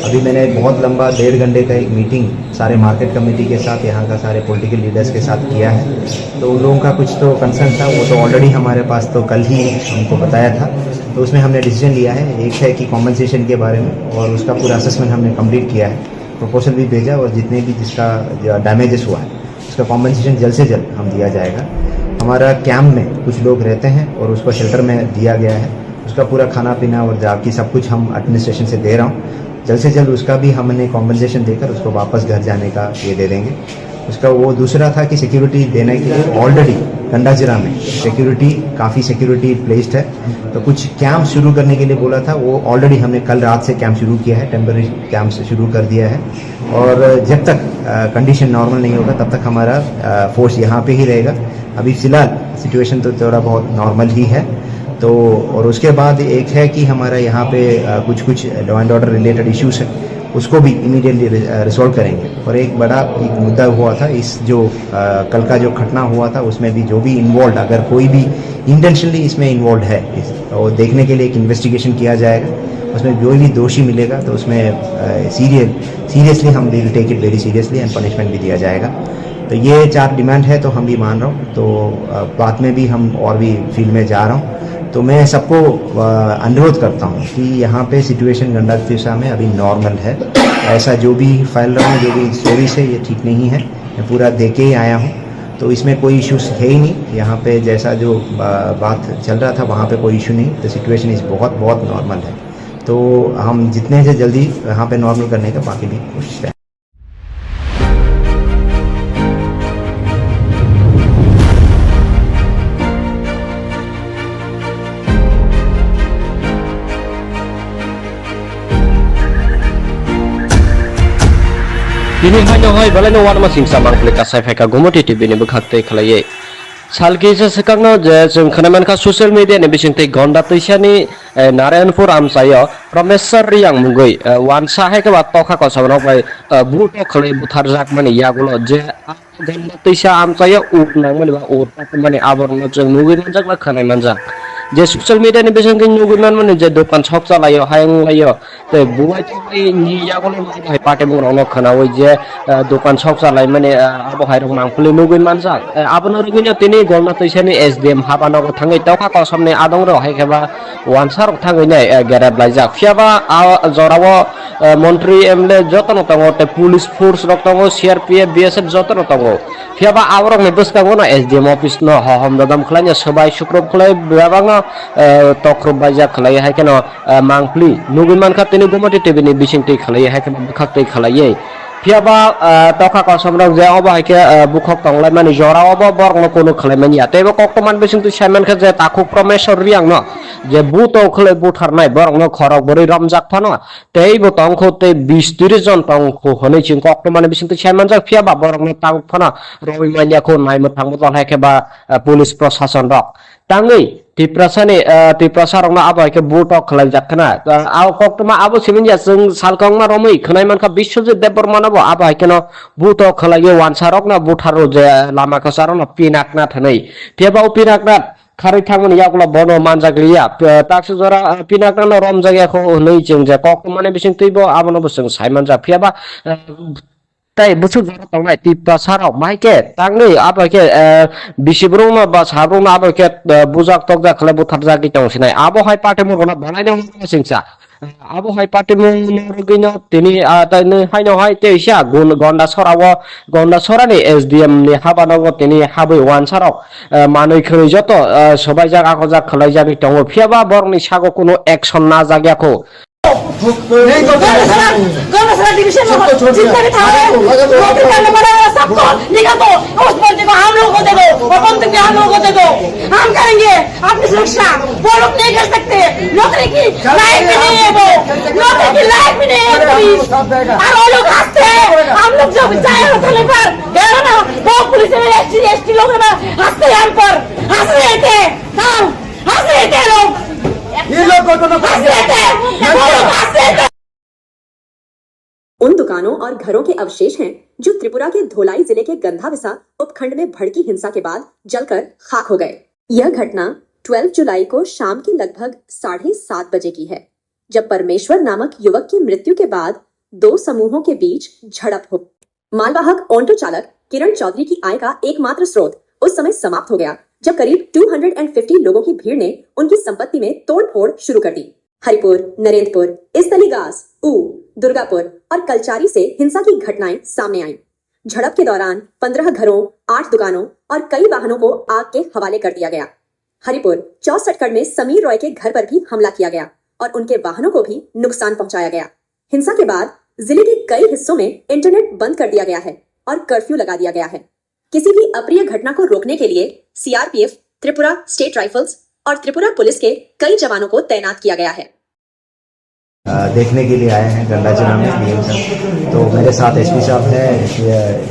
अभी मैंने बहुत लंबा 1.5 घंटे का एक मीटिंग सारे मार्केट कमेटी के साथ, यहाँ का सारे पॉलिटिकल लीडर्स के साथ किया है। तो उन लोगों का कुछ तो कंसर्न था, वो तो ऑलरेडी हमारे पास तो कल ही हमको बताया था। तो उसमें हमने डिसीजन लिया है, एक है कि कॉम्पनसेशन के बारे में, और उसका पूरा असेसमेंट हमने कंप्लीट किया है, प्रपोजल भी भेजा, और जितने भी जिसका डैमेजेस हुआ है उसका कॉम्पनसेशन जल्द से जल्द हम दिया जाएगा। हमारा कैंप में कुछ लोग रहते हैं और उसको शेल्टर में दिया गया है, उसका पूरा खाना पीना और जाकी सब कुछ हम एडमिनिस्ट्रेशन से दे रहा हूँ। जल्द से जल्द उसका भी हमने कॉम्पनसेशन देकर उसको वापस घर जाने का ये दे देंगे। उसका वो दूसरा था कि सिक्योरिटी देने के लिए ऑलरेडी गंडाजिरा में सिक्योरिटी काफ़ी सिक्योरिटी प्लेस्ड है, तो कुछ कैंप शुरू करने के लिए बोला था, वो ऑलरेडी हमने कल रात से कैंप शुरू किया है, टेम्पररी कैंप से शुरू कर दिया है। और जब तक कंडीशन नॉर्मल नहीं होगा तब तक हमारा फोर्स यहाँ पे ही रहेगा। अभी फ़िलहाल सिचुएशन तो थोड़ा बहुत नॉर्मल ही है। तो और उसके बाद एक है कि हमारा यहाँ पे कुछ law and order related issues है, उसको भी इमीडिएटली रिजॉल्व करेंगे। और एक बड़ा एक मुद्दा हुआ था, इस जो कल का जो घटना हुआ था उसमें भी जो भी इन्वॉल्व, अगर कोई भी इंटेंशनली इसमें इन्वॉल्व है तो देखने के लिए एक इन्वेस्टिगेशन किया जाएगा। उसमें जो भी दोषी मिलेगा तो उसमें सीरियसली हम will take it very seriously and punishment भी दिया जाएगा। तो ये 4 डिमांड है, तो हम भी मान रहा हूँ। तो बाद में भी हम और भी फील्ड में जा रहा हूँ। तो मैं सबको अनुरोध करता हूँ कि यहाँ पे सिचुएशन गंडातिशा में अभी नॉर्मल है। ऐसा जो भी फैल रहा है, जो भी स्टोरीज है, ये ठीक नहीं है। मैं पूरा दे के ही आया हूँ, तो इसमें कोई इश्यूज है ही नहीं। यहाँ पे जैसा जो बात चल रहा था वहाँ पे कोई इशू नहीं। तो सिचुएशन इस बहुत नॉर्मल है। तो हम जितने से जल्दी यहाँ पे नॉर्मल करने का बाकी भी कोशिश करें। Kini hanya hai balai war masing samang pleka saifeka gomoti TV ni bekhakte khalai salki se sekangno je जों खोनामान खा ससियेल मीडिया नि बिसिंगते गंडा तैसानि नारायणपुर आमसायो प्रमेश्वर रियांग मुगै वानसा है के बात तखा को सबनो भाई बुट खलै बुथार जाक माने यागुलो जे गंडा तैसा आमसायो उनांग माने बा उर माने आबरनो जों नुगै मनजाक बा खोनाय मनजाक जे ससियल मीडिया नि बिसिंगते नुगै माने जे दखान शप चलायो हायं लायो ते बुवाय तै नि यागुलो भाई पाटे बुरावनो खोनावै जे दखान शप चलाय माने आबो हायरक मांगफुलै नुगै मनजाक आबनो रगिनो तिनि गंडा तैसानि एसडीएम हाबानो थाङै तखा को सामने आदं रो हायखेबा वानसार थाङै नै गेरेब लायजाक फियाबा जरावो मन्त्री एमएलए जतन तंगो ते पुलिस फोर्स रक तंगो सीआरपीएफ बीएसएफ जतन तंगो फियाबा आवरक नै बसकागो ना एसडीएम ऑफिस न हम ददम खलाय सबाय सुक्रब खलाय बेबांग तख्रब बाजा खलाय हायकेन मांगफ्ली नुगुमान खातिनि गुमति टीवी नि बिसिंगति खलाय हायकेन बखाक्तै खलाय फियाबा तखा को समरक जे अबा हायके बुखक तंगलाय माने जरावो बरनो कोनो खलाय मानिया तेबो कक्तमान बिसिंगति साइमन खा जे ताखु प्रमेश्वर रियांग न जे बुतो खलाय बुथारनाय बरनो खरक बरै रमजाक फानो तेबो तंखो ते 20-30 जन तंखो हनै चिं कक्तमान बिसिंगति साइमन जाक फियाबा बरनो तंग फानो रवि मानियाखौ नायमो थांबो दन हायकेबा पुलिस प्रशासन रक ताङै तिप्रसारंना आबायके बुटक खलाय जाखना आव कक्तमा आबो सिमिनया जों सालकंमा रमै खनायमानखा बिश्वजित देबबर्मानाबो आबायकेन बुटक खलायो वानसारक ना बुथारो जे लामा खसारन पिनाकना थनै तेबाव पिनाकना खारै थांमोन यागुला बनो मानजागलिया ताक्स जरा पिनाकना रम जायगाखौ नै जों जे कक्तमाने बिसिं तैबो आबनो बसं साइमान जा फियाबा ताई बुसु जरा तंनाय तिप्पा साराव माइके तांनै आबाके बिसिब्रुमा बा साब्रुमा आबाके बुजाक तकजा खले बुथार जागि तंसिनाय आबो हाय पाटे मगना बनायनो सिंसा आबो हाय पाटे मगनो तिनि ताइनै हायनो हाय तेइसा गुन गंडा सरानि एसडीएम नि हाबानांगो तिनि हाबै वानसाराव मानै खै जत सबाय जागा खजा खलाय जागि तंगो फियाबा बरनि सागो कोनो एक्शन ना जागियाखौ गंडासरा डिवीजन में जितने भी थाने नौकरी करने वाले सबको निकाल दो। उस बंदे को हम लोग को दे दो और बंदूक भी हम लोग को दे दो। हम करेंगे अपनी सुरक्षा। वो लोग नहीं कर सकते। नौकरी की लायक भी नहीं है वो। नौकरी की लायक भी नहीं है पुलिस। और वो लोग हंसते हैं। हम लोग जब जाए थाने पर गए ना वो पुलिस में एसटी लोग ना हंसते हैं हम पर हंस रहे थे। हंस रहे थे लोग। ये लोग को तो हंस रहे थे। उन दुकानों और घरों के अवशेष हैं जो त्रिपुरा के धोलाई जिले के गंधाविसा उपखंड में भड़की हिंसा के बाद जलकर खाक हो गए। यह घटना 12 जुलाई को शाम के लगभग 7:30 बजे की है, जब परमेश्वर नामक युवक की मृत्यु के बाद दो समूहों के बीच झड़प हो। मालवाहक ऑटो चालक किरण चौधरी की आय का एकमात्र स्रोत उस समय समाप्त हो गया जब करीब 250 लोगों की भीड़ ने उनकी संपत्ति में तोड़फोड़ शुरू कर दी। हरिपुर, नरेंद्रपुर, इस्तलीगास, ऊ, दुर्गापुर और कलचारी से हिंसा की घटनाएं सामने आईं। झड़प के दौरान 15 घरों, 8 दुकानों और कई वाहनों को आग के हवाले कर दिया गया। हरिपुर 64 में समीर रॉय के घर पर भी हमला किया गया और उनके वाहनों को भी नुकसान पहुंचाया गया। हिंसा के बाद जिले के कई हिस्सों में इंटरनेट बंद कर दिया गया है और कर्फ्यू लगा दिया गया है। किसी भी अप्रिय घटना को रोकने के लिए सीआरपीएफ, त्रिपुरा स्टेट राइफल्स और त्रिपुरा पुलिस के कई जवानों को तैनात किया गया है। देखने के लिए आए हैं गंडाचना में डीएम साहब। तो मेरे साथ एसपी साहब है,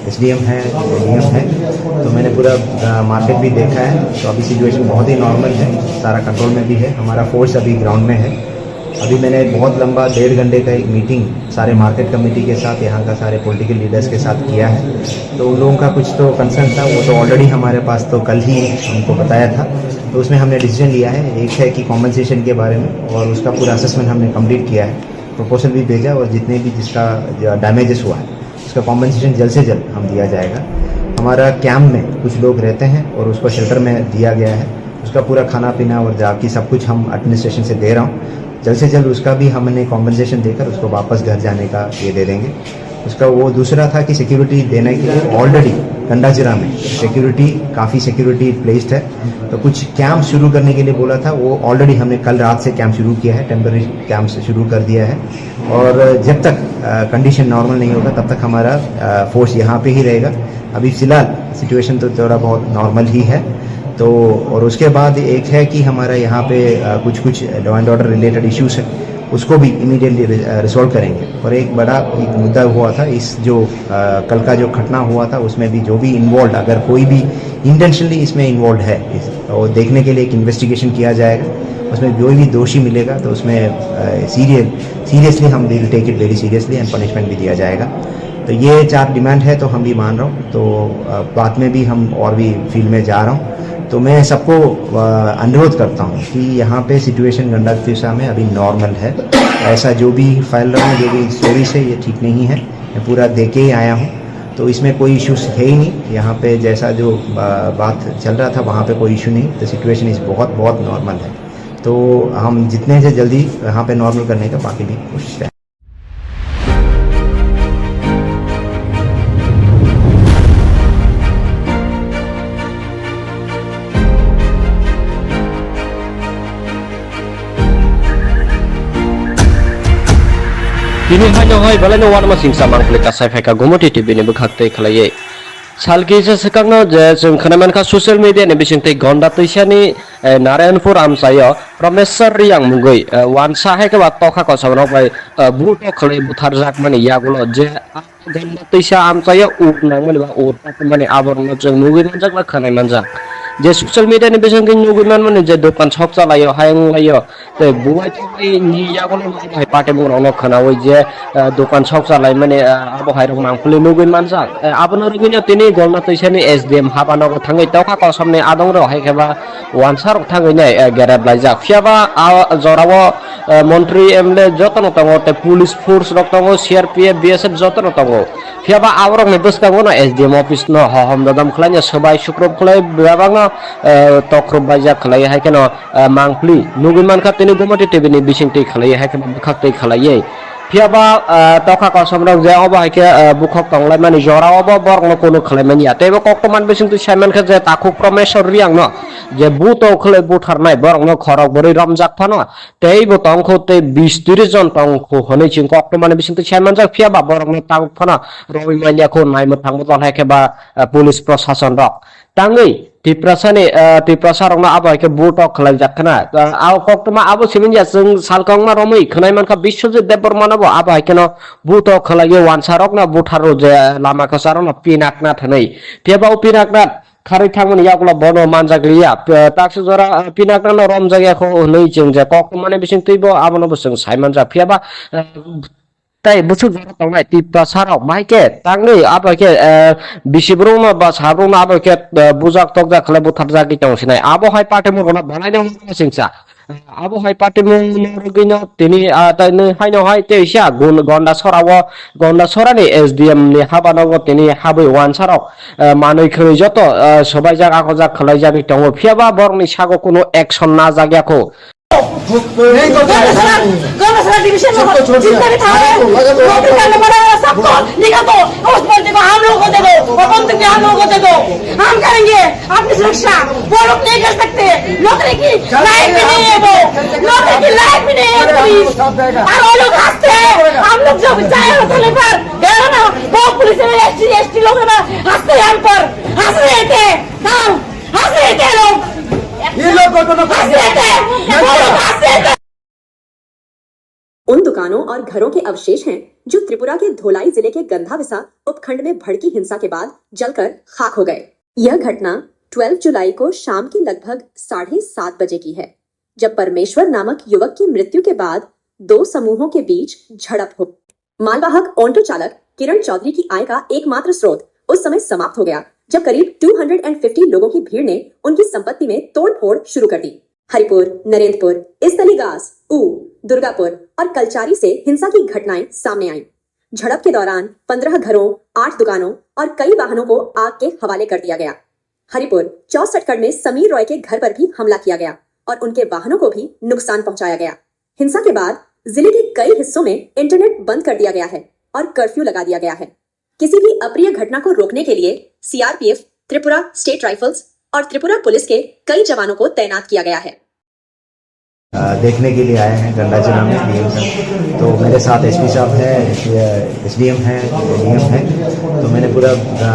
एसडीएम है, डीएम है। तो मैंने पूरा मार्केट भी देखा है। तो अभी सिचुएशन बहुत ही नॉर्मल है, सारा कंट्रोल में भी है। हमारा फोर्स अभी ग्राउंड में है। अभी मैंने बहुत लंबा 1.5 घंटे का एक मीटिंग सारे मार्केट कमेटी के साथ, यहाँ का सारे पॉलिटिकल लीडर्स के साथ किया है। तो उन लोगों का कुछ तो कंसर्न था, वो तो ऑलरेडी हमारे पास तो कल ही हमको बताया था। तो उसमें हमने डिसीजन लिया है, एक है कि कॉम्पनसेशन के बारे में, और उसका पूरा असेसमेंट हमने कंप्लीट किया है, प्रपोजल भी भेजा, और जितने भी जिसका डैमेजेस हुआ है उसका कॉम्पनसेशन जल्द से जल्द हम दिया जाएगा। हमारा कैंप में कुछ लोग रहते हैं और उसको शेल्टर में दिया गया है, उसका पूरा खाना पीना और जाकी सब कुछ हम एडमिनिस्ट्रेशन से दे रहा हूँ। जल्द से जल्द उसका भी हमने कॉम्पनसेशन देकर उसको वापस घर जाने का ये दे देंगे। उसका वो दूसरा था कि सिक्योरिटी देने के लिए ऑलरेडी गंडाजिरा में काफ़ी सिक्योरिटी प्लेस्ड है। तो कुछ कैंप शुरू करने के लिए बोला था, वो ऑलरेडी हमने कल रात से कैंप शुरू किया है, टेम्पररी कैंप से शुरू कर दिया है। और जब तक कंडीशन नॉर्मल नहीं होगा तब तक हमारा फोर्स यहाँ पे ही रहेगा। अभी फ़िलहाल सिचुएशन तो थोड़ा बहुत नॉर्मल ही है। तो और उसके बाद एक है कि हमारा यहाँ पे कुछ law and order related issues है, उसको भी इमीडिएटली रिजॉल्व करेंगे। और एक बड़ा एक मुद्दा हुआ था, इस जो कल का जो घटना हुआ था उसमें भी जो भी इन्वॉल्व, अगर कोई भी इंटेंशनली इसमें इन्वॉल्व है तो देखने के लिए एक इन्वेस्टिगेशन किया जाएगा। उसमें जो भी दोषी मिलेगा तो उसमें सीरियसली हम will take it very seriously and punishment भी दिया जाएगा। तो ये 4 डिमांड है, तो हम भी मान रहा हूँ। तो बाद में भी हम और भी फील्ड में जा रहा हूँ। तो मैं सबको अनुरोध करता हूँ कि यहाँ पे सिचुएशन गंडातिशा में अभी नॉर्मल है। ऐसा जो भी फैल रहा है, जो भी स्टोरीज है, ये ठीक नहीं है। मैं पूरा देख के ही आया हूँ, तो इसमें कोई इश्यूज है ही नहीं। यहाँ पे जैसा जो बात चल रहा था वहाँ पे कोई इशू नहीं। तो सिचुएशन इस बहुत नॉर्मल है। तो हम जितने से जल्दी यहाँ पे नॉर्मल करने का बाकी भी कोशिश करें। Kini hanya hoi balai no warma singsa mangklik kasai feka gomoti TV ni bekhakte khalai salki se sekangno je जों खोनामान का social media ni bisingtei gonda toisani Narayanpur amsayo Promesar Riyang mungoi wansa hai ke tokha ko sabno bai buto khalai butharjak mani yagulo je gonda toisa amsayo uknang mani ba urta mani aborno जों mugoi manjak la khanai manjak जे social media नि बेसंग नुगुमान माने जे दुकान छक चलायो हायंग लायो ते बुवाय थै नि यागोल भाई पाटे मुरनो खनावै जे दुकान छक चलाय माने आबो हायरं मांगफुले नुगुन मानसा आबनो रगिनो तिनि गलना तैसानि एसडीएम हाबानो थाङै तौखा कसमने आदं र हायखेबा वानसार थाङै नै गेरेब लायजा फियाबा जरावो मन्त्री एमएलए जतन तंगो ते पुलिस फोर्स रक तंगो सीआरपीएफ बीएसएफ जतन तंगो फियाबा आवरक ने बसकांगो न एसडीएम ऑफिस न हम ददम खलाय सबाय शुक्रब खलाय बेबांग तख्रब बाजा खलाय हायकेनो मांगफुली नुगुमान का तिनि गमति टिभिनि बिसिंति खलाय हायकेनो बखाक्तै खलाय फियाबा तखा कसमरक जे अबो हायके बुखक तंगलाय माने जरावबो बरगनो कोनो खलायमानिया तेबो कक्तमान बिसिंति सायमान खा जे ताखु प्रमेश्वर रियांग न जे बुतो खलाय बुथारनाय बरगनो खरक बरै रमजाक फानो तेबो तंखो ते 20-30 जन तंखो हनै चिं कक्तमान बिसिंति सायमान जा फियाबा बरगनो तांग फानो रबिमानिया खौ नायमो थांबो जन हायकेबा पुलिस प्रशासन रक तांगै तिप्रसारंना आबायके बुटक खलाय जाखना आव कक्तमा आबो सिमिनया जों सालकंमा रमै खनायमानखा बिश्वजित देबबर्मानाबो आबायकेनो बुटक खलाय वानसारकना बुथारो जे लामाखौ सारना पिनाकना थनै तेबाव पिनाकना खारै थांमोन यागला बनो मानजागलिया ताक्स जरा पिनाकना रम जायगाखौ नै जों जे कक्तमाने बिसिं तैबो आबोनो जों सायमान जा फियाबा ताई बुसु जरा तंगाय तिप्रसारक माइके तांगै आबायके बिसिब्रुमा बा साब्रुमा आबायके बुजाक तकजा खले बुथार जागि तंसिनाय आबो हाय पाटे मुरगना बनायनो सिंसा abo hai party mungino tini tani haino hai teisha gonda sorani SDM ni habanago tini habai wansarok manui khoi joto sobai jak akojak khlai jani tongo phiaba borni sago kono action na jagyako गौरव division में जितने भी थाने नौकरी करने वाले सबको निकाल दो उस बंदे को हम लोगों को दे दो और बंदूक भी हम लोगों को दे दो हम करेंगे अपनी सुरक्षा वो लोग नहीं कर सकते नौकरी की लायक भी नहीं है वो नौकरी की लायक भी नहीं है पुलिस और वो लोग हंसते हैं हम लोग जो चाहे होटल पर गए ना वो पुलिस में एसटी लोग ना हंसते हैं हम पर हंस रहे थे हंस रहे थे लोग ये लोग हंस रहे थे उन दुकानों और घरों के अवशेष हैं जो त्रिपुरा के धोलाई जिले के गंधाविसा उपखंड में भड़की हिंसा के बाद जलकर खाक हो गए। यह घटना 12 जुलाई को शाम के लगभग 7:30 बजे की है, जब परमेश्वर नामक युवक की मृत्यु के बाद दो समूहों के बीच झड़प हो। मालवाहक ऑटो चालक किरण चौधरी की आय का एकमात्र स्रोत उस समय समाप्त हो गया जब करीब 250 लोगों की भीड़ ने उनकी संपत्ति में तोड़फोड़ शुरू कर दी। हरिपुर, नरेंद्रपुर, इस्तलीगास, ऊ, दुर्गापुर और कलचारी से हिंसा की घटनाएं सामने आईं। झड़प के दौरान 15 घरों, 8 दुकानों और कई वाहनों को आग के हवाले कर दिया गया। हरिपुर 64 में समीर रॉय के घर पर भी हमला किया गया और उनके वाहनों को भी नुकसान पहुंचाया गया। हिंसा के बाद जिले के कई हिस्सों में इंटरनेट बंद कर दिया गया है और कर्फ्यू लगा दिया गया है। किसी भी अप्रिय घटना को रोकने के लिए CRPF, त्रिपुरा स्टेट राइफल्स और त्रिपुरा पुलिस के कई जवानों को तैनात किया गया है। देखने के लिए आए हैं गंडाचना में DM साहब। तो मेरे साथ SP साहब है, SDM है, DM है। तो मैंने पूरा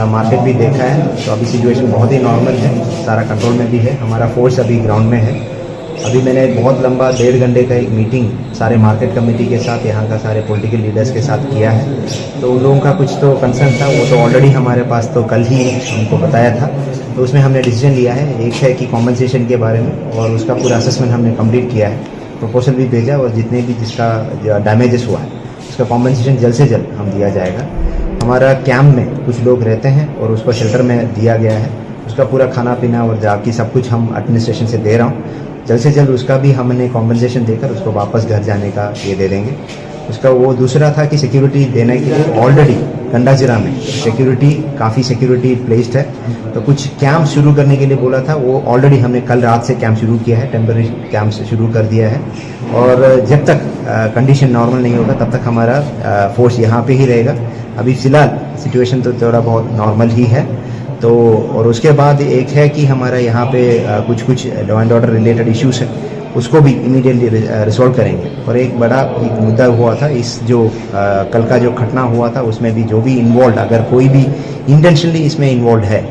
मार्केट भी देखा है। तो अभी सिचुएशन बहुत ही नॉर्मल है, सारा कंट्रोल में भी है। हमारा फोर्स अभी ग्राउंड में है। अभी मैंने बहुत लंबा 1.5 घंटे का एक मीटिंग सारे मार्केट कमेटी के साथ, यहाँ का सारे पॉलिटिकल लीडर्स के साथ किया है। तो उन लोगों का कुछ तो कंसर्न था, वो तो ऑलरेडी हमारे पास तो कल ही हमको बताया था। तो उसमें हमने डिसीजन लिया है, एक है कि कॉम्पनसेशन के बारे में, और उसका पूरा असेसमेंट हमने कंप्लीट किया है, प्रपोजल भी भेजा, और जितने भी जिसका डैमेजेस हुआ है उसका कॉम्पनसेशन जल्द से जल्द हम दिया जाएगा। हमारा कैंप में कुछ लोग रहते हैं और उसको शेल्टर में दिया गया है, उसका पूरा खाना पीना और जाकी सब कुछ हम एडमिनिस्ट्रेशन से दे रहा हूँ। जल्द से जल्द उसका भी हमने कॉम्पनसेशन देकर उसको वापस घर जाने का ये दे देंगे। उसका वो दूसरा था कि सिक्योरिटी देने के लिए ऑलरेडी गंडाजिरा में सिक्योरिटी काफ़ी सिक्योरिटी प्लेस्ड है। तो कुछ कैंप शुरू करने के लिए बोला था, वो ऑलरेडी हमने कल रात से कैंप शुरू किया है, टेम्पररी कैंप शुरू कर दिया है। और जब तक कंडीशन नॉर्मल नहीं होगा तब तक हमारा फोर्स यहाँ पे ही रहेगा। अभी फ़िलहाल सिचुएशन तो थोड़ा बहुत नॉर्मल ही है। तो और उसके बाद एक है कि हमारा यहाँ पे कुछ law and order related issues है, उसको भी इमीडिएटली रिजॉल्व करेंगे। और एक बड़ा एक मुद्दा हुआ था, इस जो कल का जो घटना हुआ था उसमें भी जो भी इन्वॉल्व, अगर कोई भी इंटेंशनली इसमें इन्वॉल्व है,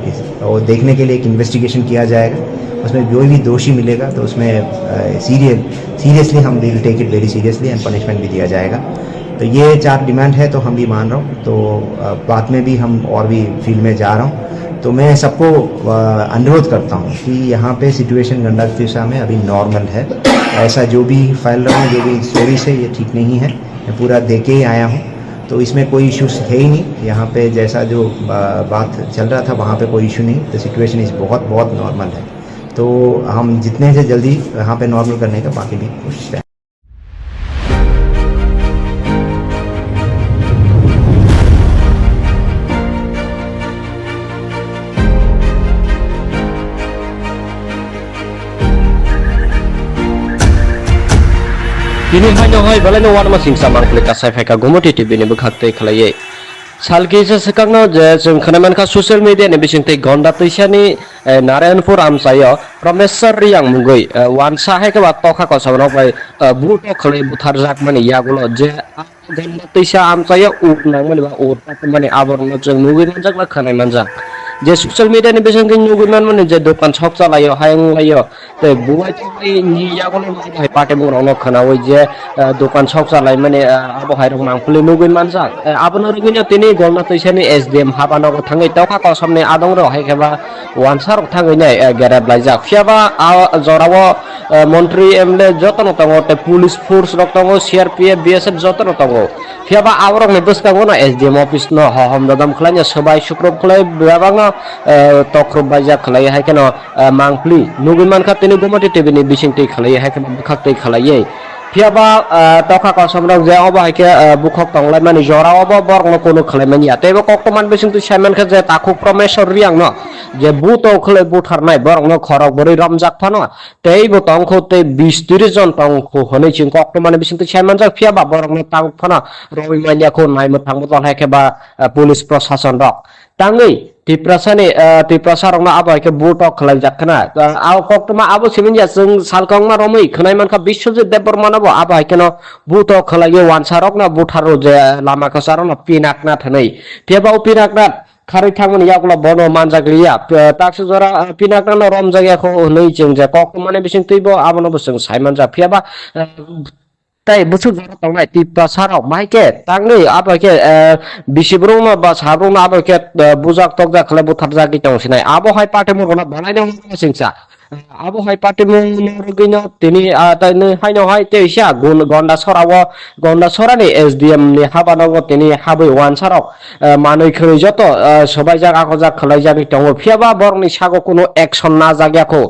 और देखने के लिए एक इन्वेस्टिगेशन किया जाएगा। उसमें जो भी दोषी मिलेगा तो उसमें सीरियसली हम will take it very seriously and punishment भी दिया जाएगा। तो ये 4 डिमांड है, तो हम भी मान रहा हूँ। तो बाद में भी हम और भी फील्ड में जा रहा हूँ। तो मैं सबको अनुरोध करता हूँ कि यहाँ पे सिचुएशन गंडातिसा में अभी नॉर्मल है। ऐसा जो भी फैल रहा हूँ, जो भी स्टोरीज है, ये ठीक नहीं है। मैं पूरा दे के ही आया हूँ, तो इसमें कोई इश्यूज है ही नहीं। यहाँ पे जैसा जो बात चल रहा था वहाँ पे कोई इशू नहीं। तो सिचुएशन इस बहुत नॉर्मल है। तो हम जितने से जल्दी यहाँ पे नॉर्मल करने का बाकी भी कोशिश करें। Kini hanya hai balai no warma singsa mangklik kasai feka gomoti TV ni bekhakte khlaye salki se sekangno je जों खोनामान ka social media ni bisingte gonda tuisani Narayanpur amsayo Promeswar Riyang mungoi wansa hai ke tokha ko sabno bai buto khlai buthar jak mani yagulo je gonda tuisa amsayo uk nang mani ba urta mani aborno जों mungoi manjak la khanai manjak je social media ni bisingte nugunan mani je dokan shop chalayo hayang layo te buai tai ni yagulo hai pate mungro khana oi je dokan shop chalai mani abo hai rok mangpuli nugui manjak abono rugino tini golna tuisani SDM habano ko thangai tokha ko samne adong ro hai keba wansar thangai nai gerab laijak fiaba jorawo মন্ত্রী MLA যতন তঙ্গ তে police force রক তঙ্গ CRPF BSF যতন তঙ্গ ফিয়াবা আবরক নে বসকাগো না SDM অফিস ন হম দাদাম খলাইনা সবাই শুক্রব খলাই বাবাঙ্গা तख्रब बाजा खलाय हाय केन मांगप्ली नुगुन मानखा तिनि गुमति टिभिनि बिसिंति खलाय हाय केन बखाक्तै खलायै फियाबा तखा कसमरक जे अब हायके बुखक तंगलाय मानि जरा अब बरनो कोनो खलायमानि यातेबो कक्तमान बिसिंति सायमानखा जे ताखु प्रमेश्वर रियां न जे बुतो खले बुथारनाय बरनो खरक बोरै रमजाक फानो तैबो तंखौ ते 20-30 जन तंखौ हनै चिं कक्तमान बिसिंति सायमानजाक फियाबा बरनो तांग फानो रवि मानियाखौ नायमो थांबो हायके बा पुलिस प्रशासन रक तांगै तिप्रसा रंना आबो हायके बुटक खलाय जाखना आव कक्तमा आबो सिमिनया जों सालकंमा रमै खनाय मानखा बिश्वजित देबबर्मानाबो आबो हायकेनो बुटक खलायो वानसारक ना बुथारो जे लामा कसारो ना पिनाकना थनै फेबाव पिनाकना खारै थांमोन यागला बनो मानजागलिया ताक्सु जरा पिनाकना रम जागियाखौ नै जों जे कक्तमाने बिसिं तैबो आबोनो बोसों सायमान जा फियाबा ताई बुसु जरा तंनाय तिप्रसाराव माइके तांनै आबो के बिसिब्रंनो बा साब्रंनो आबो के बुजाक तकजा खले बुथार जागि तंसिनाय आबो हाय पार्टी मगना बानायनो सिंसा आबो हाय पार्टी मगनो तिनि ताइनो हायनो हाय तेइसा गुन गन्डा सरानि एसडीएम नि हाबा नगो तिनि हाबै वानसाराव मानै खरै जत सबाय जागा खजा खलाय जागि तंग फियाबा बरनि सागो कोनो एक्शन ना जागियाखौ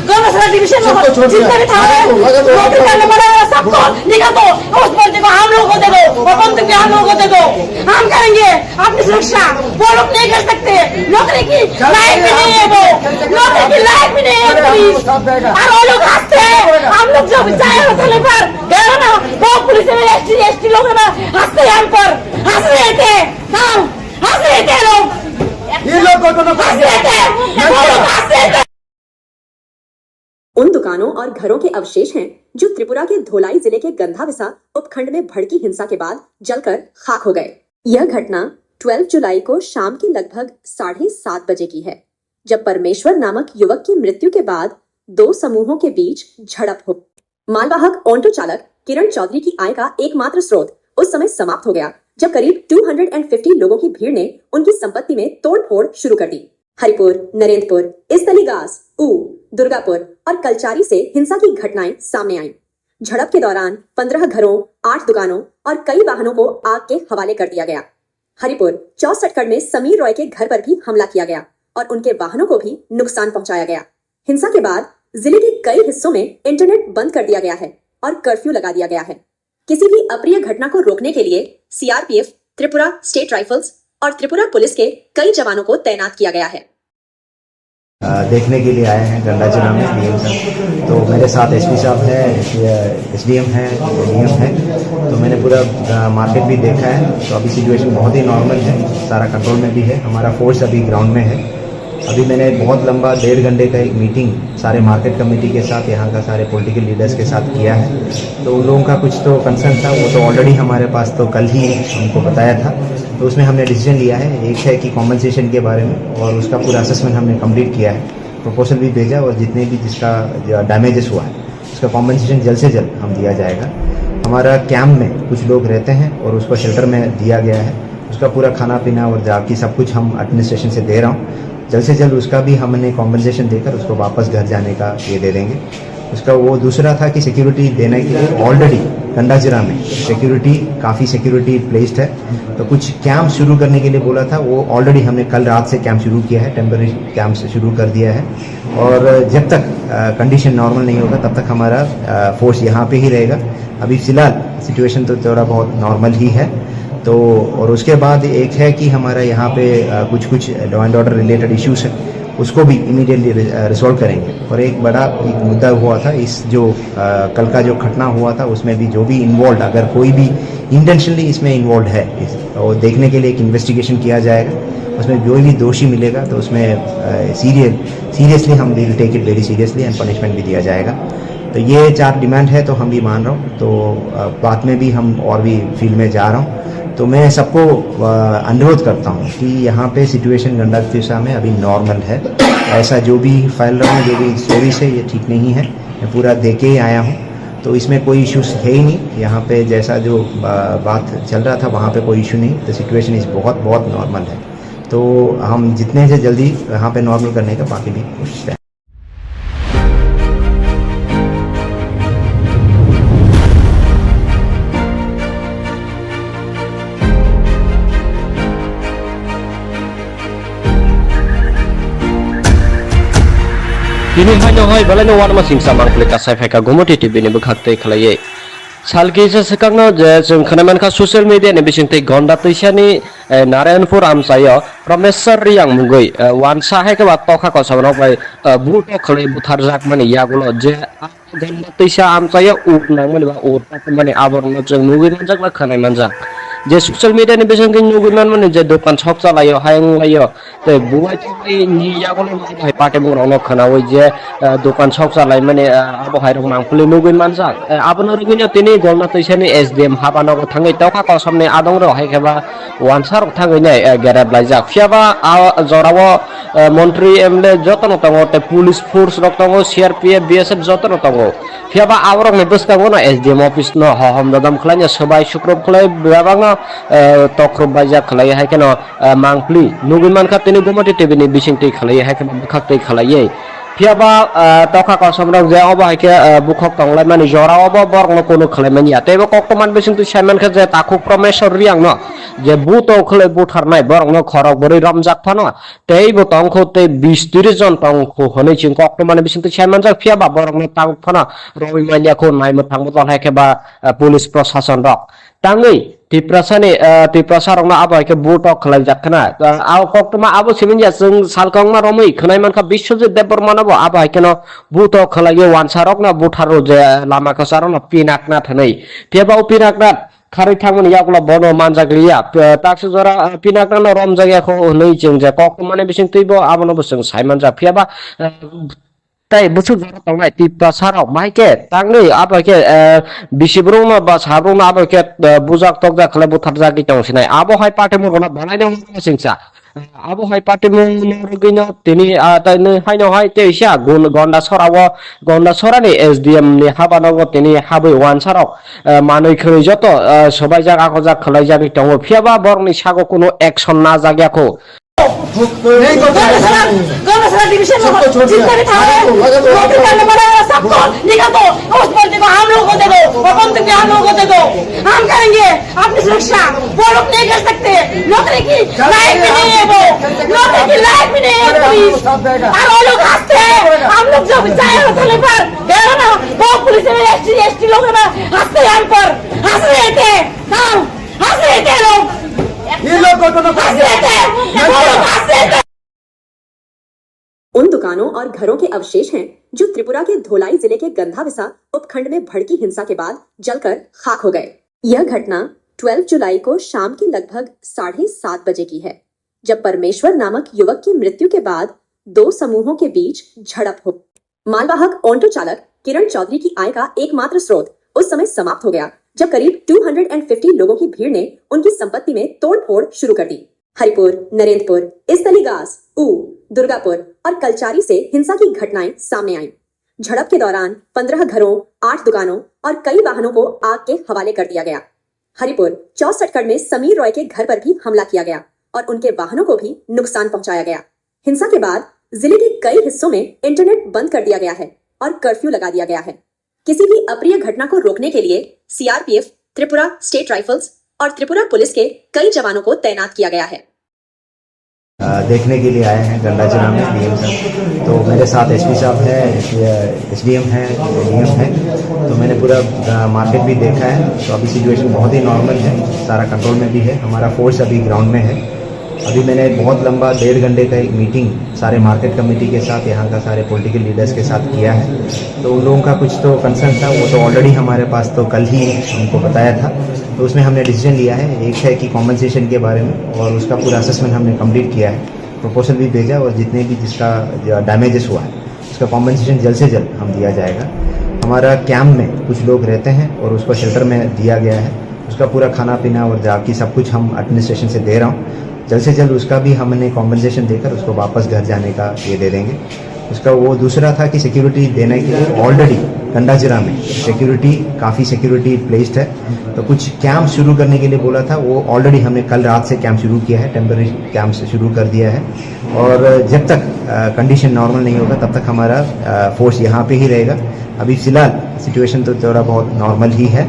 गौरव डिवीजन में जितने भी थाने नौकरी करने वाले सबको निकाल दो उस बंदे को हम लोगों को दे दो और बंदूक भी हम लोगों को दे दो हम करेंगे अपनी सुरक्षा वो लोग नहीं कर सकते नौकरी की लायक भी नहीं है वो नौकरी की लायक भी नहीं है पुलिस और वो लोग हंसते हैं हम लोग जो चाहे होटल पर गए ना वो पुलिस में एसटी लोग ना हंसते हैं हम पर हंस रहे थे हम हंस रहे थे लोग ये लोग को तो हंस रहे थे वो लोग हंस रहे थे। उन दुकानों और घरों के अवशेष हैं जो त्रिपुरा के धोलाई जिले के गंधाविसा उपखंड में भड़की हिंसा के बाद जलकर खाक हो गए। यह घटना 12 जुलाई को शाम के लगभग 7:30 बजे की है, जब परमेश्वर नामक युवक की मृत्यु के बाद दो समूहों के बीच झड़प हो। मालवाहक ऑटो चालक किरण चौधरी की आय का एकमात्र स्रोत उस समय समाप्त हो गया जब करीब 250 लोगों की भीड़ ने उनकी संपत्ति में तोड़फोड़ शुरू कर दी। हरिपुर, नरेंद्रपुर, इसतलीगास, ऊ, दुर्गापुर और कलचारी से हिंसा की घटनाएं सामने आईं। झड़प के दौरान 15 घरों, 8 दुकानों और कई वाहनों को आग के हवाले कर दिया गया। हरिपुर 64 में समीर रॉय के घर पर भी हमला किया गया और उनके वाहनों को भी नुकसान पहुंचाया गया। हिंसा के बाद जिले के कई हिस्सों में इंटरनेट बंद कर दिया गया है और कर्फ्यू लगा दिया गया है। किसी भी अप्रिय घटना को रोकने के लिए सीआरपीएफ, त्रिपुरा स्टेट राइफल्स और त्रिपुरा पुलिस के कई जवानों को तैनात किया गया है। देखने के लिए आए हैं गंडा जिला में डीएम साहब। तो मेरे साथ एसपी साहब है, एसडीएम है, डीएम है। तो मैंने पूरा मार्केट भी देखा है। तो अभी सिचुएशन बहुत ही नॉर्मल है, सारा कंट्रोल में भी है। हमारा फोर्स अभी ग्राउंड में है। अभी मैंने बहुत लंबा 1.5 घंटे का एक मीटिंग सारे मार्केट कमेटी के साथ, यहाँ का सारे पॉलिटिकल लीडर्स के साथ किया है। तो उन लोगों का कुछ तो कंसर्न था, वो तो ऑलरेडी हमारे पास तो कल ही हमको बताया था। तो उसमें हमने डिसीजन लिया है, एक है कि कॉम्पनसेशन के बारे में, और उसका पूरा असेसमेंट हमने कंप्लीट किया है, प्रपोजल भी भेजा, और जितने भी जिसका डैमेजेस हुआ है उसका कॉम्पनसेशन जल्द से जल्द हम दिया जाएगा। हमारा कैंप में कुछ लोग रहते हैं और उसको शेल्टर में दिया गया है, उसका पूरा खाना पीना और बाकी सब कुछ हम एडमिनिस्ट्रेशन से दे रहा हूँ। जल्द से जल्द उसका भी हमने कॉम्पनसेशन देकर उसको वापस घर जाने का ये दे देंगे। उसका वो दूसरा था कि सिक्योरिटी देने के लिए ऑलरेडी गंडा जिला में काफ़ी सिक्योरिटी प्लेस्ड है। तो कुछ कैंप शुरू करने के लिए बोला था, वो ऑलरेडी हमने कल रात से कैंप शुरू किया है, टेम्पररी कैंप से शुरू कर दिया है। और जब तक कंडीशन नॉर्मल नहीं होगा तब तक हमारा फोर्स यहाँ पे ही रहेगा। अभी फिलहाल सिचुएशन तो थोड़ा बहुत नॉर्मल ही है। तो और उसके बाद एक है कि हमारा यहाँ पे कुछ law and order related issues है, उसको भी इमीडिएटली रिजॉल्व करेंगे। और एक बड़ा एक मुद्दा हुआ था, इस जो कल का जो घटना हुआ था उसमें भी जो भी इन्वॉल्व, अगर कोई भी इंटेंशनली इसमें इन्वॉल्व है, और देखने के लिए एक इन्वेस्टिगेशन किया जाएगा। उसमें जो भी दोषी मिलेगा तो उसमें सीरियसली हम will take it very seriously and punishment भी दिया जाएगा। तो ये 4 डिमांड है, तो हम भी मान रहा हूँ। तो बाद में भी हम और भी फील्ड में जा रहा हूँ। तो मैं सबको अनुरोध करता हूँ कि यहाँ पे सिचुएशन गंडा दिशा में अभी नॉर्मल है। ऐसा जो भी फैल रहा है, जो भी स्टोरीज है, ये ठीक नहीं है। मैं पूरा देख के ही आया हूँ, तो इसमें कोई इश्यूज है ही नहीं। यहाँ पे जैसा जो बात चल रहा था वहाँ पे कोई इशू नहीं। तो सिचुएशन इस बहुत नॉर्मल है। तो हम जितने से जल्दी यहाँ पे नॉर्मल करने का बाकी भी कोशिश करें। Kini hanya hoi balai no warma singsa mangklik kasai feka gomoti TV ni bekhakte khalaiye. Salkisa sekangno je जों खोनामान खा ससियेल मिडिया नि बिसिंते गंडा तैसानि नारायणपुर आमसायो प्रमेश्वर रियांग मुगै वानसा है के बात तखा को सबनो बाय बुट खले बुथार जाक माने यागुलो जे गंडा तैसा आमसायो उक नांग माने बा उरता माने आबरनो जों मुगै नजाक बा खोनाय मानजा जे ससियल मिडिया नि बिसिंते मुगै माने जे दखान शप चलायो हायं लायो ते बुवाय नि यागुलो माने पाटे मुंगनो खोनावै जे दखान शप चलाय माने आबो हायरं मांफुलि मुगै मानजा आबनो रुगैनो तिनि गंडा तैसानि एसडीएम हाबानो थाङै तखा को सामने आदं रो हायखेबा वानसार थाङै नै गेरेब लायजा फियाबा जरावो मन्त्री एमएलए जतन तंगो ते पुलिस फोर्स रक तंगो सीआरपीएफ बीएसएफ जतन तंगो फियाबा आवरक ने बसकांगो ना एसडीएम ऑफिस न हम ददम खलाय सबाय शुक्रब खलाय बाबांगा तख्रब बायजा खलाय हायकेनो मांगफ्ली नुगुन मानखा तिनि गुमति टीवी नि बिसिंति खलाय हायकेनो बखाक्तै खलायै फियाबा तखा को समरक जे अब हायके बुखक तंगलाय माने जरावबो बरगनो कोनो खलाय मानिया तेबो कक्तमान बिसिंति सायमान खा जे ताखु प्रमेश्वर रियांग न जे बुतो खले बुथारनाय बरगनो खरक बोरै रमजाक फानो तेबो तंखो ते 20-30 जन तंखो हनै चिं कक्तमान बिसिंति सायमान जा फियाबा बरगनो तांग फानो रवि मानिया खौ नायमो थांबो तन हायकेबा पुलिस प्रशासन रक तांगै तिप्रसारंना आबो हायके बुतो खलाय जाखना आव कक्तमा आबो सिमिनजा जों सालकंमा रमै खनाय मानखा बिश्वजित देबबर्मानाबो आबो हायकेनो बुतो खलायो वानसारकना बुथारो जे लामा कसारना पिनाकना थनै फियाबा पिनाकना खारै थांमोन यागुला बनो मानजाग्लिया ताक्स जरा पिनाकना रम जायगाखौ नै जों जे कक्तमाने बिसिं तैबो आबोनो बसं सायमान जा फियाबा ताई बुसु जरा तंगाय तिप्ता साराव माइके तांगै आबाके बिसिब्रुंना बा साब्रुंना आबाके बुजाक तकजा खले बुथार जागि तंसिनाय आबो हाय पाटे मुरना बानायनो सिंसा आबो हाय पाटे मुरगिनो तिनि ताइनो हायनो हाय तेइसा गन्डा सरानि एसडीएम नि हाबानाव तिनि हाबै वानसाराव मानै खै जत सबाय जागा को जा खलाय जागि तंग फियाबा बरनि सागो कोनो एक्शन ना जाग्याखौ गौरसरा डिवीजन में जितने भी थाने नौकरी करने वाले सबको निकाल दो उस बंदी को हम लोगों को दे दो और बंदूक भी हम लोगों को दे दो हम करेंगे अपनी सुरक्षा वो लोग नहीं कर सकते नौकरी की लायक भी नहीं है वो नौकरी की लायक भी नहीं है पुलिस और वो लोग हंसते हैं हम लोग जब जाए थाने पर गए ना वो पुलिस में एसटी लोग ना हंसते हैं हम पर हंस रहे थे हंस रहे थे लोग ये लोग हंस रहे थे उन दुकानों और घरों के अवशेष हैं जो त्रिपुरा के धोलाई जिले के गंधाविसा उपखंड में भड़की हिंसा के बाद जलकर खाक हो गए। यह घटना 12 जुलाई को शाम के लगभग 7:30 बजे की है, जब परमेश्वर नामक युवक की मृत्यु के बाद दो समूहों के बीच झड़प हो। मालवाहक ऑटो चालक किरण चौधरी की आय का एकमात्र स्रोत उस समय समाप्त हो गया जब करीब 250 लोगों की भीड़ ने उनकी संपत्ति में तोड़फोड़ शुरू कर दी। हरिपुर, नरेंद्रपुर, इसतलीगास, दुर्गापुर और कलचारी से हिंसा की घटनाएं सामने आईं। झड़प के दौरान 15 घरों, 8 दुकानों और कई वाहनों को आग के हवाले कर दिया गया। हरिपुर 64 में समीर रॉय के घर पर भी हमला किया गया और उनके वाहनों को भी नुकसान पहुंचाया गया। हिंसा के बाद जिले के कई हिस्सों में इंटरनेट बंद कर दिया गया है और कर्फ्यू लगा दिया गया है। किसी भी अप्रिय घटना को रोकने के लिए सीआरपीएफ, त्रिपुरा स्टेट राइफल्स और त्रिपुरा पुलिस के कई जवानों को तैनात किया गया है। देखने के लिए आए हैं गंडा जिला में डीएम साहब, तो मेरे साथ एसपी साहब है, एसडीएम है, डीएम है। तो मैंने पूरा मार्केट भी देखा है, तो अभी सिचुएशन बहुत ही नॉर्मल है, सारा कंट्रोल में भी है। हमारा फोर्स अभी ग्राउंड में है। अभी मैंने बहुत लंबा 1.5 घंटे का एक मीटिंग सारे मार्केट कमेटी के साथ, यहाँ का सारे पॉलिटिकल लीडर्स के साथ किया है। तो उन लोगों का कुछ तो कंसर्न था, वो तो ऑलरेडी हमारे पास तो कल ही हमको बताया था। तो उसमें हमने डिसीजन लिया है, एक है कि कॉम्पनसेशन के बारे में, और उसका पूरा असेसमेंट हमने कंप्लीट किया है, प्रपोजल भी भेजा, और जितने भी जिसका डैमेजेस हुआ है उसका कॉम्पनसेशन जल्द से जल्द हम दिया जाएगा। हमारा कैंप में कुछ लोग रहते हैं और उसको शेल्टर में दिया गया है, उसका पूरा खाना पीना और जाकी सब कुछ हम एडमिनिस्ट्रेशन से दे रहा हूँ। जल्द से जल्द उसका भी हमने कॉम्पनसेशन देकर उसको वापस घर जाने का ये दे देंगे। उसका वो दूसरा था कि सिक्योरिटी देने के लिए ऑलरेडी गंडा जिला में काफ़ी सिक्योरिटी प्लेस्ड है। तो कुछ कैंप शुरू करने के लिए बोला था, वो ऑलरेडी हमने कल रात से कैंप शुरू किया है, टेम्पररी कैंप से शुरू कर दिया है। और जब तक कंडीशन नॉर्मल नहीं होगा तब तक हमारा फोर्स यहाँ पे ही रहेगा। अभी फ़िलहाल सिचुएशन तो थोड़ा बहुत नॉर्मल ही है।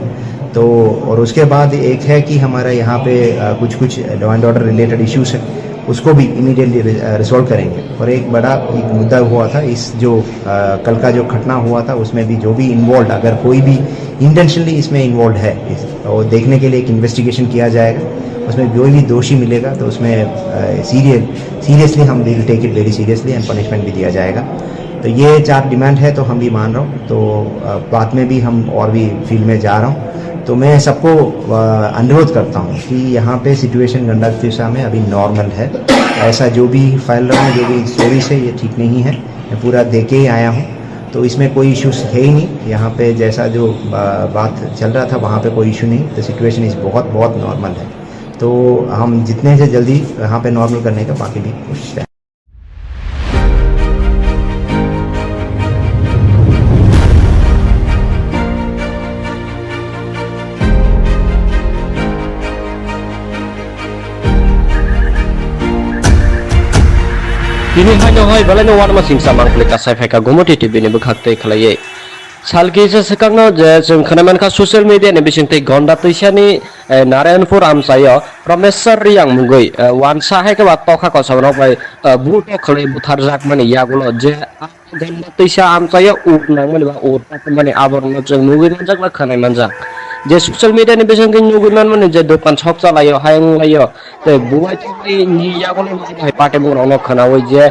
तो और उसके बाद एक है कि हमारा यहाँ पे कुछ law and order related issues है, उसको भी इमीडिएटली रिजॉल्व करेंगे। और एक बड़ा एक मुद्दा हुआ था इस जो कल का जो घटना हुआ था उसमें भी जो भी इन्वॉल्व, अगर कोई भी इंटेंशनली इसमें इन्वॉल्व है और देखने के लिए एक इन्वेस्टिगेशन किया जाएगा, उसमें कोई भी दोषी मिलेगा तो उसमें सीरियसली हम will take it very seriously and punishment भी दिया जाएगा। तो ये 4 डिमांड है तो हम भी मान रहा हूँ। तो बाद में भी हम और भी फील्ड में जा रहा हूँ। तो मैं सबको अनुरोध करता हूँ कि यहाँ पे सिचुएशन गंडा तिशा में अभी नॉर्मल है। ऐसा जो भी फैल रहा है, जो भी स्टोरीज है, ये ठीक नहीं है। मैं पूरा देख के ही आया हूँ, तो इसमें कोई इश्यूज है ही नहीं। यहाँ पे जैसा जो बात चल रहा था वहाँ पे कोई इशू नहीं। तो सिचुएशन इस बहुत बहुत नॉर्मल है। तो हम जितने से जल्दी यहाँ पे नॉर्मल करने का बाकी भी कोशिश है। Kini hanya hai balai no warma singsa mangkle kasai feka gomoti TV ni bekhakte khalai salki se sekangno je जों खोनामान खा ससियेल मीडिया नि बिसिंगते गंडा तैसानि नारायणपुर आमसायो प्रमेश्वर रियांग मुगै वानसा है के बात तखा कसबनो बाय बुट खले बुथार जाक माने यागुलो जे गंडा तैसा आमसायो उकनां माने बा उरता माने आबरनो जों मुगै जाक बा खोनाय मानजा जे ससियल मीडिया नि बिसिंगते नुगै माने जे दखान छक चलायो हायं लायो ते बुवाय तै नि यागुलो बाय पाटे मुरावनो खोनावै जे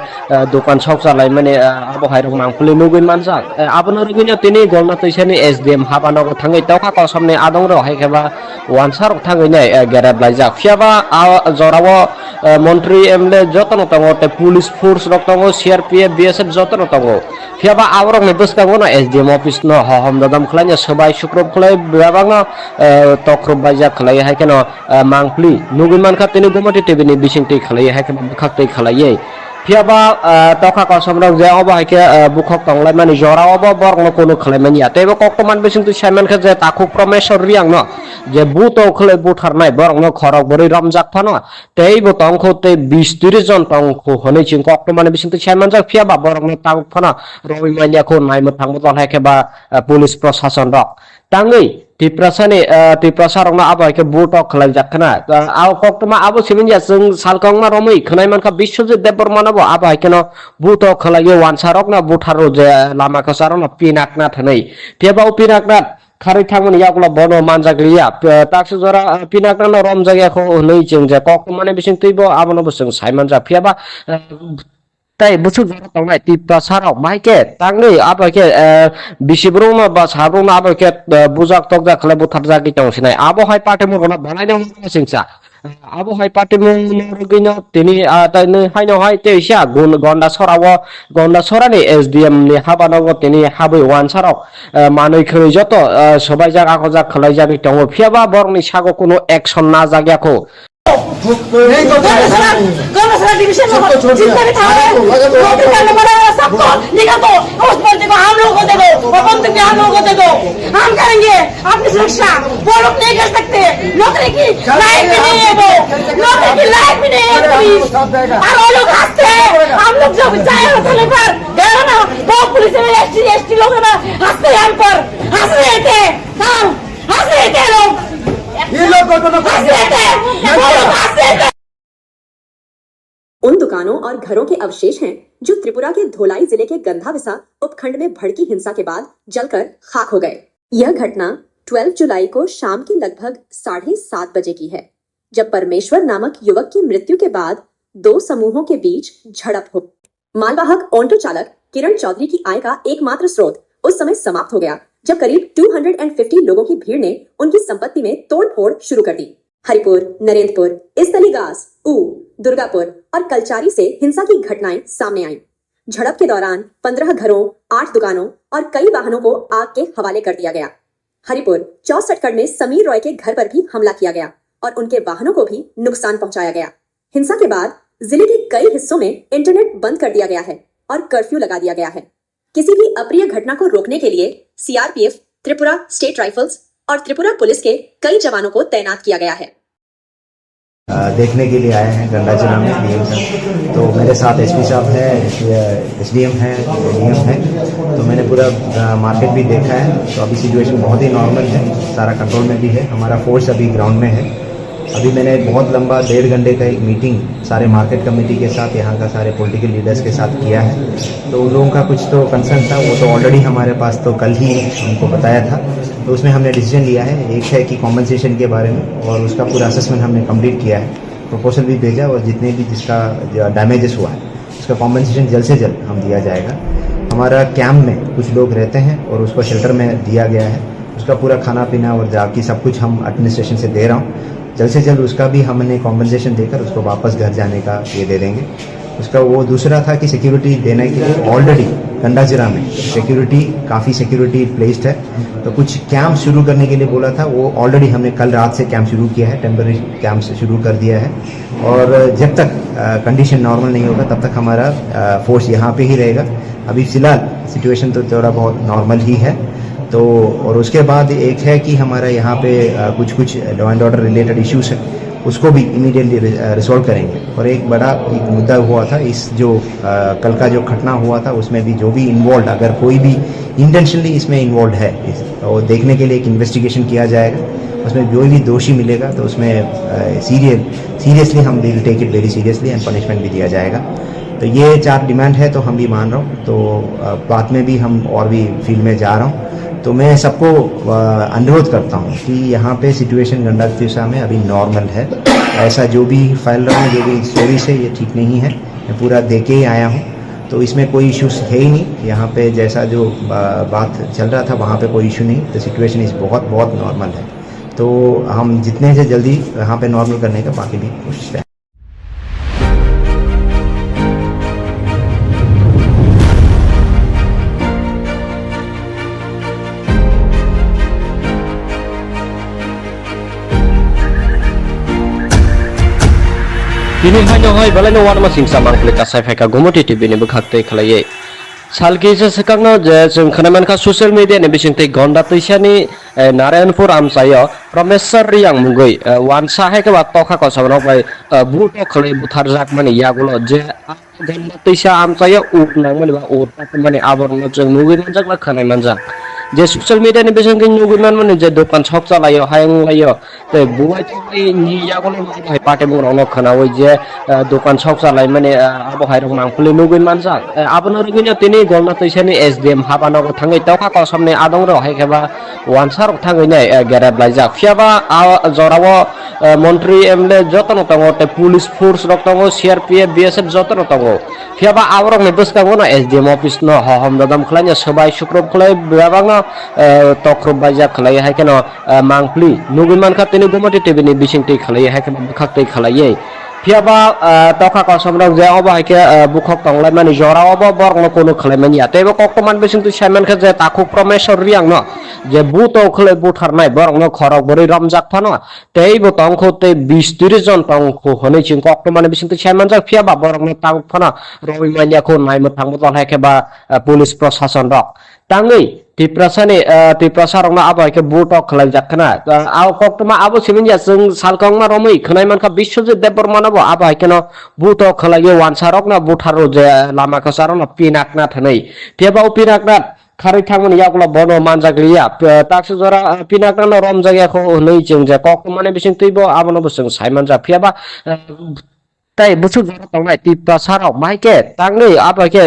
दखान छक चलाय माने आबो हायरक मांगफुले नुगै मानजा आबनो रुगैनो तिनि गंडा तैसानि एसडीएम हाबानाव थाङै तखा कसबनि आदं रो हायखेबा वानसार थाङै नै गेरेब लायजा फियाबा जरावो मन्त्री एमएलए जतन तंगो ते पुलिस फोर्स रक तंगो सीआरपीएफ बीएसएफ जतन तंगो फियाबा आवरक नि बसतांगो न एसडीएम ऑफिस न हम ददम खलाय सबाय सुक्रब खलाय बेबांग तख्रब बायजा खलाय हायकेन मांगफ्ली नुगुमान खा तिनि गमति टीवी नि बिसिंगति खलाय हायकेन बखाक्तै खलायै फियाबा तखा कसमरक जे अब हायके बुखक तंगलाय माने जरावबो बरनो कोनो खलायमान या तेबो कक्तमान बिसिंगति सायमान खा जे ताखु प्रमेश्वर रियांग न जे बुतो खले बुथारनाय बरनो खरक बरै रमजाक फानो तेबो तंखो ते 20-30 जन तंखो हनै चिं कक्तमान बिसिंगति सायमान जा फियाबा बरनो तांग फानो रवि मानियाखौ नायमो थांबो दल हायकेबा पुलिस प्रशासन रक तांगै तिप्रसारंना आबायके बुटो खलाय जाखना आव कक्तमा आबो सिमिनया जों सालकंमा रमै खनायमानखा बिश्वजित देबबर्मानाबो आबायकेनो बुटो खलायो वानसारकना बुथारो जे लामा खसारना पिनाकना थनै तेबाव पिनाकना खारै थांमोन यागला बनो मानजाग्लिया ताक्सु जरा पिनाकना रम जायगाखौ नै जों जे कक्तमाने बिसिं तैबो आबोनो जों सायमान जा फियाबा ताई बुसु जरा तंगनाय तिप्रसाराव माइके तांगै आबाके बिसिब्रुना बा साब्रुना आबाके बुजाक तकजा खले बुथार जागि तंसिनाय आबो हाय पाटे मुरना बानायनो सिंसा आबो हाय पाटे मुरगिनो तिनि ताइनो हायनो हाय तेसा गन्डा सरानि एसडीएम नि हाबानाव तिनि हाबै वानसाराव मानै खरै जत सबाय जाग आखो जाग खलाय जागि तंगो फियाबा बरनि सागो कोनो एक्शन ना जाग्याखौ गंडा डिवीजन में जितना भी था नौकरी करने वाला सबको निकाल दो। उस बंदे को हम लोगों को दे दो और बंदूक भी हम लोगों को दे दो। हम करेंगे अपनी सुरक्षा। वो लोग नहीं कर सकते। नौकरी की लायक भी नहीं है वो। नौकरी की लायक भी नहीं है पुलिस। और वो लोग हंसते हैं। हम लोग जब जाए होटल पर गए ना वो पुलिस में एसटी लोग ना हंसते हैं हम पर हंस रहे थे। हंस रहे थे लोग। ये लोग हंस रहे थे। उन दुकानों और घरों के अवशेष हैं जो त्रिपुरा के धोलाई जिले के गंधाविसा उपखंड में भड़की हिंसा के बाद जलकर खाक हो गए। यह घटना 12 जुलाई को शाम के लगभग 7:30 बजे की है, जब परमेश्वर नामक युवक की मृत्यु के बाद 2 समूहों के बीच झड़प हो। मालवाहक ऑटो चालक किरण चौधरी की आय का एकमात्र स्रोत उस समय समाप्त हो गया, जब करीब 250 लोगों की भीड़ ने उनकी संपत्ति में तोड़फोड़ शुरू कर दी। हरिपुर, नरेंद्रपुर, इस्तलीगास, दुर्गापुर और कलचारी से हिंसा की घटनाएं सामने आईं। झड़प के दौरान 15 घरों, 8 दुकानों और कई वाहनों को आग के हवाले कर दिया गया। हरिपुर 64 में समीर रॉय के घर पर भी हमला किया गया और उनके वाहनों को भी नुकसान पहुंचाया गया। हिंसा के बाद जिले के कई हिस्सों में इंटरनेट बंद कर दिया गया है और कर्फ्यू लगा दिया गया है। किसी भी अप्रिय घटना को रोकने के लिए सीआरपीएफ, त्रिपुरा स्टेट राइफल्स और त्रिपुरा पुलिस के कई जवानों को तैनात किया गया है। देखने के लिए आए हैं गंडा जिला में डीएम साहब। तो मेरे साथ एसपी साहब है, एसडीएम है, डीएम है। तो मैंने पूरा मार्केट भी देखा है। तो अभी सिचुएशन बहुत ही नॉर्मल है, सारा कंट्रोल में भी है। हमारा फोर्स अभी ग्राउंड में है। अभी मैंने बहुत लंबा 1.5 घंटे का एक मीटिंग सारे मार्केट कमेटी के साथ, यहाँ का सारे पॉलिटिकल लीडर्स के साथ किया है। तो उन लोगों का कुछ तो कंसर्न था, वो तो ऑलरेडी हमारे पास तो कल ही हमको बताया था। तो उसमें हमने डिसीजन लिया है, एक है कि कॉम्पनसेशन के बारे में, और उसका पूरा असेसमेंट हमने कंप्लीट किया है, प्रपोजल भी भेजा, और जितने भी जिसका डैमेजेस हुआ है उसका कॉम्पनसेशन जल्द से जल्द हम दिया जाएगा। हमारा कैंप में कुछ लोग रहते हैं और उसको शेल्टर में दिया गया है, उसका पूरा खाना पीना और जाकी सब कुछ हम एडमिनिस्ट्रेशन से दे रहा हूँ। जल्द से जल्द उसका भी हमने कॉम्पनसेशन देकर उसको वापस घर जाने का ये दे देंगे। उसका वो दूसरा था कि सिक्योरिटी देने के लिए ऑलरेडी गंडाजिरा में काफ़ी सिक्योरिटी प्लेस्ड है, तो कुछ कैंप शुरू करने के लिए बोला था, वो ऑलरेडी हमने कल रात से कैंप शुरू किया है, टेम्पररी कैंप शुरू कर दिया है। और जब तक कंडीशन नॉर्मल नहीं होगा तब तक हमारा फोर्स यहाँ पे ही रहेगा। अभी फ़िलहाल सिचुएशन तो थोड़ा बहुत नॉर्मल ही है। तो और उसके बाद एक है कि हमारा यहाँ पे कुछ law and order related issues है, उसको भी इमीडिएटली रिजॉल्व करेंगे। और एक बड़ा एक मुद्दा हुआ था, इस जो कल का जो घटना हुआ था उसमें भी जो भी इन्वॉल्व, अगर कोई भी इंटेंशनली इसमें इन्वॉल्व है, और देखने के लिए एक इन्वेस्टिगेशन किया जाएगा। उसमें जो भी दोषी मिलेगा तो उसमें सीरियसली हम will take it very seriously and punishment भी दिया जाएगा। तो ये 4 डिमांड है, तो हम भी मान रहा हूँ। तो बाद में भी हम और भी फील्ड में जा रहा हूँ। तो मैं सबको अनुरोध करता हूँ कि यहाँ पे सिचुएशन गंडातिसा में अभी नॉर्मल है। ऐसा जो भी फैल रहा है, जो भी स्टोरीज है, ये ठीक नहीं है। मैं पूरा देख के ही आया हूँ, तो इसमें कोई इश्यूज है ही नहीं। यहाँ पे जैसा जो बात चल रहा था वहाँ पे कोई इशू नहीं। तो सिचुएशन इस बहुत नॉर्मल है। तो हम जितने से जल्दी यहाँ पे नॉर्मल करने का बाकी भी कोशिश करें। Kini hanya hai balai no warma singsa mangkle kasai feka gomoti TV ni bekhakte khalai salki se sekangno je जों खोनामान खा social media ni bisingte gonda tuisani Narayanpur amsayo Promesar yang mungoi wansa hai ke batokha ko sabno bai buto khalai buthar jak mani yagulo je gonda tuisa amsayo nang mani ba urta mani aborno जों mungoi manjak la khanai manjak जे social media नि बेसन के नुगुमान माने जे दुकान छक चलायो हायं लायो ते बुवाय थि नि यागोले भाई पाटे बुराव न खनावै जे दुकान छक चलाय माने आबो हायरक मांगफुले नुगुन मानसा आबनो रगिनो तिनि गलना तैसानि एसडीएम हाबानगो थाङै तखा कसमने आदं र हायखेबा वानसार थाङै नै गेराब लायजा फियाबा जरावो मन्त्री एमले जतन तंगो ते पुलिस फोर्स रक तंगो सीआरपीएफ बीएसएफ जतन तंगो फियाबा आवरक ने बसकागो न एसडीएम ऑफिस न हम ददम खलाय सबाय शुक्रब खलाय बेबांग तख्रब बाजा खलाय हाय केन मांगफ्ली नुगुमान खा तिनि गोमति टीवी नि बिसिंगति खलाय हाय केन बुखाक्तै खलाय फियाबा तखा कसमरक जे अबा हायके बुखक तंगलाय माने जरावबो बरनो कोनो खलाय मानि आतेबो कक्तमान बिसिंगति सायमान खा जे ताखु प्रमेश्वर रियांग न जे बुतो खलाय बुथारनाय बरनो खरक बरै रमजाक फानो तेइबो तंखो ते 20-30 जन तंखो हनै चिं कक्तमान बिसिंगति सायमान जा फियाबा बरनो तांग फानो रवि मानियाखौ नायमो थांबो दल हायकेबा पुलिस प्रशासन रक ताङै तिप्रसारंना आबायके बुटक खलाय जाखना आव कक्तमा आबो सिमिनया जों सालकंमा रमै खनाय मानखा बिश्वजित देबबर्मानाबो आबायके न बुटक खलाय वानसारक ना बुथारो जे लामा खसारन पिनाकना थनै तेबाव पिनाकना खारै थांमोन यागला बनो मानजागलिया ताक्स जरा पिनाकना रम जायगाखौ नै जों जे कक्तमाने बिसिं तैबो आबनो बसों सायमान जा फियाबा ताई बुसु जरा तंगनाय तिप्रसाराव माइके तांगनै आबायके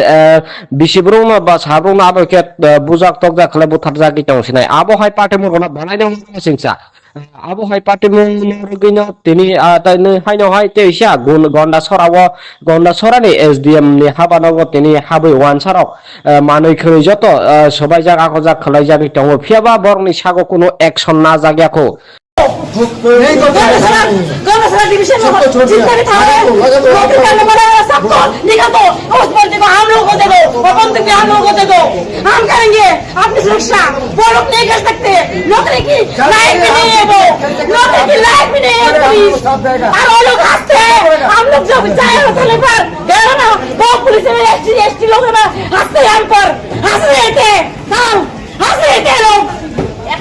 बिसिब्रुमा बा साब्रुमा आबायके बुजाक तकजा खले बुथार जागि तंसिनाय आबो हाय पाटे मुरगना बनायनो सिंसा आबो हाय पाटे मुरगिनो तिनि ताइनो हायनो हाय तेइसा गन्डा सरानि एसडीएम नि हाबानगो तिनि हाबै वानसारक मानै खरै जत सबाय जाग आखो जाग खलाय जागि तंगो फियाबा बरनि सागो कोनो एक्शन ना जाग्याखौ गंडासरा डिवीजन में जितने भी थाने नौकरी करने वाले सबको निकाल दो उस बंदे को हम लोगों को दे दो और बंदूक भी हम लोगों को दे दो हम करेंगे अपनी सुरक्षा वो लोग नहीं कर सकते नौकरी की लायक भी नहीं है वो नौकरी की लायक भी नहीं है पुलिस और वो लोग हंसते हैं हम लोग जब जाए होटल पर गए ना वो पुलिस में एसटी लोग ना हंसते हैं हम पर हंस रहे थे हंस रहे थे लोग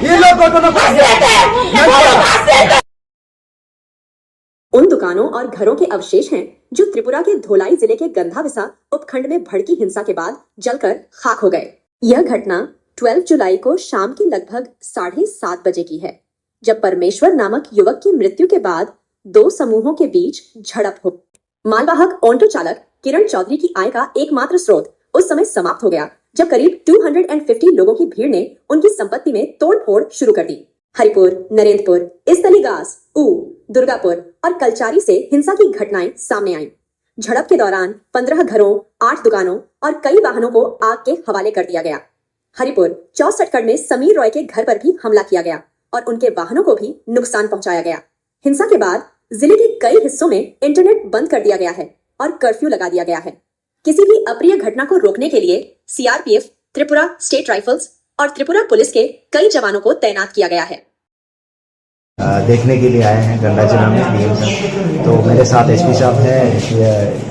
ये लोग हंस रहे थे वो लोग हंस रहे थे। उन दुकानों और घरों के अवशेष हैं जो त्रिपुरा के धोलाई जिले के गंधाविसा उपखंड में भड़की हिंसा के बाद जलकर खाक हो गए। यह घटना 12 जुलाई को शाम के लगभग 7:30 बजे की है, जब परमेश्वर नामक युवक की मृत्यु के बाद दो समूहों के बीच झड़प हो। मालवाहक ऑटो चालक किरण चौधरी की आय का एकमात्र स्रोत उस समय समाप्त हो गया जब करीब 250 लोगों की भीड़ ने उनकी संपत्ति में तोड़फोड़ शुरू कर दी। हरिपुर, नरेंद्रपुर, इस्तलीगास, दुर्गापुर और कलचारी से हिंसा की घटनाएं सामने आईं। झड़प के दौरान 15 घरों, 8 दुकानों और कई वाहनों को आग के हवाले कर दिया गया। हरिपुर 64 में समीर रॉय के घर पर भी हमला किया गया और उनके वाहनों को भी नुकसान पहुंचाया गया। हिंसा के बाद जिले के कई हिस्सों में इंटरनेट बंद कर दिया गया है और कर्फ्यू लगा दिया गया है। किसी भी अप्रिय घटना को रोकने के लिए सीआरपीएफ, त्रिपुरा स्टेट राइफल्स और त्रिपुरा पुलिस के कई जवानों को तैनात किया गया है। देखने के लिए आए हैं गंडा जिला में डीएम साहब। तो मेरे साथ एसपी साहब है,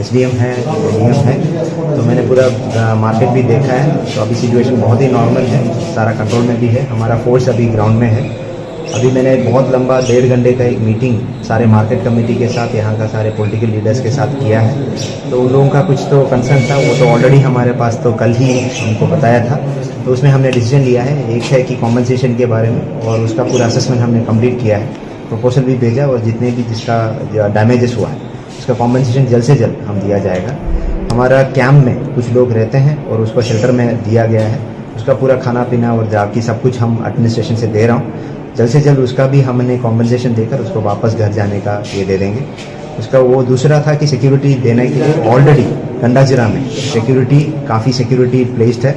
एसडीएम है, डीएम है। तो मैंने पूरा मार्केट भी देखा है। तो अभी सिचुएशन बहुत ही नॉर्मल है, सारा कंट्रोल में भी है। हमारा फोर्स अभी ग्राउंड में है। अभी मैंने बहुत लंबा 1.5 घंटे का एक मीटिंग सारे मार्केट कमेटी के साथ, यहाँ का सारे पॉलिटिकल लीडर्स के साथ किया है। तो उन लोगों का कुछ तो कंसर्न था, वो तो ऑलरेडी हमारे पास तो कल ही हमको बताया था। तो उसमें हमने डिसीजन लिया है, एक है कि कॉम्पनसेशन के बारे में, और उसका पूरा असेसमेंट हमने कंप्लीट किया है, प्रपोजल भी भेजा, और जितने भी जिसका डैमेजेस हुआ है उसका कॉम्पनसेशन जल्द से जल्द हम दिया जाएगा। हमारा कैंप में कुछ लोग रहते हैं और उसको शेल्टर में दिया गया है। उसका पूरा खाना पीना और जाकी सब कुछ हम एडमिनिस्ट्रेशन से दे रहा हूँ। जल्द से जल्द उसका भी हमने कॉम्पनसेशन देकर उसको वापस घर जाने का ये दे देंगे। उसका वो दूसरा था कि सिक्योरिटी देने के लिए ऑलरेडी गंडा जिला में सिक्योरिटी, काफ़ी सिक्योरिटी प्लेस्ड है।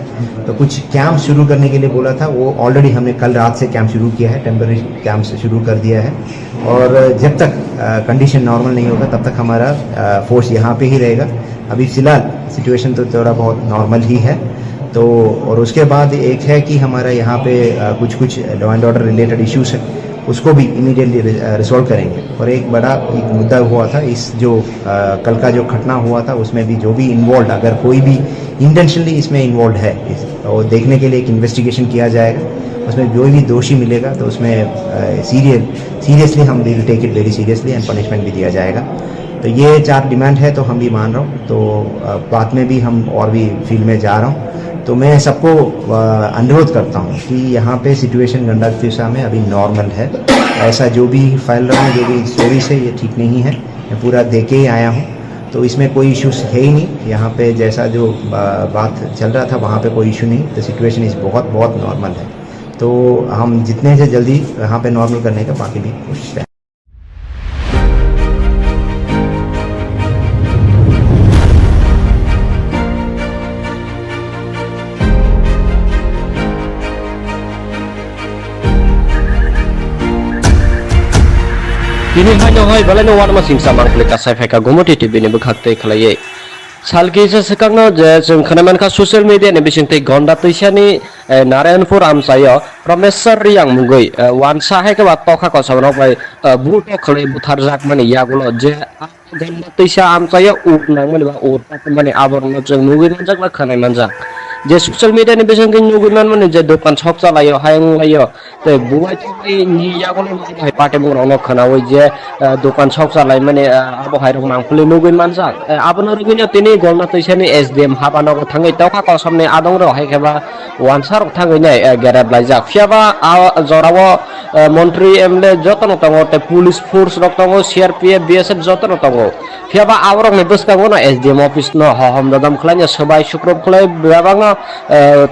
तो कुछ कैंप शुरू करने के लिए बोला था, वो ऑलरेडी हमने कल रात से कैंप शुरू किया है, टेम्पररी कैंप से शुरू कर दिया है। और जब तक कंडीशन नॉर्मल नहीं होगा तब तक हमारा फोर्स यहाँ पे ही रहेगा। अभी फिलहाल सिचुएशन तो थोड़ा बहुत नॉर्मल ही है। तो और उसके बाद एक है कि हमारा यहाँ पे कुछ law and order related issues है, उसको भी इमीडिएटली रिजॉल्व करेंगे। और एक बड़ा एक मुद्दा हुआ था, इस जो कल का जो घटना हुआ था उसमें भी जो भी इन्वॉल्व, अगर कोई भी इंटेंशनली इसमें इन्वॉल्व है तो देखने के लिए एक इन्वेस्टिगेशन किया जाएगा। उसमें जो भी दोषी मिलेगा तो उसमें सीरियसली हम will take it very seriously and punishment भी दिया जाएगा। तो ये 4 डिमांड है, तो हम भी मान रहा हूँ। तो बाद में भी हम और भी फील्ड में जा रहा हूँ। तो मैं सबको अनुरोध करता हूँ कि यहाँ पे सिचुएशन गंडा दिशा में अभी नॉर्मल है। ऐसा जो भी फैल रहा है, जो भी स्टोरीज है, ये ठीक नहीं है। मैं पूरा दे के ही आया हूँ, तो इसमें कोई इश्यूज है ही नहीं। यहाँ पे जैसा जो बात चल रहा था वहाँ पे कोई इशू नहीं। तो सिचुएशन इस बहुत नॉर्मल है। तो हम जितने से जल्दी यहाँ पे नॉर्मल करने का बाकी भी कोशिश करें। Kini hanya hai balai wan masing samang pelika saifeka gomoti TV ni bekhakte khalai. Salki se sekangno je जों खोनामान का सोशल मीडिया नि बिसिंगते गंडा तैसानि नारायणपुर आमसायो प्रमेश्वर रियांग मुगै वानसा है के बात तोखा को सबनो भाई बुटो खले बुथार जाक माने यागुलो जे गंडा तैसा आमसायो उट नांग माने बा उट माने आबरनो जों नुगै मनजाक ला खोनाय मनजाक जे सोशल मीडिया नि बिसिंगते नुगै माने जे दखान शप चलायो हायं लायो ते बुवाय थै नि यागुलो भाई पाटे बुरावनो खोनावै जे दखान शप चलाय माने आबो हायरं मांगफुले नुगै मनजाक आबनो रगिनो तिनि गंडा तैसानि एसडीएम हाबानो थांगै तोखा को सामने आदं रो हायखेबा वानसार थांगै नै गेरेब लायजाक फियाबा जरावो मन्त्री एमएलए जतन तंगो ते पुलिस फोर्स रक तंगो सीआरपीएफ बीएसएफ जतन तंगो फियाबा आवरक नि बसकागो ना एसडीएम ऑफिस न हम ददम खलाय सबाय शुक्रब खलाय बेबांग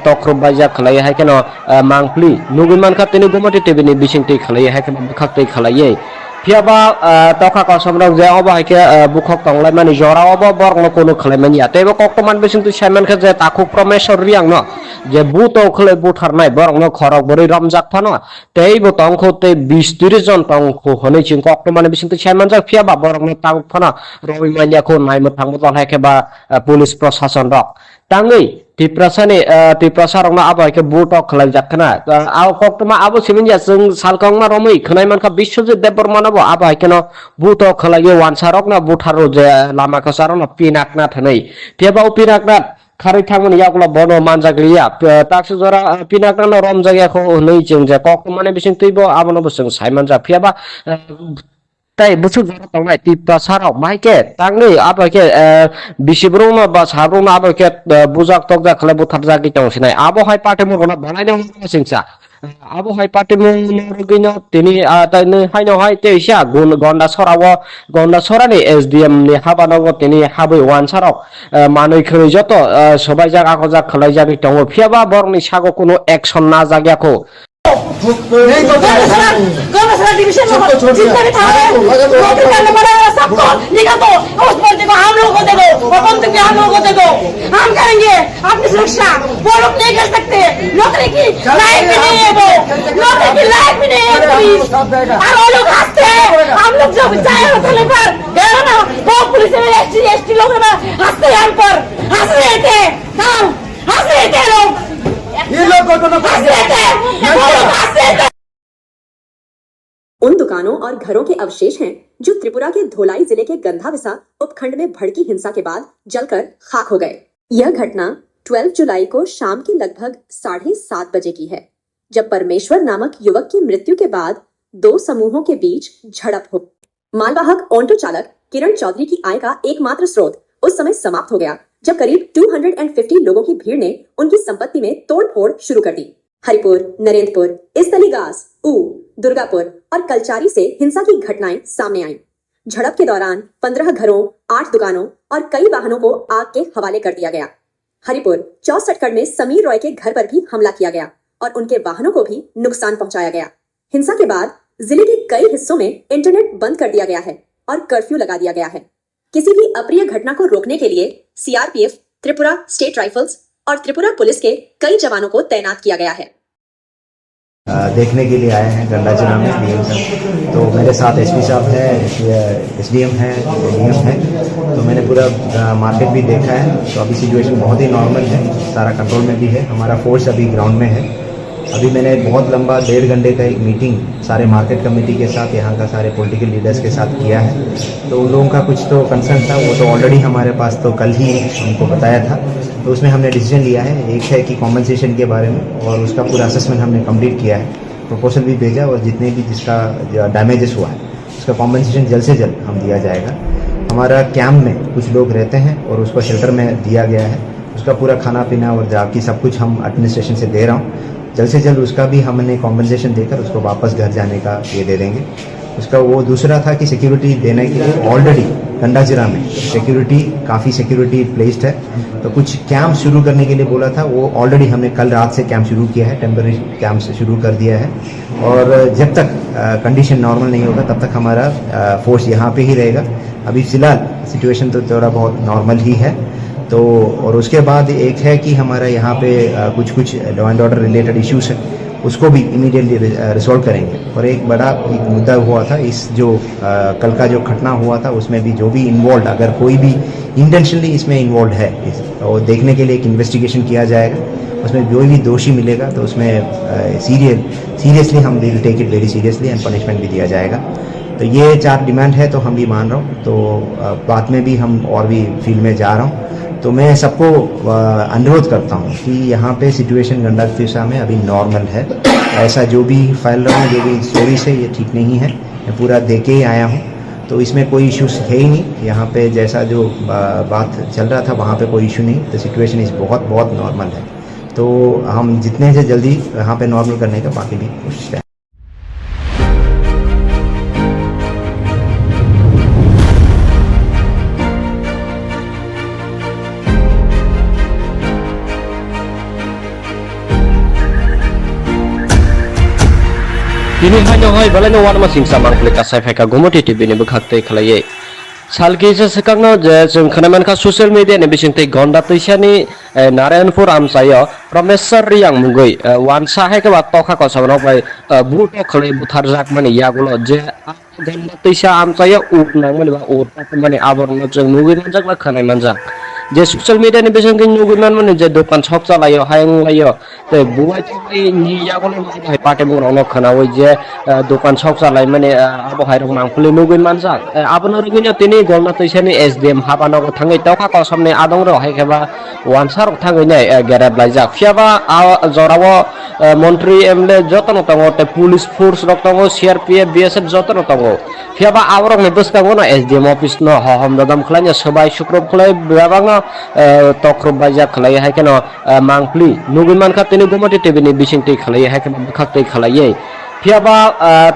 तख्रब बाजा खलाय हायकेनो मांगफ्ली नुगुमान का तिनि गुमति टीवी नि बिसिंगति खलाय हायकेनो बखाक्तै खलाय फियाबा तोखा को समरक जे अबा हायके बुखक तंगलाय माने जरावो बरनो कोनो खलाय मानिया तेबो कक्तमान बिसिंगति साइमन के जे ताखु प्रमेश्वर रियांग न जे बुतो खलाय बुथारनाय बरनो खरक बरै रमजाक फानो तेबो तंखो ते 20-30 जन तंखो हनै चिं कक्तमान बिसिंगति साइमन जा फियाबा बरनो तांग फानो रवि मानियाखौ नायमो थांबो दल हायकेबा पुलिस प्रशासन रक तांगै तिप्रसारंना आबायके बुटक खलाय जाखना आव कक्तमा आबो सिमिनया जों सालकंमा रमै खनायमानखा बिश्वजित देबबर्मानाबो आबायकेनो बुटक खलाय वानसारक ना बुथारो जे लामा कसारन पिनाकना थनै तेबाव पिनाकना खारै थांमोन यागुला बनो मानजागलिया ताक्स जरा पिनाकना रम जायगाखौ नै जों जे कक्तमाने बिसिं तैबो आबनो बसं साइमान जा फियाबा ताई बुसु जरा तंनाय तिप्रसाराव माइके तांगै आबाके बिसिब्रुमा बा साब्रुमा आबाके बुजाक तकजा खले बुथार जागि तंसिनाय आबो हाय पाटे मरना बनायनो सिंसा abo hai party mungino tini tani haino hai teisha gonda sorani SDM ni habanogo tini habai wansarok manui khoi joto sobai jaga ko jak khlai jani tongo phiaba borni sago kuno action na jagyako गौरव division में जितने भी थाने नौकरी करने वाले सबको निकाल दो उस बंदे को हम लोगों को दे दो और बंदूक भी हम लोगों को दे दो हम करेंगे अपनी सुरक्षा वो लोग नहीं कर सकते नौकरी की लायक भी नहीं है वो नौकरी की लायक भी नहीं है पुलिस और वो लोग हंसते हैं हम लोग जब जाए थाने पर गए ना वो पुलिस में एसटी लोग ना हंसते हैं हम पर हंस रहे थे हम हंस रहे थे लोग ये लोग हंस रहे थे वो लोग हंस रहे थे। उन दुकानों और घरों के अवशेष हैं जो त्रिपुरा के धोलाई जिले के गंधाविसा उपखंड में भड़की हिंसा के बाद जलकर खाक हो गए। यह घटना 12 जुलाई को शाम के लगभग 7:30 बजे की है, जब परमेश्वर नामक युवक की मृत्यु के बाद दो समूहों के बीच झड़प हो। मालवाहक ऑटो चालक किरण चौधरी की आय का एकमात्र स्रोत उस समय समाप्त हो गया जब करीब 250 लोगों की भीड़ ने उनकी संपत्ति में तोड़फोड़ शुरू कर दी। हरिपुर, नरेंद्रपुर, इस्तलीगास, ऊ, दुर्गापुर और कलचारी से हिंसा की घटनाएं सामने आईं। झड़प के दौरान 15 घरों, 8 दुकानों और कई वाहनों को आग के हवाले कर दिया गया। हरिपुर 64 में समीर रॉय के घर पर भी हमला किया गया और उनके वाहनों को भी नुकसान पहुंचाया गया। हिंसा के बाद जिले के कई हिस्सों में इंटरनेट बंद कर दिया गया है और कर्फ्यू लगा दिया गया है। किसी भी अप्रिय घटना को रोकने के लिए CRPF, त्रिपुरा स्टेट राइफल्स और त्रिपुरा पुलिस के कई जवानों को तैनात किया गया है। देखने के लिए आए हैं गंडाचना में DM साहब। तो मेरे साथ SP साहब है, SDM है, DM है। तो मैंने पूरा मार्केट भी देखा है। तो अभी सिचुएशन बहुत ही नॉर्मल है, सारा कंट्रोल में भी है। हमारा फोर्स अभी ग्राउंड में है। अभी मैंने बहुत लंबा 1.5 घंटे का एक मीटिंग सारे मार्केट कमेटी के साथ, यहाँ का सारे पॉलिटिकल लीडर्स के साथ किया है। तो उन लोगों का कुछ तो कंसर्न था, वो तो ऑलरेडी हमारे पास तो कल ही उनको बताया था। तो उसमें हमने डिसीजन लिया है, एक है कि कॉम्पनसेशन के बारे में, और उसका पूरा असेसमेंट हमने कंप्लीट किया है, प्रपोजल भी भेजा, और जितने भी जिसका डैमेजेस हुआ है उसका कॉम्पनसेशन जल्द से जल्द हम दिया जाएगा। हमारा कैंप में कुछ लोग रहते हैं और उसको शेल्टर में दिया गया है, उसका पूरा खाना पीना और जाकी सब कुछ हम एडमिनिस्ट्रेशन से दे रहा हूँ। जल्द से जल्द उसका भी हमने कॉम्पनसेशन देकर उसको वापस घर जाने का ये दे देंगे। उसका वो दूसरा था कि सिक्योरिटी देने के लिए ऑलरेडी गंडाजिरा में सिक्योरिटी काफ़ी सिक्योरिटी प्लेस्ड है। तो कुछ कैंप शुरू करने के लिए बोला था, वो ऑलरेडी हमने कल रात से कैंप शुरू किया है, टेम्पररी कैंप से शुरू कर दिया है। और जब तक कंडीशन नॉर्मल नहीं होगा तब तक हमारा फोर्स यहाँ पे ही रहेगा। अभी फ़िलहाल सिचुएशन तो थोड़ा बहुत नॉर्मल ही है। तो और उसके बाद एक है कि हमारा यहाँ पे कुछ law and order related issues है, उसको भी इमीडिएटली रिजॉल्व करेंगे। और एक बड़ा एक मुद्दा हुआ था, इस जो कल का जो घटना हुआ था उसमें भी जो भी इन्वॉल्व, अगर कोई भी इंटेंशनली इसमें इन्वॉल्व है तो देखने के लिए एक इन्वेस्टिगेशन किया जाएगा। उसमें जो भी दोषी मिलेगा तो उसमें सीरियसली हम will take it very seriously and punishment भी दिया जाएगा। तो ये 4 डिमांड है, तो हम भी मान रहा हूँ। तो बाद में भी हम और भी फील्ड में जा रहा हूँ। तो मैं सबको अनुरोध करता हूँ कि यहाँ पे सिचुएशन गंडातिसा में अभी नॉर्मल है। ऐसा जो भी फैल रहा है, जो भी स्टोरीज है, ये ठीक नहीं है। मैं पूरा दे के ही आया हूँ, तो इसमें कोई इश्यूज है ही नहीं। यहाँ पे जैसा जो बात चल रहा था वहाँ पे कोई इशू नहीं। तो सिचुएशन इस बहुत नॉर्मल है। तो हम जितने से जल्दी यहाँ पे नॉर्मल करने का बाकी भी कोशिश करें। Kini hanya hai balai no warma singsa mangkle ka sai ka gomoti TV ni bukhakte khlaye salki se sekangno je जों खोनामान ka social media ni bisingte gonda toisani Narayanpur amsayo Promeswar Riyang mungoi wansa hai ka tokha ko sabno bai buto khlai buthar jak mani yagulo je gonda toisa amsayo ut nang mani ba ut mani aborno जों mugoi manjak la khanai manjak जे social media नि बेसंग नुगुमान माने जे दुकान shop चलायो हायंग लायो ते बुवाय थै नि यागोले भाई पाटे मुंगनो खनावै जे दुकान शॉप चलाय माने आबो हायरं मांगफुले नुगुन मानसा आबनो रगिनो तिनि गलना तैसानि SDM हाबानो थांगै तौखा को सामने आदं रो हायखेबा वानसार थांगै नै गेरेब लायजा फियाबा जरावो मन्त्री एमएलए जतन तंगो ते पुलिस फोर्स रक तंगो CRPF BSF जतन तंगो फियाबा आवरक ने बसकांगो ना SDM ऑफिस न हम ददम खलाय सबाय शुक्रब खलाय बेबांगा तख्रब बाजा खलाय है केन मांगप्ली नुगुमान खा तिनि गुमति टिभिनि बिसिंति खलाय है केन बखाक्तै खलायै फियाबा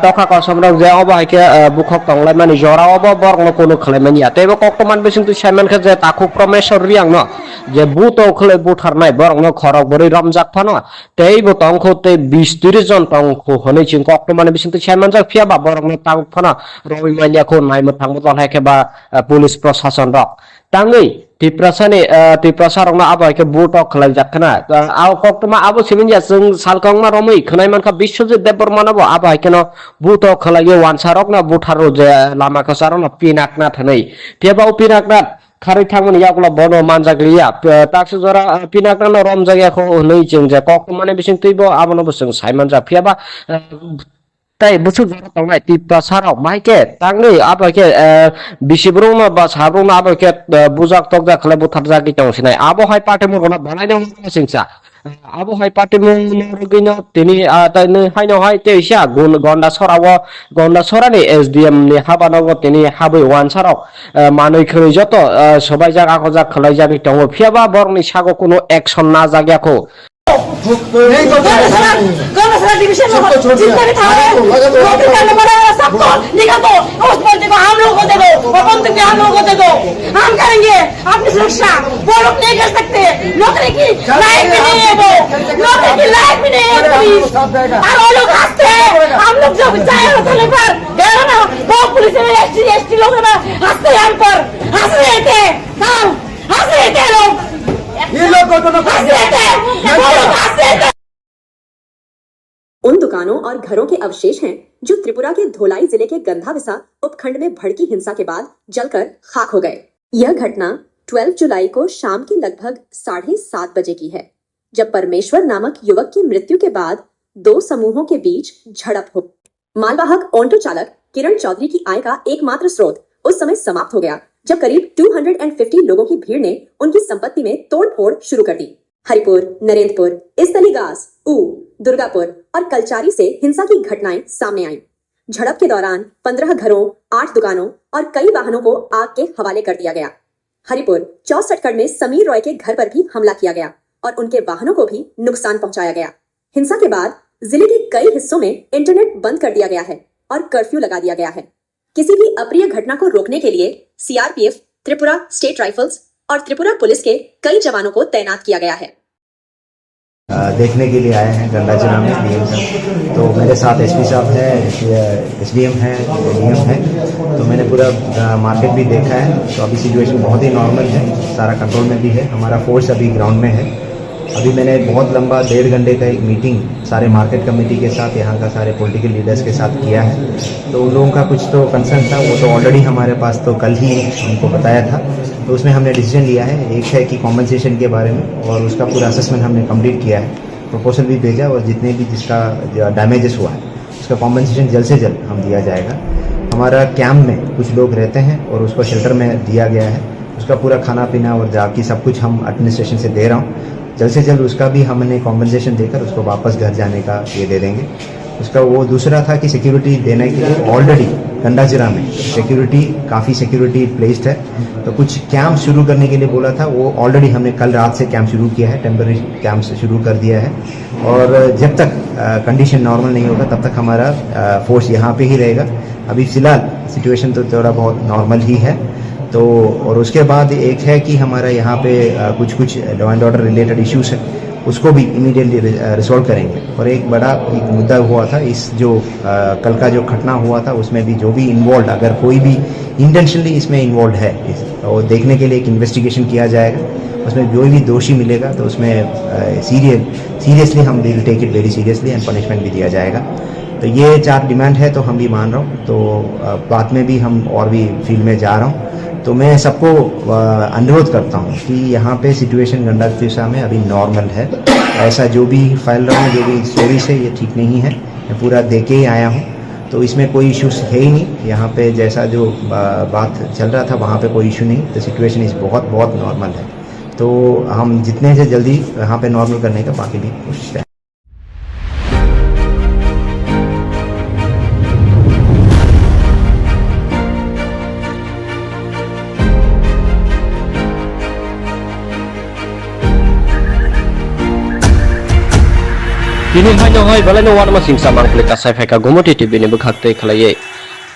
तखा कसमरं जे अब हायके बुखक तंगलाय माने जरा अब बरनो कोनो खलायमानि या तेबो कक्तमान बिसिंति साइमान खा जे ताखु प्रमेश्वर रियां न जे बुतो खले बुथारनाय बरनो खरक बरै रमजाक फानो तेबो तंखौ ते 20-30 जन तंखौ हनै चिं कक्तमान बिसिंति साइमान जा फियाबा बरनो तांग फानो रवि मानियाखौ नायमो थांबो दलहायके बा पुलिस प्रशासन रक तांगै तिप्रसारंना आबायके बुटक खलाय जाखना आव कक्तमा आबो सिमिनया जों सालकंमा रमै खनायमानखा बिश्वजित देबबर्मानाबो आबायकेनो बुटक खलायो वानसारकना बुथारो जे लामाखौ सारना पिनाकना थनै तेबाव पिनाकना खारै थांमोन यागला बनो मानजाग्लिया ताक्स जरा पिनाकना रम जायगाखौ नै जों जे कक्तमाने बिसिं तैबो आबोनो जों साइमान जा फियाबा ताई बुसु जरा तंनाय तिप्रसाराव माइके तांनै आबायके बिसिब्रंना बा साब्रंना आबायके बुजाक तकजा खले बुथार जागि तंसिनाय आबो हाय पार्टी मुरना बनायनो सिंसा आबो हाय पार्टी मुरगिनो तिनि ताइनो हायनो हाय तेइसा गुन गन्डा सरानि एसडीएम नि हाबानांगो तिनि हाबै वानसाराव मानै खरै जत सबाय जागा खजा खलाय जागि तंगो फियाबा बरनि सागो कोनो एक्शन ना जाग्याखौ गौरसरा डिवीजन में जितने भी थाने नौकरी करने वाले सबको निकाल दो उस बंदे को हम लोगों को दे दो और बंदूक भी हम लोगों को दे दो हम करेंगे अपनी सुरक्षा वो लोग नहीं कर सकते नौकरी की लायक भी नहीं है वो नौकरी की लायक भी नहीं है पुलिस और वो लोग हंसते हैं हम लोग जो चाहे होने पर गए ना वो पुलिस में एसटी लोग ना हंसते हैं हम पर हंस रहे थे हंस रहे थे लोग ये लोग को तो हंस रहे थे उन दुकानों और घरों के अवशेष हैं जो त्रिपुरा के धोलाई जिले के गंधाविसा उपखंड में भड़की हिंसा के बाद जलकर खाक हो गए। यह घटना 12 जुलाई को शाम के लगभग 7:30 बजे की है, जब परमेश्वर नामक युवक की मृत्यु के बाद दो समूहों के बीच झड़प हो। मालवाहक ऑटो चालक किरण चौधरी की आय का एकमात्र स्रोत उस समय समाप्त हो गया जब करीब 250 लोगों की भीड़ ने उनकी संपत्ति में तोड़फोड़ शुरू कर दी। हरिपुर, नरेंद्रपुर, इस्तलीगास, ऊ, दुर्गापुर और कलचारी से हिंसा की घटनाएं सामने आईं। झड़प के दौरान 15 घरों, 8 दुकानों और कई वाहनों को आग के हवाले कर दिया गया। हरिपुर 64 में समीर रॉय के घर पर भी हमला किया गया और उनके वाहनों को भी नुकसान पहुंचाया गया। हिंसा के बाद जिले के कई हिस्सों में इंटरनेट बंद कर दिया गया है और कर्फ्यू लगा दिया गया है। किसी भी अप्रिय घटना को रोकने के लिए सीआरपीएफ, त्रिपुरा स्टेट राइफल्स और त्रिपुरा पुलिस के कई जवानों को तैनात किया गया है। देखने के लिए आए हैं गंडाचना में डीएम साहब। तो मेरे साथ एसपी साहब है, एसडीएम है, डीएम है। तो मैंने पूरा मार्केट भी देखा है। तो अभी सिचुएशन बहुत ही नॉर्मल है, सारा कंट्रोल में भी है। हमारा फोर्स अभी ग्राउंड में है। अभी मैंने बहुत लंबा 1.5 घंटे का एक मीटिंग सारे मार्केट कमेटी के साथ, यहाँ का सारे पॉलिटिकल लीडर्स के साथ किया है। तो उन लोगों का कुछ तो कंसर्न था, वो तो ऑलरेडी हमारे पास तो कल ही उनको बताया था। तो उसमें हमने डिसीजन लिया है, एक है कि कॉम्पनसेशन के बारे में, और उसका पूरा असेसमेंट हमने कंप्लीट किया है, प्रपोजल भी भेजा, और जितने भी जिसका डैमेजेस हुआ है उसका कॉम्पनसेशन जल्द से जल्द हम दिया जाएगा। हमारा कैंप में कुछ लोग रहते हैं और उसको शेल्टर में दिया गया है, उसका पूरा खाना पीना और जाकी सब कुछ हम एडमिनिस्ट्रेशन से दे रहा हूँ। जल्द से जल्द उसका भी हमने कॉम्पनसेशन देकर उसको वापस घर जाने का ये दे देंगे। उसका वो दूसरा था कि सिक्योरिटी देने के लिए ऑलरेडी गंडाजिरा में सिक्योरिटी काफ़ी सिक्योरिटी प्लेस्ड है। तो कुछ कैंप शुरू करने के लिए बोला था, वो ऑलरेडी हमने कल रात से कैंप शुरू किया है, टेम्पररी कैंप शुरू कर दिया है। और जब तक कंडीशन नॉर्मल नहीं होगा तब तक हमारा फोर्स यहाँ पे ही रहेगा। अभी फ़िलहाल सिचुएशन तो थोड़ा बहुत नॉर्मल ही है। तो और उसके बाद एक है कि हमारा यहाँ पे कुछ law and order related issues है, उसको भी इमीडिएटली रिजॉल्व करेंगे। और एक बड़ा एक मुद्दा हुआ था, इस जो कल का जो घटना हुआ था उसमें भी जो भी इन्वॉल्व, अगर कोई भी इंटेंशनली इसमें इन्वॉल्व है, और देखने के लिए एक इन्वेस्टिगेशन किया जाएगा। उसमें जो भी दोषी मिलेगा तो उसमें सीरियसली हम will take it very seriously and punishment भी दिया जाएगा। तो ये 4 डिमांड है, तो हम भी मान रहा हूँ। तो बाद में भी हम और भी फील्ड में जा रहा हूँ। तो मैं सबको अनुरोध करता हूँ कि यहाँ पे सिचुएशन गंडातिसा में अभी नॉर्मल है। ऐसा जो भी फैल रहा हूँ, जो भी स्टोरीज है, ये ठीक नहीं है। मैं पूरा दे के ही आया हूँ, तो इसमें कोई इश्यूज है ही नहीं। यहाँ पे जैसा जो बात चल रहा था वहाँ पे कोई इशू नहीं। तो सिचुएशन इस बहुत नॉर्मल है। तो हम जितने से जल्दी यहाँ पे नॉर्मल करने का बाकी भी कोशिश करें। Kini hanya hoi balai no warma singsa mangklik kasai feka gomoti TV ni bekhakte khlaye.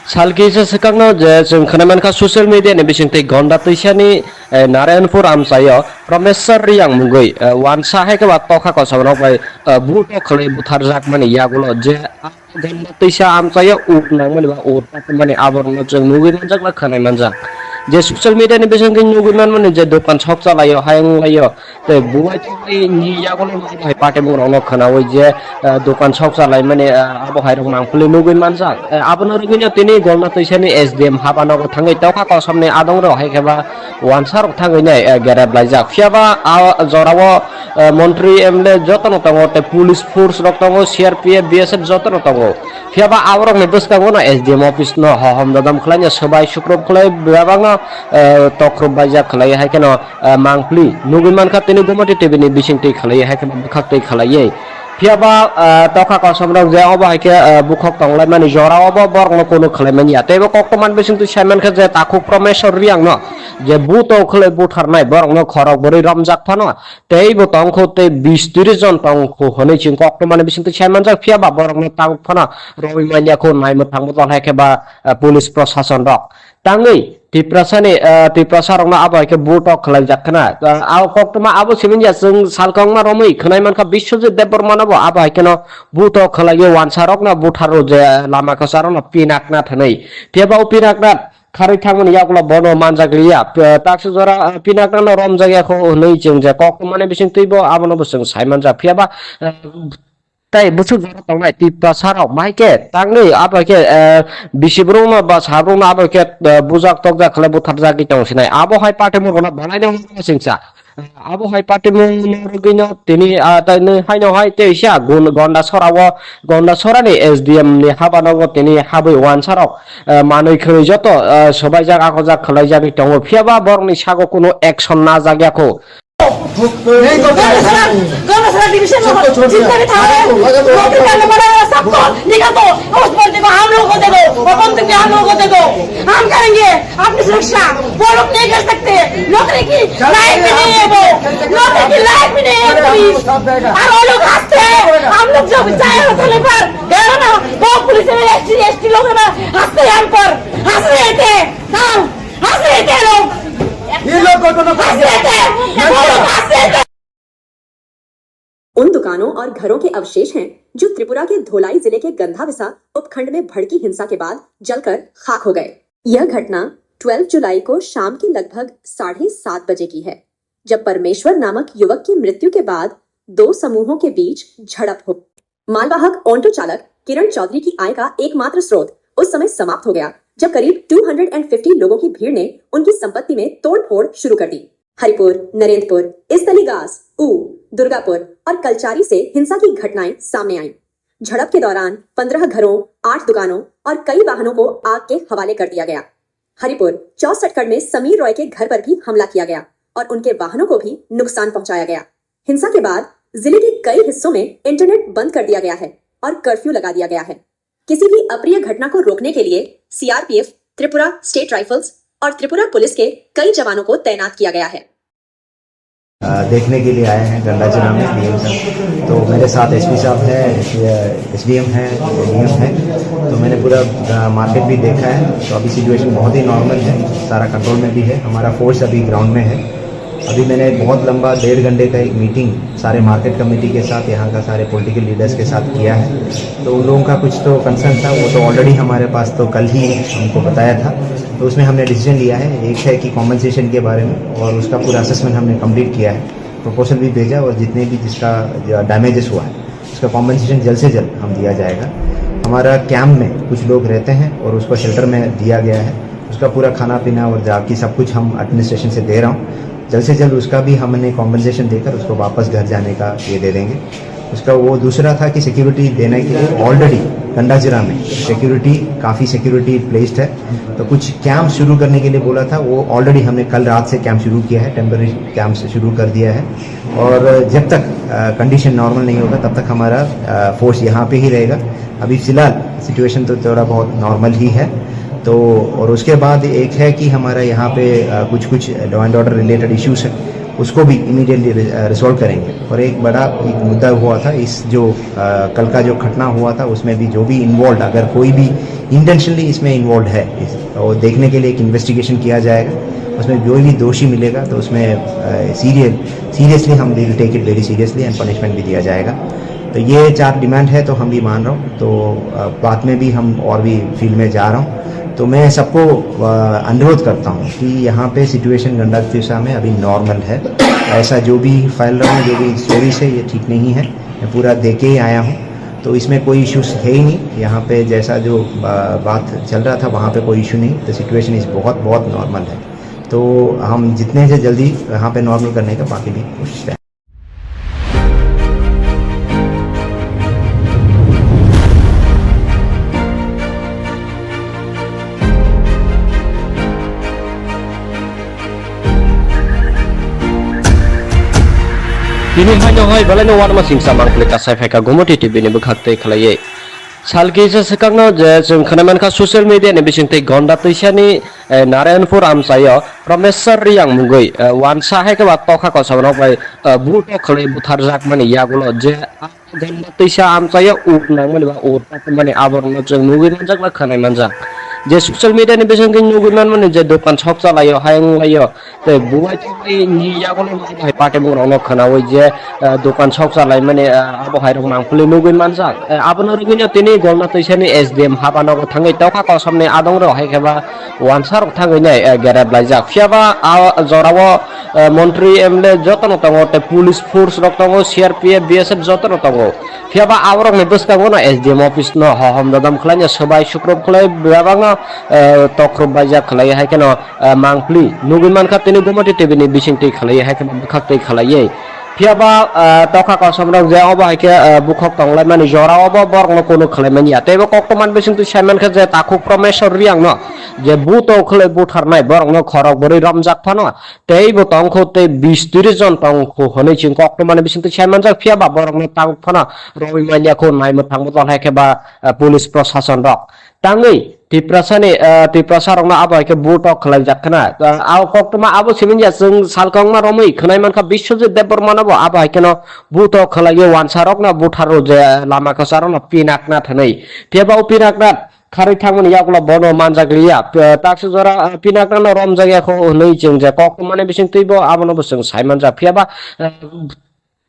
Salkisa sekangno je जों खोनामानखा ससियेल मिडिया नि बिसिंथै गन्दा तैसानि नारायणपुर आमसायो प्रमेश्वर रियां मुगै वानसा हायके बा तखा कसबनो बाय बुटो खलै बुथार जाक माने यागुलो जे गन्दा तैसा आमसायो उकनां माने बा उरता माने आबरनो जों नुगै मानजाक ला खोनाय मानजाक जे ससियल मिडिया नि बिसिंथै नुगै माने जे दखान शप चलायो हायं लायो ते बुवाय तै नि यागुलो हाय पाटे मुंगनो खोनावै जे दखान शप चलाय माने आबो हायरं मांफुले नुगै मानजाक आबनो रुगैनो तिनि गन्दा तैसानि एसडीएम हाबानागो थाङै तखा कसमनि आदंरो हायकेबा वानसार थाङै नै गेरेब लायजाक फियाबा जरावो मन्त्री एमएलए जतन तंगो ते पुलिस फोर्स रक तंगो सीआरपीएफ बीएसएफ जतन तंगो फियाबा आवरक ने बसकागो ना एसडीएम ऑफिस न हम ददम खलाय सबाय सुक्रब खलाय बेबांगा तख्रब बायजा खलाय हायकेनो मांगप्ली नुगैमान खातिनि गोमति टीवी नि बिसिंथि खलाय हायकेनो बखाक्तै खलायै फियाबा तखा कसमरक जे अबो हायके बुखक तंगलाय माने जरावबो बरनो कोनो खलायमानि यातेबो कक्तमान बिसिंथि सायमानखा जे ताखु प्रमेश्वर रियां न जे बुतो खले बुथारनाय बरनो खरक बोरै रमजाक फानो तेइबो तंखो ते 20-30 जन तंखो हनै चिं कक्तमान बिसिंथि सायमानजाक फियाबा बरनो तांग फानो रवि मानियाखौ नायमो थांबो हायकेबा पुलिस प्रशासन रक ताङै तिप्रसारंना आबो हायके बुटो खलाय जाखना आव कक्तमा आबो सिमिनया जों सालकंमा रमै खोनायमानखा बिश्वजित देबबर्मानाबो आबो हायकेनो बुटो खलायो वानसारकना बुथारो जे लामा कसारना पिनाकना थनै फियाबा पिनाकना खारै थांमोन यागुला बनो मानजागलिया ताक्स जरा पिनाकना रम जागियाखौ नै जों जे कक्तमाने बिसिं तैबो आबनो बसों सायमानजा फियाबा ताई बुसु जरा तंनाय तिप्ता साराव माइके तांनै आबाके बिसिब्रुमा बा साब्रुमा आबाके बुजाक तकजा खले बुथार जागि तंसिनाय आबो हाय पाटे मुरना बानायनो सिंसा आबो हाय पाटे मुरगिनो तिनि ताइनो हायनो हाय तेइसा गुन गन्दा सरानि एसडीएम नि हाबानागो तिनि हाबै वानसाराव मानै खै जत सबाय जागा खजा खलाय जागि तंगो फियाबा बरनि सागो कोनो एक्शन ना जागियाखौ गन्दा डिवीजन में जितना भी था नौकरी करने वाला सबको निकाल दो उस बंदे को हम लोगों को दे दो और बंदूक भी हम लोगों को दे दो हम करेंगे अपनी सुरक्षा वो लोग नहीं कर सकते नौकरी की लायक भी नहीं है वो नौकरी की लायक भी नहीं है पुलिस और वो लोग हंसते हैं हम लोग जो चाहे होटल पर गए ना वो पुलिस में एसटी लोग ना हंसते हैं हम पर हंस रहे थे हंस रहे थे लोग ये लोग को तो हंस रहे थे वो लोग हंस रहे थे। उन दुकानों और घरों के अवशेष हैं जो त्रिपुरा के धोलाई जिले के गंधाविसा उपखंड में भड़की हिंसा के बाद जलकर खाक हो गए। यह घटना 12 जुलाई को शाम के लगभग 7:30 बजे की है, जब परमेश्वर नामक युवक की मृत्यु के बाद दो समूहों के बीच झड़प हो। मालवाहक ऑटो चालक किरण चौधरी की आय का एकमात्र स्रोत उस समय समाप्त हो गया जब करीब 250 लोगों की भीड़ ने उनकी संपत्ति में तोड़फोड़ शुरू कर दी। हरिपुर, नरेंद्रपुर, इसतलीगास, दुर्गापुर और कलचारी से हिंसा की घटनाएं सामने आईं। झड़प के दौरान 15 घरों, 8 दुकानों और कई वाहनों को आग के हवाले कर दिया गया। हरिपुर 64 में समीर रॉय के घर पर भी हमला किया गया और उनके वाहनों को भी नुकसान पहुंचाया गया। हिंसा के बाद जिले के कई हिस्सों में इंटरनेट बंद कर दिया गया है और कर्फ्यू लगा दिया गया है। किसी भी अप्रिय घटना को रोकने के लिए सीआरपीएफ, त्रिपुरा स्टेट राइफल्स और त्रिपुरा पुलिस के कई जवानों को तैनात किया गया है। देखने के लिए आए हैं गंडा जिला में डीएम साहब, तो मेरे साथ एसपी साहब है, एसडीएम है, डीएम है, तो मैंने पूरा मार्केट भी देखा है। तो अभी सिचुएशन बहुत ही नॉर्मल है, सारा कंट्रोल में भी है। हमारा फोर्स अभी ग्राउंड में है। अभी मैंने बहुत लंबा 1.5 घंटे का एक मीटिंग सारे मार्केट कमेटी के साथ, यहाँ का सारे पॉलिटिकल लीडर्स के साथ किया है। तो उन लोगों का कुछ तो कंसर्न था, वो तो ऑलरेडी हमारे पास तो कल ही हमको बताया था। तो उसमें हमने डिसीजन लिया है, एक है कि कॉम्पनसेशन के बारे में, और उसका पूरा असेसमेंट हमने कंप्लीट किया है, प्रपोजल भी भेजा, और जितने भी जिसका डैमेजेस हुआ है उसका कॉम्पनसेशन जल्द से जल्द हम दिया जाएगा। हमारा कैंप में कुछ लोग रहते हैं और उसको शेल्टर में दिया गया है, उसका पूरा खाना पीना और जाकी सब कुछ हम एडमिनिस्ट्रेशन से दे रहा हूँ। जल्द से जल्द उसका भी हमने कॉम्पनसेशन देकर उसको वापस घर जाने का ये दे देंगे। उसका वो दूसरा था कि सिक्योरिटी देने के लिए ऑलरेडी गंडा जिला में काफ़ी सिक्योरिटी प्लेस्ड है, तो कुछ कैंप शुरू करने के लिए बोला था, वो ऑलरेडी हमने कल रात से कैंप शुरू किया है, टेम्पररी कैंप से शुरू कर दिया है। और जब तक कंडीशन नॉर्मल नहीं होगा तब तक हमारा फोर्स यहाँ पे ही रहेगा। अभी फ़िलहाल सिचुएशन तो थोड़ा बहुत नॉर्मल ही है। तो और उसके बाद एक है कि हमारा यहाँ पे कुछ law and order related issues है, उसको भी इमीडिएटली रिजॉल्व करेंगे। और एक बड़ा एक मुद्दा हुआ था इस जो कल का जो घटना हुआ था उसमें भी जो भी इन्वॉल्व, अगर कोई भी इंटेंशनली इसमें इन्वॉल्व है और देखने के लिए एक इन्वेस्टिगेशन किया जाएगा, उसमें जो भी दोषी मिलेगा तो उसमें सीरियसली हम will take it very seriously and punishment भी दिया जाएगा। तो ये 4 डिमांड है तो हम भी मान रहा हूँ। तो बाद में भी हम और भी फील्ड में जा रहा हूँ। तो मैं सबको अनुरोध करता हूँ कि यहाँ पे सिचुएशन गंडा तिशा में अभी नॉर्मल है। ऐसा जो भी फैल रहा हूँ, जो भी स्टोरीज है, ये ठीक नहीं है। मैं पूरा देख के ही आया हूँ, तो इसमें कोई इश्यूज है ही नहीं। यहाँ पे जैसा जो बात चल रहा था वहाँ पे कोई इशू नहीं। तो सिचुएशन इस बहुत बहुत नॉर्मल है। तो हम जितने से जल्दी यहाँ पे नॉर्मल करने का बाकी भी कोशिश करें। Kini hanya hai balai no warma singsa mangklik kasai feka gomoti TV ni bekhakte khalaiye. Salki se sekangno je जों खोनामान खा ससियेल मिडिया नि बिसिंगते गंडा तैसानि नारायणपुर आमसायो प्रमेश्वर रियांग मुगै वानसा है के बात तखा कसबनो बाय बुट खले बुथार जाक माने यागुलो जे गंडा तैसा आमसायो उक नांग माने बा उरता माने आबरनो जों मुगै नजाक बा खोनाय मानजा जे ससियल मिडिया नि बिसिंगते नुगुमान माने जे दखान शप चलायो हायं लायो ते बुवाय तै नि यागुलो बाय पाटे मुंगनो खोनावै जे दखान शप चलाय माने आबो हायरं नांफुले नुगै मानजा आबनो रुगैनो तिनि गंडा तैसानि एसडीएम हाबानो थाङै तखा कसबनि आदं रो हायखेबा वानसार थाङै नै गेरेब लायजा फियाबा जरावो मन्त्री एमएलए जतन तंगो ते पुलिस फोर्स रक तंगो सीआरपीएफ बीएसएफ जतन तंगो फियाबा आवरक नि बसकांगो ना एसडीएम ऑफिस न हम ददम खलाय सबाय सुक्रब खलाय बेबांगा तख्रब बायजा खलाय हायकेनो मांगफ्ली नुगुमान खा तिनि गुमति टीवी नि बिसिंगति खलाय हायकेनो बखाक्तै खलायै फियाबा तखा कसमरक जे अबा हायके बुखक तंगलाय माने जरा अबा बरगनो कोनो खलायमानि या तेबो कक्तमान बिसिंगति सायमान खा जे ताखु प्रमेश्वर रियांग न जे बुतो खले बुथारनाय बरगनो खरक बोरै रमजाक फानो तेबो तंखौ ते 20-30 जन तंखौ हनै चिं कक्तमान बिसिंगति सायमान जा फियाबा बरगनो तांग फानो रवि मालियाखौ नायमो थांबो तल हायकेबा पुलिस प्रशासन रक तांगै तिप्रसारंना आबो हायके बुटो खलाय जाखना आव कक्तमा आबो सिमिनजा जों सालकंमा रमै खोनाय मानखा बिश्वजित देबबर्मानाबो आबो हायकेनो बुटो खलायो वानसारकना बुथारो जे लामा कसारना पिनाकना थनै फेबाव पिनाकना खारै थांमोन यागला बनो मानजाग्लिया ताक्स जरा पिनाकना रम जायगाखौ नै जों जे कक्तमाने बिसिं तैबो आबोनो बसों सायमान जा फियाबा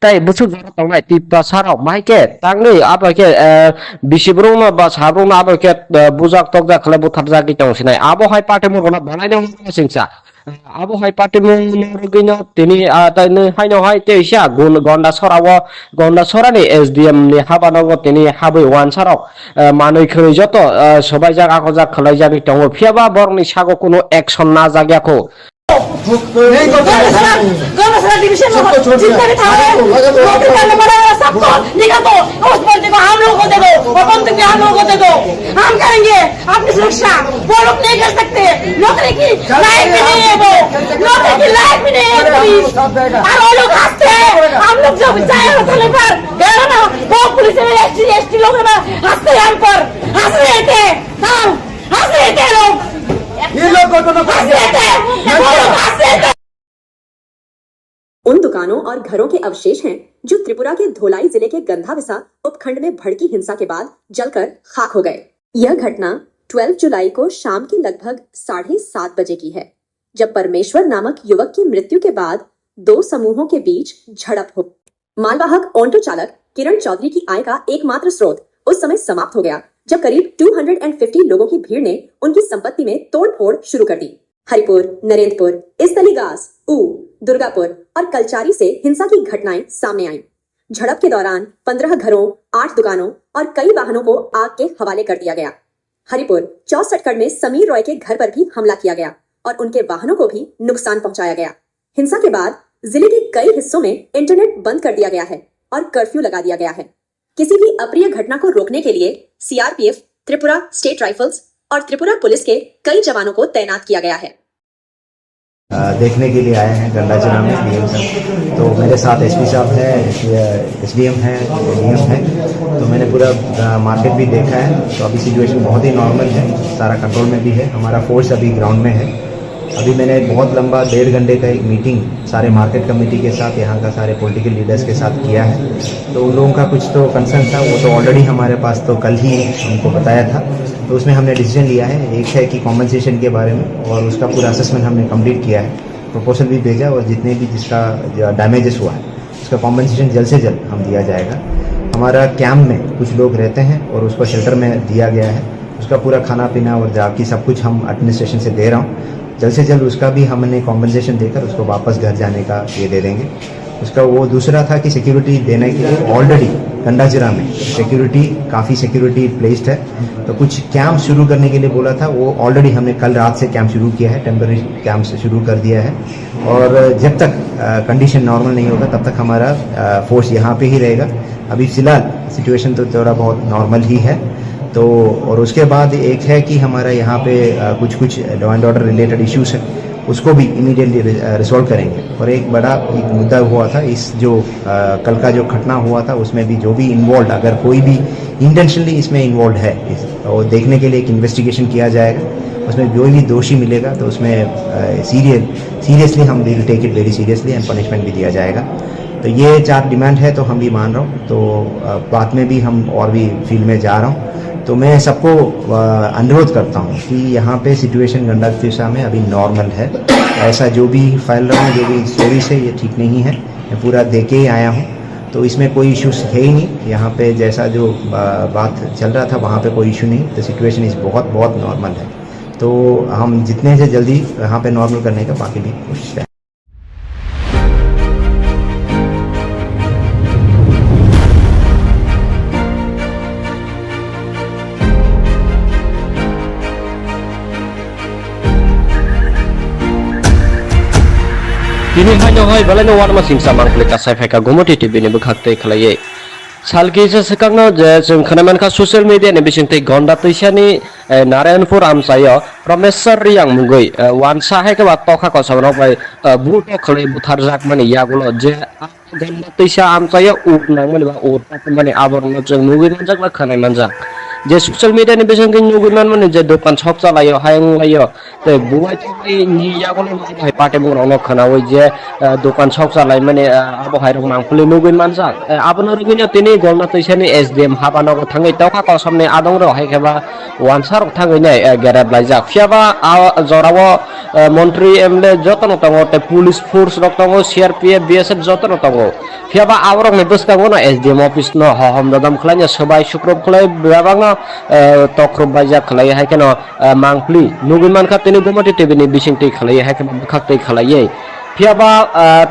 ताई बुसु जरा तंगाय तिप्ता साराव माइके तांगै आबाके बिसिब्रुंना बा साब्रुंना आबाके बुजाक तकजा खले बुथार जागि तंसिनाय आबो हाय पार्टी मुरगना बानायनो सिंसा आबो हाय पार्टी मुरगिनो तिनि ताइनो हायनो हाय तेसा गंडा सरानि एसडीएम नि हाबानाव तिनि हाबै वानसाराव मानै खै जत सबाय जागा खजा खलाय जागि तंगो फियाबा बरनि सागो कोनो एक्शन ना जाग्याखौ गौरव डिवीजन में जितना भी था नौकरी करने वाला सबको निकाल दो, उस बंदे को हम लोगों को दे दो और बंदूक भी हम लोगों को दे दो। हम करेंगे अपनी सुरक्षा, वो लोग नहीं कर सकते। नौकरी की लायक भी नहीं है वो, नौकरी की लायक भी नहीं है पुलिस। और वो लोग हंसते हैं, हम लोग जब जाए होटल पर गए ना वो पुलिस में एसटी लोग हंसते हैं, हम पर हंस रहे थे, हंस रहे थे लोग, ये लोग हंस रहे थे, वो लोग हंस रहे थे। उन दुकानों और घरों के अवशेष हैं जो त्रिपुरा के धोलाई जिले के गंधाविसा उपखंड में भड़की हिंसा के बाद जलकर खाक हो गए। यह घटना 12 जुलाई को शाम के लगभग 7:30 बजे की है, जब परमेश्वर नामक युवक की मृत्यु के बाद दो समूहों के बीच झड़प हो। मालवाहक ऑटो चालक किरण चौधरी की आय का एकमात्र स्रोत उस समय समाप्त हो गया जब करीब 250 लोगों की भीड़ ने उनकी संपत्ति में तोड़फोड़ शुरू कर दी। हरिपुर, नरेंद्रपुर, इस्तलीगास, दुर्गापुर और कलचारी से हिंसा की घटनाएं सामने आईं। झड़प के दौरान 15 घरों, 8 दुकानों और कई वाहनों को आग के हवाले कर दिया गया। हरिपुर 64 में समीर रॉय के घर पर भी हमला किया गया और उनके वाहनों को भी नुकसान पहुंचाया गया। हिंसा के बाद जिले के कई हिस्सों में इंटरनेट बंद कर दिया गया है और कर्फ्यू लगा दिया गया है। किसी भी अप्रिय घटना को रोकने के लिए सीआरपीएफ, त्रिपुरा स्टेट राइफल्स और त्रिपुरा पुलिस के कई जवानों को तैनात किया गया है। देखने के लिए आए हैं गंडा जिला में डीएम साहब। तो मेरे साथ एसपी साहब है, एसडीएम है, डीएम है। तो मैंने पूरा मार्केट भी देखा है। तो अभी सिचुएशन बहुत ही नॉर्मल है, सारा कंट्रोल में भी है। हमारा फोर्स अभी ग्राउंड में है अभी मैंने बहुत लंबा 1.5 घंटे का एक मीटिंग सारे मार्केट कमेटी के साथ, यहाँ का सारे पॉलिटिकल लीडर्स के साथ किया है। तो उन लोगों का कुछ तो कंसर्न था, वो तो ऑलरेडी हमारे पास तो कल ही हमको बताया था। तो उसमें हमने डिसीजन लिया है, एक है कि कॉम्पनसेशन के बारे में, और उसका पूरा असेसमेंट हमने कंप्लीट किया है, प्रपोजल भी भेजा, और जितने भी जिसका डैमेजेस हुआ है उसका कॉम्पनसेशन जल्द से जल्द हम दिया जाएगा। हमारा कैंप में कुछ लोग रहते हैं और उसको शेल्टर में दिया गया है, उसका पूरा खाना पीना और जाकी सब कुछ हम एडमिनिस्ट्रेशन से दे रहा हूँ। जल्द से जल्द उसका भी हमने कॉम्पनसेशन देकर उसको वापस घर जाने का ये दे देंगे। उसका वो दूसरा था कि सिक्योरिटी देने के लिए ऑलरेडी गंडाजिरा में सिक्योरिटी काफ़ी सिक्योरिटी प्लेस्ड है, तो कुछ कैंप शुरू करने के लिए बोला था, वो ऑलरेडी हमने कल रात से कैंप शुरू किया है, टेम्पररी कैंप से शुरू कर दिया है। और जब तक कंडीशन नॉर्मल नहीं होगा तब तक हमारा फोर्स यहाँ पे ही रहेगा। अभी फ़िलहाल सिचुएशन तो थोड़ा बहुत नॉर्मल ही है। तो और उसके बाद एक है कि हमारा यहाँ पे कुछ law and order related issues है, उसको भी इमीडिएटली रिजॉल्व करेंगे। और एक बड़ा एक मुद्दा हुआ था, इस जो कल का जो घटना हुआ था उसमें भी जो भी इन्वॉल्व, अगर कोई भी इंटेंशनली इसमें इन्वॉल्व है, और देखने के लिए एक इन्वेस्टिगेशन किया जाएगा। उसमें जो भी दोषी मिलेगा तो उसमें सीरियसली हम will take it very seriously and punishment भी दिया जाएगा। तो ये 4 डिमांड है, तो हम भी मान रहा हूँ। तो बाद में भी हम और भी फील्ड में जा रहा हूँ। तो मैं सबको अनुरोध करता हूँ कि यहाँ पे सिचुएशन गंडातिशा में अभी नॉर्मल है। ऐसा जो भी फैल रहा है, जो भी स्टोरीज है, ये ठीक नहीं है। मैं पूरा देख के ही आया हूँ, तो इसमें कोई इश्यूज है ही नहीं। यहाँ पे जैसा जो बात चल रहा था वहाँ पे कोई इशू नहीं। तो सिचुएशन इस बहुत बहुत नॉर्मल है। तो हम जितने से जल्दी यहाँ पे नॉर्मल करने का बाकी भी कोशिश करें। Kini hanya hai balai no warma singsa mangkle kasai feka gomoti TV ni bekhakte khalai salki se sekangno je जों खोनामान खा ससियेल मीडिया नि बिसिंगते गंडा तैसानि नारायणपुर आमसायो प्रमेश्वर रियांग मुगै वानसा है के बात तखा कसमनो बाय बुट खले बुथार जाक माने यागुलो जे गंडा तैसा आमसायो उकनां माने बा उरता माने आबरनो जों मुगै मानजाक बा खोनाय मानजाक जे ससियल मीडिया नि बिसिंगते नुगै माने जे दखान शप चलायो हायं लायो ते बुवाय तै नि यागुलो बाय पाटे बुंरावनो खोनावै जे दखान शप चलाय माने आबो हायरक मांगफुले नुगै मानजाक आबनो रगिनो तिनि गंडा तैसानि एसडीएम हाबानाव थाङै तखा कसमनि आदं रो हायखेबा वानसार थाङै नै गेरेब लायजाक फियाबा जरावो मन्त्री एमएलए जतन तंगो ते पुलिस फोर्स रक तंगो सीआरपीएफ बीएसएफ जतन तंगो फियाबा आवरक नि बसकांगो न एसडीएम ऑफिस न हम ददम खलाय सबाय सुक्रब खलाय बेबांग तख्रब बायजा खलाय हायकेन मांगफ्ली नुगै मानखा तिनि गमति टीवी नि बिसिंगति खलाय हायकेन बखाक्तै खलायै फियाबा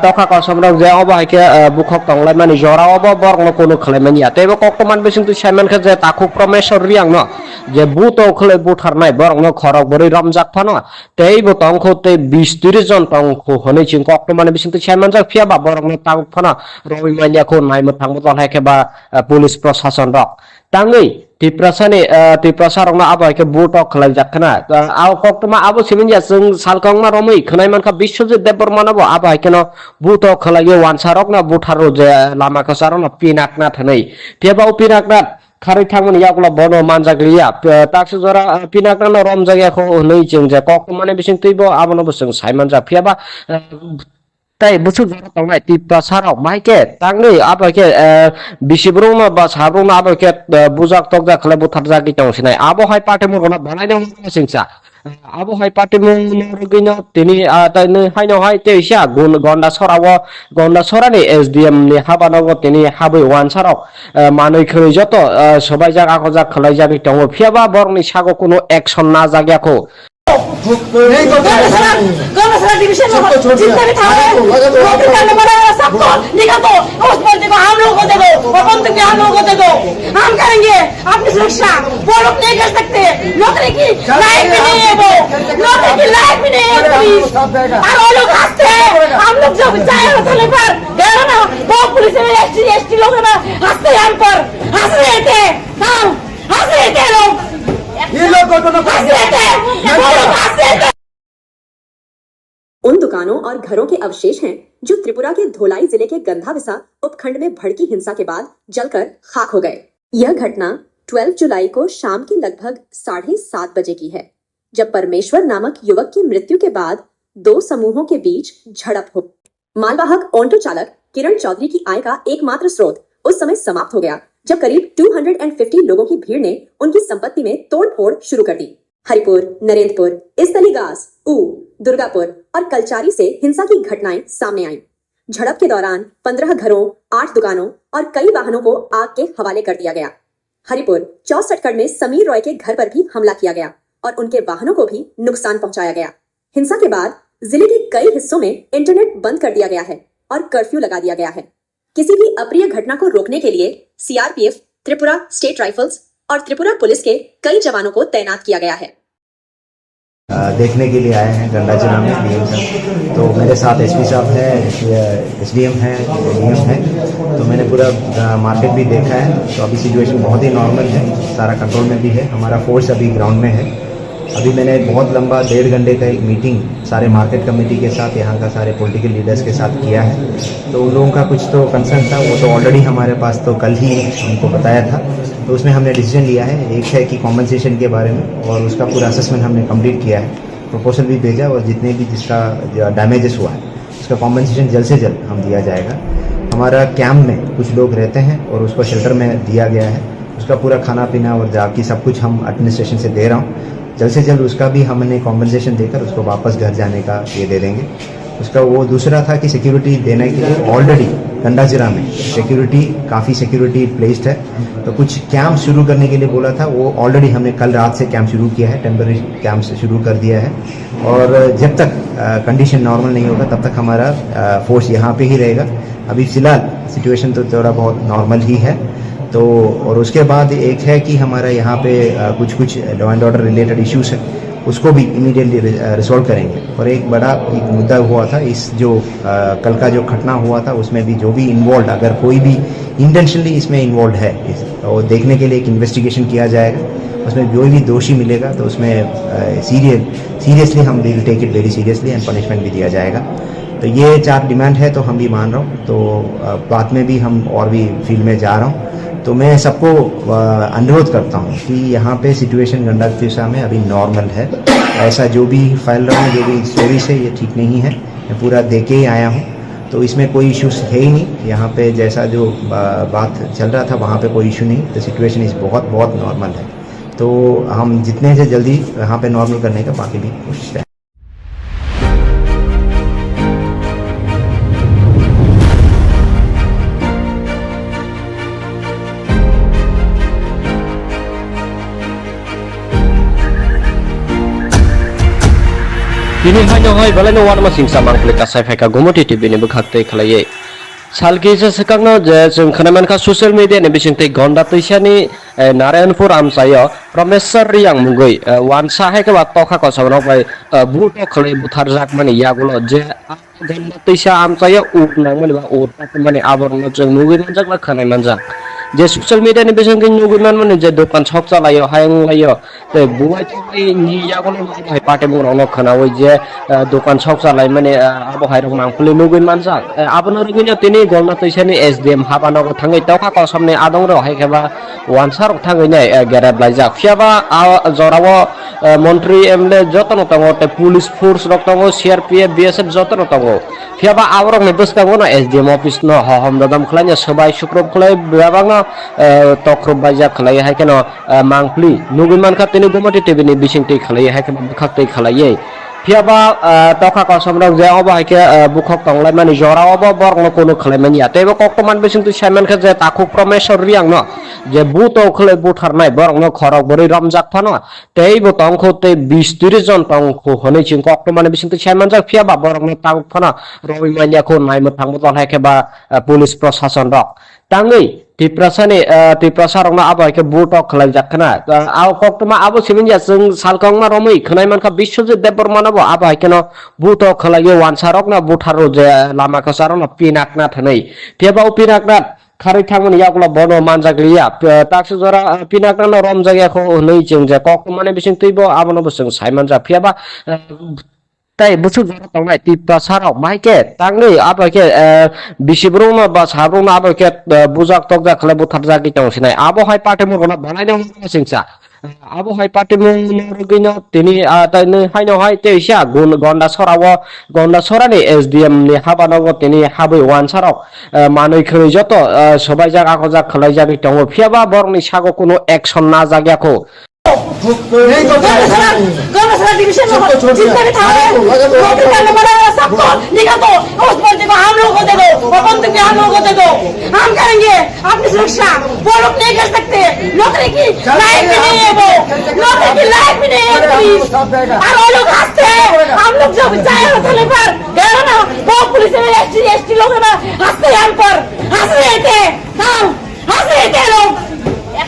तखा कसमरक जे अब हायके बुखक तंगलाय माने जरावबो बरगनो कोनो खलायमानि या तेबो कक्टमान बिसिंगति सायमान खा जे ताखु प्रमेश्वर रियांग न जे बुतो खलाय बुथारनाय बरगनो खरक बरै रमजाक फानो तेबो तंखौ ते 20-30 जन तंखौ हनै चिं कक्टमान बिसिंगति सायमान जा फियाबा बरगनो तांग फानो रवि मानियाखौ नायमो थांबो हायकेबा पुलिस प्रशासन रक ताङै तिप्रसारंना आबायके बुटक खलाय जाखना आव कक्टमा आबो सिमिनया जों सालकंमा रमै खनाय मानखा बिश्वजित देबबर्मानाबो आबायकेनो बुटक खलायो वानसारकना बुथारो जे लामा खसारना पिनाकना थनै तेबाव पिनाकना खारै थांमोन यागला बनो मानजाग्लिया ताक्सु जरा पिनाकना रम जायगाखौ नै जों जे कक्टमाने बिसिं तैबो आबोनो जों सायमान जा फियाबा ताई बुसु जरा तंगनाय तिप्रसारक माइके तांगै आबाके बिसिब्रुंना बा साब्रुंना आबाके बुजाक तकजा खलाय बुथार जागि तंसिनाय आबो हाय पाटे मुरगना बानायनो सिंसा आबो हाय पाटे मुरगिनो तिनि ताइनो हायनो हाय तेइसा गन्डा सरानि एसडीएम नि हाबानाव तिनि हाबै वानसारक मानै खरै जत सबाय जाग आखो जाग खलाय जागि तंगो फियाबा बरनि सागो कोनो एक्शन ना जाग्याखौ गंडा डिवीजन में जितने भी थाने नौकरी करने वाले सबको निकाल दो। उस बंदे को हम लोगों को दे दो और बंदूक भी हम लोगों को दे दो। हम करेंगे अपनी सुरक्षा। वो लोग नहीं कर सकते, नौकरी की लायक भी नहीं है, वो नौकरी की लायक भी नहीं है पुलिस। और वो लोग हंसते हैं, हम लोग जब जाए थाने पर गए ना, वो पुलिस में एसटी लोग ना हंसते हैं, हम पर हंस रहे थे, हंस रहे थे लोग, ये लोग हंस रहे थे, वो लोग हंस रहे थे। उन दुकानों और घरों के अवशेष हैं जो त्रिपुरा के धोलाई जिले के गंधाविसा उपखंड में भड़की हिंसा के बाद जलकर खाक हो गए। यह घटना 12 जुलाई को शाम के लगभग 7:30 बजे की है। जब परमेश्वर नामक युवक की मृत्यु के बाद दो समूहों के बीच झड़प हो। मालवाहक ऑटो चालक किरण चौधरी की आय का एकमात्र स्रोत उस समय समाप्त हो गया जब करीब 250 लोगों की भीड़ ने उनकी संपत्ति में तोड़फोड़ शुरू कर दी। हरिपुर, नरेंद्रपुर, इस्तलीगास, दुर्गापुर और कलचारी से हिंसा की घटनाएं सामने आईं। झड़प के दौरान 15 घरों, 8 दुकानों और कई वाहनों को आग के हवाले कर दिया गया। हरिपुर 64 में समीर रॉय के घर पर भी हमला किया गया और उनके वाहनों को भी नुकसान पहुंचाया गया। हिंसा के बाद जिले के कई हिस्सों में इंटरनेट बंद कर दिया गया है और कर्फ्यू लगा दिया गया है। किसी भी अप्रिय घटना को रोकने के लिए सीआरपीएफ, त्रिपुरा स्टेट राइफल्स और त्रिपुरा पुलिस के कई जवानों को तैनात किया गया है। देखने के लिए आए हैं गंडाचना में डीएम साहब। तो मेरे साथ एसपी साहब है, एसडीएम है, डीएम है। तो मैंने पूरा मार्केट भी देखा है। तो अभी सिचुएशन बहुत ही नॉर्मल है, सारा कंट्रोल में भी है। हमारा फोर्स अभी ग्राउंड में है। अभी मैंने बहुत लंबा 1.5 घंटे का एक मीटिंग सारे मार्केट कमेटी के साथ, यहाँ का सारे पॉलिटिकल लीडर्स के साथ किया है। तो उन लोगों का कुछ तो कंसर्न था, वो तो ऑलरेडी हमारे पास तो कल ही हमको बताया था। तो उसमें हमने डिसीजन लिया है, एक है कि कॉम्पनसेशन के बारे में, और उसका पूरा असेसमेंट हमने कंप्लीट किया है, प्रपोजल भी भेजा, और जितने भी जिसका डैमेजेस हुआ है उसका कॉम्पनसेशन जल्द से जल्द हम दिया जाएगा। हमारा कैंप में कुछ लोग रहते हैं और उसको शेल्टर में दिया गया है, उसका पूरा खाना पीना और जाकी सब कुछ हम एडमिनिस्ट्रेशन से दे रहा हूँ। जल्द से जल्द उसका भी हमने कॉम्पनसेशन देकर उसको वापस घर जाने का ये दे देंगे। उसका वो दूसरा था कि सिक्योरिटी देने के लिए ऑलरेडी गंडाजिरा में काफ़ी सिक्योरिटी प्लेस्ड है। तो कुछ कैंप शुरू करने के लिए बोला था, वो ऑलरेडी हमने कल रात से कैंप शुरू किया है, टेम्पररी कैंप शुरू कर दिया है। और जब तक कंडीशन नॉर्मल नहीं होगा तब तक हमारा फोर्स यहाँ पे ही रहेगा। अभी फ़िलहाल सिचुएशन तो थोड़ा बहुत नॉर्मल ही है। तो और उसके बाद एक है कि हमारा यहाँ पे कुछ law and order related issues है, उसको भी इमीडिएटली रिजॉल्व करेंगे। और एक बड़ा एक मुद्दा हुआ था, इस जो कल का जो घटना हुआ था उसमें भी जो भी इन्वॉल्व, अगर कोई भी इंटेंशनली इसमें इन्वॉल्व है, और देखने के लिए एक इन्वेस्टिगेशन किया जाएगा। उसमें जो भी दोषी मिलेगा तो उसमें सीरियसली हम will take it very seriously and punishment भी दिया जाएगा। तो ये 4 डिमांड है, तो हम भी मान रहा हूँ। तो बाद में भी हम और भी फील्ड में जा रहा हूँ। तो मैं सबको अनुरोध करता हूँ कि यहाँ पे सिचुएशन गंडातिशा में अभी नॉर्मल है। ऐसा जो भी फैल रहा है, जो भी स्टोरीज है, ये ठीक नहीं है। मैं पूरा देख के ही आया हूँ, तो इसमें कोई इश्यूज है ही नहीं। यहाँ पे जैसा जो बात चल रहा था वहाँ पे कोई इशू नहीं। तो सिचुएशन इस बहुत नॉर्मल है। तो हम जितने से जल्दी यहाँ पे नॉर्मल करने का बाकी भी कोशिश करें। Kini hanya hoi balai no warma singsa mangkle kasai feka gomoti TV ni bekhakte khlaye. Salki se sekangno je जों खोनामानखा ससियेल मिडिया नि बिसिंगते गन्दा तैसानि नारायणपुर आमसायो प्रमेश्वर रियां मुगै वानसा है के बात तखा कसबनो बाय बुट खले बुथार जाक माने यागुलो जे गन्दा तैसा आमसायो उनां माने बा उरता माने आबरनो जों मुगै मनजाक ला खोनाय मनजाक जे ससियल मिडिया नि बिसिंगते मुगै माने जे दखान छक चलायो हायं लायो ते बुवाय थै नि यागुलो बाय पाटे बुरावनो खोनावै जे दखान छक चलाय माने आबो हायरक मांगफुले मुगै मनजाक आबनो रगिनो तिनि गन्दा तैसानि एसडीएम हाबानाव थाङै तखा कसबने आदं र हायखेबा वानसार थाङै नै गेरेब लायजाक फियाबा जराव मन्त्री एमएलए जतन तंगो ते पुलिस फोर्स रक तंगो सीआरपीएफ बीएसएफ जतन तंगो फियाबा आवरक नै बसकांगो ना एसडीएम ऑफिस न हम ददम खलाय सबाय सुक्रब खलाय बेबांग तख्रब बायजा खलाय हायकेन मांगफ्ली नुगुमान का तिनि गोमति टीवी नि बिसिंगति खलाय हायकेन बखाक्तै खलायै फियाबा तखा कसमरक जे अब हायके बुखक तंगलाय माने जराव बरनो कोनो खलायमानि आतेबो कक्टमान बिसिंगति साइमन के जे ताखु प्रमेश्वर रियां न जे बुतो खले बुथारनाय बरनो खरक बरै रमजाक फानो तेबो तंखो ते 20-30 जन तंखो हनै चिं कक्टमान बिसिंगति साइमन जाक फियाबा बरनो तांग फानो रवि मानियाखौ नायमो थांबो दल हायकेबा पुलिस प्रशासन रक तांगै तिप्रसारंना आबायके बुटक खलाय जाखना आव कक्टमा आबो सिमिनया जों सालकंमा रमै खनायमानखा बिश्वजित देबबर्मानाबो आबायकेनो बुटक खलायो वानसारकना बुथारो जे लामा कसारना पिनाकना थनै तेबाव पिनाकना खारै थांमोन यागला बनो मानजागलिया ताक्स जरा पिनाकना रम जायगाखौ नै जों जे कक्टमाने बिसिं तैबो आबनो बसों साइमान जा फियाबा ताई बुसु जरा तंगनाय तिप्रसाराव माइके तांगै आबाके बिसिब्रुमा बा साब्रुमा आबाके बुजाक तकजा खले बुथार जागि तंसिनाय आबो हाय पाटे मुरगना बनायनो सिंसा abo hai party mung rugino tini tani haino hai te sia gonda sora ni SDM ni habanogo tini habai wan sarok manui khoi joto sobai jak ako jak khlai jak tongo phiaba borni sago kuno action na jagyako गौरव division में जितने भी थाने नौकरी करने वाले सबको निकाल दो उस बंदे को हम लोगों को दे दो और बंदूक भी हम लोगों को दे दो हम करेंगे अपनी सुरक्षा वो लोग नहीं कर सकते नौकरी की लायक भी नहीं है वो नौकरी की लायक भी नहीं है पुलिस और वो लोग हंसते हैं हम लोग जब चाहे होटल पर गए ना वो पुलिस में एसटी लोग ना हंसते हैं हम पर हंस रहे थे हाँ हंस रहे थे लोग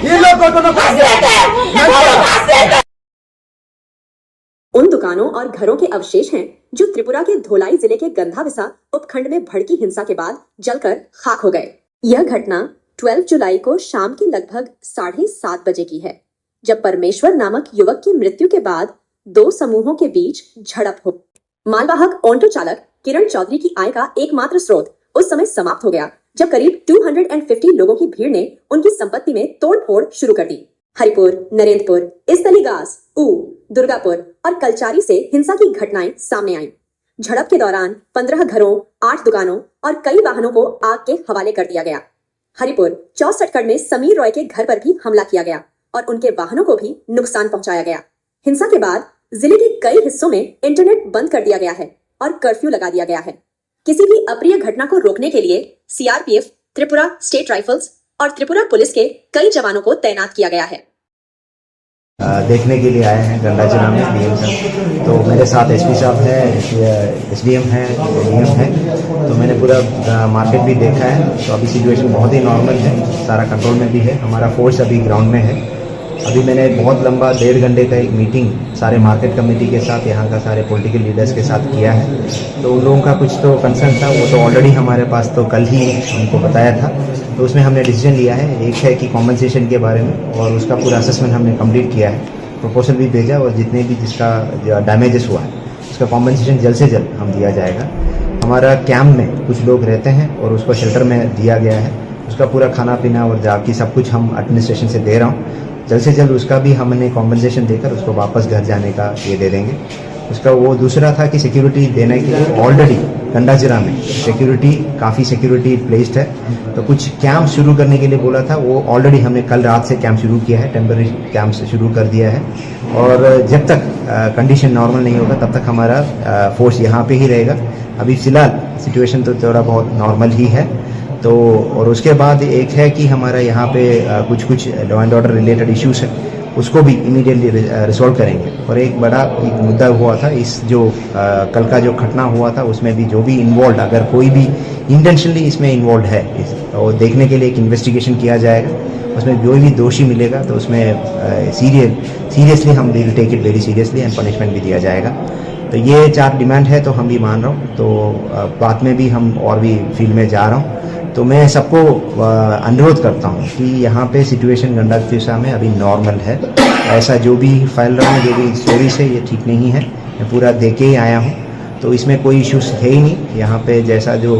ये लोग हंस रहे थे वो लोग हंस रहे थे। उन दुकानों और घरों के अवशेष हैं जो त्रिपुरा के धोलाई जिले के गंधाविसा उपखंड में भड़की हिंसा के बाद जलकर खाक हो गए। यह घटना 12 जुलाई को शाम के लगभग 7:30 बजे की है, जब परमेश्वर नामक युवक की मृत्यु के बाद दो समूहों के बीच झड़प हो। मालवाहक ऑटो चालक किरण चौधरी की आय का एकमात्र स्रोत उस समय समाप्त हो गया जब करीब 250 लोगों की भीड़ ने उनकी संपत्ति में तोड़फोड़ शुरू कर दी। हरिपुर, नरेंद्रपुर, इस्तलीगास, दुर्गापुर और कलचारी से हिंसा की घटनाएं सामने आईं। झड़प के दौरान 15 घरों, 8 दुकानों और कई वाहनों को आग के हवाले कर दिया गया। हरिपुर 64 में समीर रॉय के घर पर भी हमला किया गया और उनके वाहनों को भी नुकसान पहुंचाया गया। हिंसा के बाद जिले के कई हिस्सों में इंटरनेट बंद कर दिया गया है और कर्फ्यू लगा दिया गया है। किसी भी अप्रिय घटना को रोकने के लिए CRPF, त्रिपुरा स्टेट राइफल्स और त्रिपुरा पुलिस के कई जवानों को तैनात किया गया है। देखने के लिए आए हैं गंडाचना में DM साहब। तो मेरे साथ SP साहब है, SDM है, DM है। तो मैंने पूरा मार्केट भी देखा है। तो अभी सिचुएशन बहुत ही नॉर्मल है, सारा कंट्रोल में भी है। हमारा फोर्स अभी ग्राउंड में है। अभी मैंने बहुत लंबा 1.5 घंटे का एक मीटिंग सारे मार्केट कमेटी के साथ, यहाँ का सारे पॉलिटिकल लीडर्स के साथ किया है। तो उन लोगों का कुछ तो कंसर्न था, वो तो ऑलरेडी हमारे पास तो कल ही हमको बताया था। तो उसमें हमने डिसीजन लिया है, एक है कि कॉम्पनसेशन के बारे में, और उसका पूरा असेसमेंट हमने कंप्लीट किया है, प्रपोजल भी भेजा, और जितने भी जिसका डैमेजेस हुआ है उसका कॉम्पनसेशन जल्द से जल्द हम दिया जाएगा। हमारा कैंप में कुछ लोग रहते हैं और उसको शेल्टर में दिया गया है, उसका पूरा खाना पीना और जाकी सब कुछ हम एडमिनिस्ट्रेशन से दे रहा हूँ। जल्द से जल्द उसका भी हमने कॉम्पनसेशन देकर उसको वापस घर जाने का ये दे देंगे। उसका वो दूसरा था कि सिक्योरिटी देने के लिए ऑलरेडी गंडाजिरा में काफ़ी सिक्योरिटी प्लेस्ड है। तो कुछ कैंप शुरू करने के लिए बोला था, वो ऑलरेडी हमने कल रात से कैंप शुरू किया है, टेम्पररी कैंप से शुरू कर दिया है। और जब तक कंडीशन नॉर्मल नहीं होगा तब तक हमारा फोर्स यहाँ पे ही रहेगा। अभी फ़िलहाल सिचुएशन तो थोड़ा बहुत नॉर्मल ही है। तो और उसके बाद एक है कि हमारा यहाँ पे कुछ law and order related issues है, उसको भी इमीडिएटली रिजॉल्व करेंगे। और एक बड़ा मुद्दा हुआ था, इस जो कल का जो घटना हुआ था उसमें भी जो भी इन्वॉल्व, अगर कोई भी इंटेंशनली इसमें इन्वॉल्व है तो देखने के लिए एक इन्वेस्टिगेशन किया जाएगा। उसमें जो भी दोषी मिलेगा तो उसमें सीरियसली हम will take it very seriously and punishment भी दिया जाएगा। तो ये 4 डिमांड है, तो हम भी मान रहा हूँ। तो बाद में भी हम और भी फील्ड में जा रहा हूँ। तो मैं सबको अनुरोध करता हूँ कि यहाँ पे सिचुएशन गंडाजिरा में अभी नॉर्मल है। ऐसा जो भी फैल रहा है, जो भी स्टोरीज है, ये ठीक नहीं है। मैं पूरा देख के ही आया हूँ, तो इसमें कोई इश्यूज है ही नहीं। यहाँ पे जैसा जो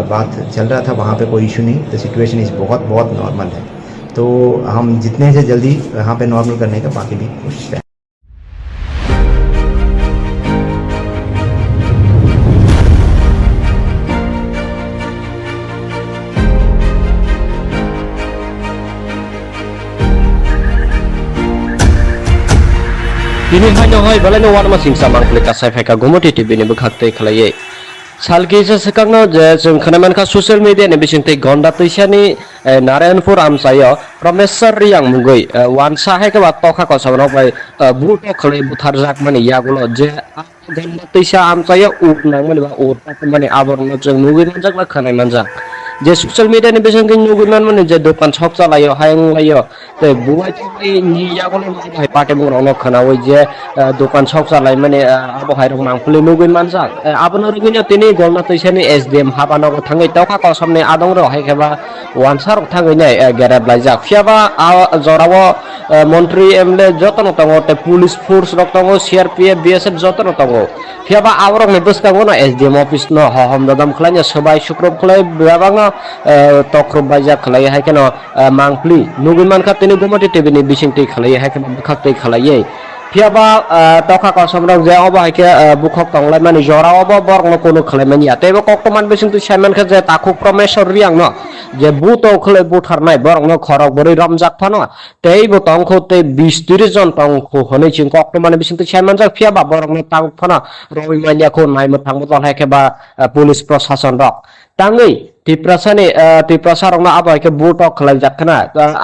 बात चल रहा था वहाँ पे कोई इशू नहीं। तो सिचुएशन इस बहुत नॉर्मल है। तो हम जितने से जल्दी यहाँ पे नॉर्मल करने का बाकी भी कोशिश करें। Ini hanya hai balai war masing samang pelika saifeka gomoti TV ni bekhakte khlaiye salki se sekangno je जों खोनामान का सोशल मीडिया नि बिसिंते गंडा तैसानि नारायणपुर आमसायो प्रमेश्वर रियांग मुगै वानसा है के बात तोखा को सबनो भाई बुटो खलै बुथार जाक माने यागुलो जे गंडा तैसा आमसायो उट नांग माने बा उट माने आबरनो जों नुगै मानजाक ला खोनाय मानजाक जे सोशल मीडिया नि बिसिंते नुगै माने जे दखान छक चलायो हायं लायो ते बुवाय तोय नि यागुलो भाई पाटे बुरावनो खोनावै जे दखान छक चलाय माने आबो हायरक नांफुलै नुगै मानजाक आबनो रगिनो तिनि गंडा तैसानि SDM हाबानाव थाङै तोखा को सबने आदं रो हायखेबा वानसार थाङै नै गेरेब लायजाक फियाबा जराव মন্ত্রী এমএলএ যতন দङ পুলিশ ফোর্স রক দङ সিআরপিএফ বিএসএফ যতন দङ ফিয়াবা আবরক নি বসকাঙ্গো না এসডিএম অফিস ন হহম দাদাম খলাইয়া সবাই শুক্রব খলাই বেবাং তক্রব বাইজা খলাই হাইকেন মাংপ্লি নুগুমান খাতিনি গুমটি টিভিনি বিসিংটি খলাই হাইকেন বখাকতै খলাইयै ফিয়াবা তখা কসমরক যে অব হাইকে বুখক তংলাই মানি জরা অব বরং কোনো খলাইমানি আতেবো কক্তমান বিসিংটি সাইমান খা যে তাকু প্রমেশর রিয়াং ন যে বুতো খলাই বুথারনাই বরং খরক বরি রমজাক ফানো তেইবো তংখতে 20-30 জন তংখো হनै চিং কক্তমান বিসিংটি সাইমান জাক ফিয়াবা বরং তাং ফানা রবি মানিয়াखौ नायमो थांबो दन हायके बा पुलिस प्रशासन रक तांगै तिप्रसारंना आबायके बुटक खलाय जाखना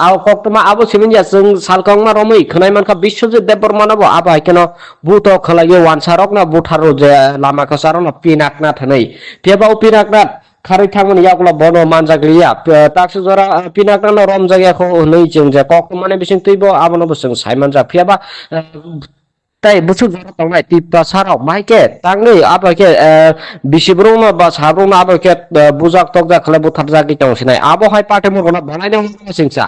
आव कक्तमा आबो सिमिनया जों सालकंमा रमै खनाय मानखा बिश्वजित देबबर्मानाबो आबायके न बुटक खलायो वानसारक ना बुथारो जे लामा कसारन पिनाकना थनै तेबाव पिनाकना खारै थांमोन यागला बनो मानजाग्लिया ताक्स जरा पिनाकना रम जायगाखौ नै जों जे कक्तमाने बिसिं तैबो आबनो बसं साइमान जा फियाबा তাই বুঝু জরা তংনাই টিপা সারাও মাইকে তাংনি আবাকে বিশিব্রং বা সাব্রং আবাকে বুজাক তকজা খলে বুথার জাগি তংসিনাই আবহাই পার্টি মরনা বানাইনো সিংসা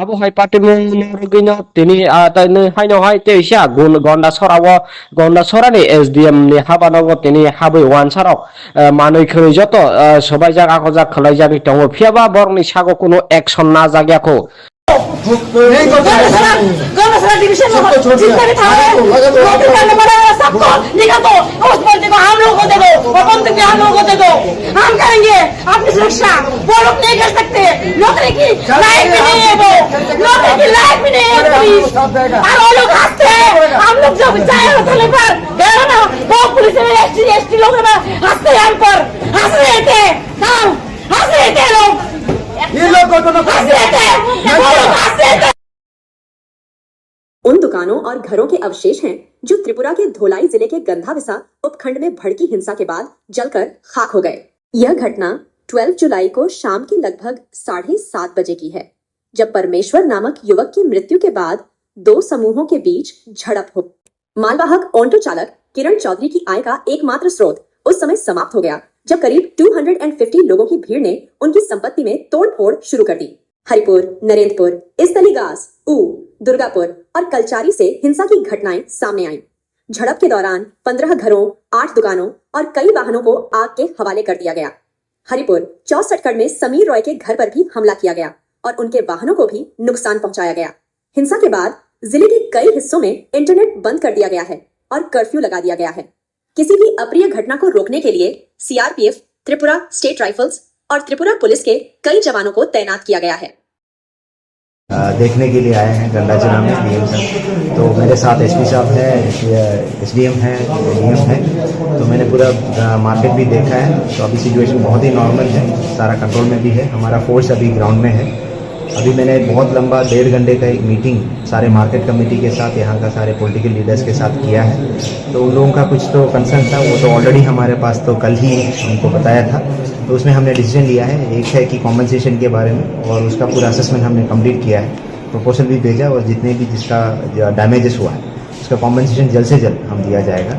আবহাই পার্টি মরগিনো তিনি তাইনি হাইনো হাই তেইসা গুন গন্ডা সরানি এসডিএম নি হাবানগ তিনি হাবই ওয়ান সারাও মাनै খৈ যত সবাই জায়গা খজা খলাই জাগি তং ফিয়াবা বরনি সাগো কোনো অ্যাকশন না জাগিয়াখौ गौरसरा डिवीजन में जितने भी थाने नौकरी करने वाले सबको निकाल दो उस बंदे को हम लोगों को दे दो और बंदूक भी हम लोगों को दे दो हम करेंगे अपनी सुरक्षा वो लोग नहीं कर सकते नौकरी की लाइफ भी नहीं है वो नौकरी की लाइफ भी नहीं है पुलिस और वो लोग हंसते हैं हम लोग जब जाए थाने पर गए ना वो पुलिस में एसटी लोग हंसते हैं हम पर हंस रहे थे हंस रहे थे लोग ये लोग हंस रहे थे वो लोग हंस रहे थे। उन दुकानों और घरों के अवशेष हैं जो त्रिपुरा के धोलाई जिले के गंधाविसा उपखंड में भड़की हिंसा के बाद जलकर खाक हो गए। यह घटना 12 जुलाई को शाम के लगभग 7:30 बजे की है, जब परमेश्वर नामक युवक की मृत्यु के बाद दो समूहों के बीच झड़प हो। मालवाहक ऑटो चालक किरण चौधरी की आय का एकमात्र स्रोत उस समय समाप्त हो गया जब करीब 250 लोगों की भीड़ ने उनकी संपत्ति में तोड़फोड़ शुरू कर दी। हरिपुर, नरेंद्रपुर, इस्तलीगास, ऊ, दुर्गापुर और कलचारी से हिंसा की घटनाएं सामने आईं। झड़प के दौरान 15 घरों, 8 दुकानों और कई वाहनों को आग के हवाले कर दिया गया। हरिपुर 64 में समीर रॉय के घर पर भी हमला किया गया और उनके वाहनों को भी नुकसान पहुंचाया गया। हिंसा के बाद जिले के कई हिस्सों में इंटरनेट बंद कर दिया गया है और कर्फ्यू लगा दिया गया है। किसी भी अप्रिय घटना को रोकने के लिए सीआरपीएफ, त्रिपुरा स्टेट राइफल्स और त्रिपुरा पुलिस के कई जवानों को तैनात किया गया है। देखने के लिए आए हैं गंडाचना में डीएम साहब, तो मेरे साथ एसपी साहब है, एसडीएम है, डीएम है। तो मैंने पूरा मार्केट भी देखा है, तो अभी सिचुएशन बहुत ही नॉर्मल है, सारा कंट्रोल में भी है। हमारा फोर्स अभी ग्राउंड में है। अभी मैंने बहुत लंबा 1.5 घंटे का एक मीटिंग सारे मार्केट कमेटी के साथ, यहाँ का सारे पॉलिटिकल लीडर्स के साथ किया है। तो उन लोगों का कुछ तो कंसर्न था, वो तो ऑलरेडी हमारे पास तो कल ही उनको बताया था। तो उसमें हमने डिसीजन लिया है, एक है कि कॉम्पनसेशन के बारे में, और उसका पूरा असेसमेंट हमने कंप्लीट किया है, प्रपोजल भी भेजा, और जितने भी जिसका डैमेजेस हुआ है उसका कॉम्पनसेशन जल्द से जल्द हम दिया जाएगा।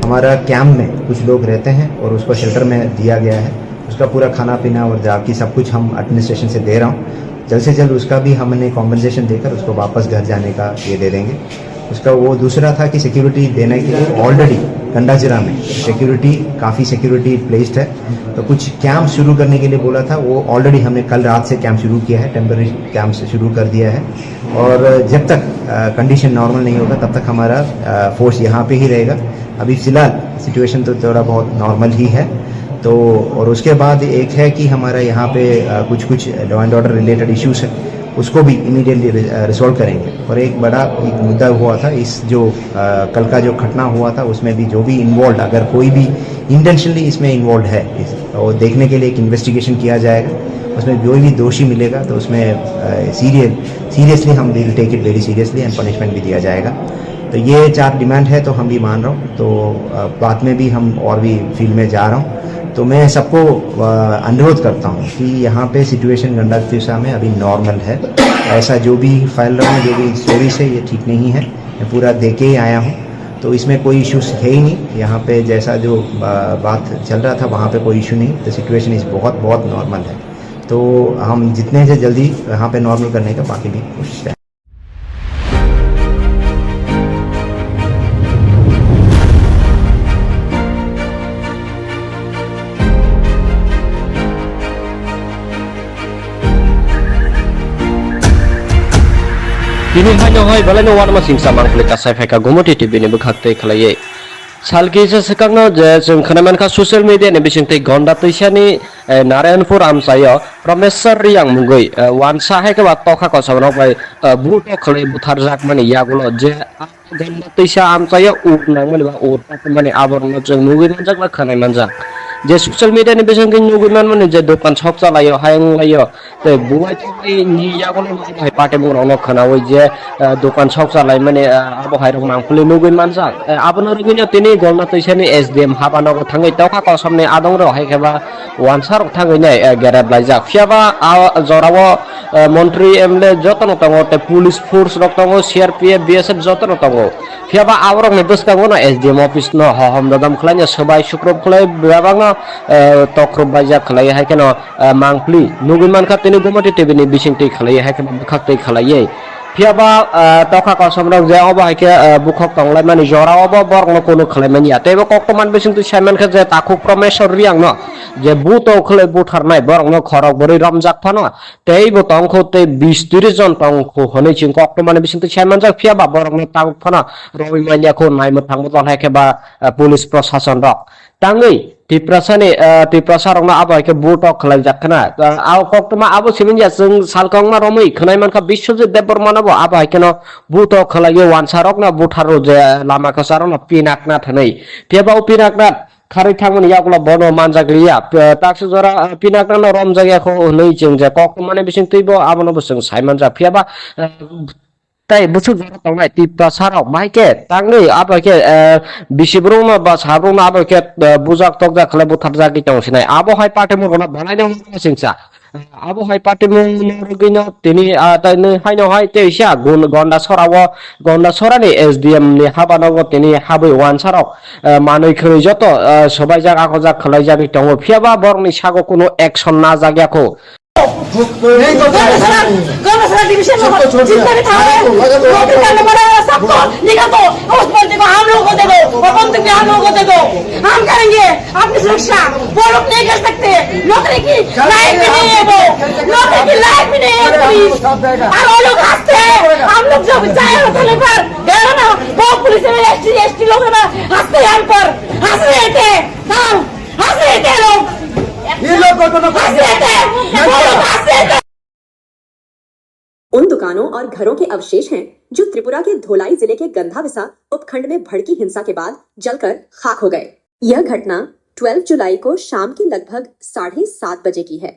हमारा कैंप में कुछ लोग रहते हैं और उसको शेल्टर में दिया गया है, उसका पूरा खाना पीना और जाकी सब कुछ हम एडमिनिस्ट्रेशन से दे रहा हूँ। जल्द से जल्द उसका भी हमने कॉम्पनसेशन देकर उसको वापस घर जाने का ये दे देंगे। उसका वो दूसरा था कि सिक्योरिटी देने के लिए ऑलरेडी गंडाजिरा में काफ़ी सिक्योरिटी प्लेस्ड है, तो कुछ कैंप शुरू करने के लिए बोला था, वो ऑलरेडी हमने कल रात से कैंप शुरू किया है, टेम्पररी कैंप से शुरू कर दिया है। और जब तक कंडीशन नॉर्मल नहीं होगा तब तक हमारा फोर्स यहाँ पे ही रहेगा। अभी फ़िलहाल सिचुएशन तो थोड़ा बहुत नॉर्मल ही है। तो और उसके बाद एक है कि हमारा यहाँ पे कुछ law and order related issues है, उसको भी इमीडिएटली रिजॉल्व करेंगे। और एक बड़ा एक मुद्दा हुआ था, इस जो कल का जो घटना हुआ था उसमें भी जो भी इन्वॉल्व, अगर कोई भी इंटेंशनली इसमें इन्वॉल्व है तो देखने के लिए एक इन्वेस्टिगेशन किया जाएगा। उसमें जो भी दोषी मिलेगा तो उसमें सीरियसली हम will take it very seriously and punishment भी दिया जाएगा। तो ये 4 डिमांड है, तो हम भी मान रहा हूँ। तो बाद में भी हम और भी फील्ड में जा रहा हूँ। तो मैं सबको अनुरोध करता हूँ कि यहाँ पे सिचुएशन गंडातिसा में अभी नॉर्मल है। ऐसा जो भी फैल रहा है, जो भी स्टोरीज है, ये ठीक नहीं है। मैं पूरा दे के ही आया हूँ, तो इसमें कोई इश्यूज है ही नहीं। यहाँ पे जैसा जो बात चल रहा था वहाँ पे कोई इशू नहीं। तो सिचुएशन इस बहुत नॉर्मल है। तो हम जितने से जल्दी यहाँ पे नॉर्मल करने का बाकी भी कोशिश करें। Kini hanya hoi balai warma singsa mangklik kasai feka gomoti TV ni bekhakte khalaiye. Salkisa sekangno je जों खोनामान का ससियेल मीडिया नि बिसिंथै गन्दा तैसानि नारायणपुर आमसायो प्रमेश्वर रियां मुगै वानसा हेके बा तखा कसबनो बाय बुटो खलै बुथार जाक माने यागुलो जे गन्दा तैसा आमसायो उटनां माने बा उट माने आबरनो जों मुगै मानजाक ला खोनाय मानजाक जे ससियेल मीडिया नि बिसिंथै नुगैमान माने जे दखान शप चलायो हायं लायो ते बुवाय तै नि यागुलो बाय पाटे मुरावनो खोनावै जे दखान शप चलाय माने आबो हायरं मांफुलि नुगै मानजाक आबनो रगिनो तिनि गन्दा तैसानि एसडीएम हाबानगो थाङै तखा कसबनि आदंरो हायखेबा वानसार थाङै नै गेरेब लायजाक फियाबा जरावो मन्त्री एमएलए जतन तंगो ते पुलिस फोर्स रक तंगो सीआरपीएफ बीएसएफ जतन तंगो फियाबा आवरक ने बसकांगो ना एसडीएम ऑफिस न हम ददम खलाय सबाय सुक्रब खलाय बेबांग तख्रब बायजा खलाय हायकेनो मांगफ्ली नुगैमान का तिनि गुमति टीवी नि बिसिंथै खलाय हायकेनो बखाक्तै खलायै फियाबा तखा कसमनो जे अबो हायके बुखक तंगलाय माने जरावबो बरनो कोनो खलायमानिया तेबो कक्तमान बिसिंथै सायमान का जे ताखु प्रमेश्वर रियां न जे बुतो खलाय बुथारनाय बरनो खरक बोरै रमजाक फानो तेबो तंखौ ते 20-30 जन तंखौ हनै चिं कक्तमान बिसिंथै सायमान जा फियाबा बरनो तांग फानो रबिमानियाखौ नायमो थांबो हायकेबा पुलिस प्रशासन रक ताङै तिप्रसारंना आबो हायके बुटक खलाय जाखना आव कक्तमा आबो सिमिनया जों सालकंमा रमै खनायमानका बिश्वजित देबबर्मानाबो आबो हायकेनो बुटक खलायो वानसारकना बुथारो जे लामा कसारना पिनाकना थनै फेबाव पिनाकना खारै थांमोन यागला बनो मानजागलिया ताक्स जरा पिनाकना रम जायगाखौ नै जों जे कक्तमाने बिसिंथैबो आबोनो जों सायमान जा फियाबा ताई बुसु जरा तंनाय तिप्रसारक माइके तांनै आबोके बिसिब्रुमा बा साब्रुमा आबोके बुजाक तकजा खले बुथार जागि तंसिनाय आबो हाय पार्टी मुरना बनायनो सिंसा आबो हाय पार्टी मुरगिनो तिनि ताइनो हायनो हाय तेइसा गुन गन्दा सरानि एसडीएम नि हाबानगो तिनि हाबै वानसारक मानै खरै जत सबाय जागा खजा खलाय जागि तंगो फियाबा बरनि सागो कोनो एक्शन ना जाग्याखौ गौरसरा डिवीजन में जितने भी थाने नौकरी करने वाले सबको निकाल दो उस बंदे को हम लोगों को दे दो और बंदूक भी हम लोगों को दे दो हम करेंगे अपनी सुरक्षा वो लोग नहीं कर सकते नौकरी की लायक भी नहीं है वो नौकरी की लायक भी नहीं है पुलिस और वो लोग हंसते हैं हम लोग जो चाहे होटल पर गए ना वो पुलिस में एसटी लोग ना हंसते हैं हम पर हंस रहे थे हंस रहे थे लोग उन दुकानों और घरों के अवशेष हैं जो त्रिपुरा के धोलाई जिले के गंधाविसा उपखंड में भड़की हिंसा के बाद जलकर खाक हो गए। यह घटना 12 जुलाई को शाम के लगभग 7:30 बजे की है,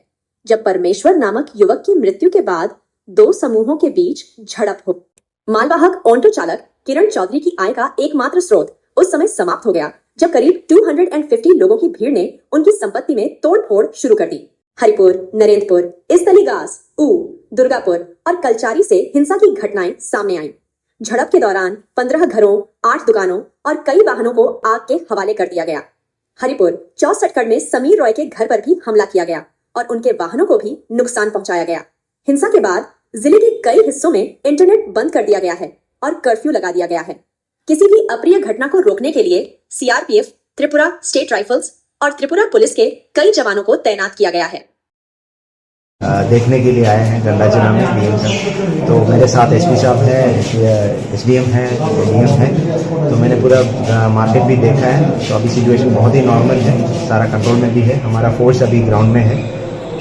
जब परमेश्वर नामक युवक की मृत्यु के बाद दो समूहों के बीच झड़प हो। मालवाहक ऑटो चालक किरण चौधरी की आय का एकमात्र स्रोत उस समय समाप्त हो गया जब करीब 250 लोगों की भीड़ ने उनकी संपत्ति में तोड़फोड़ शुरू कर दी। हरिपुर, नरेंद्रपुर, इस्तलीगास, दुर्गापुर और कलचारी से हिंसा की घटनाएं सामने आईं। झड़प के दौरान 15 घरों, 8 दुकानों और कई वाहनों को आग के हवाले कर दिया गया। हरिपुर 64 में समीर रॉय के घर पर भी हमला किया गया और उनके वाहनों को भी नुकसान पहुंचाया गया। हिंसा के बाद जिले के कई हिस्सों में इंटरनेट बंद कर दिया गया है और कर्फ्यू लगा दिया गया है। किसी भी अप्रिय घटना को रोकने के लिए सीआरपीएफ, त्रिपुरा स्टेट राइफल्स और त्रिपुरा पुलिस के कई जवानों को तैनात किया गया है। देखने के लिए आए हैं गंडाचना में डीएम साहब, तो मेरे साथ एसपी साहब है, एसडीएम है, डीएम है, तो मैंने पूरा मार्केट भी देखा है। तो अभी सिचुएशन बहुत ही नॉर्मल है, सारा कंट्रोल में भी है। हमारा फोर्स अभी ग्राउंड में है।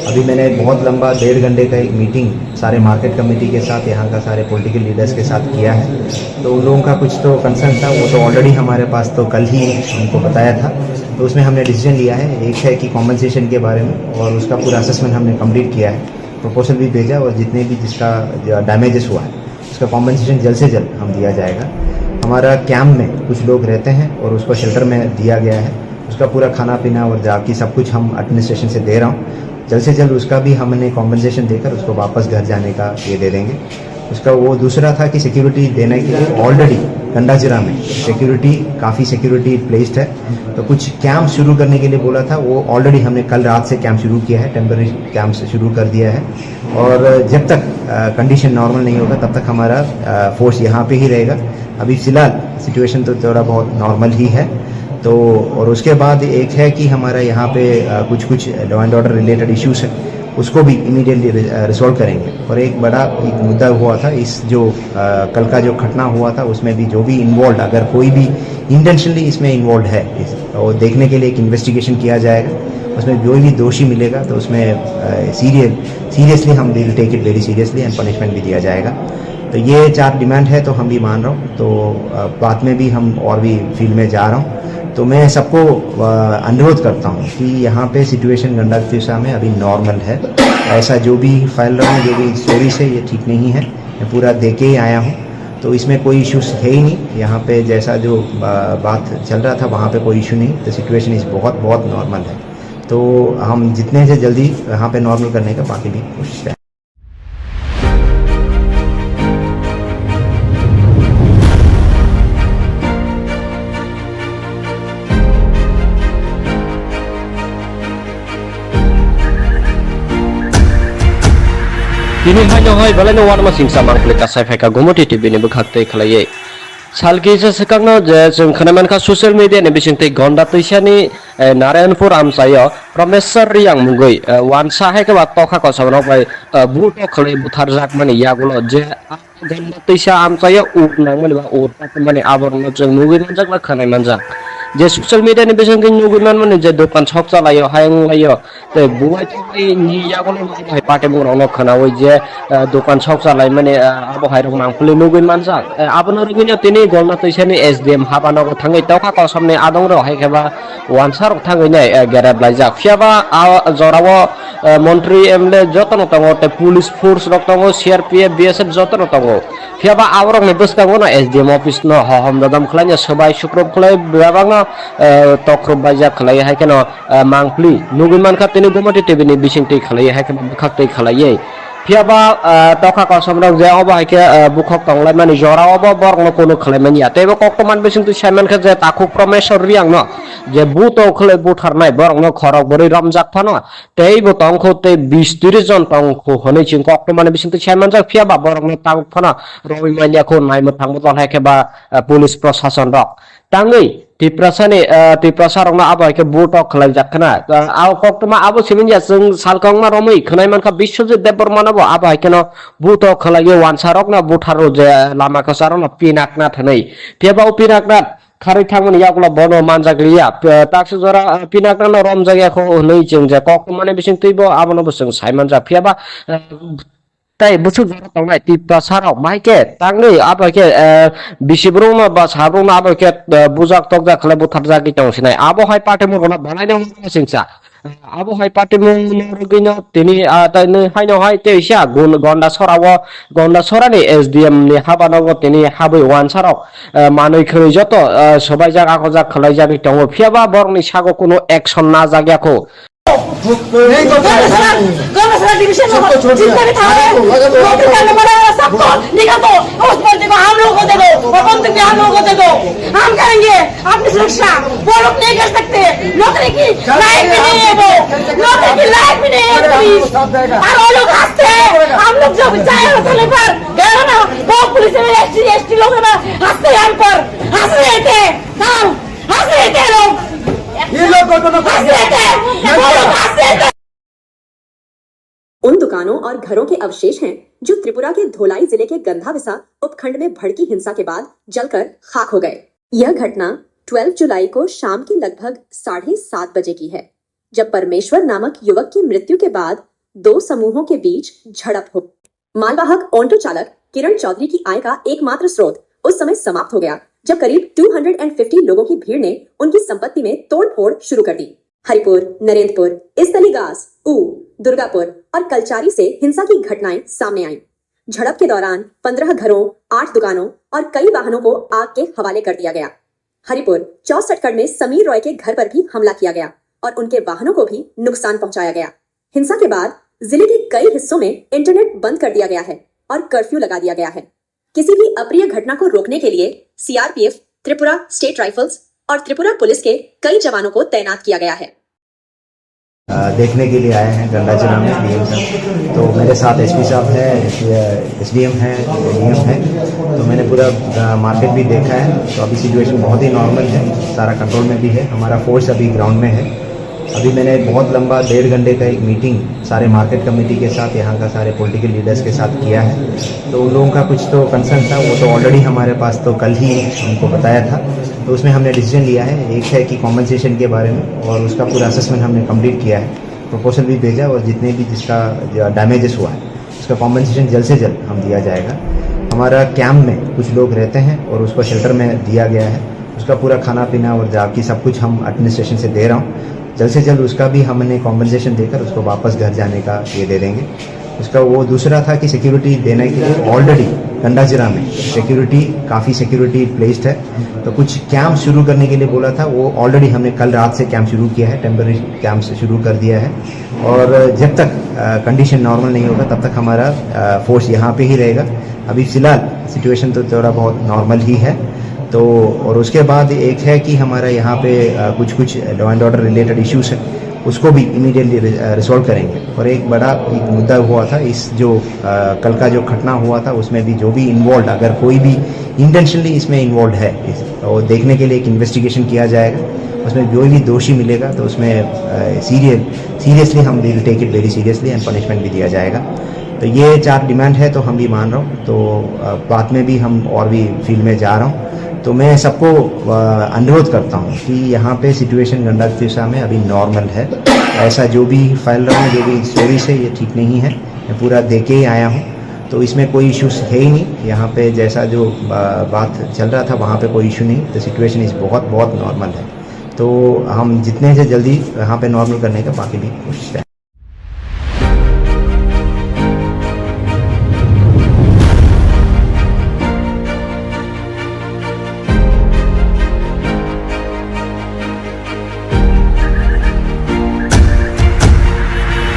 अभी मैंने बहुत लंबा 1.5 घंटे का एक मीटिंग सारे मार्केट कमेटी के साथ, यहाँ का सारे पॉलिटिकल लीडर्स के साथ किया है। तो उन लोगों का कुछ तो कंसर्न था, वो तो ऑलरेडी हमारे पास तो कल ही उनको बताया था। तो उसमें हमने डिसीजन लिया है, एक है कि कॉम्पनसेशन के बारे में, और उसका पूरा असेसमेंट हमने कंप्लीट किया है, प्रपोजल भी भेजा, और जितने भी जिसका डैमेजेस हुआ है उसका कॉम्पनसेशन जल्द से जल्द हम दिया जाएगा। हमारा कैंप में कुछ लोग रहते हैं और उसको शेल्टर में दिया गया है, उसका पूरा खाना पीना और जाकी सब कुछ हम एडमिनिस्ट्रेशन से दे रहा हूँ। जल्द से जल्द उसका भी हमने कॉम्पनसेशन देकर उसको वापस घर जाने का ये दे देंगे। उसका वो दूसरा था कि सिक्योरिटी देने के लिए ऑलरेडी गंडाजिरा में सिक्योरिटी काफ़ी सिक्योरिटी प्लेस्ड है, तो कुछ कैंप शुरू करने के लिए बोला था, वो ऑलरेडी हमने कल रात से कैंप शुरू किया है, टेम्पररी कैंप शुरू कर दिया है। और जब तक कंडीशन नॉर्मल नहीं होगा तब तक हमारा फोर्स यहाँ पे ही रहेगा। अभी फ़िलहाल सिचुएशन तो थोड़ा बहुत नॉर्मल ही है। तो और उसके बाद एक है कि हमारा यहाँ पे कुछ law and order related issues है, उसको भी इमीडिएटली रिजॉल्व करेंगे। और एक बड़ा एक मुद्दा हुआ था इस जो कल का जो घटना हुआ था उसमें भी जो भी इन्वॉल्व, अगर कोई भी इंटेंशनली इसमें इन्वॉल्व है और देखने के लिए एक इन्वेस्टिगेशन किया जाएगा, उसमें जो भी दोषी मिलेगा तो उसमें सीरियसली हम will take it very seriously and punishment भी दिया जाएगा। तो ये 4 डिमांड है तो हम भी मान रहा हूँ। तो बाद में भी हम और भी फील्ड में जा रहा हूँ। तो मैं सबको अनुरोध करता हूँ कि यहाँ पे सिचुएशन गंडक दिशा में अभी नॉर्मल है। ऐसा जो भी फैल रहा हूँ, जो भी स्टोरीज है, ये ठीक नहीं है। मैं पूरा देख के ही आया हूँ, तो इसमें कोई इश्यूज है ही नहीं। यहाँ पे जैसा जो बात चल रहा था वहाँ पे कोई इशू नहीं। तो सिचुएशन इस बहुत बहुत नॉर्मल है। तो हम जितने से जल्दी यहाँ पे नॉर्मल करने का बाकी भी कोशिश करें। Kini hanya hai balai no warma singsa mangkle ka sai ka gomoti tv ni bukhakte khlaye salki se sekangno je जों खोनामान ka social media ni bisingte gonda toisani Narayanpur amsayo Promeswar Riyang mungoi wansa hai ka tokha ko sabno bai buto khlai buthar jak mani yagulo je gonda toisa amsayo uk nang mani ba urta mani aborno जों mungoi manjak la khanai manjak je social media ni bisingte nugunan mani je dokan shop chalayo hayang layo te buai tai ni yagulo hai pate mungro khanawi je dokan shop chalai mani abo hai rok mangpuli nuguin manjak abono rugino tini golna toisani SDM habano thangai tokha ko samne adong ro hai khaba wansar thangai nai gerab laijak fiaba jorawo মন্ত্রী MLA যতন তঙ্গ তে police force রক তঙ্গ CRPF BSF যতন তঙ্গ ফিয়াবা আবরক নে বসকাঙ্গ না এসডিএম অফিস ন হহম দাদাম খলাইয়া সবাই শুক্রব খলাই বিবাবাং তক্রব বাইজা খলাই হাইকেন মাংপ্লি নুগুমান খাতেনি গমটি টিভিনি বিসিংটি খলাই হাইকেন খাকতে খলাইয়ে ফিয়াবা তখা কসমরক যে অব হাইকে বুখক তংলাই মানি জরা অব বরং কোনো খলাইমানি আতেবো কক্তমান বিসিংটি সাইমান খা যে তাকু প্রমেশ্বর রিয়াং ন যে বুত খলে বুথারনাই বরং খরক বরি রমজাক ফান তেইবো তংখতে 20-30 জন তংখ হनै চিং কক্তমান বিসিংটি সাইমান জাক ফিয়াবা বরং তাক ফান রবিমানিয়া খো নাইমো থাংবো তল হাইকে বা পুলিশ প্রশাসন rock tangai tiprasa rongna abo ke butok khlai jakhna aw koktoma abo siminja sung salkongma romai khnai manka Biswajit Debbarman abo abo keno butok khlai wansarokna butharo je lama kasarona pinakna thanai teba pinakna খারি থাংমনি ইয়াগুলো বন মানজাগলিয়া তাকসু জরা পিনাকনা রম জায়গা খো nei jeng je kok mane bising teibo abono busung saiman ja phiaba তাই বুঝু জরা তংলাই টিপা সারাও মাইকে তাংনি আবাকে বিশিব্রুম বা সাব্রুম আবাকে বুজাক তকজা খলে বুথার জাগি তংসিনাই আবো হাই পার্টি মুরনা বানাইনো সিংসা আবো হাই পার্টি মুরগিনো তিনি তাইনে হাইনো হাই তেইসা গুন গন্ডা সরানি এসডিএম নি হাবানগো তিনি হাবই ওয়ান সারাও মানই খৈ যত সবাই জাগা খজা খলাই জাগি তং ফিয়াবা বরনি সাগো কোনো অ্যাকশন না জাগাখো गौरव डिवीजन जितने भी थाने नौकरी करने वाले सबको निकाल दो। उस बंदी को हम लोगों को दे दो और बंदूक भी हम लोगों को दे दो। हम करेंगे अपनी सुरक्षा। वो लोग नहीं कर सकते। नौकरी की लायक भी नहीं है वो। नौकरी की लायक भी नहीं है पुलिस। और वो लोग हंसते हैं। हम लोग जो चाहे होटल पर गए ना वो पुलिस में एसटी लोग ना हंसते हैं हम पर हंस रहे थे। हम हंस रहे थे लोग। ये लोग को तो हंस रहे थे। वो लोग हंस रहे थे। उन दुकानों और घरों के अवशेष हैं जो त्रिपुरा के धोलाई जिले के गंधाविसा उपखंड में भड़की हिंसा के बाद जलकर खाक हो गए। यह घटना 12 जुलाई को शाम के लगभग 7:30 बजे की है, जब परमेश्वर नामक युवक की मृत्यु के बाद 2 समूहों के बीच झड़प हो। मालवाहक ऑटो चालक किरण चौधरी की आय का एकमात्र स्रोत उस समय समाप्त हो गया जब करीब 250 लोगों की भीड़ ने उनकी संपत्ति में तोड़फोड़ शुरू कर दी। हरिपुर, नरेंद्रपुर, इस्तलीगास, ऊ, दुर्गापुर और कलचारी से हिंसा की घटनाएं सामने आईं। झड़प के दौरान 15 घरों, 8 दुकानों और कई वाहनों को आग के हवाले कर दिया गया। हरिपुर 64 में समीर रॉय के घर पर भी हमला किया गया और उनके वाहनों को भी नुकसान पहुंचाया गया। हिंसा के बाद जिले के कई हिस्सों में इंटरनेट बंद कर दिया गया है और कर्फ्यू लगा दिया गया है। किसी भी अप्रिय घटना को रोकने के लिए सीआरपीएफ, त्रिपुरा स्टेट राइफल्स और त्रिपुरा पुलिस के कई जवानों को तैनात किया गया है। देखने के लिए आए हैं गंडा जिला में डीएम साहब। तो मेरे साथ एसपी साहब है, एसडीएम है, डीएम है। तो मैंने पूरा मार्केट भी देखा है। तो अभी सिचुएशन बहुत ही नॉर्मल है, सारा कंट्रोल में भी है। हमारा फोर्स अभी ग्राउंड में है, अभी मैंने बहुत लंबा 1.5 घंटे का एक मीटिंग सारे मार्केट कमेटी के साथ, यहाँ का सारे पॉलिटिकल लीडर्स के साथ किया है। तो उन लोगों का कुछ तो कंसर्न था, वो तो ऑलरेडी हमारे पास तो कल ही उनको बताया था। तो उसमें हमने डिसीजन लिया है, एक है कि कॉम्पनसेशन के बारे में, और उसका पूरा असेसमेंट हमने कंप्लीट किया है, प्रपोजल भी भेजा, और जितने भी जिसका डैमेजेस हुआ है उसका कॉम्पनसेशन जल्द से जल्द हम दिया जाएगा। हमारा कैंप में कुछ लोग रहते हैं और उसको शेल्टर में दिया गया है, उसका पूरा खाना पीना और बाकी सब कुछ हम एडमिनिस्ट्रेशन से दे रहा हूँ। जल्द से जल्द उसका भी हमने कॉम्पनसेशन देकर उसको वापस घर जाने का ये दे देंगे। उसका वो दूसरा था कि सिक्योरिटी देने के लिए ऑलरेडी गंडाजिरा में सिक्योरिटी काफ़ी सिक्योरिटी प्लेस्ड है, तो कुछ कैंप शुरू करने के लिए बोला था, वो ऑलरेडी हमने कल रात से कैंप शुरू किया है, टेम्पररी कैंप से शुरू कर दिया है। और जब तक कंडीशन नॉर्मल नहीं होगा तब तक हमारा फोर्स यहाँ पे ही रहेगा। अभी फ़िलहाल सिचुएशन तो थोड़ा बहुत नॉर्मल ही है। तो और उसके बाद एक है कि हमारा यहाँ पे कुछ law and order related issues है, उसको भी इमीडिएटली रिजॉल्व करेंगे। और एक बड़ा एक मुद्दा हुआ था, इस जो कल का जो घटना हुआ था उसमें भी जो भी इन्वॉल्व, अगर कोई भी इंटेंशनली इसमें इन्वॉल्व है, और देखने के लिए एक इन्वेस्टिगेशन किया जाएगा। उसमें जो भी दोषी मिलेगा तो उसमें सीरियसली हम will take it very seriously and punishment भी दिया जाएगा। तो ये 4 डिमांड है, तो हम भी मान रहा हूँ। तो बाद में भी हम और भी फील्ड में जा रहा हूँ। तो मैं सबको अनुरोध करता हूँ कि यहाँ पे सिचुएशन गंडाजिरा में अभी नॉर्मल है। ऐसा जो भी फैल रहा है, जो भी स्टोरीज है, ये ठीक नहीं है। मैं पूरा देख के ही आया हूँ, तो इसमें कोई इश्यूज है ही नहीं। यहाँ पे जैसा जो बात चल रहा था वहाँ पे कोई इशू नहीं। तो सिचुएशन इस बहुत बहुत नॉर्मल है। तो हम जितने से जल्दी यहाँ पे नॉर्मल करने का बाकी भी कोशिश करें।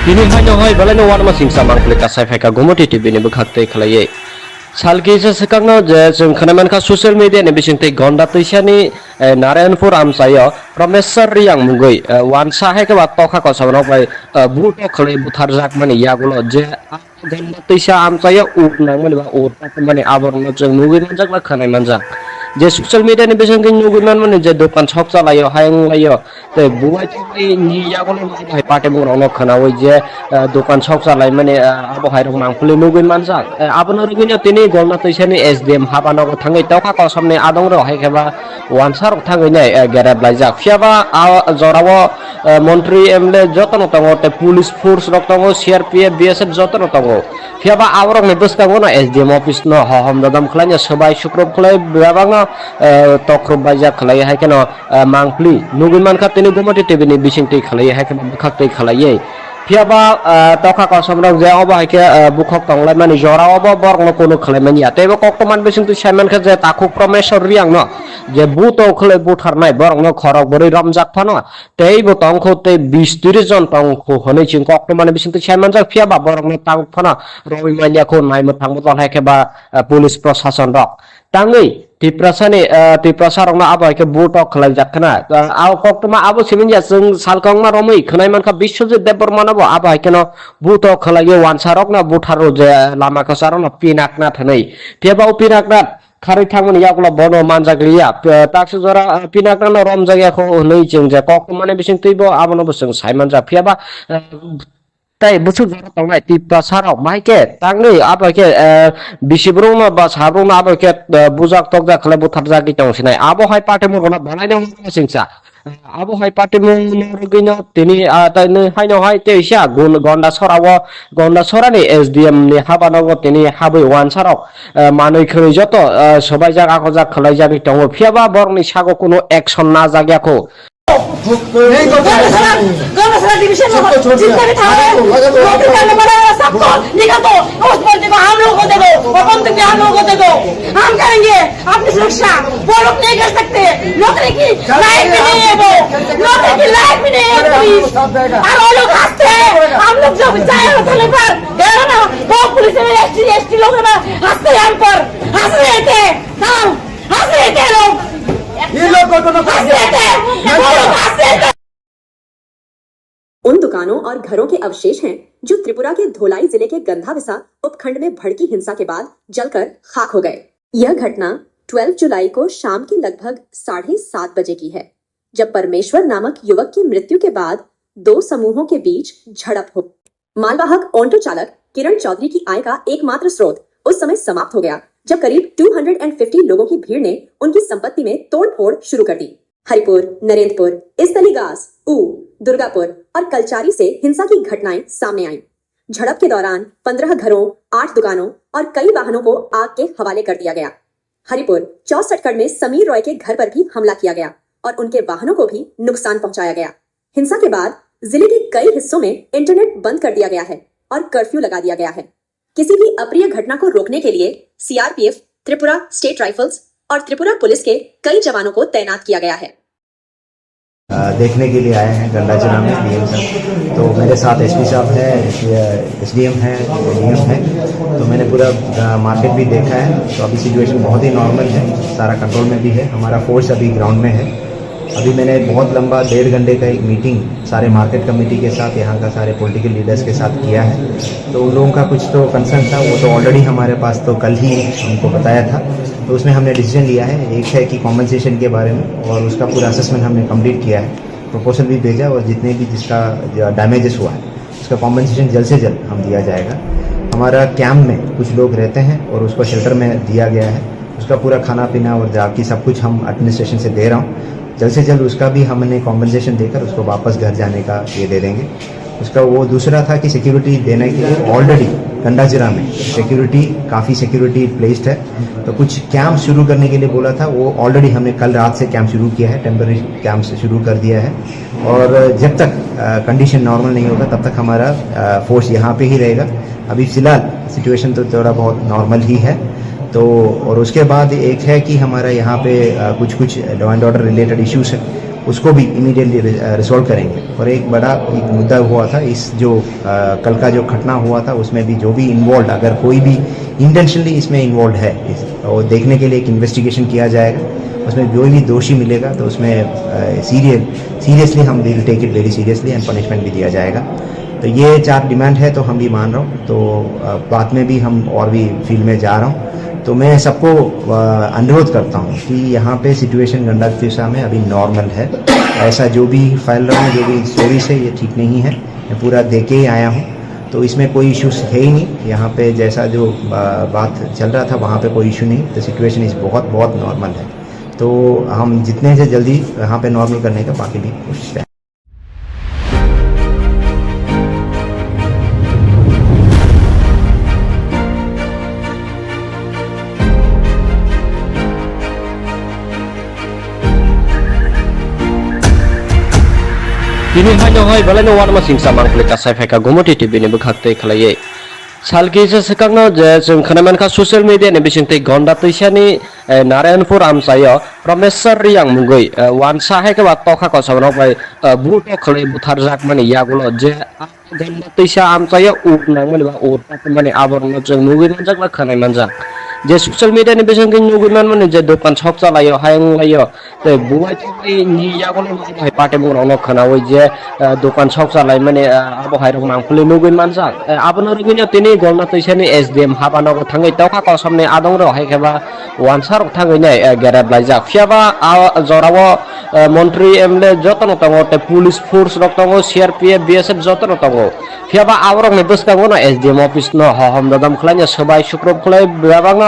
Kini hanya hoi balai no warma singsa mangklik kasai feka gomoti TV ni bekhakte khalaiye. Salki se sekangno je जों खोनामानखा ससियेल मिडिया नि बिसिंगते गन्डा तैसानि नारायणपुर आमसायो प्रमेश्वर रियां मुंगै वानसा है के बात तोखा को सबनो बाय बुटो खले बुथार जाक माने यागुलो जे गन्डा तैसा आमसायो उक नांगमनि बा उक माने आबरनो जों नुगै मनजाक बा खोनाय मनजाक जे ससियल मिडिया नि बिसिंगते नुगै माने जे दखान शप चलायो हायं लायो ते बुवाय तोय नि यागुलो बाय पाटे मुंगनो खोनावै जे दखान शप चलाय माने आबो हायरं नांफुले नुगै मनजाक आबनो रुगैनो तिनि गन्डा तैसानि एसडीएम हाबानो थाङै तोखा को सबने आदं रो हायखेबा वानसार थाङै नै गेरेब लायजाक फियाबा जरावो मन्त्री एमएलए जतन तंगो ते पुलिस फोर्स रक तंगो सीआरपीएफ बीएसएफ जतन तंगो फियाबा आवरक ने बसकांगो ना एसडीएम ऑफिस न हम ददम खलाय सबाय सुक्रब खलाय बेबांगा तख्रब बायजा खलाय हायकेनो मांगफ्ली नुगुन मानखा तिनि गुमति टीवी नि बिसिंगति खलाय हायकेनो बखाक्तै खलायै फियाबा तखा को समरक जे अबा हायके बुखक तंगलाय माने जरा अबा बरनो कोनो खलाय मानिया तेबो कक्तमान बिसिंगति सायमान खा जे ताखु प्रमेश्वर रियां न जे बुतो खलाय बुथारनाय बरनो खरक बोरै रमजाक फानो तेबो तंखौ ते 20-30 जन तंखौ हनै चिं कक्तमान बिसिंगति सायमान जा फियाबा बरनो तंख फानो रवि मानिया खौ नायमो थांबो तल हायकेबा पुलिस प्रशासन रक ताङै तिप्रसारंना आबो हायके बुटो खलाय जाखना आव कक्तमा आबो सिमिनजा जों सालकांमा रमै खोनाय मानखा बिश्वजित देबबर्मानाबो आबो हायकेनो बुटो खलायो वानसारकना बुथारो जे लामा कसारना पिनाकना थनै फेबाव पिनाकना खारै थांमोन यागला बनो मानजाग्लिया ताक्स जरा पिनाकना रम जायगाखौ नै जों जे कक्तमाने बिसिं तैबो आबोनो बसों सायमान जा फियाबा ताई बुसु जरा तंगाय तिप्ता साराव माइके तांगै आबाके बिसिब्रुंना बा साब्रुंना आबाके बुजाक तकजा खले बुथार जागि तंसिनाय आबो हाय पाटे मुरना बानायनो सिंसा आबो हाय पाटे मुरगिनो तिनि ताइनो हायनो हाय तेइसा गन्डा सरानि एसडीएम नि हाबानाव तिनि हाबै वानसाराव मानै खै जत सबाय जागा को जा खलाय जागि तंगो फियाबा बरनि सागो कोनो एक्शन ना जाग्याखौ गन्डाजिरा डिवीजन में जितने भी थाने नौकरी करने वाले सबको निकाल दो। उस बंदी को हम लोगों को दे दो और बंदूक भी हम लोगों को दे दो। हम करेंगे अपनी सुरक्षा। वो लोग नहीं कर सकते, नौकरी की लायक भी नहीं है, वो नौकरी की लायक भी नहीं है पुलिस। और वो लोग हंसते हैं, हम लोग जब जाए थाने पर गए ना वो पुलिस में एसटी लोग ना हंसते हैं, हम पर हंस रहे थे, हंस रहे थे लोग, ये लोग हंस रहे थे, वो लोग हंस रहे थे। उन दुकानों और घरों के अवशेष हैं जो त्रिपुरा के धोलाई जिले के गंधाविसा उपखंड में भड़की हिंसा के बाद जलकर खाक हो गए। यह घटना 12 जुलाई को शाम के लगभग 7:30 बजे की है, जब परमेश्वर नामक युवक की मृत्यु के बाद दो समूहों के बीच झड़प हो। मालवाहक ऑटो चालक किरण चौधरी की आय का एकमात्र स्रोत उस समय समाप्त हो गया जब करीब 250 लोगों की भीड़ ने उनकी संपत्ति में तोड़फोड़ शुरू कर दी। हरिपुर, नरेंद्रपुर, इस्तलीगास, ऊ, दुर्गापुर और कलचारी से हिंसा की घटनाएं सामने आईं। झड़प के दौरान 15 घरों, 8 दुकानों और कई वाहनों को आग के हवाले कर दिया गया। हरिपुर 64 में समीर रॉय के घर पर भी हमला किया गया और उनके वाहनों को भी नुकसान पहुंचाया गया। हिंसा के बाद जिले के कई हिस्सों में इंटरनेट बंद कर दिया गया है और कर्फ्यू लगा दिया गया है। किसी भी अप्रिय घटना को रोकने के लिए सीआरपीएफ, त्रिपुरा स्टेट राइफल्स और त्रिपुरा पुलिस के कई जवानों को तैनात किया गया है। देखने के लिए आए हैं गंडाचना में डीएम साहब। तो मेरे साथ एसपी साहब है, एसडीएम है, डीएम है। तो मैंने पूरा मार्केट भी देखा है। तो अभी सिचुएशन बहुत ही नॉर्मल है, सारा कंट्रोल में भी है। हमारा फोर्स अभी ग्राउंड में है। अभी मैंने बहुत लंबा 1.5 घंटे का एक मीटिंग सारे मार्केट कमेटी के साथ, यहाँ का सारे पॉलिटिकल लीडर्स के साथ किया है। तो उन लोगों का कुछ तो कंसर्न था, वो तो ऑलरेडी हमारे पास तो कल ही हमको बताया था। तो उसमें हमने डिसीजन लिया है, एक है कि कॉम्पनसेशन के बारे में, और उसका पूरा असेसमेंट हमने कंप्लीट किया है, प्रपोजल भी भेजा, और जितने भी जिसका डैमेजेस हुआ है उसका कॉम्पनसेशन जल्द से जल्द हम दिया जाएगा। हमारा कैंप में कुछ लोग रहते हैं और उसको शेल्टर में दिया गया है। उसका पूरा खाना पीना और बाकी सब कुछ हम एडमिनिस्ट्रेशन से दे रहा हूँ। जल्द से जल्द उसका भी हमने कॉम्पनसेशन देकर उसको वापस घर जाने का ये दे देंगे। उसका वो दूसरा था कि सिक्योरिटी देने के लिए ऑलरेडी गंडाजिरा में सिक्योरिटी, काफ़ी सिक्योरिटी प्लेस्ड है। तो कुछ कैंप शुरू करने के लिए बोला था, वो ऑलरेडी हमने कल रात से कैंप शुरू किया है, टेम्पररी कैंप से शुरू कर दिया है। और जब तक कंडीशन नॉर्मल नहीं होगा तब तक हमारा फोर्स यहाँ पे ही रहेगा। अभी फ़िलहाल सिचुएशन तो थोड़ा बहुत नॉर्मल ही है। तो और उसके बाद एक है कि हमारा यहाँ पे कुछ law and order related issues है, उसको भी इमीडिएटली रिजॉल्व करेंगे। और एक बड़ा एक मुद्दा हुआ था, इस जो कल का जो घटना हुआ था उसमें भी जो भी इन्वॉल्व, अगर कोई भी इंटेंशनली इसमें इन्वॉल्व है, और देखने के लिए एक इन्वेस्टिगेशन किया जाएगा। उसमें जो भी दोषी मिलेगा तो उसमें सीरियसली हम will take it very seriously and punishment भी दिया जाएगा। तो ये 4 डिमांड है, तो हम भी मान रहा हूँ। तो बाद में भी हम और भी फील्ड में जा रहा हूँ। तो मैं सबको अनुरोध करता हूँ कि यहाँ पे सिचुएशन गंडातिशा में अभी नॉर्मल है। ऐसा जो भी फैल रहा है, जो भी स्टोरीज है, ये ठीक नहीं है। मैं पूरा देख के ही आया हूँ, तो इसमें कोई इश्यूज है ही नहीं। यहाँ पे जैसा जो बात चल रहा था वहाँ पे कोई इशू नहीं। तो सिचुएशन इस बहुत नॉर्मल है। तो हम जितने से जल्दी यहाँ पे नॉर्मल करने का बाकी भी कोशिश करें। Kini hanya hai balai no warma singsa mangkle kasai feka gomoti TV ni bekhakte khalai. Salki se sekangno je जों खोनामान खा ससियेल मीडिया नि बिसिंगते गंडा तैसानि नारायणपुर आमसायो प्रमेश्वर रियांग मुगै वानसा है के बात तखा कसबनो बाय बुट खले बुथार जाक माने यागुलो जे गंडा तैसा आमसायो उकनां माने बा उरता माने आबरनो जों मुगै मनजाक बा खोनाय मनजाक जे ससियल मीडिया नि बिसिंगते मुगै माने जे दखान छक चलायो हायं लायो ते बुवाय थै नि यागुलो बाय पाटे बुरावनो खोनावै जे दखान छक चलाय माने आबो हायरक मांखुले मुगै मनजाक आबनो रुगैनो तिनि गंडा तैसानि एसडीएम हाबानाव थाङै तखा कसबनि आदं र हायखेबा वानसार थाङै नै गेरेब लायजाक फियाबा जरावो मन्त्री एमएलए जतन तंगो ते पुलिस फोर्स रक तंगो सीआरपीएफ बीएसएफ जतन तंगो फियाबा आवरक नि बसतांगो न एसडीएम ऑफिस न हहम ददम खलाय सबाय सुक्रब खलाय बेबांग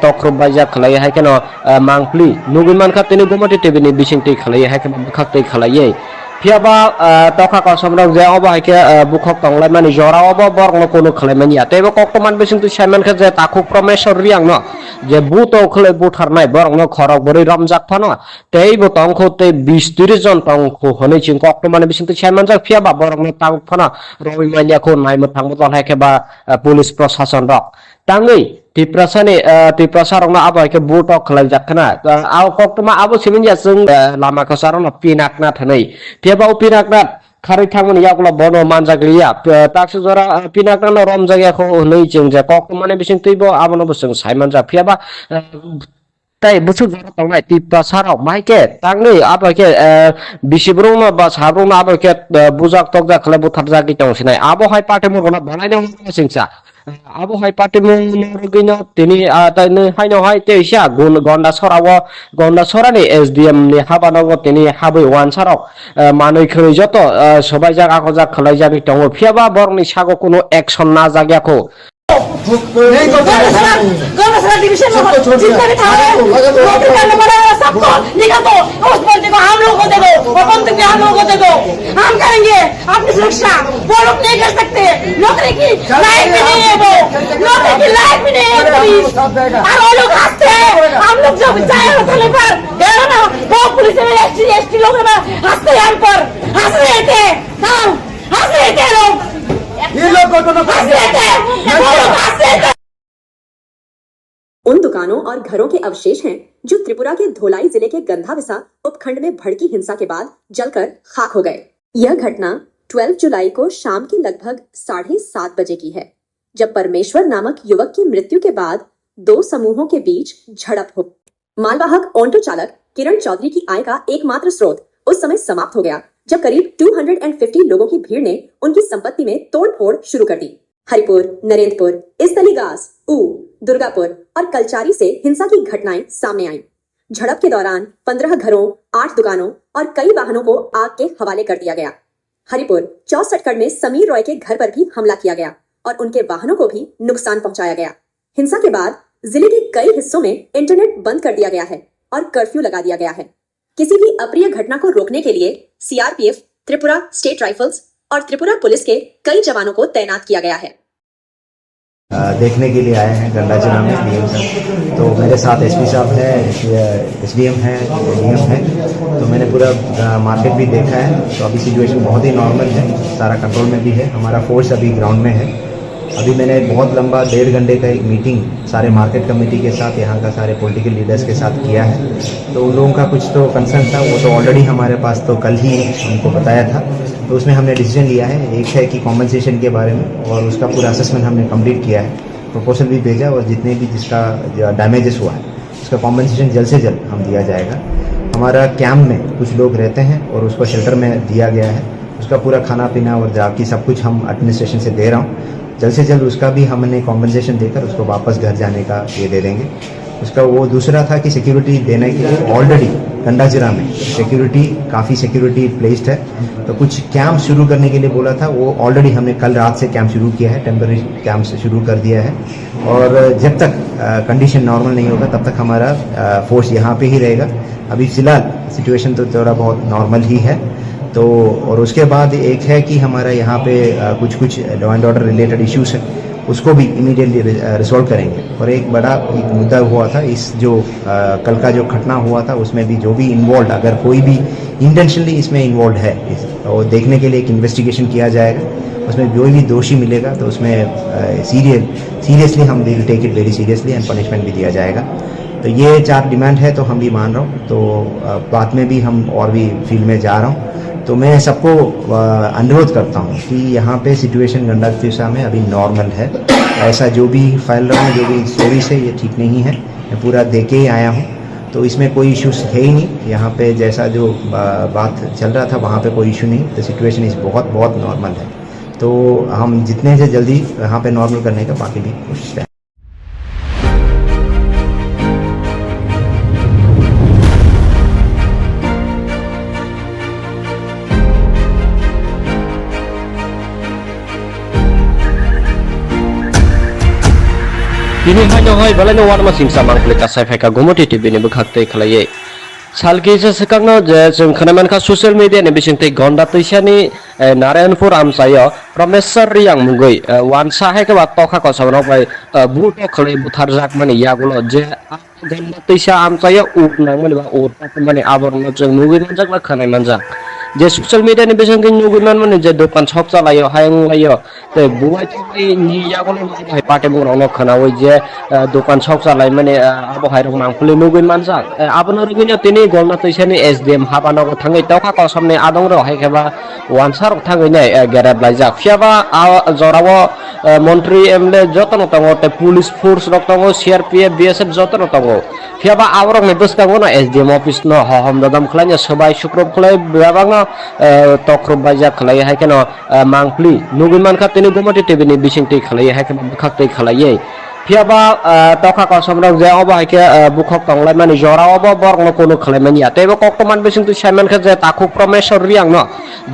तख्रब बायजा खलाय हायकेन मांगप्ली नुगुमान खातिनि गोमति टीवी नि बिसिंगति खलाय हायकेन बखाक्तै खलायै फियाबा तखा कसमरक जे अबा हायके बुखक तंगलाय माने जरावबो बरगनो कोनो खलायमान या तेबो कक्तमान बिसिंगति सायमान खा जे ताखु प्रमेश्वर रियांग न जे बुतो खले बुथारनाय बरगनो खरक बरै रमजाक फानो तेबो तंखो ते 20-30 जन तंखो हनै चिं कक्तमान बिसिंगति सायमान जा फियाबा बरगनो तांग फानो रवि मालियाखौ नायमो थांबो हायके बा पुलिस प्रशासन रक तांगै तिप्रसारंग आबो के बुट खलाय जाखना आव कक्तमा आबो सिमिनया जों लामा खसारन पिनाकना थनै फेबा पिनाकना खारै थांमोन यागला बनो मानजागलिया ताक्स जरा पिनाकना रम जायगाखौ नै जों जे कक्तमाने बिसिं तैबो आबोनो बसं सायमान जा फेबा ताई बुसु जरा तंनाय तिप्रसाराव माइके तांनै आबो के बिसिब्रुंग बा साब्रुंग आबो के बुजाक तकजा खले बुथार जागि तंसिनाय आबो हाय पाटे मगना बनायनो सिंसा abo hai patimu norgino tini tani haino hai teisha gonda sorani SDM ni habanogo tini habai wansarok manui khoi joto sobai jak akojak khlai jani tongo phiaba borni sago kono action na jagyako गौरव division में जितने भी थाने नौकरी करने वाले सबको निकाल दो उस बंदे को हम लोग को दे दो और बंदूक भी हम लोग को दे दो हम करेंगे अपनी सुरक्षा वो लोग नहीं कर सकते नौकरी की लायक भी नहीं है वो नौकरी की लायक भी नहीं है पुलिस और वो लोग हंसते हैं हम लोग जब जाए थाने पर गए ना वो पुलिस में एसटी लोग हंसते हैं हम पर हंस रहे थे हंस रहे थे लोग ये लोग हंस रहे थे वो लोग हंस रहे थे। उन दुकानों और घरों के अवशेष हैं जो त्रिपुरा के धोलाई जिले के गंधाविसा उपखंड में भड़की हिंसा के बाद जलकर खाक हो गए। यह घटना 12 जुलाई को शाम के लगभग 7:30 बजे की है, जब परमेश्वर नामक युवक की मृत्यु के बाद दो समूहों के बीच झड़प हो। मालवाहक ऑटो चालक किरण चौधरी की आय का एकमात्र स्रोत उस समय समाप्त हो गया जब करीब 250 लोगों की भीड़ ने उनकी संपत्ति में तोड़फोड़ शुरू कर दी। हरिपुर, नरेंद्रपुर, इस्तलीगास, ऊ, दुर्गापुर और कलचारी से हिंसा की घटनाएं सामने आईं। झड़प के दौरान 15 घरों, 8 दुकानों और कई वाहनों को आग के हवाले कर दिया गया। हरिपुर 64 में समीर रॉय के घर पर भी हमला किया गया और उनके वाहनों को भी नुकसान पहुंचाया गया। हिंसा के बाद जिले के कई हिस्सों में इंटरनेट बंद कर दिया गया है और कर्फ्यू लगा दिया गया है। किसी भी अप्रिय घटना को रोकने के लिए CRPF, त्रिपुरा स्टेट राइफल्स और त्रिपुरा पुलिस के कई जवानों को तैनात किया गया है। देखने के लिए आए हैं गंडाचना में DM साहब। तो मेरे साथ SP साहब है, SDM है, DM है। तो मैंने पूरा मार्केट भी देखा है। तो अभी सिचुएशन बहुत ही नॉर्मल है, सारा कंट्रोल में भी है। हमारा फोर्स अभी ग्राउंड में है। अभी मैंने बहुत लंबा 1.5 घंटे का एक मीटिंग सारे मार्केट कमेटी के साथ, यहाँ का सारे पॉलिटिकल लीडर्स के साथ किया है। तो उन लोगों का कुछ तो कंसर्न था, वो तो ऑलरेडी हमारे पास तो कल ही उनको बताया था। तो उसमें हमने डिसीजन लिया है, एक है कि कॉम्पनसेशन के बारे में, और उसका पूरा असेसमेंट हमने कंप्लीट किया है, प्रपोजल भी भेजा, और जितने भी जिसका डैमेजेस हुआ है उसका कॉम्पनसेशन जल्द से जल्द हम दिया जाएगा। हमारा कैंप में कुछ लोग रहते हैं और उसको शेल्टर में दिया गया है, उसका पूरा खाना पीना और जाकी सब कुछ हम एडमिनिस्ट्रेशन से दे रहा हूँ। जल्द से जल्द उसका भी हमने कॉम्पनसेशन देकर उसको वापस घर जाने का ये दे देंगे। उसका वो दूसरा था कि सिक्योरिटी देने के लिए ऑलरेडी गंडाजिरा में सिक्योरिटी काफ़ी सिक्योरिटी प्लेस्ड है। तो कुछ कैंप शुरू करने के लिए बोला था, वो ऑलरेडी हमने कल रात से कैंप शुरू किया है, टेम्पररी कैंप से शुरू कर दिया है। और जब तक कंडीशन नॉर्मल नहीं होगा तब तक हमारा फोर्स यहाँ पे ही रहेगा। अभी फ़िलहाल सिचुएशन तो थोड़ा बहुत नॉर्मल ही है। तो और उसके बाद एक है कि हमारा यहाँ पे कुछ law and order related issues है, उसको भी इमीडिएटली रिजॉल्व करेंगे। और एक बड़ा एक मुद्दा हुआ था, इस जो कल का जो घटना हुआ था उसमें भी जो भी इन्वॉल्व, अगर कोई भी इंटेंशनली इसमें इन्वॉल्व है तो देखने के लिए एक इन्वेस्टिगेशन किया जाएगा। उसमें कोई भी दोषी मिलेगा तो उसमें सीरियसली हम will take it very seriously and punishment भी दिया जाएगा। तो ये 4 डिमांड है, तो हम भी मान रहा हूँ। तो बाद में भी हम और भी फील्ड में जा रहा हूँ। तो मैं सबको अनुरोध करता हूँ कि यहाँ पे सिचुएशन गंडातिसा में अभी नॉर्मल है। ऐसा जो भी फैल रहा है, जो भी स्टोरीज है, ये ठीक नहीं है। मैं पूरा दे के ही आया हूँ, तो इसमें कोई इश्यूज है ही नहीं। यहाँ पे जैसा जो बात चल रहा था वहाँ पे कोई इशू नहीं। तो सिचुएशन इस बहुत नॉर्मल है। तो हम जितने से जल्दी यहाँ पे नॉर्मल करने का बाकी भी कोशिश करें। Kini hanya hai balai warma singsa mangklik kasai feka gomoti TV ni bekhakte khalai. Salki se sekangno je जों खोनामान का सोशल मीडिया नि बिसिंगते गंडा तैसानि नारायणपुर आमसायो प्रमेश्वर रियांग मुगै वानसा है के बात तोखा कसबनो बाय बुटो खलै बुथार जाक माने यागुलो जे गंडा तैसा आमसायो उट नांगमनि बा उट माने आबरनो जों मुगै मानजाक ला खोनाय मानजाक जे सोशल मीडिया नि बिसिंगते नुगुमान माने जे दखान शप चलायो हायं लायो ते बुवाय थै नि यागुलो भाई पाटे बुंनो खोनावै जे दखान शप चलाय माने आबो हायरं मांखुलै नुगै मानजाक आबनो रगिनो तिनि गंडा तैसानि SDM हाबानो थाङै तोखा कसबनि आदं रो हायखेबा वानसार थाङै नै गेरेब लायजाक फियाबा जरावो मन्त्री MLA जतन तंगो ते पुलिस फोर्स रक तंगो CRPF BSF जतन तंगो फियाबा आवरक ने बसकांगो ना एसडीएम ऑफिस न हम ददम खलाय सबाय सुक्रब खलाय बेबांग तख्रब बाजा खलाय हाय केन मांगप्ली नुगुमान खातेनि गुमति टिभिनि बिसिंति खलाय हाय केन बखाक्तै खलाय फियाबा तखा कसमरक जे अब हायके बुखक तंगलाय माने जरा अब बरंग कोनो खलायमानि यातेबो कक्तमान बिसिंति सायमान खा जे ताखु प्रमेश्वर रियांग न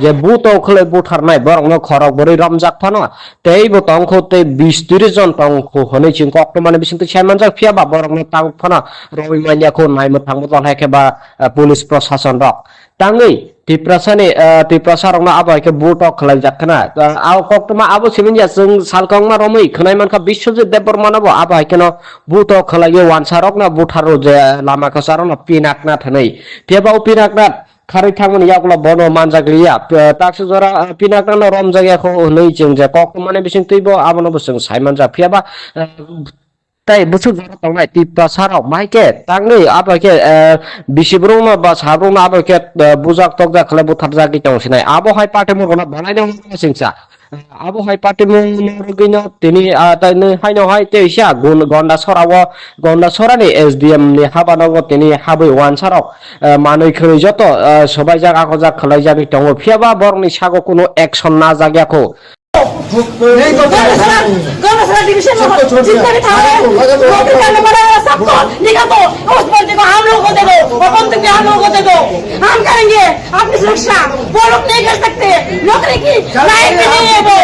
जे बुतो खलाय बुथारनाय बरंग खरक बोरै रमजाक फानो तेबो तंखौ ते 20-30 जन तंखौ हनै चिं कक्तमान बिसिंति सायमान जा फियाबा बरंग तांग फानो रबिमानियाखौ नायनो थांबोदन हायकेबा पुलिस प्रशासन रक तांगै तिप्रसारंना आबायके बुटक खलाय जाखना आव कक्तमा आबो सिमिनया जों सालकंमा रमै खनायमानखा बिश्वजित देबबर्मानाबो आबायकेन बुटक खलाय वानसारक ना बुथारो जे लामाखौ सारना पिनाकना थनै तेबाव पिनाकना खारै थांमोन यागला बनो मानजाग्लिया ताक्स जरा पिनाकना रम जायगाखौ नै जों जे कक्तमाने बिसिं तैबो आबोनबो जों सायमान जा फियाबा ताई बुसु जरा तंनाय तिप्रसारक माइके तांगै आबायके बिसिब्रंना बा साब्रंना आबायके बुजाक तकजा खलाय बुथार जागि तंसिनाय आबो हाय पार्टी मरगना बनायनो सिंसा आबो हाय पार्टी मरगैनो तिनि ताइनो हायनो हाय तेइसा गुन गन्डा सरानि एसडीएम नि हाबानांगो तिनि हाबै वानसारक मानै खरै जत सबाय जागा खजा खलाय जागि तंगो फियाबा बरनि सागो कोनो एक्शन ना जाग्याखौ गौरसरा डिवीजन में जितने भी थाने नौकरी करने वाले सबको निकाल दो उस बंदे को हम लोगों को दे दो और बंदूक भी हम लोगों को दे दो हम करेंगे अपनी सुरक्षा वो लोग नहीं कर सकते नौकरी की लायक भी नहीं है वो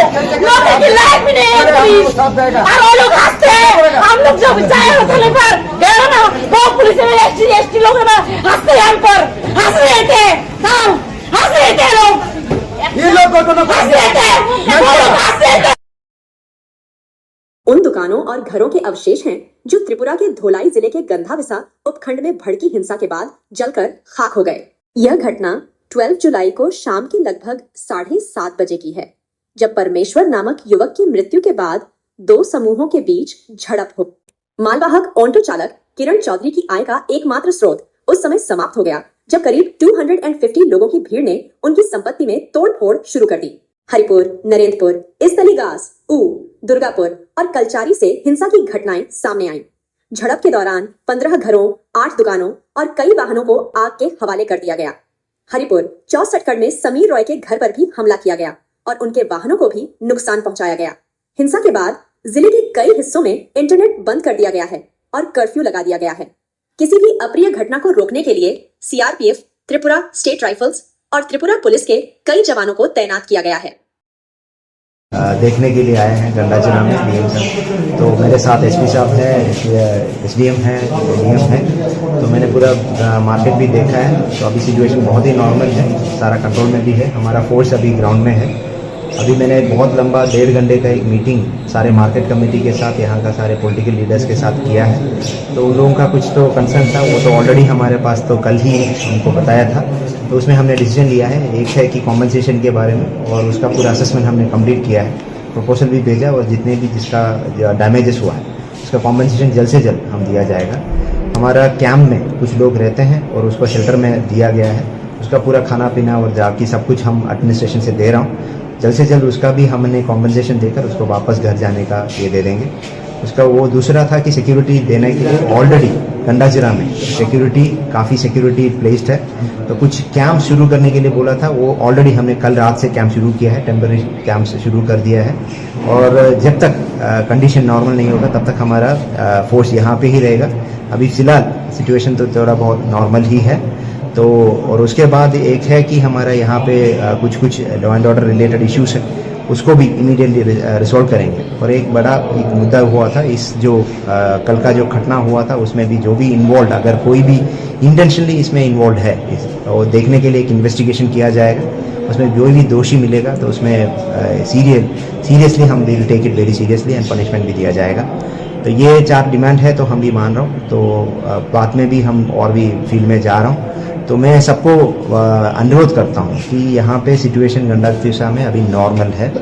नौकरी की लायक भी नहीं है पुलिस और वो लोग हंसते हैं हम लोग जब चाहे होटल पर गए ना वो पुलिस में एसटी लोग ना हंसते हैं हम पर हंस रहे थे हंस रहे थे लोग ये लोग हंस रहे थे उन दुकानों और घरों के अवशेष हैं जो त्रिपुरा के धोलाई जिले के गंधाविसा उपखंड में भड़की हिंसा के बाद जलकर खाक हो गए। यह घटना 12 जुलाई को शाम के लगभग 7:30 बजे की है, जब परमेश्वर नामक युवक की मृत्यु के बाद दो समूहों के बीच झड़प हो। मालवाहक ऑटो चालक किरण चौधरी की आय का एकमात्र स्रोत उस समय समाप्त हो गया जब करीब 250 लोगों की भीड़ ने उनकी संपत्ति में तोड़फोड़ शुरू कर दी। हरिपुर, नरेंद्रपुर, इस्तलीगास, ऊ, दुर्गापुर और कलचारी से हिंसा की घटनाएं सामने आईं। झड़प के दौरान 15 घरों, 8 दुकानों और कई वाहनों को आग के हवाले कर दिया गया। हरिपुर 64 में समीर रॉय के घर पर भी हमला किया गया और उनके वाहनों को भी नुकसान पहुंचाया गया। हिंसा के बाद जिले के कई हिस्सों में इंटरनेट बंद कर दिया गया है और कर्फ्यू लगा दिया गया है। किसी भी अप्रिय घटना को रोकने के लिए सीआरपीएफ, त्रिपुरा स्टेट राइफल्स और त्रिपुरा पुलिस के कई जवानों को तैनात किया गया है। देखने के लिए आए हैं गंडाचना में डीएम साहब, तो मेरे साथ एसपी साहब हैं, एसडीएम हैं, डीएम हैं, तो मैंने पूरा मार्केट भी देखा है। तो अभी सिचुएशन बहुत ही नॉर्मल है, सारा कंट्रोल में भी है। हमारा फोर्स अभी ग्राउंड में है। अभी मैंने बहुत लंबा 1.5 घंटे का एक मीटिंग सारे मार्केट कमेटी के साथ, यहाँ का सारे पॉलिटिकल लीडर्स के साथ किया है। तो उन लोगों का कुछ तो कंसर्न था, वो तो ऑलरेडी हमारे पास तो कल ही उनको बताया था। तो उसमें हमने डिसीजन लिया है, एक है कि कॉम्पनसेशन के बारे में, और उसका पूरा असेसमेंट हमने कंप्लीट किया है, प्रपोजल भी भेजा, और जितने भी जिसका डैमेजेस हुआ है उसका कॉम्पनसेशन जल्द से जल्द हम दिया जाएगा। हमारा कैंप में कुछ लोग रहते हैं और उसको शेल्टर में दिया गया है, उसका पूरा खाना पीना और जाकी सब कुछ हम एडमिनिस्ट्रेशन से दे रहा हूँ। जल्द से जल्द उसका भी हमने कॉम्पनसेशन देकर उसको वापस घर जाने का ये दे देंगे। उसका वो दूसरा था कि सिक्योरिटी देने के लिए ऑलरेडी गंडाजिरा में सिक्योरिटी काफ़ी सिक्योरिटी प्लेस्ड है, तो कुछ कैंप शुरू करने के लिए बोला था, वो ऑलरेडी हमने कल रात से कैंप शुरू किया है, टेम्पररी कैंप शुरू कर दिया है। और जब तक कंडीशन नॉर्मल नहीं होगा तब तक हमारा फोर्स यहाँ पे ही रहेगा। अभी फ़िलहाल सिचुएशन तो थोड़ा बहुत नॉर्मल ही है। तो और उसके बाद एक है कि हमारा यहाँ पे कुछ law and order related issues है, उसको भी इमीडिएटली रिजॉल्व करेंगे। और एक बड़ा एक मुद्दा हुआ था, इस जो कल का जो घटना हुआ था उसमें भी जो भी इन्वॉल्व, अगर कोई भी इंटेंशनली इसमें इन्वॉल्व है, वो देखने के लिए एक इन्वेस्टिगेशन किया जाएगा। उसमें जो भी दोषी मिलेगा तो उसमें सीरियसली हम will take it very seriously and punishment भी दिया जाएगा। तो ये 4 डिमांड है, तो हम भी मान रहा हूँ। तो बाद में भी हम और भी फील्ड में जा रहा हूँ। तो मैं सबको अनुरोध करता हूँ कि यहाँ पे सिचुएशन गंडातिसा में अभी नॉर्मल है।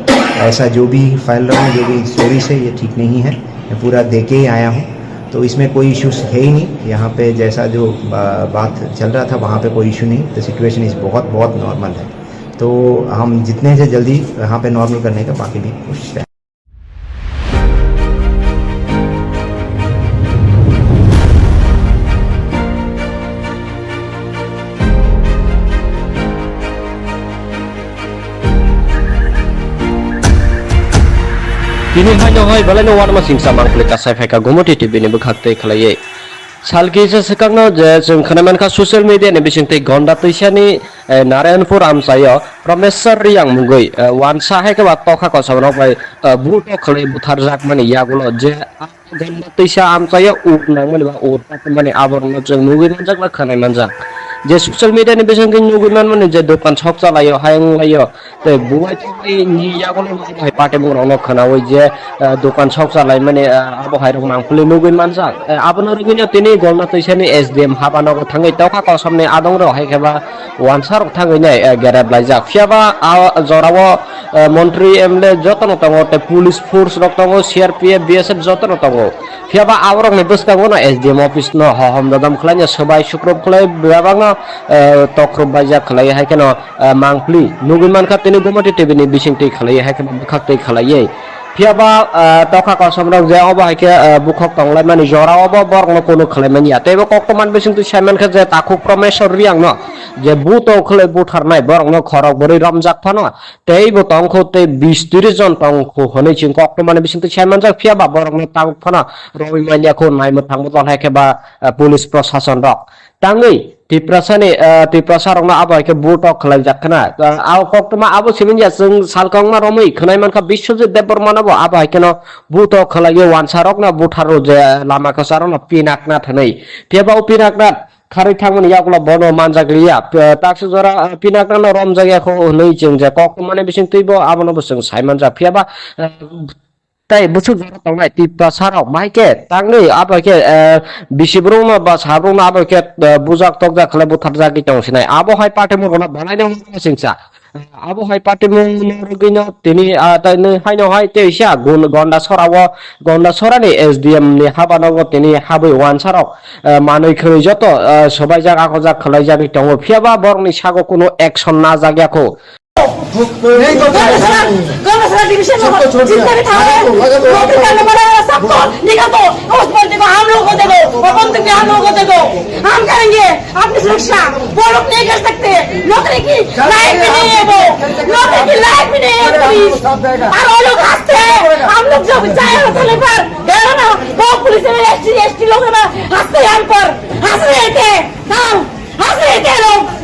ऐसा जो भी फैल रहा हूँ, जो भी स्टोरीज है, ये ठीक नहीं है। मैं पूरा दे के ही आया हूँ, तो इसमें कोई इश्यूज है ही नहीं। यहाँ पे जैसा जो बात चल रहा था वहाँ पे कोई इशू नहीं। तो सिचुएशन इस बहुत नॉर्मल है। तो हम जितने से जल्दी यहाँ पे नॉर्मल करने का बाकी भी कोशिश है। Kini hanya hoi balai no warma singsa mangklik kasai feka gomoti TV ni bekhakte khlaye. Salkisa sekangno je जों खोनामानखा ससियेल मिडिया नि बिसिंते गन्दा तैसानि नारायणपुर आमसायो प्रमेश्वर रियां मुगै वानसा हायके बा तखा कसबनो बाय बुटो खलै बुथार जाक माने यागुलो जे गन्दा तैसा आमसायो उकना माने बा उरता माने आबरनो जों मुगै मानजाक ला खोनाय मानजाक जे ससियल मिडिया नि बिसिंते मुगै माने जे दखान छक चलायो हायं लायो ते बुवाय तै नि यागुलो हाय पाटे मुंगनो खोनावै जे दखान छक चलाय माने आबो हायरं मांखुलै मुगै मानजाक आबनो रुगिनो तिनि गन्दा तैसानि एसडीएम हाबानागो थाङै तखा कसमनि आदं रो हायकेबा वानसार थाङै नै गेरेब लायजाक फियाबा जरावो मन्त्री एमएलए जतन तंगो ते पुलिस फोर्स रक तंगो सीआरपीएफ बीएसएफ जतन तंगो फियाबा आवरक ने बसकागो ना एसडीएम ऑफिस न हम ददम खलाय सबाय सुक्रब खलाय बेबांगा तख्रब बायजा खलाय हायकेनो मांखली नुगुमान खातिनि गुमति टीवी नि बिसिंति खलाय हायकेनो बखाक्तै खलायै फियाबा तखा कसमरक जे अबा हायके बुखक तंगलाय माने जरावबो बरनो कोनो खलायमानि यातेबो कक्कमान बिसिंति सायमानखा जे ताखु प्रमेश्वर रियां न जे बुतो खले बुथारनाय बरनो खरक बोरै रमजाक फानो तेइबो तंखो ते 20-30 जन तंखो हनै चिं कक्कमान बिसिंति सायमानजाक फियाबा बरनो तांग फानो रवि मानियाखौ नायमो थांबो हायकेबा पुलिस प्रशासन रक ताङै तिप्रसारंना आबायके बुटक खलाय जाखना आव कक्तमा आबो सिमिनया जों सालकंमा रमै खोनायमानखा बिश्वजित देबबर्मानाबो आबायकेनो बुटक खलायो वानसारकना बुथारो जे लामा कसारना पिनाकना थनै फेबाव पिनाकना खारै थांमोन यागला बनो मानजागलिया ताक्स जरा पिनाकना रम जायगाखौ नै जों जे कक्तमाने बिसिं तैबो आबनो बसों सायमानजा फियाबा ताई बुसु जरा तंनाय तिपा साराव माइके तांनै आबाके बिसिब्रुमा बा साब्रुमा आबाके बुजाक तकजा खले बुथार जागि तंसिनाय आबो हाय पाटे मुगना बानायनो सिंसा आबो हाय पाटे मुगनो तिनि ताइनो हायनो हाय तेइसा गुन गन्दा सरानि एसडीएम नि हाबानागो तिनि हाबै वानसाराव मानै खै जत सबाय जागा खजा खलाय जागि तंगो फियाबा बरनि सागो कोनो एक्शन ना जाग्याखौ गन्दा डिवीजन में जितने भी थाने नौकरी करने वाले सबको निकाल दो उस बंदी को हम लोगों को दे दो और बंदी को हम लोगों को दे दो हम करेंगे अपनी सुरक्षा वो लोग नहीं कर सकते नौकरी की लायक भी नहीं है वो नौकरी की लायक भी नहीं है पुलिस और वो लोग हंसते हैं हम लोग जब जाए होटल पर गए ना वो पुलिस में एसटी लोग ना हंसते हैं हम पर हंस रहे थे हंस रहे थे लोग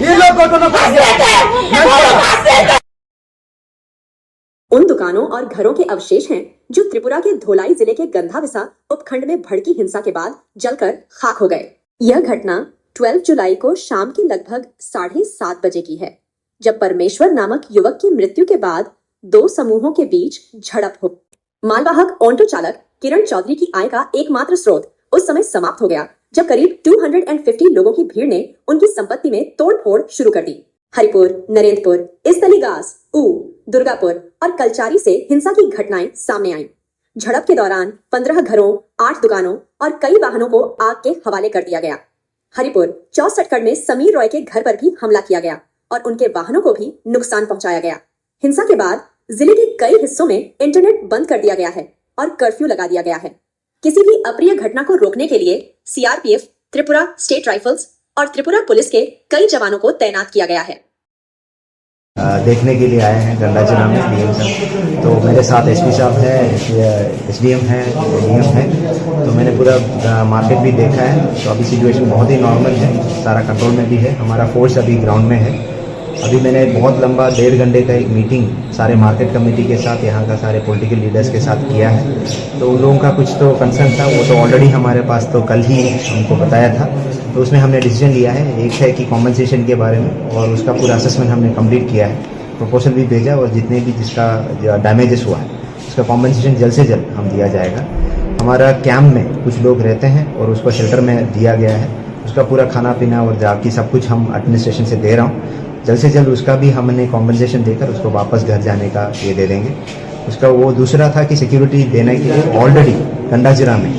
ये लोग को तो हंस रहे थे वो लोग हंस रहे थे। उन दुकानों और घरों के अवशेष हैं जो त्रिपुरा के धोलाई जिले के गंधाविसा उपखंड में भड़की हिंसा के बाद जलकर खाक हो गए। यह घटना 12 जुलाई को शाम के लगभग 7:30 बजे की है, जब परमेश्वर नामक युवक की मृत्यु के बाद दो समूहों के बीच झड़प हो। मालवाहक ऑटो चालक किरण चौधरी की आय का एकमात्र स्रोत उस समय समाप्त हो गया जब करीब 250 लोगों की भीड़ ने उनकी संपत्ति में तोड़फोड़ शुरू कर दी। हरिपुर, नरेंद्रपुर, इसतलीगास, दुर्गापुर और कलचारी से हिंसा की घटनाएं सामने आईं। झड़प के दौरान 15 घरों, 8 दुकानों और कई वाहनों को आग के हवाले कर दिया गया। हरिपुर 64 में समीर रॉय के घर पर भी हमला किया गया और उनके वाहनों को भी नुकसान पहुंचाया गया। हिंसा के बाद जिले के कई हिस्सों में इंटरनेट बंद कर दिया गया है और कर्फ्यू लगा दिया गया है। किसी भी अप्रिय घटना को रोकने के लिए सीआरपीएफ, त्रिपुरा स्टेट राइफल्स और त्रिपुरा पुलिस के कई जवानों को तैनात किया गया है। देखने के लिए आए हैं गंडा जिला में डीएम साहब। तो मेरे साथ एसपी साहब है, एसडीएम है, डीएम है। तो मैंने पूरा मार्केट भी देखा है। तो अभी सिचुएशन बहुत ही नॉर्मल है, सारा कंट्रोल में भी है। हमारा फोर्स अभी ग्राउंड में है। अभी मैंने बहुत लंबा 1.5 घंटे का एक मीटिंग सारे मार्केट कमेटी के साथ, यहाँ का सारे पॉलिटिकल लीडर्स के साथ किया है। तो उन लोगों का कुछ तो कंसर्न था, वो तो ऑलरेडी हमारे पास तो कल ही हमको बताया था। तो उसमें हमने डिसीजन लिया है, एक है कि कॉम्पनसेशन के बारे में, और उसका पूरा असेसमेंट हमने कंप्लीट किया है, प्रपोजल भी भेजा, और जितने भी जिसका डैमेजेस हुआ है उसका कॉम्पनसेशन जल्द से जल्द हम दिया जाएगा। हमारा कैंप में कुछ लोग रहते हैं और उसको शेल्टर में दिया गया है, उसका पूरा खाना पीना और बाकी सब कुछ हम एडमिनिस्ट्रेशन से दे रहा हूँ। जल्द से जल्द उसका भी हमने कॉम्पनसेशन देकर उसको वापस घर जाने का ये दे देंगे। उसका वो दूसरा था कि सिक्योरिटी देने के लिए ऑलरेडी गंडा जिला में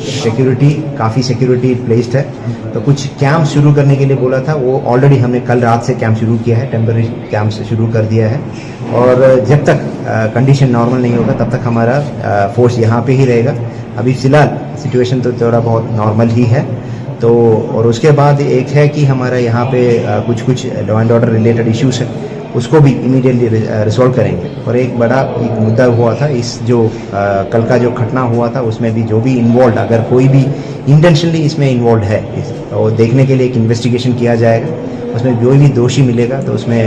काफ़ी सिक्योरिटी प्लेस्ड है। तो कुछ कैंप शुरू करने के लिए बोला था, वो ऑलरेडी हमने कल रात से कैंप शुरू किया है, टेम्पररी कैंप से शुरू कर दिया है। और जब तक कंडीशन नॉर्मल नहीं होगा तब तक हमारा फोर्स यहाँ पे ही रहेगा। अभी फिलहाल सिचुएशन तो थोड़ा बहुत नॉर्मल ही है। तो और उसके बाद एक है कि हमारा यहाँ पे कुछ law and order related issues है, उसको भी इमीडिएटली रिजॉल्व करेंगे। और एक बड़ा एक मुद्दा हुआ था इस जो कल का जो घटना हुआ था उसमें भी जो भी इन्वॉल्व, अगर कोई भी इंटेंशनली इसमें इन्वॉल्व है और देखने के लिए एक इन्वेस्टिगेशन किया जाएगा, उसमें जो भी दोषी मिलेगा तो उसमें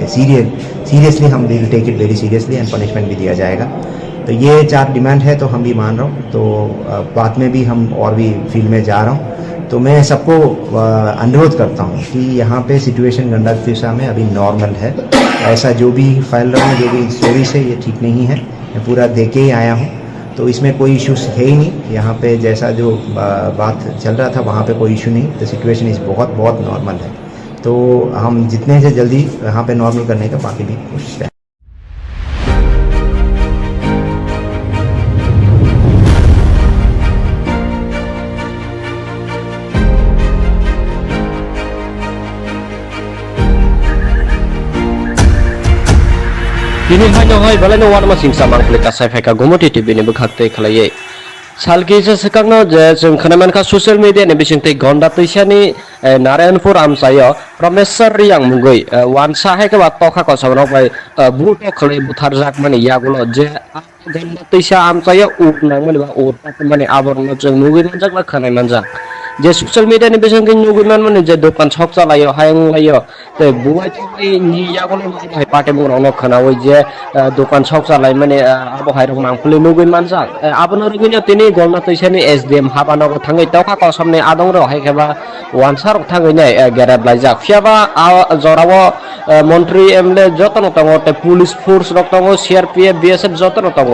सीरियसली हम will take it very seriously and punishment भी दिया जाएगा। तो ये 4 डिमांड है तो हम भी मान रहा हूँ। तो बाद में भी हम और भी फील्ड में जा रहा हूँ। तो मैं सबको अनुरोध करता हूँ कि यहाँ पे सिचुएशन गंडक दिशा में अभी नॉर्मल है। ऐसा जो भी फैल रहा है, जो भी स्टोरीज है, ये ठीक नहीं है। मैं पूरा देख के ही आया हूँ, तो इसमें कोई इश्यूज है ही नहीं। यहाँ पे जैसा जो बात चल रहा था वहाँ पे कोई इशू नहीं। द सिचुएशन इज़ बहुत बहुत नॉर्मल है। तो हम जितने से जल्दी यहाँ पे नॉर्मल करने का बाकी भी कोशिश करें। Kini hanya hai balai no warma singsa mangklik kasai feka gomoti TV ni bekhakte khalaiye. Salki se sekangno je जों खोनामान ka social media ni bisingte gonda tuisani Narayanpur Amsayo Promesar yang mungoi wansa hai ke watokha ko sabrok bai buto khlai buthar jak mani yagulo je gonda tuisa Amsayo uknang mani ba urta mani aborno जों mungoi manjak ba khanai manjak je social media ni bisingte nugunan mani je dokan shop chalayo hayang layo te buai tai ni yagulo hai pate mungro khanawi je dokan shop chalai mani abo hai rok mangpuli nugui manjak abono rugini tini golna tuisani SDM habano thangai tawkha ko samne adong ro hai kheba wansar thangai nai gerab laijak fiaba jorawo মন্ত্রী MLA যতন তঙ্গ তে police force রক তঙ্গ CRPF BSF যতন তঙ্গ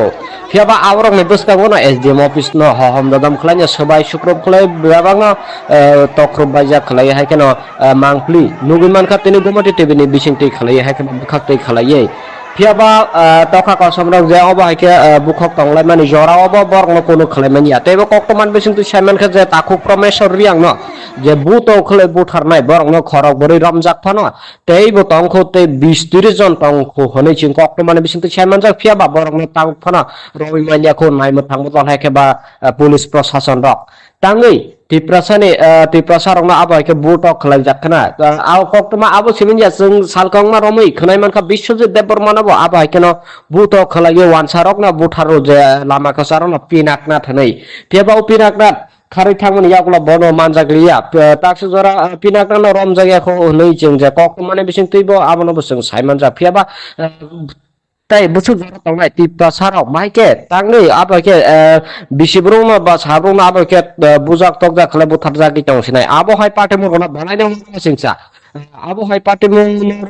ফিয়াবা আবরক নে বসকাঙ্গ না এসডিএম অফিস ন হহম দাদাম খলাইয়া সবাই শুক্রব খলাই বাবাং তক্রব বাইজা খলাই হাইকেন মাংফলি নুগুমান খাতিনি গুমতি টিভিনি বিসিংতি খলাই হাইকেন বুখাকতে খলাইয়ে ফিয়াবা তখা কসমরক যে অব হাইকে বুখক তংলাই মানি জরা অব বরং কোনো খলাই মানিয়া তেবে কক্তমান বিসিংতি সাইমান খা যে তাকু প্রমেশ্বর রিয়াং ন যে বুত খলাই বুথারনাই বরং খরক বরি রমজাক ফান তেই বো তংখতে 20-30 জন তংখ হनै চিং কক্তমান বিসিংতি সাইমান যা ফিয়াবা বরং তাক ফান রবি মানিয়া খো নাইমো থাংমতল হাইকে বা পুলিশ প্রশাসন rock tangai tiprasar rong abo ke butok khlai jakhna aw koktuma abo siminja jeng salkong ma romoi khnai manka Biswajit Debbarman abo abo keno butok khlai wansarok na butharo je lama kasaro na pinakna thanai tebau pinakna खारै थांमोन यागला बनो मानजागलिया ताक्स जरा पिनाकना न रम जागा खो नै जों जे कक्तमाने बिसिं तैबो आबनो बसं साइमान जा फियाबा tai busu jara tongai tipta sarok maike tangai apa ke bisibrung na ba sabrung na apa ke bujak tokja khle buthar jagi tong sinai abo hai pate mo na banai no singsa abo hai pate mo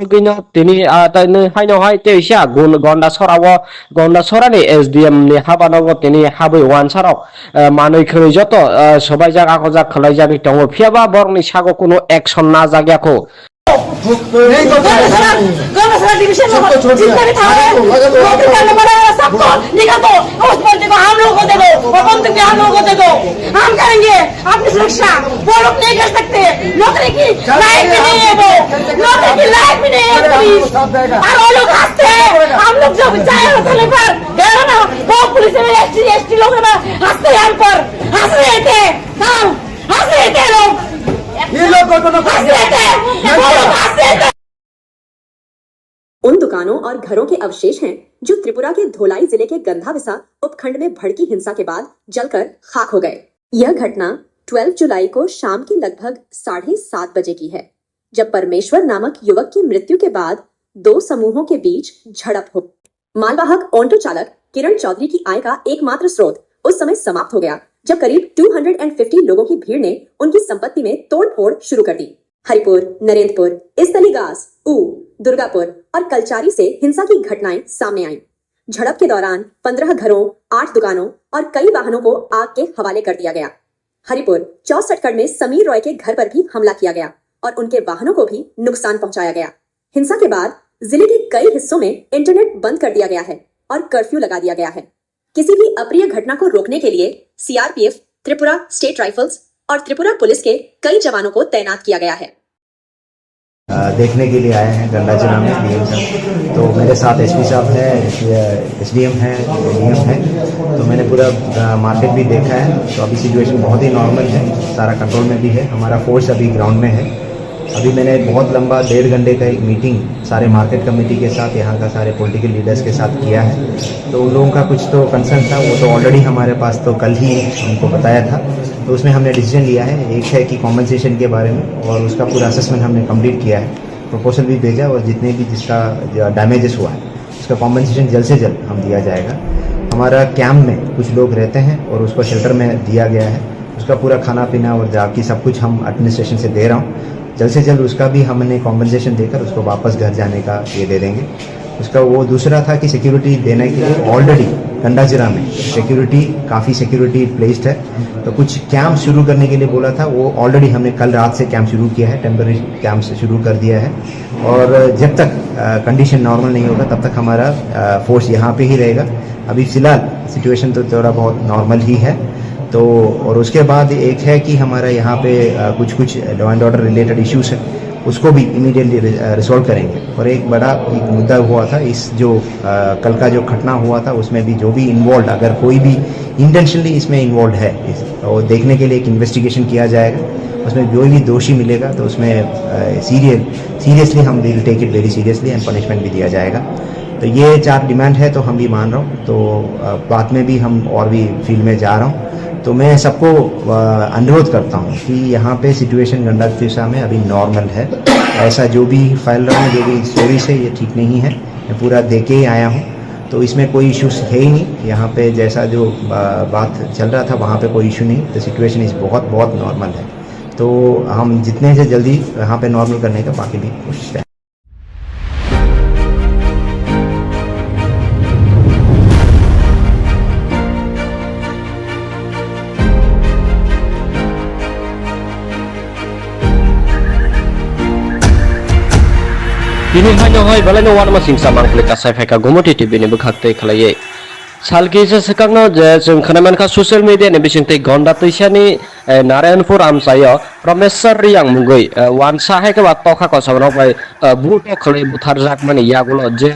rugino tini tai ne hai no hai teisa gonda sorani SDM ni habanogo tini habai wan sarok manoi khoi joto sobai jaga ko jak khlai jagi tong phiaba borni sago kono action na jagya ko government division में जितना भी था नौकरी करने वाला सबको निकाल दो उस बंदे को हम लोगों को दे दो और बंदूक भी हम लोगों को दे दो हम करेंगे अपनी सुरक्षा वो लोग नहीं कर सकते नौकरी की लायक भी नहीं है वो नौकरी की लायक भी नहीं है पुलिस और वो लोग हंसते हैं हम लोग जब जाए होटल पर गए ना वो पुलिस में एसटी लोग ना हंसते हैं हम पर हंस रहे थे हंस रहे थे लोग ये लोग हंस रहे थे वो लोग हंस रहे थे। उन दुकानों और घरों के अवशेष हैं जो त्रिपुरा के धोलाई जिले के गंधाविसा उपखंड में भड़की हिंसा के बाद जलकर खाक हो गए। यह घटना 12 जुलाई को शाम के लगभग 7:30 बजे की है, जब परमेश्वर नामक युवक की मृत्यु के बाद 2 समूहों के बीच झड़प हो। मालवाहक ऑटो चालक किरण चौधरी की आय का एकमात्र स्रोत उस समय समाप्त हो गया जब करीब 250 लोगों की भीड़ ने उनकी संपत्ति में तोड़फोड़ शुरू कर दी। हरिपुर, नरेंद्रपुर, इस्तलीगास, दुर्गापुर और कलचारी से हिंसा की घटनाएं सामने आईं। झड़प के दौरान 15 घरों, 8 दुकानों और कई वाहनों को आग के हवाले कर दिया गया। हरिपुर 64 में समीर रॉय के घर पर भी हमला किया गया और उनके वाहनों को भी नुकसान पहुंचाया गया। हिंसा के बाद जिले के कई हिस्सों में इंटरनेट बंद कर दिया गया है और कर्फ्यू लगा दिया गया है। किसी भी अप्रिय घटना को रोकने के लिए सीआरपीएफ, त्रिपुरा स्टेट राइफल्स और त्रिपुरा पुलिस के कई जवानों को तैनात किया गया है। देखने के लिए आए हैं गंडा जिला में डीएम साहब। तो मेरे साथ एसपी साहब है, एसडीएम है, डीएम है। तो मैंने पूरा मार्केट भी देखा है। तो अभी सिचुएशन बहुत ही नॉर्मल है, सारा कंट्रोल में भी है। हमारा फोर्स अभी ग्राउंड में है अभी मैंने बहुत लंबा 1.5 घंटे का एक मीटिंग सारे मार्केट कमेटी के साथ, यहाँ का सारे पॉलिटिकल लीडर्स के साथ किया है। तो उन लोगों का कुछ तो कंसर्न था, वो तो ऑलरेडी हमारे पास तो कल ही हमको बताया था। तो उसमें हमने डिसीजन लिया है, एक है कि कॉम्पनसेशन के बारे में, और उसका पूरा असेसमेंट हमने कंप्लीट किया है, प्रपोजल भी भेजा, और जितने भी जिसका डैमेजेस हुआ है उसका कॉम्पनसेशन जल्द से जल्द हम दिया जाएगा। हमारा कैंप में कुछ लोग रहते हैं और उसको शेल्टर में दिया गया है, उसका पूरा खाना पीना और बाकी सब कुछ हम एडमिनिस्ट्रेशन से दे रहा हूँ। जल्द से जल्द उसका भी हमने कॉम्पनसेशन देकर उसको वापस घर जाने का ये दे देंगे। उसका वो दूसरा था कि सिक्योरिटी देने के लिए ऑलरेडी गंडाजिरा में सिक्योरिटी, काफ़ी सिक्योरिटी प्लेस्ड है। तो कुछ कैंप शुरू करने के लिए बोला था, वो ऑलरेडी हमने कल रात से कैंप शुरू किया है, टेम्पररी कैंप से शुरू कर दिया है। और जब तक कंडीशन नॉर्मल नहीं होगा तब तक हमारा फोर्स यहाँ पे ही रहेगा। अभी फ़िलहाल सिचुएशन तो थोड़ा बहुत नॉर्मल ही है। तो और उसके बाद एक है कि हमारा यहाँ पे कुछ law and order related issues है, उसको भी इमीडिएटली रिजॉल्व करेंगे। और एक बड़ा एक मुद्दा हुआ था, इस जो कल का जो घटना हुआ था उसमें भी जो भी इन्वॉल्व, अगर कोई भी इंटेंशनली इसमें इन्वॉल्व है, वो देखने के लिए एक इन्वेस्टिगेशन किया जाएगा। उसमें जो भी दोषी मिलेगा तो उसमें सीरियसली हम will take it very seriously and punishment भी दिया जाएगा। तो ये 4 डिमांड है, तो हम भी मान रहा हूँ। तो बाद में भी हम और भी फील्ड में जा रहा हूँ। तो मैं सबको अनुरोध करता हूँ कि यहाँ पे सिचुएशन गंडातिसा में अभी नॉर्मल है। ऐसा जो भी फैल रहा है, जो भी स्टोरीज है, ये ठीक नहीं है। मैं पूरा देख के ही आया हूँ, तो इसमें कोई इश्यूज है ही नहीं। यहाँ पे जैसा जो बात चल रहा था वहाँ पे कोई इशू नहीं। तो सिचुएशन इस बहुत बहुत नॉर्मल है। तो हम जितने से जल्दी यहाँ पे नॉर्मल करने का बाकी भी कोशिश करें। Kini hanya hoi balai wan masing samang klik kasai feka gomoti TV ni bekhakte khalai salki se sekangno je जों खोनामान खा ससियेल मीडिया नि बिसिंगते गंडा तैसानि नारायणपुर आमसायो प्रमेश्वर रियांग मुगै वानसा है के बात तखा को सबनो बाय बुट खले बुथार जाक माने यागुलो जे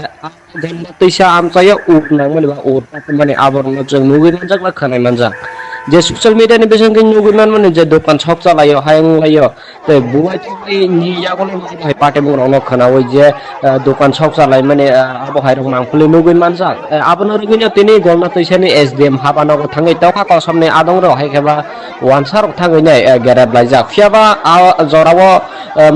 गंडा तैसा आमसायो उकनां माने बा उरता माने आबरनो जों मुगै मनजाक बा खोनाय मनजाक जे ससियल मीडिया नि बिसिंगते मुगै माने जे दखान शप चलायो हायं लायो ते बुवाय तै नि यागुलो बाय पाटे बुंनो खोनावै जे दखान शप चलाय माने आबो हायरक मांखुलि मुगै मनजाक आबनो रगिनो तिनि गंडा तैसानि एसडीएम हाबानाव थाङै तखा को सबने आदं रो हायखेबा वानसार थाङै नै गेरेब लायजाक फियाबा जराव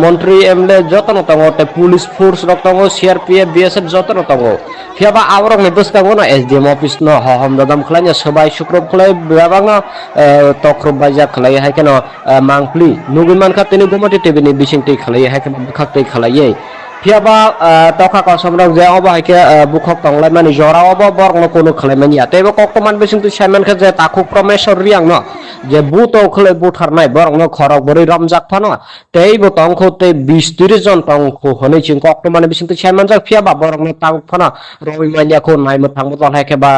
मन्त्री एमएलए जतन तंगो ते पुलिस फोर्स रक तंगो सीआरपीएफ बीएसएफ जतन तंगो फियाबा आवरक नि बसतांगो न एसडीएम ऑफिस न हम ददम खलाय सबाय सुक्रब खलाय बेबांग तख्रब बायजा खलाय हायकेन मांखलि नुगुन मानखा तिनि गमति टीवी नि बिसिंगति खलाय हायकेन बखाक्तै खलायै फियाबा तखा को समरक जे अब हायके बुखक तंगलाय माने जराव बरगनो कोनो खलाय मानिया तेबो कक्तमान बिसिंगति सायमान खा जे ताखु प्रमेश्वर रियांग न जे बुतो खलाय बुथारनाय बरगनो खरक बरै रमजाक फानो तेबो तंखौ ते 20-30 जन तंखौ हनै चिं कक्तमान बिसिंगति सायमान जा फियाबा बरगनो तांग फानो रवि मानियाखौ नायमो थांबो हायके बा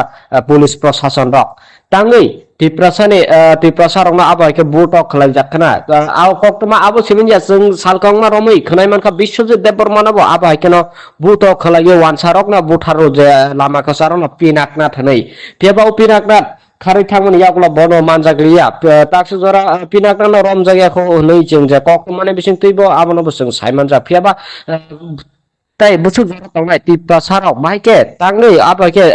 पुलिस प्रशासन रक तांगै तिप्रसारंना आबायके बुटो खलाय जाखना आव कक्तमा आबो सिमिनया जों सालकंमा रमै खनाय मानखा बिश्वजित देबबर्मानाबो आबायकेनो बुटो खलाय वानसारकना बुथारो जे लामा खसारना पिनाकना थनै फेबाव पिनाकना खारै थांमोन यागला बनो मानजाग्लिया ताक्सु जरा पिनाकना रम जायगाखौ नै जों जे कक्तमाने बिसिं तैबो आबनो जों सायमान जा फेबा ताई बुसु जरा तंगनाय तिप्रसारक माइके तांगै आबायके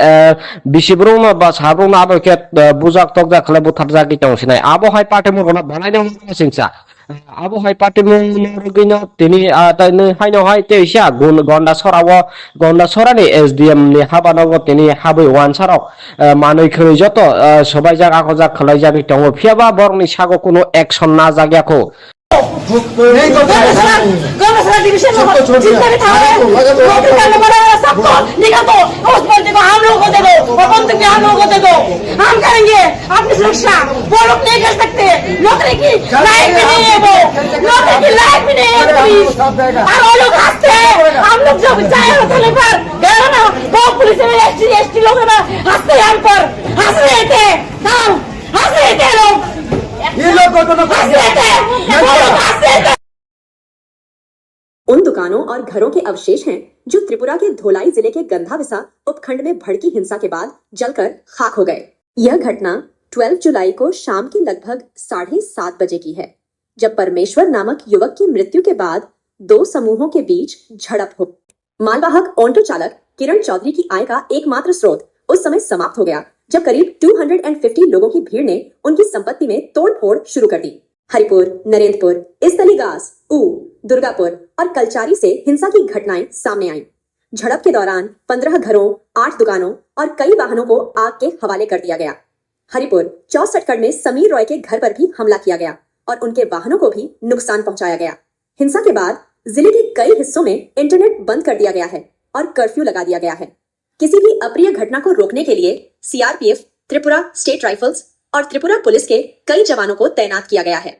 बिसिब्रुंना बा साब्रुंना आबायके बुजाक तकजा खलाय बुथार जागि तंसिनाय आबो हाय पार्टी मुरगना बानायनो सिंसा आबो हाय पार्टी मुरगिनो तिनि ताइनो हायनो हाय तेसा गन्डा सरानि एसडीएम नि हाबानाव तिनि हाबै वानसारक मानै खरै जत सबाय जाग आखो जाग खलाय जागि तंगो फियाबा बरनि सागो कोनो एक्शन ना जाग्याखौ गंडा डिवीजन में जितना भी था नौकरी करने वाला सबको निकाल दो, उस बंदे को हम लोगों को दे दो और बंदूक हम लोगों को दे दो। हम करेंगे अपनी सुरक्षा, वो लोग नहीं कर सकते। नौकरी की लायक भी नहीं है वो, नौकरी की लायक भी नहीं है पुलिस। और वो लोग हंसते हैं, हम लोग जब जाए होटल पर गए ना, वो पुलिस में एसटी लोग ना हंसते हैं हम पर, हंस रहे थे, हंस रहे थे लोग, ये लोग हंस रहे थे, वो लोग हंस रहे थे। उन दुकानों और घरों के अवशेष हैं जो त्रिपुरा के धोलाई जिले के गंधाविसा उपखंड में भड़की हिंसा के बाद जलकर खाक हो गए। यह घटना 12 जुलाई को शाम के लगभग 7:30 बजे की है। जब परमेश्वर नामक युवक की मृत्यु के बाद दो समूहों के बीच झड़प हो। मालवाहक ऑटो चालक किरण चौधरी की आय का एकमात्र स्रोत उस समय समाप्त हो गया जब करीब 250 लोगों की भीड़ ने उनकी संपत्ति में तोड़फोड़ शुरू कर दी। हरिपुर, नरेंद्रपुर, इस्तलीगास, दुर्गापुर और कलचारी से हिंसा की घटनाएं सामने आईं। झड़प के दौरान 15 घरों, 8 दुकानों और कई वाहनों को आग के हवाले कर दिया गया। हरिपुर 64 में समीर रॉय के घर पर भी हमला किया गया और उनके वाहनों को भी नुकसान पहुंचाया गया। हिंसा के बाद जिले के कई हिस्सों में इंटरनेट बंद कर दिया गया है और कर्फ्यू लगा दिया गया है। किसी भी अप्रिय घटना को रोकने के लिए सीआरपीएफ, त्रिपुरा स्टेट राइफल्स और त्रिपुरा पुलिस के कई जवानों को तैनात किया गया है।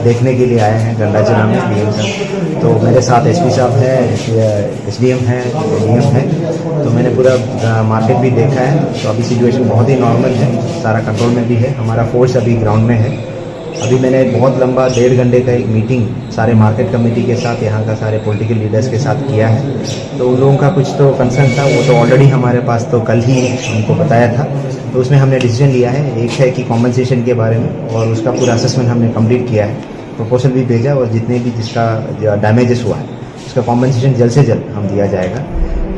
देखने के लिए आए हैं गंडाचना में डीएम साहब। तो मेरे साथ एसपी साहब है, एसडीएम है, डीएम है। तो मैंने पूरा मार्केट भी देखा है। तो अभी सिचुएशन बहुत ही नॉर्मल है, सारा कंट्रोल में भी है। हमारा फोर्स अभी ग्राउंड में है। अभी मैंने बहुत लंबा 1.5 घंटे का एक मीटिंग सारे मार्केट कमेटी के साथ, यहाँ का सारे पॉलिटिकल लीडर्स के साथ किया है। तो उन लोगों का कुछ तो कंसर्न था, वो तो ऑलरेडी हमारे पास तो कल ही हमको बताया था। तो उसमें हमने डिसीजन लिया है, एक है कि कॉम्पनसेशन के बारे में, और उसका पूरा असेसमेंट हमने कंप्लीट किया है, प्रपोजल भी भेजा, और जितने भी जिसका डैमेजेस हुआ है उसका कॉम्पनसेशन जल्द से जल्द हम दिया जाएगा।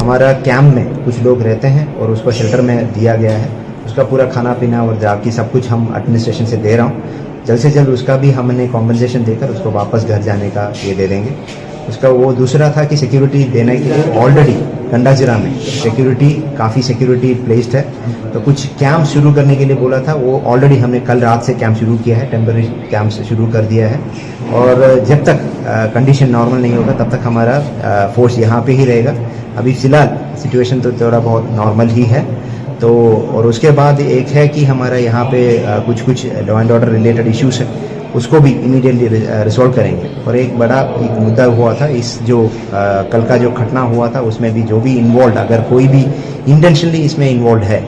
हमारा कैंप में कुछ लोग रहते हैं और उसको शेल्टर में दिया गया है। उसका पूरा खाना पीना और जाकी सब कुछ हम एडमिनिस्ट्रेशन से दे रहा हूँ। जल्द से जल्द उसका भी हमने कॉम्पनसेशन देकर उसको वापस घर जाने का ये दे देंगे। उसका वो दूसरा था कि सिक्योरिटी देने के लिए ऑलरेडी गंडाजिरा में काफ़ी सिक्योरिटी प्लेस्ड है। तो कुछ कैंप शुरू करने के लिए बोला था, वो ऑलरेडी हमने कल रात से कैंप शुरू किया है, टेम्पररी कैंप शुरू कर दिया है। और जब तक कंडीशन नॉर्मल नहीं होगा तब तक हमारा फोर्स यहाँ पे ही रहेगा। अभी फिलहाल सिचुएशन तो थोड़ा बहुत नॉर्मल ही है। तो और उसके बाद एक है कि हमारा यहाँ पे कुछ law and order related issues है, उसको भी इमीडिएटली रिजॉल्व करेंगे। और एक बड़ा एक मुद्दा हुआ था, इस जो कल का जो घटना हुआ था उसमें भी जो भी इन्वॉल्व, अगर कोई भी इंटेंशनली इसमें इन्वॉल्व है,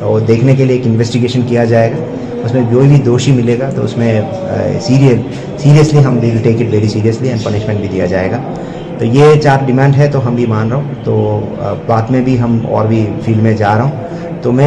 और देखने के लिए एक इन्वेस्टिगेशन किया जाएगा। उसमें जो भी दोषी मिलेगा तो उसमें सीरियसली हम will take it very seriously and punishment भी दिया जाएगा। तो ये 4 डिमांड है, तो हम भी मान रहा हूँ। तो बाद में भी हम और भी फील्ड में जा रहा हूँ। तो मैं